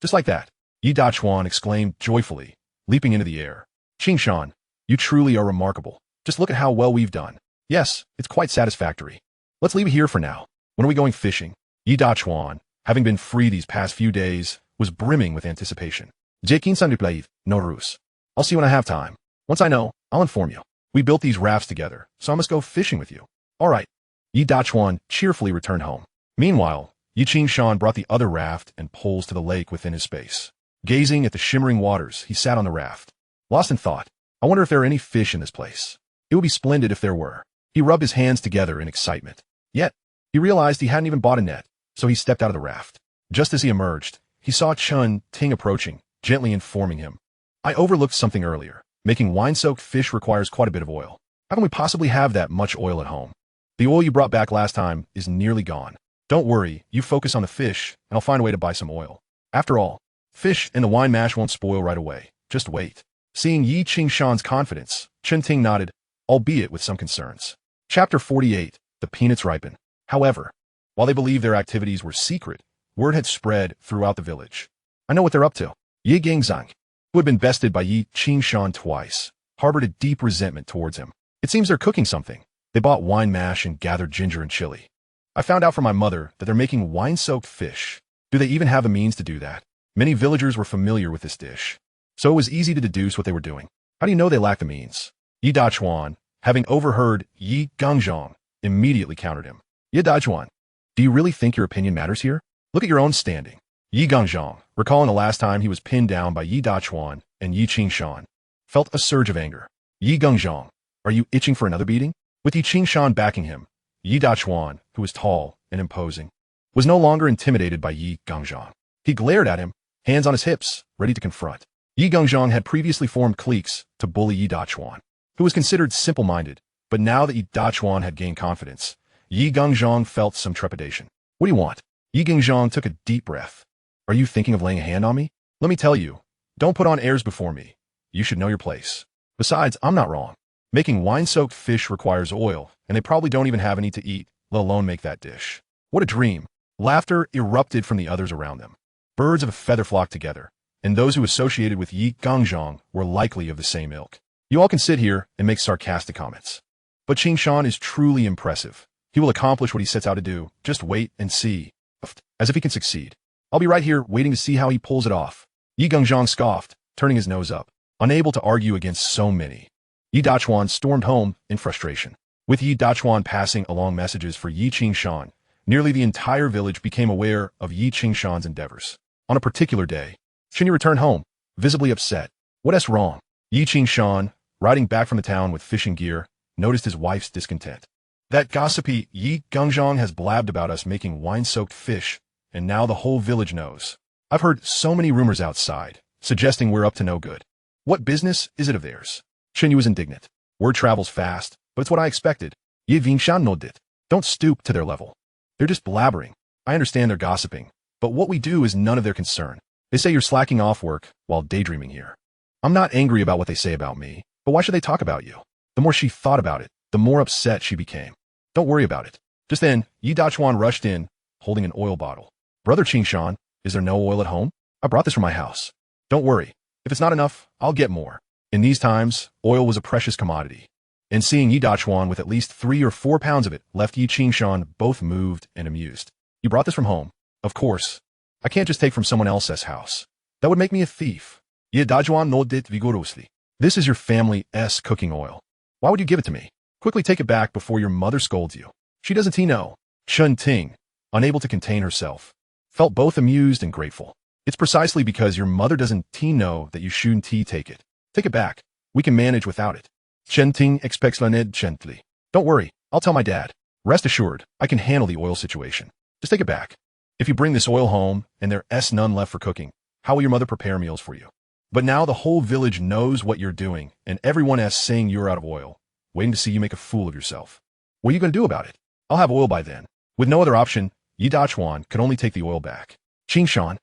Just like that. Yi Dachuan exclaimed joyfully, leaping into the air. Qingshan, you truly are remarkable. Just look at how well we've done. Yes, it's quite satisfactory. Let's leave it here for now. When are we going fishing? Yi Dachuan, having been free these past few days, was brimming with anticipation. No ruse. I'll see when I have time. Once I know, I'll inform you. We built these rafts together, so I must go fishing with you. All right. Yi Dachuan cheerfully returned home. Meanwhile, Yi Qingshan brought the other raft and poles to the lake within his space. Gazing at the shimmering waters, he sat on the raft. Lost in thought, I wonder if there are any fish in this place. It would be splendid if there were. He rubbed his hands together in excitement. Yet, he realized he hadn't even bought a net, so he stepped out of the raft. Just as he emerged, he saw Chun Ting approaching, gently informing him. I overlooked something earlier. Making wine-soaked fish requires quite a bit of oil. How can we possibly have that much oil at home? The oil you brought back last time is nearly gone. Don't worry, you focus on the fish, and I'll find a way to buy some oil. After all, fish and the wine mash won't spoil right away. Just wait. Seeing Yi Qingshan's confidence, Chen Ting nodded, albeit with some concerns. Chapter 48. The Peanuts Ripen. However, while they believed their activities were secret, word had spread throughout the village. I know what they're up to. Yi Gingzang, who had been bested by Yi Qingshan twice, harbored a deep resentment towards him. It seems they're cooking something. They bought wine mash and gathered ginger and chili. I found out from my mother that they're making wine-soaked fish. Do they even have the means to do that? Many villagers were familiar with this dish, so it was easy to deduce what they were doing. How do you know they lack the means? Yi Dachuan, having overheard Yi Gangzhong, immediately countered him. Yi Dachuan, do you really think your opinion matters here? Look at your own standing. Yi Gangzhong, recalling the last time he was pinned down by Yi Dachuan and Yi Qingshan, felt a surge of anger. Yi Gangzhong, are you itching for another beating? With Yi Qingshan backing him, Yi Dachuan, who was tall and imposing, was no longer intimidated by Yi Gangzhong. He glared at him, hands on his hips, ready to confront. Yi Gangzhong had previously formed cliques to bully Yi Dachuan, who was considered simple-minded, but now that Yi Dachuan had gained confidence, Yi Gangzhong felt some trepidation. What do you want? Yi Gangzhong took a deep breath. Are you thinking of laying a hand on me? Let me tell you, don't put on airs before me. You should know your place. Besides, I'm not wrong. Making wine-soaked fish requires oil, and they probably don't even have any to eat, let alone make that dish. What a dream. Laughter erupted from the others around them. Birds of a feather flocked together, and those who associated with Yi Gangzhong were likely of the same ilk. You all can sit here and make sarcastic comments. But Qingshan is truly impressive. He will accomplish what he sets out to do. Just wait and see. As if he can succeed. I'll be right here waiting to see how he pulls it off. Yi Gangzhong scoffed, turning his nose up, unable to argue against so many. Yi Dachuan stormed home in frustration. With Yi Dachuan passing along messages for Yi Qingshan, nearly the entire village became aware of Yi Qingshan's endeavors. On a particular day, Shinyi returned home, visibly upset. What's wrong? Yi Qingshan, riding back from the town with fishing gear, noticed his wife's discontent. That gossipy Yi Gangzhong has blabbed about us making wine-soaked fish, and now the whole village knows. I've heard so many rumors outside, suggesting we're up to no good. What business is it of theirs? Shinyi was indignant. Word travels fast, but it's what I expected. Yi Vingshan nodded. Don't stoop to their level. They're just blabbering. I understand they're gossiping, but what we do is none of their concern. They say you're slacking off work while daydreaming here. I'm not angry about what they say about me, but why should they talk about you? The more she thought about it, the more upset she became. Don't worry about it. Just then, Yi Dachuan rushed in, holding an oil bottle. Brother Qingshan, is there no oil at home? I brought this from my house. Don't worry. If it's not enough, I'll get more. In these times, oil was a precious commodity. And seeing Yi Dachuan with at least 3 or 4 pounds of it left Yi Qingshan both moved and amused. You brought this from home? Of course. I can't just take from someone else's house. That would make me a thief. Yi Dachuan nodded vigorously. This is your family's cooking oil. Why would you give it to me? Quickly take it back before your mother scolds you. She doesn't know. Chen Ting, unable to contain herself, felt both amused and grateful. It's precisely because your mother doesn't know that you shouldn't take it. Take it back. We can manage without it. Chen Ting explained gently. Don't worry, I'll tell my dad. Rest assured, I can handle the oil situation. Just take it back. If you bring this oil home and there's none left for cooking, how will your mother prepare meals for you? But now the whole village knows what you're doing, and everyone is saying you're out of oil, waiting to see you make a fool of yourself. What are you going to do about it? I'll have oil by then. With no other option, Yi Dachuan could only take the oil back. Qingshan,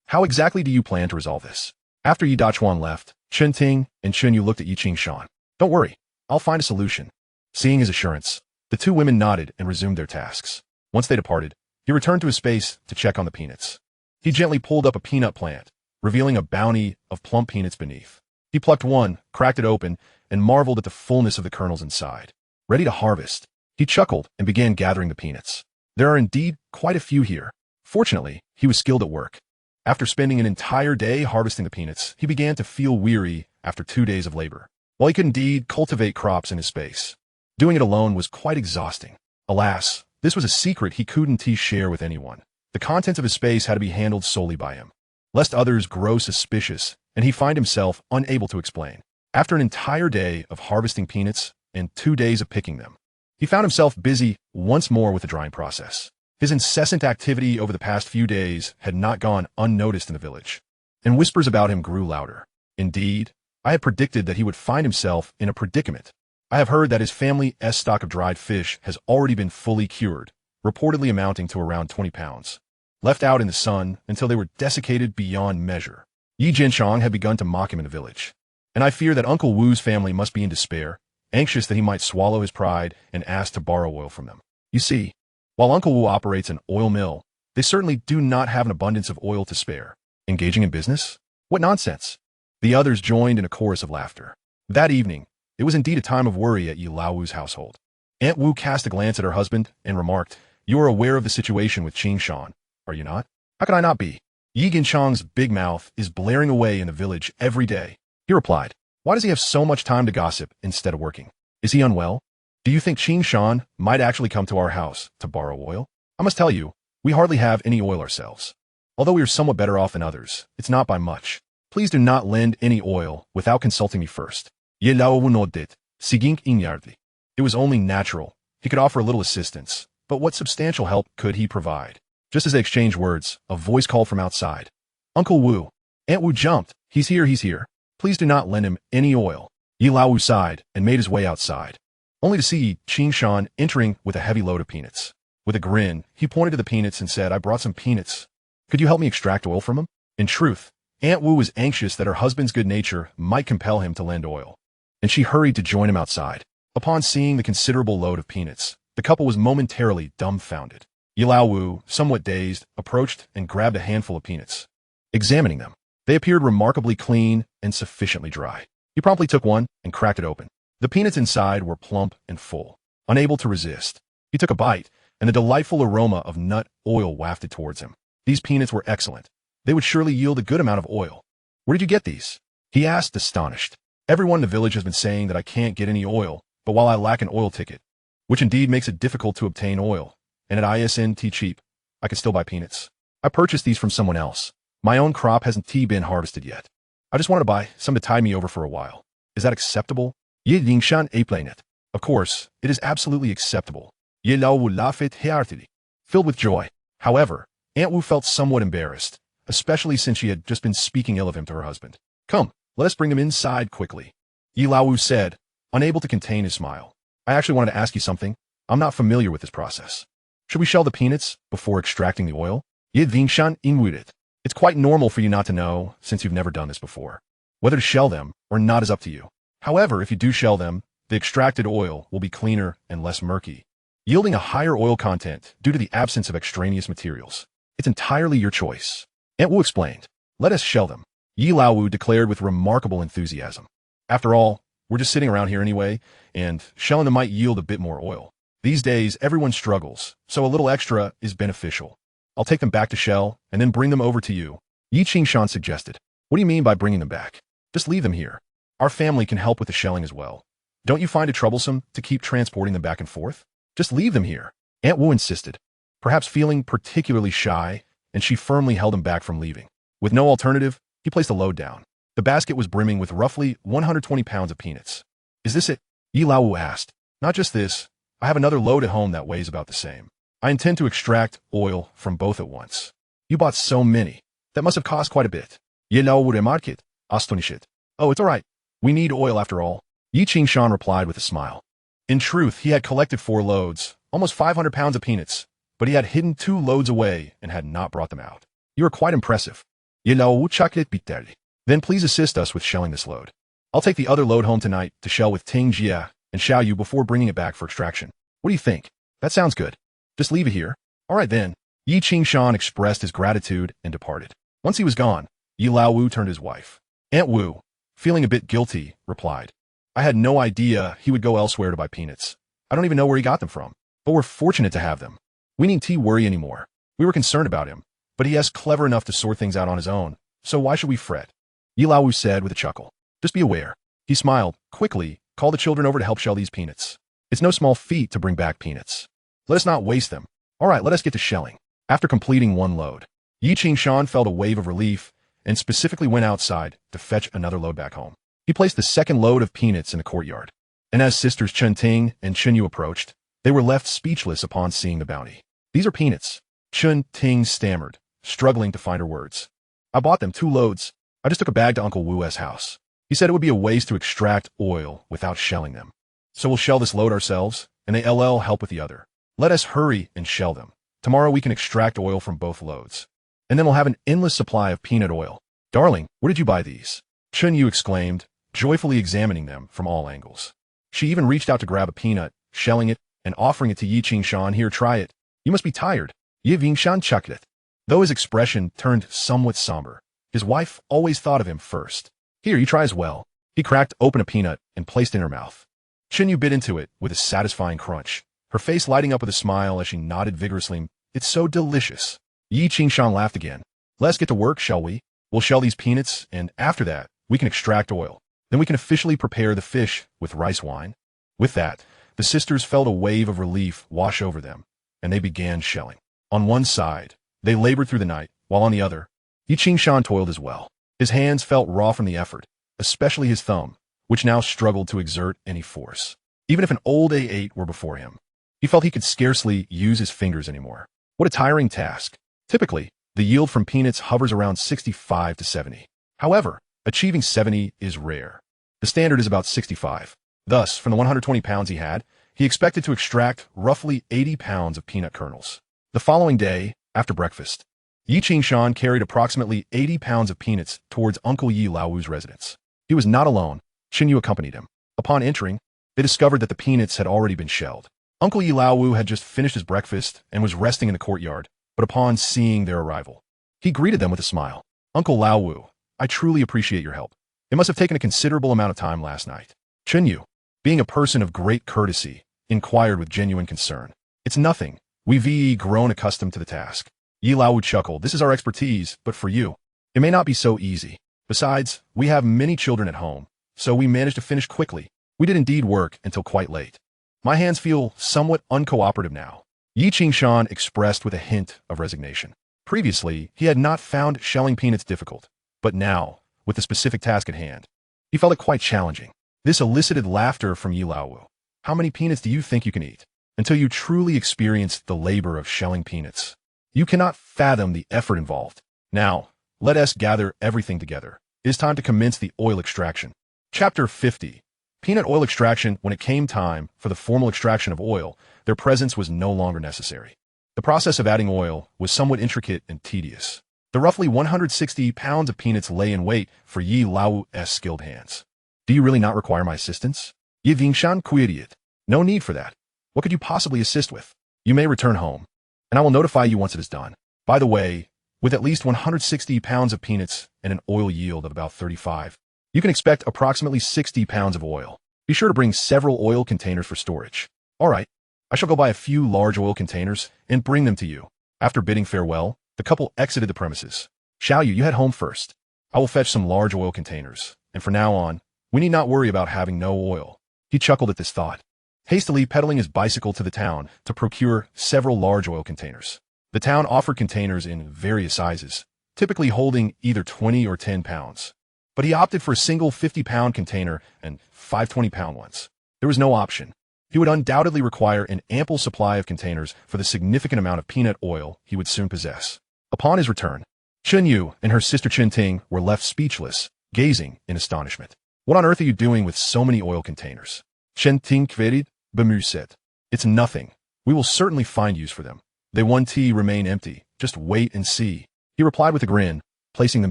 how exactly do you plan to resolve this? After Yi Dachuan left, Chen Ting and Chen Yu looked at Yi Qingshan. Don't worry, I'll find a solution. Seeing his assurance, the two women nodded and resumed their tasks. Once they departed, he returned to his space to check on the peanuts. He gently pulled up a peanut plant, revealing a bounty of plump peanuts beneath. He plucked one, cracked it open, and marveled at the fullness of the kernels inside. Ready to harvest, he chuckled and began gathering the peanuts. There are indeed quite a few here. Fortunately, he was skilled at work. After spending an entire day harvesting the peanuts, he began to feel weary after 2 days of labor. While he could indeed cultivate crops in his space, doing it alone was quite exhausting. Alas, this was a secret he couldn't share with anyone. The contents of his space had to be handled solely by him, lest others grow suspicious and he find himself unable to explain. After an entire day of harvesting peanuts and 2 days of picking them, he found himself busy once more with the drying process. His incessant activity over the past few days had not gone unnoticed in the village. and whispers about him grew louder. Indeed, I had predicted that he would find himself in a predicament. I have heard that his family's stock of dried fish has already been fully cured, reportedly amounting to around 20 pounds, left out in the sun until they were desiccated beyond measure. Yi Jinchong had begun to mock him in the village, and I fear that Uncle Wu's family must be in despair, anxious that he might swallow his pride and ask to borrow oil from them. You see, while Uncle Wu operates an oil mill, they certainly do not have an abundance of oil to spare. Engaging in business? What nonsense! The others joined in a chorus of laughter. That evening, it was indeed a time of worry at Yi Laowu's household. Aunt Wu cast a glance at her husband and remarked, "You are aware of the situation with Qing Shan, are you not?" "How could I not be? Yi Ginchong's big mouth is blaring away in the village every day." He replied, "Why does he have so much time to gossip instead of working? Is he unwell? Do you think Qing Shan might actually come to our house to borrow oil? I must tell you, we hardly have any oil ourselves. Although we are somewhat better off than others, it's not by much. Please do not lend any oil without consulting me first." Ye Laowu nodded, sigink inyardly. It was only natural. He could offer a little assistance, but what substantial help could he provide? Just as they exchanged words, a voice called from outside. "Uncle Wu." Aunt Wu jumped. He's here, he's here. Please do not lend him any oil." Yi Laowu sighed and made his way outside, only to see Qing Shan entering with a heavy load of peanuts. With a grin, he pointed to the peanuts and said, "I brought some peanuts. Could you help me extract oil from them?" In truth, Aunt Wu was anxious that her husband's good nature might compel him to lend oil, and she hurried to join him outside. Upon seeing the considerable load of peanuts, the couple was momentarily dumbfounded. Yi Laowu, somewhat dazed, approached and grabbed a handful of peanuts. Examining them, they appeared remarkably clean and sufficiently dry. He promptly took one and cracked it open. The peanuts inside were plump and full. Unable to resist, he took a bite, and the delightful aroma of nut oil wafted towards him. These peanuts were excellent. They would surely yield a good amount of oil. "Where did you get these?" he asked, astonished. "Everyone in the village has been saying that I can't get any oil, but while I lack an oil ticket, which indeed makes it difficult to obtain oil, and at ISNT cheap, I can still buy peanuts. I purchased these from someone else. My own crop hasn't been harvested yet. I just wanted to buy some to tide me over for a while. Is that acceptable?" Ye Lingshan explained it. "Of course, it is absolutely acceptable." Ye Laowu laughed heartily, filled with joy. However, Aunt Wu felt somewhat embarrassed, especially since she had just been speaking ill of him to her husband. "Come, let us bring him inside quickly," Yi Laowu said, unable to contain his smile. "I actually wanted to ask you something. I'm not familiar with this process. Should we shell the peanuts before extracting the oil?" Ye Lingshan inwarded. "It's quite normal for you not to know, since you've never done this before. Whether to shell them or not is up to you. However, if you do shell them, the extracted oil will be cleaner and less murky, yielding a higher oil content due to the absence of extraneous materials. It's entirely your choice." Aunt Wu explained. "Let us shell them," Yi Laowu declared with remarkable enthusiasm. "After all, we're just sitting around here anyway, and shelling them might yield a bit more oil. These days, everyone struggles, so a little extra is beneficial. I'll take them back to shell and then bring them over to you," Yi Qingshan suggested. "What do you mean by bringing them back? Just leave them here. Our family can help with the shelling as well. Don't you find it troublesome to keep transporting them back and forth? Just leave them here," Aunt Wu insisted, perhaps feeling particularly shy, and she firmly held him back from leaving. With no alternative, he placed the load down. The basket was brimming with roughly 120 pounds of peanuts. "Is this it?" Yi Laowu asked. "Not just this. I have another load at home that weighs about the same. I intend to extract oil from both at once." "You bought so many. That must have cost quite a bit." Ye Laowu remarked, astonished. "Oh, it's all right. We need oil after all," Yi Qingshan replied with a smile. In truth, he had collected 4 loads, almost 500 pounds of peanuts, but he had hidden 2 loads away and had not brought them out. "You are quite impressive." Ye Laowu chuckled bitterly. "Then please assist us with shelling this load. I'll take the other load home tonight to shell with Ting Jia and Xiao Yu before bringing it back for extraction. What do you think? That sounds good. Just leave it here." "All right then." Yi Qingshan expressed his gratitude and departed. Once he was gone, Yi Laowu turned to his wife. Aunt Wu, feeling a bit guilty, replied, "I had no idea he would go elsewhere to buy peanuts. I don't even know where he got them from, but we're fortunate to have them. We needn't worry anymore. We were concerned about him, but he is clever enough to sort things out on his own, so why should we fret?" Yi Laowu said with a chuckle. "Just be aware." He smiled, quickly, called the children over to help shell these peanuts. "It's no small feat to bring back peanuts. Let us not waste them. All right, let us get to shelling." After completing 1 load, Yi Qingshan felt a wave of relief and specifically went outside to fetch another load back home. He placed the 2nd load of peanuts in the courtyard, and as sisters Chen Ting and Chen Yu approached, they were left speechless upon seeing the bounty. "These are peanuts," Chen Ting stammered, struggling to find her words. I bought them 2 loads. I just took a bag to Uncle Wu's house. He said it would be a waste to extract oil without shelling them. So we'll shell this load ourselves, and they help with the other. Let us hurry and shell them. Tomorrow we can extract oil from both loads. And then we'll have an endless supply of peanut oil. Darling, where did you buy these? Chun Yu exclaimed, joyfully examining them from all angles. She even reached out to grab a peanut, shelling it, and offering it to Yi Qingshan. Here, try it. You must be tired. Yi Vingshan chucked it. Though his expression turned somewhat somber, his wife always thought of him first. Here, you try as well. He cracked open a peanut and placed it in her mouth. Chun Yu bit into it with a satisfying crunch, her face lighting up with a smile as she nodded vigorously. It's so delicious. Yi Qingshan laughed again. Let's get to work, shall we? We'll shell these peanuts, and after that, we can extract oil. Then we can officially prepare the fish with rice wine. With that, the sisters felt a wave of relief wash over them, and they began shelling. On one side, they labored through the night, while on the other, Yi Qingshan toiled as well. His hands felt raw from the effort, especially his thumb, which now struggled to exert any force. Even if an old A8 were before him, he felt he could scarcely use his fingers anymore. What a tiring task. Typically, the yield from peanuts hovers around 65 to 70. However, achieving 70 is rare. The standard is about 65. Thus, from the 120 pounds he had, he expected to extract roughly 80 pounds of peanut kernels. The following day, after breakfast, Yi Qingshan carried approximately 80 pounds of peanuts towards Uncle Yi Laowu's residence. He was not alone. Chun Yu accompanied him. Upon entering, they discovered that the peanuts had already been shelled. Uncle Yi Laowu had just finished his breakfast and was resting in the courtyard, but upon seeing their arrival, he greeted them with a smile. Uncle Laowu, I truly appreciate your help. It must have taken a considerable amount of time last night. Chun Yu, being a person of great courtesy, inquired with genuine concern. It's nothing. We've grown accustomed to the task. Yi Laowu chuckled. This is our expertise, but for you, it may not be so easy. Besides, we have many children at home, so we managed to finish quickly. We did indeed work until quite late. My hands feel somewhat uncooperative now. Yi Qingshan expressed with a hint of resignation. Previously, he had not found shelling peanuts difficult, but now, with the specific task at hand, he felt it quite challenging. This elicited laughter from Yi Laowu. How many peanuts do you think you can eat? Until you truly experience the labor of shelling peanuts, you cannot fathom the effort involved. Now, let us gather everything together. It is time to commence the oil extraction. Chapter 50. Peanut oil extraction. When it came time for the formal extraction of oil, their presence was no longer necessary. The process of adding oil was somewhat intricate and tedious. The roughly 160 pounds of peanuts lay in wait for Yi Laowu's skilled hands. Do you really not require my assistance? Yi Vingshan queried. No need for that. What could you possibly assist with? You may return home, and I will notify you once it is done. By the way, with at least 160 pounds of peanuts and an oil yield of about 35, you can expect approximately 60 pounds of oil. Be sure to bring several oil containers for storage. All right, I shall go buy a few large oil containers and bring them to you. After bidding farewell, the couple exited the premises. Xiao Yu, you head home first. I will fetch some large oil containers, and from now on, we need not worry about having no oil. He chuckled at this thought, hastily pedaling his bicycle to the town to procure several large oil containers. The town offered containers in various sizes, typically holding either 20 or 10 pounds. But he opted for a single 50-pound container and 5 20-pound ones. There was no option. He would undoubtedly require an ample supply of containers for the significant amount of peanut oil he would soon possess. Upon his return, Chun Yu and her sister Chen Ting were left speechless, gazing in astonishment. What on earth are you doing with so many oil containers? Chen Ting queried, bemused. It's nothing. We will certainly find use for them. They won't remain empty. Just wait and see. He replied with a grin, placing them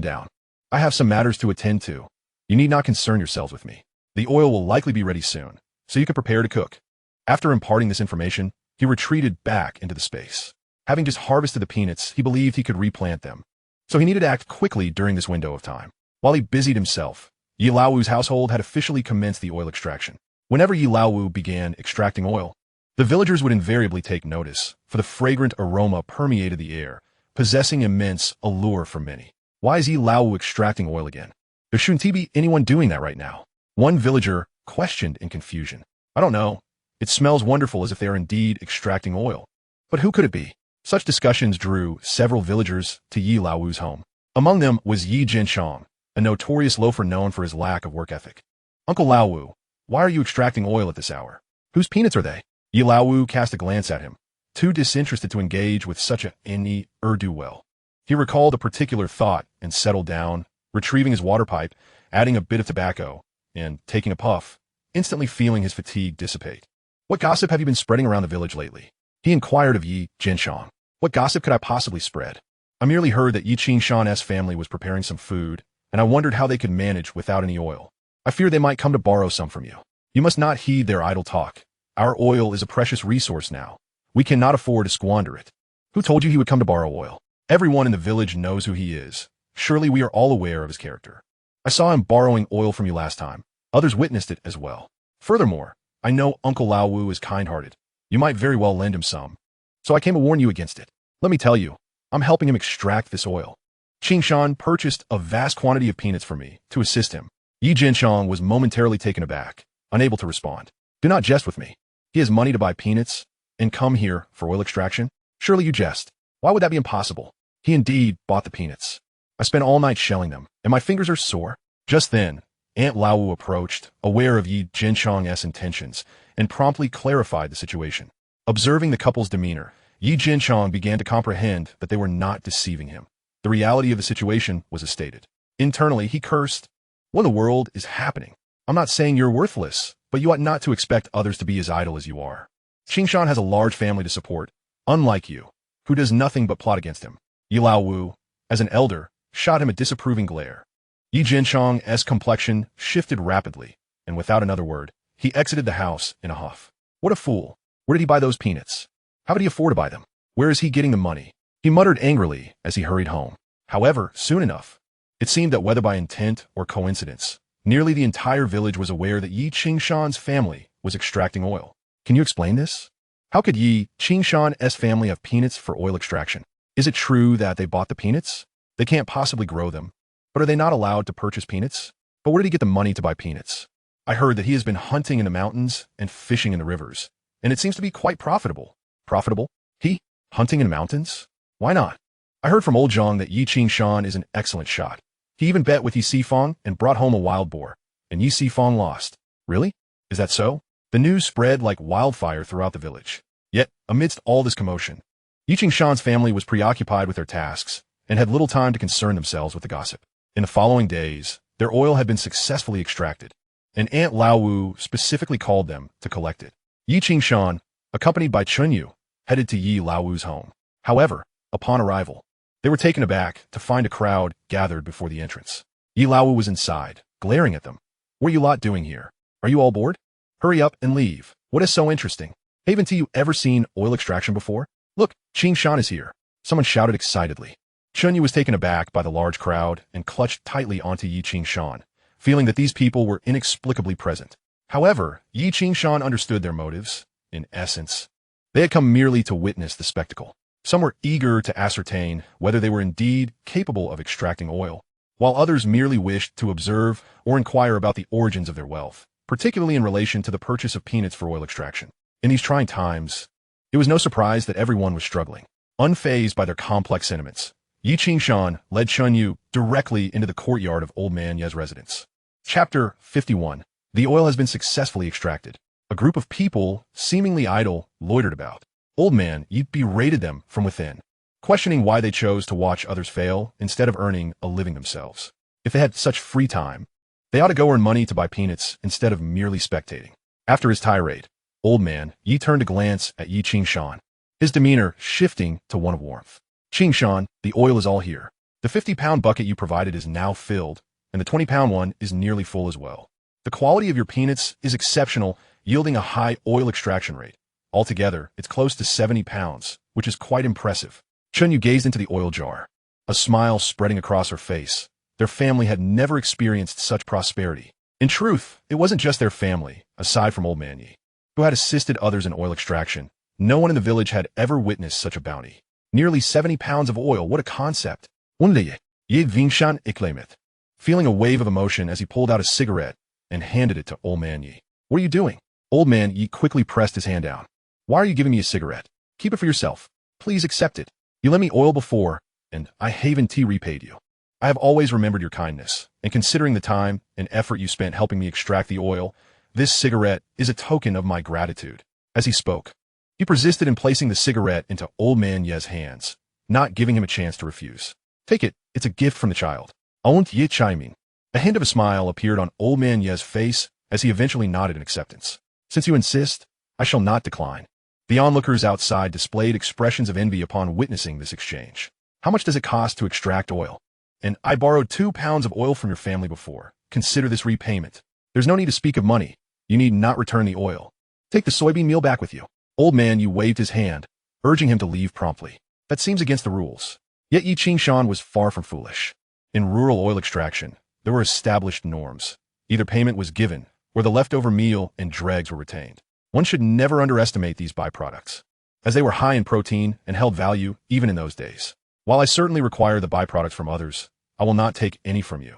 down. I have some matters to attend to. You need not concern yourselves with me. The oil will likely be ready soon, so you can prepare to cook. After imparting this information, he retreated back into the space. Having just harvested the peanuts, he believed he could replant them. So he needed to act quickly during this window of time. While he busied himself, Yi Laowu's household had officially commenced the oil extraction. Whenever Yi Laowu began extracting oil, the villagers would invariably take notice, for the fragrant aroma permeated the air, possessing immense allure for many. Why is Yi Laowu extracting oil again? There shouldn't be anyone doing that right now. One villager questioned in confusion. I don't know. It smells wonderful, as if they are indeed extracting oil. But who could it be? Such discussions drew several villagers to Yi Laowu's home. Among them was Yi Jianshang, a notorious loafer known for his lack of work ethic. Uncle Laowu, why are you extracting oil at this hour? Whose peanuts are they? Yi Laowu cast a glance at him, too disinterested to engage with such a ne'er-do-well. He recalled a particular thought and settled down, retrieving his water pipe, adding a bit of tobacco, and taking a puff, instantly feeling his fatigue dissipate. "What gossip have you been spreading around the village lately?" he inquired of Yi Jinshan. "What gossip could I possibly spread? I merely heard that Yi Qingshan's family was preparing some food, and I wondered how they could manage without any oil. I fear they might come to borrow some from you. You must not heed their idle talk. Our oil is a precious resource now. We cannot afford to squander it." "Who told you he would come to borrow oil? Everyone in the village knows who he is. Surely we are all aware of his character. I saw him borrowing oil from you last time. Others witnessed it as well. Furthermore, I know Uncle Lao Wu is kind-hearted. You might very well lend him some. So I came to warn you against it. Let me tell you, I'm helping him extract this oil." Qingshan purchased a vast quantity of peanuts for me to assist him. Yi Jinshan was momentarily taken aback, unable to respond. "Do not jest with me. He has money to buy peanuts and come here for oil extraction? Surely you jest. Why would that be impossible? He indeed bought the peanuts. I spent all night shelling them, and my fingers are sore." Just then, Aunt Lao Wu approached, aware of Yi Jinshan's intentions, and promptly clarified the situation. Observing the couple's demeanor, Yi Jinshan began to comprehend that they were not deceiving him. The reality of the situation was as stated. Internally, he cursed. "What in the world is happening? I'm not saying you're worthless, but you ought not to expect others to be as idle as you are. Qingshan has a large family to support, unlike you, who does nothing but plot against him." Yi Lao Wu, as an elder, shot him a disapproving glare. Yi Jinshan's complexion shifted rapidly, and without another word, he exited the house in a huff. What a fool. Where did he buy those peanuts? How did he afford to buy them? Where is he getting the money? He muttered angrily as he hurried home. However, soon enough, it seemed that whether by intent or coincidence, nearly the entire village was aware that Yi Qingshan's family was extracting oil. "Can you explain this? How could Yi Qingshan's family have peanuts for oil extraction? Is it true that they bought the peanuts? They can't possibly grow them. But are they not allowed to purchase peanuts? But where did he get the money to buy peanuts? I heard that he has been hunting in the mountains and fishing in the rivers, and it seems to be quite profitable." "Profitable? He? Hunting in mountains? Why not? I heard from old Zhang that Yi Qingshan is an excellent shot. He even bet with Yi Sifang and brought home a wild boar, and Yi Sifang lost." "Really? Is that so?" The news spread like wildfire throughout the village. Yet, amidst all this commotion, Yi Qingshan's family was preoccupied with their tasks and had little time to concern themselves with the gossip. In the following days, their oil had been successfully extracted, and Aunt Lao Wu specifically called them to collect it. Yi Qingshan, accompanied by Chunyu, headed to Yi Lao Wu's home. However, upon arrival, they were taken aback to find a crowd gathered before the entrance. Yi Lao Wu was inside, glaring at them. "What are you lot doing here? Are you all bored? Hurry up and leave. What is so interesting? Haven't you ever seen oil extraction before? Look, Qingshan is here." Someone shouted excitedly. Chunyu was taken aback by the large crowd and clutched tightly onto Yi Qingshan, feeling that these people were inexplicably present. However, Yi Qingshan understood their motives. In essence, they had come merely to witness the spectacle. Some were eager to ascertain whether they were indeed capable of extracting oil, while others merely wished to observe or inquire about the origins of their wealth, particularly in relation to the purchase of peanuts for oil extraction. In these trying times, it was no surprise that everyone was struggling. Unfazed by their complex sentiments, Yi Qingshan led Chunyu directly into the courtyard of Old Man Ye's residence. Chapter 51. The oil has been successfully extracted. A group of people, seemingly idle, loitered about. Old Man Yi berated them from within, questioning why they chose to watch others fail instead of earning a living themselves. If they had such free time, they ought to go earn money to buy peanuts instead of merely spectating. After his tirade, Old Man Yi turned to glance at Yi Qingshan, his demeanor shifting to one of warmth. "Qingshan, the oil is all here. The 50-pound bucket you provided is now filled, and the 20-pound one is nearly full as well. The quality of your peanuts is exceptional, yielding a high oil extraction rate. Altogether, it's close to 70 pounds, which is quite impressive." Chunyu gazed into the oil jar, a smile spreading across her face. Their family had never experienced such prosperity. In truth, it wasn't just their family, aside from Old Man Yi, who had assisted others in oil extraction. No one in the village had ever witnessed such a bounty. Nearly 70 pounds of oil, what a concept. Ye Vingshan Iklameth, feeling a wave of emotion as he pulled out a cigarette and handed it to Old Man Yi. "What are you doing?" Old Man Yi quickly pressed his hand down. "Why are you giving me a cigarette? Keep it for yourself. Please accept it. You lent me oil before, and I haven't repaid you. I have always remembered your kindness, and considering the time and effort you spent helping me extract the oil, this cigarette is a token of my gratitude." As he spoke, he persisted in placing the cigarette into Old Man Ye's hands, not giving him a chance to refuse. Take it, it's a gift from the child. Und ye chiming. A hint of a smile appeared on old man Ye's face as he eventually nodded in acceptance. Since you insist, I shall not decline. The onlookers outside displayed expressions of envy upon witnessing this exchange. How much does it cost to extract oil? And I borrowed 2 pounds of oil from your family before. Consider this repayment. There's no need to speak of money. You need not return the oil. Take the soybean meal back with you. Old man Ye waved his hand, urging him to leave promptly. That seems against the rules. Yet Yi Qing-shan was far from foolish. In rural oil extraction, there were established norms. Either payment was given, or the leftover meal and dregs were retained. One should never underestimate these byproducts, as they were high in protein and held value even in those days. While I certainly require the byproducts from others, I will not take any from you,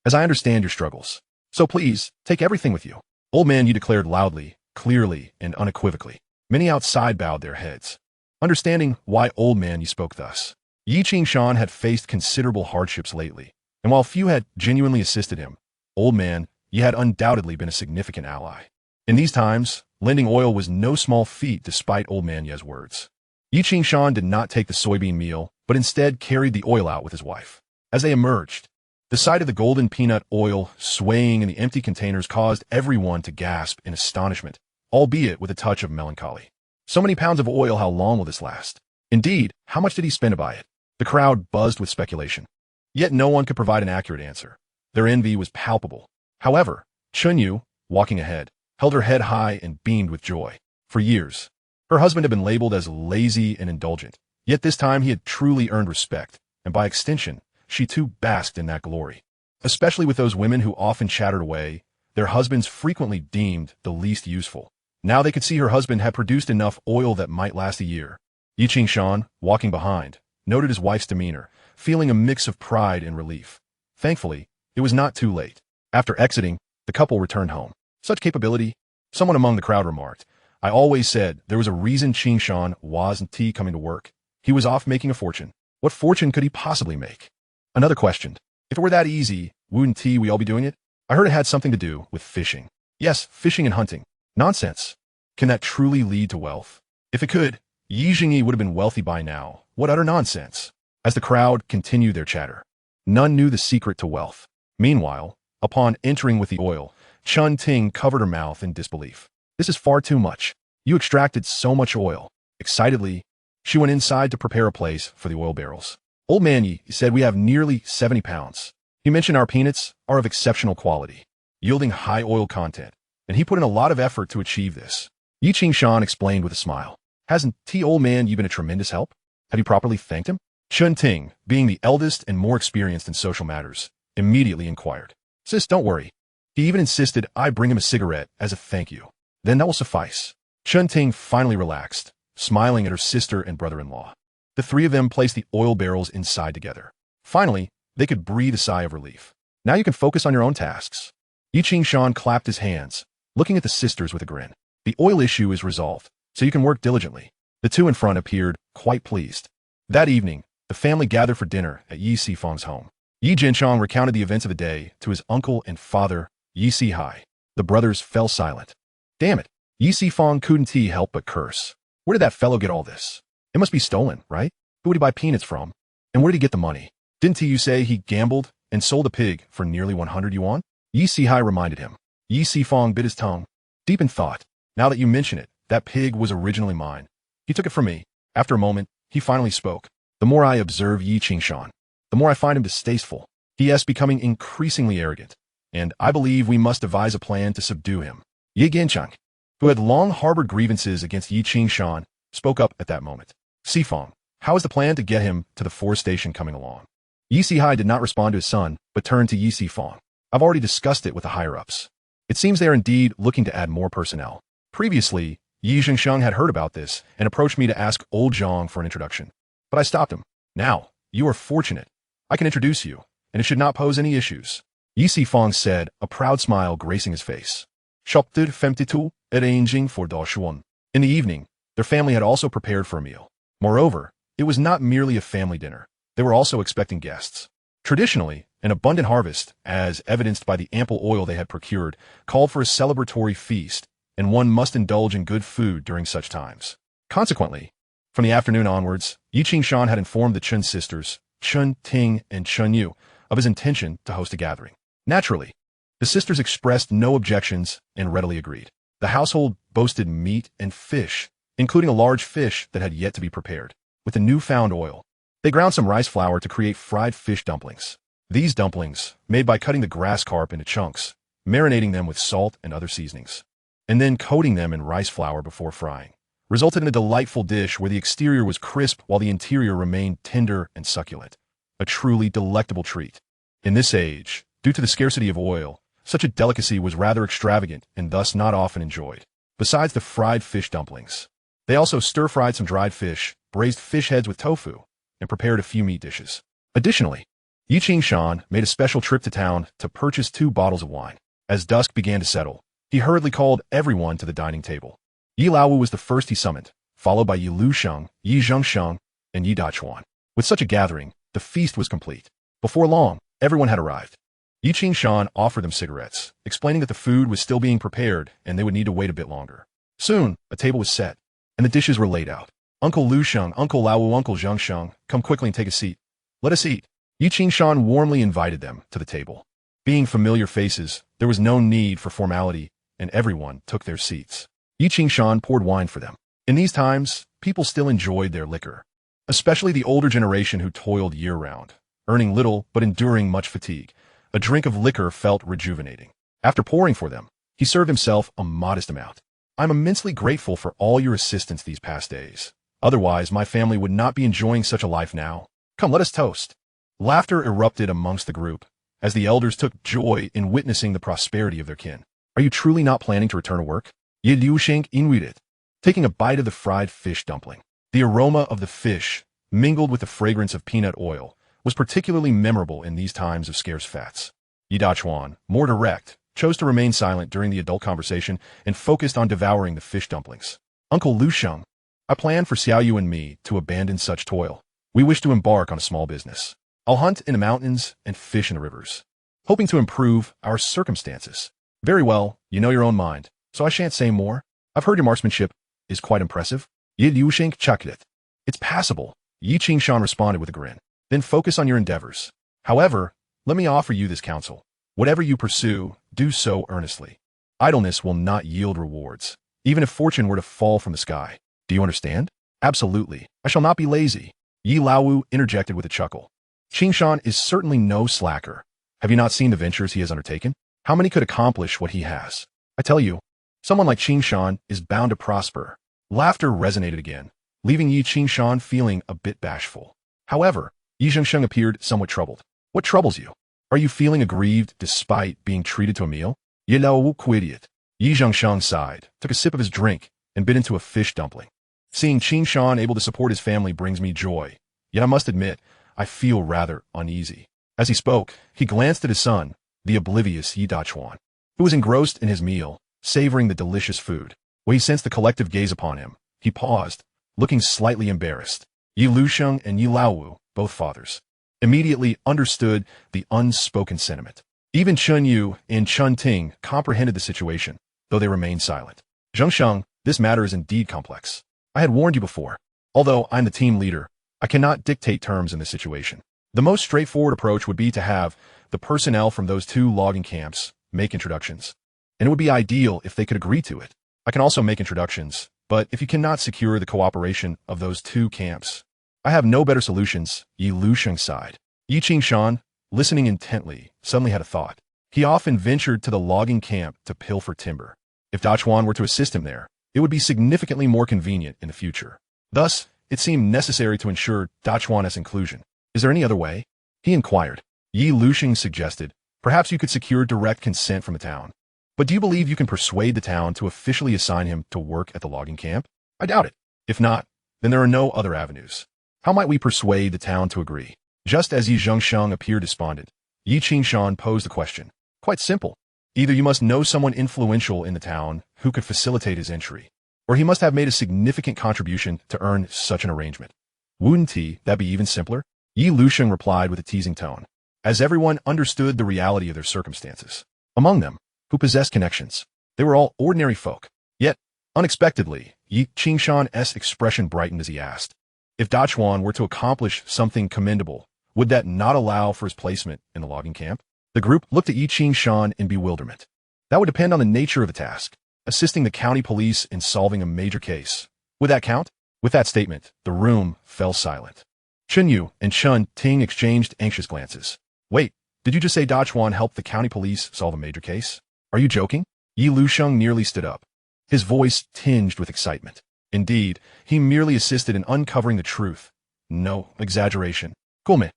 as I understand your struggles. So please, take everything with you. Old man Yi declared loudly, clearly, and unequivocally. Many outside bowed their heads, understanding why old man Yi spoke thus. Yi Qing-shan had faced considerable hardships lately, and while few had genuinely assisted him, old man Yi had undoubtedly been a significant ally. In these times, lending oil was no small feat despite old man Ye's words. Yi Qing-shan did not take the soybean meal, but instead carried the oil out with his wife. As they emerged, the sight of the golden peanut oil swaying in the empty containers caused everyone to gasp in astonishment, albeit with a touch of melancholy. So many pounds of oil, how long will this last? Indeed, how much did he spend to buy it? The crowd buzzed with speculation. Yet no one could provide an accurate answer. Their envy was palpable. However, Chunyu, walking ahead, held her head high and beamed with joy. For years, her husband had been labeled as lazy and indulgent, yet this time he had truly earned respect, and by extension, she too basked in that glory. Especially with those women who often chattered away, their husbands frequently deemed the least useful. Now they could see her husband had produced enough oil that might last a year. Yi Qing-shan, walking behind, noted his wife's demeanor, feeling a mix of pride and relief. Thankfully, it was not too late. After exiting, the couple returned home. Such capability, someone among the crowd remarked. I always said there was a reason Qing-shan wasn't coming to work. He was off making a fortune. What fortune could he possibly make? Another questioned. If it were that easy, wouldn't we all be doing it? I heard it had something to do with fishing. Yes, fishing and hunting. Nonsense. Can that truly lead to wealth? If it could, Yi Jingyi would have been wealthy by now. What utter nonsense. As the crowd continued their chatter, none knew the secret to wealth. Meanwhile, upon entering with the oil, Chun Ting covered her mouth in disbelief. This is far too much. You extracted so much oil. Excitedly, she went inside to prepare a place for the oil barrels. Old man Yi said we have nearly 70 pounds. He mentioned our peanuts are of exceptional quality, yielding high oil content, and he put in a lot of effort to achieve this. Yi Qing-shan explained with a smile. Hasn't old man Yi been a tremendous help? Have you properly thanked him? Chun Ting, being the eldest and more experienced in social matters, immediately inquired. Sis, don't worry. He even insisted I bring him a cigarette as a thank you. Then that will suffice. Chun Ting finally relaxed, smiling at her sister and brother-in-law. The three of them placed the oil barrels inside together. Finally, they could breathe a sigh of relief. Now you can focus on your own tasks. Yi Qing-shan clapped his hands, looking at the sisters with a grin. The oil issue is resolved, so you can work diligently. The two in front appeared quite pleased. That evening, the family gathered for dinner at Yi Sifang's home. Yi Jianchong recounted the events of the day to his uncle and father, Yi Sihai. The brothers fell silent. Damn it, Yi Sifang couldn't help but curse. Where did that fellow get all this? It must be stolen, right? Who would he buy peanuts from? And where did he get the money? Didn't you say he gambled and sold a pig for nearly 100 yuan? Yi Sihai reminded him. Yi Sifang bit his tongue, deep in thought. Now that you mention it, that pig was originally mine. He took it from me. After a moment, he finally spoke. The more I observe Yi Qing-shan, the more I find him distasteful. He is becoming increasingly arrogant, and I believe we must devise a plan to subdue him. Yi Genchang, who had long harbored grievances against Yi Qing-shan, spoke up at that moment. Sifang, how is the plan to get him to the forest station coming along? Yi Sihai did not respond to his son, but turned to Yi Sifang. I've already discussed it with the higher-ups. It seems they are indeed looking to add more personnel. Previously, Yi Zhengsheng had heard about this and approached me to ask old Zhang for an introduction. But I stopped him. Now, you are fortunate. I can introduce you, and it should not pose any issues. Yi Sifang said, a proud smile gracing his face. Chapter 52, arranging for Dashuan. In the evening, their family had also prepared for a meal. Moreover, it was not merely a family dinner. They were also expecting guests. Traditionally, an abundant harvest, as evidenced by the ample oil they had procured, called for a celebratory feast, and one must indulge in good food during such times. Consequently, from the afternoon onwards, Yi Qing-shan had informed the Chun sisters, Chun Ting and Chun Yu, of his intention to host a gathering. Naturally, the sisters expressed no objections and readily agreed. The household boasted meat and fish, including a large fish that had yet to be prepared. With the newfound oil, they ground some rice flour to create fried fish dumplings. These dumplings, made by cutting the grass carp into chunks, marinating them with salt and other seasonings, and then coating them in rice flour before frying, resulted in a delightful dish where the exterior was crisp while the interior remained tender and succulent. A truly delectable treat. In this age, due to the scarcity of oil, such a delicacy was rather extravagant and thus not often enjoyed. Besides the fried fish dumplings, they also stir-fried some dried fish, braised fish heads with tofu, and prepared a few meat dishes. Additionally, Yi Qingshan made a special trip to town to purchase 2 bottles of wine. As dusk began to settle, he hurriedly called everyone to the dining table. Yi Laowu was the first he summoned, followed by Yi Lusheng, Yi Zhengsheng, and Yi Dachuan. With such a gathering, the feast was complete. Before long, everyone had arrived. Yi Qingshan offered them cigarettes, explaining that the food was still being prepared and they would need to wait a bit longer. Soon, a table was set, and the dishes were laid out. Uncle Lusheng, Uncle Laowu, Uncle Zhengsheng, come quickly and take a seat. Let us eat. Yi Qingshan warmly invited them to the table. Being familiar faces, there was no need for formality, and everyone took their seats. Yi Qingshan poured wine for them. In these times, people still enjoyed their liquor, especially the older generation who toiled year-round, earning little but enduring much fatigue. A drink of liquor felt rejuvenating. After pouring for them, he served himself a modest amount. I'm immensely grateful for all your assistance these past days. Otherwise, my family would not be enjoying such a life now. Come, let us toast. Laughter erupted amongst the group, as the elders took joy in witnessing the prosperity of their kin. Are you truly not planning to return to work? Ye Liusheng inwided, taking a bite of the fried fish dumpling. The aroma of the fish, mingled with the fragrance of peanut oil, was particularly memorable in these times of scarce fats. Yi Dachuan, more direct, chose to remain silent during the adult conversation and focused on devouring the fish dumplings. Uncle Lusheng, I plan for Xiaoyu and me to abandon such toil. We wish to embark on a small business. I'll hunt in the mountains and fish in the rivers, hoping to improve our circumstances. Very well, you know your own mind, so I shan't say more. I've heard your marksmanship is quite impressive. Yi Liusheng chuckled. It's passable, Yi Qingshan responded with a grin. Then focus on your endeavors. However, let me offer you this counsel. Whatever you pursue, do so earnestly. Idleness will not yield rewards, even if fortune were to fall from the sky. Do you understand? Absolutely. I shall not be lazy. Yi Laowu interjected with a chuckle. Qingshan is certainly no slacker. Have you not seen the ventures he has undertaken? How many could accomplish what he has? I tell you, someone like Qingshan is bound to prosper. Laughter resonated again, leaving Yi Qingshan feeling a bit bashful. However, Yi Zhengsheng appeared somewhat troubled. What troubles you? Are you feeling aggrieved despite being treated to a meal? Yi Laowu quitted. Yi Zhengsheng sighed, took a sip of his drink, and bit into a fish dumpling. Seeing Qingshan able to support his family brings me joy, yet I must admit, I feel rather uneasy. As he spoke, he glanced at his son, the oblivious Yi Dachuan, who was engrossed in his meal, savoring the delicious food. When he sensed the collective gaze upon him, he paused, looking slightly embarrassed. Yi Lusheng and Yi Laowu, both fathers, immediately understood the unspoken sentiment. Even Chun Yu and Chun Ting comprehended the situation, though they remained silent. Zhengsheng, this matter is indeed complex. I had warned you before. Although I'm the team leader, I cannot dictate terms in this situation. The most straightforward approach would be to have the personnel from those 2 logging camps make introductions, and it would be ideal if they could agree to it. I can also make introductions, but if you cannot secure the cooperation of those 2 camps, I have no better solutions. Yi Lusheng sighed. Yi Qingshan, listening intently, suddenly had a thought. He often ventured to the logging camp to pilfer timber. If Dachuan were to assist him there, it would be significantly more convenient in the future. Thus, it seemed necessary to ensure Dachuan's inclusion. Is there any other way? He inquired. Yi Lusheng suggested, perhaps you could secure direct consent from the town. But do you believe you can persuade the town to officially assign him to work at the logging camp? I doubt it. If not, then there are no other avenues. How might we persuade the town to agree? Just as Yi Zhengsheng appeared despondent, Yi Qingshan posed the question. Quite simple. Either you must know someone influential in the town who could facilitate his entry, or he must have made a significant contribution to earn such an arrangement. Wouldn't that be even simpler? Yi Lusheng replied with a teasing tone, as everyone understood the reality of their circumstances. Among them, who possessed connections, they were all ordinary folk. Yet, unexpectedly, Yi Qingshan's expression brightened as he asked, if Dachuan were to accomplish something commendable, Would that not allow for his placement in the logging camp? The group looked at Yi Qing-shan in bewilderment. That would depend on the nature of the task, assisting the county police in solving a major case. Would that count? With that statement, the room fell silent. Chun Yu and Chun Ting exchanged anxious glances. Wait, did you just say Da Chuan helped the county police solve a major case? Are you joking? Yi Lusheng nearly stood up, his voice tinged with excitement. Indeed, he merely assisted in uncovering the truth. No exaggeration. Gome,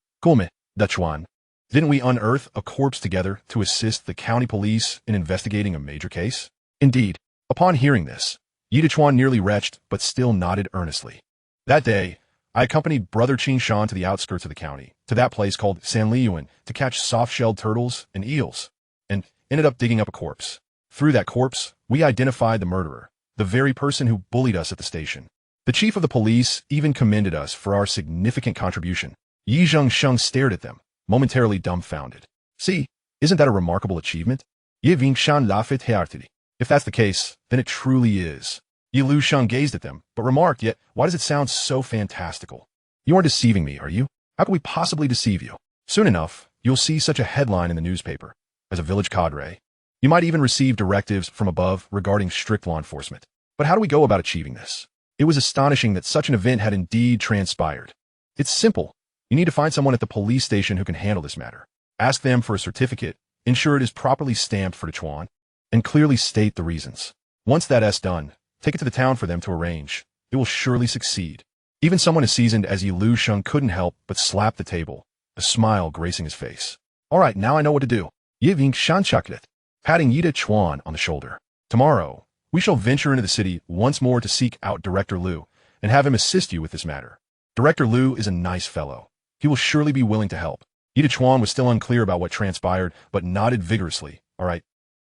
Da Chuan. Didn't we unearth a corpse together to assist the county police in investigating a major case? Indeed. Upon hearing this, Yi Chuan nearly retched but still nodded earnestly. That day, I accompanied Brother Qing Shan to the outskirts of the county, to that place called Sanliyuan, to catch soft-shelled turtles and eels, and ended up digging up a corpse. Through that corpse, we identified the murderer, the very person who bullied us at the station. The chief of the police even commended us for our significant contribution. Yi Zhengsheng stared at them, momentarily dumbfounded. See, isn't that a remarkable achievement? Ye Vingshan laughed heartily. If that's the case, then it truly is. Yi Lusheng gazed at them, but remarked, yet, why does it sound so fantastical? You aren't deceiving me, are you? How can we possibly deceive you? Soon enough, you'll see such a headline in the newspaper. As a village cadre, you might even receive directives from above regarding strict law enforcement. But how do we go about achieving this? It was astonishing that such an event had indeed transpired. It's simple. You need to find someone at the police station who can handle this matter. Ask them for a certificate, ensure it is properly stamped for the Chuan, and clearly state the reasons. Once that's done, take it to the town for them to arrange. It will surely succeed. Even someone as seasoned as Yi Lusheng couldn't help but slap the table, a smile gracing his face. All right, now I know what to do. Ye Ving Shan Chaklet, patting Yi Chuan on the shoulder. Tomorrow, we shall venture into the city once more to seek out Director Liu and have him assist you with this matter. Director Liu is a nice fellow. He will surely be willing to help. Yi Chuan was still unclear about what transpired, but nodded vigorously. All right,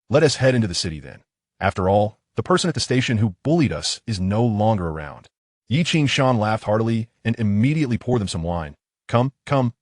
let us head into the city then. After all, the person at the station who bullied us is no longer around. Yi Qing-shan laughed heartily and immediately poured them some wine. Come,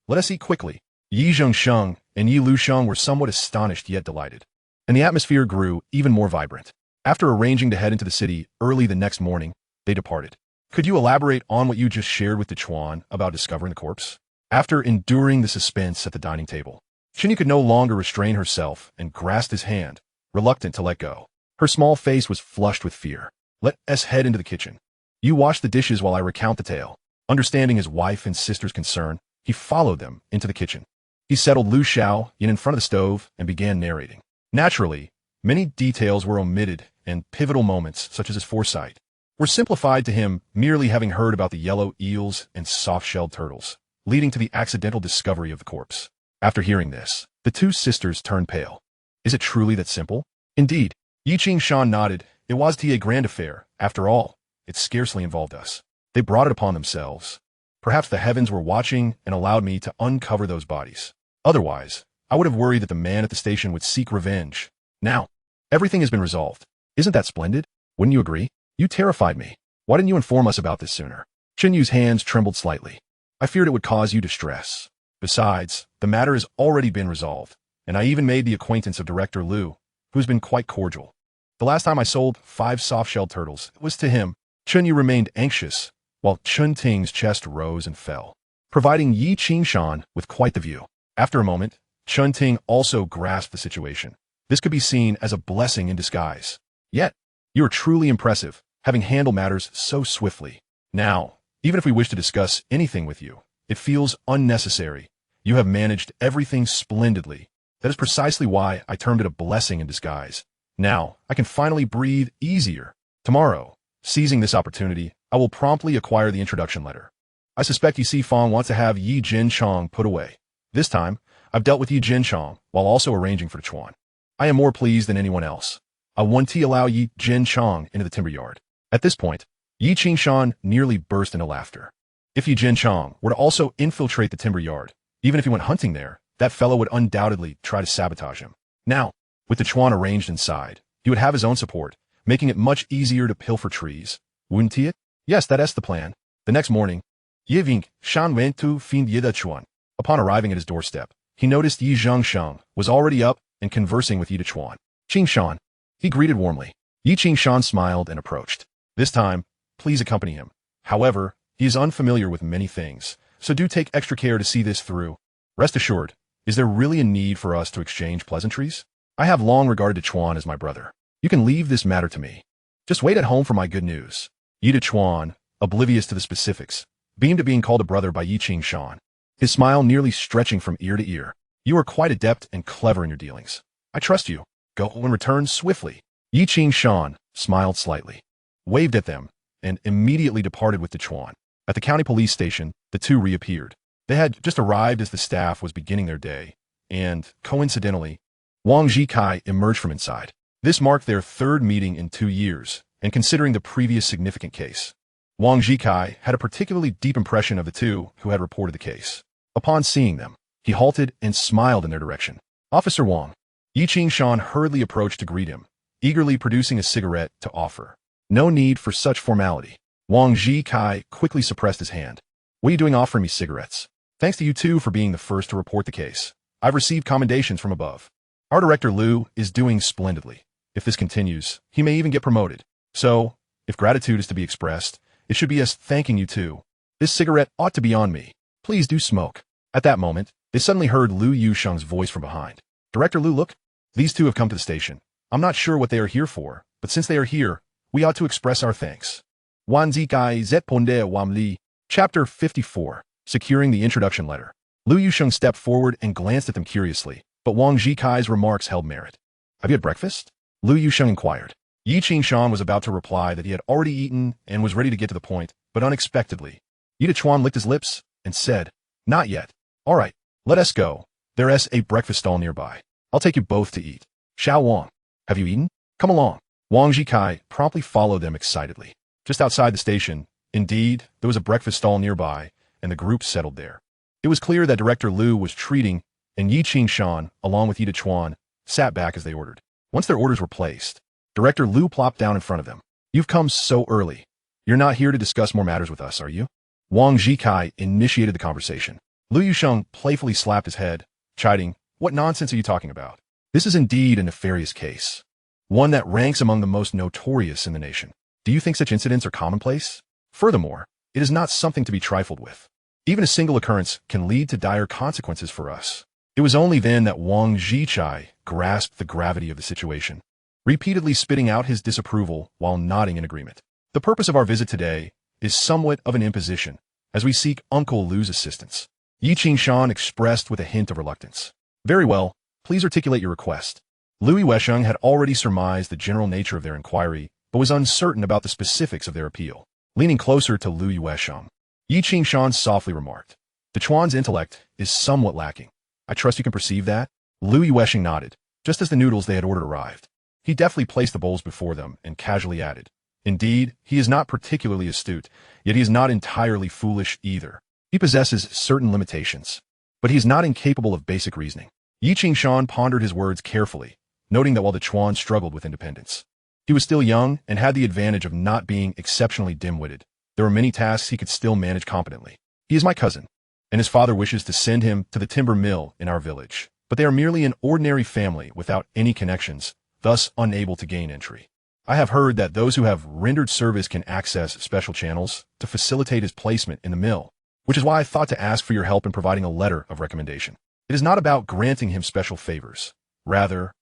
let us eat quickly. Yi Zhengsheng and Yi Lusheng were somewhat astonished yet delighted, and the atmosphere grew even more vibrant. After arranging to head into the city early the next morning, they departed. Could you elaborate on what you just shared with the Chuan about discovering the corpse? After enduring the suspense at the dining table, Chinyu could no longer restrain herself and grasped his hand, reluctant to let go. Her small face was flushed with fear. Let us head into the kitchen. You wash the dishes while I recount the tale. Understanding his wife and sister's concern, he followed them into the kitchen. He settled Lu Xiao in front of the stove and began narrating. Naturally, many details were omitted and pivotal moments, such as his foresight, were simplified to him merely having heard about the yellow eels and soft-shelled turtles, leading to the accidental discovery of the corpse. After hearing this, the two sisters turned pale. Is it truly that simple? Indeed. Yi Qing-shan nodded. It was a grand affair. After all, it scarcely involved us. They brought it upon themselves. Perhaps the heavens were watching and allowed me to uncover those bodies. Otherwise, I would have worried that the man at the station would seek revenge. Now, everything has been resolved. Isn't that splendid? Wouldn't you agree? You terrified me. Why didn't you inform us about this sooner? Chinyu's hands trembled slightly. I feared it would cause you distress. Besides, the matter has already been resolved, and I even made the acquaintance of Director Liu, who has been quite cordial. The last time I sold 5 soft-shelled turtles, it was to him. Chunyu remained anxious, while Chun Ting's chest rose and fell, providing Yi Qing-shan with quite the view. After a moment, Chun Ting also grasped the situation. This could be seen as a blessing in disguise. Yet, you are truly impressive, having handled matters so swiftly. Now, even if we wish to discuss anything with you, it feels unnecessary. You have managed everything splendidly. That is precisely why I termed it a blessing in disguise. Now, I can finally breathe easier. Tomorrow, seizing this opportunity, I will promptly acquire the introduction letter. I suspect Yi Sifang wants to have Yi Jinchong put away. This time, I've dealt with Yi Jinchong while also arranging for the Chuan. I am more pleased than anyone else. I want to allow Yi Jinchong into the timber yard. At this point, Yi Qing-shan nearly burst into laughter. If Yi Jinchong were to also infiltrate the timber yard, even if he went hunting there, that fellow would undoubtedly try to sabotage him. Now, with the Chuan arranged inside, he would have his own support, making it much easier to pilfer trees. Wouldn't he? Yes, that's the plan. The next morning, Ye Ving Shan went to find Yi Chuan. Upon arriving at his doorstep, he noticed Yi Zhengsheng was already up and conversing with Yi Chuan. Qing-shan. He greeted warmly. Yi Qing-shan smiled and approached. This time, please accompany him. However, he is unfamiliar with many things. so do take extra care to see this through. Rest assured, is there really a need for us to exchange pleasantries? I have long regarded Chuan as my brother. You can leave this matter to me. Just wait at home for my good news. Yi Chuan, oblivious to the specifics, beamed at being called a brother by Yi Shan, his smile nearly stretching from ear to ear. You are quite adept and clever in your dealings. I trust you. Go and return swiftly. Yi Shan smiled slightly, waved at them, and immediately departed with Chuan. At the county police station, the two reappeared. They had just arrived as the staff was beginning their day, and, coincidentally, Wang Zikai emerged from inside. This marked their third meeting in 2 years, and considering the previous significant case, Wang Zikai had a particularly deep impression of the two who had reported the case. Upon seeing them, he halted and smiled in their direction. Officer Wang. Yi Shan hurriedly approached to greet him, eagerly producing a cigarette to offer. No need for such formality. Wang Zikai quickly suppressed his hand. What are you doing offering me cigarettes? Thanks to you two for being the first to report the case. I've received commendations from above. Our director Liu is doing splendidly. If this continues, he may even get promoted. So, if gratitude is to be expressed, it should be us thanking you too. This cigarette ought to be on me. Please do smoke. At that moment, they suddenly heard Liu Yusheng's voice from behind. Director Liu, look. These two have come to the station. I'm not sure what they are here for, but since they are here, we ought to express our thanks. Wan Zikai Zetponde Wam Li. Chapter 54. Securing the introduction letter. Liu Yusheng stepped forward and glanced at them curiously, but Wang Zikai's remarks held merit. Have you had breakfast? Liu Yusheng inquired. Yi Shan was about to reply that he had already eaten and was ready to get to the point, but unexpectedly, Yi Chuan licked his lips and said, Not yet. All right, let us go. There's a breakfast stall nearby. I'll take you both to eat. Xiao Wang, have you eaten? Come along. Wang Zikai promptly followed them excitedly. Just outside the station, indeed, there was a breakfast stall nearby, and the group settled there. It was clear that Director Liu was treating, and Yi Shan, along with Yi Chuan, sat back as they ordered. Once their orders were placed, Director Liu plopped down in front of them. You've come so early. You're not here to discuss more matters with us, are you? Wang Zikai initiated the conversation. Liu Yusheng playfully slapped his head, chiding, What nonsense are you talking about? This is indeed a nefarious case. One that ranks among the most notorious in the nation. Do you think such incidents are commonplace? Furthermore, it is not something to be trifled with. Even a single occurrence can lead to dire consequences for us. It was only then that Wang Zikai grasped the gravity of the situation, repeatedly spitting out his disapproval while nodding in agreement. The purpose of our visit today is somewhat of an imposition, as we seek Uncle Liu's assistance. Yi Shan expressed with a hint of reluctance. Very well, please articulate your request. Liu Yuesheng had already surmised the general nature of their inquiry, but was uncertain about the specifics of their appeal. Leaning closer to Liu Yuesheng, Yi Shan softly remarked, Chuan's intellect is somewhat lacking. I trust you can perceive that? Liu Yuesheng nodded, just as the noodles they had ordered arrived. He deftly placed the bowls before them and casually added, Indeed, he is not particularly astute, yet he is not entirely foolish either. He possesses certain limitations, but he is not incapable of basic reasoning. Yi Shan pondered his words carefully, noting that while the Chuan struggled with independence, he was still young and had the advantage of not being exceptionally dim-witted. There were many tasks he could still manage competently. He is my cousin, and his father wishes to send him to the timber mill in our village, but they are merely an ordinary family without any connections, thus unable to gain entry. I have heard that those who have rendered service can access special channels to facilitate his placement in the mill, which is why I thought to ask for your help in providing a letter of recommendation. It is not about granting him special favors. Rather,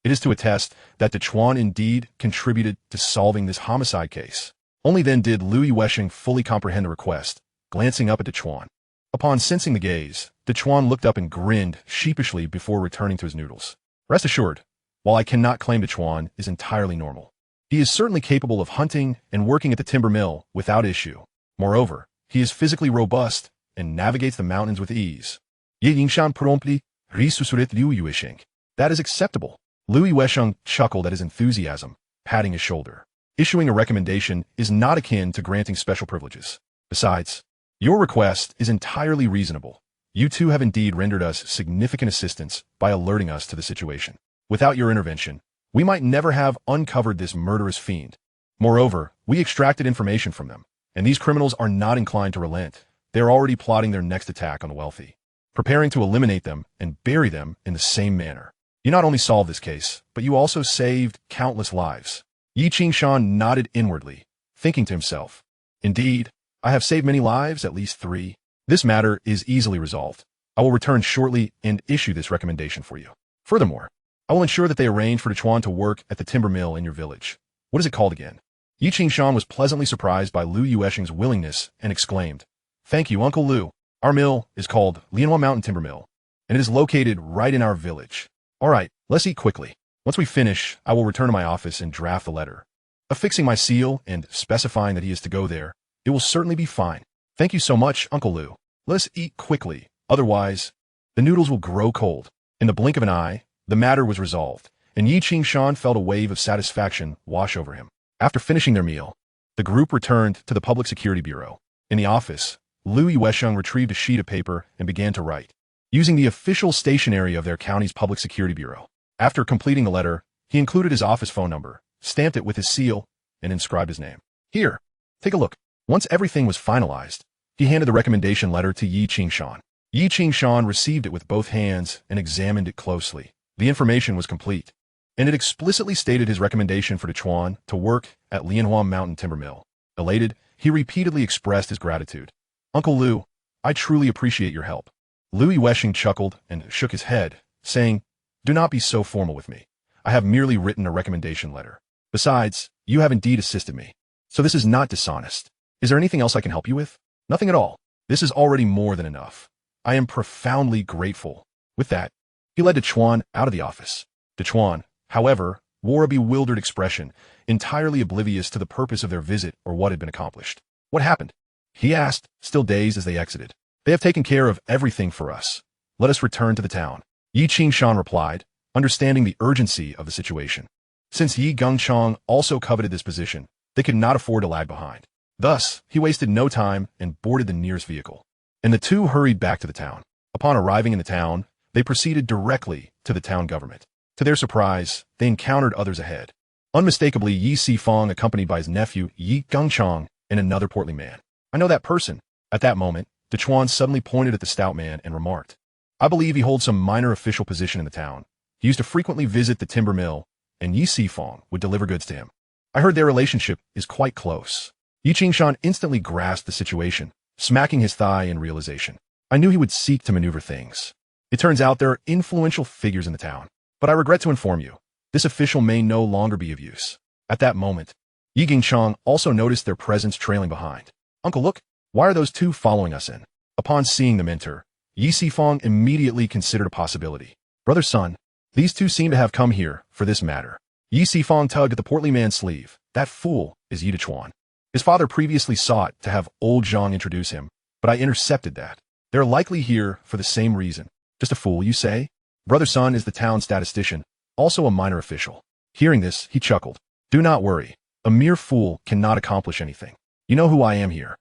it is to attest that the Chuan indeed contributed to solving this homicide case. Only then did Liu Yuesheng fully comprehend the request, glancing up at the Chuan. Upon sensing the gaze, the Chuan looked up and grinned sheepishly before returning to his noodles. Rest assured, while I cannot claim the Chuan is entirely normal, he is certainly capable of hunting and working at the timber mill without issue. Moreover, he is physically robust and navigates the mountains with ease. Ye Yingshan promptly resuscitate Liu Yuesheng. That is acceptable. Liu Yuesheng chuckled at his enthusiasm, patting his shoulder. Issuing a recommendation is not akin to granting special privileges. Besides, your request is entirely reasonable. You two have indeed rendered us significant assistance by alerting us to the situation. Without your intervention, we might never have uncovered this murderous fiend. Moreover, we extracted information from them, and these criminals are not inclined to relent. They are already plotting their next attack on the wealthy, preparing to eliminate them and bury them in the same manner. You not only solved this case, but you also saved countless lives. Yi Shan nodded inwardly, thinking to himself, Indeed, I have saved many lives, at least 3. This matter is easily resolved. I will return shortly and issue this recommendation for you. Furthermore, I will ensure that they arrange for Dechuan to work at the timber mill in your village. What is it called again? Yi Qingshan was pleasantly surprised by Lu Yuesheng's willingness and exclaimed, "Thank you, Uncle Lu. Our mill is called Lianhua Mountain Timber Mill, and it is located right in our village. All right, let's eat quickly. Once we finish, I will return to my office and draft the letter. Affixing my seal and specifying that he is to go there, it will certainly be fine. Thank you so much, Uncle Lu. Let us eat quickly, otherwise, the noodles will grow cold." In the blink of an eye, the matter was resolved, and Yi Qingshan felt a wave of satisfaction wash over him. After finishing their meal, the group returned to the Public Security Bureau. In the office, Lu Yuesheng retrieved a sheet of paper and began to write, using the official stationery of their county's Public Security Bureau. After completing the letter, he included his office phone number, stamped it with his seal, and inscribed his name. "Here, take a look." Once everything was finalized, he handed the recommendation letter to Yi Qingshan. Yi Qingshan received it with both hands and examined it closely. The information was complete, and it explicitly stated his recommendation for Dechuan to work at Lianhua Mountain Timber Mill. Elated, he repeatedly expressed his gratitude. "Uncle Lu, I truly appreciate your help." Lu Yuesheng chuckled and shook his head, saying, "Do not be so formal with me. I have merely written a recommendation letter. Besides, you have indeed assisted me, so this is not dishonest. Is there anything else I can help you with?" "Nothing at all. This is already more than enough. I am profoundly grateful." With that, he led Dechuan out of the office. Dechuan, however, wore a bewildered expression, entirely oblivious to the purpose of their visit or what had been accomplished. "What happened?" he asked, still dazed as they exited. "They have taken care of everything for us. Let us return to the town." Yi Qingshan replied, understanding the urgency of the situation. Since Yi Gengchong also coveted this position, they could not afford to lag behind. Thus, he wasted no time and boarded the nearest vehicle, and the two hurried back to the town. Upon arriving in the town, they proceeded directly to the town government. To their surprise, they encountered others ahead. Unmistakably, Yi Sifong accompanied by his nephew Yi Gengchong and another portly man. "I know that person." At that moment, Dechuan suddenly pointed at the stout man and remarked, "I believe he holds some minor official position in the town. He used to frequently visit the timber mill, and Yi Sifong would deliver goods to him. I heard their relationship is quite close." Yi Qingshan instantly grasped the situation, smacking his thigh in realization. "I knew he would seek to maneuver things. It turns out there are influential figures in the town. But I regret to inform you, this official may no longer be of use." At that moment, Yi Gengchong also noticed their presence trailing behind. "Uncle, look, why are those two following us in?" Upon seeing them enter, Yi Sifong immediately considered a possibility. "Brother son, these two seem to have come here for this matter." Yi Sifong tugged at the portly man's sleeve. "That fool is Yi Dechuan. His father previously sought to have old Zhang introduce him, but I intercepted that. They're likely here for the same reason." "Just a fool, you say?" "Brother Sun is the town statistician, also a minor official." Hearing this, he chuckled. "Do not worry. A mere fool cannot accomplish anything. You know who I am here.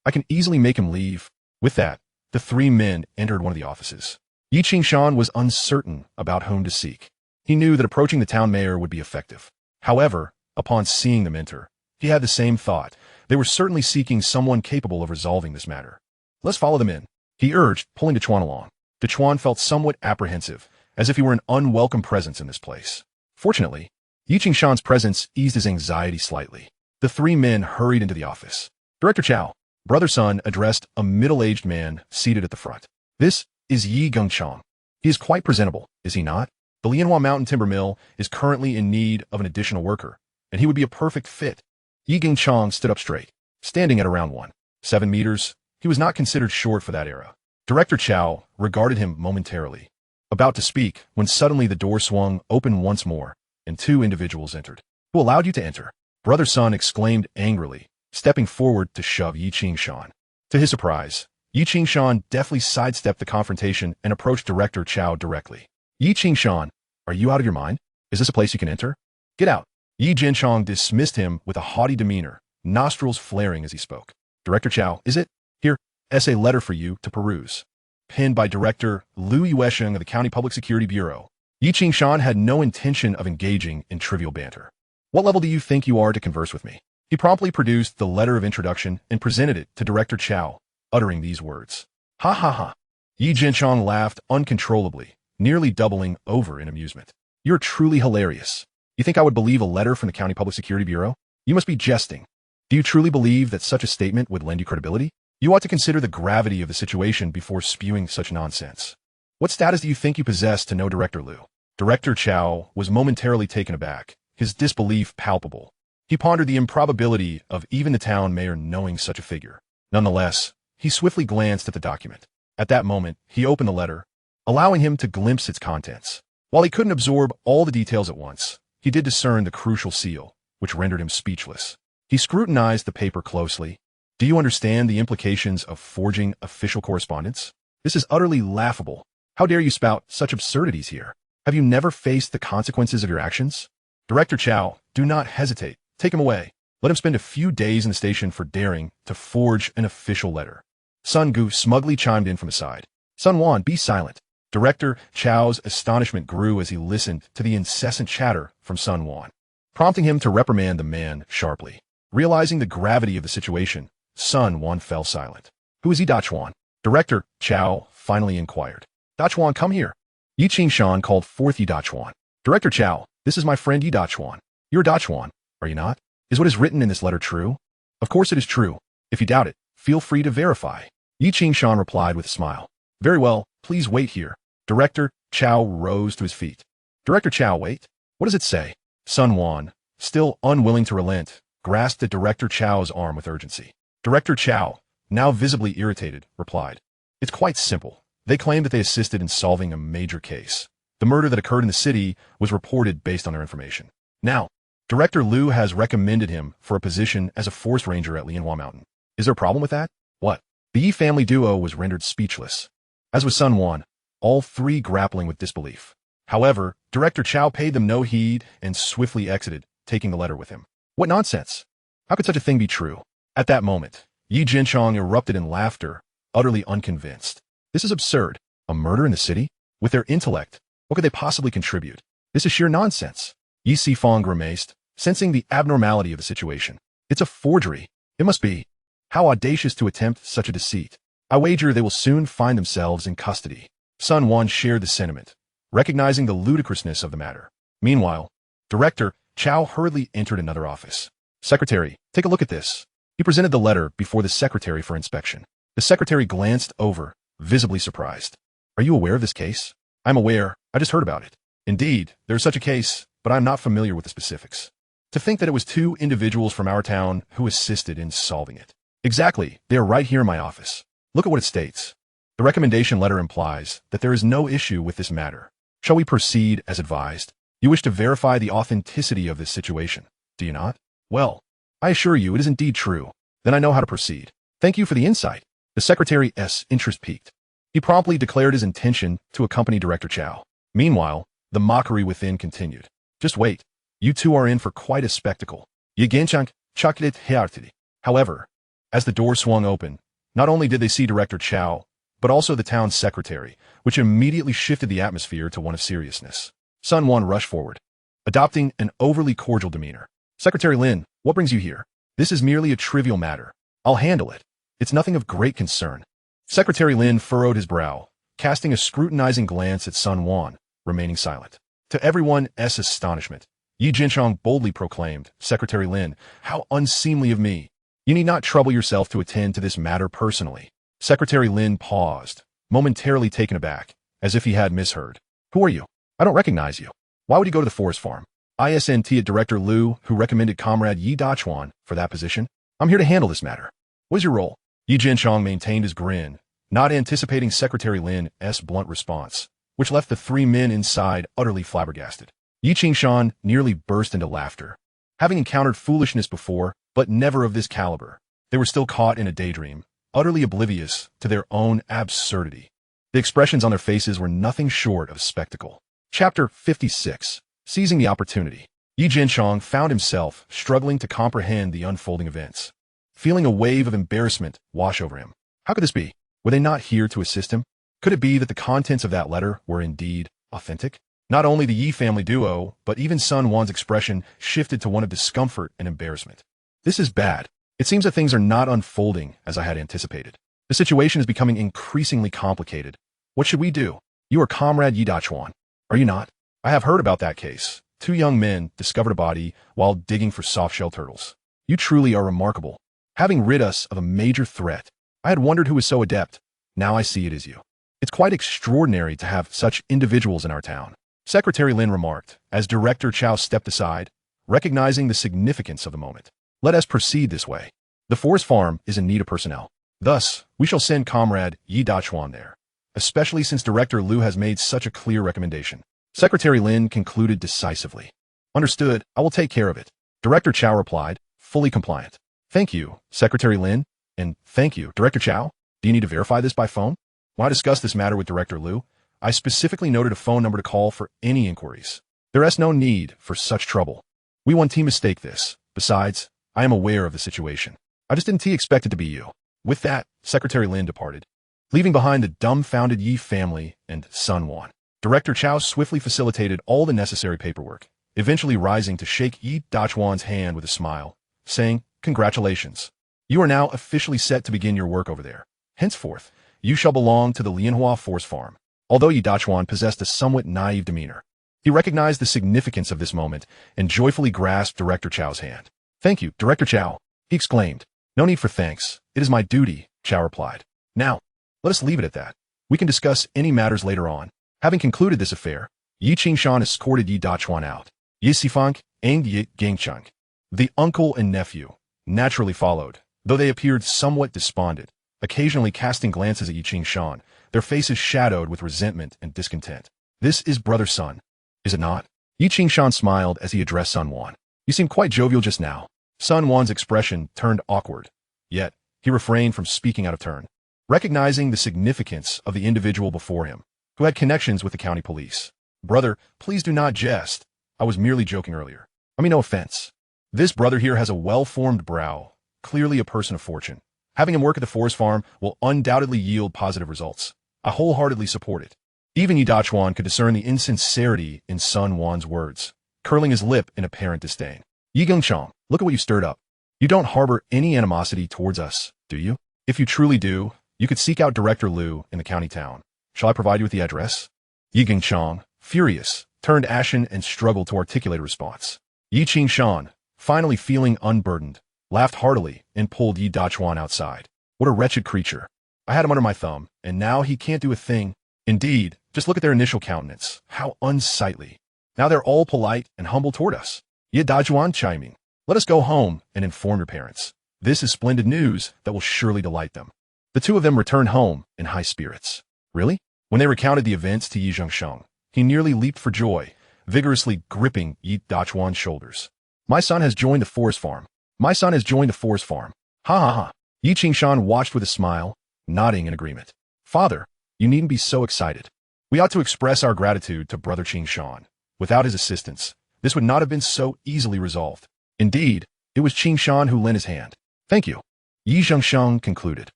I can easily make him leave." With that, the three men entered one of the offices. Yi Qingshan was uncertain about whom to seek. He knew that approaching the town mayor would be effective. However, upon seeing them enter, he had the same thought. They were certainly seeking someone capable of resolving this matter. "Let's follow them in," he urged, pulling Dechuan along. Dechuan felt somewhat apprehensive, as if he were an unwelcome presence in this place. Fortunately, Yi Qingshan's presence eased his anxiety slightly. The three men hurried into the office. Director Chow, Brother Sun addressed a middle-aged man seated at the front. "This is Yi Gengchong. He is quite presentable, is he not? The Lianhua Mountain Timber Mill is currently in need of an additional worker, and he would be a perfect fit." Yi Gengchong stood up straight. Standing at around 1.7 meters, he was not considered short for that era. Director Chow regarded him momentarily, about to speak, when suddenly the door swung open once more, and two individuals entered. "Who allowed you to enter?" Brother Sun exclaimed angrily, stepping forward to shove Yi Qingshan. To his surprise, Yi Qingshan deftly sidestepped the confrontation and approached Director Chow directly. "Yi Qingshan, are you out of your mind? Is this a place you can enter? Get out." Yi Gengchong dismissed him with a haughty demeanor, nostrils flaring as he spoke. "Director Chow, is it? Here, essay letter for you to peruse." Penned by Director Lu Yuesheng of the County Public Security Bureau. Yi Qingshan had no intention of engaging in trivial banter. "What level do you think you are to converse with me?" He promptly produced the letter of introduction and presented it to Director Chow, uttering these words. "Ha ha ha." Yi Gengchong laughed uncontrollably, nearly doubling over in amusement. "You're truly hilarious. You think I would believe a letter from the County Public Security Bureau? You must be jesting. Do you truly believe that such a statement would lend you credibility?" You ought to consider the gravity of the situation before spewing such nonsense. What status do you think you possess to know Director Liu? Director Chow was momentarily taken aback, his disbelief palpable. He pondered the improbability of even the town mayor knowing such a figure. Nonetheless, he swiftly glanced at the document. At that moment, he opened the letter, allowing him to glimpse its contents. While he couldn't absorb all the details at once, he did discern the crucial seal, which rendered him speechless. He scrutinized the paper closely. Do you understand the implications of forging official correspondence? This is utterly laughable. How dare you spout such absurdities here? Have you never faced the consequences of your actions? Director Chow, do not hesitate. Take him away. Let him spend a few days in the station for daring to forge an official letter. Sun Gu smugly chimed in from his side. Sun Wan, be silent. Director Chow's astonishment grew as he listened to the incessant chatter from Sun Wan, prompting him to reprimand the man sharply. Realizing the gravity of the situation, Sun Wan fell silent. Who is he, Dachuan? Director Chow finally inquired. Dachuan, come here. Yi Qingshan called forth Yi Dachuan. Director Chow, this is my friend Yi Dachuan. You're Dachuan, are you not? Is what is written in this letter true? Of course it is true. If you doubt it, feel free to verify. Yi Qingshan replied with a smile. Very well, please wait here. Director Chow rose to his feet. Director Chow, wait. What does it say? Sun Wan, still unwilling to relent, grasped at Director Chow's arm with urgency. Director Chow, now visibly irritated, replied. It's quite simple. They claim that they assisted in solving a major case. The murder that occurred in the city was reported based on their information. Now, Director Liu has recommended him for a position as a forest ranger at Lianhua Mountain. Is there a problem with that? What? The Yi family duo was rendered speechless. As with Sun Wan, all three grappling with disbelief. However, Director Chow paid them no heed and swiftly exited, taking the letter with him. What nonsense! How could such a thing be true? At that moment, Yi Jinchong erupted in laughter, utterly unconvinced. This is absurd. A murder in the city? With their intellect, what could they possibly contribute? This is sheer nonsense. Yi Sifong grimaced, sensing the abnormality of the situation. It's a forgery. It must be. How audacious to attempt such a deceit. I wager they will soon find themselves in custody. Sun Wan shared the sentiment, recognizing the ludicrousness of the matter. Meanwhile, Director Chow hurriedly entered another office. Secretary, take a look at this. He presented the letter before the secretary for inspection. The secretary glanced over, visibly surprised. Are you aware of this case? I'm aware. I just heard about it. Indeed, there is such a case, but I'm not familiar with the specifics. To think that it was two individuals from our town who assisted in solving it. Exactly. They are right here in my office. Look at what it states. The recommendation letter implies that there is no issue with this matter. Shall we proceed as advised? You wish to verify the authenticity of this situation, do you not? Well, I assure you it is indeed true. Then I know how to proceed. Thank you for the insight. The secretary's interest piqued. He promptly declared his intention to accompany Director Chow. Meanwhile, the mockery within continued. Just wait. You two are in for quite a spectacle. Yigenchang chocolate heartily. However, as the door swung open, not only did they see Director Chow, but also the town secretary, which immediately shifted the atmosphere to one of seriousness. Sun Wan rushed forward, adopting an overly cordial demeanor. Secretary Lin, what brings you here? This is merely a trivial matter. I'll handle it. It's nothing of great concern. Secretary Lin furrowed his brow, casting a scrutinizing glance at Sun Wan, remaining silent. To everyone's astonishment, Yi Jinchong boldly proclaimed, Secretary Lin, how unseemly of me. You need not trouble yourself to attend to this matter personally. Secretary Lin paused, momentarily taken aback, as if he had misheard. Who are you? I don't recognize you. Why would you go to the forest farm? ISNT at Director Liu, who recommended Comrade Yi Dachuan for that position. I'm here to handle this matter. What is your role? Yi Jinchong maintained his grin, not anticipating Secretary Lin's blunt response, which left the three men inside utterly flabbergasted. Yi Qingshan nearly burst into laughter. Having encountered foolishness before, but never of this caliber, they were still caught in a daydream, utterly oblivious to their own absurdity. The expressions on their faces were nothing short of a spectacle. Chapter 56. Seizing the opportunity. Yi Jinchong found himself struggling to comprehend the unfolding events, feeling a wave of embarrassment wash over him. How could this be? Were they not here to assist him? Could it be that the contents of that letter were indeed authentic? Not only the Yi family duo, but even Sun Wan's expression shifted to one of discomfort and embarrassment. This is bad. It seems that things are not unfolding as I had anticipated. The situation is becoming increasingly complicated. What should we do? You are Comrade Yi Dachuan, are you not? I have heard about that case. Two young men discovered a body while digging for soft-shell turtles. You truly are remarkable. Having rid us of a major threat, I had wondered who was so adept. Now I see it is you. It's quite extraordinary to have such individuals in our town, Secretary Lin remarked, as Director Chow stepped aside, recognizing the significance of the moment. Let us proceed this way. The forest farm is in need of personnel. Thus, we shall send Comrade Yi Dachuan there, especially since Director Liu has made such a clear recommendation. Secretary Lin concluded decisively. Understood, I will take care of it. Director Chow replied, fully compliant. Thank you, Secretary Lin, and thank you, Director Chow. Do you need to verify this by phone? When I discussed this matter with Director Liu, I specifically noted a phone number to call for any inquiries. There is no need for such trouble. We won't mistake this. Besides, I am aware of the situation. I just didn't expect it to be you. With that, Secretary Lin departed, leaving behind the dumbfounded Yi family and Sun Wan. Director Chow swiftly facilitated all the necessary paperwork, eventually rising to shake Yi Dachuan's hand with a smile, saying, "Congratulations. You are now officially set to begin your work over there. Henceforth, you shall belong to the Lianhua Forest Farm." Although Yi Dachuan possessed a somewhat naive demeanor, he recognized the significance of this moment and joyfully grasped Director Chow's hand. "Thank you, Director Chow," he exclaimed. "No need for thanks. It is my duty," Chow replied. "Now, let us leave it at that. We can discuss any matters later on." Having concluded this affair, Yi Qingshan escorted Yi Dachuan out. Yi Sifang and Yi Gingcheng, the uncle and nephew, naturally followed, though they appeared somewhat despondent, occasionally casting glances at Yi Qingshan, their faces shadowed with resentment and discontent. "This is brother Sun, is it not?" Yi Qingshan smiled as he addressed Sun Wan. "You seem quite jovial just now." Sun Wan's expression turned awkward, yet he refrained from speaking out of turn, recognizing the significance of the individual before him, who had connections with the county police. "Brother, please do not jest. I was merely joking earlier. I mean no offense. This brother here has a well-formed brow, clearly a person of fortune. Having him work at the forest farm will undoubtedly yield positive results. I wholeheartedly support it." Even Yi Dachuan could discern the insincerity in Sun Wan's words, curling his lip in apparent disdain. "Yi Gengchong, look at what you stirred up. You don't harbor any animosity towards us, do you? If you truly do, you could seek out Director Liu in the county town. Shall I provide you with the address?" Yi Gengchong, furious, turned ashen and struggled to articulate a response. Yi Qingshan, finally feeling unburdened, laughed heartily and pulled Yi Dachuan outside. "What a wretched creature. I had him under my thumb, and now he can't do a thing. Indeed, just look at their initial countenance. How unsightly. Now they're all polite and humble toward us." Yi Dachuan chiming, "Let us go home and inform your parents. This is splendid news that will surely delight them." The two of them returned home in high spirits. "Really?" When they recounted the events to Yi Zhengsheng, he nearly leaped for joy, vigorously gripping Yi Dachuan's shoulders. "My son has joined the forest farm. My son has joined the forest farm. Ha ha ha." Yi Qingshan watched with a smile, nodding in agreement. "Father, you needn't be so excited. We ought to express our gratitude to Brother Qingshan. Without his assistance, this would not have been so easily resolved. Indeed, it was Qingshan who lent his hand. Thank you." Yi Zhengsheng concluded.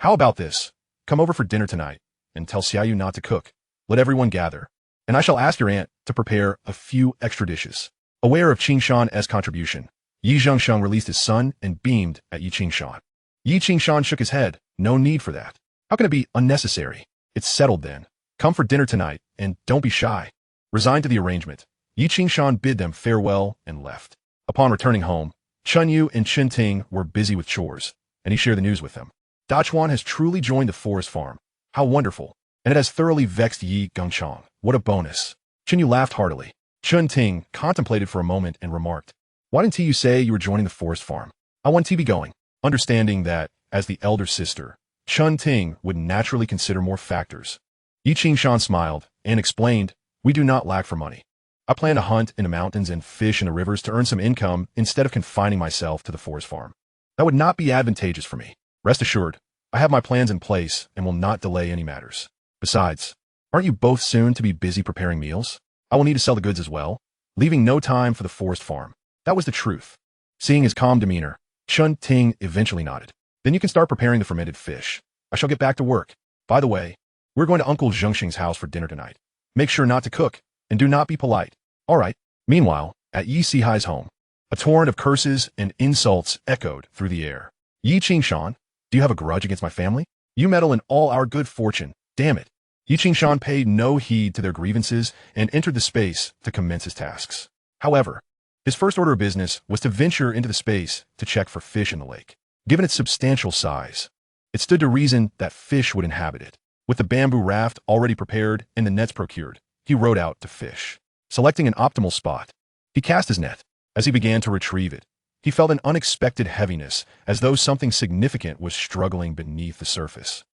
"How about this? Come over for dinner tonight, and tell Xiaoyu not to cook. Let everyone gather, and I shall ask your aunt to prepare a few extra dishes." Aware of Qingshan's contribution, Yi Zhengsheng released his son and beamed at Yi Qingshan. Yi Qingshan shook his head. "No need for that. How can it be unnecessary? It's settled then. Come for dinner tonight, and don't be shy." Resigned to the arrangement, Yi Qingshan bid them farewell and left. Upon returning home, Chun Yu and Chen Ting were busy with chores, and he shared the news with them. "Dachuan has truly joined the forest farm. How wonderful. And it has thoroughly vexed Yi Gengchong. What a bonus." Chen Yu laughed heartily. Chun Ting contemplated for a moment and remarked, "Why didn't you say you were joining the forest farm? I want to be going." Understanding that, as the elder sister, Chun Ting would naturally consider more factors, Yi Qingshan smiled and explained, "We do not lack for money. I plan to hunt in the mountains and fish in the rivers to earn some income instead of confining myself to the forest farm. That would not be advantageous for me. Rest assured, I have my plans in place and will not delay any matters. Besides, aren't you both soon to be busy preparing meals? I will need to sell the goods as well, leaving no time for the forest farm." That was the truth. Seeing his calm demeanor, Chun Ting eventually nodded. "Then you can start preparing the fermented fish. I shall get back to work. By the way, we're going to Uncle Zhengxing's house for dinner tonight. Make sure not to cook, and do not be polite." "All right." Meanwhile, at Yi Sihai's home, a torrent of curses and insults echoed through the air. "Yi Qingshan, do you have a grudge against my family? You meddle in all our good fortune. Damn it." Yi Qingshan paid no heed to their grievances and entered the space to commence his tasks. However, his first order of business was to venture into the space to check for fish in the lake. Given its substantial size, It stood to reason that fish would inhabit it. With the bamboo raft already prepared and the nets procured, he rowed out to fish. Selecting an optimal spot, he cast his net. As he began to retrieve it, he felt an unexpected heaviness, as though something significant was struggling beneath the surface.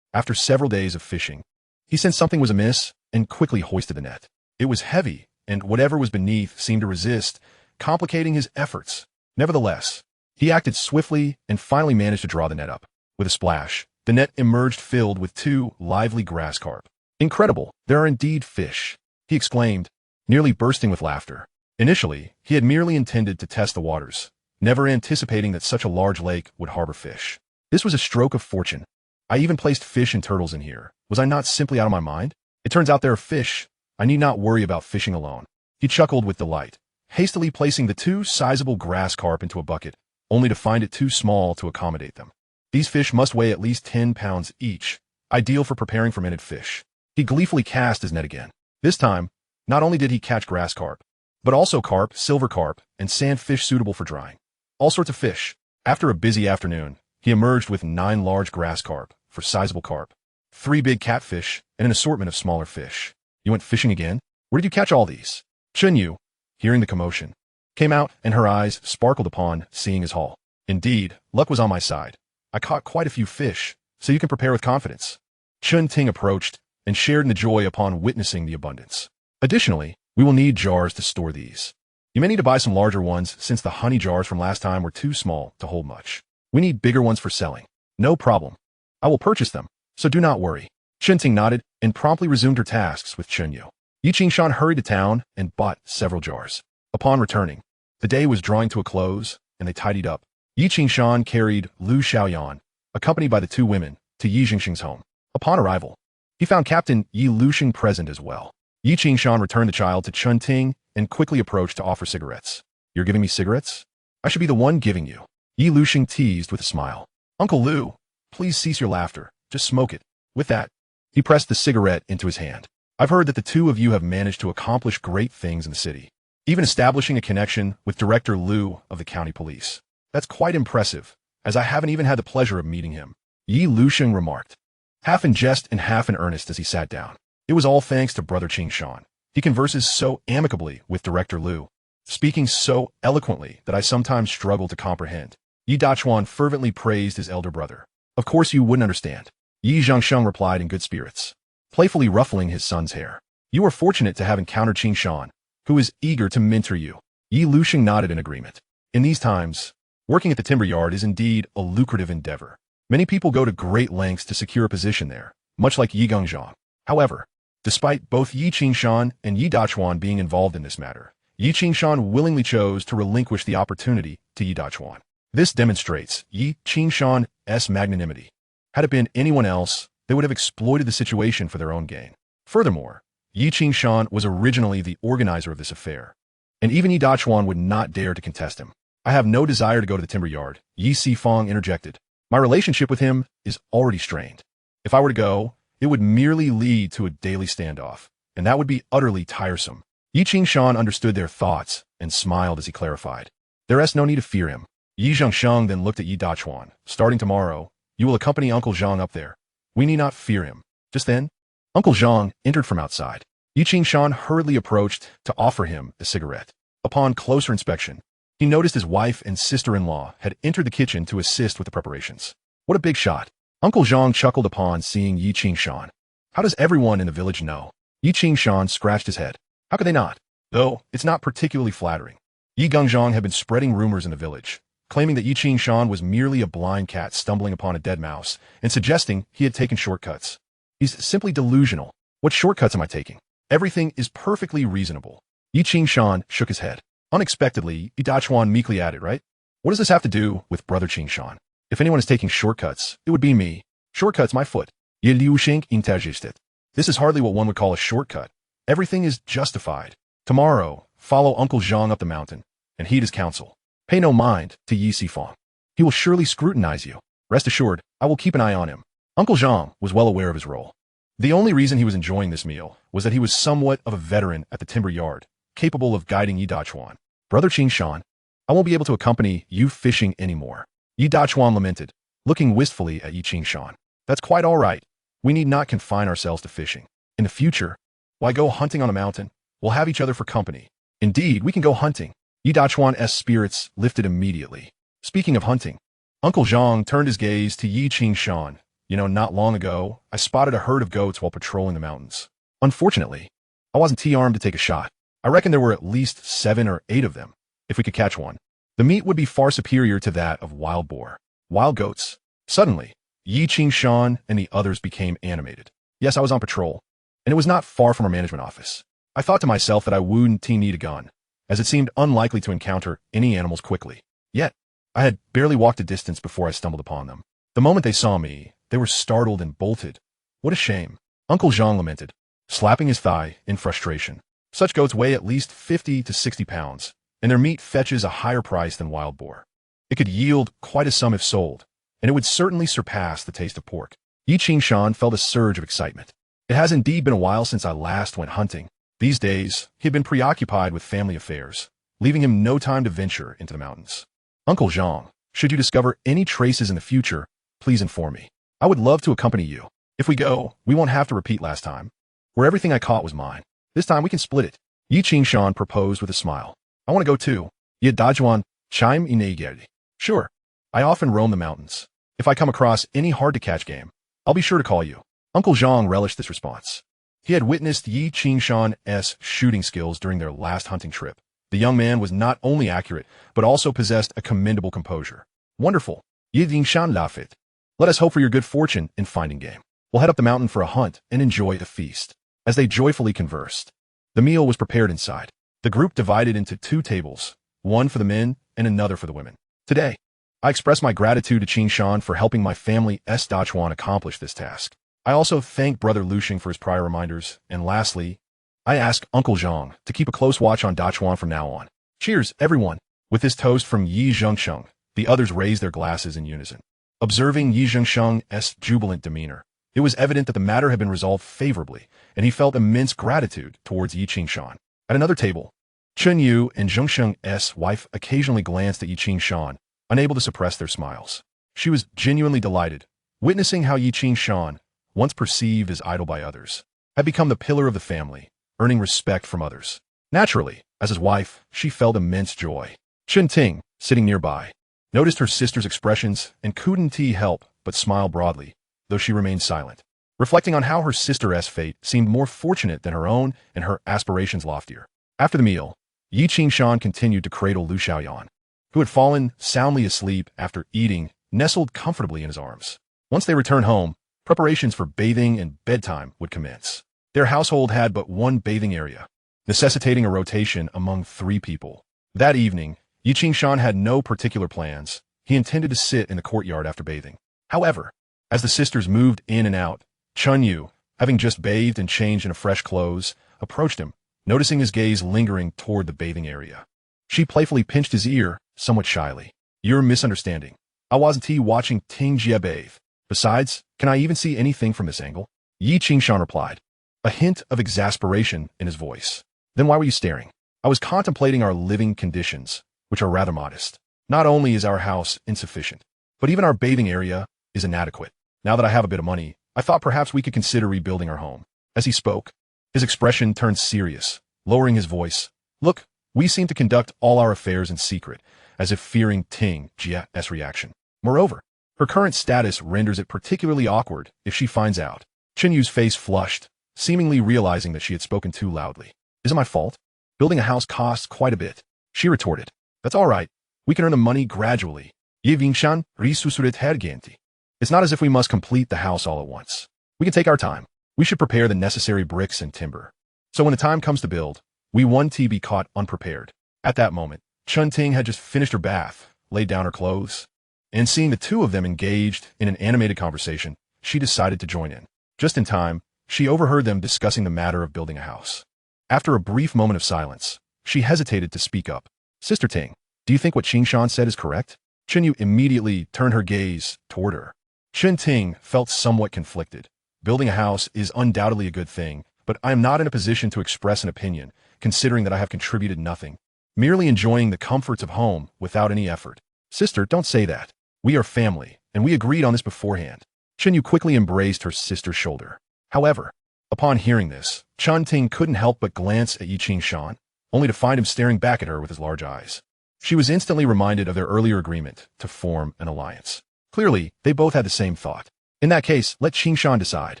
After several days of fishing, he sensed something was amiss and quickly hoisted the net. It was heavy, and whatever was beneath seemed to resist, complicating his efforts. Nevertheless, he acted swiftly and finally managed to draw the net up. With a splash, the net emerged filled with 2 lively grass carp. "Incredible, there are indeed fish," he exclaimed, nearly bursting with laughter. Initially, he had merely intended to test the waters, never anticipating that such a large lake would harbor fish. This was a stroke of fortune. I even placed fish and turtles in here. Was I not simply out of my mind? It turns out there are fish. I need not worry about fishing alone. He chuckled with delight, hastily placing the 2 sizable grass carp into a bucket, only to find it too small to accommodate them. These fish must weigh at least 10 pounds each, ideal for preparing fermented fish. He gleefully cast his net again. This time, not only did he catch grass carp, but also carp, silver carp, and sandfish suitable for drying. All sorts of fish. After a busy afternoon, he emerged with 9 large grass carp for sizable carp, 3 big catfish, and an assortment of smaller fish. "You went fishing again? Where did you catch all these?" Chunyu, hearing the commotion, came out, and her eyes sparkled upon seeing his haul. "Indeed, luck was on my side. I caught quite a few fish, so you can prepare with confidence." Chun Ting approached and shared in the joy upon witnessing the abundance. "Additionally, we will need jars to store these. You may need to buy some larger ones since the honey jars from last time were too small to hold much. We need bigger ones for selling." "No problem. I will purchase them, so do not worry." Chun Ting nodded and promptly resumed her tasks with Chunyu. Yi Qingshan hurried to town and bought several jars. Upon returning, the day was drawing to a close, and they tidied up. Yi Qingshan carried Lu Xiaoyan, accompanied by the 2 women, to Yi Jingxing's home. Upon arrival, he found Captain Yi Luxing present as well. Yi Qingshan returned the child to Chun Ting and quickly approached to offer cigarettes. "You're giving me cigarettes? I should be the one giving you." Yi Luxing teased with a smile. "Uncle Lu, please cease your laughter. Just smoke it." With that, he pressed the cigarette into his hand. "I've heard that the 2 of you have managed to accomplish great things in the city, even establishing a connection with Director Lu of the county police. That's quite impressive, as I haven't even had the pleasure of meeting him," Yi Luxing remarked, half in jest and half in earnest as he sat down. "It was all thanks to Brother Qingshan. He converses so amicably with Director Lu, speaking so eloquently that I sometimes struggle to comprehend." Yi Dachuan fervently praised his elder brother. "Of course you wouldn't understand," Yi Zhangsheng replied in good spirits, playfully ruffling his son's hair. "You are fortunate to have encountered Qingshan, who is eager to mentor you." Yi Luxing nodded in agreement. In these times, working at the timber yard is indeed a lucrative endeavor. Many people go to great lengths to secure a position there, much like Yi Gongzhang. However, despite both Yi Qingshan and Yi Dachuan being involved in this matter, Yi Qingshan willingly chose to relinquish the opportunity to Yi Dachuan. This demonstrates Yi Qingshan's magnanimity. Had it been anyone else, they would have exploited the situation for their own gain. Furthermore, Yi Qingshan was originally the organizer of this affair, and even Yi Dachuan would not dare to contest him. "I have no desire to go to the timber yard," Yi Sifang interjected. "My relationship with him is already strained. If I were to go, it would merely lead to a daily standoff, and that would be utterly tiresome." Yi Qingshan understood their thoughts and smiled as he clarified. "There is no need to fear him." Yi Zhangsheng then looked at Yi Dachuan. "Starting tomorrow, you will accompany Uncle Zhang up there. We need not fear him." Just then, Uncle Zhang entered from outside. Yi Qingshan hurriedly approached to offer him a cigarette. Upon closer inspection, he noticed his wife and sister-in-law had entered the kitchen to assist with the preparations. "What a big shot." Uncle Zhang chuckled upon seeing Yi Qingshan. "How does everyone in the village know?" Yi Qingshan scratched his head. "How could they not? Though, it's not particularly flattering." Yi Gongzhang had been spreading rumors in the village, claiming that Yi Qingshan was merely a blind cat stumbling upon a dead mouse, and suggesting he had taken shortcuts. "He's simply delusional. What shortcuts am I taking? Everything is perfectly reasonable." Yi Qingshan shook his head. Unexpectedly, Yi Dachuan meekly added, "Right? What does this have to do with Brother Qingshan? If anyone is taking shortcuts, it would be me. Shortcuts my foot." Yi Liusheng interjected. "This is hardly what one would call a shortcut. Everything is justified. Tomorrow, follow Uncle Zhang up the mountain, and heed his counsel. Pay no mind to Yi Sifang. He will surely scrutinize you. Rest assured, I will keep an eye on him." Uncle Zhang was well aware of his role. The only reason he was enjoying this meal was that he was somewhat of a veteran at the timber yard, capable of guiding Yi Dachuan. "Brother Qingshan, I won't be able to accompany you fishing anymore," Yi Dachuan lamented, looking wistfully at Yi Qingshan. That's quite all right. We need not confine ourselves to fishing. In the future, why go hunting on a mountain? We'll have each other for company. Indeed, we can go hunting. Yi Dachuan's spirits lifted immediately. Speaking of hunting, Uncle Zhang turned his gaze to Yi Qingshan. Not long ago, I spotted a herd of goats while patrolling the mountains. Unfortunately, I wasn't armed to take a shot. I reckon there were at least 7 or 8 of them, if we could catch one. The meat would be far superior to that of wild boar. Wild goats. Suddenly, Yi Qingshan and the others became animated. Yes, I was on patrol, and it was not far from our management office. I thought to myself that I wouldn't need a gun, as it seemed unlikely to encounter any animals quickly. Yet, I had barely walked a distance before I stumbled upon them. The moment they saw me, they were startled and bolted. What a shame, Uncle Zhang lamented, slapping his thigh in frustration. Such goats weigh at least 50 to 60 pounds, and their meat fetches a higher price than wild boar. It could yield quite a sum if sold, and it would certainly surpass the taste of pork. Yi Qingshan felt a surge of excitement. It has indeed been a while since I last went hunting. These days, he had been preoccupied with family affairs, leaving him no time to venture into the mountains. Uncle Zhang, should you discover any traces in the future, please inform me. I would love to accompany you. If we go, we won't have to repeat last time, where everything I caught was mine. This time we can split it. Yi Qingshan proposed with a smile. I want to go too. Yi Dajuan chime in. Sure. I often roam the mountains. If I come across any hard-to-catch game, I'll be sure to call you. Uncle Zhang relished this response. He had witnessed Yi Qingshan's shooting skills during their last hunting trip. The young man was not only accurate, but also possessed a commendable composure. Wonderful. Yi Qingshan laughed. Let us hope for your good fortune in finding game. We'll head up the mountain for a hunt and enjoy a feast. As they joyfully conversed, the meal was prepared inside. The group divided into 2 tables, one for the men and another for the women. Today, I express my gratitude to Qingshan for helping my family Dachuan accomplish this task. I also thank Brother Luxing for his prior reminders, and lastly, I ask Uncle Zhang to keep a close watch on Dachuan from now on. Cheers, everyone! With this toast from Yi Zhengsheng, the others raised their glasses in unison. Observing Yi Zhengsheng's jubilant demeanor, it was evident that the matter had been resolved favorably, and he felt immense gratitude towards Yi Qingshan. At another table, Chen Yu and Zhengsheng's wife occasionally glanced at Yi Qingshan, unable to suppress their smiles. She was genuinely delighted, witnessing how Yi Qingshan, once perceived as idle by others, had become the pillar of the family, earning respect from others. Naturally, as his wife, she felt immense joy. Chen Ting, sitting nearby, noticed her sister's expressions and couldn't help but smile broadly, though she remained silent, reflecting on how her sister's fate seemed more fortunate than her own and her aspirations loftier. After the meal, Yi Qingshan continued to cradle Lu Xiaoyan, who had fallen soundly asleep after eating, nestled comfortably in his arms. Once they returned home, preparations for bathing and bedtime would commence. Their household had but one bathing area, necessitating a rotation among 3 people. That evening, Yi Qingshan had no particular plans. He intended to sit in the courtyard after bathing. However, as the sisters moved in and out, Chun Yu, having just bathed and changed into fresh clothes, approached him, noticing his gaze lingering toward the bathing area. She playfully pinched his ear, somewhat shyly. You're misunderstanding. I wasn't watching Ting Jie bathe. Besides, can I even see anything from this angle? Yi Qingshan replied, a hint of exasperation in his voice. Then why were you staring? I was contemplating our living conditions, which are rather modest. Not only is our house insufficient, but even our bathing area is inadequate. Now that I have a bit of money, I thought perhaps we could consider rebuilding our home. As he spoke, his expression turned serious, lowering his voice. Look, we seem to conduct all our affairs in secret, as if fearing Ting Jie's reaction. Moreover, her current status renders it particularly awkward if she finds out. Chen Yu's face flushed, seemingly realizing that she had spoken too loudly. Is it my fault? Building a house costs quite a bit. She retorted. That's all right. We can earn the money gradually. Ye Vingshan risusuret hergenti. It's not as if we must complete the house all at once. We can take our time. We should prepare the necessary bricks and timber. So when the time comes to build, we won't be caught unprepared. At that moment, Chun Ting had just finished her bath, laid down her clothes, and seeing the 2 of them engaged in an animated conversation, she decided to join in. Just in time, she overheard them discussing the matter of building a house. After a brief moment of silence, she hesitated to speak up. Sister Ting, do you think what Qingshan said is correct? Chen Yu immediately turned her gaze toward her. Chen Ting felt somewhat conflicted. Building a house is undoubtedly a good thing, but I am not in a position to express an opinion, considering that I have contributed nothing, merely enjoying the comforts of home without any effort. Sister, don't say that. We are family, and and we agreed on this beforehand. Chen Yu quickly embraced her sister's shoulder. However, upon hearing this, Chun Ting couldn't help but glance at Yi Qingshan, only to find him staring back at her with his large eyes. She was instantly reminded of their earlier agreement to form an alliance. Clearly, they both had the same thought. In that case, let Qingshan decide.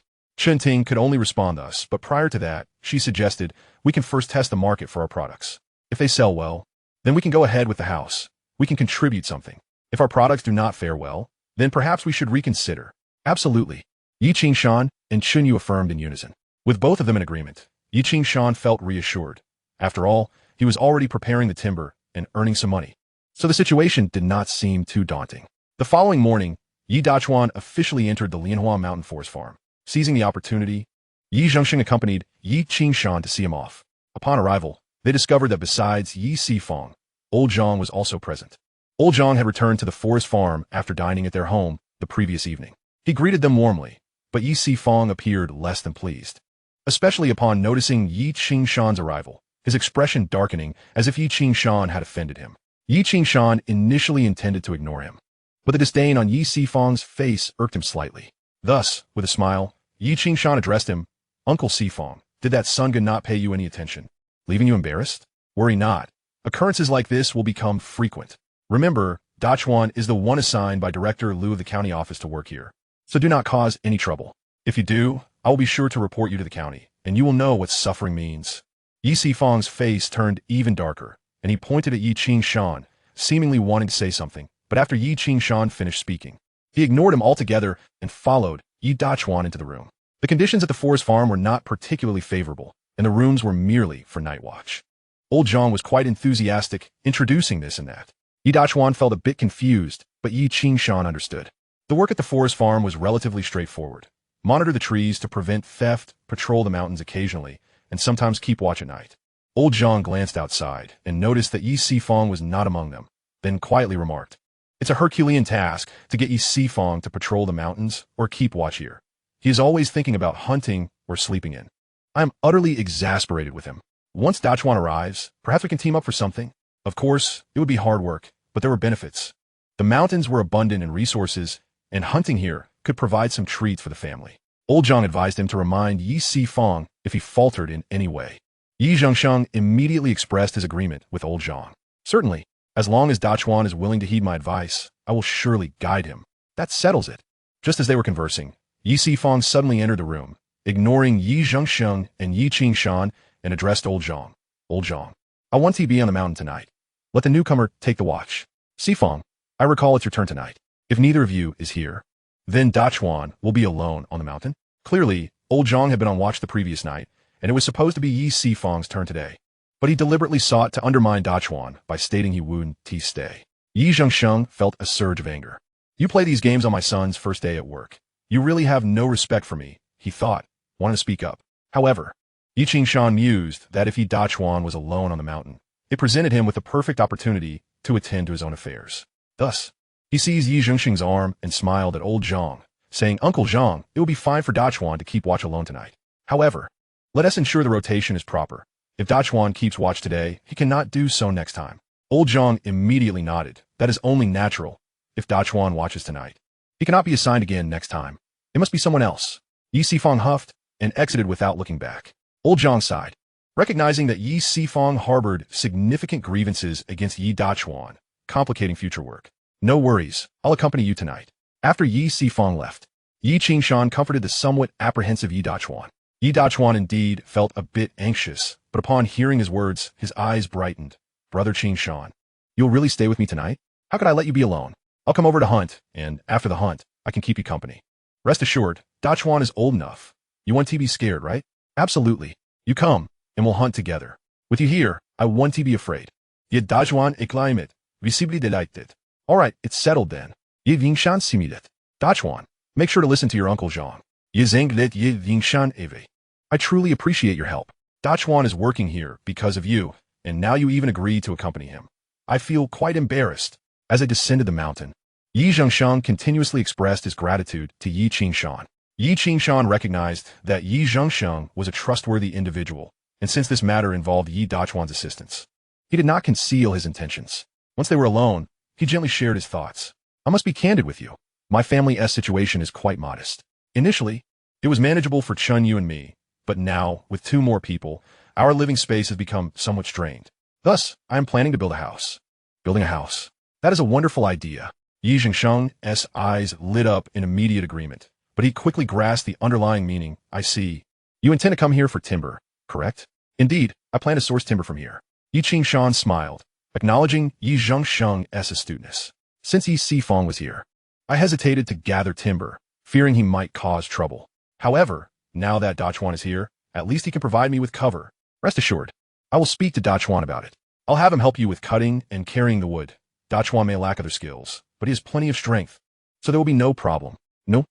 Chun Ting could only respond thus, but prior to that, she suggested, we can first test the market for our products. If they sell well, then we can go ahead with the house. We can contribute something. If our products do not fare well, then perhaps we should reconsider. Absolutely. Yi Qingshan and Chun Yu affirmed in unison. With both of them in agreement, Yi Qingshan felt reassured. After all, he was already preparing the timber and earning some money. So the situation did not seem too daunting. The following morning, Yi Dachuan officially entered the Lianhua Mountain Forest Farm. Seizing the opportunity, Yi Zhengxing accompanied Yi Qingshan to see him off. Upon arrival, they discovered that besides Yi Sifang, Old Zhang was also present. Old Zhang had returned to the forest farm after dining at their home the previous evening. He greeted them warmly, but Yi Sifang appeared less than pleased. Especially upon noticing Yi Qingshan's arrival, his expression darkening as if Yi Qingshan had offended him. Yi Qingshan initially intended to ignore him, but the disdain on Yi Sifang's face irked him slightly. Thus, with a smile, Yi Qingshan addressed him, Uncle Sifang, did that Sunga not pay you any attention, leaving you embarrassed? Worry not. Occurrences like this will become frequent. Remember, Dachuan is the one assigned by Director Liu of the county office to work here. So do not cause any trouble. If you do, I will be sure to report you to the county, and you will know what suffering means. Yi Sifang's face turned even darker, and he pointed at Yi Qingshan, seemingly wanting to say something, but after Yi Qingshan finished speaking, he ignored him altogether and followed Yi Dachuan into the room. The conditions at the forest farm were not particularly favorable, and the rooms were merely for night watch. Old Zhang was quite enthusiastic, introducing this and that. Yi Dachuan felt a bit confused, but Yi Qingshan understood. The work at the forest farm was relatively straightforward. Monitor the trees to prevent theft, patrol the mountains occasionally, and sometimes keep watch at night. Old Zhang glanced outside and noticed that Yi Sifang was not among them, then quietly remarked, it's a Herculean task to get Yi Sifang to patrol the mountains or keep watch here. He is always thinking about hunting or sleeping in. I am utterly exasperated with him. Once Dachuan arrives, perhaps we can team up for something. Of course, it would be hard work, but there were benefits. The mountains were abundant in resources, and hunting here could provide some treats for the family. Old Zhang advised him to remind Yi Sifang if he faltered in any way. Yi Zhengsheng immediately expressed his agreement with Old Zhang. Certainly, as long as Dachuan is willing to heed my advice, I will surely guide him. That settles it. Just as they were conversing, Yi Sifang suddenly entered the room, ignoring Yi Zhengsheng and Yi Qingshan, and addressed Old Zhang. Old Zhang, I want to be on the mountain tonight. Let the newcomer take the watch. Sifang, I recall it's your turn tonight. If neither of you is here, then Dachuan will be alone on the mountain. Clearly, Old Zhang had been on watch the previous night, and it was supposed to be Yi Sifang's turn today. But he deliberately sought to undermine Dachuan by stating he wouldn't stay. Yi Zhengsheng felt a surge of anger. You play these games on my son's first day at work. You really have no respect for me, he thought, wanting to speak up. However, Yi Qingshan mused that if Yi Dachuan was alone on the mountain, it presented him with a perfect opportunity to attend to his own affairs. Thus, he seized Yi Zhengsheng's arm and smiled at Old Zhang, saying, Uncle Zhang, it will be fine for Dachuan to keep watch alone tonight. However, let us ensure the rotation is proper. If Dachuan keeps watch today, he cannot do so next time. Old Zhang immediately nodded. That is only natural. If Dachuan watches tonight, he cannot be assigned again next time. It must be someone else. Yi Sifang huffed and exited without looking back. Old Zhang sighed, recognizing that Yi Sifang harbored significant grievances against Yi Dachuan, complicating future work. No worries, I'll accompany you tonight. After Yi Sifang left, Yi Qingshan comforted the somewhat apprehensive Yi Dachuan. Yi Dachuan indeed felt a bit anxious, but upon hearing his words, his eyes brightened. Brother Qingshan, you'll really stay with me tonight? How could I let you be alone? I'll come over to hunt, and after the hunt, I can keep you company. Rest assured, Dachuan is old enough. You want to be scared, right? Absolutely. You come, and we'll hunt together. With you here, I want to be afraid. Ye Dachuan acclimate, visibly delighted. All right, it's settled then. Ye Vingshan simidet. Dachuan, make sure to listen to your Uncle Zhang. Ye zenglet ye Vingshan eve. I truly appreciate your help. Dachuan is working here because of you, and now you even agreed to accompany him. I feel quite embarrassed. As I descended the mountain, Yi Zhengsheng continuously expressed his gratitude to Yi Qingshan. Yi Qingshan recognized that Yi Zhengsheng was a trustworthy individual, and since this matter involved Yi Dachuan's assistance, he did not conceal his intentions. Once they were alone, he gently shared his thoughts. I must be candid with you. My family's situation is quite modest. Initially, it was manageable for Chun Yu and me, but now, with 2 more people, our living space has become somewhat strained. Thus, I am planning to build a house. Building a house. That is a wonderful idea. Yi Zhengsheng's eyes lit up in immediate agreement, but he quickly grasped the underlying meaning. I see. You intend to come here for timber, correct? Indeed, I plan to source timber from here. Yi Qingshan smiled, acknowledging Yi Zhengsheng's astuteness. Since Yi Sifong was here, I hesitated to gather timber, fearing he might cause trouble. However, now that Dachuan is here, at least he can provide me with cover. Rest assured, I will speak to Dachuan about it. I'll have him help you with cutting and carrying the wood. Dachuan may lack other skills, but he has plenty of strength, so there will be no problem. No.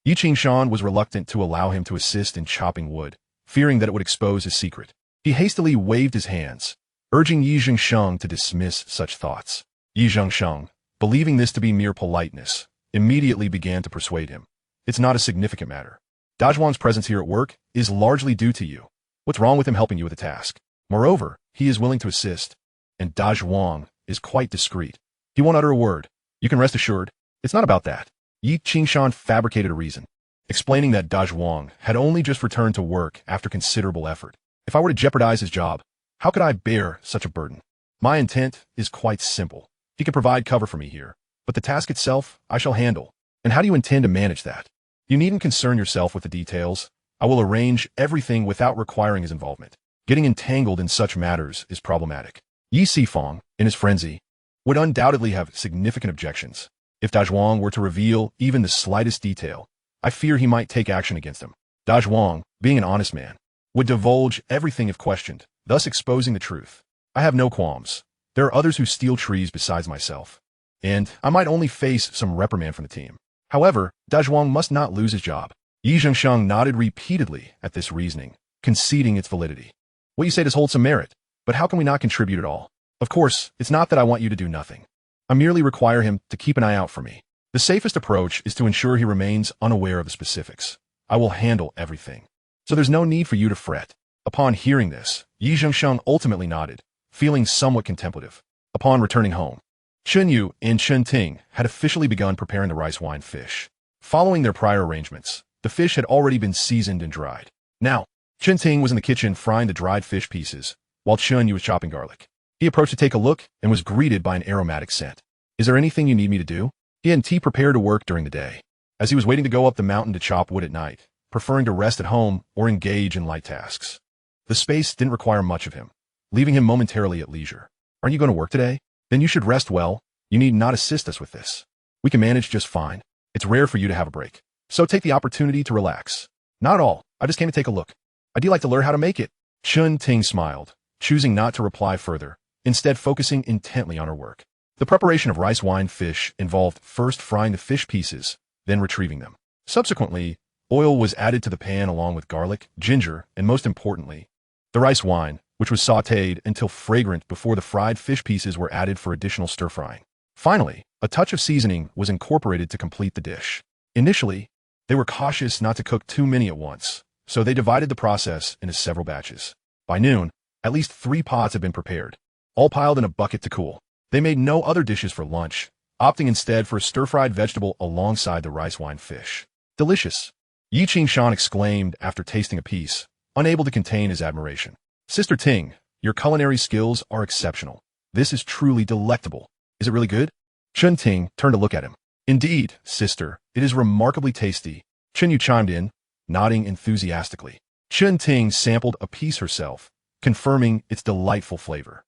Yi Qingshan was reluctant to allow him to assist in chopping wood, fearing that it would expose his secret. He hastily waved his hands, urging Yi Zhengsheng to dismiss such thoughts. Yi Zhengsheng, believing this to be mere politeness, immediately began to persuade him. It's not a significant matter. Dajuan's presence here at work is largely due to you. What's wrong with him helping you with a task? Moreover, he is willing to assist, and Dajuan is quite discreet. He won't utter a word. You can rest assured, it's not about that. Yi Qingshan fabricated a reason, explaining that Dajuan had only just returned to work after considerable effort. If I were to jeopardize his job, how could I bear such a burden? My intent is quite simple. He can provide cover for me here, but the task itself I shall handle. And how do you intend to manage that? You needn't concern yourself with the details. I will arrange everything without requiring his involvement. Getting entangled in such matters is problematic. Yi Sifong, in his frenzy, would undoubtedly have significant objections. If Dajuan were to reveal even the slightest detail, I fear he might take action against him. Dajuan, being an honest man, would divulge everything if questioned, thus exposing the truth. I have no qualms. There are others who steal trees besides myself, and I might only face some reprimand from the team. However, Dajuan must not lose his job. Yi Zhengsheng nodded repeatedly at this reasoning, conceding its validity. What you say does hold some merit, but how can we not contribute at all? Of course, it's not that I want you to do nothing. I merely require him to keep an eye out for me. The safest approach is to ensure he remains unaware of the specifics. I will handle everything. So there's no need for you to fret. Upon hearing this, Yi Zhengsheng ultimately nodded, feeling somewhat contemplative. Upon returning home, Chun Yu and Chun Ting had officially begun preparing the rice wine fish. Following their prior arrangements, the fish had already been seasoned and dried. Now, Chun Ting was in the kitchen frying the dried fish pieces, while Chun Yu was chopping garlic. He approached to take a look and was greeted by an aromatic scent. Is there anything you need me to do? He and T prepared to work during the day, as he was waiting to go up the mountain to chop wood at night, preferring to rest at home or engage in light tasks. The space didn't require much of him, leaving him momentarily at leisure. Aren't you going to work today? Then you should rest well. You need not assist us with this. We can manage just fine. It's rare for you to have a break, so take the opportunity to relax. Not all. I just came to take a look. I'd like to learn how to make it. Chun Ting smiled, choosing not to reply further, instead focusing intently on her work. The preparation of rice wine fish involved first frying the fish pieces, then retrieving them. Subsequently, oil was added to the pan along with garlic, ginger, and most importantly, the rice wine, which was sautéed until fragrant before the fried fish pieces were added for additional stir-frying. Finally, a touch of seasoning was incorporated to complete the dish. Initially, they were cautious not to cook too many at once, so they divided the process into several batches. By noon, at least 3 pots had been prepared, all piled in a bucket to cool. They made no other dishes for lunch, opting instead for a stir-fried vegetable alongside the rice wine fish. Delicious! Yi Qingshan exclaimed after tasting a piece, unable to contain his admiration. Sister Ting, your culinary skills are exceptional. This is truly delectable. Is it really good? Chun Ting turned to look at him. Indeed, sister, it is remarkably tasty. Chun Yu chimed in, nodding enthusiastically. Chun Ting sampled a piece herself, confirming its delightful flavor.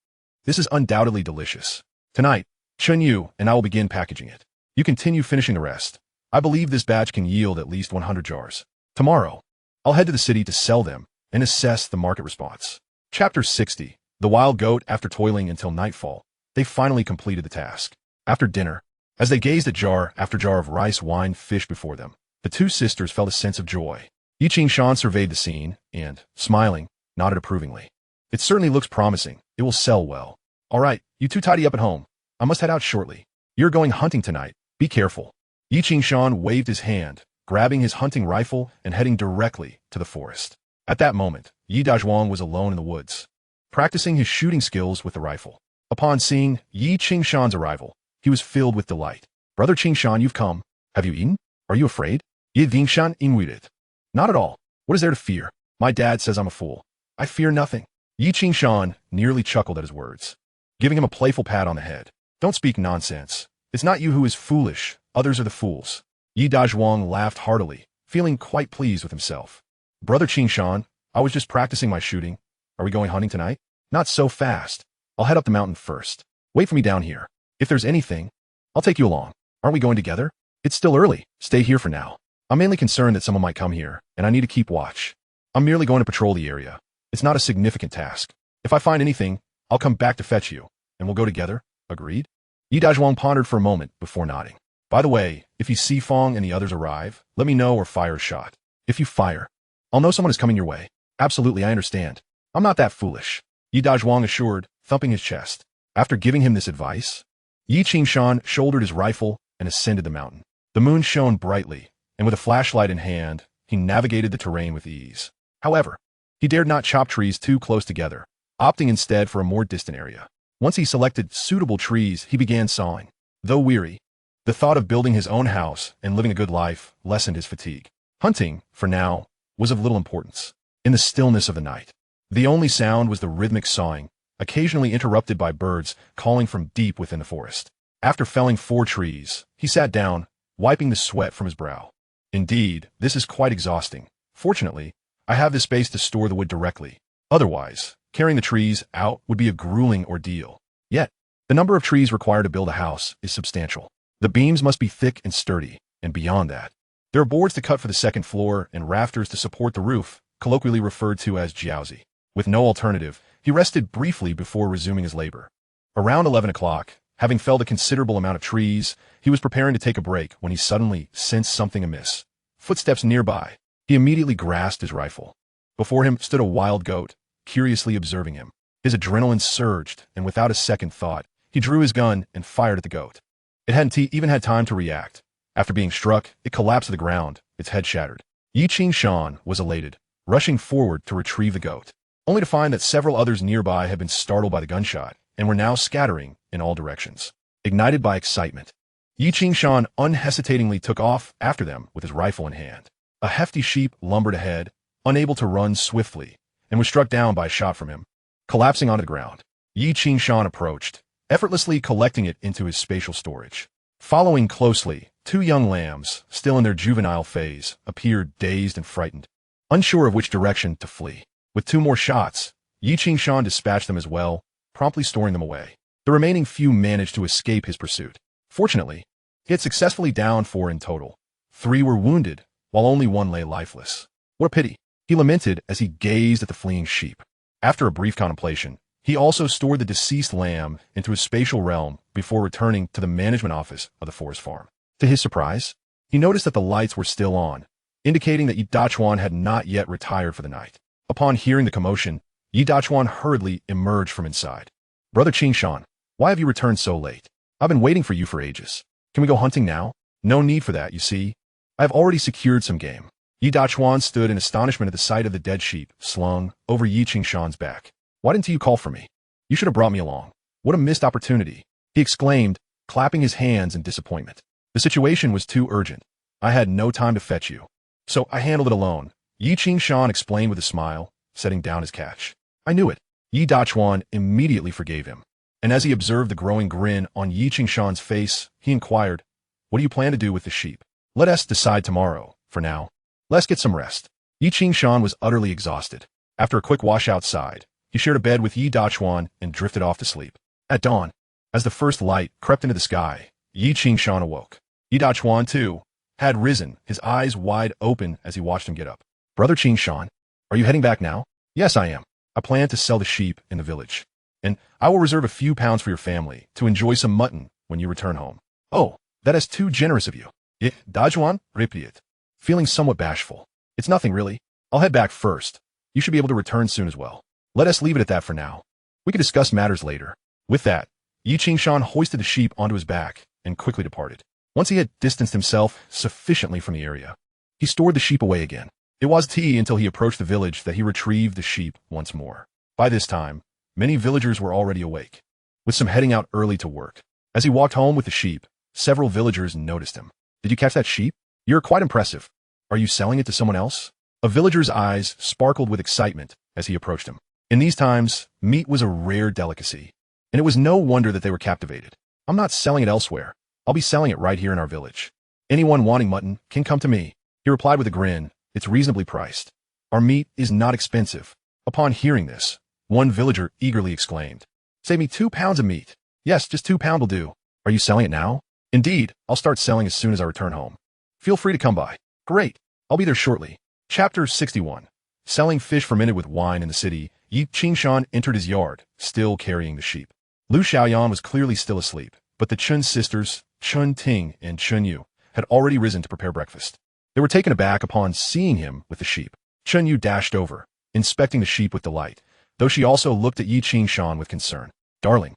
This is undoubtedly delicious. Tonight, Chun Yu and I will begin packaging it. You continue finishing the rest. I believe this batch can yield at least 100 jars. Tomorrow, I'll head to the city to sell them and assess the market response. Chapter 60. The Wild Goat. After toiling until nightfall, they finally completed the task. After dinner, as they gazed at jar after jar of rice wine fish before them, the 2 sisters felt a sense of joy. Yi Qingshan surveyed the scene and, smiling, nodded approvingly. It certainly looks promising. It will sell well. All right, you 2 tidy up at home. I must head out shortly. You're going hunting tonight. Be careful. Yi Qingshan waved his hand, grabbing his hunting rifle and heading directly to the forest. At that moment, Yi Dajuan was alone in the woods, practicing his shooting skills with the rifle. Upon seeing Yi Qingshan's arrival, he was filled with delight. Brother Qingshan, you've come. Have you eaten? Are you afraid? Yi Vingshan Ingwit. Not at all. What is there to fear? My dad says I'm a fool. I fear nothing. Yi Qingshan nearly chuckled at his words, giving him a playful pat on the head. Don't speak nonsense. It's not you who is foolish. Others are the fools. Yi Dazhuang laughed heartily, feeling quite pleased with himself. Brother Qingshan, I was just practicing my shooting. Are we going hunting tonight? Not so fast. I'll head up the mountain first. Wait for me down here. If there's anything, I'll take you along. Aren't we going together? It's still early. Stay here for now. I'm mainly concerned that someone might come here, and I need to keep watch. I'm merely going to patrol the area. It's not a significant task. If I find anything, I'll come back to fetch you, and we'll go together. Agreed? Yi Dazhuang pondered for a moment before nodding. By the way, if you see Fong and the others arrive, let me know or fire a shot. If you fire, I'll know someone is coming your way. Absolutely, I understand. I'm not that foolish, Yi Dazhuang assured, thumping his chest. After giving him this advice, Yi Qingshan shouldered his rifle and ascended the mountain. The moon shone brightly, and with a flashlight in hand, he navigated the terrain with ease. However, he dared not chop trees too close together, opting instead for a more distant area. Once he selected suitable trees, he began sawing. Though weary, the thought of building his own house and living a good life lessened his fatigue. Hunting, for now, was of little importance. In the stillness of the night, the only sound was the rhythmic sawing, occasionally interrupted by birds calling from deep within the forest. After felling 4 trees, he sat down, wiping the sweat from his brow. Indeed, this is quite exhausting. Fortunately, I have the space to store the wood directly. Otherwise, carrying the trees out would be a grueling ordeal. Yet, the number of trees required to build a house is substantial. The beams must be thick and sturdy, and beyond that, there are boards to cut for the second floor and rafters to support the roof, colloquially referred to as jiaozi. With no alternative, he rested briefly before resuming his labor. Around 11 o'clock, having felled a considerable amount of trees, he was preparing to take a break when he suddenly sensed something amiss. Footsteps nearby. He immediately grasped his rifle. Before him stood a wild goat, curiously observing him. His adrenaline surged, and without a second thought, he drew his gun and fired at the goat. It hadn't even had time to react. After being struck, it collapsed to the ground, its head shattered. Yi Qingshan was elated, rushing forward to retrieve the goat, only to find that several others nearby had been startled by the gunshot and were now scattering in all directions. Ignited by excitement, Yi Qingshan unhesitatingly took off after them with his rifle in hand. A hefty sheep lumbered ahead, unable to run swiftly, and was struck down by a shot from him. Collapsing onto the ground, Yi Qingshan approached, effortlessly collecting it into his spatial storage. Following closely, 2 young lambs, still in their juvenile phase, appeared dazed and frightened, unsure of which direction to flee. With 2 more shots, Yi Qingshan dispatched them as well, promptly storing them away. The remaining few managed to escape his pursuit. Fortunately, he had successfully downed 4 in total. 3 were wounded, while only 1 lay lifeless. What a pity, he lamented as he gazed at the fleeing sheep. After a brief contemplation, he also stored the deceased lamb into his spatial realm before returning to the management office of the forest farm. To his surprise, he noticed that the lights were still on, indicating that Yi Dazhuang had not yet retired for the night. Upon hearing the commotion, Yi Dazhuang hurriedly emerged from inside. Brother Qingshan, why have you returned so late? I've been waiting for you for ages. Can we go hunting now? No need for that, you see. I have already secured some game. Yi Dazhuang stood in astonishment at the sight of the dead sheep slung over Yi Qingshan's back. Why didn't you call for me? You should have brought me along. What a missed opportunity, he exclaimed, clapping his hands in disappointment. The situation was too urgent. I had no time to fetch you, so I handled it alone, Yi Qingshan explained with a smile, setting down his catch. I knew it. Yi Dazhuang immediately forgave him, and as he observed the growing grin on Yi Qingshan's face, he inquired, what do you plan to do with the sheep? Let us decide tomorrow. For now, let's get some rest. Yi Qingshan was utterly exhausted. After a quick wash outside, he shared a bed with Yi Dazhuang and drifted off to sleep. At dawn, as the first light crept into the sky, Yi Qingshan awoke. Yi Dazhuang, too, had risen, his eyes wide open as he watched him get up. Brother Qingshan, are you heading back now? Yes, I am. I plan to sell the sheep in the village, and I will reserve a few pounds for your family to enjoy some mutton when you return home. Oh, that is too generous of you. Yi Dazhuang replied, feeling somewhat bashful. It's nothing really. I'll head back first. You should be able to return soon as well. Let us leave it at that for now. We can discuss matters later. With that, Yi Qingshan hoisted the sheep onto his back and quickly departed. Once he had distanced himself sufficiently from the area, he stored the sheep away again. It was tea until he approached the village that he retrieved the sheep once more. By this time, many villagers were already awake, with some heading out early to work. As he walked home with the sheep, several villagers noticed him. Did you catch that sheep? You're quite impressive. Are you selling it to someone else? A villager's eyes sparkled with excitement as he approached him. In these times, meat was a rare delicacy, and it was no wonder that they were captivated. I'm not selling it elsewhere. I'll be selling it right here in our village. Anyone wanting mutton can come to me. He replied with a grin. It's reasonably priced. Our meat is not expensive. Upon hearing this, one villager eagerly exclaimed, Save me 2 pounds of meat. Yes, just 2 pounds will do. Are you selling it now? Indeed, I'll start selling as soon as I return home. Feel free to come by. Great. I'll be there shortly. Chapter 61. Selling fish fermented with wine in the city, Yi Qingshan entered his yard, still carrying the sheep. Lu Xiaoyan was clearly still asleep, but the Chun sisters, Chun Ting and Chun Yu, had already risen to prepare breakfast. They were taken aback upon seeing him with the sheep. Chun Yu dashed over, inspecting the sheep with delight, though she also looked at Yi Qingshan with concern. Darling,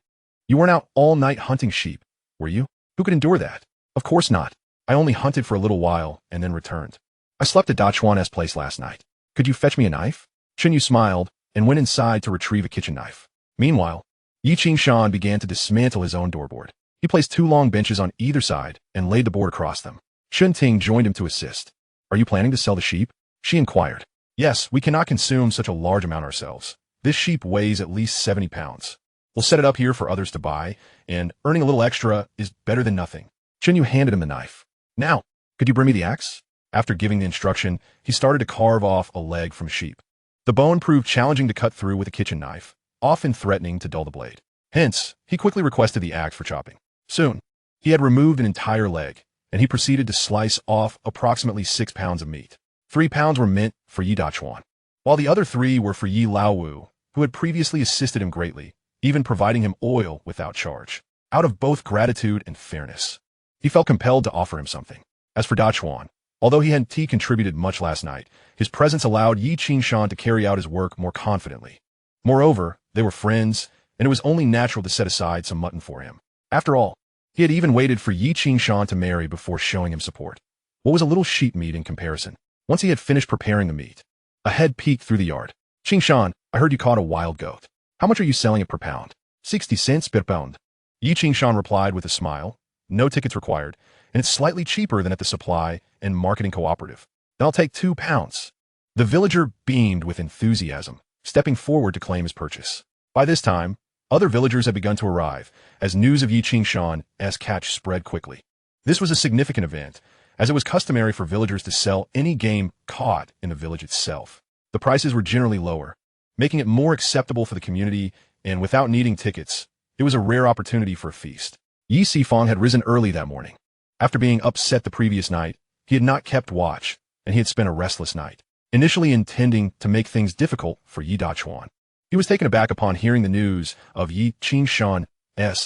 you weren't out all night hunting sheep, were you? Who could endure that? Of course not. I only hunted for a little while and then returned. I slept at Dachuan's place last night. Could you fetch me a knife? Chun Yu smiled and went inside to retrieve a kitchen knife. Meanwhile, Yi Qingshan began to dismantle his own doorboard. He placed 2 long benches on either side and laid the board across them. Chun Ting joined him to assist. Are you planning to sell the sheep? She inquired. Yes, we cannot consume such a large amount ourselves. This sheep weighs at least 70 pounds. We'll set it up here for others to buy, and earning a little extra is better than nothing. Chun Yu handed him the knife. Now, could you bring me the axe? After giving the instruction, he started to carve off a leg from a sheep. The bone proved challenging to cut through with a kitchen knife, often threatening to dull the blade. Hence, he quickly requested the axe for chopping. Soon, he had removed an entire leg, and he proceeded to slice off approximately 6 pounds of meat. 3 pounds were meant for Yi Dachuan, while the other 3 were for Yi Laowu, who had previously assisted him greatly, even providing him oil without charge. Out of both gratitude and fairness, he felt compelled to offer him something. As for Dachuan, although he hadn't contributed much last night, his presence allowed Yi Qingshan to carry out his work more confidently. Moreover, they were friends, and it was only natural to set aside some mutton for him. After all, he had even waited for Yi Qingshan to marry before showing him support. What was a little sheep meat in comparison? Once he had finished preparing the meat, a head peeked through the yard. Qingshan, I heard you caught a wild goat. How much are you selling it per pound? 60 cents per pound. Yi Qingshan replied with a smile. No tickets required, and it's slightly cheaper than at the supply and marketing cooperative. Then I'll take 2 pounds. The villager beamed with enthusiasm, stepping forward to claim his purchase. By this time, other villagers had begun to arrive, as news of Yi Qingshan's catch spread quickly. This was a significant event, as it was customary for villagers to sell any game caught in the village itself. The prices were generally lower, making it more acceptable for the community, and without needing tickets, it was a rare opportunity for a feast. Yi Sifong had risen early that morning. After being upset the previous night, he had not kept watch, and he had spent a restless night, initially intending to make things difficult for Yi Dachuan. He was taken aback upon hearing the news of Yi Qingshan's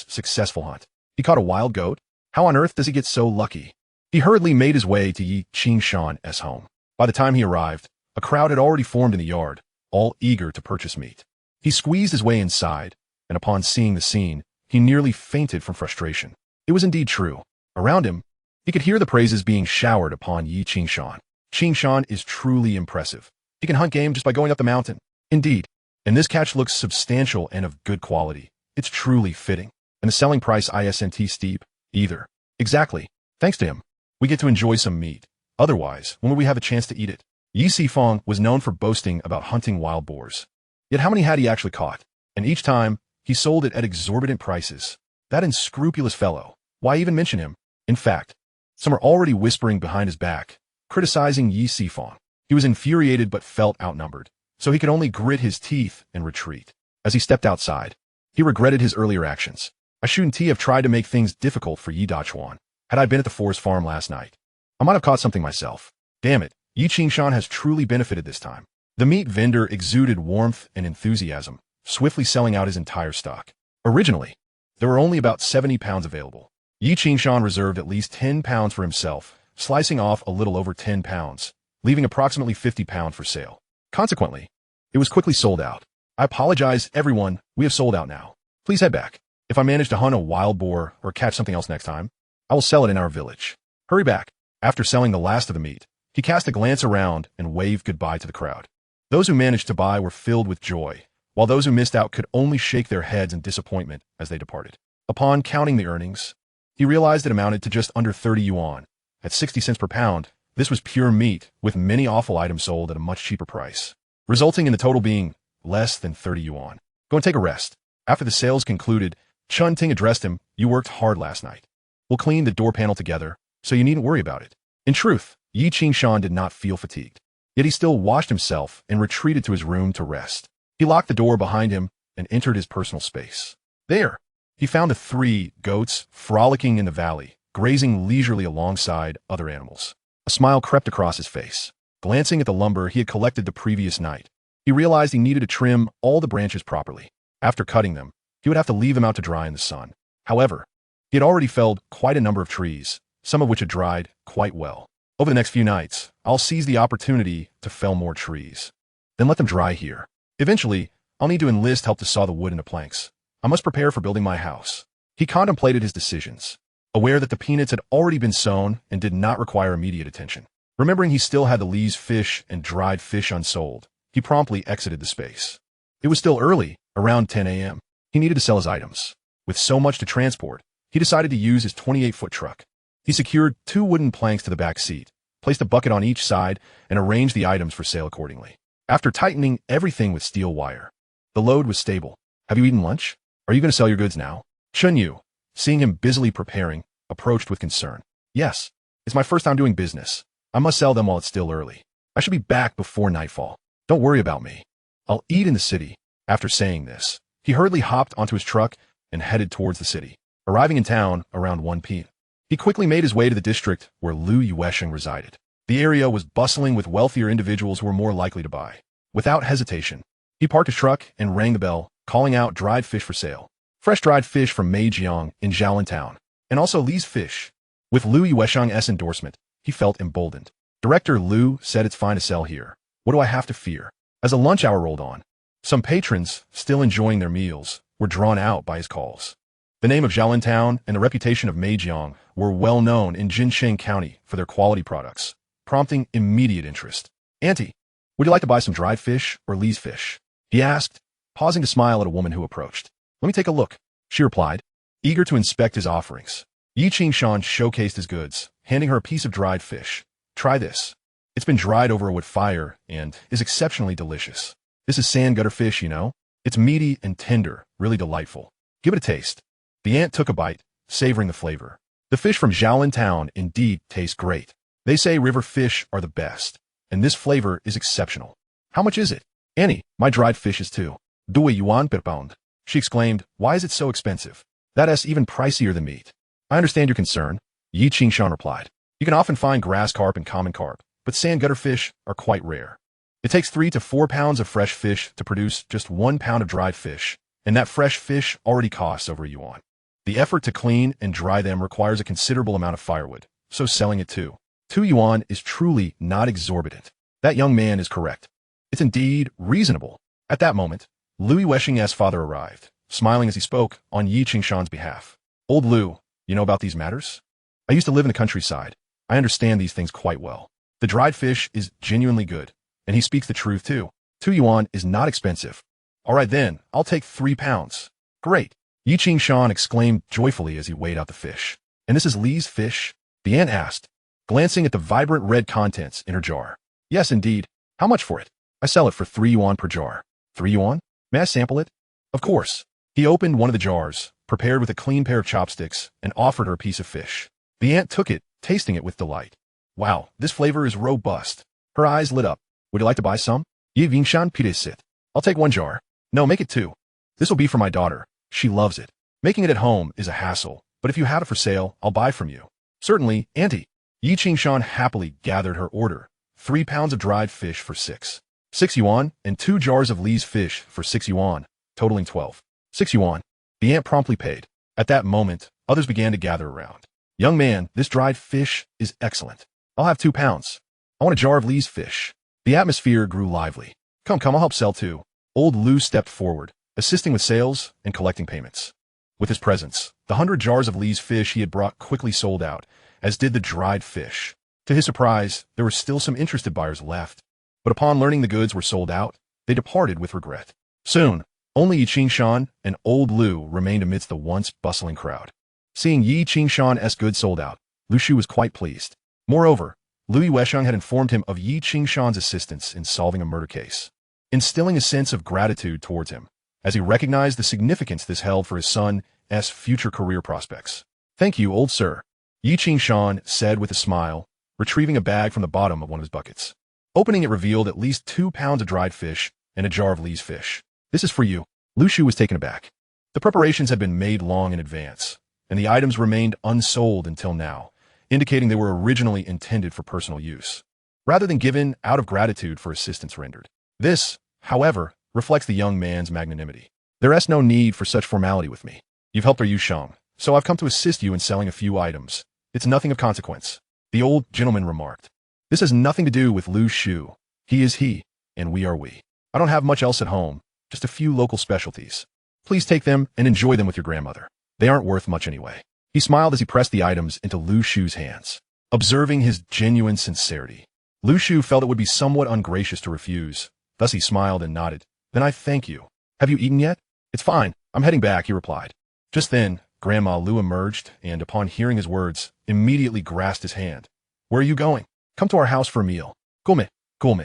successful hunt. He caught a wild goat? How on earth does he get so lucky? He hurriedly made his way to Yi Qingshan's home. By the time he arrived, a crowd had already formed in the yard, all eager to purchase meat. He squeezed his way inside, and upon seeing the scene, he nearly fainted from frustration. It was indeed true. Around him, he could hear the praises being showered upon Yi Qingshan. Qingshan is truly impressive. He can hunt game just by going up the mountain. Indeed, and this catch looks substantial and of good quality. It's truly fitting. And the selling price isn't steep, either. Exactly. Thanks to him, we get to enjoy some meat. Otherwise, when would we have a chance to eat it? Yi Sifong was known for boasting about hunting wild boars. Yet how many had he actually caught? And each time, he sold it at exorbitant prices. That unscrupulous fellow. Why even mention him? In fact, some are already whispering behind his back, criticizing Yi Sifong. He was infuriated but felt outnumbered, so he could only grit his teeth and retreat. As he stepped outside, he regretted his earlier actions. I shouldn't have tried to make things difficult for Yi Dachuan. Had I been at the forest farm last night, I might have caught something myself. Damn it, Yi Qingshan has truly benefited this time. The meat vendor exuded warmth and enthusiasm, swiftly selling out his entire stock. Originally, there were only about 70 pounds available. Yi Qingshan reserved at least 10 pounds for himself, slicing off a little over 10 pounds, leaving approximately 50 pounds for sale. Consequently, it was quickly sold out. I apologize, everyone, we have sold out now. Please head back. If I manage to hunt a wild boar or catch something else next time, I will sell it in our village. Hurry back. After selling the last of the meat, he cast a glance around and waved goodbye to the crowd. Those who managed to buy were filled with joy, while those who missed out could only shake their heads in disappointment as they departed. Upon counting the earnings, he realized it amounted to just under 30 yuan. At 60 cents per pound, this was pure meat, with many awful items sold at a much cheaper price, resulting in the total being less than 30 yuan. Go and take a rest. After the sales concluded, Chun Ting addressed him, "You worked hard last night. We'll clean the door panel together, so you needn't worry about it." In truth, Yi Qingshan did not feel fatigued. Yet he still washed himself and retreated to his room to rest. He locked the door behind him and entered his personal space. There, he found the 3 goats frolicking in the valley, grazing leisurely alongside other animals. A smile crept across his face. Glancing at the lumber he had collected the previous night, he realized he needed to trim all the branches properly. After cutting them, he would have to leave them out to dry in the sun. However, he had already felled quite a number of trees, some of which had dried quite well. Over the next few nights, I'll seize the opportunity to fell more trees. Then let them dry here. Eventually, I'll need to enlist help to saw the wood into planks. I must prepare for building my house. He contemplated his decisions, aware that the peanuts had already been sown and did not require immediate attention. Remembering he still had the lees fish and dried fish unsold, he promptly exited the space. It was still early, around 10 a.m. He needed to sell his items. With so much to transport, he decided to use his 28-foot truck. He secured 2 wooden planks to the back seat, placed a bucket on each side, and arranged the items for sale accordingly. After tightening everything with steel wire, the load was stable. "Have you eaten lunch? Are you going to sell your goods now?" Chun Yu, seeing him busily preparing, approached with concern. "Yes, it's my first time doing business. I must sell them while it's still early. I should be back before nightfall. Don't worry about me. I'll eat in the city." After saying this, he hurriedly hopped onto his truck and headed towards the city. Arriving in town around 1 p.m., he quickly made his way to the district where Lu Yuesheng resided. The area was bustling with wealthier individuals who were more likely to buy. Without hesitation, he parked his truck and rang the bell, calling out dried fish for sale. Fresh dried fish from Meijiang in Xiaolin Town, and also Li's fish. With Lu Yuesheng's endorsement, he felt emboldened. Director Lu said, "It's fine to sell here. What do I have to fear?" As the lunch hour rolled on, some patrons, still enjoying their meals, were drawn out by his calls. The name of Xiaolin Town and the reputation of Meijiang were well known in Jinsheng County for their quality products, prompting immediate interest. "Auntie, would you like to buy some dried fish or Li's fish?" he asked, pausing to smile at a woman who approached. "Let me take a look," she replied, eager to inspect his offerings. Yi Qingshan showcased his goods, handing her a piece of dried fish. "Try this. It's been dried over a wood fire and is exceptionally delicious. This is sand gutter fish, you know? It's meaty and tender, really delightful. Give it a taste." The aunt took a bite, savoring the flavor. The fish from Xiaolin Town indeed tastes great. They say river fish are the best, and this flavor is exceptional. "How much is it?" "Annie, my dried fish is 2 yuan per pound," she exclaimed. "Why is it so expensive? That's even pricier than meat." "I understand your concern," Yi Qingshan replied. "You can often find grass carp and common carp, but sand gutter fish are quite rare. It takes 3 to 4 pounds of fresh fish to produce just 1 pound of dried fish, and that fresh fish already costs over a yuan. The effort to clean and dry them requires a considerable amount of firewood, so selling it 2 yuan is truly not exorbitant." That young man is correct. It's indeed reasonable. At that moment, Lu Yuesheng's father arrived, smiling as he spoke on Yi Qingshan's behalf. "Old Lu, you know about these matters? I used to live in the countryside. I understand these things quite well. The dried fish is genuinely good, and he speaks the truth too. 2 yuan is not expensive. All right then, I'll take 3 pounds. Great." Yi Qingshan exclaimed joyfully as he weighed out the fish. "And this is Li's fish?" the aunt asked, glancing at the vibrant red contents in her jar. "Yes, indeed. How much for it?" "I sell it for 3 yuan per jar." 3 yuan? May I sample it?" "Of course." He opened one of the jars, prepared with a clean pair of chopsticks, and offered her a piece of fish. The aunt took it, tasting it with delight. "Wow, this flavor is robust." Her eyes lit up. "Would you like to buy some?" "Yi Vingshan Pidesit. I'll take 1 jar. No, make it 2. This will be for my daughter. She loves it. Making it at home is a hassle, but if you have it for sale, I'll buy from you." "Certainly, auntie." Yi Qingshan happily gathered her order. 3 pounds of dried fish for 6 yuan, and 2 jars of Li's fish for 6 yuan, totaling 6 yuan. The aunt promptly paid. At that moment, others began to gather around. "Young man, this dried fish is excellent. I'll have 2 pounds. I want a jar of Li's fish." The atmosphere grew lively. Come, I'll help sell too." Old Lu stepped forward, assisting with sales and collecting payments. With his presence, the 100 jars of Li's fish he had brought quickly sold out, as did the dried fish. To his surprise, there were still some interested buyers left, but upon learning the goods were sold out, they departed with regret. Soon, only Yi Qingshan and Old Lu remained amidst the once bustling crowd. Seeing Yi Qingshan's goods sold out, Lu Shu was quite pleased. Moreover, Lu Yuesheng had informed him of Yi Qingshan's assistance in solving a murder case, instilling a sense of gratitude towards him, as he recognized the significance this held for his son's future career prospects. "Thank you, old sir," Yi Qingshan said with a smile, retrieving a bag from the bottom of one of his buckets. Opening it revealed at least 2 pounds of dried fish and a jar of Li's fish. "This is for you." Lu Shu was taken aback. The preparations had been made long in advance, and the items remained unsold until now, indicating they were originally intended for personal use, rather than given out of gratitude for assistance rendered. This, however, reflects the young man's magnanimity. "There is no need for such formality with me. You've helped our Yusheng, so I've come to assist you in selling a few items. It's nothing of consequence," the old gentleman remarked. "This has nothing to do with Lu Shu. He is he, and we are we. I don't have much else at home, just a few local specialties. Please take them and enjoy them with your grandmother. They aren't worth much anyway." He smiled as he pressed the items into Lu Shu's hands. Observing his genuine sincerity, Lu Shu felt it would be somewhat ungracious to refuse. Thus he smiled and nodded. "Then I thank you. Have you eaten yet?" "It's fine. I'm heading back," he replied. Just then, Grandma Lu emerged and, upon hearing his words, immediately grasped his hand. "Where are you going?" "Come to our house for a meal." "Come, come.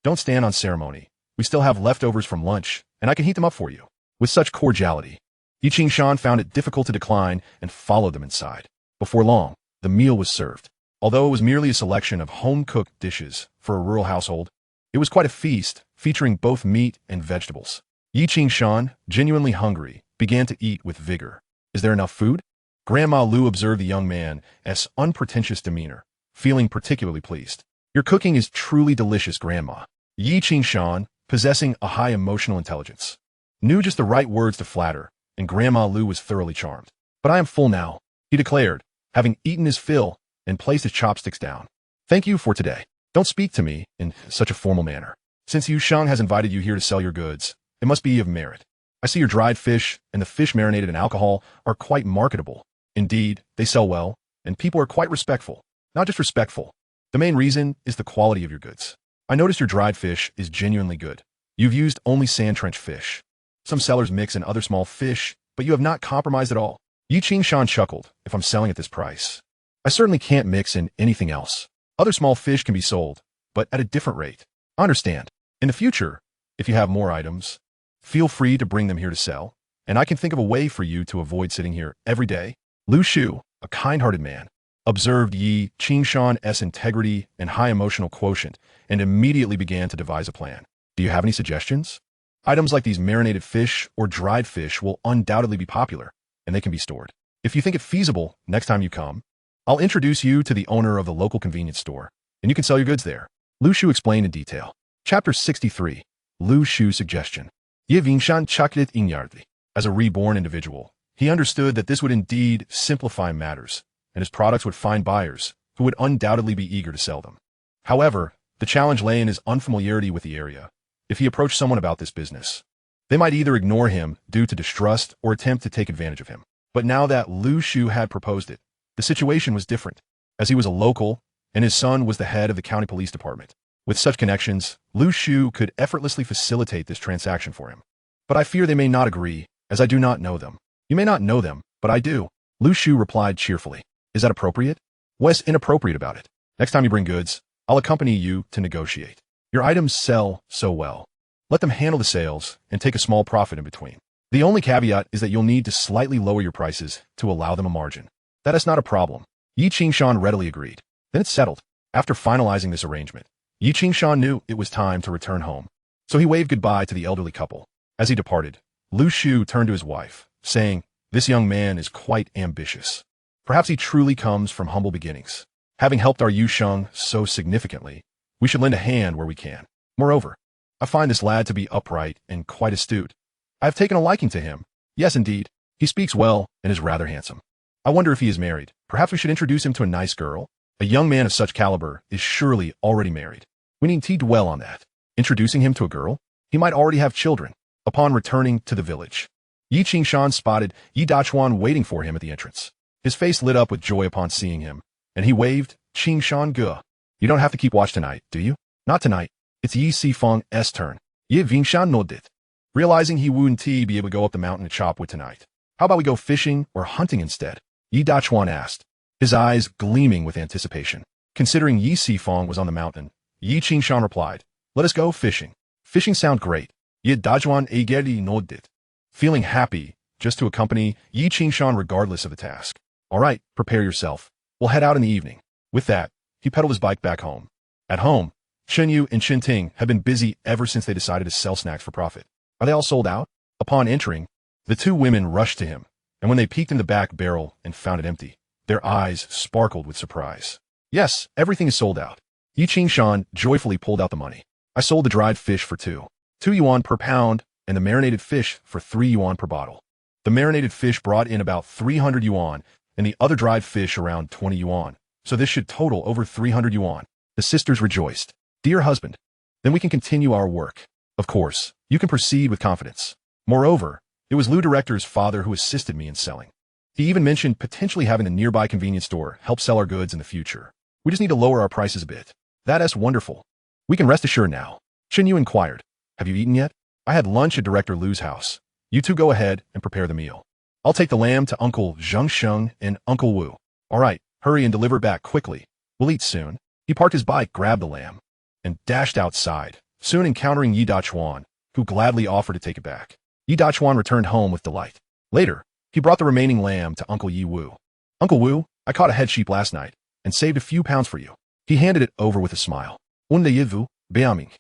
Don't stand on ceremony. We still have leftovers from lunch, and I can heat them up for you." With such cordiality, Yi Qingshan found it difficult to decline and followed them inside. Before long, the meal was served. Although it was merely a selection of home-cooked dishes for a rural household, it was quite a feast, featuring both meat and vegetables. Yi Qingshan, genuinely hungry, began to eat with vigor. "Is there enough food?" Grandma Lu observed the young man's unpretentious demeanor, feeling particularly pleased. "Your cooking is truly delicious, Grandma." Yi Qingshan, possessing a high emotional intelligence, knew just the right words to flatter, and Grandma Lu was thoroughly charmed. "But I am full now," he declared, having eaten his fill and placed his chopsticks down. "Thank you for today. Don't speak to me in such a formal manner. Since Yusheng has invited you here to sell your goods, it must be of merit. I see your dried fish and the fish marinated in alcohol are quite marketable. Indeed, they sell well, and people are quite respectful. Not just respectful. The main reason is the quality of your goods. I notice your dried fish is genuinely good. You've used only sand trench fish. Some sellers mix in other small fish, but you have not compromised at all." Yi Qingshan chuckled. "If I'm selling at this price, I certainly can't mix in anything else. Other small fish can be sold, but at a different rate. I understand. In the future, if you have more items, feel free to bring them here to sell, and I can think of a way for you to avoid sitting here every day." Lu Shu, a kind-hearted man, observed Yi Qingshan's integrity and high emotional quotient and immediately began to devise a plan. "Do you have any suggestions? Items like these marinated fish or dried fish will undoubtedly be popular, and they can be stored. If you think it feasible, next time you come, I'll introduce you to the owner of the local convenience store, and you can sell your goods there." Lu Shu explained in detail. Chapter 63. Lu Shu's Suggestion. Ye Vingshan Chaklit Inyardli. As a reborn individual, he understood that this would indeed simplify matters, and his products would find buyers who would undoubtedly be eager to sell them. However, the challenge lay in his unfamiliarity with the area. If he approached someone about this business, they might either ignore him due to distrust or attempt to take advantage of him. But now that Lu Shu had proposed it, the situation was different, as he was a local and his son was the head of the county police department. With such connections, Lu Shu could effortlessly facilitate this transaction for him. "But I fear they may not agree, as I do not know them." "You may not know them, but I do," Lu Shu replied cheerfully. "Is that appropriate?" "What's inappropriate about it? Next time you bring goods, I'll accompany you to negotiate. Your items sell so well. Let them handle the sales and take a small profit in between. The only caveat is that you'll need to slightly lower your prices to allow them a margin." "That is not a problem." Yi Qingshan readily agreed. Then it's settled. After finalizing this arrangement, Yi Qingshan knew it was time to return home, so he waved goodbye to the elderly couple. As he departed, Lu Shu turned to his wife, saying, "This young man is quite ambitious. Perhaps he truly comes from humble beginnings. Having helped our Yusheng so significantly, we should lend a hand where we can. Moreover, I find this lad to be upright and quite astute. I have taken a liking to him. Yes, indeed. He speaks well and is rather handsome. I wonder if he is married. Perhaps we should introduce him to a nice girl. A young man of such caliber is surely already married. We need to dwell on that. Introducing him to a girl? He might already have children." Upon returning to the village, Yi Qingshan spotted Yi Dachuan waiting for him at the entrance. His face lit up with joy upon seeing him, and he waved, "Qingshan Ge. You don't have to keep watch tonight, do you?" "Not tonight. It's Yi Sifeng's turn." Yi Vingshan nodded, realizing he wouldn't be able to go up the mountain to chop wood tonight. "How about we go fishing or hunting instead?" Yi Dachuan asked, his eyes gleaming with anticipation. Considering Yi Sifong was on the mountain, Yi Qingshan replied, let us go fishing. Fishing sound great. Yi Dachuan eagerly nodded, feeling happy just to accompany Yi Qingshan regardless of the task. All right, prepare yourself. We'll head out in the evening. With that, he pedaled his bike back home. At home, Chen Yu and Chen Ting had been busy ever since they decided to sell snacks for profit. Are they all sold out? Upon entering, the two women rushed to him, and when they peeked in the back barrel and found it empty, their eyes sparkled with surprise. Yes, everything is sold out. Yi Qingshan joyfully pulled out the money. I sold the dried fish for 2 yuan per pound, and the marinated fish for 3 yuan per bottle. The marinated fish brought in about 300 yuan, and the other dried fish around 20 yuan, so this should total over 300 yuan. The sisters rejoiced. Dear husband, then we can continue our work. Of course, you can proceed with confidence. Moreover, it was Liu Director's father who assisted me in selling. He even mentioned potentially having a nearby convenience store help sell our goods in the future. We just need to lower our prices a bit. That's wonderful. We can rest assured now. Chen Yu inquired, have you eaten yet? I had lunch at Director Liu's house. You two go ahead and prepare the meal. I'll take the lamb to Uncle Zheng Sheng and Uncle Wu. All right, hurry and deliver it back quickly. We'll eat soon. He parked his bike, grabbed the lamb, and dashed outside, soon encountering Yi Dachuan, who gladly offered to take it back. Yi Dachuan returned home with delight. Later, he brought the remaining lamb to Uncle Yi Wu. Uncle Wu, I caught a head sheep last night and saved a few pounds for you. He handed it over with a smile. Unde Yivu, Beaming.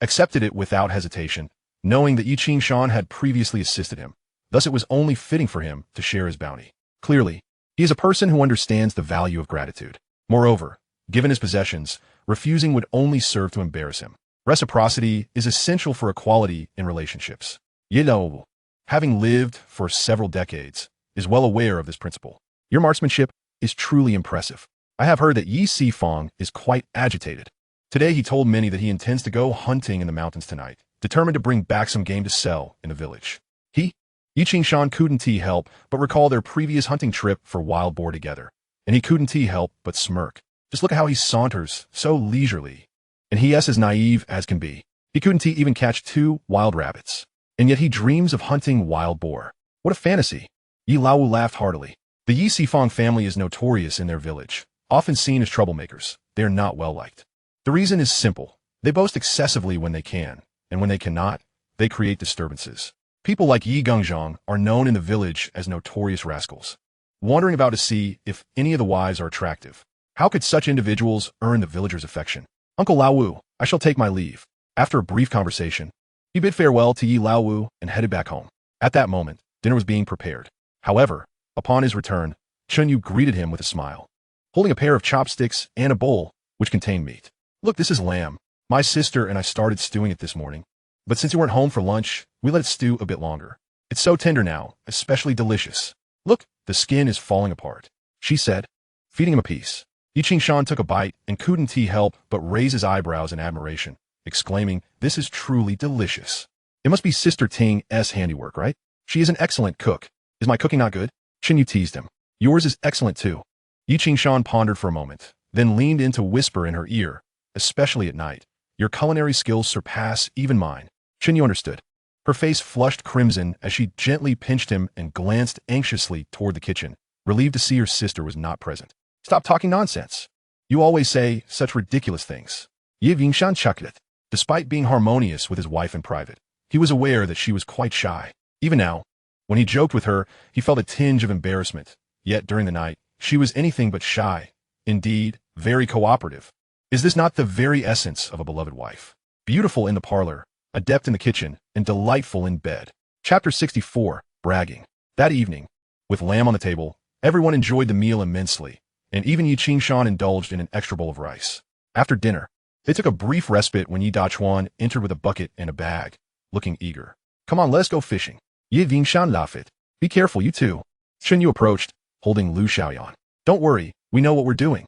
Accepted it without hesitation, knowing that Yi Qingshan had previously assisted him. Thus it was only fitting for him to share his bounty. Clearly, he is a person who understands the value of gratitude. Moreover, given his possessions, refusing would only serve to embarrass him. Reciprocity is essential for equality in relationships. Yi Lao, having lived for several decades, is well aware of this principle. Your marksmanship is truly impressive. I have heard that Yi Sifong is quite agitated. Today he told many that he intends to go hunting in the mountains tonight, determined to bring back some game to sell in the village. Yi Qingshan couldn't help but recall their previous hunting trip for wild boar together, and he couldn't help but smirk. Just look at how he saunters, so leisurely. And he is as naive as can be. He couldn't even catch 2 wild rabbits. And yet he dreams of hunting wild boar. What a fantasy. Yi Laowu laughed heartily. The Yi Sifong family is notorious in their village, often seen as troublemakers. They are not well liked. The reason is simple. They boast excessively when they can, and when they cannot, they create disturbances. People like Yi Gengzhang are known in the village as notorious rascals, wandering about to see if any of the wives are attractive. How could such individuals earn the villagers' affection? Uncle Laowu, I shall take my leave. After a brief conversation, he bid farewell to Yi Laowu and headed back home. At that moment, dinner was being prepared. However, upon his return, Chen Yu greeted him with a smile, holding a pair of chopsticks and a bowl, which contained meat. Look, this is lamb. My sister and I started stewing it this morning. But since you weren't home for lunch, we let it stew a bit longer. It's so tender now, especially delicious. Look, the skin is falling apart, she said, feeding him a piece. Yi Qingshan took a bite and couldn't help but raise his eyebrows in admiration, exclaiming, this is truly delicious. It must be Sister Ting's handiwork, right? She is an excellent cook. Is my cooking not good? Chen Yu teased him. Yours is excellent too. Yi Qingshan pondered for a moment, then leaned in to whisper in her ear, especially at night. Your culinary skills surpass even mine. Chen Yu understood. Her face flushed crimson as she gently pinched him and glanced anxiously toward the kitchen, relieved to see her sister was not present. Stop talking nonsense. You always say such ridiculous things. Yi Vingshan chuckled. Despite being harmonious with his wife in private, he was aware that she was quite shy. Even now, when he joked with her, he felt a tinge of embarrassment. Yet during the night, she was anything but shy. Indeed, very cooperative. Is this not the very essence of a beloved wife? Beautiful in the parlor, adept in the kitchen, and delightful in bed. Chapter 64, Bragging. That evening, with lamb on the table, everyone enjoyed the meal immensely, and even Yi Qingshan indulged in an extra bowl of rice. After dinner, they took a brief respite when Yi Dachuan entered with a bucket and a bag, looking eager. Come on, let's go fishing. Yi Vingshan laughed. Be careful, you too. Chen Yu approached, holding Lu Xiaoyan. Don't worry, we know what we're doing.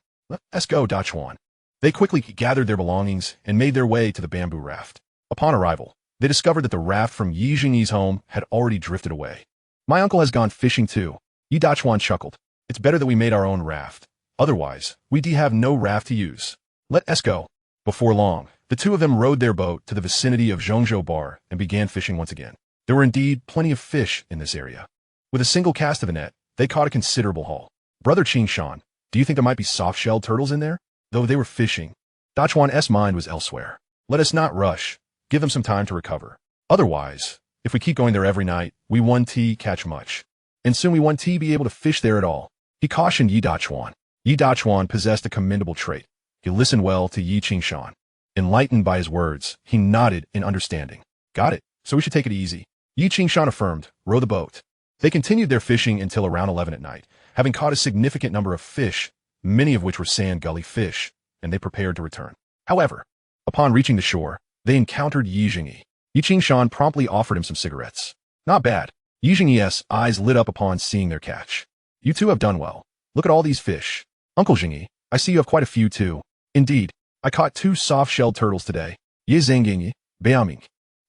Let's go, Dachuan. They quickly gathered their belongings and made their way to the bamboo raft. Upon arrival, they discovered that the raft from Yi Jingyi's home had already drifted away. My uncle has gone fishing too. Yi Dachuan chuckled. It's better that we made our own raft. Otherwise, we'd have no raft to use. Let us go. Before long, the two of them rowed their boat to the vicinity of Zhongzhou Bar and began fishing once again. There were indeed plenty of fish in this area. With a single cast of a net, they caught a considerable haul. Brother Qing Shan, do you think there might be soft-shelled turtles in there? Though they were fishing, Dachuan's mind was elsewhere. Let us not rush. Give them some time to recover. Otherwise, if we keep going there every night, we won't catch much. And soon we won't be able to fish there at all. He cautioned Yi Dachuan. Yi Dachuan possessed a commendable trait. He listened well to Yi Qingshan. Enlightened by his words, he nodded in understanding. Got it, so we should take it easy. Yi Qingshan affirmed, row the boat. They continued their fishing until around 11 at night, having caught a significant number of fish, many of which were sand gully fish, and they prepared to return. However, upon reaching the shore, they encountered Yi Jingyi. Yi Qingshan promptly offered him some cigarettes. Not bad. Yi Jingyi's eyes lit up upon seeing their catch. You two have done well. Look at all these fish. Uncle Jingyi, I see you have quite a few too. Indeed, I caught 2 soft-shelled turtles today. Ye Zhangyi, Beaming,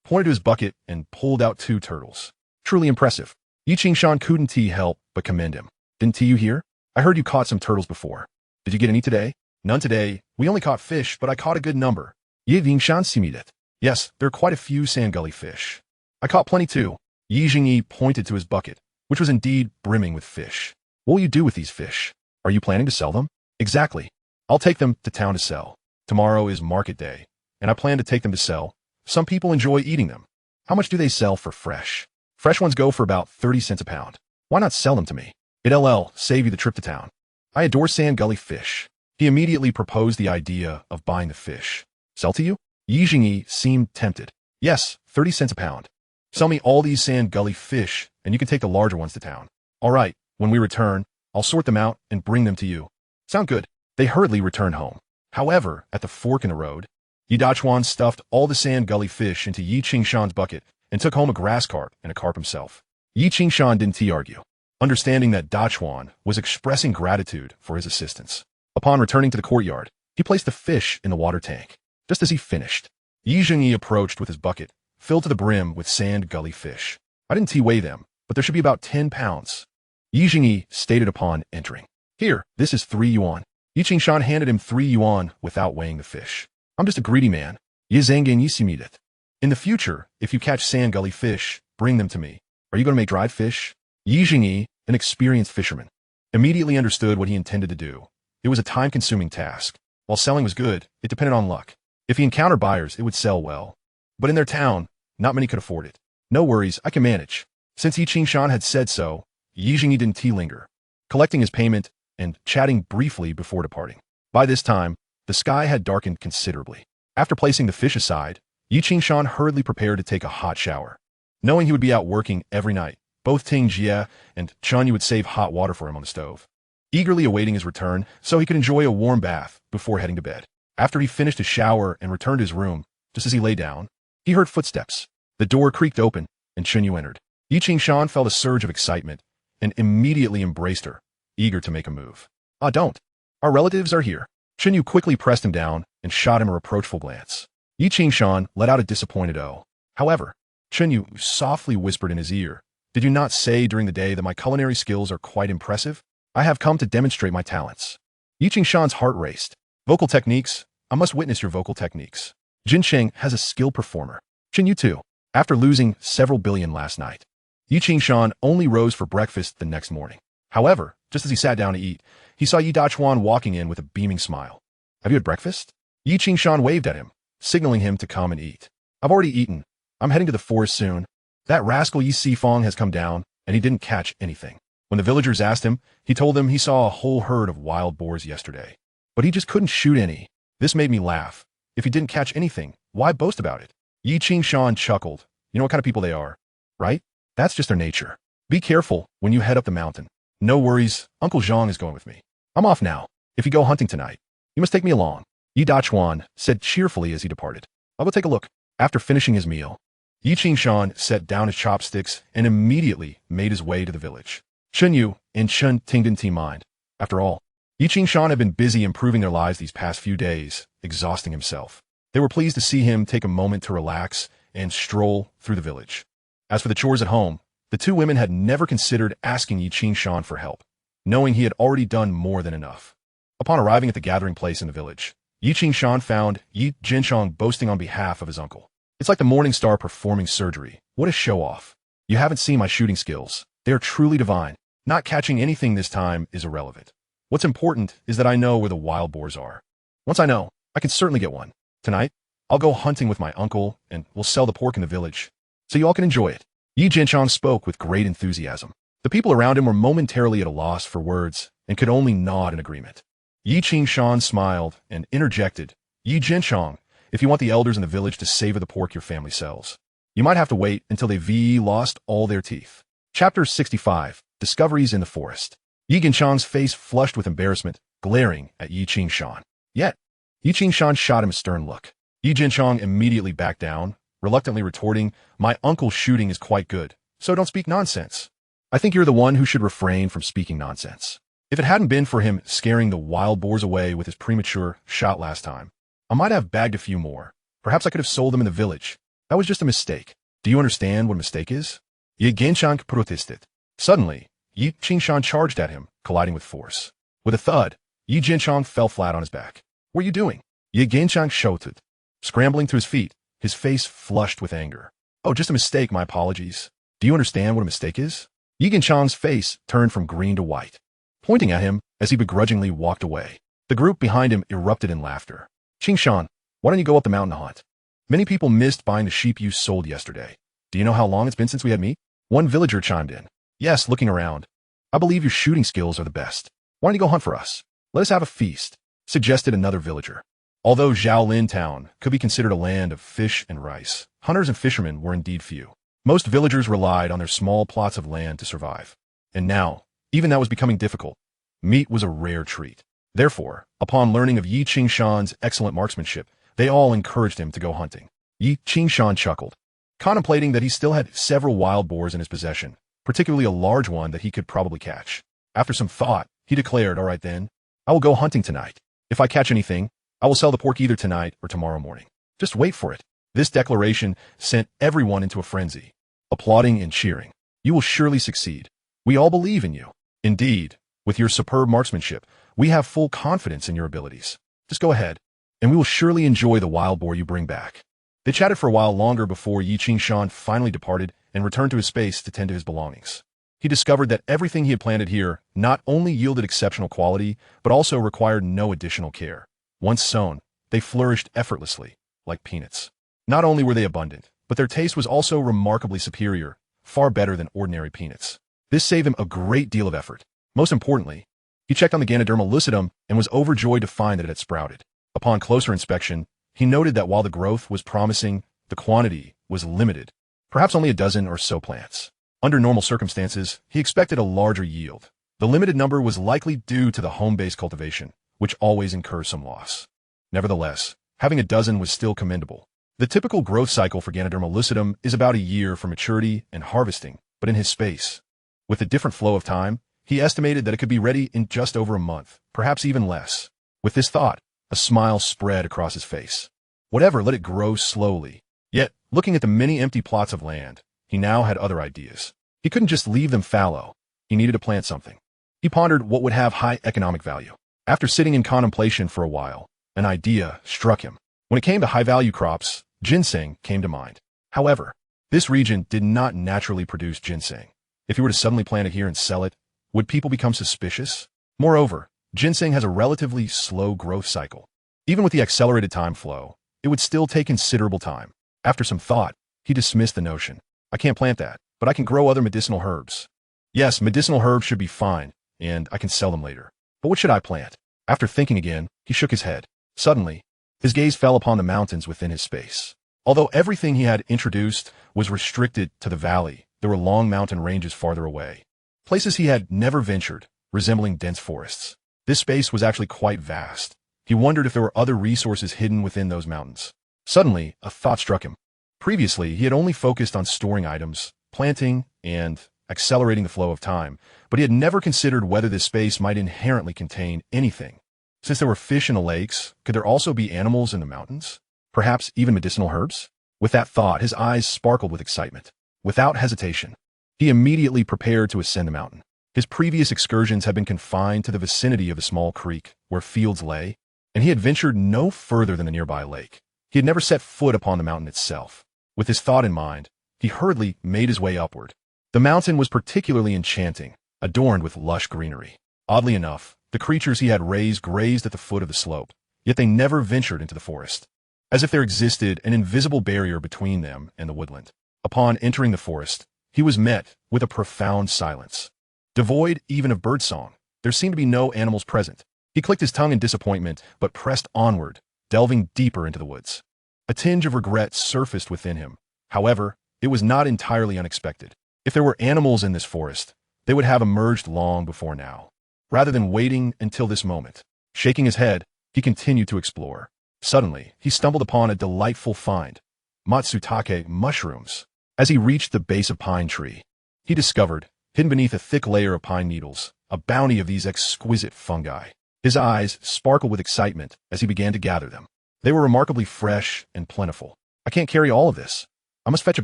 pointed to his bucket and pulled out 2 turtles. Truly impressive. Yi Qingshan couldn't help but commend him. Didn't you hear? I heard you caught some turtles before. Did you get any today? None today. We only caught fish, but I caught a good number. Ye Vingshan Simidet. Yes, there are quite a few sand gully fish. I caught plenty too. Yi Jingyi pointed to his bucket, which was indeed brimming with fish. What will you do with these fish? Are you planning to sell them? Exactly. I'll take them to town to sell. Tomorrow is market day, and I plan to take them to sell. Some people enjoy eating them. How much do they sell for fresh? Fresh ones go for about 30 cents a pound. Why not sell them to me? It'll save you the trip to town. I adore sand gully fish. He immediately proposed the idea of buying the fish. Sell to you? Yi Jingyi seemed tempted. Yes, 30 cents a pound. Sell me all these sand gully fish, and you can take the larger ones to town. All right, when we return, I'll sort them out and bring them to you. Sound good? They hurriedly returned home. However, at the fork in the road, Yi Dachuan stuffed all the sand gully fish into Yi Qingshan's bucket and took home a grass carp and a carp himself. Yi Qingshan didn't argue, understanding that Dachuan was expressing gratitude for his assistance. Upon returning to the courtyard, he placed the fish in the water tank. Just as he finished, Yi Jingyi approached with his bucket, filled to the brim with sand gully fish. I didn't weigh them, but there should be about 10 pounds. Yi Jingyi stated upon entering. Here, this is 3 yuan. Yi Qingshan handed him 3 yuan without weighing the fish. I'm just a greedy man. Ye Zhanggen Yisimidet. In the future, if you catch sand gully fish, bring them to me. Are you going to make dried fish? Yi Jingyi, an experienced fisherman, immediately understood what he intended to do. It was a time-consuming task. While selling was good, it depended on luck. If he encountered buyers, it would sell well. But in their town, not many could afford it. No worries, I can manage. Since Yi Qingshan had said so, Yi Jingyi didn't linger, collecting his payment and chatting briefly before departing. By this time, the sky had darkened considerably. After placing the fish aside, Yi Qingshan hurriedly prepared to take a hot shower. Knowing he would be out working every night, both Ting Jie and Chun Yu would save hot water for him on the stove, eagerly awaiting his return so he could enjoy a warm bath before heading to bed. After he finished his shower and returned to his room, just as he lay down, he heard footsteps. The door creaked open, and Chun Yu entered. Yi Qingshan felt a surge of excitement and immediately embraced her, eager to make a move. Don't. Our relatives are here. Chun Yu quickly pressed him down and shot him a reproachful glance. Yi Qingshan let out a disappointed "oh." However, Chun Yu softly whispered in his ear, "Did you not say during the day that my culinary skills are quite impressive? I have come to demonstrate my talents." Yi Qingshan's heart raced. Vocal techniques? I must witness your vocal techniques. Jin Sheng has a skilled performer. Chun Yu too. After losing several billion last night, Yi Qingshan only rose for breakfast the next morning. However, just as he sat down to eat, he saw Yi Dachuan walking in with a beaming smile. "Have you had breakfast?" Yi Qingshan waved at him, signaling him to come and eat. "I've already eaten. I'm heading to the forest soon. That rascal Yi Sifong has come down, and he didn't catch anything." When the villagers asked him, he told them he saw a whole herd of wild boars yesterday, but he just couldn't shoot any. This made me laugh. If he didn't catch anything, why boast about it? Yi Qingshan chuckled. You know what kind of people they are, right? That's just their nature. Be careful when you head up the mountain. No worries, Uncle Zhang is going with me. I'm off now. If you go hunting tonight, you must take me along. Yi Dachuan said cheerfully as he departed. I'll go take a look. After finishing his meal, Yi Qingshan set down his chopsticks and immediately made his way to the village. Chun Yu and Chun Ting didn't mind. After all, Yi Qingshan had been busy improving their lives these past few days, exhausting himself. They were pleased to see him take a moment to relax and stroll through the village. As for the chores at home, the two women had never considered asking Yi Qingshan for help, knowing he had already done more than enough. Upon arriving at the gathering place in the village, Yi Qingshan found Yi Jinshang boasting on behalf of his uncle. It's like the morning star performing surgery. What a show-off. You haven't seen my shooting skills. They are truly divine. Not catching anything this time is irrelevant. What's important is that I know where the wild boars are. Once I know, I can certainly get one. Tonight, I'll go hunting with my uncle, and we'll sell the pork in the village, so you all can enjoy it. Yi Jinchang spoke with great enthusiasm. The people around him were momentarily at a loss for words and could only nod in agreement. Yi Qingshan smiled and interjected, Yi Jinchang, if you want the elders in the village to savor the pork your family sells, you might have to wait until they've lost all their teeth. Chapter 65, Discoveries in the Forest. Yi Jinchang's face flushed with embarrassment, glaring at Yi Qingshan. Yet, Yi Qingshan shot him a stern look. Yi Jinchang immediately backed down, reluctantly retorting, my uncle's shooting is quite good, so don't speak nonsense. I think you're the one who should refrain from speaking nonsense. If it hadn't been for him scaring the wild boars away with his premature shot last time, I might have bagged a few more. Perhaps I could have sold them in the village. That was just a mistake. Do you understand what a mistake is? Yi Jinchang protested. Suddenly, Yi Qingshan charged at him, colliding with force. With a thud, Yi Jinchang fell flat on his back. What are you doing? Yi Jinchang shouted. Scrambling to his feet, his face flushed with anger. Oh, just a mistake, my apologies. Do you understand what a mistake is? Yi Jinchang's face turned from green to white, pointing at him as he begrudgingly walked away. The group behind him erupted in laughter. Qingshan, why don't you go up the mountain to hunt? Many people missed buying the sheep you sold yesterday. Do you know how long it's been since we had meat? One villager chimed in. Yes, looking around. I believe your shooting skills are the best. Why don't you go hunt for us? Let us have a feast, suggested another villager. Although Zhaolin Town could be considered a land of fish and rice, hunters and fishermen were indeed few. Most villagers relied on their small plots of land to survive. And now, even that was becoming difficult. Meat was a rare treat. Therefore, upon learning of Yi Qingshan's excellent marksmanship, they all encouraged him to go hunting. Yi Qingshan chuckled, contemplating that he still had several wild boars in his possession, particularly a large one that he could probably catch. After some thought, he declared, all right then, I will go hunting tonight. If I catch anything, I will sell the pork either tonight or tomorrow morning. Just wait for it. This declaration sent everyone into a frenzy, applauding and cheering. You will surely succeed. We all believe in you. Indeed, with your superb marksmanship, we have full confidence in your abilities. Just go ahead, and we will surely enjoy the wild boar you bring back. They chatted for a while longer before Yi Qingshan finally departed and returned to his space to tend to his belongings. He discovered that everything he had planted here not only yielded exceptional quality, but also required no additional care. Once sown, they flourished effortlessly, like peanuts. Not only were they abundant, but their taste was also remarkably superior, far better than ordinary peanuts. This saved him a great deal of effort. Most importantly, he checked on the Ganoderma lucidum and was overjoyed to find that it had sprouted. Upon closer inspection, he noted that while the growth was promising, the quantity was limited, perhaps only a dozen or so plants. Under normal circumstances, he expected a larger yield. The limited number was likely due to the home-based cultivation, which always incurs some loss. Nevertheless, having a dozen was still commendable. The typical growth cycle for Ganoderma lucidum is about a year for maturity and harvesting, but in his space, with a different flow of time, he estimated that it could be ready in just over a month, perhaps even less. With this thought, a smile spread across his face. Whatever, let it grow slowly. Yet, looking at the many empty plots of land, he now had other ideas. He couldn't just leave them fallow. He needed to plant something. He pondered what would have high economic value. After sitting in contemplation for a while, an idea struck him. When it came to high-value crops, ginseng came to mind. However, this region did not naturally produce ginseng. If he were to suddenly plant it here and sell it, would people become suspicious? Moreover, ginseng has a relatively slow growth cycle. Even with the accelerated time flow, it would still take considerable time. After some thought, he dismissed the notion. I can't plant that, but I can grow other medicinal herbs. Yes, medicinal herbs should be fine, and I can sell them later. But what should I plant? After thinking again, he shook his head. Suddenly, his gaze fell upon the mountains within his space. Although everything he had introduced was restricted to the valley, there were long mountain ranges farther away. Places he had never ventured, resembling dense forests. This space was actually quite vast. He wondered if there were other resources hidden within those mountains. Suddenly, a thought struck him. Previously, he had only focused on storing items, planting, and accelerating the flow of time, but he had never considered whether this space might inherently contain anything. Since there were fish in the lakes, could there also be animals in the mountains? Perhaps even medicinal herbs? With that thought, his eyes sparkled with excitement. Without hesitation, he immediately prepared to ascend the mountain. His previous excursions had been confined to the vicinity of a small creek where fields lay, and he had ventured no further than the nearby lake. He had never set foot upon the mountain itself. With this thought in mind, he hurriedly made his way upward. The mountain was particularly enchanting, adorned with lush greenery. Oddly enough, the creatures he had raised grazed at the foot of the slope, yet they never ventured into the forest, as if there existed an invisible barrier between them and the woodland. Upon entering the forest, he was met with a profound silence. Devoid even of birdsong, there seemed to be no animals present. He clicked his tongue in disappointment, but pressed onward, delving deeper into the woods. A tinge of regret surfaced within him. However, it was not entirely unexpected. If there were animals in this forest, they would have emerged long before now, rather than waiting until this moment. Shaking his head, he continued to explore. Suddenly, he stumbled upon a delightful find, matsutake mushrooms. As he reached the base of pine tree, he discovered, hidden beneath a thick layer of pine needles, a bounty of these exquisite fungi. His eyes sparkled with excitement as he began to gather them. They were remarkably fresh and plentiful. I can't carry all of this. I must fetch a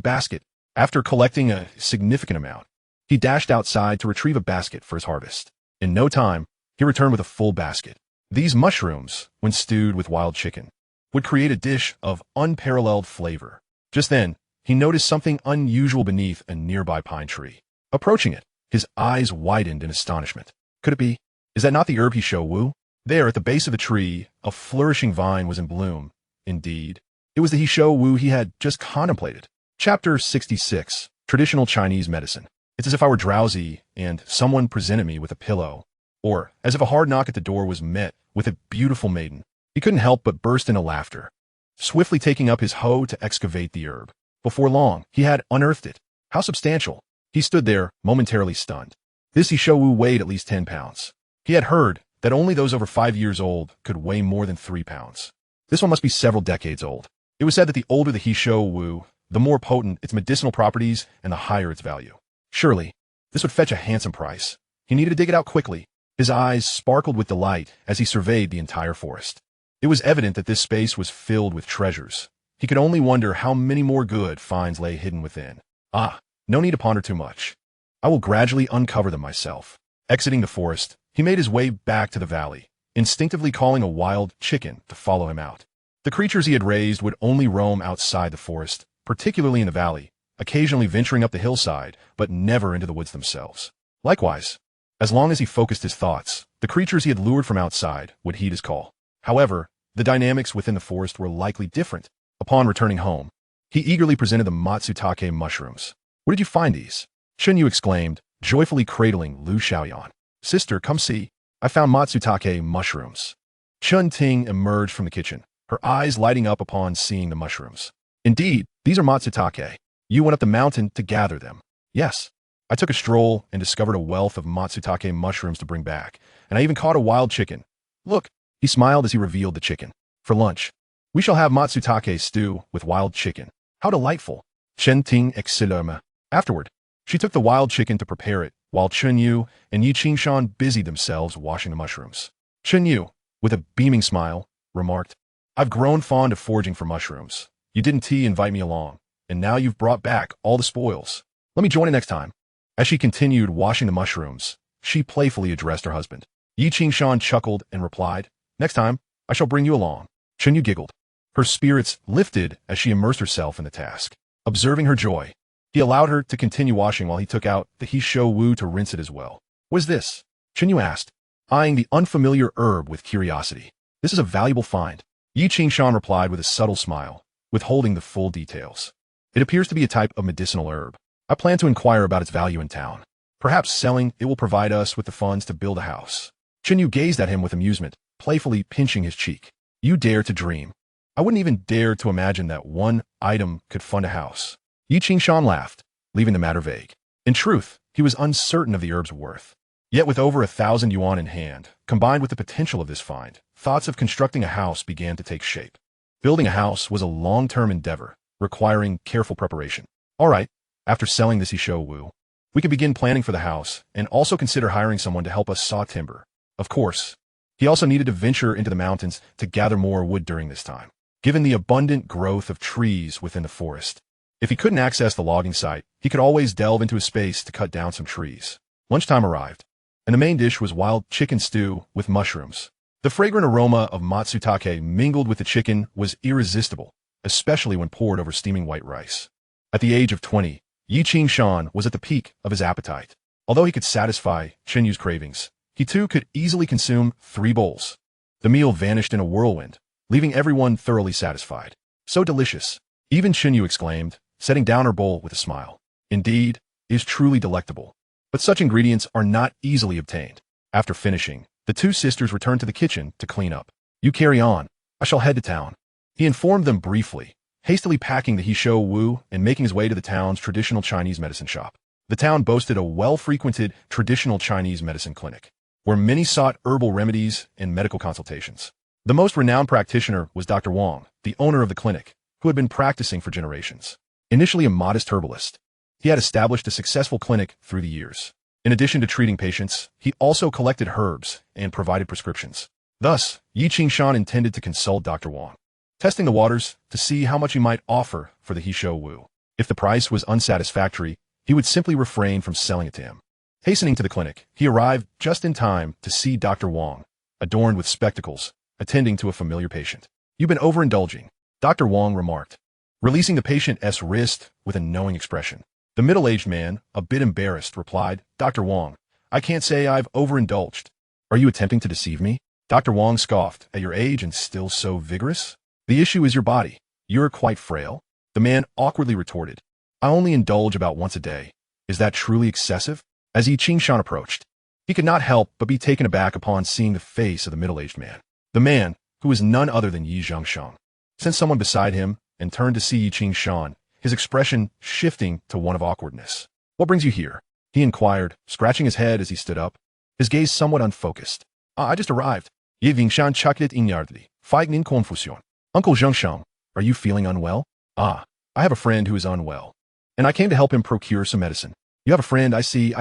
basket. After collecting a significant amount, he dashed outside to retrieve a basket for his harvest. In no time, he returned with a full basket. These mushrooms, when stewed with wild chicken, would create a dish of unparalleled flavor. Just then, he noticed something unusual beneath a nearby pine tree. Approaching it, his eyes widened in astonishment. Could it be? Is that not the herb Hisho-wu? There, at the base of the tree, a flourishing vine was in bloom. Indeed, it was the Hisho-wu he had just contemplated. Chapter 66. Traditional Chinese Medicine. It's as if I were drowsy and someone presented me with a pillow, or as if a hard knock at the door was met with a beautiful maiden. He couldn't help but burst into laughter, swiftly taking up his hoe to excavate the herb. Before long, he had unearthed it. How substantial! He stood there, momentarily stunned. This Hisho-wu weighed at least 10 pounds. He had heard that only those over 5 years old could weigh more than 3 pounds. This one must be several decades old. It was said that the older the Hisho-wu, the more potent its medicinal properties and the higher its value. Surely, this would fetch a handsome price. He needed to dig it out quickly. His eyes sparkled with delight as he surveyed the entire forest. It was evident that this space was filled with treasures. He could only wonder how many more good finds lay hidden within. No need to ponder too much. I will gradually uncover them myself. Exiting the forest, he made his way back to the valley, instinctively calling a wild chicken to follow him out. The creatures he had raised would only roam outside the forest, particularly in the valley, occasionally venturing up the hillside, but never into the woods themselves. Likewise, as long as he focused his thoughts, the creatures he had lured from outside would heed his call. However, the dynamics within the forest were likely different. Upon returning home, he eagerly presented the matsutake mushrooms. Where did you find these? Chunyu exclaimed, joyfully cradling Lu Xiaoyan. Sister, come see. I found matsutake mushrooms. Chun Ting emerged from the kitchen, her eyes lighting up upon seeing the mushrooms. Indeed, these are matsutake. You went up the mountain to gather them. Yes. I took a stroll and discovered a wealth of matsutake mushrooms to bring back, and I even caught a wild chicken. Look, he smiled as he revealed the chicken. For lunch, we shall have matsutake stew with wild chicken. How delightful. Chen Ting exclaimed. Afterward, she took the wild chicken to prepare it, while Chunyu and Yi Qingshan busied themselves washing the mushrooms. Chunyu, with a beaming smile, remarked, I've grown fond of foraging for mushrooms. You didn't invite me along, and now you've brought back all the spoils. Let me join you next time. As she continued washing the mushrooms, she playfully addressed her husband. Yi Qingshan chuckled and replied, Next time, I shall bring you along. Chunyu giggled. Her spirits lifted as she immersed herself in the task. Observing her joy, he allowed her to continue washing while he took out the Hisho-wu to rinse it as well. What is this? Chunyu asked, eyeing the unfamiliar herb with curiosity. This is a valuable find. Yi Qingshan replied with a subtle smile, withholding the full details. It appears to be a type of medicinal herb. I plan to inquire about its value in town. Perhaps selling it will provide us with the funds to build a house. Chunyu gazed at him with amusement, playfully pinching his cheek. You dare to dream. I wouldn't even dare to imagine that one item could fund a house. Yi Qingshan laughed, leaving the matter vague. In truth, he was uncertain of the herb's worth. Yet with over 1,000 yuan in hand, combined with the potential of this find, thoughts of constructing a house began to take shape. Building a house was a long-term endeavor, requiring careful preparation. All right, after selling this Hisho-wu, we could begin planning for the house and also consider hiring someone to help us saw timber. Of course, he also needed to venture into the mountains to gather more wood during this time. Given the abundant growth of trees within the forest, if he couldn't access the logging site, he could always delve into a space to cut down some trees. Lunchtime arrived, and the main dish was wild chicken stew with mushrooms. The fragrant aroma of matsutake mingled with the chicken was irresistible, especially when poured over steaming white rice. At the age of 20, Yi Qingshan was at the peak of his appetite. Although he could satisfy Chen Yu's cravings, he too could easily consume 3 bowls. The meal vanished in a whirlwind, leaving everyone thoroughly satisfied. So delicious, even Chen Yu exclaimed, setting down her bowl with a smile. Indeed, it is truly delectable. But such ingredients are not easily obtained. After finishing, the 2 sisters returned to the kitchen to clean up. You carry on. I shall head to town. He informed them briefly, hastily packing the Heeshou Wu and making his way to the town's traditional Chinese medicine shop. The town boasted a well-frequented traditional Chinese medicine clinic, where many sought herbal remedies and medical consultations. The most renowned practitioner was Dr. Wang, the owner of the clinic, who had been practicing for generations. Initially a modest herbalist, he had established a successful clinic through the years. In addition to treating patients, he also collected herbs and provided prescriptions. Thus, Yi Qingshan intended to consult Dr. Wang, testing the waters to see how much he might offer for the Heeshou Wu. If the price was unsatisfactory, he would simply refrain from selling it to him. Hastening to the clinic, he arrived just in time to see Dr. Wang, adorned with spectacles, attending to a familiar patient. You've been overindulging, Dr. Wang remarked, releasing the patient's wrist with a knowing expression. The middle-aged man, a bit embarrassed, replied, Dr. Wang, I can't say I've overindulged. Are you attempting to deceive me? Dr. Wang scoffed, at your age and still so vigorous? The issue is your body. You're quite frail. The man awkwardly retorted, I only indulge about once a day. Is that truly excessive? As Yi Qingshan approached, he could not help but be taken aback upon seeing the face of the middle-aged man. The man, who was none other than Yi Zhengsheng, sent someone beside him and turned to see Yi Qingshan, his expression shifting to one of awkwardness. What brings you here? He inquired, scratching his head as he stood up, his gaze somewhat unfocused. I just arrived. Ye Vingshan chaklet inyardli, fighting in confusion. Uncle Zhengsheng, are you feeling unwell? I have a friend who is unwell, and I came to help him procure some medicine. You have a friend, I see.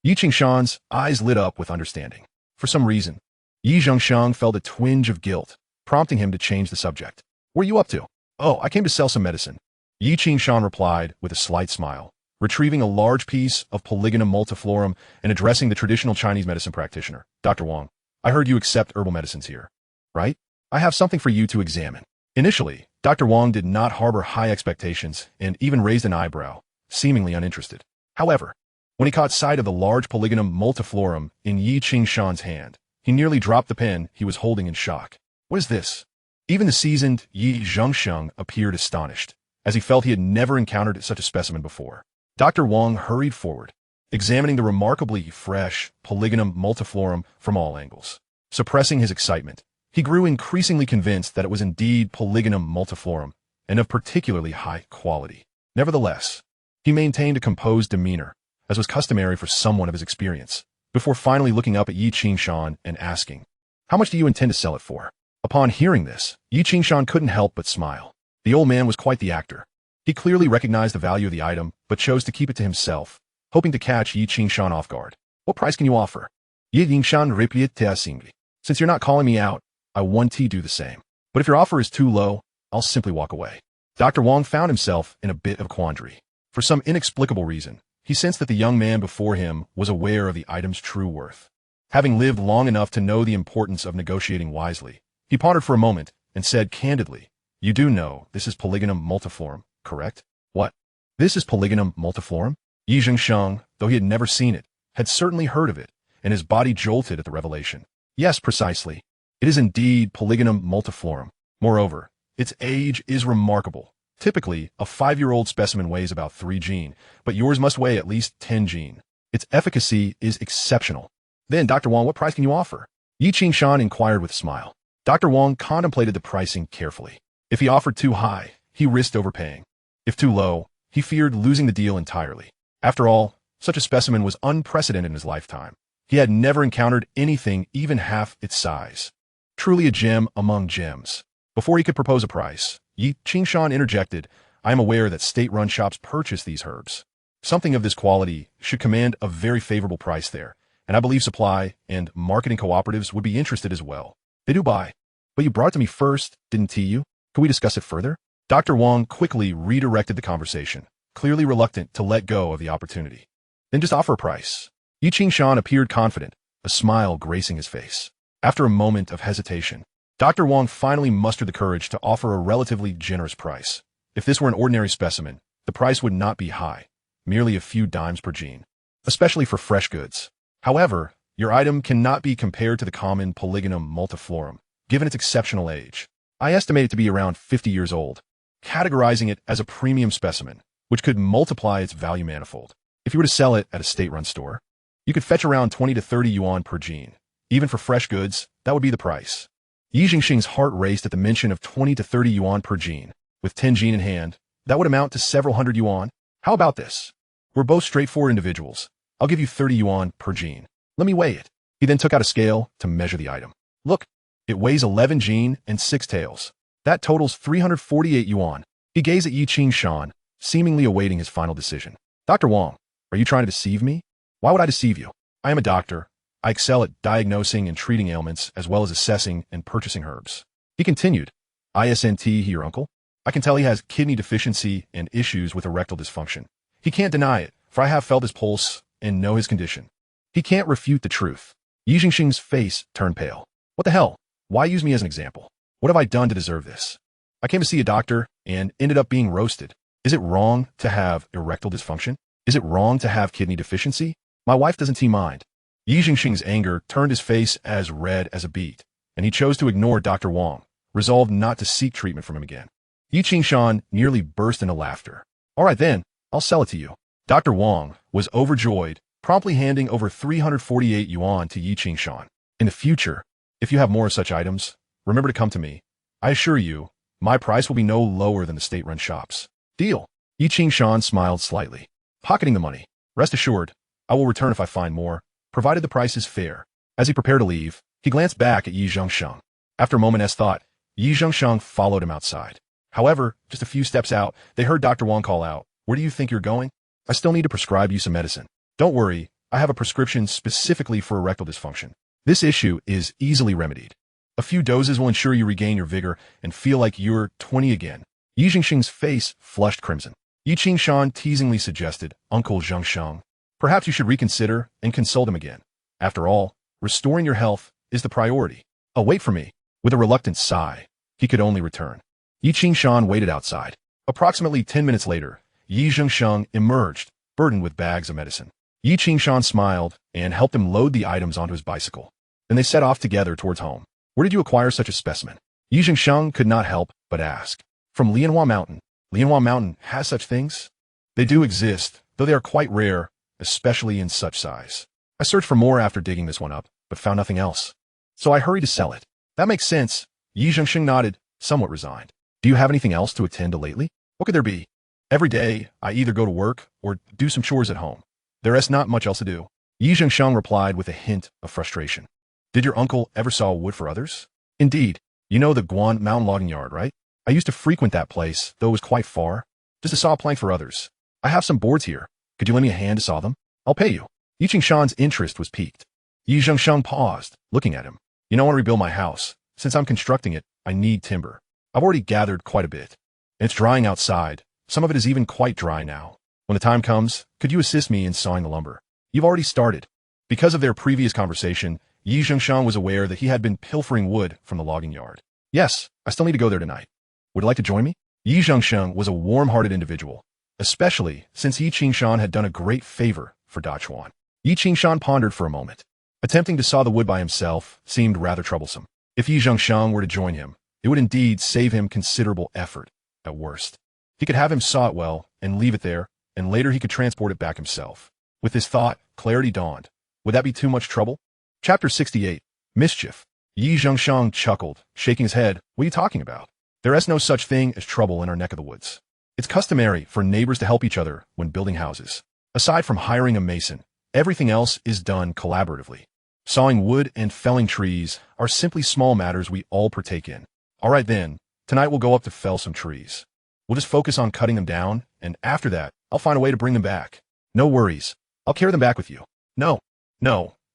Yi Qingshan's eyes lit up with understanding. For some reason, Yi Zhengsheng felt a twinge of guilt, prompting him to change the subject. What are you up to? Oh, I came to sell some medicine. Yi Qingshan replied with a slight smile, retrieving a large piece of Polygonum multiflorum and addressing the traditional Chinese medicine practitioner. Dr. Wang, I heard you accept herbal medicines here, right? I have something for you to examine. Initially, Dr. Wang did not harbor high expectations and even raised an eyebrow, seemingly uninterested. However, when he caught sight of the large Polygonum multiflorum in Yi Qingshan's hand, he nearly dropped the pen he was holding in shock. What is this? Even the seasoned Yi Zhengsheng appeared astonished, as he felt he had never encountered such a specimen before. Dr. Wang hurried forward, examining the remarkably fresh Polygonum multiflorum from all angles. Suppressing his excitement, he grew increasingly convinced that it was indeed Polygonum multiflorum, and of particularly high quality. Nevertheless, he maintained a composed demeanor, as was customary for someone of his experience, before finally looking up at Yi Qingshan and asking, How much do you intend to sell it for? Upon hearing this, Yi Qingshan couldn't help but smile. The old man was quite the actor. He clearly recognized the value of the item, but chose to keep it to himself, hoping to catch Yi Qingshan off guard. What price can you offer? Yi Qingshan replied simply. Since you're not calling me out, I want to do the same. But if your offer is too low, I'll simply walk away. Dr. Wang found himself in a bit of a quandary. For some inexplicable reason, he sensed that the young man before him was aware of the item's true worth. Having lived long enough to know the importance of negotiating wisely, he pondered for a moment and said candidly, You do know this is Polygonum multiflorum, correct? What? This is Polygonum multiflorum? Yi Zhengsheng, though he had never seen it, had certainly heard of it, and his body jolted at the revelation. Yes, precisely. It is indeed Polygonum multiflorum. Moreover, its age is remarkable. Typically, a 5-year-old specimen weighs about 3 gene, but yours must weigh at least 10 gene. Its efficacy is exceptional. Then, Dr. Wang, what price can you offer? Yi Qingshan inquired with a smile. Dr. Wang contemplated the pricing carefully. If he offered too high, he risked overpaying. If too low, he feared losing the deal entirely. After all, such a specimen was unprecedented in his lifetime. He had never encountered anything even half its size. Truly a gem among gems. Before he could propose a price, Yi Qingshan interjected, I am aware that state-run shops purchase these herbs. Something of this quality should command a very favorable price there, and I believe supply and marketing cooperatives would be interested as well. They do buy. But you brought it to me first, didn't you? Could we discuss it further? Dr. Wang quickly redirected the conversation, clearly reluctant to let go of the opportunity. Then just offer a price. Yi Qingshan appeared confident, a smile gracing his face. After a moment of hesitation, Dr. Wang finally mustered the courage to offer a relatively generous price. If this were an ordinary specimen, the price would not be high, merely a few dimes per gene. especially for fresh goods. However, your item cannot be compared to the common Polygonum multiflorum, given its exceptional age. I estimate it to be around 50 years old, categorizing it as a premium specimen, which could multiply its value manifold. If you were to sell it at a state-run store, you could fetch around 20 to 30 yuan per gene. Even for fresh goods, that would be the price. Yi Jingxing's heart raced at the mention of 20 to 30 yuan per gene. With 10 gene in hand, that would amount to several hundred yuan. How about this? We're both straightforward individuals. I'll give you 30 yuan per gene. Let me weigh it. He then took out a scale to measure the item. Look, it weighs 11 gene and 6 taels. That totals 348 yuan. He gazed at Yi Qingshan, seemingly awaiting his final decision. Dr. Wang, are you trying to deceive me? Why would I deceive you? I am a doctor. I excel at diagnosing and treating ailments as well as assessing and purchasing herbs. He continued, Isn't he your uncle? I can tell he has kidney deficiency and issues with erectile dysfunction. He can't deny it, for I have felt his pulse and know his condition. He can't refute the truth. Yi Jingxing's face turned pale. What the hell? Why use me as an example? What have I done to deserve this? I came to see a doctor and ended up being roasted. Is it wrong to have erectile dysfunction? Is it wrong to have kidney deficiency? My wife doesn't mind. Yi Jingxing's anger turned his face as red as a beet, and he chose to ignore Dr. Wang, resolved not to seek treatment from him again. Yi Qingshan nearly burst into laughter. All right then, I'll sell it to you. Dr. Wang was overjoyed, promptly handing over 348 yuan to Yi Qingshan. In the future, if you have more of such items, remember to come to me. I assure you, my price will be no lower than the state-run shops. Deal. Yi Qingshan smiled slightly, pocketing the money. Rest assured, I will return if I find more, provided the price is fair. As he prepared to leave, he glanced back at Yi Zhengsheng. After a moment's thought, Yi Zhengsheng followed him outside. However, just a few steps out, they heard Dr. Wang call out, Where do you think you're going? I still need to prescribe you some medicine. Don't worry, I have a prescription specifically for erectile dysfunction. This issue is easily remedied. A few doses will ensure you regain your vigor and feel like you're 20 again. Yi Jingxing's face flushed crimson. Yi Qingshan teasingly suggested, Uncle Zhengsheng, perhaps you should reconsider and consult him again. After all, restoring your health is the priority. Oh, wait for me. With a reluctant sigh, he could only return. Yi Qingshan waited outside. Approximately 10 minutes later, Yi Zhengsheng emerged, burdened with bags of medicine. Yi Qingshan smiled and helped him load the items onto his bicycle. Then they set off together towards home. Where did you acquire such a specimen? Yi Zhengsheng could not help but ask. From Lianhua Mountain. Lianhua Mountain has such things? They do exist, though they are quite rare, especially in such size. I searched for more after digging this one up, but found nothing else. So I hurried to sell it. That makes sense. Yi Zhengsheng nodded, somewhat resigned. Do you have anything else to attend to lately? What could there be? Every day, I either go to work or do some chores at home. There is not much else to do. Yi Zhengsheng replied with a hint of frustration. Did your uncle ever saw wood for others? Indeed. You know the Guan Mountain logging yard, right? I used to frequent that place, though it was quite far, just to saw a plank for others. I have some boards here. Could you lend me a hand to saw them? I'll pay you. Yi Qingshan's interest was piqued. Yi Zhengsheng paused, looking at him. You know, I want to rebuild my house. Since I'm constructing it, I need timber. I've already gathered quite a bit. And it's drying outside. Some of it is even quite dry now. When the time comes, could you assist me in sawing the lumber? You've already started. Because of their previous conversation, Yi Zhengsheng was aware that he had been pilfering wood from the logging yard. Yes, I still need to go there tonight. Would you like to join me? Yi Zhengsheng was a warm-hearted individual, especially since Yi Qingshan had done a great favor for Dachuan. Yi Qingshan pondered for a moment. Attempting to saw the wood by himself seemed rather troublesome. If Yi Zhengsheng were to join him, it would indeed save him considerable effort, at worst. He could have him saw it well and leave it there, and later he could transport it back himself. With this thought, clarity dawned. Would that be too much trouble? Chapter 68. Mischief. Yi Zhengsheng chuckled, shaking his head. What are you talking about? There is no such thing as trouble in our neck of the woods. It's customary for neighbors to help each other when building houses. Aside from hiring a mason, everything else is done collaboratively. Sawing wood and felling trees are simply small matters we all partake in. All right then, tonight we'll go up to fell some trees. We'll just focus on cutting them down, and after that, I'll find a way to bring them back. No worries. I'll carry them back with you. No,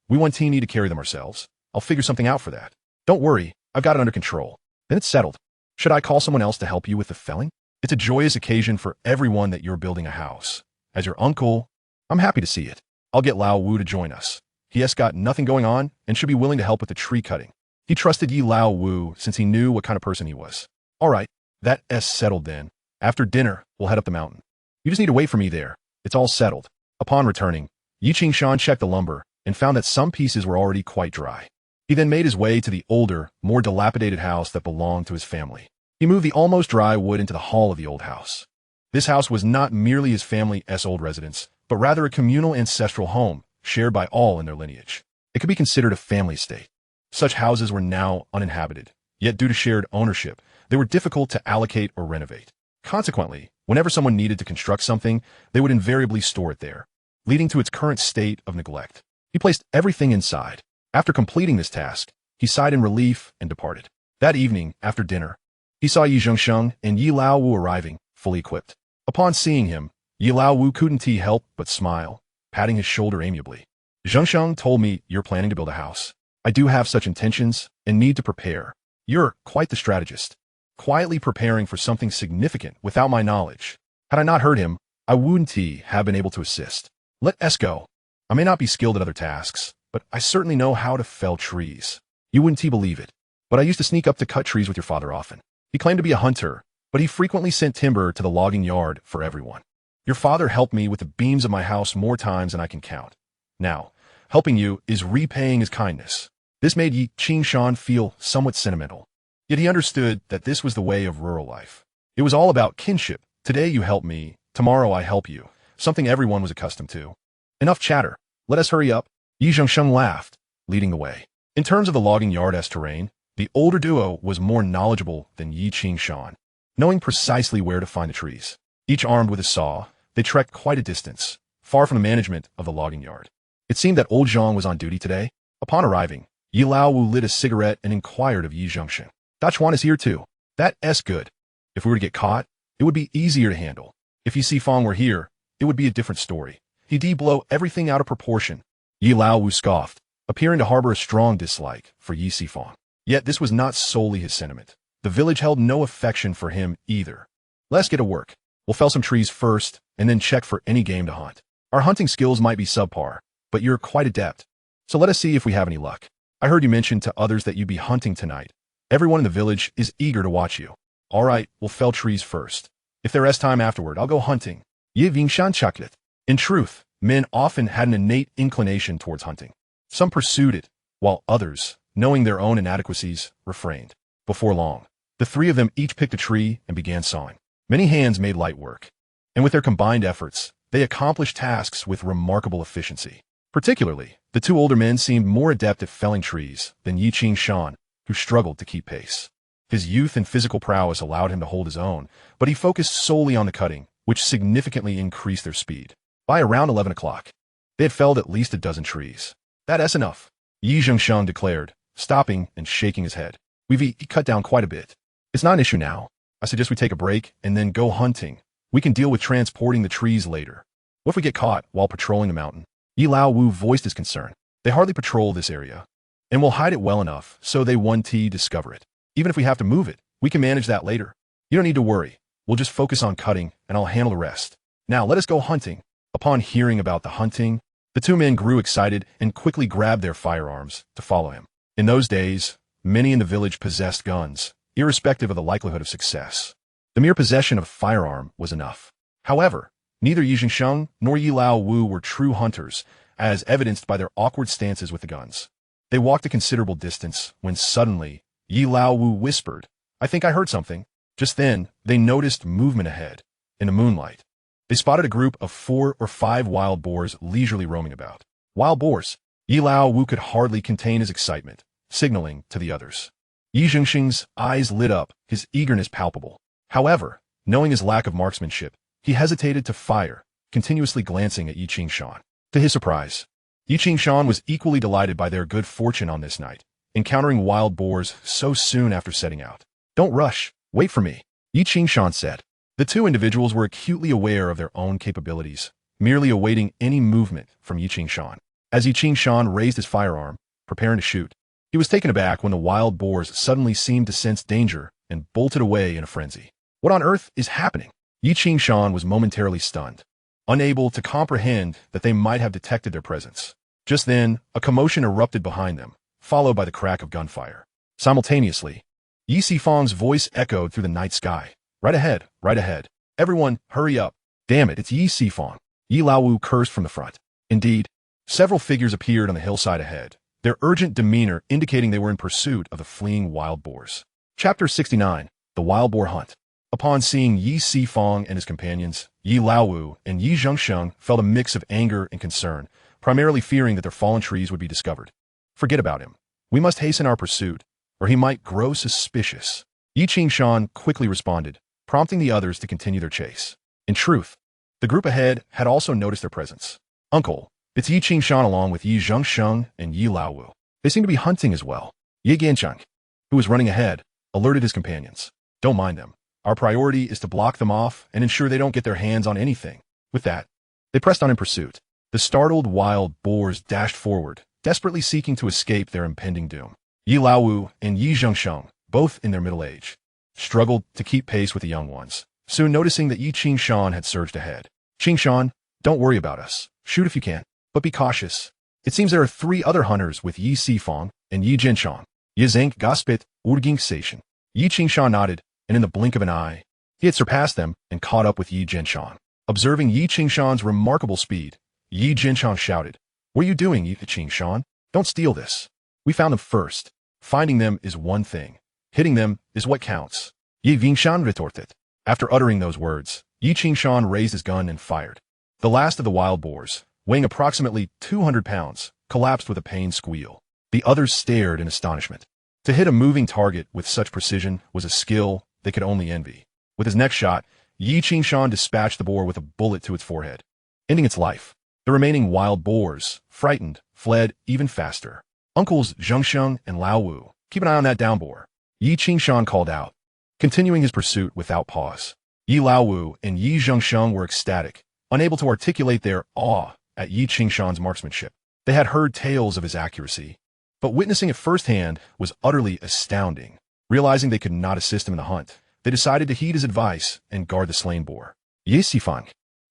we one team need to carry them ourselves. I'll figure something out for that. Don't worry, I've got it under control. Then it's settled. Should I call someone else to help you with the felling? It's a joyous occasion for everyone that you're building a house. As your uncle, I'm happy to see it. I'll get Lao Wu to join us. He has got nothing going on and should be willing to help with the tree cutting. He trusted Yi Lao Wu since he knew what kind of person he was. All right, that's settled then. After dinner, we'll head up the mountain. You just need to wait for me there. It's all settled. Upon returning, Yi Qingshan checked the lumber and found that some pieces were already quite dry. He then made his way to the older, more dilapidated house that belonged to his family. He moved the almost dry wood into the hall of the old house. This house was not merely his family's old residence, but rather a communal ancestral home shared by all in their lineage. It could be considered a family estate. Such houses were now uninhabited, yet due to shared ownership, they were difficult to allocate or renovate. Consequently, whenever someone needed to construct something, they would invariably store it there, leading to its current state of neglect. He placed everything inside. After completing this task, he sighed in relief and departed. That evening, after dinner, he saw Yi Zhengsheng and Yi Laowu arriving, fully equipped. Upon seeing him, Yi Laowu couldn't help but smile, patting his shoulder amiably. Zhengsheng told me you're planning to build a house. I do have such intentions and need to prepare. You're quite the strategist, quietly preparing for something significant without my knowledge. Had I not heard him, I wouldn't have been able to assist. Let us go. I may not be skilled at other tasks, but I certainly know how to fell trees. You wouldn't believe it, but I used to sneak up to cut trees with your father often. He claimed to be a hunter, but he frequently sent timber to the logging yard for everyone. Your father helped me with the beams of my house more times than I can count. Now, helping you is repaying his kindness. This made Yi Qingshan feel somewhat sentimental. Yet he understood that this was the way of rural life. It was all about kinship. Today you help me, tomorrow I help you, something everyone was accustomed to. Enough chatter. Let us hurry up. Yi Zhengsheng laughed, leading the way. In terms of the logging yard's terrain, the older duo was more knowledgeable than Yi Qingshan, knowing precisely where to find the trees. Each armed with a saw, they trekked quite a distance, far from the management of the logging yard. It seemed that old Zhang was on duty today. Upon arriving, Yi Laowu lit a cigarette and inquired of Yi Zhengsheng. Dachuan is here too. That's good. If we were to get caught, it would be easier to handle. If Yi Sifang were here, it would be a different story. He'd blow everything out of proportion. Yi Laowu scoffed, appearing to harbor a strong dislike for Yi Sifang. Yet this was not solely his sentiment. The village held no affection for him either. Let's get to work. We'll fell some trees first, and then check for any game to hunt. Our hunting skills might be subpar, but you're quite adept. So let us see if we have any luck. I heard you mention to others that you'd be hunting tonight. Everyone in the village is eager to watch you. All right, we'll fell trees first. If there is time afterward, I'll go hunting. Yi Vingshan chuckled. In truth, men often had an innate inclination towards hunting. Some pursued it, while others, knowing their own inadequacies, refrained. Before long, the three of them each picked a tree and began sawing. Many hands made light work, and with their combined efforts, they accomplished tasks with remarkable efficiency. Particularly, the two older men seemed more adept at felling trees than Yi Qingshan, who struggled to keep pace. His youth and physical prowess allowed him to hold his own, but he focused solely on the cutting, which significantly increased their speed. By around 11 o'clock, they had felled at least a dozen trees. That's enough, Yi Zhengsheng declared, stopping and shaking his head. We've cut down quite a bit. It's not an issue now. I suggest we take a break and then go hunting. We can deal with transporting the trees later. What if we get caught while patrolling the mountain? Yi Laowu voiced his concern. They hardly patrol this area, and we'll hide it well enough so they won't discover it. Even if we have to move it, we can manage that later. You don't need to worry. We'll just focus on cutting, and I'll handle the rest. Now let us go hunting. Upon hearing about the hunting, the two men grew excited and quickly grabbed their firearms to follow him. In those days, many in the village possessed guns, irrespective of the likelihood of success. The mere possession of a firearm was enough. However, neither Yi Zhengsheng nor Yi Laowu were true hunters, as evidenced by their awkward stances with the guns. They walked a considerable distance when suddenly Yi Laowu whispered, "I think I heard something." Just then, they noticed movement ahead. In the moonlight, they spotted a group of 4 or 5 wild boars leisurely roaming about. Wild boars! Yi Laowu could hardly contain his excitement, signaling to the others. Yi Zhengsheng's eyes lit up, his eagerness palpable. However, knowing his lack of marksmanship, he hesitated to fire, continuously glancing at Yi Qingshan. To his surprise, Yi Qingshan was equally delighted by their good fortune on this night, encountering wild boars so soon after setting out. "Don't rush, wait for me," Yi Qingshan said. The two individuals were acutely aware of their own capabilities, merely awaiting any movement from Yi Qingshan. As Yi Qingshan raised his firearm, preparing to shoot, he was taken aback when the wild boars suddenly seemed to sense danger and bolted away in a frenzy. What on earth is happening? Yi Qingshan was momentarily stunned, unable to comprehend that they might have detected their presence. Just then, a commotion erupted behind them, followed by the crack of gunfire. Simultaneously, Yi Sifang's voice echoed through the night sky. Right ahead, right ahead. Everyone, hurry up. Damn it, it's Yi Sifang. Yi Laowu cursed from the front. Indeed, Several figures appeared on the hillside ahead, their urgent demeanor indicating they were in pursuit of the fleeing wild boars. Chapter 69. The Wild Boar Hunt. Upon seeing Yi Sifong and his companions, Yi Laowu and Yi Zhengsheng felt a mix of anger and concern, primarily fearing that their fallen trees would be discovered. Forget about him. We must hasten our pursuit, or he might grow suspicious. Yi Qingshan quickly responded, prompting the others to continue their chase. In truth, the group ahead had also noticed their presence. Uncle, it's Yi Qingshan along with Yi Zhengsheng and Yi Laowu. They seem to be hunting as well. Yi Gancheng, who was running ahead, alerted his companions. Don't mind them. Our priority is to block them off and ensure they don't get their hands on anything. With that, they pressed on in pursuit. The startled wild boars dashed forward, desperately seeking to escape their impending doom. Yi Laowu and Yi Zhengsheng, both in their middle age, struggled to keep pace with the young ones, soon noticing that Yi Qingshan had surged ahead. Qingshan, don't worry about us. Shoot if you can, but be cautious. It seems there are 3 other hunters with Yi Sifong and Yi Jinshang. Yi Zeng Gaspit Urging Station. Yi Qingshan nodded, and in the blink of an eye, he had surpassed them and caught up with Yi Jinshan. Observing Yi Qingshan's remarkable speed, Yi Jinshan shouted, "What are you doing, Yi Qingshan? Don't steal this. We found them first. Finding them is one thing. Hitting them is what counts." Yi Vingshan retorted. After uttering those words, Yi Qingshan raised his gun and fired. The last of the wild boars, weighing approximately 200 pounds, collapsed with a pained squeal. The others stared in astonishment. To hit a moving target with such precision was a skill they could only envy. With his next shot, Yi Qingshan dispatched the boar with a bullet to its forehead, ending its life. The remaining wild boars, frightened, fled even faster. Uncles Zhengsheng and Laowu, keep an eye on that down boar, Yi Qingshan called out, continuing his pursuit without pause. Yi Laowu and Yi Zhengsheng were ecstatic, unable to articulate their awe at Yi Qingshan's marksmanship. They had heard tales of his accuracy, but witnessing it firsthand was utterly astounding. Realizing they could not assist him in the hunt, they decided to heed his advice and guard the slain boar. Yi Sifang,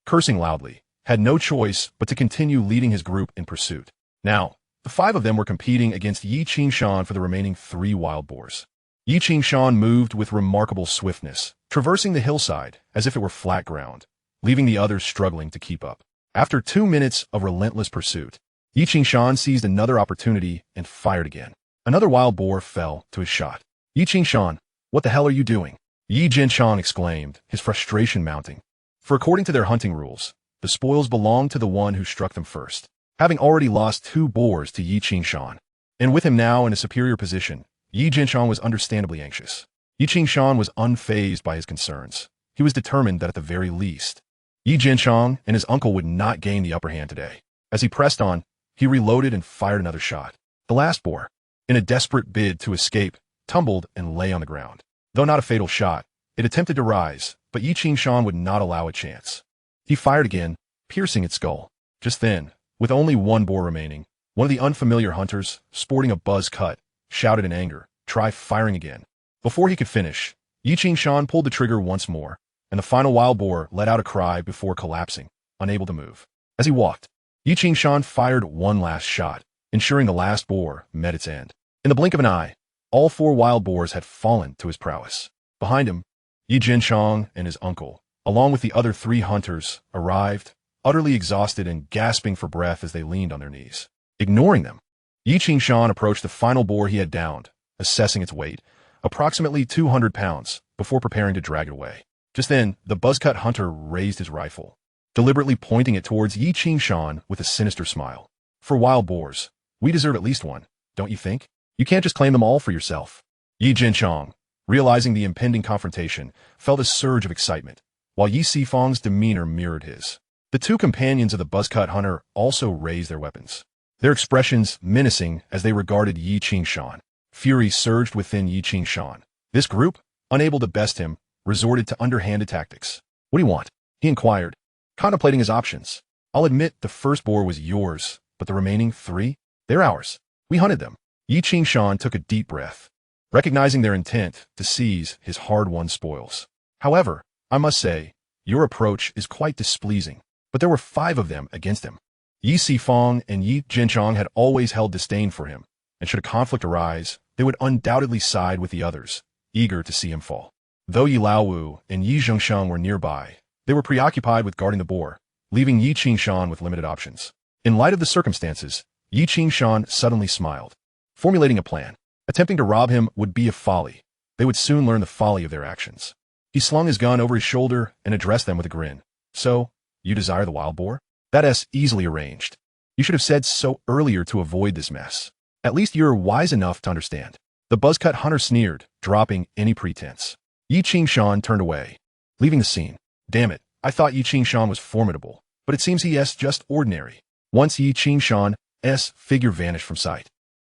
cursing loudly, had no choice but to continue leading his group in pursuit. Now, the 5 of them were competing against Yi Qingshan for the remaining 3 wild boars. Yi Qingshan moved with remarkable swiftness, traversing the hillside as if it were flat ground, leaving the others struggling to keep up. After 2 minutes of relentless pursuit, Yi Qingshan seized another opportunity and fired again. Another wild boar fell to his shot. Yi Qingshan, what the hell are you doing? Yi Jinshan exclaimed, his frustration mounting. For according to their hunting rules, the spoils belonged to the one who struck them first. Having already lost 2 boars to Yi Qingshan, and with him now in a superior position, Yi Jinshan was understandably anxious. Yi Qingshan was unfazed by his concerns. He was determined that at the very least, Yi Jinshan and his uncle would not gain the upper hand today. As he pressed on, he reloaded and fired another shot. The last boar, in a desperate bid to escape, tumbled and lay on the ground. Though not a fatal shot, it attempted to rise, but Yi Qingshan would not allow a chance. He fired again, piercing its skull. Just then, with only 1 boar remaining, one of the unfamiliar hunters, sporting a buzz cut, shouted in anger, "Try firing again." Before he could finish, Yi Qingshan pulled the trigger once more, and the final wild boar let out a cry before collapsing, unable to move. As he walked, Yi Qingshan fired one last shot, ensuring the last boar met its end. In the blink of an eye, all 4 wild boars had fallen to his prowess. Behind him, Yi Jinshan and his uncle, along with the other 3 hunters, arrived, utterly exhausted and gasping for breath as they leaned on their knees. Ignoring them, Yi Qingshan approached the final boar he had downed, assessing its weight, approximately 200 pounds, before preparing to drag it away. Just then, the buzzcut hunter raised his rifle, deliberately pointing it towards Yi Qingshan with a sinister smile. For wild boars, we deserve at least one, don't you think? You can't just claim them all for yourself. Yi Jinshan, realizing the impending confrontation, felt a surge of excitement, while Yi Sifong's demeanor mirrored his. The 2 companions of the buzzcut hunter also raised their weapons, their expressions menacing as they regarded Yi Qingshan. Fury surged within Yi Qingshan. This group, unable to best him, resorted to underhanded tactics. "What do you want?" he inquired, contemplating his options. "I'll admit the first boar was yours, but the remaining 3? They're ours. We hunted them." Yi Qingshan took a deep breath, recognizing their intent to seize his hard-won spoils. "However, I must say, your approach is quite displeasing." But there were 5 of them against him. Yi Sifong and Yi Jinchang had always held disdain for him, and should a conflict arise, they would undoubtedly side with the others, eager to see him fall. Though Yi Laowu and Yi Zhengsheng were nearby, they were preoccupied with guarding the boar, leaving Yi Qingshan with limited options. In light of the circumstances, Yi Qing-shan suddenly smiled, formulating a plan. Attempting to rob him would be a folly. They would soon learn the folly of their actions. He slung his gun over his shoulder and addressed them with a grin. So, you desire the wild boar? That's easily arranged. You should have said so earlier to avoid this mess. At least you're wise enough to understand. The buzzcut hunter sneered, dropping any pretense. Yi Qing-shan turned away, leaving the scene. Damn it, I thought Yi Qing-shan was formidable, but it seems he's just ordinary. Once Yi Qing-shan's figure vanished from sight,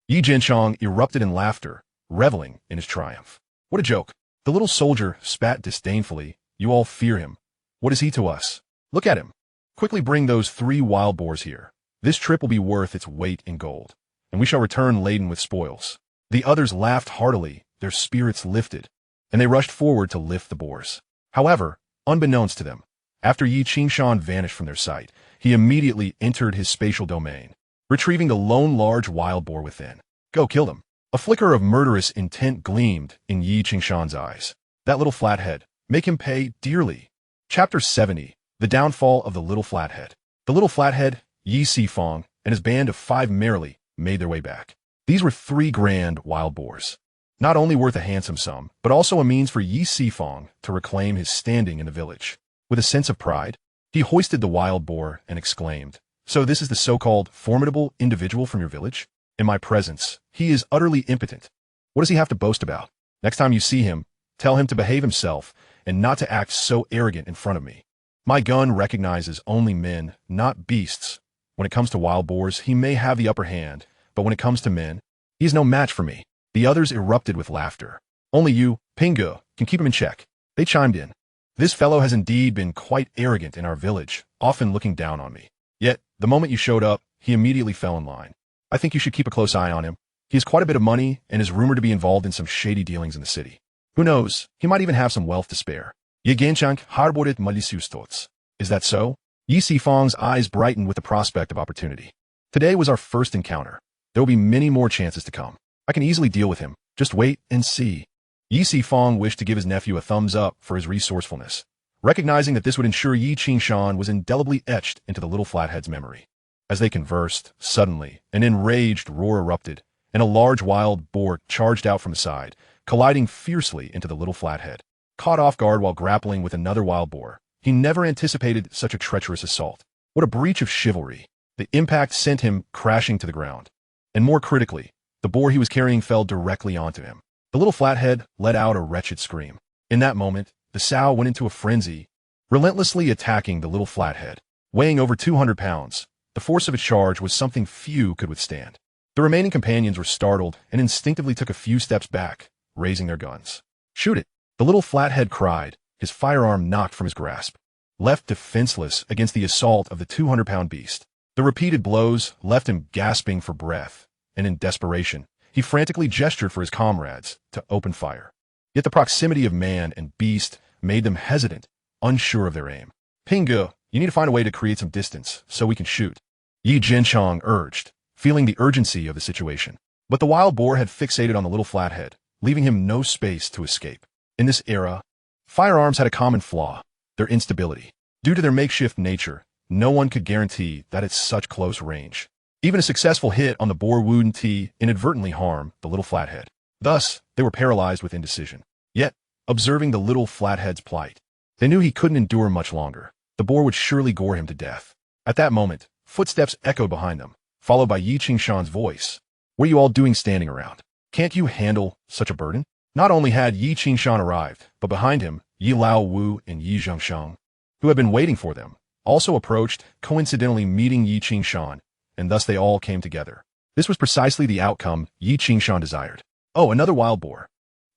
Yi Jianshang erupted in laughter, reveling in his triumph. What a joke. The little soldier spat disdainfully. You all fear him. What is he to us? Look at him. Quickly bring those 3 wild boars here. This trip will be worth its weight in gold, and we shall return laden with spoils. The others laughed heartily, their spirits lifted, and they rushed forward to lift the boars. However, unbeknownst to them, after Yi Qing-shan vanished from their sight, he immediately entered his spatial domain, retrieving the lone large wild boar within. Go kill them. A flicker of murderous intent gleamed in Yi Qing-shan's eyes. That little flathead, make him pay dearly. Chapter 70, The Downfall of the Little Flathead. The little flathead, Yi Sifang, and his band of 5 merrily made their way back. These were 3 grand wild boars. Not only worth a handsome sum, but also a means for Yi Sifang to reclaim his standing in the village. With a sense of pride, he hoisted the wild boar and exclaimed, So this is the so-called formidable individual from your village? In my presence, he is utterly impotent. What does he have to boast about? Next time you see him, tell him to behave himself and not to act so arrogant in front of me. My gun recognizes only men, not beasts. When it comes to wild boars, he may have the upper hand, but when it comes to men, he is no match for me. The others erupted with laughter. Only you, Pingu, can keep him in check. They chimed in. This fellow has indeed been quite arrogant in our village, often looking down on me. Yet, the moment you showed up, he immediately fell in line. I think you should keep a close eye on him. He has quite a bit of money and is rumored to be involved in some shady dealings in the city. Who knows, he might even have some wealth to spare. Ye Genchang harbored malicious thoughts. Is that so? Yi Sifang's eyes brightened with the prospect of opportunity. Today was our first encounter. There will be many more chances to come. I can easily deal with him. Just wait and see. Yi Sifang wished to give his nephew a thumbs up for his resourcefulness, recognizing that this would ensure Yi Qing-shan was indelibly etched into the little flathead's memory. As they conversed, suddenly, an enraged roar erupted, and a large wild boar charged out from the side, colliding fiercely into the little flathead. Caught off guard while grappling with another wild boar, he never anticipated such a treacherous assault. What a breach of chivalry. The impact sent him crashing to the ground. And more critically, the boar he was carrying fell directly onto him. The little flathead let out a wretched scream. In that moment, the sow went into a frenzy, relentlessly attacking the little flathead. Weighing over 200 pounds, the force of its charge was something few could withstand. The remaining companions were startled and instinctively took a few steps back, raising their guns. Shoot it! The little flathead cried, his firearm knocked from his grasp. Left defenseless against the assault of the 200-pound beast, the repeated blows left him gasping for breath, and in desperation, he frantically gestured for his comrades to open fire. Yet the proximity of man and beast made them hesitant, unsure of their aim. Pingu, you need to find a way to create some distance so we can shoot. Yi Jianshang urged, feeling the urgency of the situation. But the wild boar had fixated on the little flathead, leaving him no space to escape. In this era, firearms had a common flaw, their instability. Due to their makeshift nature, no one could guarantee that at such close range. Even a successful hit on the boar wouldn't inadvertently harm the little flathead. Thus, they were paralyzed with indecision. Yet, observing the little flathead's plight, they knew he couldn't endure much longer. The boar would surely gore him to death. At that moment, footsteps echoed behind them, followed by Yi Qing-shan's voice. What are you all doing standing around? Can't you handle such a burden? Not only had Yi Qing-shan arrived, but behind him, Yi Lao Wu and Yi Zhengsheng, who had been waiting for them, also approached, coincidentally meeting Yi Qing-shan, and thus they all came together. This was precisely the outcome Yi Qing-shan desired. Oh, another wild boar!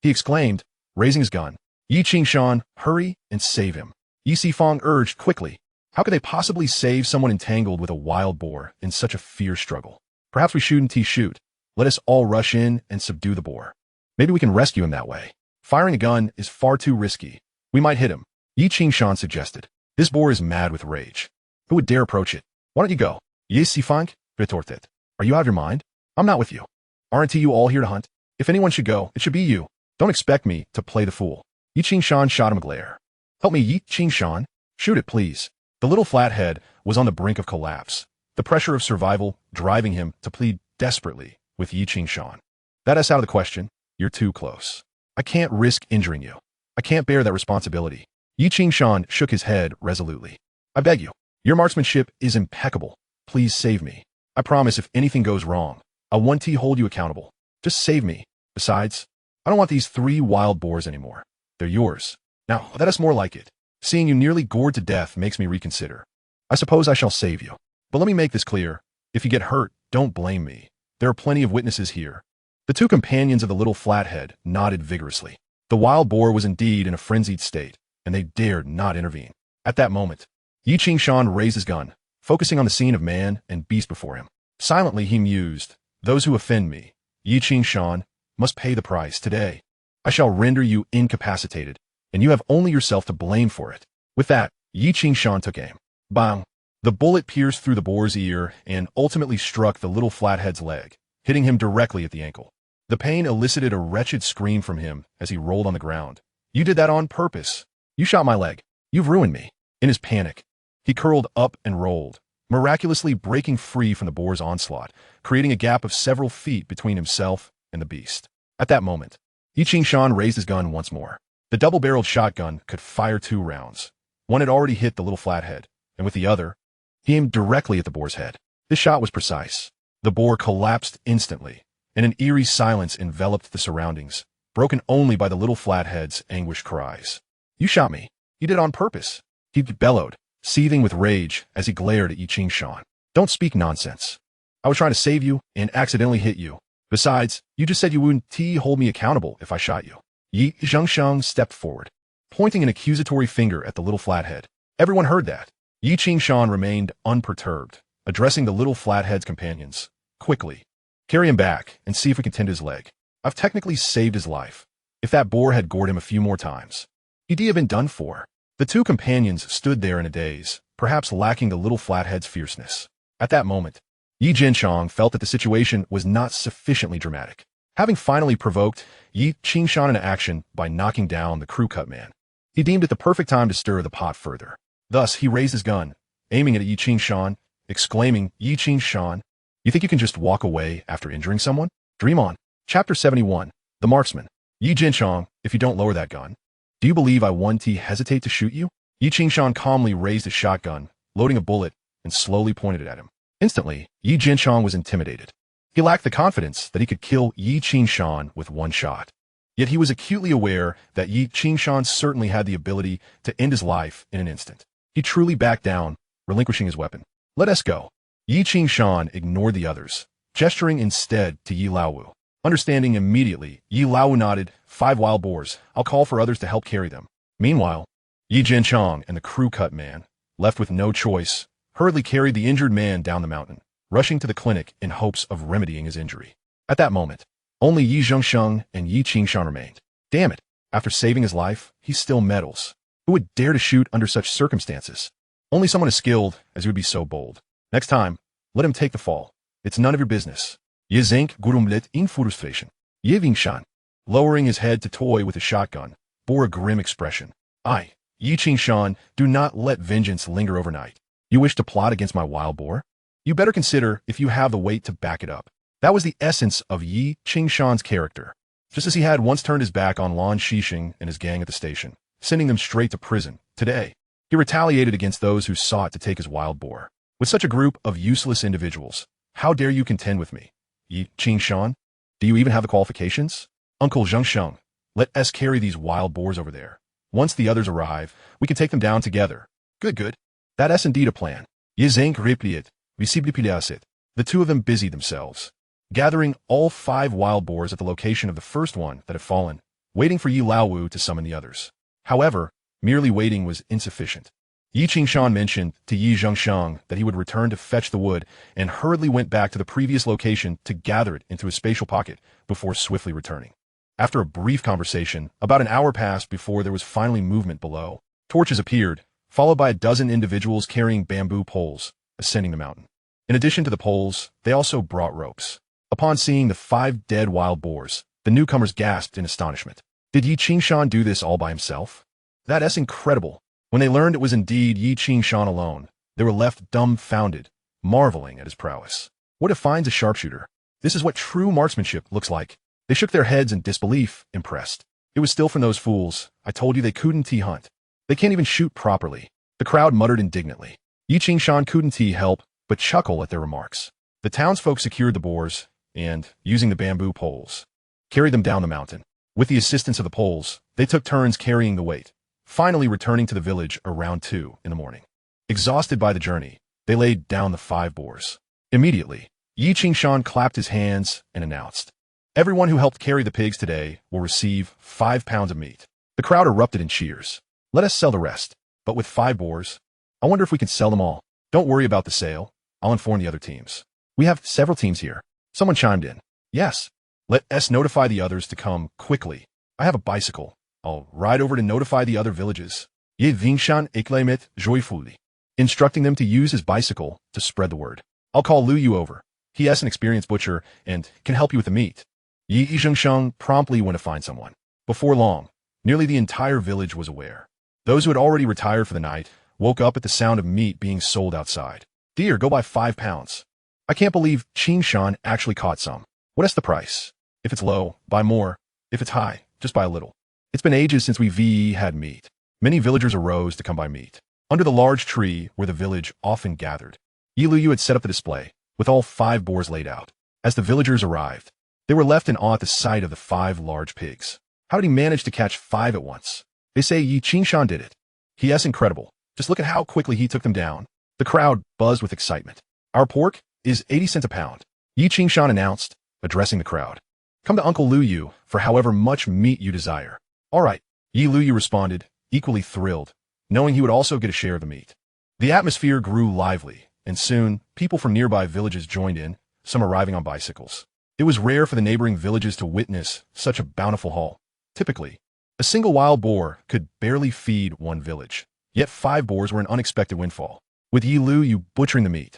He exclaimed, raising his gun. Yi Qing-shan, hurry and save him. Yi Sifang urged quickly. How could they possibly save someone entangled with a wild boar in such a fierce struggle? Perhaps we shouldn't shoot. Let us all rush in and subdue the boar. Maybe we can rescue him that way. Firing a gun is far too risky. We might hit him. Yi Qing-shan suggested. This boar is mad with rage. Who would dare approach it? Why don't you go? Yi Sifang retorted. Are you out of your mind? I'm not with you. Aren't you all here to hunt? If anyone should go, it should be you. Don't expect me to play the fool. Yi Qing-shan shot him a glare. Help me, Yi Qing-shan. Shoot it, please. The little flathead was on the brink of collapse, the pressure of survival driving him to plead desperately with Yi Qingshan. That's out of the question. You're too close. I can't risk injuring you. I can't bear that responsibility. Yi Qingshan shook his head resolutely. I beg you. Your marksmanship is impeccable. Please save me. I promise if anything goes wrong, I won't hold you accountable. Just save me. Besides, I don't want these 3 wild boars anymore. They're yours. Now, that is more like it. Seeing you nearly gored to death makes me reconsider. I suppose I shall save you. But let me make this clear. If you get hurt, don't blame me. There are plenty of witnesses here. The 2 companions of the little flathead nodded vigorously. The wild boar was indeed in a frenzied state, and they dared not intervene. At that moment, Yi Qingshan raised his gun, focusing on the scene of man and beast before him. Silently he mused, those who offend me, Yi Qingshan, must pay the price today. I shall render you incapacitated, and you have only yourself to blame for it. With that, Yi Qingshan took aim. Bang! The bullet pierced through the boar's ear and ultimately struck the little flathead's leg, hitting him directly at the ankle. The pain elicited a wretched scream from him as he rolled on the ground. You did that on purpose. You shot my leg. You've ruined me. In his panic, he curled up and rolled, miraculously breaking free from the boar's onslaught, creating a gap of several feet between himself and the beast. At that moment, Yi Qingshan raised his gun once more. The double-barreled shotgun could fire 2 rounds. One had already hit the little flathead, and with the other, he aimed directly at the boar's head. This shot was precise. The boar collapsed instantly, and an eerie silence enveloped the surroundings, broken only by the little flathead's anguished cries. You shot me. You did it on purpose. He bellowed, seething with rage as he glared at Yi Qingshan. Don't speak nonsense. I was trying to save you and accidentally hit you. Besides, you just said you wouldn't hold me accountable if I shot you. Yi Qingshan stepped forward, pointing an accusatory finger at the little flathead. Everyone heard that. Yi Qingshan remained unperturbed, addressing the little flathead's companions. Quickly, carry him back and see if we can tend his leg. I've technically saved his life. If that boar had gored him a few more times, he'd have been done for. The 2 companions stood there in a daze, perhaps lacking the little flathead's fierceness. At that moment, Yi Qingshan felt that the situation was not sufficiently dramatic. Having finally provoked Yi Qingshan into action by knocking down the crew cut man, he deemed it the perfect time to stir the pot further. Thus, he raised his gun, aiming at Yi Qingshan, exclaiming, Yi Qingshan, you think you can just walk away after injuring someone? Dream on. Chapter 71, The Marksman. Yi Qingshan, if you don't lower that gun, do you believe I won't hesitate to shoot you? Yi Qingshan calmly raised his shotgun, loading a bullet, and slowly pointed it at him. Instantly, Yi Qingshan was intimidated. He lacked the confidence that he could kill Yi Qingshan with 1 shot. Yet he was acutely aware that Yi Qingshan certainly had the ability to end his life in an instant. He truly backed down, relinquishing his weapon. Let us go. Yi Qingshan ignored the others, gesturing instead to Yi Laowu. Understanding immediately, Yi Laowu nodded, 5 wild boars. I'll call for others to help carry them. Meanwhile, Yi Qingshan and the crew cut man, left with no choice, hurriedly carried the injured man down the mountain, rushing to the clinic in hopes of remedying his injury. At that moment, only Yi Zhongsheng and Yi Qingshan remained. Damn it, after saving his life, he still meddles. Who would dare to shoot under such circumstances? Only someone as skilled as he would be so bold. Next time, let him take the fall. It's none of your business. Ye zenk gurumlet in furusfration. Ye Vingshan, lowering his head to toy with his shotgun, bore a grim expression. I, Yi Qingshan, do not let vengeance linger overnight. You wish to plot against my wild boar? You better consider if you have the weight to back it up. That was the essence of Yi Qingshan's character. Just as he had once turned his back on Lan Shixing and his gang at the station, sending them straight to prison, today, he retaliated against those who sought to take his wild boar. With such a group of useless individuals, how dare you contend with me? Yi Qingshan, do you even have the qualifications? Uncle Zhengsheng, let us carry these wild boars over there. Once the others arrive, we can take them down together. Good. That is indeed a plan. Ye zank repliet, visiblipilasit. The 2 of them busied themselves, gathering all 5 wild boars at the location of the first one that had fallen, waiting for Yi Laowu to summon the others. However, merely waiting was insufficient. Yi Qingshan mentioned to Yi Zhongsheng that he would return to fetch the wood and hurriedly went back to the previous location to gather it into his spatial pocket before swiftly returning. After a brief conversation, about an hour passed before there was finally movement below. Torches appeared, followed by a dozen individuals carrying bamboo poles, ascending the mountain. In addition to the poles, they also brought ropes. Upon seeing the 5 dead wild boars, the newcomers gasped in astonishment. Did Yi Qingshan do this all by himself? That is incredible. When they learned it was indeed Yi Qingshan alone, they were left dumbfounded, marveling at his prowess. What defines a sharpshooter? This is what true marksmanship looks like. They shook their heads in disbelief, impressed. It was still from those fools. I told you they couldn't hunt. They can't even shoot properly. The crowd muttered indignantly. Yi Qingshan couldn't help but chuckle at their remarks. The townsfolk secured the boars and, using the bamboo poles, carried them down the mountain. With the assistance of the poles, they took turns carrying the weight, finally returning to the village around 2 in the morning. Exhausted by the journey, they laid down the 5 boars. Immediately, Yi Qingshan clapped his hands and announced, "Everyone who helped carry the pigs today will receive 5 pounds of meat." The crowd erupted in cheers. "Let us sell the rest." But with 5 boars, I wonder if we can sell them all. Don't worry about the sale. I'll inform the other teams. We have several teams here. Someone chimed in. Yes. Let us notify the others to come quickly. I have a bicycle. I'll ride over to notify the other villages. Ye Vingshan eklemet joyfully, instructing them to use his bicycle to spread the word. I'll call Lu Yu over. He is an experienced butcher and can help you with the meat. Yi Zhengsheng promptly went to find someone. Before long, nearly the entire village was aware. Those who had already retired for the night woke up at the sound of meat being sold outside. "Dear, go buy 5 pounds. I can't believe Qingshan actually caught some. What is the price? If it's low, buy more. If it's high, just buy a little. It's been ages since we had meat." Many villagers arose to come buy meat. Under the large tree where the village often gathered, Yi Luyu had set up the display, with all 5 boars laid out. As the villagers arrived, they were left in awe at the sight of the 5 large pigs. How did he manage to catch 5 at once? They say Yi Qingshan did it. He is incredible. Just look at how quickly he took them down. The crowd buzzed with excitement. "Our pork is 80 cents a pound," Yi Qingshan announced, addressing the crowd. "Come to Uncle Lu Yu for however much meat you desire." "All right," Yi Lu Yu responded, equally thrilled, knowing he would also get a share of the meat. The atmosphere grew lively, and soon people from nearby villages joined in, some arriving on bicycles. It was rare for the neighboring villages to witness such a bountiful haul. Typically, a single wild boar could barely feed one village, yet 5 boars were an unexpected windfall. With Yi Lu Yu butchering the meat,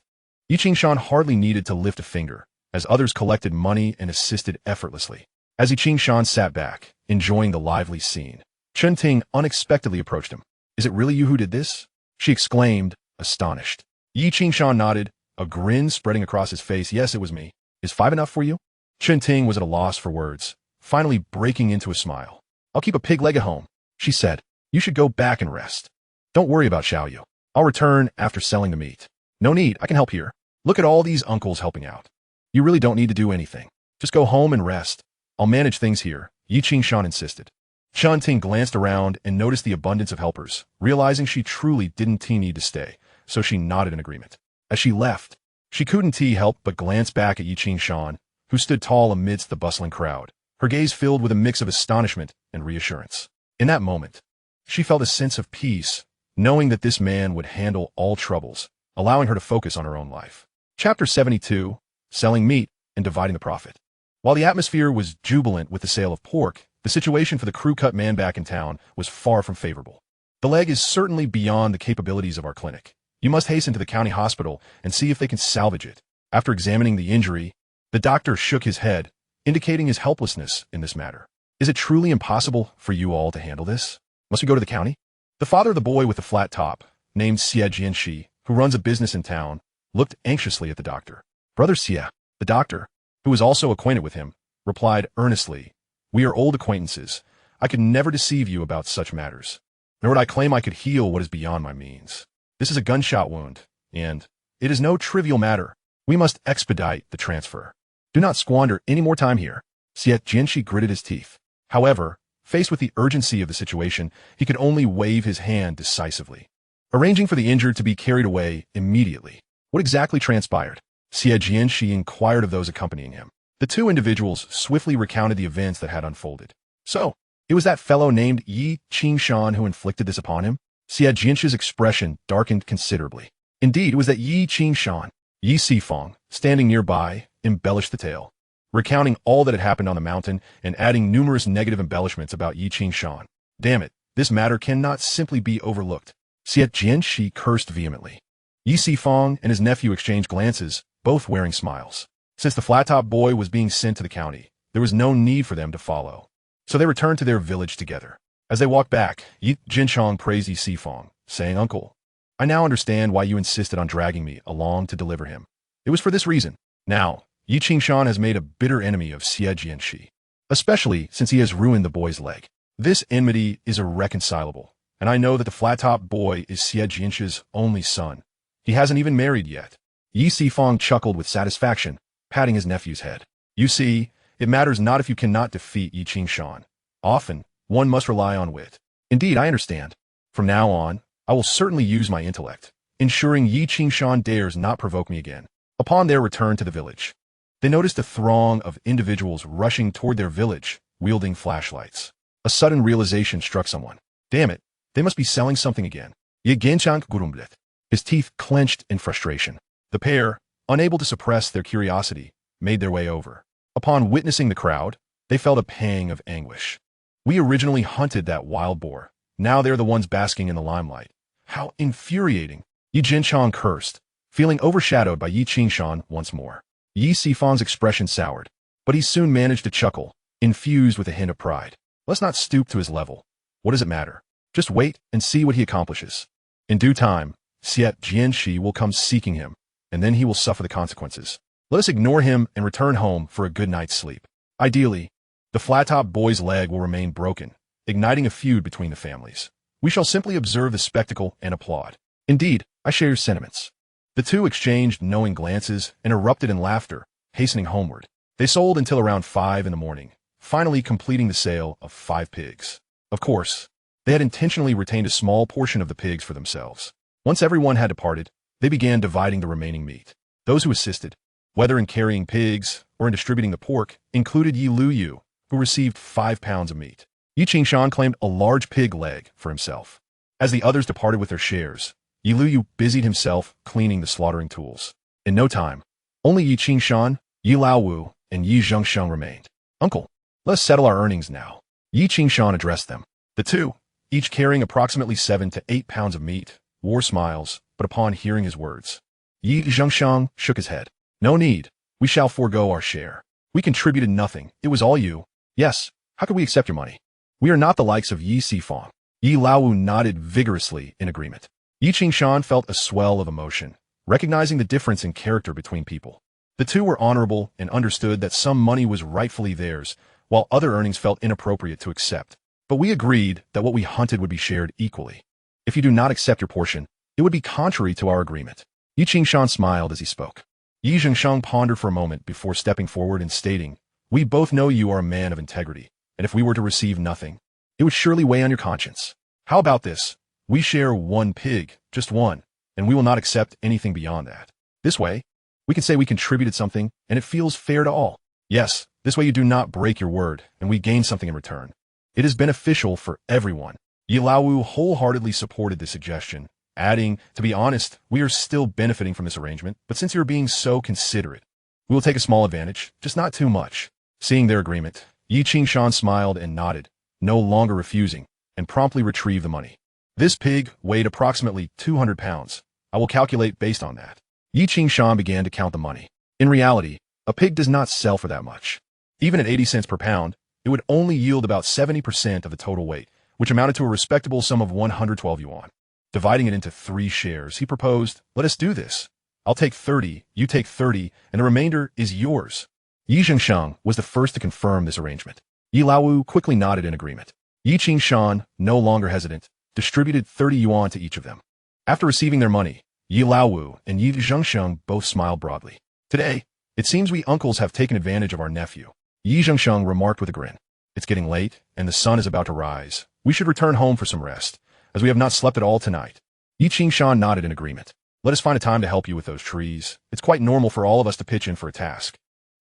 Yi Qingshan hardly needed to lift a finger, as others collected money and assisted effortlessly. As Yi Qingshan sat back, enjoying the lively scene, Chen Ting unexpectedly approached him. "Is it really you who did this?" she exclaimed, astonished. Yi Qingshan nodded, a grin spreading across his face. "Yes, it was me. Is 5 enough for you?" Chen Ting was at a loss for words, finally breaking into a smile. "I'll keep a pig leg at home," she said. "You should go back and rest. Don't worry about Xiaoyu. I'll return after selling the meat." "No need, I can help here. Look at all these uncles helping out. You really don't need to do anything. Just go home and rest. I'll manage things here," Yi Qingshan insisted. Chen Ting glanced around and noticed the abundance of helpers, realizing she truly didn't need to stay, so she nodded in agreement. As she left, she couldn't help but glance back at Yi Qingshan, who stood tall amidst the bustling crowd, her gaze filled with a mix of astonishment and reassurance. In that moment, she felt a sense of peace, knowing that this man would handle all troubles, allowing her to focus on her own life. Chapter 72, Selling Meat and Dividing the Profit. While the atmosphere was jubilant with the sale of pork, the situation for the crew-cut man back in town was far from favorable. "The leg is certainly beyond the capabilities of our clinic. You must hasten to the county hospital and see if they can salvage it." After examining the injury, the doctor shook his head, indicating his helplessness in this matter. "Is it truly impossible for you all to handle this? Must we go to the county?" The father of the boy with the flat top, named Xie Jianxi, who runs a business in town, looked anxiously at the doctor. Brother Xie, the doctor, who was also acquainted with him, replied earnestly, "We are old acquaintances. I could never deceive you about such matters, nor would I claim I could heal what is beyond my means. This is a gunshot wound, and it is no trivial matter. We must expedite the transfer. Do not squander any more time here." Xie Jianxi gritted his teeth. However, faced with the urgency of the situation, he could only wave his hand decisively, arranging for the injured to be carried away immediately. What exactly transpired? Xie Jianxi inquired of those accompanying him. The 2 individuals swiftly recounted the events that had unfolded. "So, it was that fellow named Yi Qingshan who inflicted this upon him?" Xie Jianxi's expression darkened considerably. "Indeed, it was that Yi Qingshan." Yi Sifeng, standing nearby, embellished the tale, recounting all that had happened on the mountain and adding numerous negative embellishments about Yi Qingshan. "Damn it, this matter cannot simply be overlooked." Xie Jianxi cursed vehemently. Yi Sifeng and his nephew exchanged glances, both wearing smiles. Since the flat-top boy was being sent to the county, there was no need for them to follow. So they returned to their village together. As they walked back, Yi Jinshang praised Yi Sifeng, saying, "Uncle, I now understand why you insisted on dragging me along to deliver him. It was for this reason. Now, Yi Qingshan has made a bitter enemy of Xie Jianxi, especially since he has ruined the boy's leg. This enmity is irreconcilable, and I know that the flat-top boy is Xie Jianxi's only son. He hasn't even married yet. Yi Sifang chuckled with satisfaction, patting his nephew's head. You see, it matters not if you cannot defeat Yi Qingshan. Often, one must rely on wit. Indeed, I understand. From now on, I will certainly use my intellect, ensuring Yi Qingshan dares not provoke me again. Upon their return to the village, they noticed a throng of individuals rushing toward their village, wielding flashlights. A sudden realization struck someone. Damn it, they must be selling something again. Ye Genchang Gurumblet. His teeth clenched in frustration. The pair, unable to suppress their curiosity, made their way over. Upon witnessing the crowd, they felt a pang of anguish. We originally hunted that wild boar. Now they're the ones basking in the limelight. How infuriating! Yi Jinchang cursed, feeling overshadowed by Yi Qingshan once more. Yi Sifang's expression soured, but he soon managed to chuckle, infused with a hint of pride. Let's not stoop to his level. What does it matter? Just wait and see what he accomplishes. In due time, Xie Jianxi will come seeking him, and then he will suffer the consequences. Let us ignore him and return home for a good night's sleep. Ideally, the flat-top boy's leg will remain broken, igniting a feud between the families. We shall simply observe the spectacle and applaud. Indeed, I share your sentiments. The two exchanged knowing glances and erupted in laughter, hastening homeward. They sold until around 5 in the morning, finally completing the sale of 5 pigs. Of course, they had intentionally retained a small portion of the pigs for themselves. Once everyone had departed, they began dividing the remaining meat. Those who assisted, whether in carrying pigs or in distributing the pork, included Yi Luyu, who received 5 pounds of meat. Yi Qingshan claimed a large pig leg for himself. As the others departed with their shares, Yi Luyu busied himself cleaning the slaughtering tools. In no time, only Yi Qingshan, Yi Laowu, and Yi Zhengsheng remained. Uncle, let us settle our earnings now. Yi Qingshan addressed them. The two, each carrying approximately 7 to 8 pounds of meat, wore smiles, but upon hearing his words, Yi Zhengsheng shook his head. No need. We shall forego our share. We contributed nothing. It was all you. Yes, how could we accept your money? We are not the likes of Yi Sifang. Yi Laowu nodded vigorously in agreement. Yi Qingshan felt a swell of emotion, recognizing the difference in character between people. The two were honorable and understood that some money was rightfully theirs, while other earnings felt inappropriate to accept. But we agreed that what we hunted would be shared equally. If you do not accept your portion, it would be contrary to our agreement. Yi Qingshan smiled as he spoke. Yi Zhengsheng pondered for a moment before stepping forward and stating, We both know you are a man of integrity, and if we were to receive nothing, it would surely weigh on your conscience. How about this? We share 1 pig, just one, and we will not accept anything beyond that. This way, we can say we contributed something, and it feels fair to all. Yes, this way you do not break your word, and we gain something in return. It is beneficial for everyone. Yi Laowu wholeheartedly supported this suggestion, adding, to be honest, we are still benefiting from this arrangement, but since you're being so considerate, we will take a small advantage, just not too much. Seeing their agreement, Yi Qingshan smiled and nodded, no longer refusing, and promptly retrieved the money. This pig weighed approximately 200 pounds. I will calculate based on that. Yi Qingshan began to count the money. In reality, a pig does not sell for that much. Even at 80 cents per pound, it would only yield about 70% of the total weight, which amounted to a respectable sum of 112 yuan. Dividing it into 3 shares, he proposed, let us do this. I'll take 30, you take 30, and the remainder is yours. Yi Zhengsheng was the first to confirm this arrangement. Yi Laowu quickly nodded in agreement. Yi Qingshan, no longer hesitant, distributed 30 yuan to each of them. After receiving their money, Yi Laowu and Yi Zhengsheng both smiled broadly. Today, it seems we uncles have taken advantage of our nephew. Yi Zhengsheng remarked with a grin. It's getting late, and the sun is about to rise. We should return home for some rest, as we have not slept at all tonight. Yi Qingshan nodded in agreement. Let us find a time to help you with those trees. It's quite normal for all of us to pitch in for a task.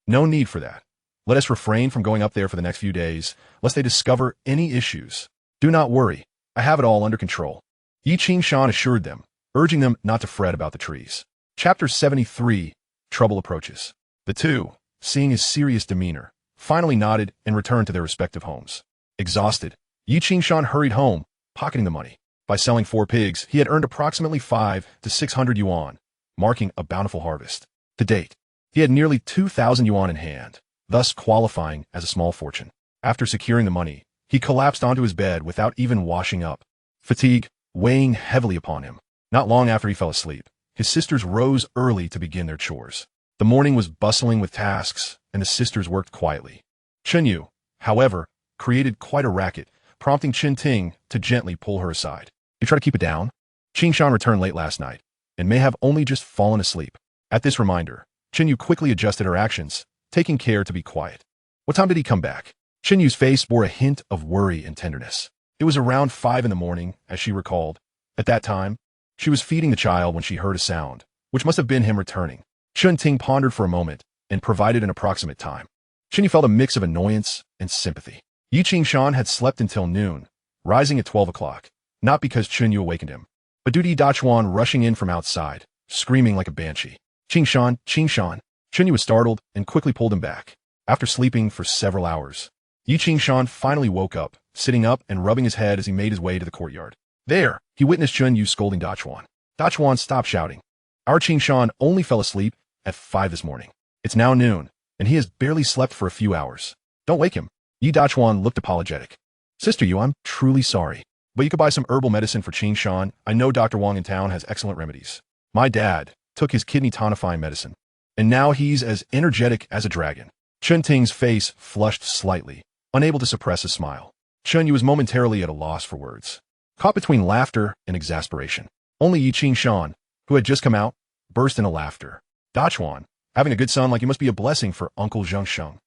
No need for that. Let us refrain from going up there for the next few days, lest they discover any issues. Do not worry. I have it all under control. Yi Qingshan assured them, urging them not to fret about the trees. Chapter 73, Trouble Approaches. The two, seeing his serious demeanor, finally nodded and returned to their respective homes. Exhausted, Yi Qingshan hurried home, pocketing the money. By selling 4 pigs, he had earned approximately 5 to 600 yuan, marking a bountiful harvest. To date, he had nearly 2,000 yuan in hand, thus qualifying as a small fortune. After securing the money, he collapsed onto his bed without even washing up, fatigue weighing heavily upon him. Not long after he fell asleep, his sisters rose early to begin their chores. The morning was bustling with tasks, and the sisters worked quietly. Chunyu, however, created quite a racket, prompting Ting to gently pull her aside. You try to keep it down? Shan returned late last night, and may have only just fallen asleep. At this reminder, Chunyu quickly adjusted her actions, taking care to be quiet. What time did he come back? Chunyu's face bore a hint of worry and tenderness. It was around 5 in the morning, as she recalled. At that time, she was feeding the child when she heard a sound, which must have been him returning. Ting pondered for a moment and provided an approximate time. Chunyu felt a mix of annoyance and sympathy. Shan had slept until noon, rising at 12 o'clock, not because Chunyu awakened him, but due to Dachuan rushing in from outside, screaming like a banshee. Shan. Chunyu was startled and quickly pulled him back. After sleeping for several hours, Shan finally woke up, sitting up and rubbing his head as he made his way to the courtyard. There, he witnessed Chunyu scolding Dachuan. Dachuan stopped shouting. Our Shan only fell asleep at 5 this morning. It's now noon, and he has barely slept for a few hours. Don't wake him. Dachuan looked apologetic. Sister Yu, I'm truly sorry, but you could buy some herbal medicine for Shan. I know Dr. Wang in town has excellent remedies. My dad took his kidney tonifying medicine, and now he's as energetic as a dragon. Ting's face flushed slightly, unable to suppress a smile. Chunyu was momentarily at a loss for words, caught between laughter and exasperation. Only Shan, who had just come out, burst into laughter. Dachuan, having a good son like you must be a blessing for Uncle Zhengsheng.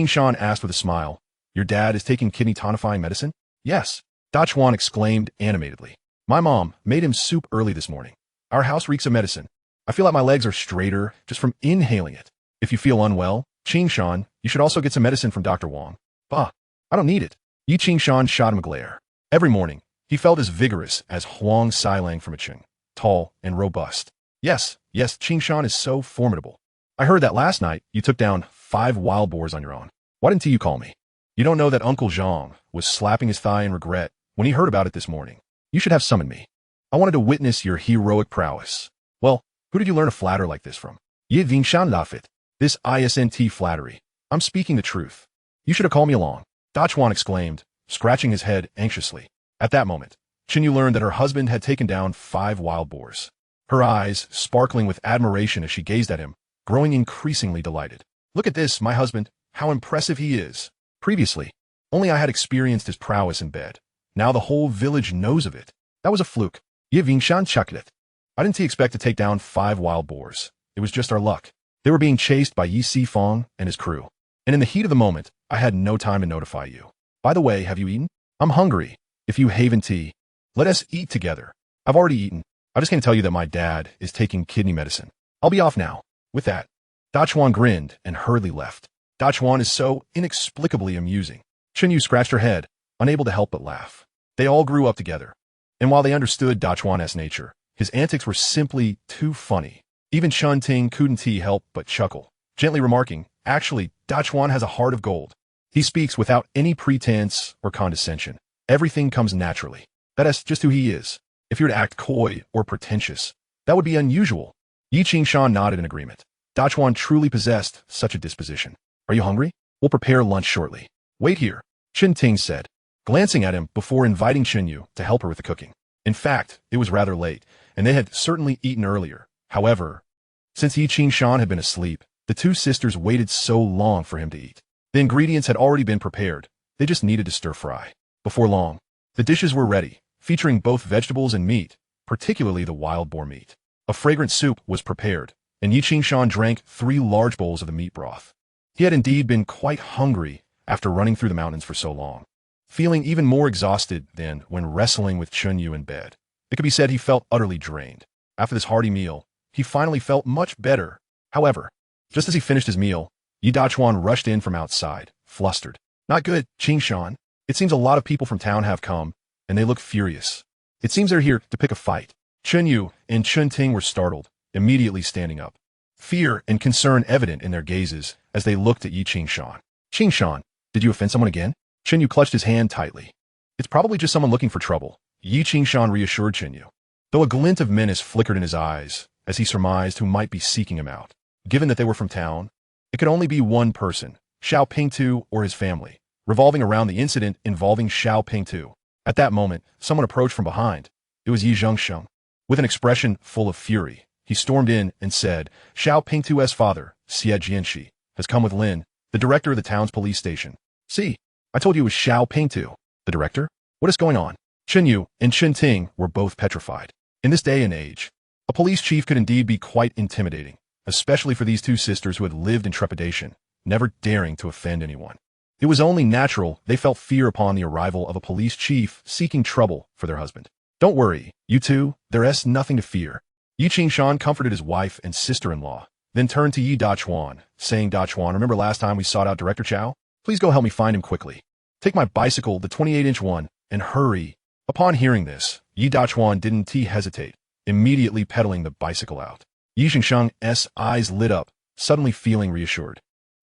Shan asked with a smile, Your dad is taking kidney tonifying medicine? Yes. Dachuan exclaimed animatedly. My mom made him soup early this morning. Our house reeks of medicine. I feel like my legs are straighter just from inhaling it. If you feel unwell, Shan, you should also get some medicine from Dr. Wang. Bah, I don't need it. Shan shot him a glare. Every morning, he felt as vigorous as Huang Sailang from Cheng, tall and robust. Yes, Shan is so formidable. I heard that last night you took down 5 wild boars on your own. Why didn't you call me? You don't know that Uncle Zhang was slapping his thigh in regret when he heard about it this morning. You should have summoned me. I wanted to witness your heroic prowess. Well, who did you learn to flatter like this from? Ye Vingshan Lafit. This ISNT flattery. I'm speaking the truth. You should have called me along. Dachuan exclaimed, scratching his head anxiously. At that moment, Chunyu learned that her husband had taken down 5 wild boars. Her eyes sparkling with admiration as she gazed at him, growing increasingly delighted. Look at this, my husband, how impressive he is. Previously, only I had experienced his prowess in bed. Now the whole village knows of it. That was a fluke. Ye Vingshan Chaklet. I didn't expect to take down 5 wild boars. It was just our luck. They were being chased by Yi Sifang and his crew. And in the heat of the moment, I had no time to notify you. By the way, have you eaten? I'm hungry. If you haven't tea, let us eat together. I've already eaten. I just came to tell you that my dad is taking kidney medicine. I'll be off now. With that, Dachuan grinned and hurriedly left. Dachuan is so inexplicably amusing. Chunyu scratched her head, unable to help but laugh. They all grew up together. And while they understood Dachuan's nature, his antics were simply too funny. Even Ting couldn't help but chuckle, gently remarking, Actually, Dachuan has a heart of gold. He speaks without any pretense or condescension. Everything comes naturally. That is just who he is. If you were to act coy or pretentious, that would be unusual. Shan nodded in agreement. Dachuan truly possessed such a disposition. Are you hungry? We'll prepare lunch shortly. Wait here, Ting said, glancing at him before inviting Chunyu to help her with the cooking. In fact, it was rather late, and they had certainly eaten earlier. However, since Shan had been asleep, the 2 sisters waited so long for him to eat. The ingredients had already been prepared. They just needed to stir fry. Before long, the dishes were ready, featuring both vegetables and meat, particularly the wild boar meat. A fragrant soup was prepared, and Shan drank 3 large bowls of the meat broth. He had indeed been quite hungry after running through the mountains for so long, feeling even more exhausted than when wrestling with Chunyu in bed. It could be said he felt utterly drained. After this hearty meal, he finally felt much better. However, just as he finished his meal, Dachuan rushed in from outside, flustered. Not good, Shan. It seems a lot of people from town have come, and they look furious. It seems they're here to pick a fight. Chunyu and Ting were startled, immediately standing up. Fear and concern evident in their gazes as they looked at Shan. Shan, did you offend someone again? Chunyu clutched his hand tightly. It's probably just someone looking for trouble. Shan reassured Chunyu, though a glint of menace flickered in his eyes as he surmised who might be seeking him out. Given that they were from town, it could only be one person, Xiao Pingtu or his family, revolving around the incident involving Xiao Pingtu. At that moment, someone approached from behind. It was Yi Zhengsheng. With an expression full of fury, he stormed in and said, Xiao Pingtu's father, Xie Jianxi, has come with Lin, the director of the town's police station. See, I told you it was Xiao Pingtu. The director? What is going on? Chen Yu and Chen Ting were both petrified. In this day and age, a police chief could indeed be quite intimidating, especially for these two sisters who had lived in trepidation, never daring to offend anyone. It was only natural they felt fear upon the arrival of a police chief seeking trouble for their husband. Don't worry, you two, there's nothing to fear. Yi Qingshan comforted his wife and sister-in-law, then turned to Yi Dachuan, saying, Dachuan, remember last time we sought out Director Chao? Please go help me find him quickly. Take my bicycle, the 28-inch one, and hurry. Upon hearing this, Yi Dachuan didn't hesitate, immediately pedaling the bicycle out. Yi Qingshan's eyes lit up, suddenly feeling reassured.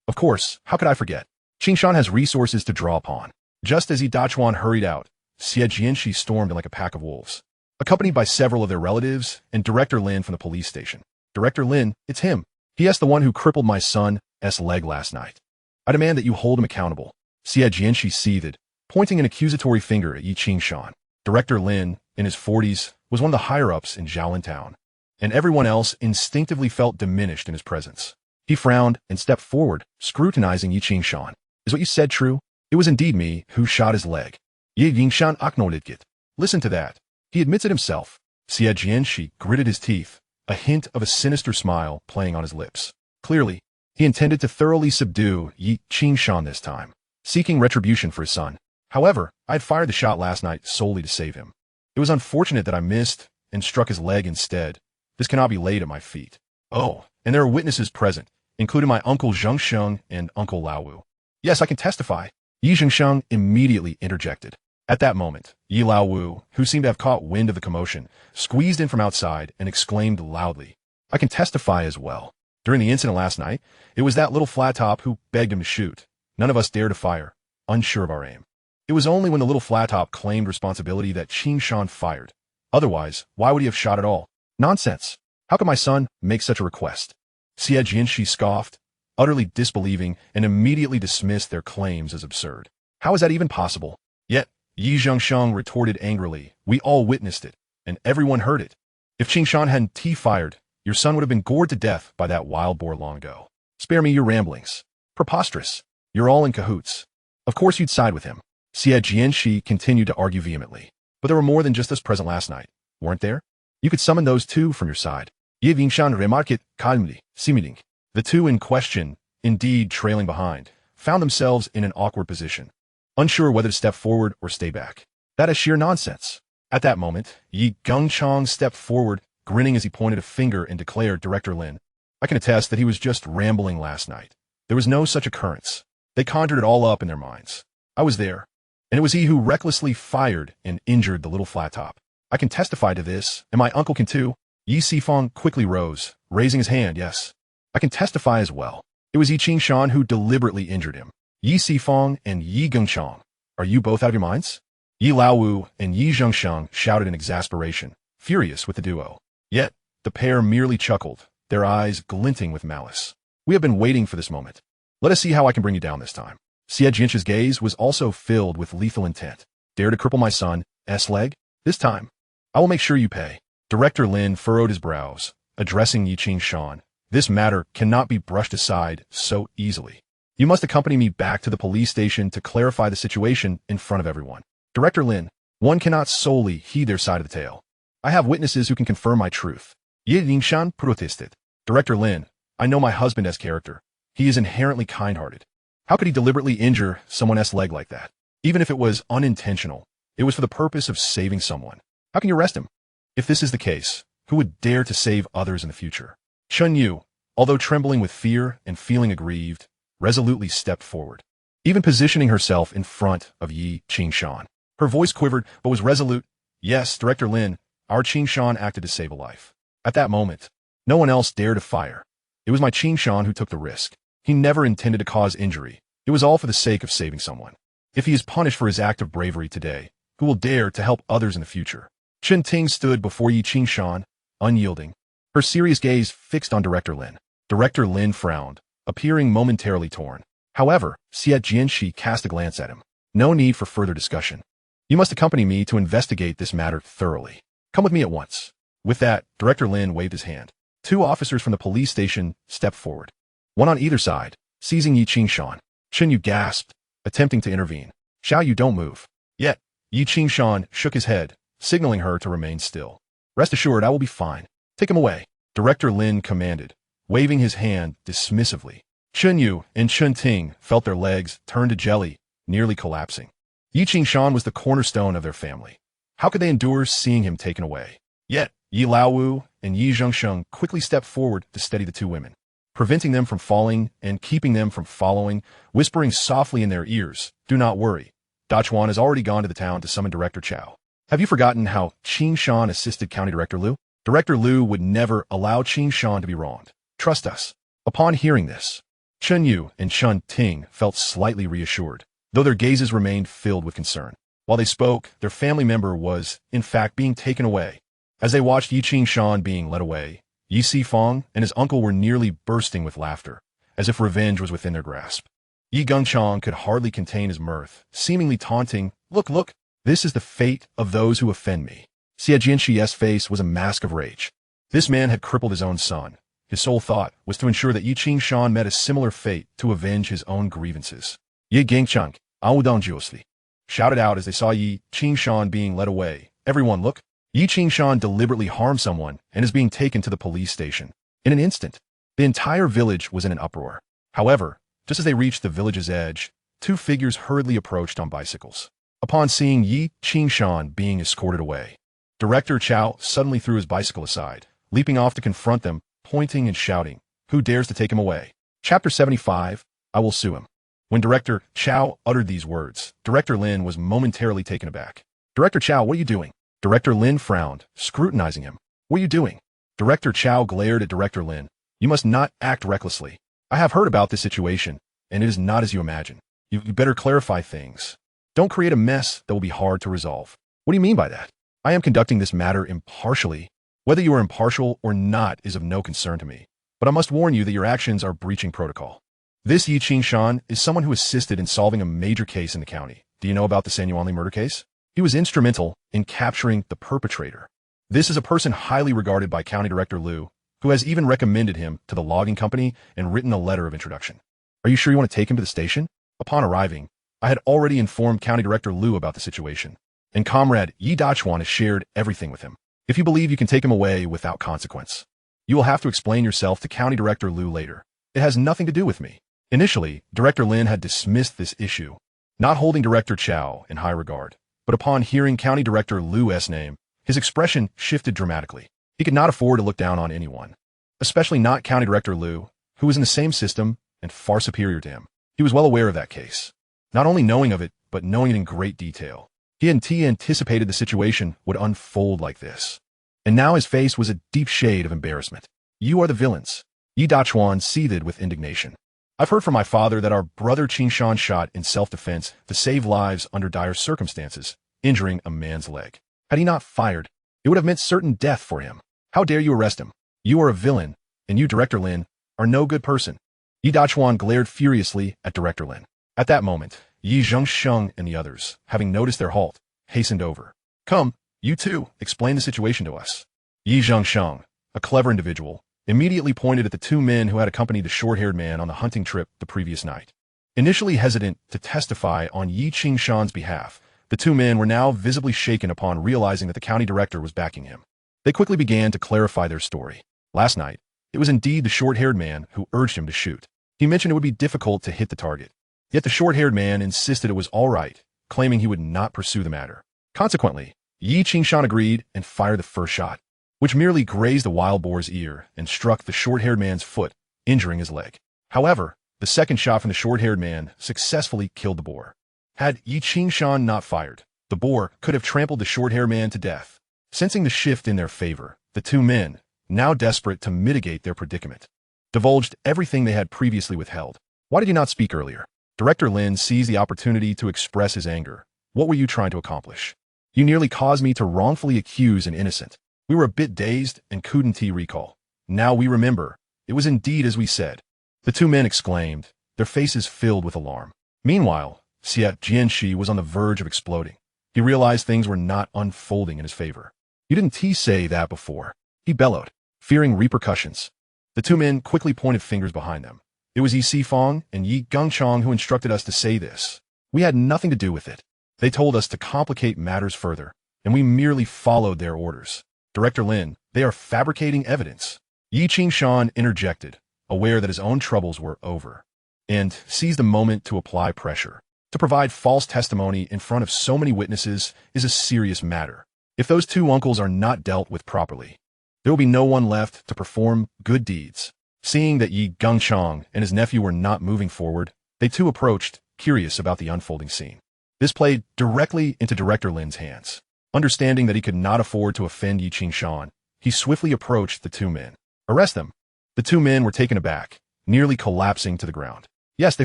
Of course, how could I forget? Qingshan has resources to draw upon. Just as Yi Dachuan hurried out, Xie Jianxi stormed in like a pack of wolves, accompanied by several of their relatives and Director Lin from the police station. Director Lin, it's him. He.S. the one who crippled my son's leg last night. I demand that you hold him accountable. Xie Jianxi seethed, pointing an accusatory finger at Yi Qingshan. Director Lin, in his 40s, was one of the higher-ups in Jiaolin Town, and everyone else instinctively felt diminished in his presence. He frowned and stepped forward, scrutinizing Yi Qingshan. Is what you said true? It was indeed me who shot his leg. Yi Qingshan acknowledged it. Listen to that. He admits it himself. Xie Jianxi gritted his teeth, a hint of a sinister smile playing on his lips. Clearly, he intended to thoroughly subdue Yi Qingshan this time, seeking retribution for his son. However, I had fired the shot last night solely to save him. It was unfortunate that I missed and struck his leg instead. This cannot be laid at my feet. Oh, and there are witnesses present, including my uncle Zheng Sheng and uncle Lao Wu. Yes, I can testify. Yi Zhengsheng immediately interjected. At that moment, Yi Lao Wu, who seemed to have caught wind of the commotion, squeezed in from outside and exclaimed loudly, I can testify as well. During the incident last night, it was that little flat top who begged him to shoot. None of us dared to fire, unsure of our aim. It was only when the little flat top claimed responsibility that Qingshan fired. Otherwise, why would he have shot at all? Nonsense. How could my son make such a request? Xie Jianxi scoffed, utterly disbelieving, and immediately dismissed their claims as absurd. How is that even possible? Yet, Yi Zhengsheng retorted angrily, we all witnessed it, and everyone heard it. If Qingshan hadn't fired, your son would have been gored to death by that wild boar long ago. Spare me your ramblings. Preposterous. You're all in cahoots. Of course you'd side with him. Xie Jianxi continued to argue vehemently. But there were more than just us present last night, weren't there? You could summon those two from your side. Yi Wingshan remarked calmly, seeming. The two in question, indeed trailing behind, found themselves in an awkward position, unsure whether to step forward or stay back. That is sheer nonsense. At that moment, Yi Gengchang stepped forward, grinning as he pointed a finger and declared, Director Lin, I can attest that he was just rambling last night. There was no such occurrence. They conjured it all up in their minds. I was there, and it was he who recklessly fired and injured the little flat top. I can testify to this, and my uncle can too. Yi Sifang quickly rose, raising his hand, yes. I can testify as well. It was Yi Qingshan who deliberately injured him. Yi Sifang and Yi Gengchang. Are you both out of your minds? Yi Laowu and Yi Zhengsheng shouted in exasperation, furious with the duo. Yet, the pair merely chuckled, their eyes glinting with malice. We have been waiting for this moment. Let us see how I can bring you down this time. Xie Jianxi's gaze was also filled with lethal intent. Dare to cripple my son's leg? This time, I will make sure you pay. Director Lin furrowed his brows, addressing Yi Qingshan. This matter cannot be brushed aside so easily. You must accompany me back to the police station to clarify the situation in front of everyone. Director Lin, one cannot solely heed their side of the tale. I have witnesses who can confirm my truth. Yi Yingshan protested. Director Lin, I know my husband's character. He is inherently kind-hearted. How could he deliberately injure someone's leg like that? Even if it was unintentional, it was for the purpose of saving someone. How can you arrest him? If this is the case, who would dare to save others in the future? Chen Yu, although trembling with fear and feeling aggrieved, resolutely stepped forward, even positioning herself in front of Yi Qingshan. Her voice quivered, but was resolute. Yes, Director Lin, our Qingshan acted to save a life. At that moment, no one else dared to fire. It was my Qingshan who took the risk. He never intended to cause injury. It was all for the sake of saving someone. If he is punished for his act of bravery today, who will dare to help others in the future? Chen Ting stood before Yi Qingshan, unyielding, her serious gaze fixed on Director Lin. Director Lin frowned, appearing momentarily torn. However, Xie Jianxi cast a glance at him. No need for further discussion. You must accompany me to investigate this matter thoroughly. Come with me at once. With that, Director Lin waved his hand. Two officers from the police station stepped forward, one on either side, seizing Yi Qingshan. Chen Yu gasped, attempting to intervene. Xiao Yu, don't move. Yet, Yi Qingshan shook his head, signaling her to remain still. Rest assured, I will be fine. Take him away, Director Lin commanded, waving his hand dismissively. Chen Yu and Chen Ting felt their legs turn to jelly, nearly collapsing. Yi Qingshan was the cornerstone of their family. How could they endure seeing him taken away? Yet, Yi Laowu and Yi Zhengsheng quickly stepped forward to steady the two women, preventing them from falling and keeping them from following, whispering softly in their ears, "Do not worry. Dachuan has already gone to the town to summon Director Chao. Have you forgotten how Qingshan assisted County Director Liu? Director Liu would never allow Qingshan to be wronged. Trust us." Upon hearing this, Chen Yu and Chen Ting felt slightly reassured, though their gazes remained filled with concern. While they spoke, their family member was, in fact, being taken away. As they watched Yi Qingshan being led away, Yi Sifang and his uncle were nearly bursting with laughter, as if revenge was within their grasp. Yi Gengchang could hardly contain his mirth, seemingly taunting, "Look, look, this is the fate of those who offend me." Xie Jianxi's face was a mask of rage. This man had crippled his own son. His sole thought was to ensure that Yi Qingshan met a similar fate to avenge his own grievances. Yi Gengchang, Audongjuosli, shouted out as they saw Yi Qingshan being led away. "Everyone, look! Yi Qingshan deliberately harmed someone and is being taken to the police station." In an instant, the entire village was in an uproar. However, just as they reached the village's edge, two figures hurriedly approached on bicycles. Upon seeing Yi Qingshan being escorted away, Director Chao suddenly threw his bicycle aside, leaping off to confront them, pointing and shouting, "Who dares to take him away?" Chapter 75, I will sue him. When Director Chao uttered these words, Director Lin was momentarily taken aback. "Director Chao, what are you doing?" Director Lin frowned, scrutinizing him. "What are you doing?" Director Chao glared at Director Lin. "You must not act recklessly. I have heard about this situation, and it is not as you imagine. You better clarify things. Don't create a mess that will be hard to resolve." "What do you mean by that?" "I am conducting this matter impartially. Whether you are impartial or not is of no concern to me, but I must warn you that your actions are breaching protocol. This Yi Qingshan is someone who assisted in solving a major case in the county. Do you know about the San Yuanli murder case? He was instrumental in capturing the perpetrator. This is a person highly regarded by County Director Liu, who has even recommended him to the logging company and written a letter of introduction. Are you sure you want to take him to the station?" Upon arriving, I had already informed County Director Liu about the situation, and Comrade Yi Dachuan has shared everything with him. If you believe you can take him away without consequence, you will have to explain yourself to County Director Liu later. It has nothing to do with me. Initially, Director Lin had dismissed this issue, not holding Director Chao in high regard. But upon hearing County Director Liu's name, his expression shifted dramatically. He could not afford to look down on anyone, especially not County Director Liu, who was in the same system and far superior to him. He was well aware of that case, not only knowing of it, but knowing it in great detail. He anticipated the situation would unfold like this. And now his face was a deep shade of embarrassment. "You are the villains." Yi Dachuan seethed with indignation. "I've heard from my father that our brother Qingshan shot in self-defense to save lives under dire circumstances, injuring a man's leg. Had he not fired, it would have meant certain death for him. How dare you arrest him? You are a villain, and you, Director Lin, are no good person." Yi Dachuan glared furiously at Director Lin. At that moment, Yi Zhengsheng and the others, having noticed their halt, hastened over. "Come, you two, explain the situation to us." Yi Zhengsheng, a clever individual, immediately pointed at the two men who had accompanied the short-haired man on the hunting trip the previous night. Initially hesitant to testify on Yi Qingshan's behalf, the two men were now visibly shaken upon realizing that the county director was backing him. They quickly began to clarify their story. Last night, it was indeed the short-haired man who urged him to shoot. He mentioned it would be difficult to hit the target. Yet the short-haired man insisted it was all right, claiming he would not pursue the matter. Consequently, Yi Qingshan agreed and fired the first shot, which merely grazed the wild boar's ear and struck the short-haired man's foot, injuring his leg. However, the second shot from the short-haired man successfully killed the boar. Had Yi Qingshan not fired, the boar could have trampled the short-haired man to death. Sensing the shift in their favor, the two men, now desperate to mitigate their predicament, divulged everything they had previously withheld. "Why did you not speak earlier?" Director Lin seized the opportunity to express his anger. "What were you trying to accomplish? You nearly caused me to wrongfully accuse an innocent. We were a bit dazed and couldn't recall. Now we remember. It was indeed as we said." The two men exclaimed, their faces filled with alarm. Meanwhile, Xie Jianxi was on the verge of exploding. He realized things were not unfolding in his favor. You didn't say that before, he bellowed, fearing repercussions. The two men quickly pointed fingers behind them. It was Yi Sifong and Yi Gengchong who instructed us to say this. We had nothing to do with it. They told us to complicate matters further, and we merely followed their orders. Director Lin, they are fabricating evidence. Yi Qingshan interjected, aware that his own troubles were over, and seized the moment to apply pressure. To provide false testimony in front of so many witnesses is a serious matter. If those two uncles are not dealt with properly, there will be no one left to perform good deeds. Seeing that Yi Gengchong and his nephew were not moving forward, they too approached, curious about the unfolding scene. This played directly into Director Lin's hands. Understanding that he could not afford to offend Yi Qingshan, he swiftly approached the two men. Arrest them. The two men were taken aback, nearly collapsing to the ground. Yes, they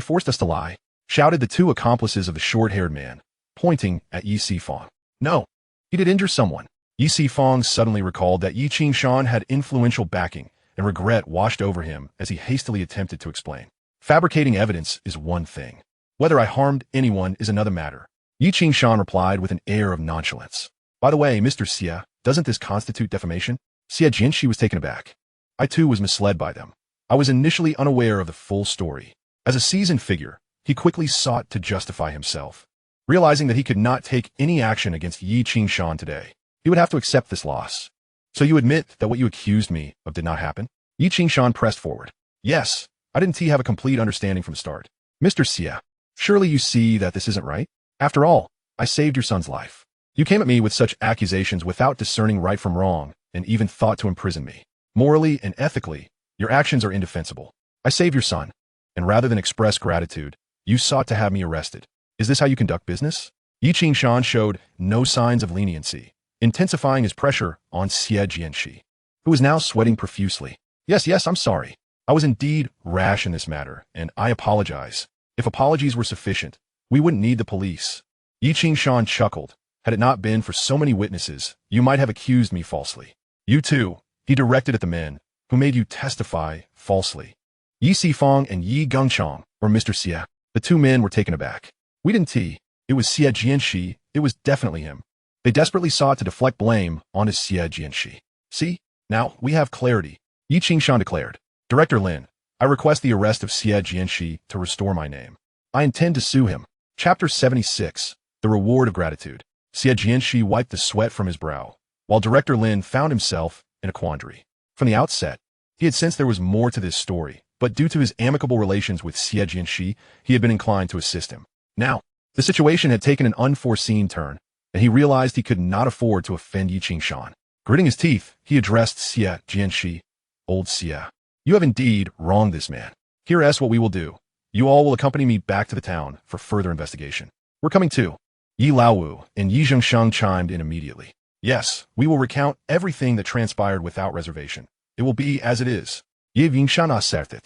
forced us to lie, shouted the two accomplices of the short-haired man, pointing at Yi Sifong. No, he did injure someone. Yi Sifong suddenly recalled that Yi Qingshan had influential backing, and regret washed over him as he hastily attempted to explain. Fabricating evidence is one thing. Whether I harmed anyone is another matter. Yi Qingshan replied with an air of nonchalance. By the way, Mr. Xie, doesn't this constitute defamation? Xie Jinshi was taken aback. I too was misled by them. I was initially unaware of the full story. As a seasoned figure, he quickly sought to justify himself. Realizing that he could not take any action against Yi Qingshan today, he would have to accept this loss. So you admit that what you accused me of did not happen? Yi Qingshan pressed forward. Yes, I didn't have a complete understanding from the start. Mr. Xie, surely you see that this isn't right? After all, I saved your son's life. You came at me with such accusations without discerning right from wrong, and even thought to imprison me. Morally and ethically, your actions are indefensible. I saved your son, and rather than express gratitude, you sought to have me arrested. Is this how you conduct business? Yi Qingshan showed no signs of leniency, intensifying his pressure on Xie Jianxi, who was now sweating profusely. Yes, I'm sorry. I was indeed rash in this matter, and I apologize. If apologies were sufficient, we wouldn't need the police. Yi Qingshan chuckled. Had it not been for so many witnesses, you might have accused me falsely. You too, he directed at the men, who made you testify falsely. Yi Sifong and Yi Gengchong, or Mr. Xie. The two men were taken aback. We didn't It was Xie Jianxi. It was definitely him. They desperately sought to deflect blame onto Xie Jianxi. See? Now, we have clarity. Yi Qingshan declared. Director Lin, I request the arrest of Xie Jianxi to restore my name. I intend to sue him. Chapter 76. The Reward of Gratitude. Xie Jianxi wiped the sweat from his brow, while Director Lin found himself in a quandary. From the outset, he had sensed there was more to this story, but due to his amicable relations with Xie Jianxi, he had been inclined to assist him. Now, the situation had taken an unforeseen turn, and he realized he could not afford to offend Yi Qingshan. Gritting his teeth, he addressed Xie Jianxi. Old Xie, you have indeed wronged this man. Here's what we will do. You all will accompany me back to the town for further investigation. We're coming too. Yi Laowu and Yi Zhengsheng chimed in immediately. Yes, we will recount everything that transpired without reservation. It will be as it is. Yi Vingshan asserted,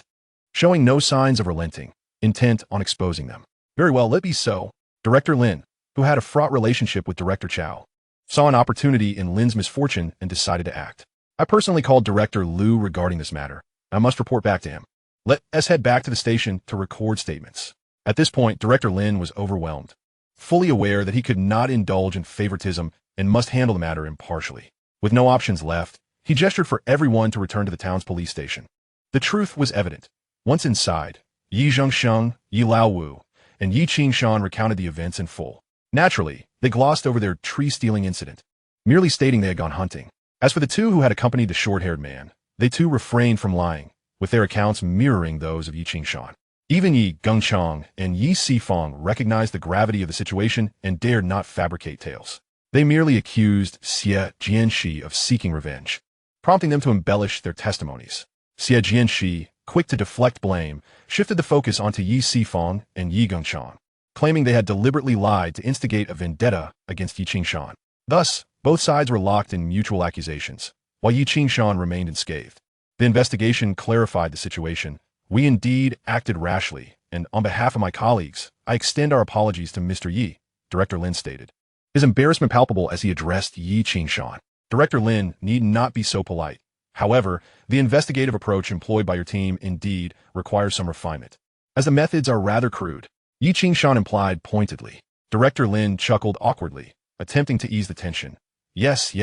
showing no signs of relenting, intent on exposing them. Very well, let be so. Director Lin, who had a fraught relationship with Director Chao, saw an opportunity in Lin's misfortune and decided to act. I personally called Director Liu regarding this matter. I must report back to him. Let us head back to the station to record statements. At this point, Director Lin was overwhelmed, fully aware that he could not indulge in favoritism and must handle the matter impartially. With no options left, he gestured for everyone to return to the town's police station. The truth was evident. Once inside, Yi Zhengsheng, Yi Laowu, and Yi Qingshan recounted the events in full. Naturally, they glossed over their tree-stealing incident, merely stating they had gone hunting. As for the two who had accompanied the short-haired man, they too refrained from lying, with their accounts mirroring those of Yi Qingshan. Even Yi Gengchong and Yi Sifong recognized the gravity of the situation and dared not fabricate tales. They merely accused Xie Jianxi of seeking revenge, prompting them to embellish their testimonies. Xie Jianxi, quick to deflect blame, shifted the focus onto Yi Sifong and Yi Gengchong, claiming they had deliberately lied to instigate a vendetta against Yi Qingshan. Thus, both sides were locked in mutual accusations, while Yi Qingshan remained unscathed. The investigation clarified the situation. We indeed acted rashly, and on behalf of my colleagues, I extend our apologies to Mr. Yi, Director Lin stated, his embarrassment palpable as he addressed Yi Qingshan. Director Lin need not be so polite. However, the investigative approach employed by your team indeed requires some refinement, as the methods are rather crude. Yi Qingshan implied pointedly. Director Lin chuckled awkwardly, attempting to ease the tension. Yes,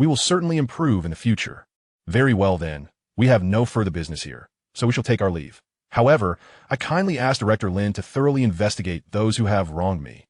We will certainly improve in the future. Very well then, we have no further business here, so we shall take our leave. However, I kindly ask Director Lin to thoroughly investigate those who have wronged me.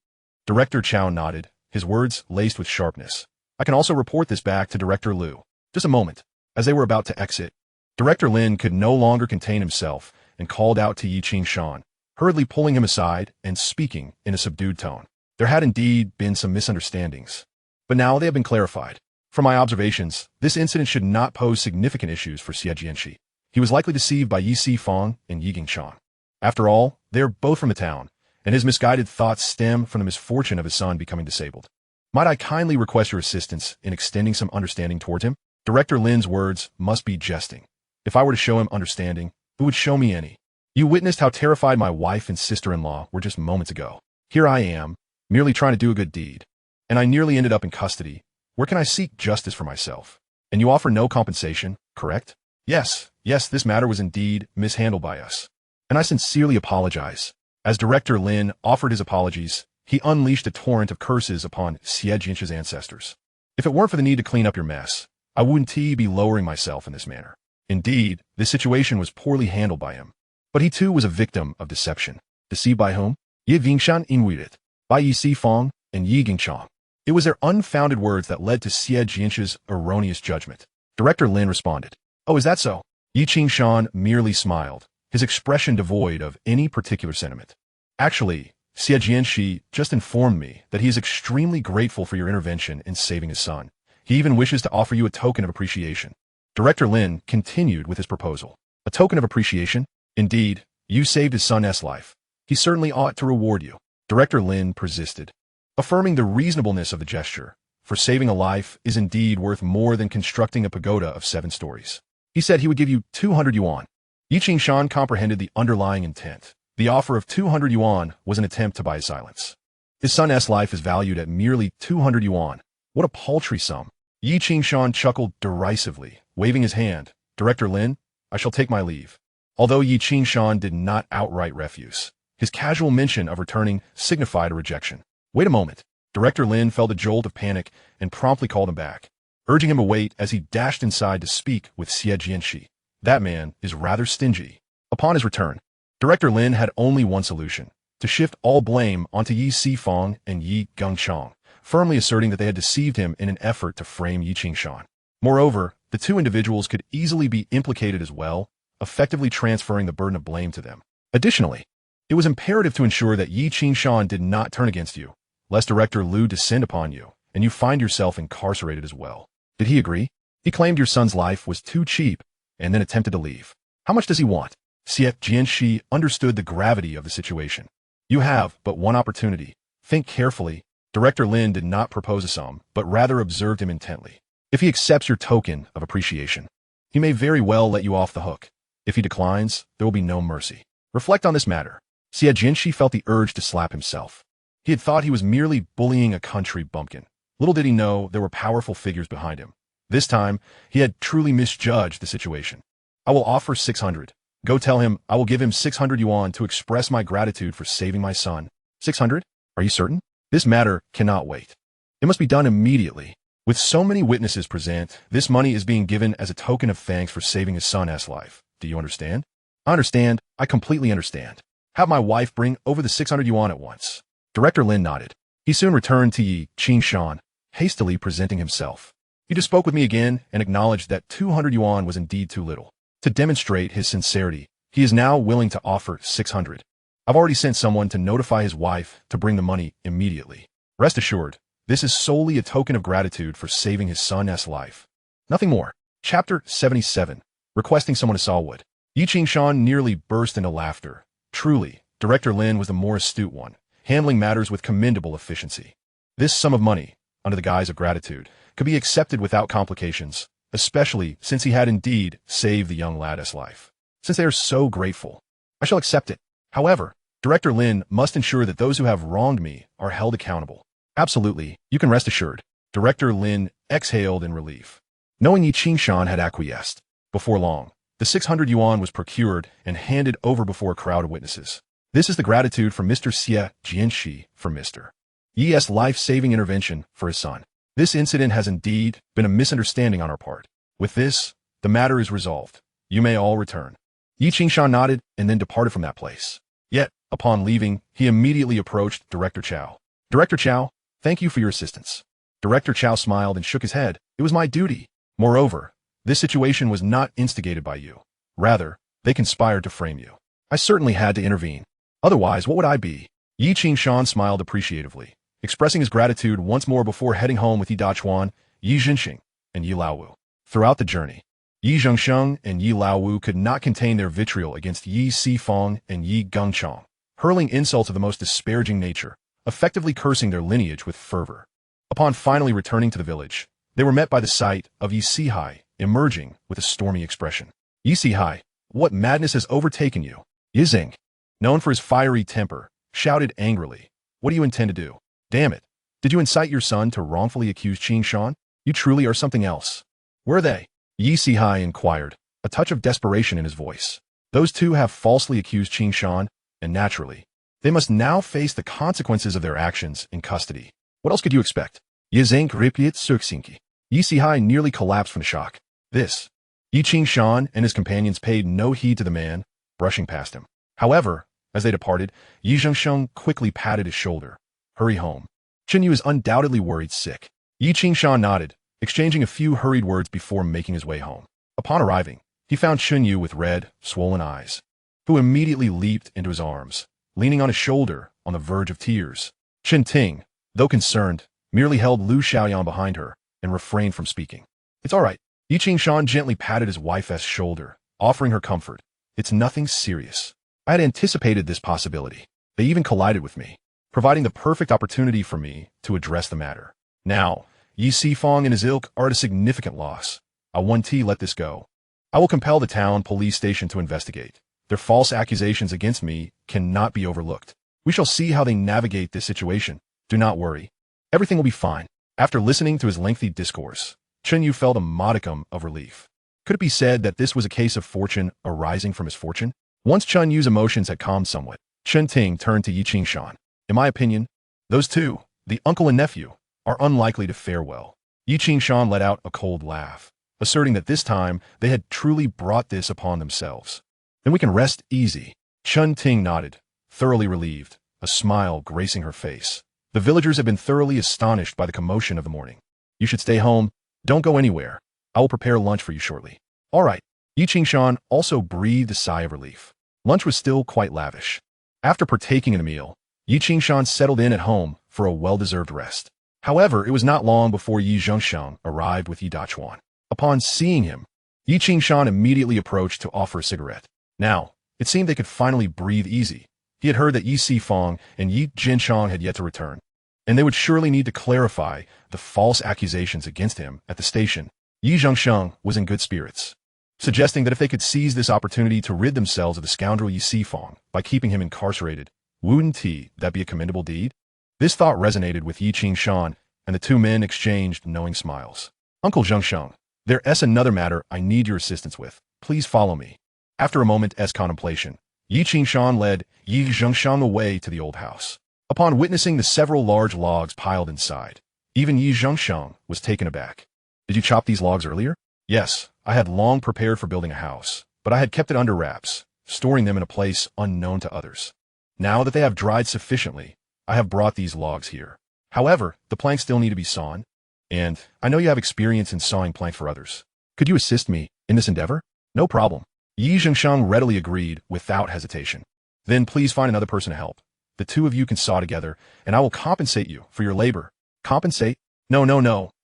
Director Chow nodded, his words laced with sharpness. I can also report this back to Director Liu. Just a moment. As they were about to exit, Director Lin could no longer contain himself and called out to Yi Qing-shan, hurriedly pulling him aside and speaking in a subdued tone. There had indeed been some misunderstandings, but now they have been clarified. From my observations, this incident should not pose significant issues for Xie Jianxi. He was likely deceived by Yi Sifang and Yi Gingshan. After all, they are both from the town, and his misguided thoughts stem from the misfortune of his son becoming disabled. Might I kindly request your assistance in extending some understanding towards him? Director Lin's words must be jesting. If I were to show him understanding, who would show me any? You witnessed how terrified my wife and sister-in-law were just moments ago. Here I am, merely trying to do a good deed, and I nearly ended up in custody. Where can I seek justice for myself? And you offer no compensation, correct? Yes, this matter was indeed mishandled by us, and I sincerely apologize. As Director Lin offered his apologies, he unleashed a torrent of curses upon Xie Jianxi's ancestors. If it weren't for the need to clean up your mess, I wouldn't be lowering myself in this manner. Indeed, this situation was poorly handled by him. But he too was a victim of deception. Deceived by whom? Yi Vingshan Inwirit, by Yi Sifang and Yi Gingchang. It was their unfounded words that led to Xie Jianxi's erroneous judgment. Director Lin responded, "Oh, is that so?" Yi Qingshan merely smiled, his expression devoid of any particular sentiment. Actually, Xie Jianxi just informed me that he is extremely grateful for your intervention in saving his son. He even wishes to offer you a token of appreciation. Director Lin continued with his proposal. A token of appreciation? Indeed, you saved his son's life. He certainly ought to reward you. Director Lin persisted, affirming the reasonableness of the gesture, for saving a life is indeed worth more than constructing a pagoda of 7 stories. He said he would give you 200 yuan. Yi Qingshan comprehended the underlying intent. The offer of 200 yuan was an attempt to buy his silence. His son's life is valued at merely 200 yuan. What a paltry sum. Yi Qingshan chuckled derisively, waving his hand. Director Lin, I shall take my leave. Although Yi Qingshan did not outright refuse, his casual mention of returning signified a rejection. Wait a moment. Director Lin felt a jolt of panic and promptly called him back, urging him to wait as he dashed inside to speak with Xie Jianxi. That man is rather stingy. Upon his return, Director Lin had only one solution, to shift all blame onto Yi Sifang and Yi Gengchang, firmly asserting that they had deceived him in an effort to frame Yi Qingshan. Moreover, the two individuals could easily be implicated as well, effectively transferring the burden of blame to them. Additionally, it was imperative to ensure that Yi Qingshan did not turn against you, lest Director Liu descend upon you, and you find yourself incarcerated as well. Did he agree? He claimed your son's life was too cheap, and then attempted to leave. How much does he want? Xie Jianxi understood the gravity of the situation. You have but one opportunity. Think carefully. Director Lin did not propose a sum, but rather observed him intently. If he accepts your token of appreciation, he may very well let you off the hook. If he declines, there will be no mercy. Reflect on this matter. Xie Jianxi felt the urge to slap himself. He had thought he was merely bullying a country bumpkin. Little did he know there were powerful figures behind him. This time, he had truly misjudged the situation. I will offer 600. Go tell him I will give him 600 yuan to express my gratitude for saving my son. 600? Are you certain? This matter cannot wait. It must be done immediately. With so many witnesses present, this money is being given as a token of thanks for saving his son's life. Do you understand? I understand. I completely understand. Have my wife bring over the 600 yuan at once. Director Lin nodded. He soon returned to Yi Qingshan, hastily presenting himself. He just spoke with me again and acknowledged that 200 yuan was indeed too little. To demonstrate his sincerity, he is now willing to offer 600. I've already sent someone to notify his wife to bring the money immediately. Rest assured, this is solely a token of gratitude for saving his son's life. Nothing more. Chapter 77. Requesting someone to saw wood. Yi Qingshan nearly burst into laughter. Truly, Director Lin was the more astute one, handling matters with commendable efficiency. This sum of money, under the guise of gratitude, could be accepted without complications, especially since he had indeed saved the young lad's life. Since they are so grateful, I shall accept it. However, Director Lin must ensure that those who have wronged me are held accountable. Absolutely, you can rest assured. Director Lin exhaled in relief, knowing Yi Qingshan had acquiesced. Before long, the 600 yuan was procured and handed over before a crowd of witnesses. This is the gratitude from Mr. Xie Jianxi for Mr. Yi's life-saving intervention for his son. This incident has indeed been a misunderstanding on our part. With this, the matter is resolved. You may all return. Yi Qingshan nodded and then departed from that place. Yet, upon leaving, he immediately approached Director Chow. Director Chow, thank you for your assistance. Director Chow smiled and shook his head. It was my duty. Moreover, this situation was not instigated by you. Rather, they conspired to frame you. I certainly had to intervene. Otherwise, what would I be? Yi Qingshan smiled appreciatively, expressing his gratitude once more before heading home with Yi Dachuan, Yi Zhenxing, and Yi Laowu. Throughout the journey, Yi Zhengsheng and Yi Laowu could not contain their vitriol against Yi Sifeng and Yi Gengchong, hurling insults of the most disparaging nature, effectively cursing their lineage with fervor. Upon finally returning to the village, they were met by the sight of Yi Sihai emerging with a stormy expression. Yi Sihai, what madness has overtaken you? Yi Zing, known for his fiery temper, shouted angrily, what do you intend to do? Damn it. Did you incite your son to wrongfully accuse Qingshan? You truly are something else. Where are they? Yi Sihai inquired, a touch of desperation in his voice. Those two have falsely accused Qingshan, and naturally, they must now face the consequences of their actions in custody. What else could you expect? Yi Zing repeated succinctly. Yi Sihai nearly collapsed from shock. This. Yi Qingshan and his companions paid no heed to the man, brushing past him. However, as they departed, Yi Zhengsheng quickly patted his shoulder. Hurry home. Chen Yu is undoubtedly worried sick. Yi Qingshan nodded, exchanging a few hurried words before making his way home. Upon arriving, he found Chen Yu with red, swollen eyes, who immediately leaped into his arms, leaning on his shoulder on the verge of tears. Chen Ting, though concerned, merely held Lu Xiaoyan behind her and refrained from speaking. It's all right. Yi Qingshan gently patted his wife's shoulder, offering her comfort. It's nothing serious. I had anticipated this possibility. They even collided with me, providing the perfect opportunity for me to address the matter. Now, Yi Sifeng and his ilk are at a significant loss. I won't let this go. I will compel the town police station to investigate. Their false accusations against me cannot be overlooked. We shall see how they navigate this situation. Do not worry. Everything will be fine. After listening to his lengthy discourse, Chen Yu felt a modicum of relief. Could it be said that this was a case of fortune arising from misfortune? Once Chen Yu's emotions had calmed somewhat, Chen Ting turned to Yi Qingshan. In my opinion, those two, the uncle and nephew, are unlikely to fare well. Yi Qingshan let out a cold laugh, asserting that this time they had truly brought this upon themselves. Then we can rest easy. Chen Ting nodded, thoroughly relieved, a smile gracing her face. The villagers had been thoroughly astonished by the commotion of the morning. You should stay home. Don't go anywhere. I will prepare lunch for you shortly. All right. Yi Qingshan also breathed a sigh of relief. Lunch was still quite lavish. After partaking in a meal, Yi Qingshan settled in at home for a well-deserved rest. However, it was not long before Yi Zhengsheng arrived with Yi Dachuan. Upon seeing him, Yi Qingshan immediately approached to offer a cigarette. Now, it seemed they could finally breathe easy. He had heard that Yi Sifeng and Yi Zhenchang had yet to return, and they would surely need to clarify the false accusations against him at the station. Yi Zhengsheng was in good spirits, suggesting that if they could seize this opportunity to rid themselves of the scoundrel Yi Sifeng by keeping him incarcerated, wouldn't that be a commendable deed? This thought resonated with Yi Qingshan, and the two men exchanged knowing smiles. Uncle Zhengsheng, there's another matter I need your assistance with. Please follow me. After a moment's contemplation, Yi Qingshan led Yi Zhengsheng away to the old house. Upon witnessing the several large logs piled inside, even Yi Zhengsheng was taken aback. Did you chop these logs earlier? Yes, I had long prepared for building a house, but I had kept it under wraps, storing them in a place unknown to others. Now that they have dried sufficiently, I have brought these logs here. However, the planks still need to be sawn, and I know you have experience in sawing plank for others. Could you assist me in this endeavor? No problem. Yi Zhengsheng readily agreed without hesitation. Then please find another person to help. The two of you can saw together, and I will compensate you for your labor. Compensate? No,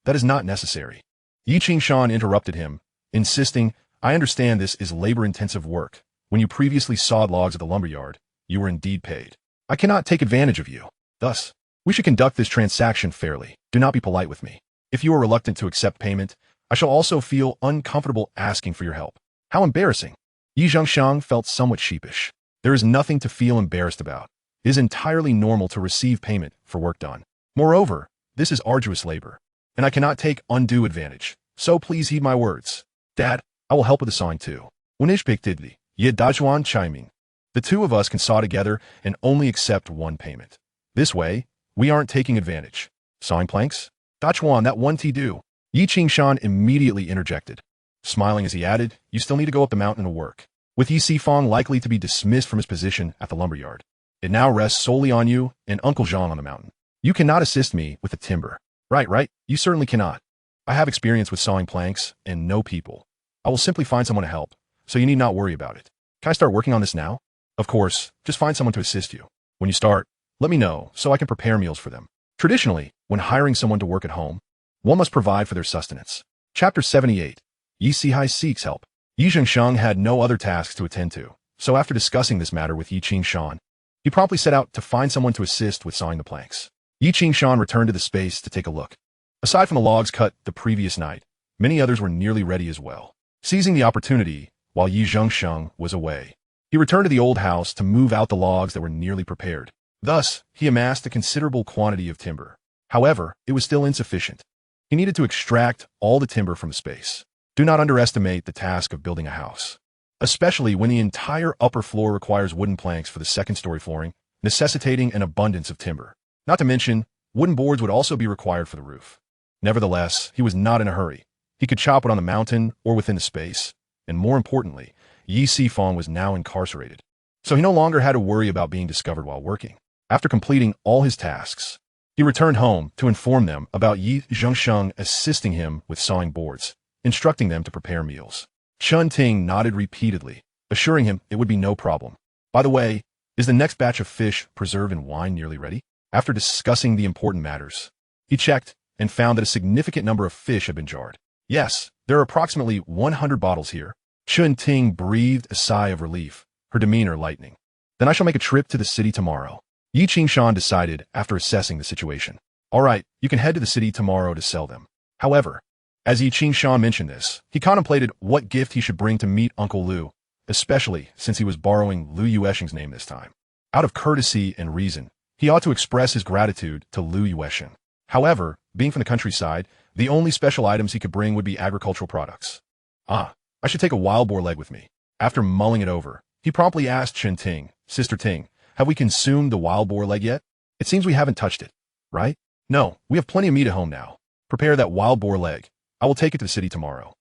that is not necessary. Yi Qingshan interrupted him, insisting, I understand this is labor-intensive work. When you previously sawed logs at the lumberyard, you were indeed paid. I cannot take advantage of you. Thus, we should conduct this transaction fairly. Do not be polite with me. If you are reluctant to accept payment, I shall also feel uncomfortable asking for your help. How embarrassing. Yi Zhengsheng felt somewhat sheepish. There is nothing to feel embarrassed about. It is entirely normal to receive payment for work done. Moreover, this is arduous labor, and I cannot take undue advantage. So please heed my words. Dad, I will help with the sawing too. Unishpiktidli, Ye Dajuan chiming. The two of us can saw together and only accept one payment. This way, we aren't taking advantage. Sawing planks? Dachuan, that one tea do. Yi Qingshan immediately interjected, smiling as he added, you still need to go up the mountain to work. With Yi Sifang likely to be dismissed from his position at the lumberyard, it now rests solely on you and Uncle Zhang on the mountain. You cannot assist me with the timber. Right, you certainly cannot. I have experience with sawing planks and know people. I will simply find someone to help, so you need not worry about it. Can I start working on this now? Of course, just find someone to assist you. When you start, let me know so I can prepare meals for them. Traditionally, when hiring someone to work at home, one must provide for their sustenance. Chapter 78. Yi Sihai seeks help. Yi Zhengsheng had no other tasks to attend to, so after discussing this matter with Yi Qingshan, he promptly set out to find someone to assist with sawing the planks. Yi Qingshan returned to the space to take a look. Aside from the logs cut the previous night, many others were nearly ready as well. Seizing the opportunity, while Yi Zhengsheng was away, he returned to the old house to move out the logs that were nearly prepared. Thus, he amassed a considerable quantity of timber. However, it was still insufficient. He needed to extract all the timber from the space. Do not underestimate the task of building a house, especially when the entire upper floor requires wooden planks for the second-story flooring, necessitating an abundance of timber. Not to mention, wooden boards would also be required for the roof. Nevertheless, he was not in a hurry. He could chop it on the mountain or within the space, and more importantly, Yi Sifang was now incarcerated, so he no longer had to worry about being discovered while working. After completing all his tasks, he returned home to inform them about Yi Zhengsheng assisting him with sawing boards, instructing them to prepare meals. Chun Ting nodded repeatedly, assuring him it would be no problem. By the way, is the next batch of fish, preserve, and wine nearly ready? After discussing the important matters, he checked and found that a significant number of fish had been jarred. Yes, there are approximately 100 bottles here. Chun Ting breathed a sigh of relief, her demeanor lightening. Then I shall make a trip to the city tomorrow. Yi Qingshan decided after assessing the situation. All right, you can head to the city tomorrow to sell them. However, as Yi Qingshan mentioned this, he contemplated what gift he should bring to meet Uncle Lu, especially since he was borrowing Lu Yuesheng's name this time. Out of courtesy and reason, he ought to express his gratitude to Lu Yuesheng. However, being from the countryside, the only special items he could bring would be agricultural products. I should take a wild boar leg with me. After mulling it over, he promptly asked Chen Ting, Sister Ting, have we consumed the wild boar leg yet? It seems we haven't touched it, right? No, we have plenty of meat at home now. Prepare that wild boar leg. I will take it to the city tomorrow.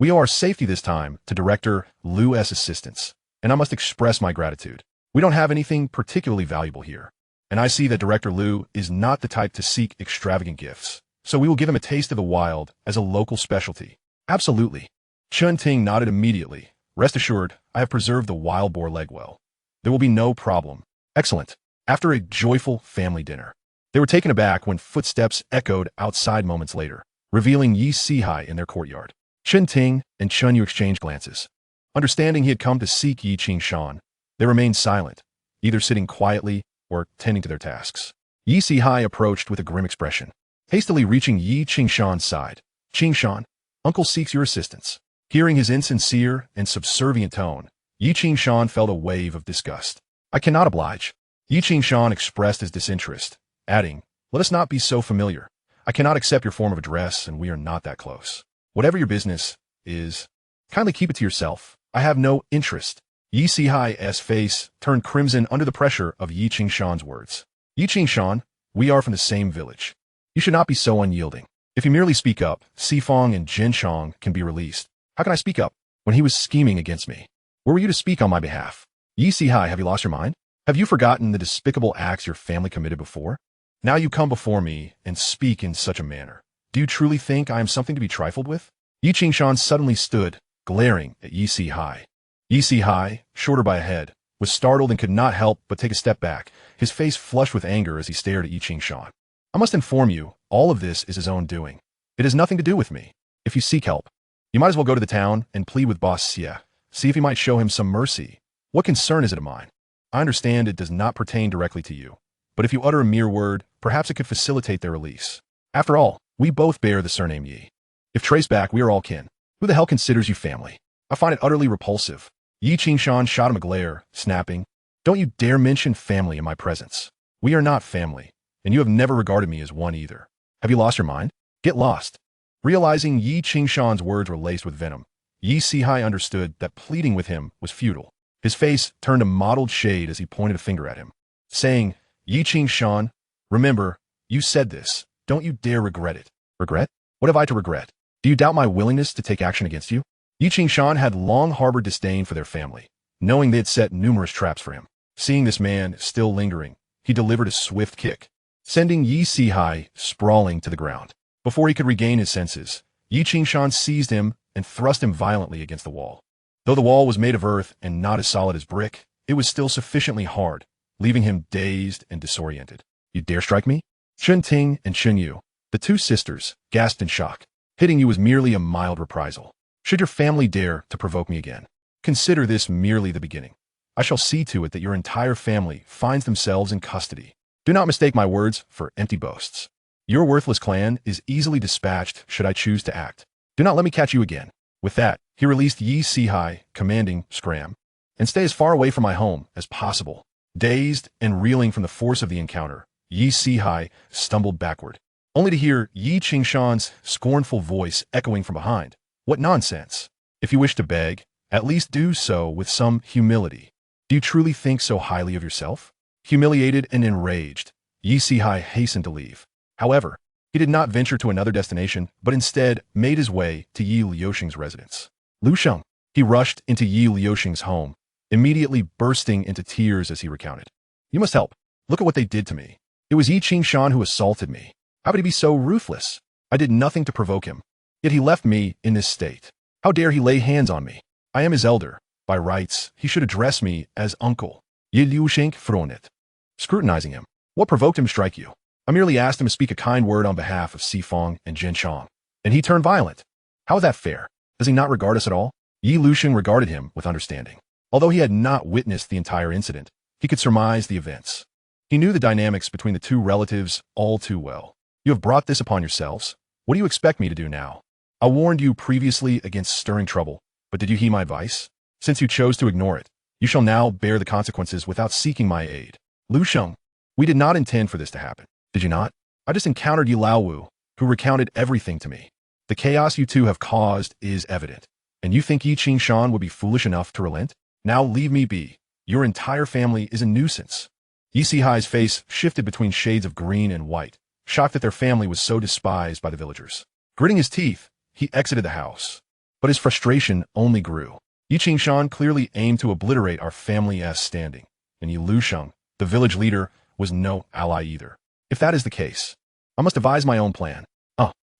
We owe our safety this time to Director Lu's assistance, and I must express my gratitude. We don't have anything particularly valuable here, and I see that Director Lu is not the type to seek extravagant gifts, so we will give him a taste of the wild as a local specialty. Absolutely. Chun Ting nodded immediately. Rest assured, I have preserved the wild boar leg well. There will be no problem. Excellent. After a joyful family dinner, they were taken aback when footsteps echoed outside moments later, revealing Yi Sihai in their courtyard. Chun Ting and Chun Yu exchanged glances. Understanding he had come to seek Yi Qingshan, they remained silent, either sitting quietly or tending to their tasks. Yi Sihai approached with a grim expression, hastily reaching Yi Qingshan's side. Qingshan, Uncle seeks your assistance. Hearing his insincere and subservient tone, Yi Qingshan felt a wave of disgust. I cannot oblige. Yi Qingshan expressed his disinterest, adding, let us not be so familiar. I cannot accept your form of address, and we are not that close. Whatever your business is, kindly keep it to yourself. I have no interest. Yi Sihai's face turned crimson under the pressure of Yi Qingshan's words. Yi Qingshan, we are from the same village. You should not be so unyielding. If you merely speak up, Sifang and Jinshang can be released. How can I speak up when he was scheming against me? Where were you to speak on my behalf? Yi Sihai, have you lost your mind? Have you forgotten the despicable acts your family committed before? Now you come before me and speak in such a manner. Do you truly think I am something to be trifled with? Yi Qingshan suddenly stood, glaring at Yi Sihai. Yi Sihai, shorter by a head, was startled and could not help but take a step back, his face flushed with anger as he stared at Yi Qingshan. I must inform you, all of this is his own doing. It has nothing to do with me. If you seek help, you might as well go to the town and plead with Boss Xie. See if he might show him some mercy. What concern is it of mine? I understand it does not pertain directly to you, but if you utter a mere word, perhaps it could facilitate their release. After all, we both bear the surname Yi. If traced back, we are all kin. Who the hell considers you family? I find it utterly repulsive. Yi Qingshan shot him a glare, snapping, don't you dare mention family in my presence. We are not family, and you have never regarded me as one either. Have you lost your mind? Get lost. Realizing Yi Qingshan's words were laced with venom, Yi Sihai understood that pleading with him was futile. His face turned a mottled shade as he pointed a finger at him, saying, Yi Qingshan, remember, you said this. Don't you dare regret it. Regret? What have I to regret? Do you doubt my willingness to take action against you? Yi Qingshan had long harbored disdain for their family, knowing they had set numerous traps for him. Seeing this man still lingering, he delivered a swift kick, sending Yi Sihai sprawling to the ground. Before he could regain his senses, Yi Qingshan seized him and thrust him violently against the wall. Though the wall was made of earth and not as solid as brick, it was still sufficiently hard, leaving him dazed and disoriented. You dare strike me? Chun Ting and Chun Yu, the two sisters, gasped in shock. Hitting you was merely a mild reprisal. Should your family dare to provoke me again, consider this merely the beginning. I shall see to it that your entire family finds themselves in custody. Do not mistake my words for empty boasts. Your worthless clan is easily dispatched should I choose to act. Do not let me catch you again. With that, he released Yi Sihai, commanding, scram, and stay as far away from my home as possible. Dazed and reeling from the force of the encounter, Yi Sihai stumbled backward, only to hear Yi Qingshan's scornful voice echoing from behind. What nonsense! If you wish to beg, at least do so with some humility. Do you truly think so highly of yourself? Humiliated and enraged, Yi Sihai hastened to leave. However, he did not venture to another destination, but instead made his way to Yi Liuxing's residence. Liusheng. He rushed into Yi Liuxing's home, immediately bursting into tears as he recounted. You must help. Look at what they did to me. It was Yi Qingshan who assaulted me. How could he be so ruthless? I did nothing to provoke him. Yet he left me in this state. How dare he lay hands on me? I am his elder. By rights, he should address me as uncle. Yi Liuxing frowned, scrutinizing him. What provoked him to strike you? I merely asked him to speak a kind word on behalf of Sifong and Jinchong, and he turned violent. How is that fair? Does he not regard us at all? Yi Liuxing regarded him with understanding. Although he had not witnessed the entire incident, he could surmise the events. He knew the dynamics between the two relatives all too well. You have brought this upon yourselves. What do you expect me to do now? I warned you previously against stirring trouble, but did you heed my advice? Since you chose to ignore it, you shall now bear the consequences without seeking my aid. Liusheng, we did not intend for this to happen. Did you not? I just encountered Yi Laowu, who recounted everything to me. The chaos you two have caused is evident, and you think Yi Qingshan would be foolish enough to relent? Now leave me be. Your entire family is a nuisance. Yi Sihai's face shifted between shades of green and white, shocked that their family was so despised by the villagers. Gritting his teeth, he exited the house. But his frustration only grew. Yi Qingshan clearly aimed to obliterate our family's standing, and Yi Liusheng, the village leader, was no ally either. If that is the case, I must devise my own plan.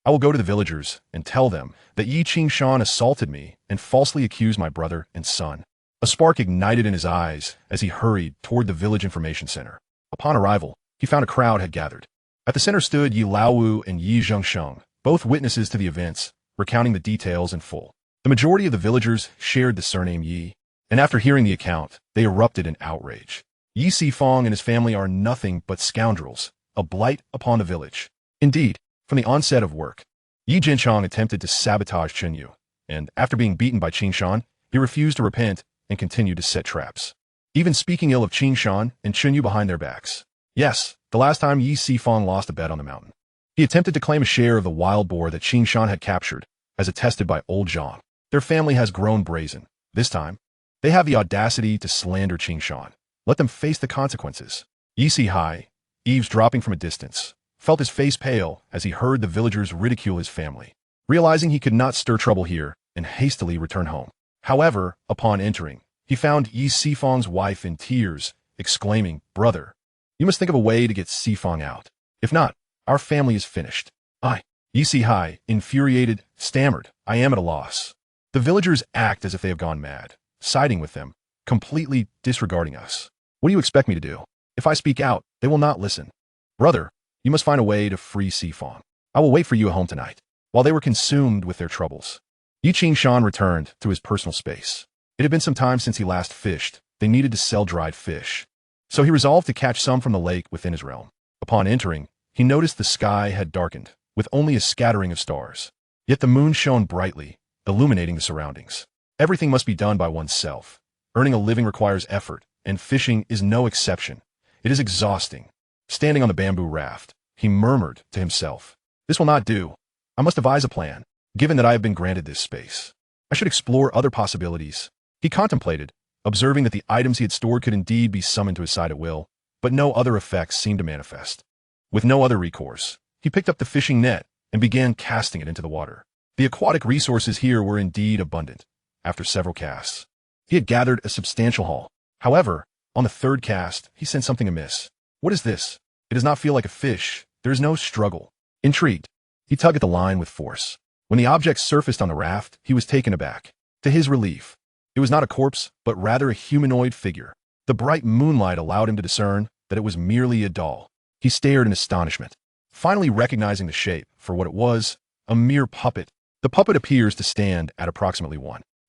I will go to the villagers and tell them that Yi Qingshan assaulted me and falsely accused my brother and son. A spark ignited in his eyes as he hurried toward the village information center. Upon arrival, he found a crowd had gathered. At the center stood Yi Laowu and Yi Zhengsheng, both witnesses to the events, recounting the details in full. The majority of the villagers shared the surname Yi, and after hearing the account, they erupted in outrage. Yi Sifong and his family are nothing but scoundrels, a blight upon the village. Indeed, from the onset of work, Yi Jinchong attempted to sabotage Chen Yu, and after being beaten by Qingshan, he refused to repent and continued to set traps, even speaking ill of Qingshan and Chen Yu behind their backs. Yes, the last time Yi Sifong lost a bet on the mountain. He attempted to claim a share of the wild boar that Qingshan had captured, as attested by old Zhang. Their family has grown brazen. This time, they have the audacity to slander Qingshan. Let them face the consequences. Yi Sihai, eavesdropping from a distance, felt his face pale as he heard the villagers ridicule his family. Realizing he could not stir trouble here, and hastily returned home. However, upon entering, he found Yi Sifong's wife in tears, exclaiming, "Brother, you must think of a way to get Sifong out. If not, our family is finished." Yi Sihai, infuriated, stammered, "I am at a loss. The villagers act as if they have gone mad, siding with them, completely disregarding us. What do you expect me to do? If I speak out, they will not listen. Brother, you must find a way to free Sifong. I will wait for you at home tonight." While they were consumed with their troubles, Yi Qingshan returned to his personal space. It had been some time since he last fished. They needed to sell dried fish. So he resolved to catch some from the lake within his realm. Upon entering, he noticed the sky had darkened, with only a scattering of stars. Yet the moon shone brightly, illuminating the surroundings. Everything must be done by oneself. Earning a living requires effort, and fishing is no exception. It is exhausting. Standing on the bamboo raft, he murmured to himself, "This will not do. I must devise a plan, given that I have been granted this space. I should explore other possibilities." He contemplated, observing that the items he had stored could indeed be summoned to his side at will, but no other effects seemed to manifest. With no other recourse, he picked up the fishing net and began casting it into the water. The aquatic resources here were indeed abundant. After several casts, he had gathered a substantial haul. However, on the third cast, he sensed something amiss. What is this? It does not feel like a fish. There is no struggle. Intrigued, he tugged at the line with force. When the object surfaced on the raft, he was taken aback. To his relief, it was not a corpse, but rather a humanoid figure. The bright moonlight allowed him to discern that it was merely a doll. He stared in astonishment, finally recognizing the shape for what it was, a mere puppet. The puppet appears to stand at approximately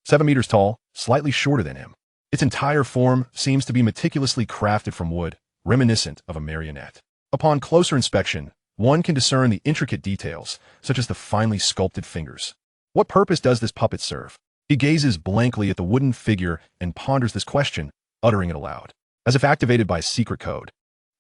7 meters tall, slightly shorter than him. Its entire form seems to be meticulously crafted from wood, reminiscent of a marionette. Upon closer inspection, one can discern the intricate details, such as the finely sculpted fingers. What purpose does this puppet serve? He gazes blankly at the wooden figure and ponders this question, uttering it aloud. As if activated by a secret code,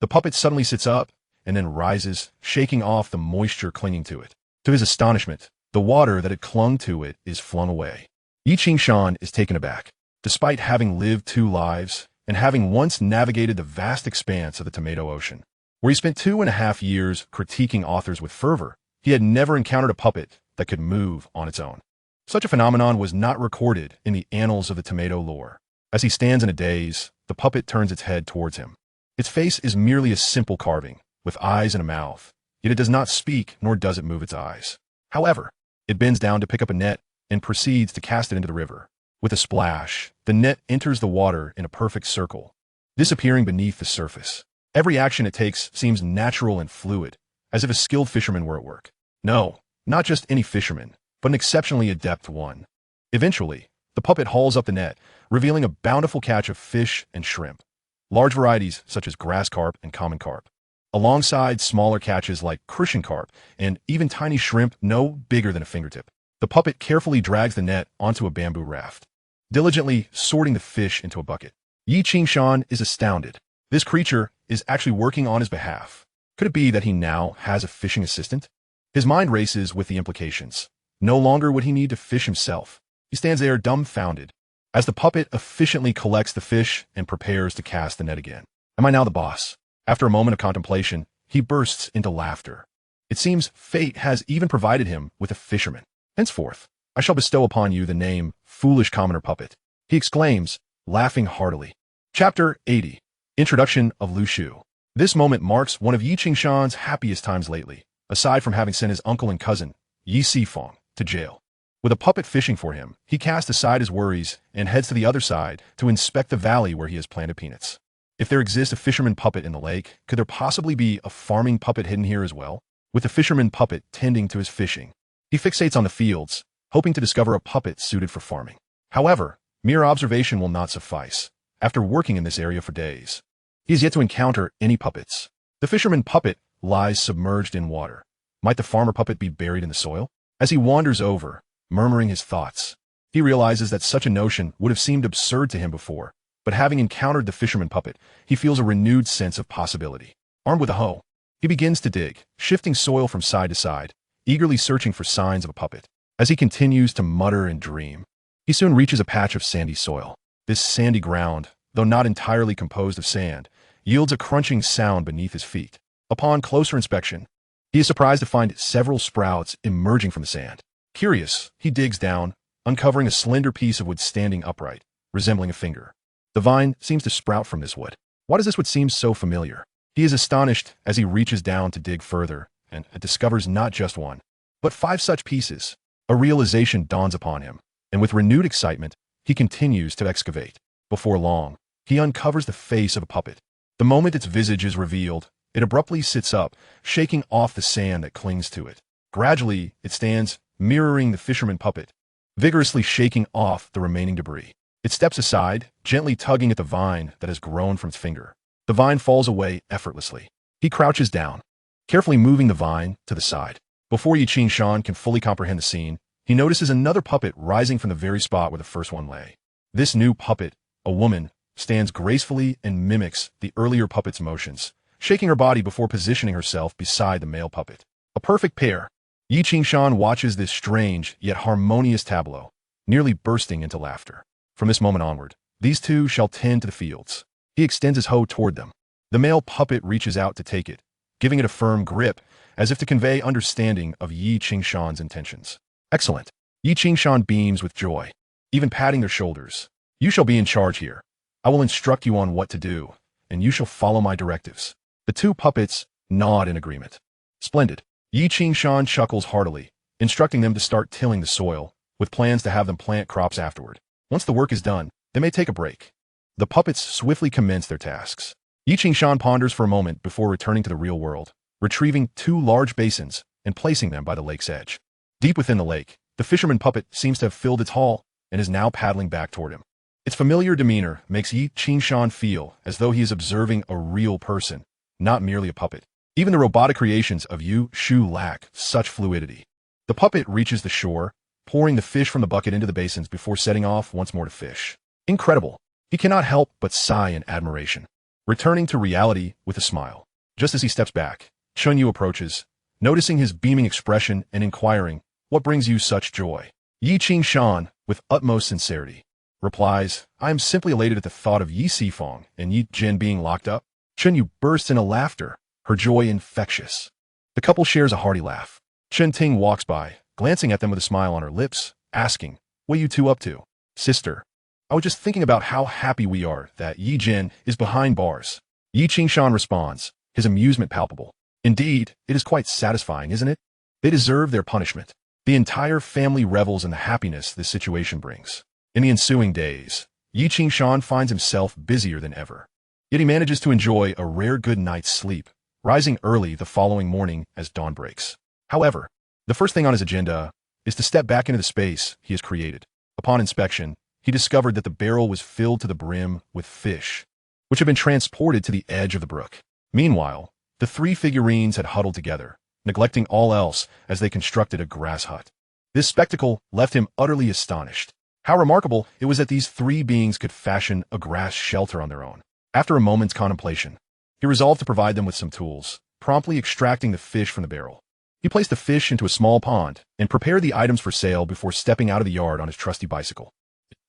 the puppet suddenly sits up and then rises, shaking off the moisture clinging to it. To his astonishment, the water that had clung to it is flung away. Yi Qingshan is taken aback. Despite having lived 2 lives and having once navigated the vast expanse of the Tomato Ocean, where he spent 2.5 years critiquing authors with fervor, he had never encountered a puppet that could move on its own. Such a phenomenon was not recorded in the annals of the tomato lore. As he stands in a daze, the puppet turns its head towards him. Its face is merely a simple carving, with eyes and a mouth, yet it does not speak nor does it move its eyes. However, it bends down to pick up a net and proceeds to cast it into the river. With a splash, the net enters the water in a perfect circle, disappearing beneath the surface. Every action it takes seems natural and fluid, as if a skilled fisherman were at work. No, not just any fisherman, but an exceptionally adept one. Eventually, the puppet hauls up the net, revealing a bountiful catch of fish and shrimp, large varieties such as grass carp and common carp, alongside smaller catches like Christian carp and even tiny shrimp no bigger than a fingertip. The puppet carefully drags the net onto a bamboo raft, diligently sorting the fish into a bucket. Yi Qingshan is astounded. This creature is actually working on his behalf. Could it be that he now has a fishing assistant? His mind races with the implications. No longer would he need to fish himself. He stands there dumbfounded, as the puppet efficiently collects the fish and prepares to cast the net again. Am I now the boss? After a moment of contemplation, he bursts into laughter. It seems fate has even provided him with a fisherman. Henceforth, I shall bestow upon you the name Foolish Commoner Puppet, he exclaims, laughing heartily. Chapter 80. Introduction of Lu Shu. This moment marks one of Yi Qingshan's happiest times lately, aside from having sent his uncle and cousin, Yi Sifeng, to jail. With a puppet fishing for him, he casts aside his worries and heads to the other side to inspect the valley where he has planted peanuts. If there exists a fisherman puppet in the lake, could there possibly be a farming puppet hidden here as well? With the fisherman puppet tending to his fishing, he fixates on the fields, hoping to discover a puppet suited for farming. However, mere observation will not suffice. After working in this area for days, he has yet to encounter any puppets. The fisherman puppet lies submerged in water. Might the farmer puppet be buried in the soil? As he wanders over, murmuring his thoughts, he realizes that such a notion would have seemed absurd to him before, but having encountered the fisherman puppet, he feels a renewed sense of possibility. Armed with a hoe, he begins to dig, shifting soil from side to side, eagerly searching for signs of a puppet. As he continues to mutter and dream, he soon reaches a patch of sandy soil. This sandy ground, though not entirely composed of sand, yields a crunching sound beneath his feet. Upon closer inspection, he is surprised to find several sprouts emerging from the sand. Curious, he digs down, uncovering a slender piece of wood standing upright, resembling a finger. The vine seems to sprout from this wood. Why does this wood seem so familiar? He is astonished as he reaches down to dig further and discovers not just one, but 5 such pieces. A realization dawns upon him, and with renewed excitement, he continues to excavate. Before long, he uncovers the face of a puppet. The moment its visage is revealed, it abruptly sits up, shaking off the sand that clings to it. Gradually, it stands, mirroring the fisherman puppet, vigorously shaking off the remaining debris. It steps aside, gently tugging at the vine that has grown from its finger. The vine falls away effortlessly. He crouches down, carefully moving the vine to the side. Before Yi Qingshan can fully comprehend the scene, he notices another puppet rising from the very spot where the first one lay. This new puppet, a woman, stands gracefully and mimics the earlier puppet's motions, shaking her body before positioning herself beside the male puppet. A perfect pair. Yi Qingshan watches this strange yet harmonious tableau, nearly bursting into laughter. From this moment onward, these two shall tend to the fields. He extends his hoe toward them. The male puppet reaches out to take it, giving it a firm grip as if to convey understanding of Yi Qingshan's intentions. Excellent. Yi Qingshan beams with joy, even patting their shoulders. You shall be in charge here. I will instruct you on what to do, and you shall follow my directives. The two puppets nod in agreement. Splendid. Yi Qingshan chuckles heartily, instructing them to start tilling the soil, with plans to have them plant crops afterward. Once the work is done, they may take a break. The puppets swiftly commence their tasks. Yi Qingshan ponders for a moment before returning to the real world, retrieving two large basins and placing them by the lake's edge. Deep within the lake, the fisherman puppet seems to have filled its haul and is now paddling back toward him. Its familiar demeanor makes Yi Qingshan feel as though he is observing a real person, not merely a puppet. Even the robotic creations of Yu Shu lack such fluidity. The puppet reaches the shore, pouring the fish from the bucket into the basins before setting off once more to fish. Incredible. He cannot help but sigh in admiration. Returning to reality with a smile. Just as he steps back, Chun Yu approaches, noticing his beaming expression and inquiring, "What brings you such joy?" Yi Qingshan, with utmost sincerity, replies, "I am simply elated at the thought of Yi Sifong and Yi Jin being locked up." Chun Yu bursts into laughter, her joy infectious. The couple shares a hearty laugh. Chen Ting walks by, glancing at them with a smile on her lips, asking, "What are you two up to?" "Sister, I was just thinking about how happy we are that Yi Jin is behind bars." Yi Qingshan responds, his amusement palpable. "Indeed, it is quite satisfying, isn't it? They deserve their punishment." The entire family revels in the happiness this situation brings. In the ensuing days, Yi Qingshan finds himself busier than ever. Yet he manages to enjoy a rare good night's sleep, rising early the following morning as dawn breaks. However, the first thing on his agenda is to step back into the space he has created. Upon inspection, he discovered that the barrel was filled to the brim with fish, which had been transported to the edge of the brook. Meanwhile, the three figurines had huddled together, neglecting all else as they constructed a grass hut. This spectacle left him utterly astonished. How remarkable it was that these three beings could fashion a grass shelter on their own. After a moment's contemplation, he resolved to provide them with some tools, promptly extracting the fish from the barrel. He placed the fish into a small pond and prepared the items for sale before stepping out of the yard on his trusty bicycle.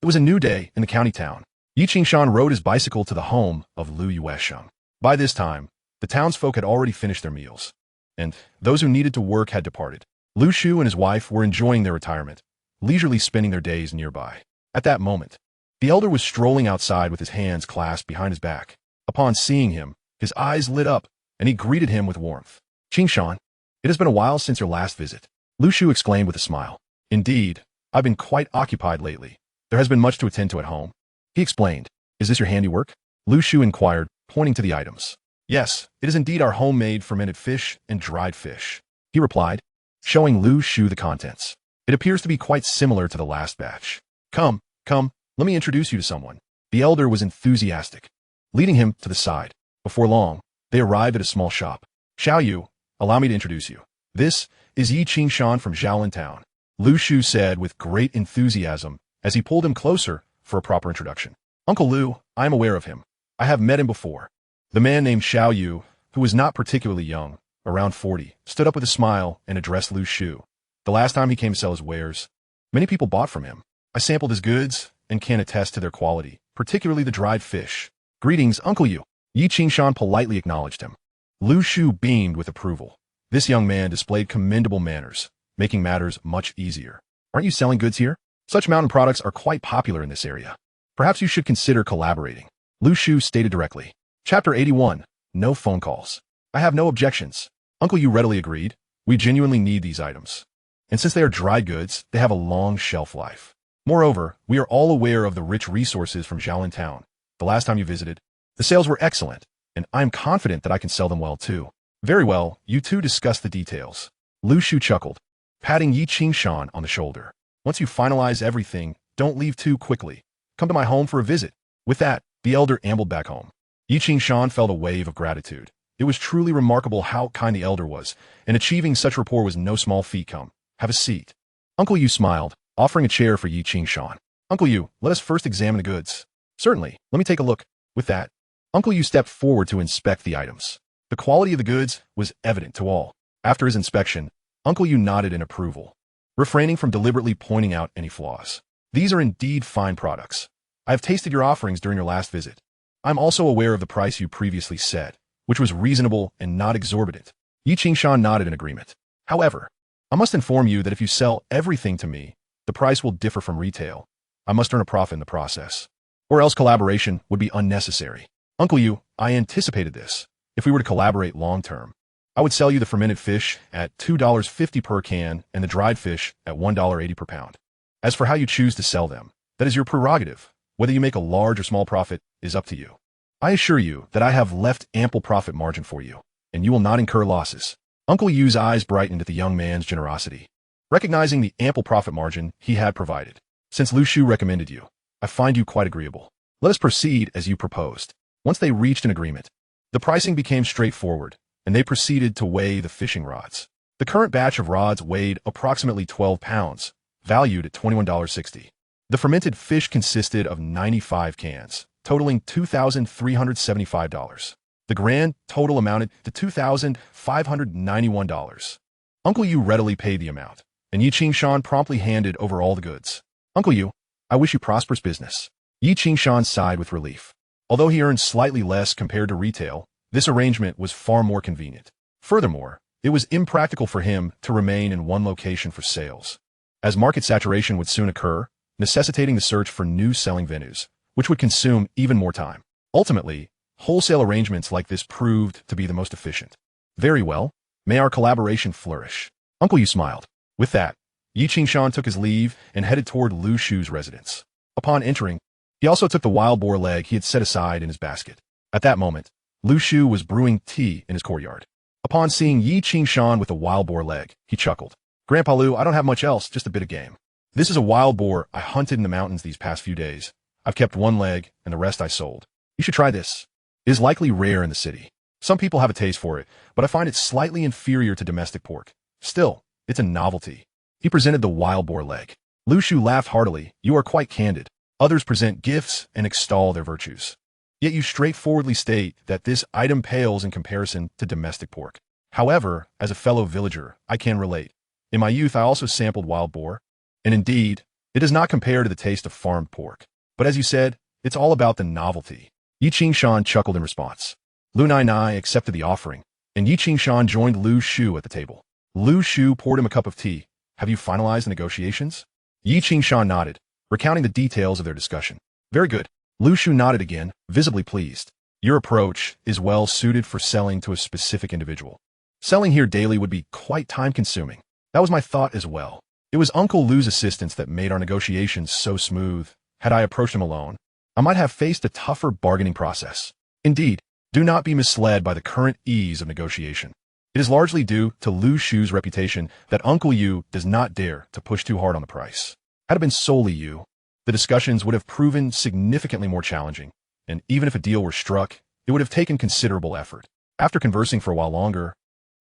It was a new day in the county town. Yi Qingshan rode his bicycle to the home of Lu Yuesheng. By this time, the townsfolk had already finished their meals, and those who needed to work had departed. Lu Shu and his wife were enjoying their retirement, leisurely spending their days nearby. At that moment, the elder was strolling outside with his hands clasped behind his back. Upon seeing him, his eyes lit up, and he greeted him with warmth. "Qingshan, it has been a while since your last visit," Lu Shu exclaimed with a smile. "Indeed, I've been quite occupied lately. There has been much to attend to at home," he explained. "Is this your handiwork?" Lu Shu inquired, pointing to the items. "Yes, it is indeed our homemade fermented fish and dried fish," he replied, showing Lu Shu the contents. "It appears to be quite similar to the last batch. Come, let me introduce you to someone." The elder was enthusiastic, leading him to the side. Before long, they arrived at a small shop. "Xiao Yu, allow me to introduce you. This is Yi Qingshan from Xiaolin Town," Lu Shu said with great enthusiasm as he pulled him closer for a proper introduction. "Uncle Lu, I am aware of him. I have met him before." The man named Xiao Yu, who was not particularly young, around 40, stood up with a smile and addressed Lu Shu. "The last time he came to sell his wares, many people bought from him. I sampled his goods and can attest to their quality, particularly the dried fish." "Greetings, Uncle Yu." Yi Qingshan politely acknowledged him. Lu Shu beamed with approval. This young man displayed commendable manners, making matters much easier. "Aren't you selling goods here? Such mountain products are quite popular in this area. Perhaps you should consider collaborating," Lu Shu stated directly. Chapter 81. No phone calls. "I have no objections." Uncle Yu readily agreed. "We genuinely need these items. And since they are dry goods, they have a long shelf life. Moreover, we are all aware of the rich resources from Xiaolin Town. The last time you visited, the sales were excellent, and I am confident that I can sell them well too." "Very well, you two discuss the details." Lu Shu chuckled, patting Yi Qingshan on the shoulder. "Once you finalize everything, don't leave too quickly. Come to my home for a visit." With that, the elder ambled back home. Yi Qingshan felt a wave of gratitude. It was truly remarkable how kind the elder was, and achieving such rapport was no small feat. "Come, have a seat." Uncle Yu smiled, offering a chair for Yi Qingshan. "Uncle Yu, let us first examine the goods." "Certainly, let me take a look." With that, Uncle Yu stepped forward to inspect the items. The quality of the goods was evident to all. After his inspection, Uncle Yu nodded in approval, refraining from deliberately pointing out any flaws. "These are indeed fine products. I have tasted your offerings during your last visit. I'm also aware of the price you previously set, which was reasonable and not exorbitant." Yi Qingshan nodded in agreement. However, I must inform you that if you sell everything to me, the price will differ from retail. I must earn a profit in the process. Or else collaboration would be unnecessary. Uncle Yu, I anticipated this. If we were to collaborate long-term, I would sell you the fermented fish at $2.50 per can and the dried fish at $1.80 per pound. As for how you choose to sell them, that is your prerogative. Whether you make a large or small profit is up to you. I assure you that I have left ample profit margin for you, and you will not incur losses. Uncle Yu's eyes brightened at the young man's generosity, recognizing the ample profit margin he had provided. Since Lu Shu recommended you, I find you quite agreeable. Let us proceed as you proposed. Once they reached an agreement, the pricing became straightforward, and they proceeded to weigh the fishing rods. The current batch of rods weighed approximately 12 pounds, valued at $21.60. The fermented fish consisted of 95 cans, totaling $2,375. The grand total amounted to $2,591. Uncle Yu readily paid the amount, and Yi Qingshan promptly handed over all the goods. Uncle Yu, I wish you prosperous business. Yi Qingshan sighed with relief. Although he earned slightly less compared to retail, this arrangement was far more convenient. Furthermore, it was impractical for him to remain in one location for sales, as market saturation would soon occur, necessitating the search for new selling venues, which would consume even more time. Ultimately, wholesale arrangements like this proved to be the most efficient. Very well, may our collaboration flourish. Uncle Yu smiled. With that, Yi Qingshan took his leave and headed toward Lu Shu's residence. Upon entering, he also took the wild boar leg he had set aside in his basket. At that moment, Lu Shu was brewing tea in his courtyard. Upon seeing Yi Qingshan with a wild boar leg, he chuckled. Grandpa Lu, I don't have much else, just a bit of game. This is a wild boar I hunted in the mountains these past few days. I've kept one leg, and the rest I sold. You should try this. It is likely rare in the city. Some people have a taste for it, but I find it slightly inferior to domestic pork. Still, it's a novelty. He presented the wild boar leg. Lu Shu laughed heartily. You are quite candid. Others present gifts and extol their virtues. Yet you straightforwardly state that this item pales in comparison to domestic pork. However, as a fellow villager, I can relate. In my youth, I also sampled wild boar, and indeed, it does not compare to the taste of farmed pork. But as you said, it's all about the novelty. Yi Qingshan chuckled in response. Lu Nai accepted the offering, and Yi Qingshan joined Lu Shu at the table. Lu Shu poured him a cup of tea. Have you finalized the negotiations? Yi Qingshan nodded, recounting the details of their discussion. Very good. Lu Shu nodded again, visibly pleased. Your approach is well suited for selling to a specific individual. Selling here daily would be quite time-consuming. That was my thought as well. It was Uncle Lu's assistance that made our negotiations so smooth. Had I approached him alone, I might have faced a tougher bargaining process. Indeed, do not be misled by the current ease of negotiation. It is largely due to Lu Shu's reputation that Uncle Yu does not dare to push too hard on the price. Had it been solely you, the discussions would have proven significantly more challenging, and even if a deal were struck, it would have taken considerable effort. After conversing for a while longer,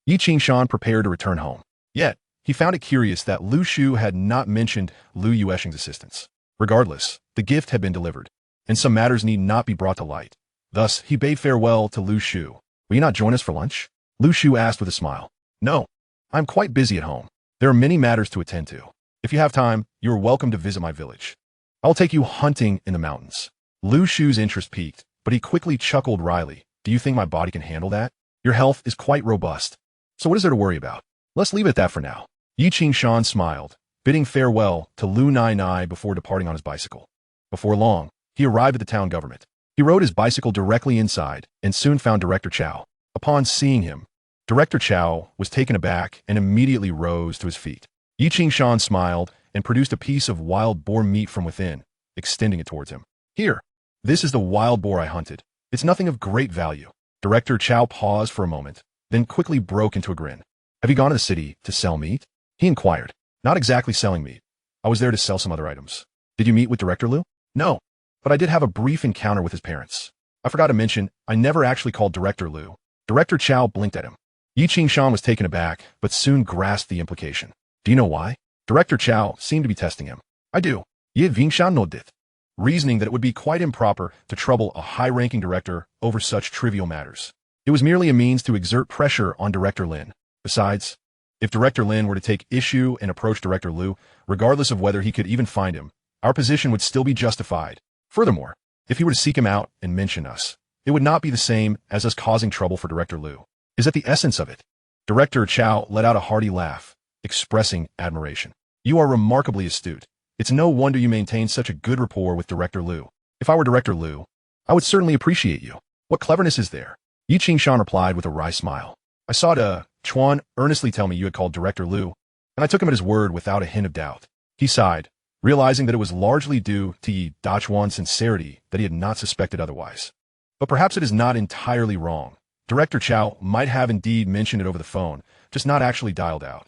Yi Qingshan prepared to return home. Yet, he found it curious that Lu Shu had not mentioned Lu Yueshing's assistance. Regardless, the gift had been delivered, and some matters need not be brought to light. Thus, he bade farewell to Lu Shu. Will you not join us for lunch? Lu Shu asked with a smile. No, I'm quite busy at home. There are many matters to attend to. If you have time, you are welcome to visit my village. I'll take you hunting in the mountains. Lu Shu's interest piqued, but he quickly chuckled wryly. Do you think my body can handle that? Your health is quite robust. So what is there to worry about? Let's leave it at that for now. Yi Qingshan smiled, bidding farewell to Lu Nai before departing on his bicycle. Before long, he arrived at the town government. He rode his bicycle directly inside and soon found Director Chow. Upon seeing him, Director Chow was taken aback and immediately rose to his feet. Yi Qingshan smiled and produced a piece of wild boar meat from within, extending it towards him. Here, this is the wild boar I hunted. It's nothing of great value. Director Chow paused for a moment, then quickly broke into a grin. Have you gone to the city to sell meat? He inquired. Not exactly selling meat. I was there to sell some other items. Did you meet with Director Lu? No, but I did have a brief encounter with his parents. I forgot to mention, I never actually called Director Lu. Director Chow blinked at him. Yi Qingshan was taken aback, but soon grasped the implication. Do you know why? Director Chow seemed to be testing him. I do. Yi Vingshan nodded, reasoning that it would be quite improper to trouble a high-ranking director over such trivial matters. It was merely a means to exert pressure on Director Lin. Besides, if Director Lin were to take issue and approach Director Lu, regardless of whether he could even find him, our position would still be justified. Furthermore, if he were to seek him out and mention us, it would not be the same as us causing trouble for Director Lu. Is that the essence of it? Director Chow let out a hearty laugh, expressing admiration. You are remarkably astute. It's no wonder you maintain such a good rapport with Director Liu. If I were Director Liu, I would certainly appreciate you. What cleverness is there? Yi Qingshan replied with a wry smile. I saw Chuan earnestly tell me you had called Director Liu, and I took him at his word without a hint of doubt. He sighed, realizing that it was largely due to Yi Dachuan's sincerity that he had not suspected otherwise. But perhaps it is not entirely wrong. Director Chow might have indeed mentioned it over the phone, just not actually dialed out.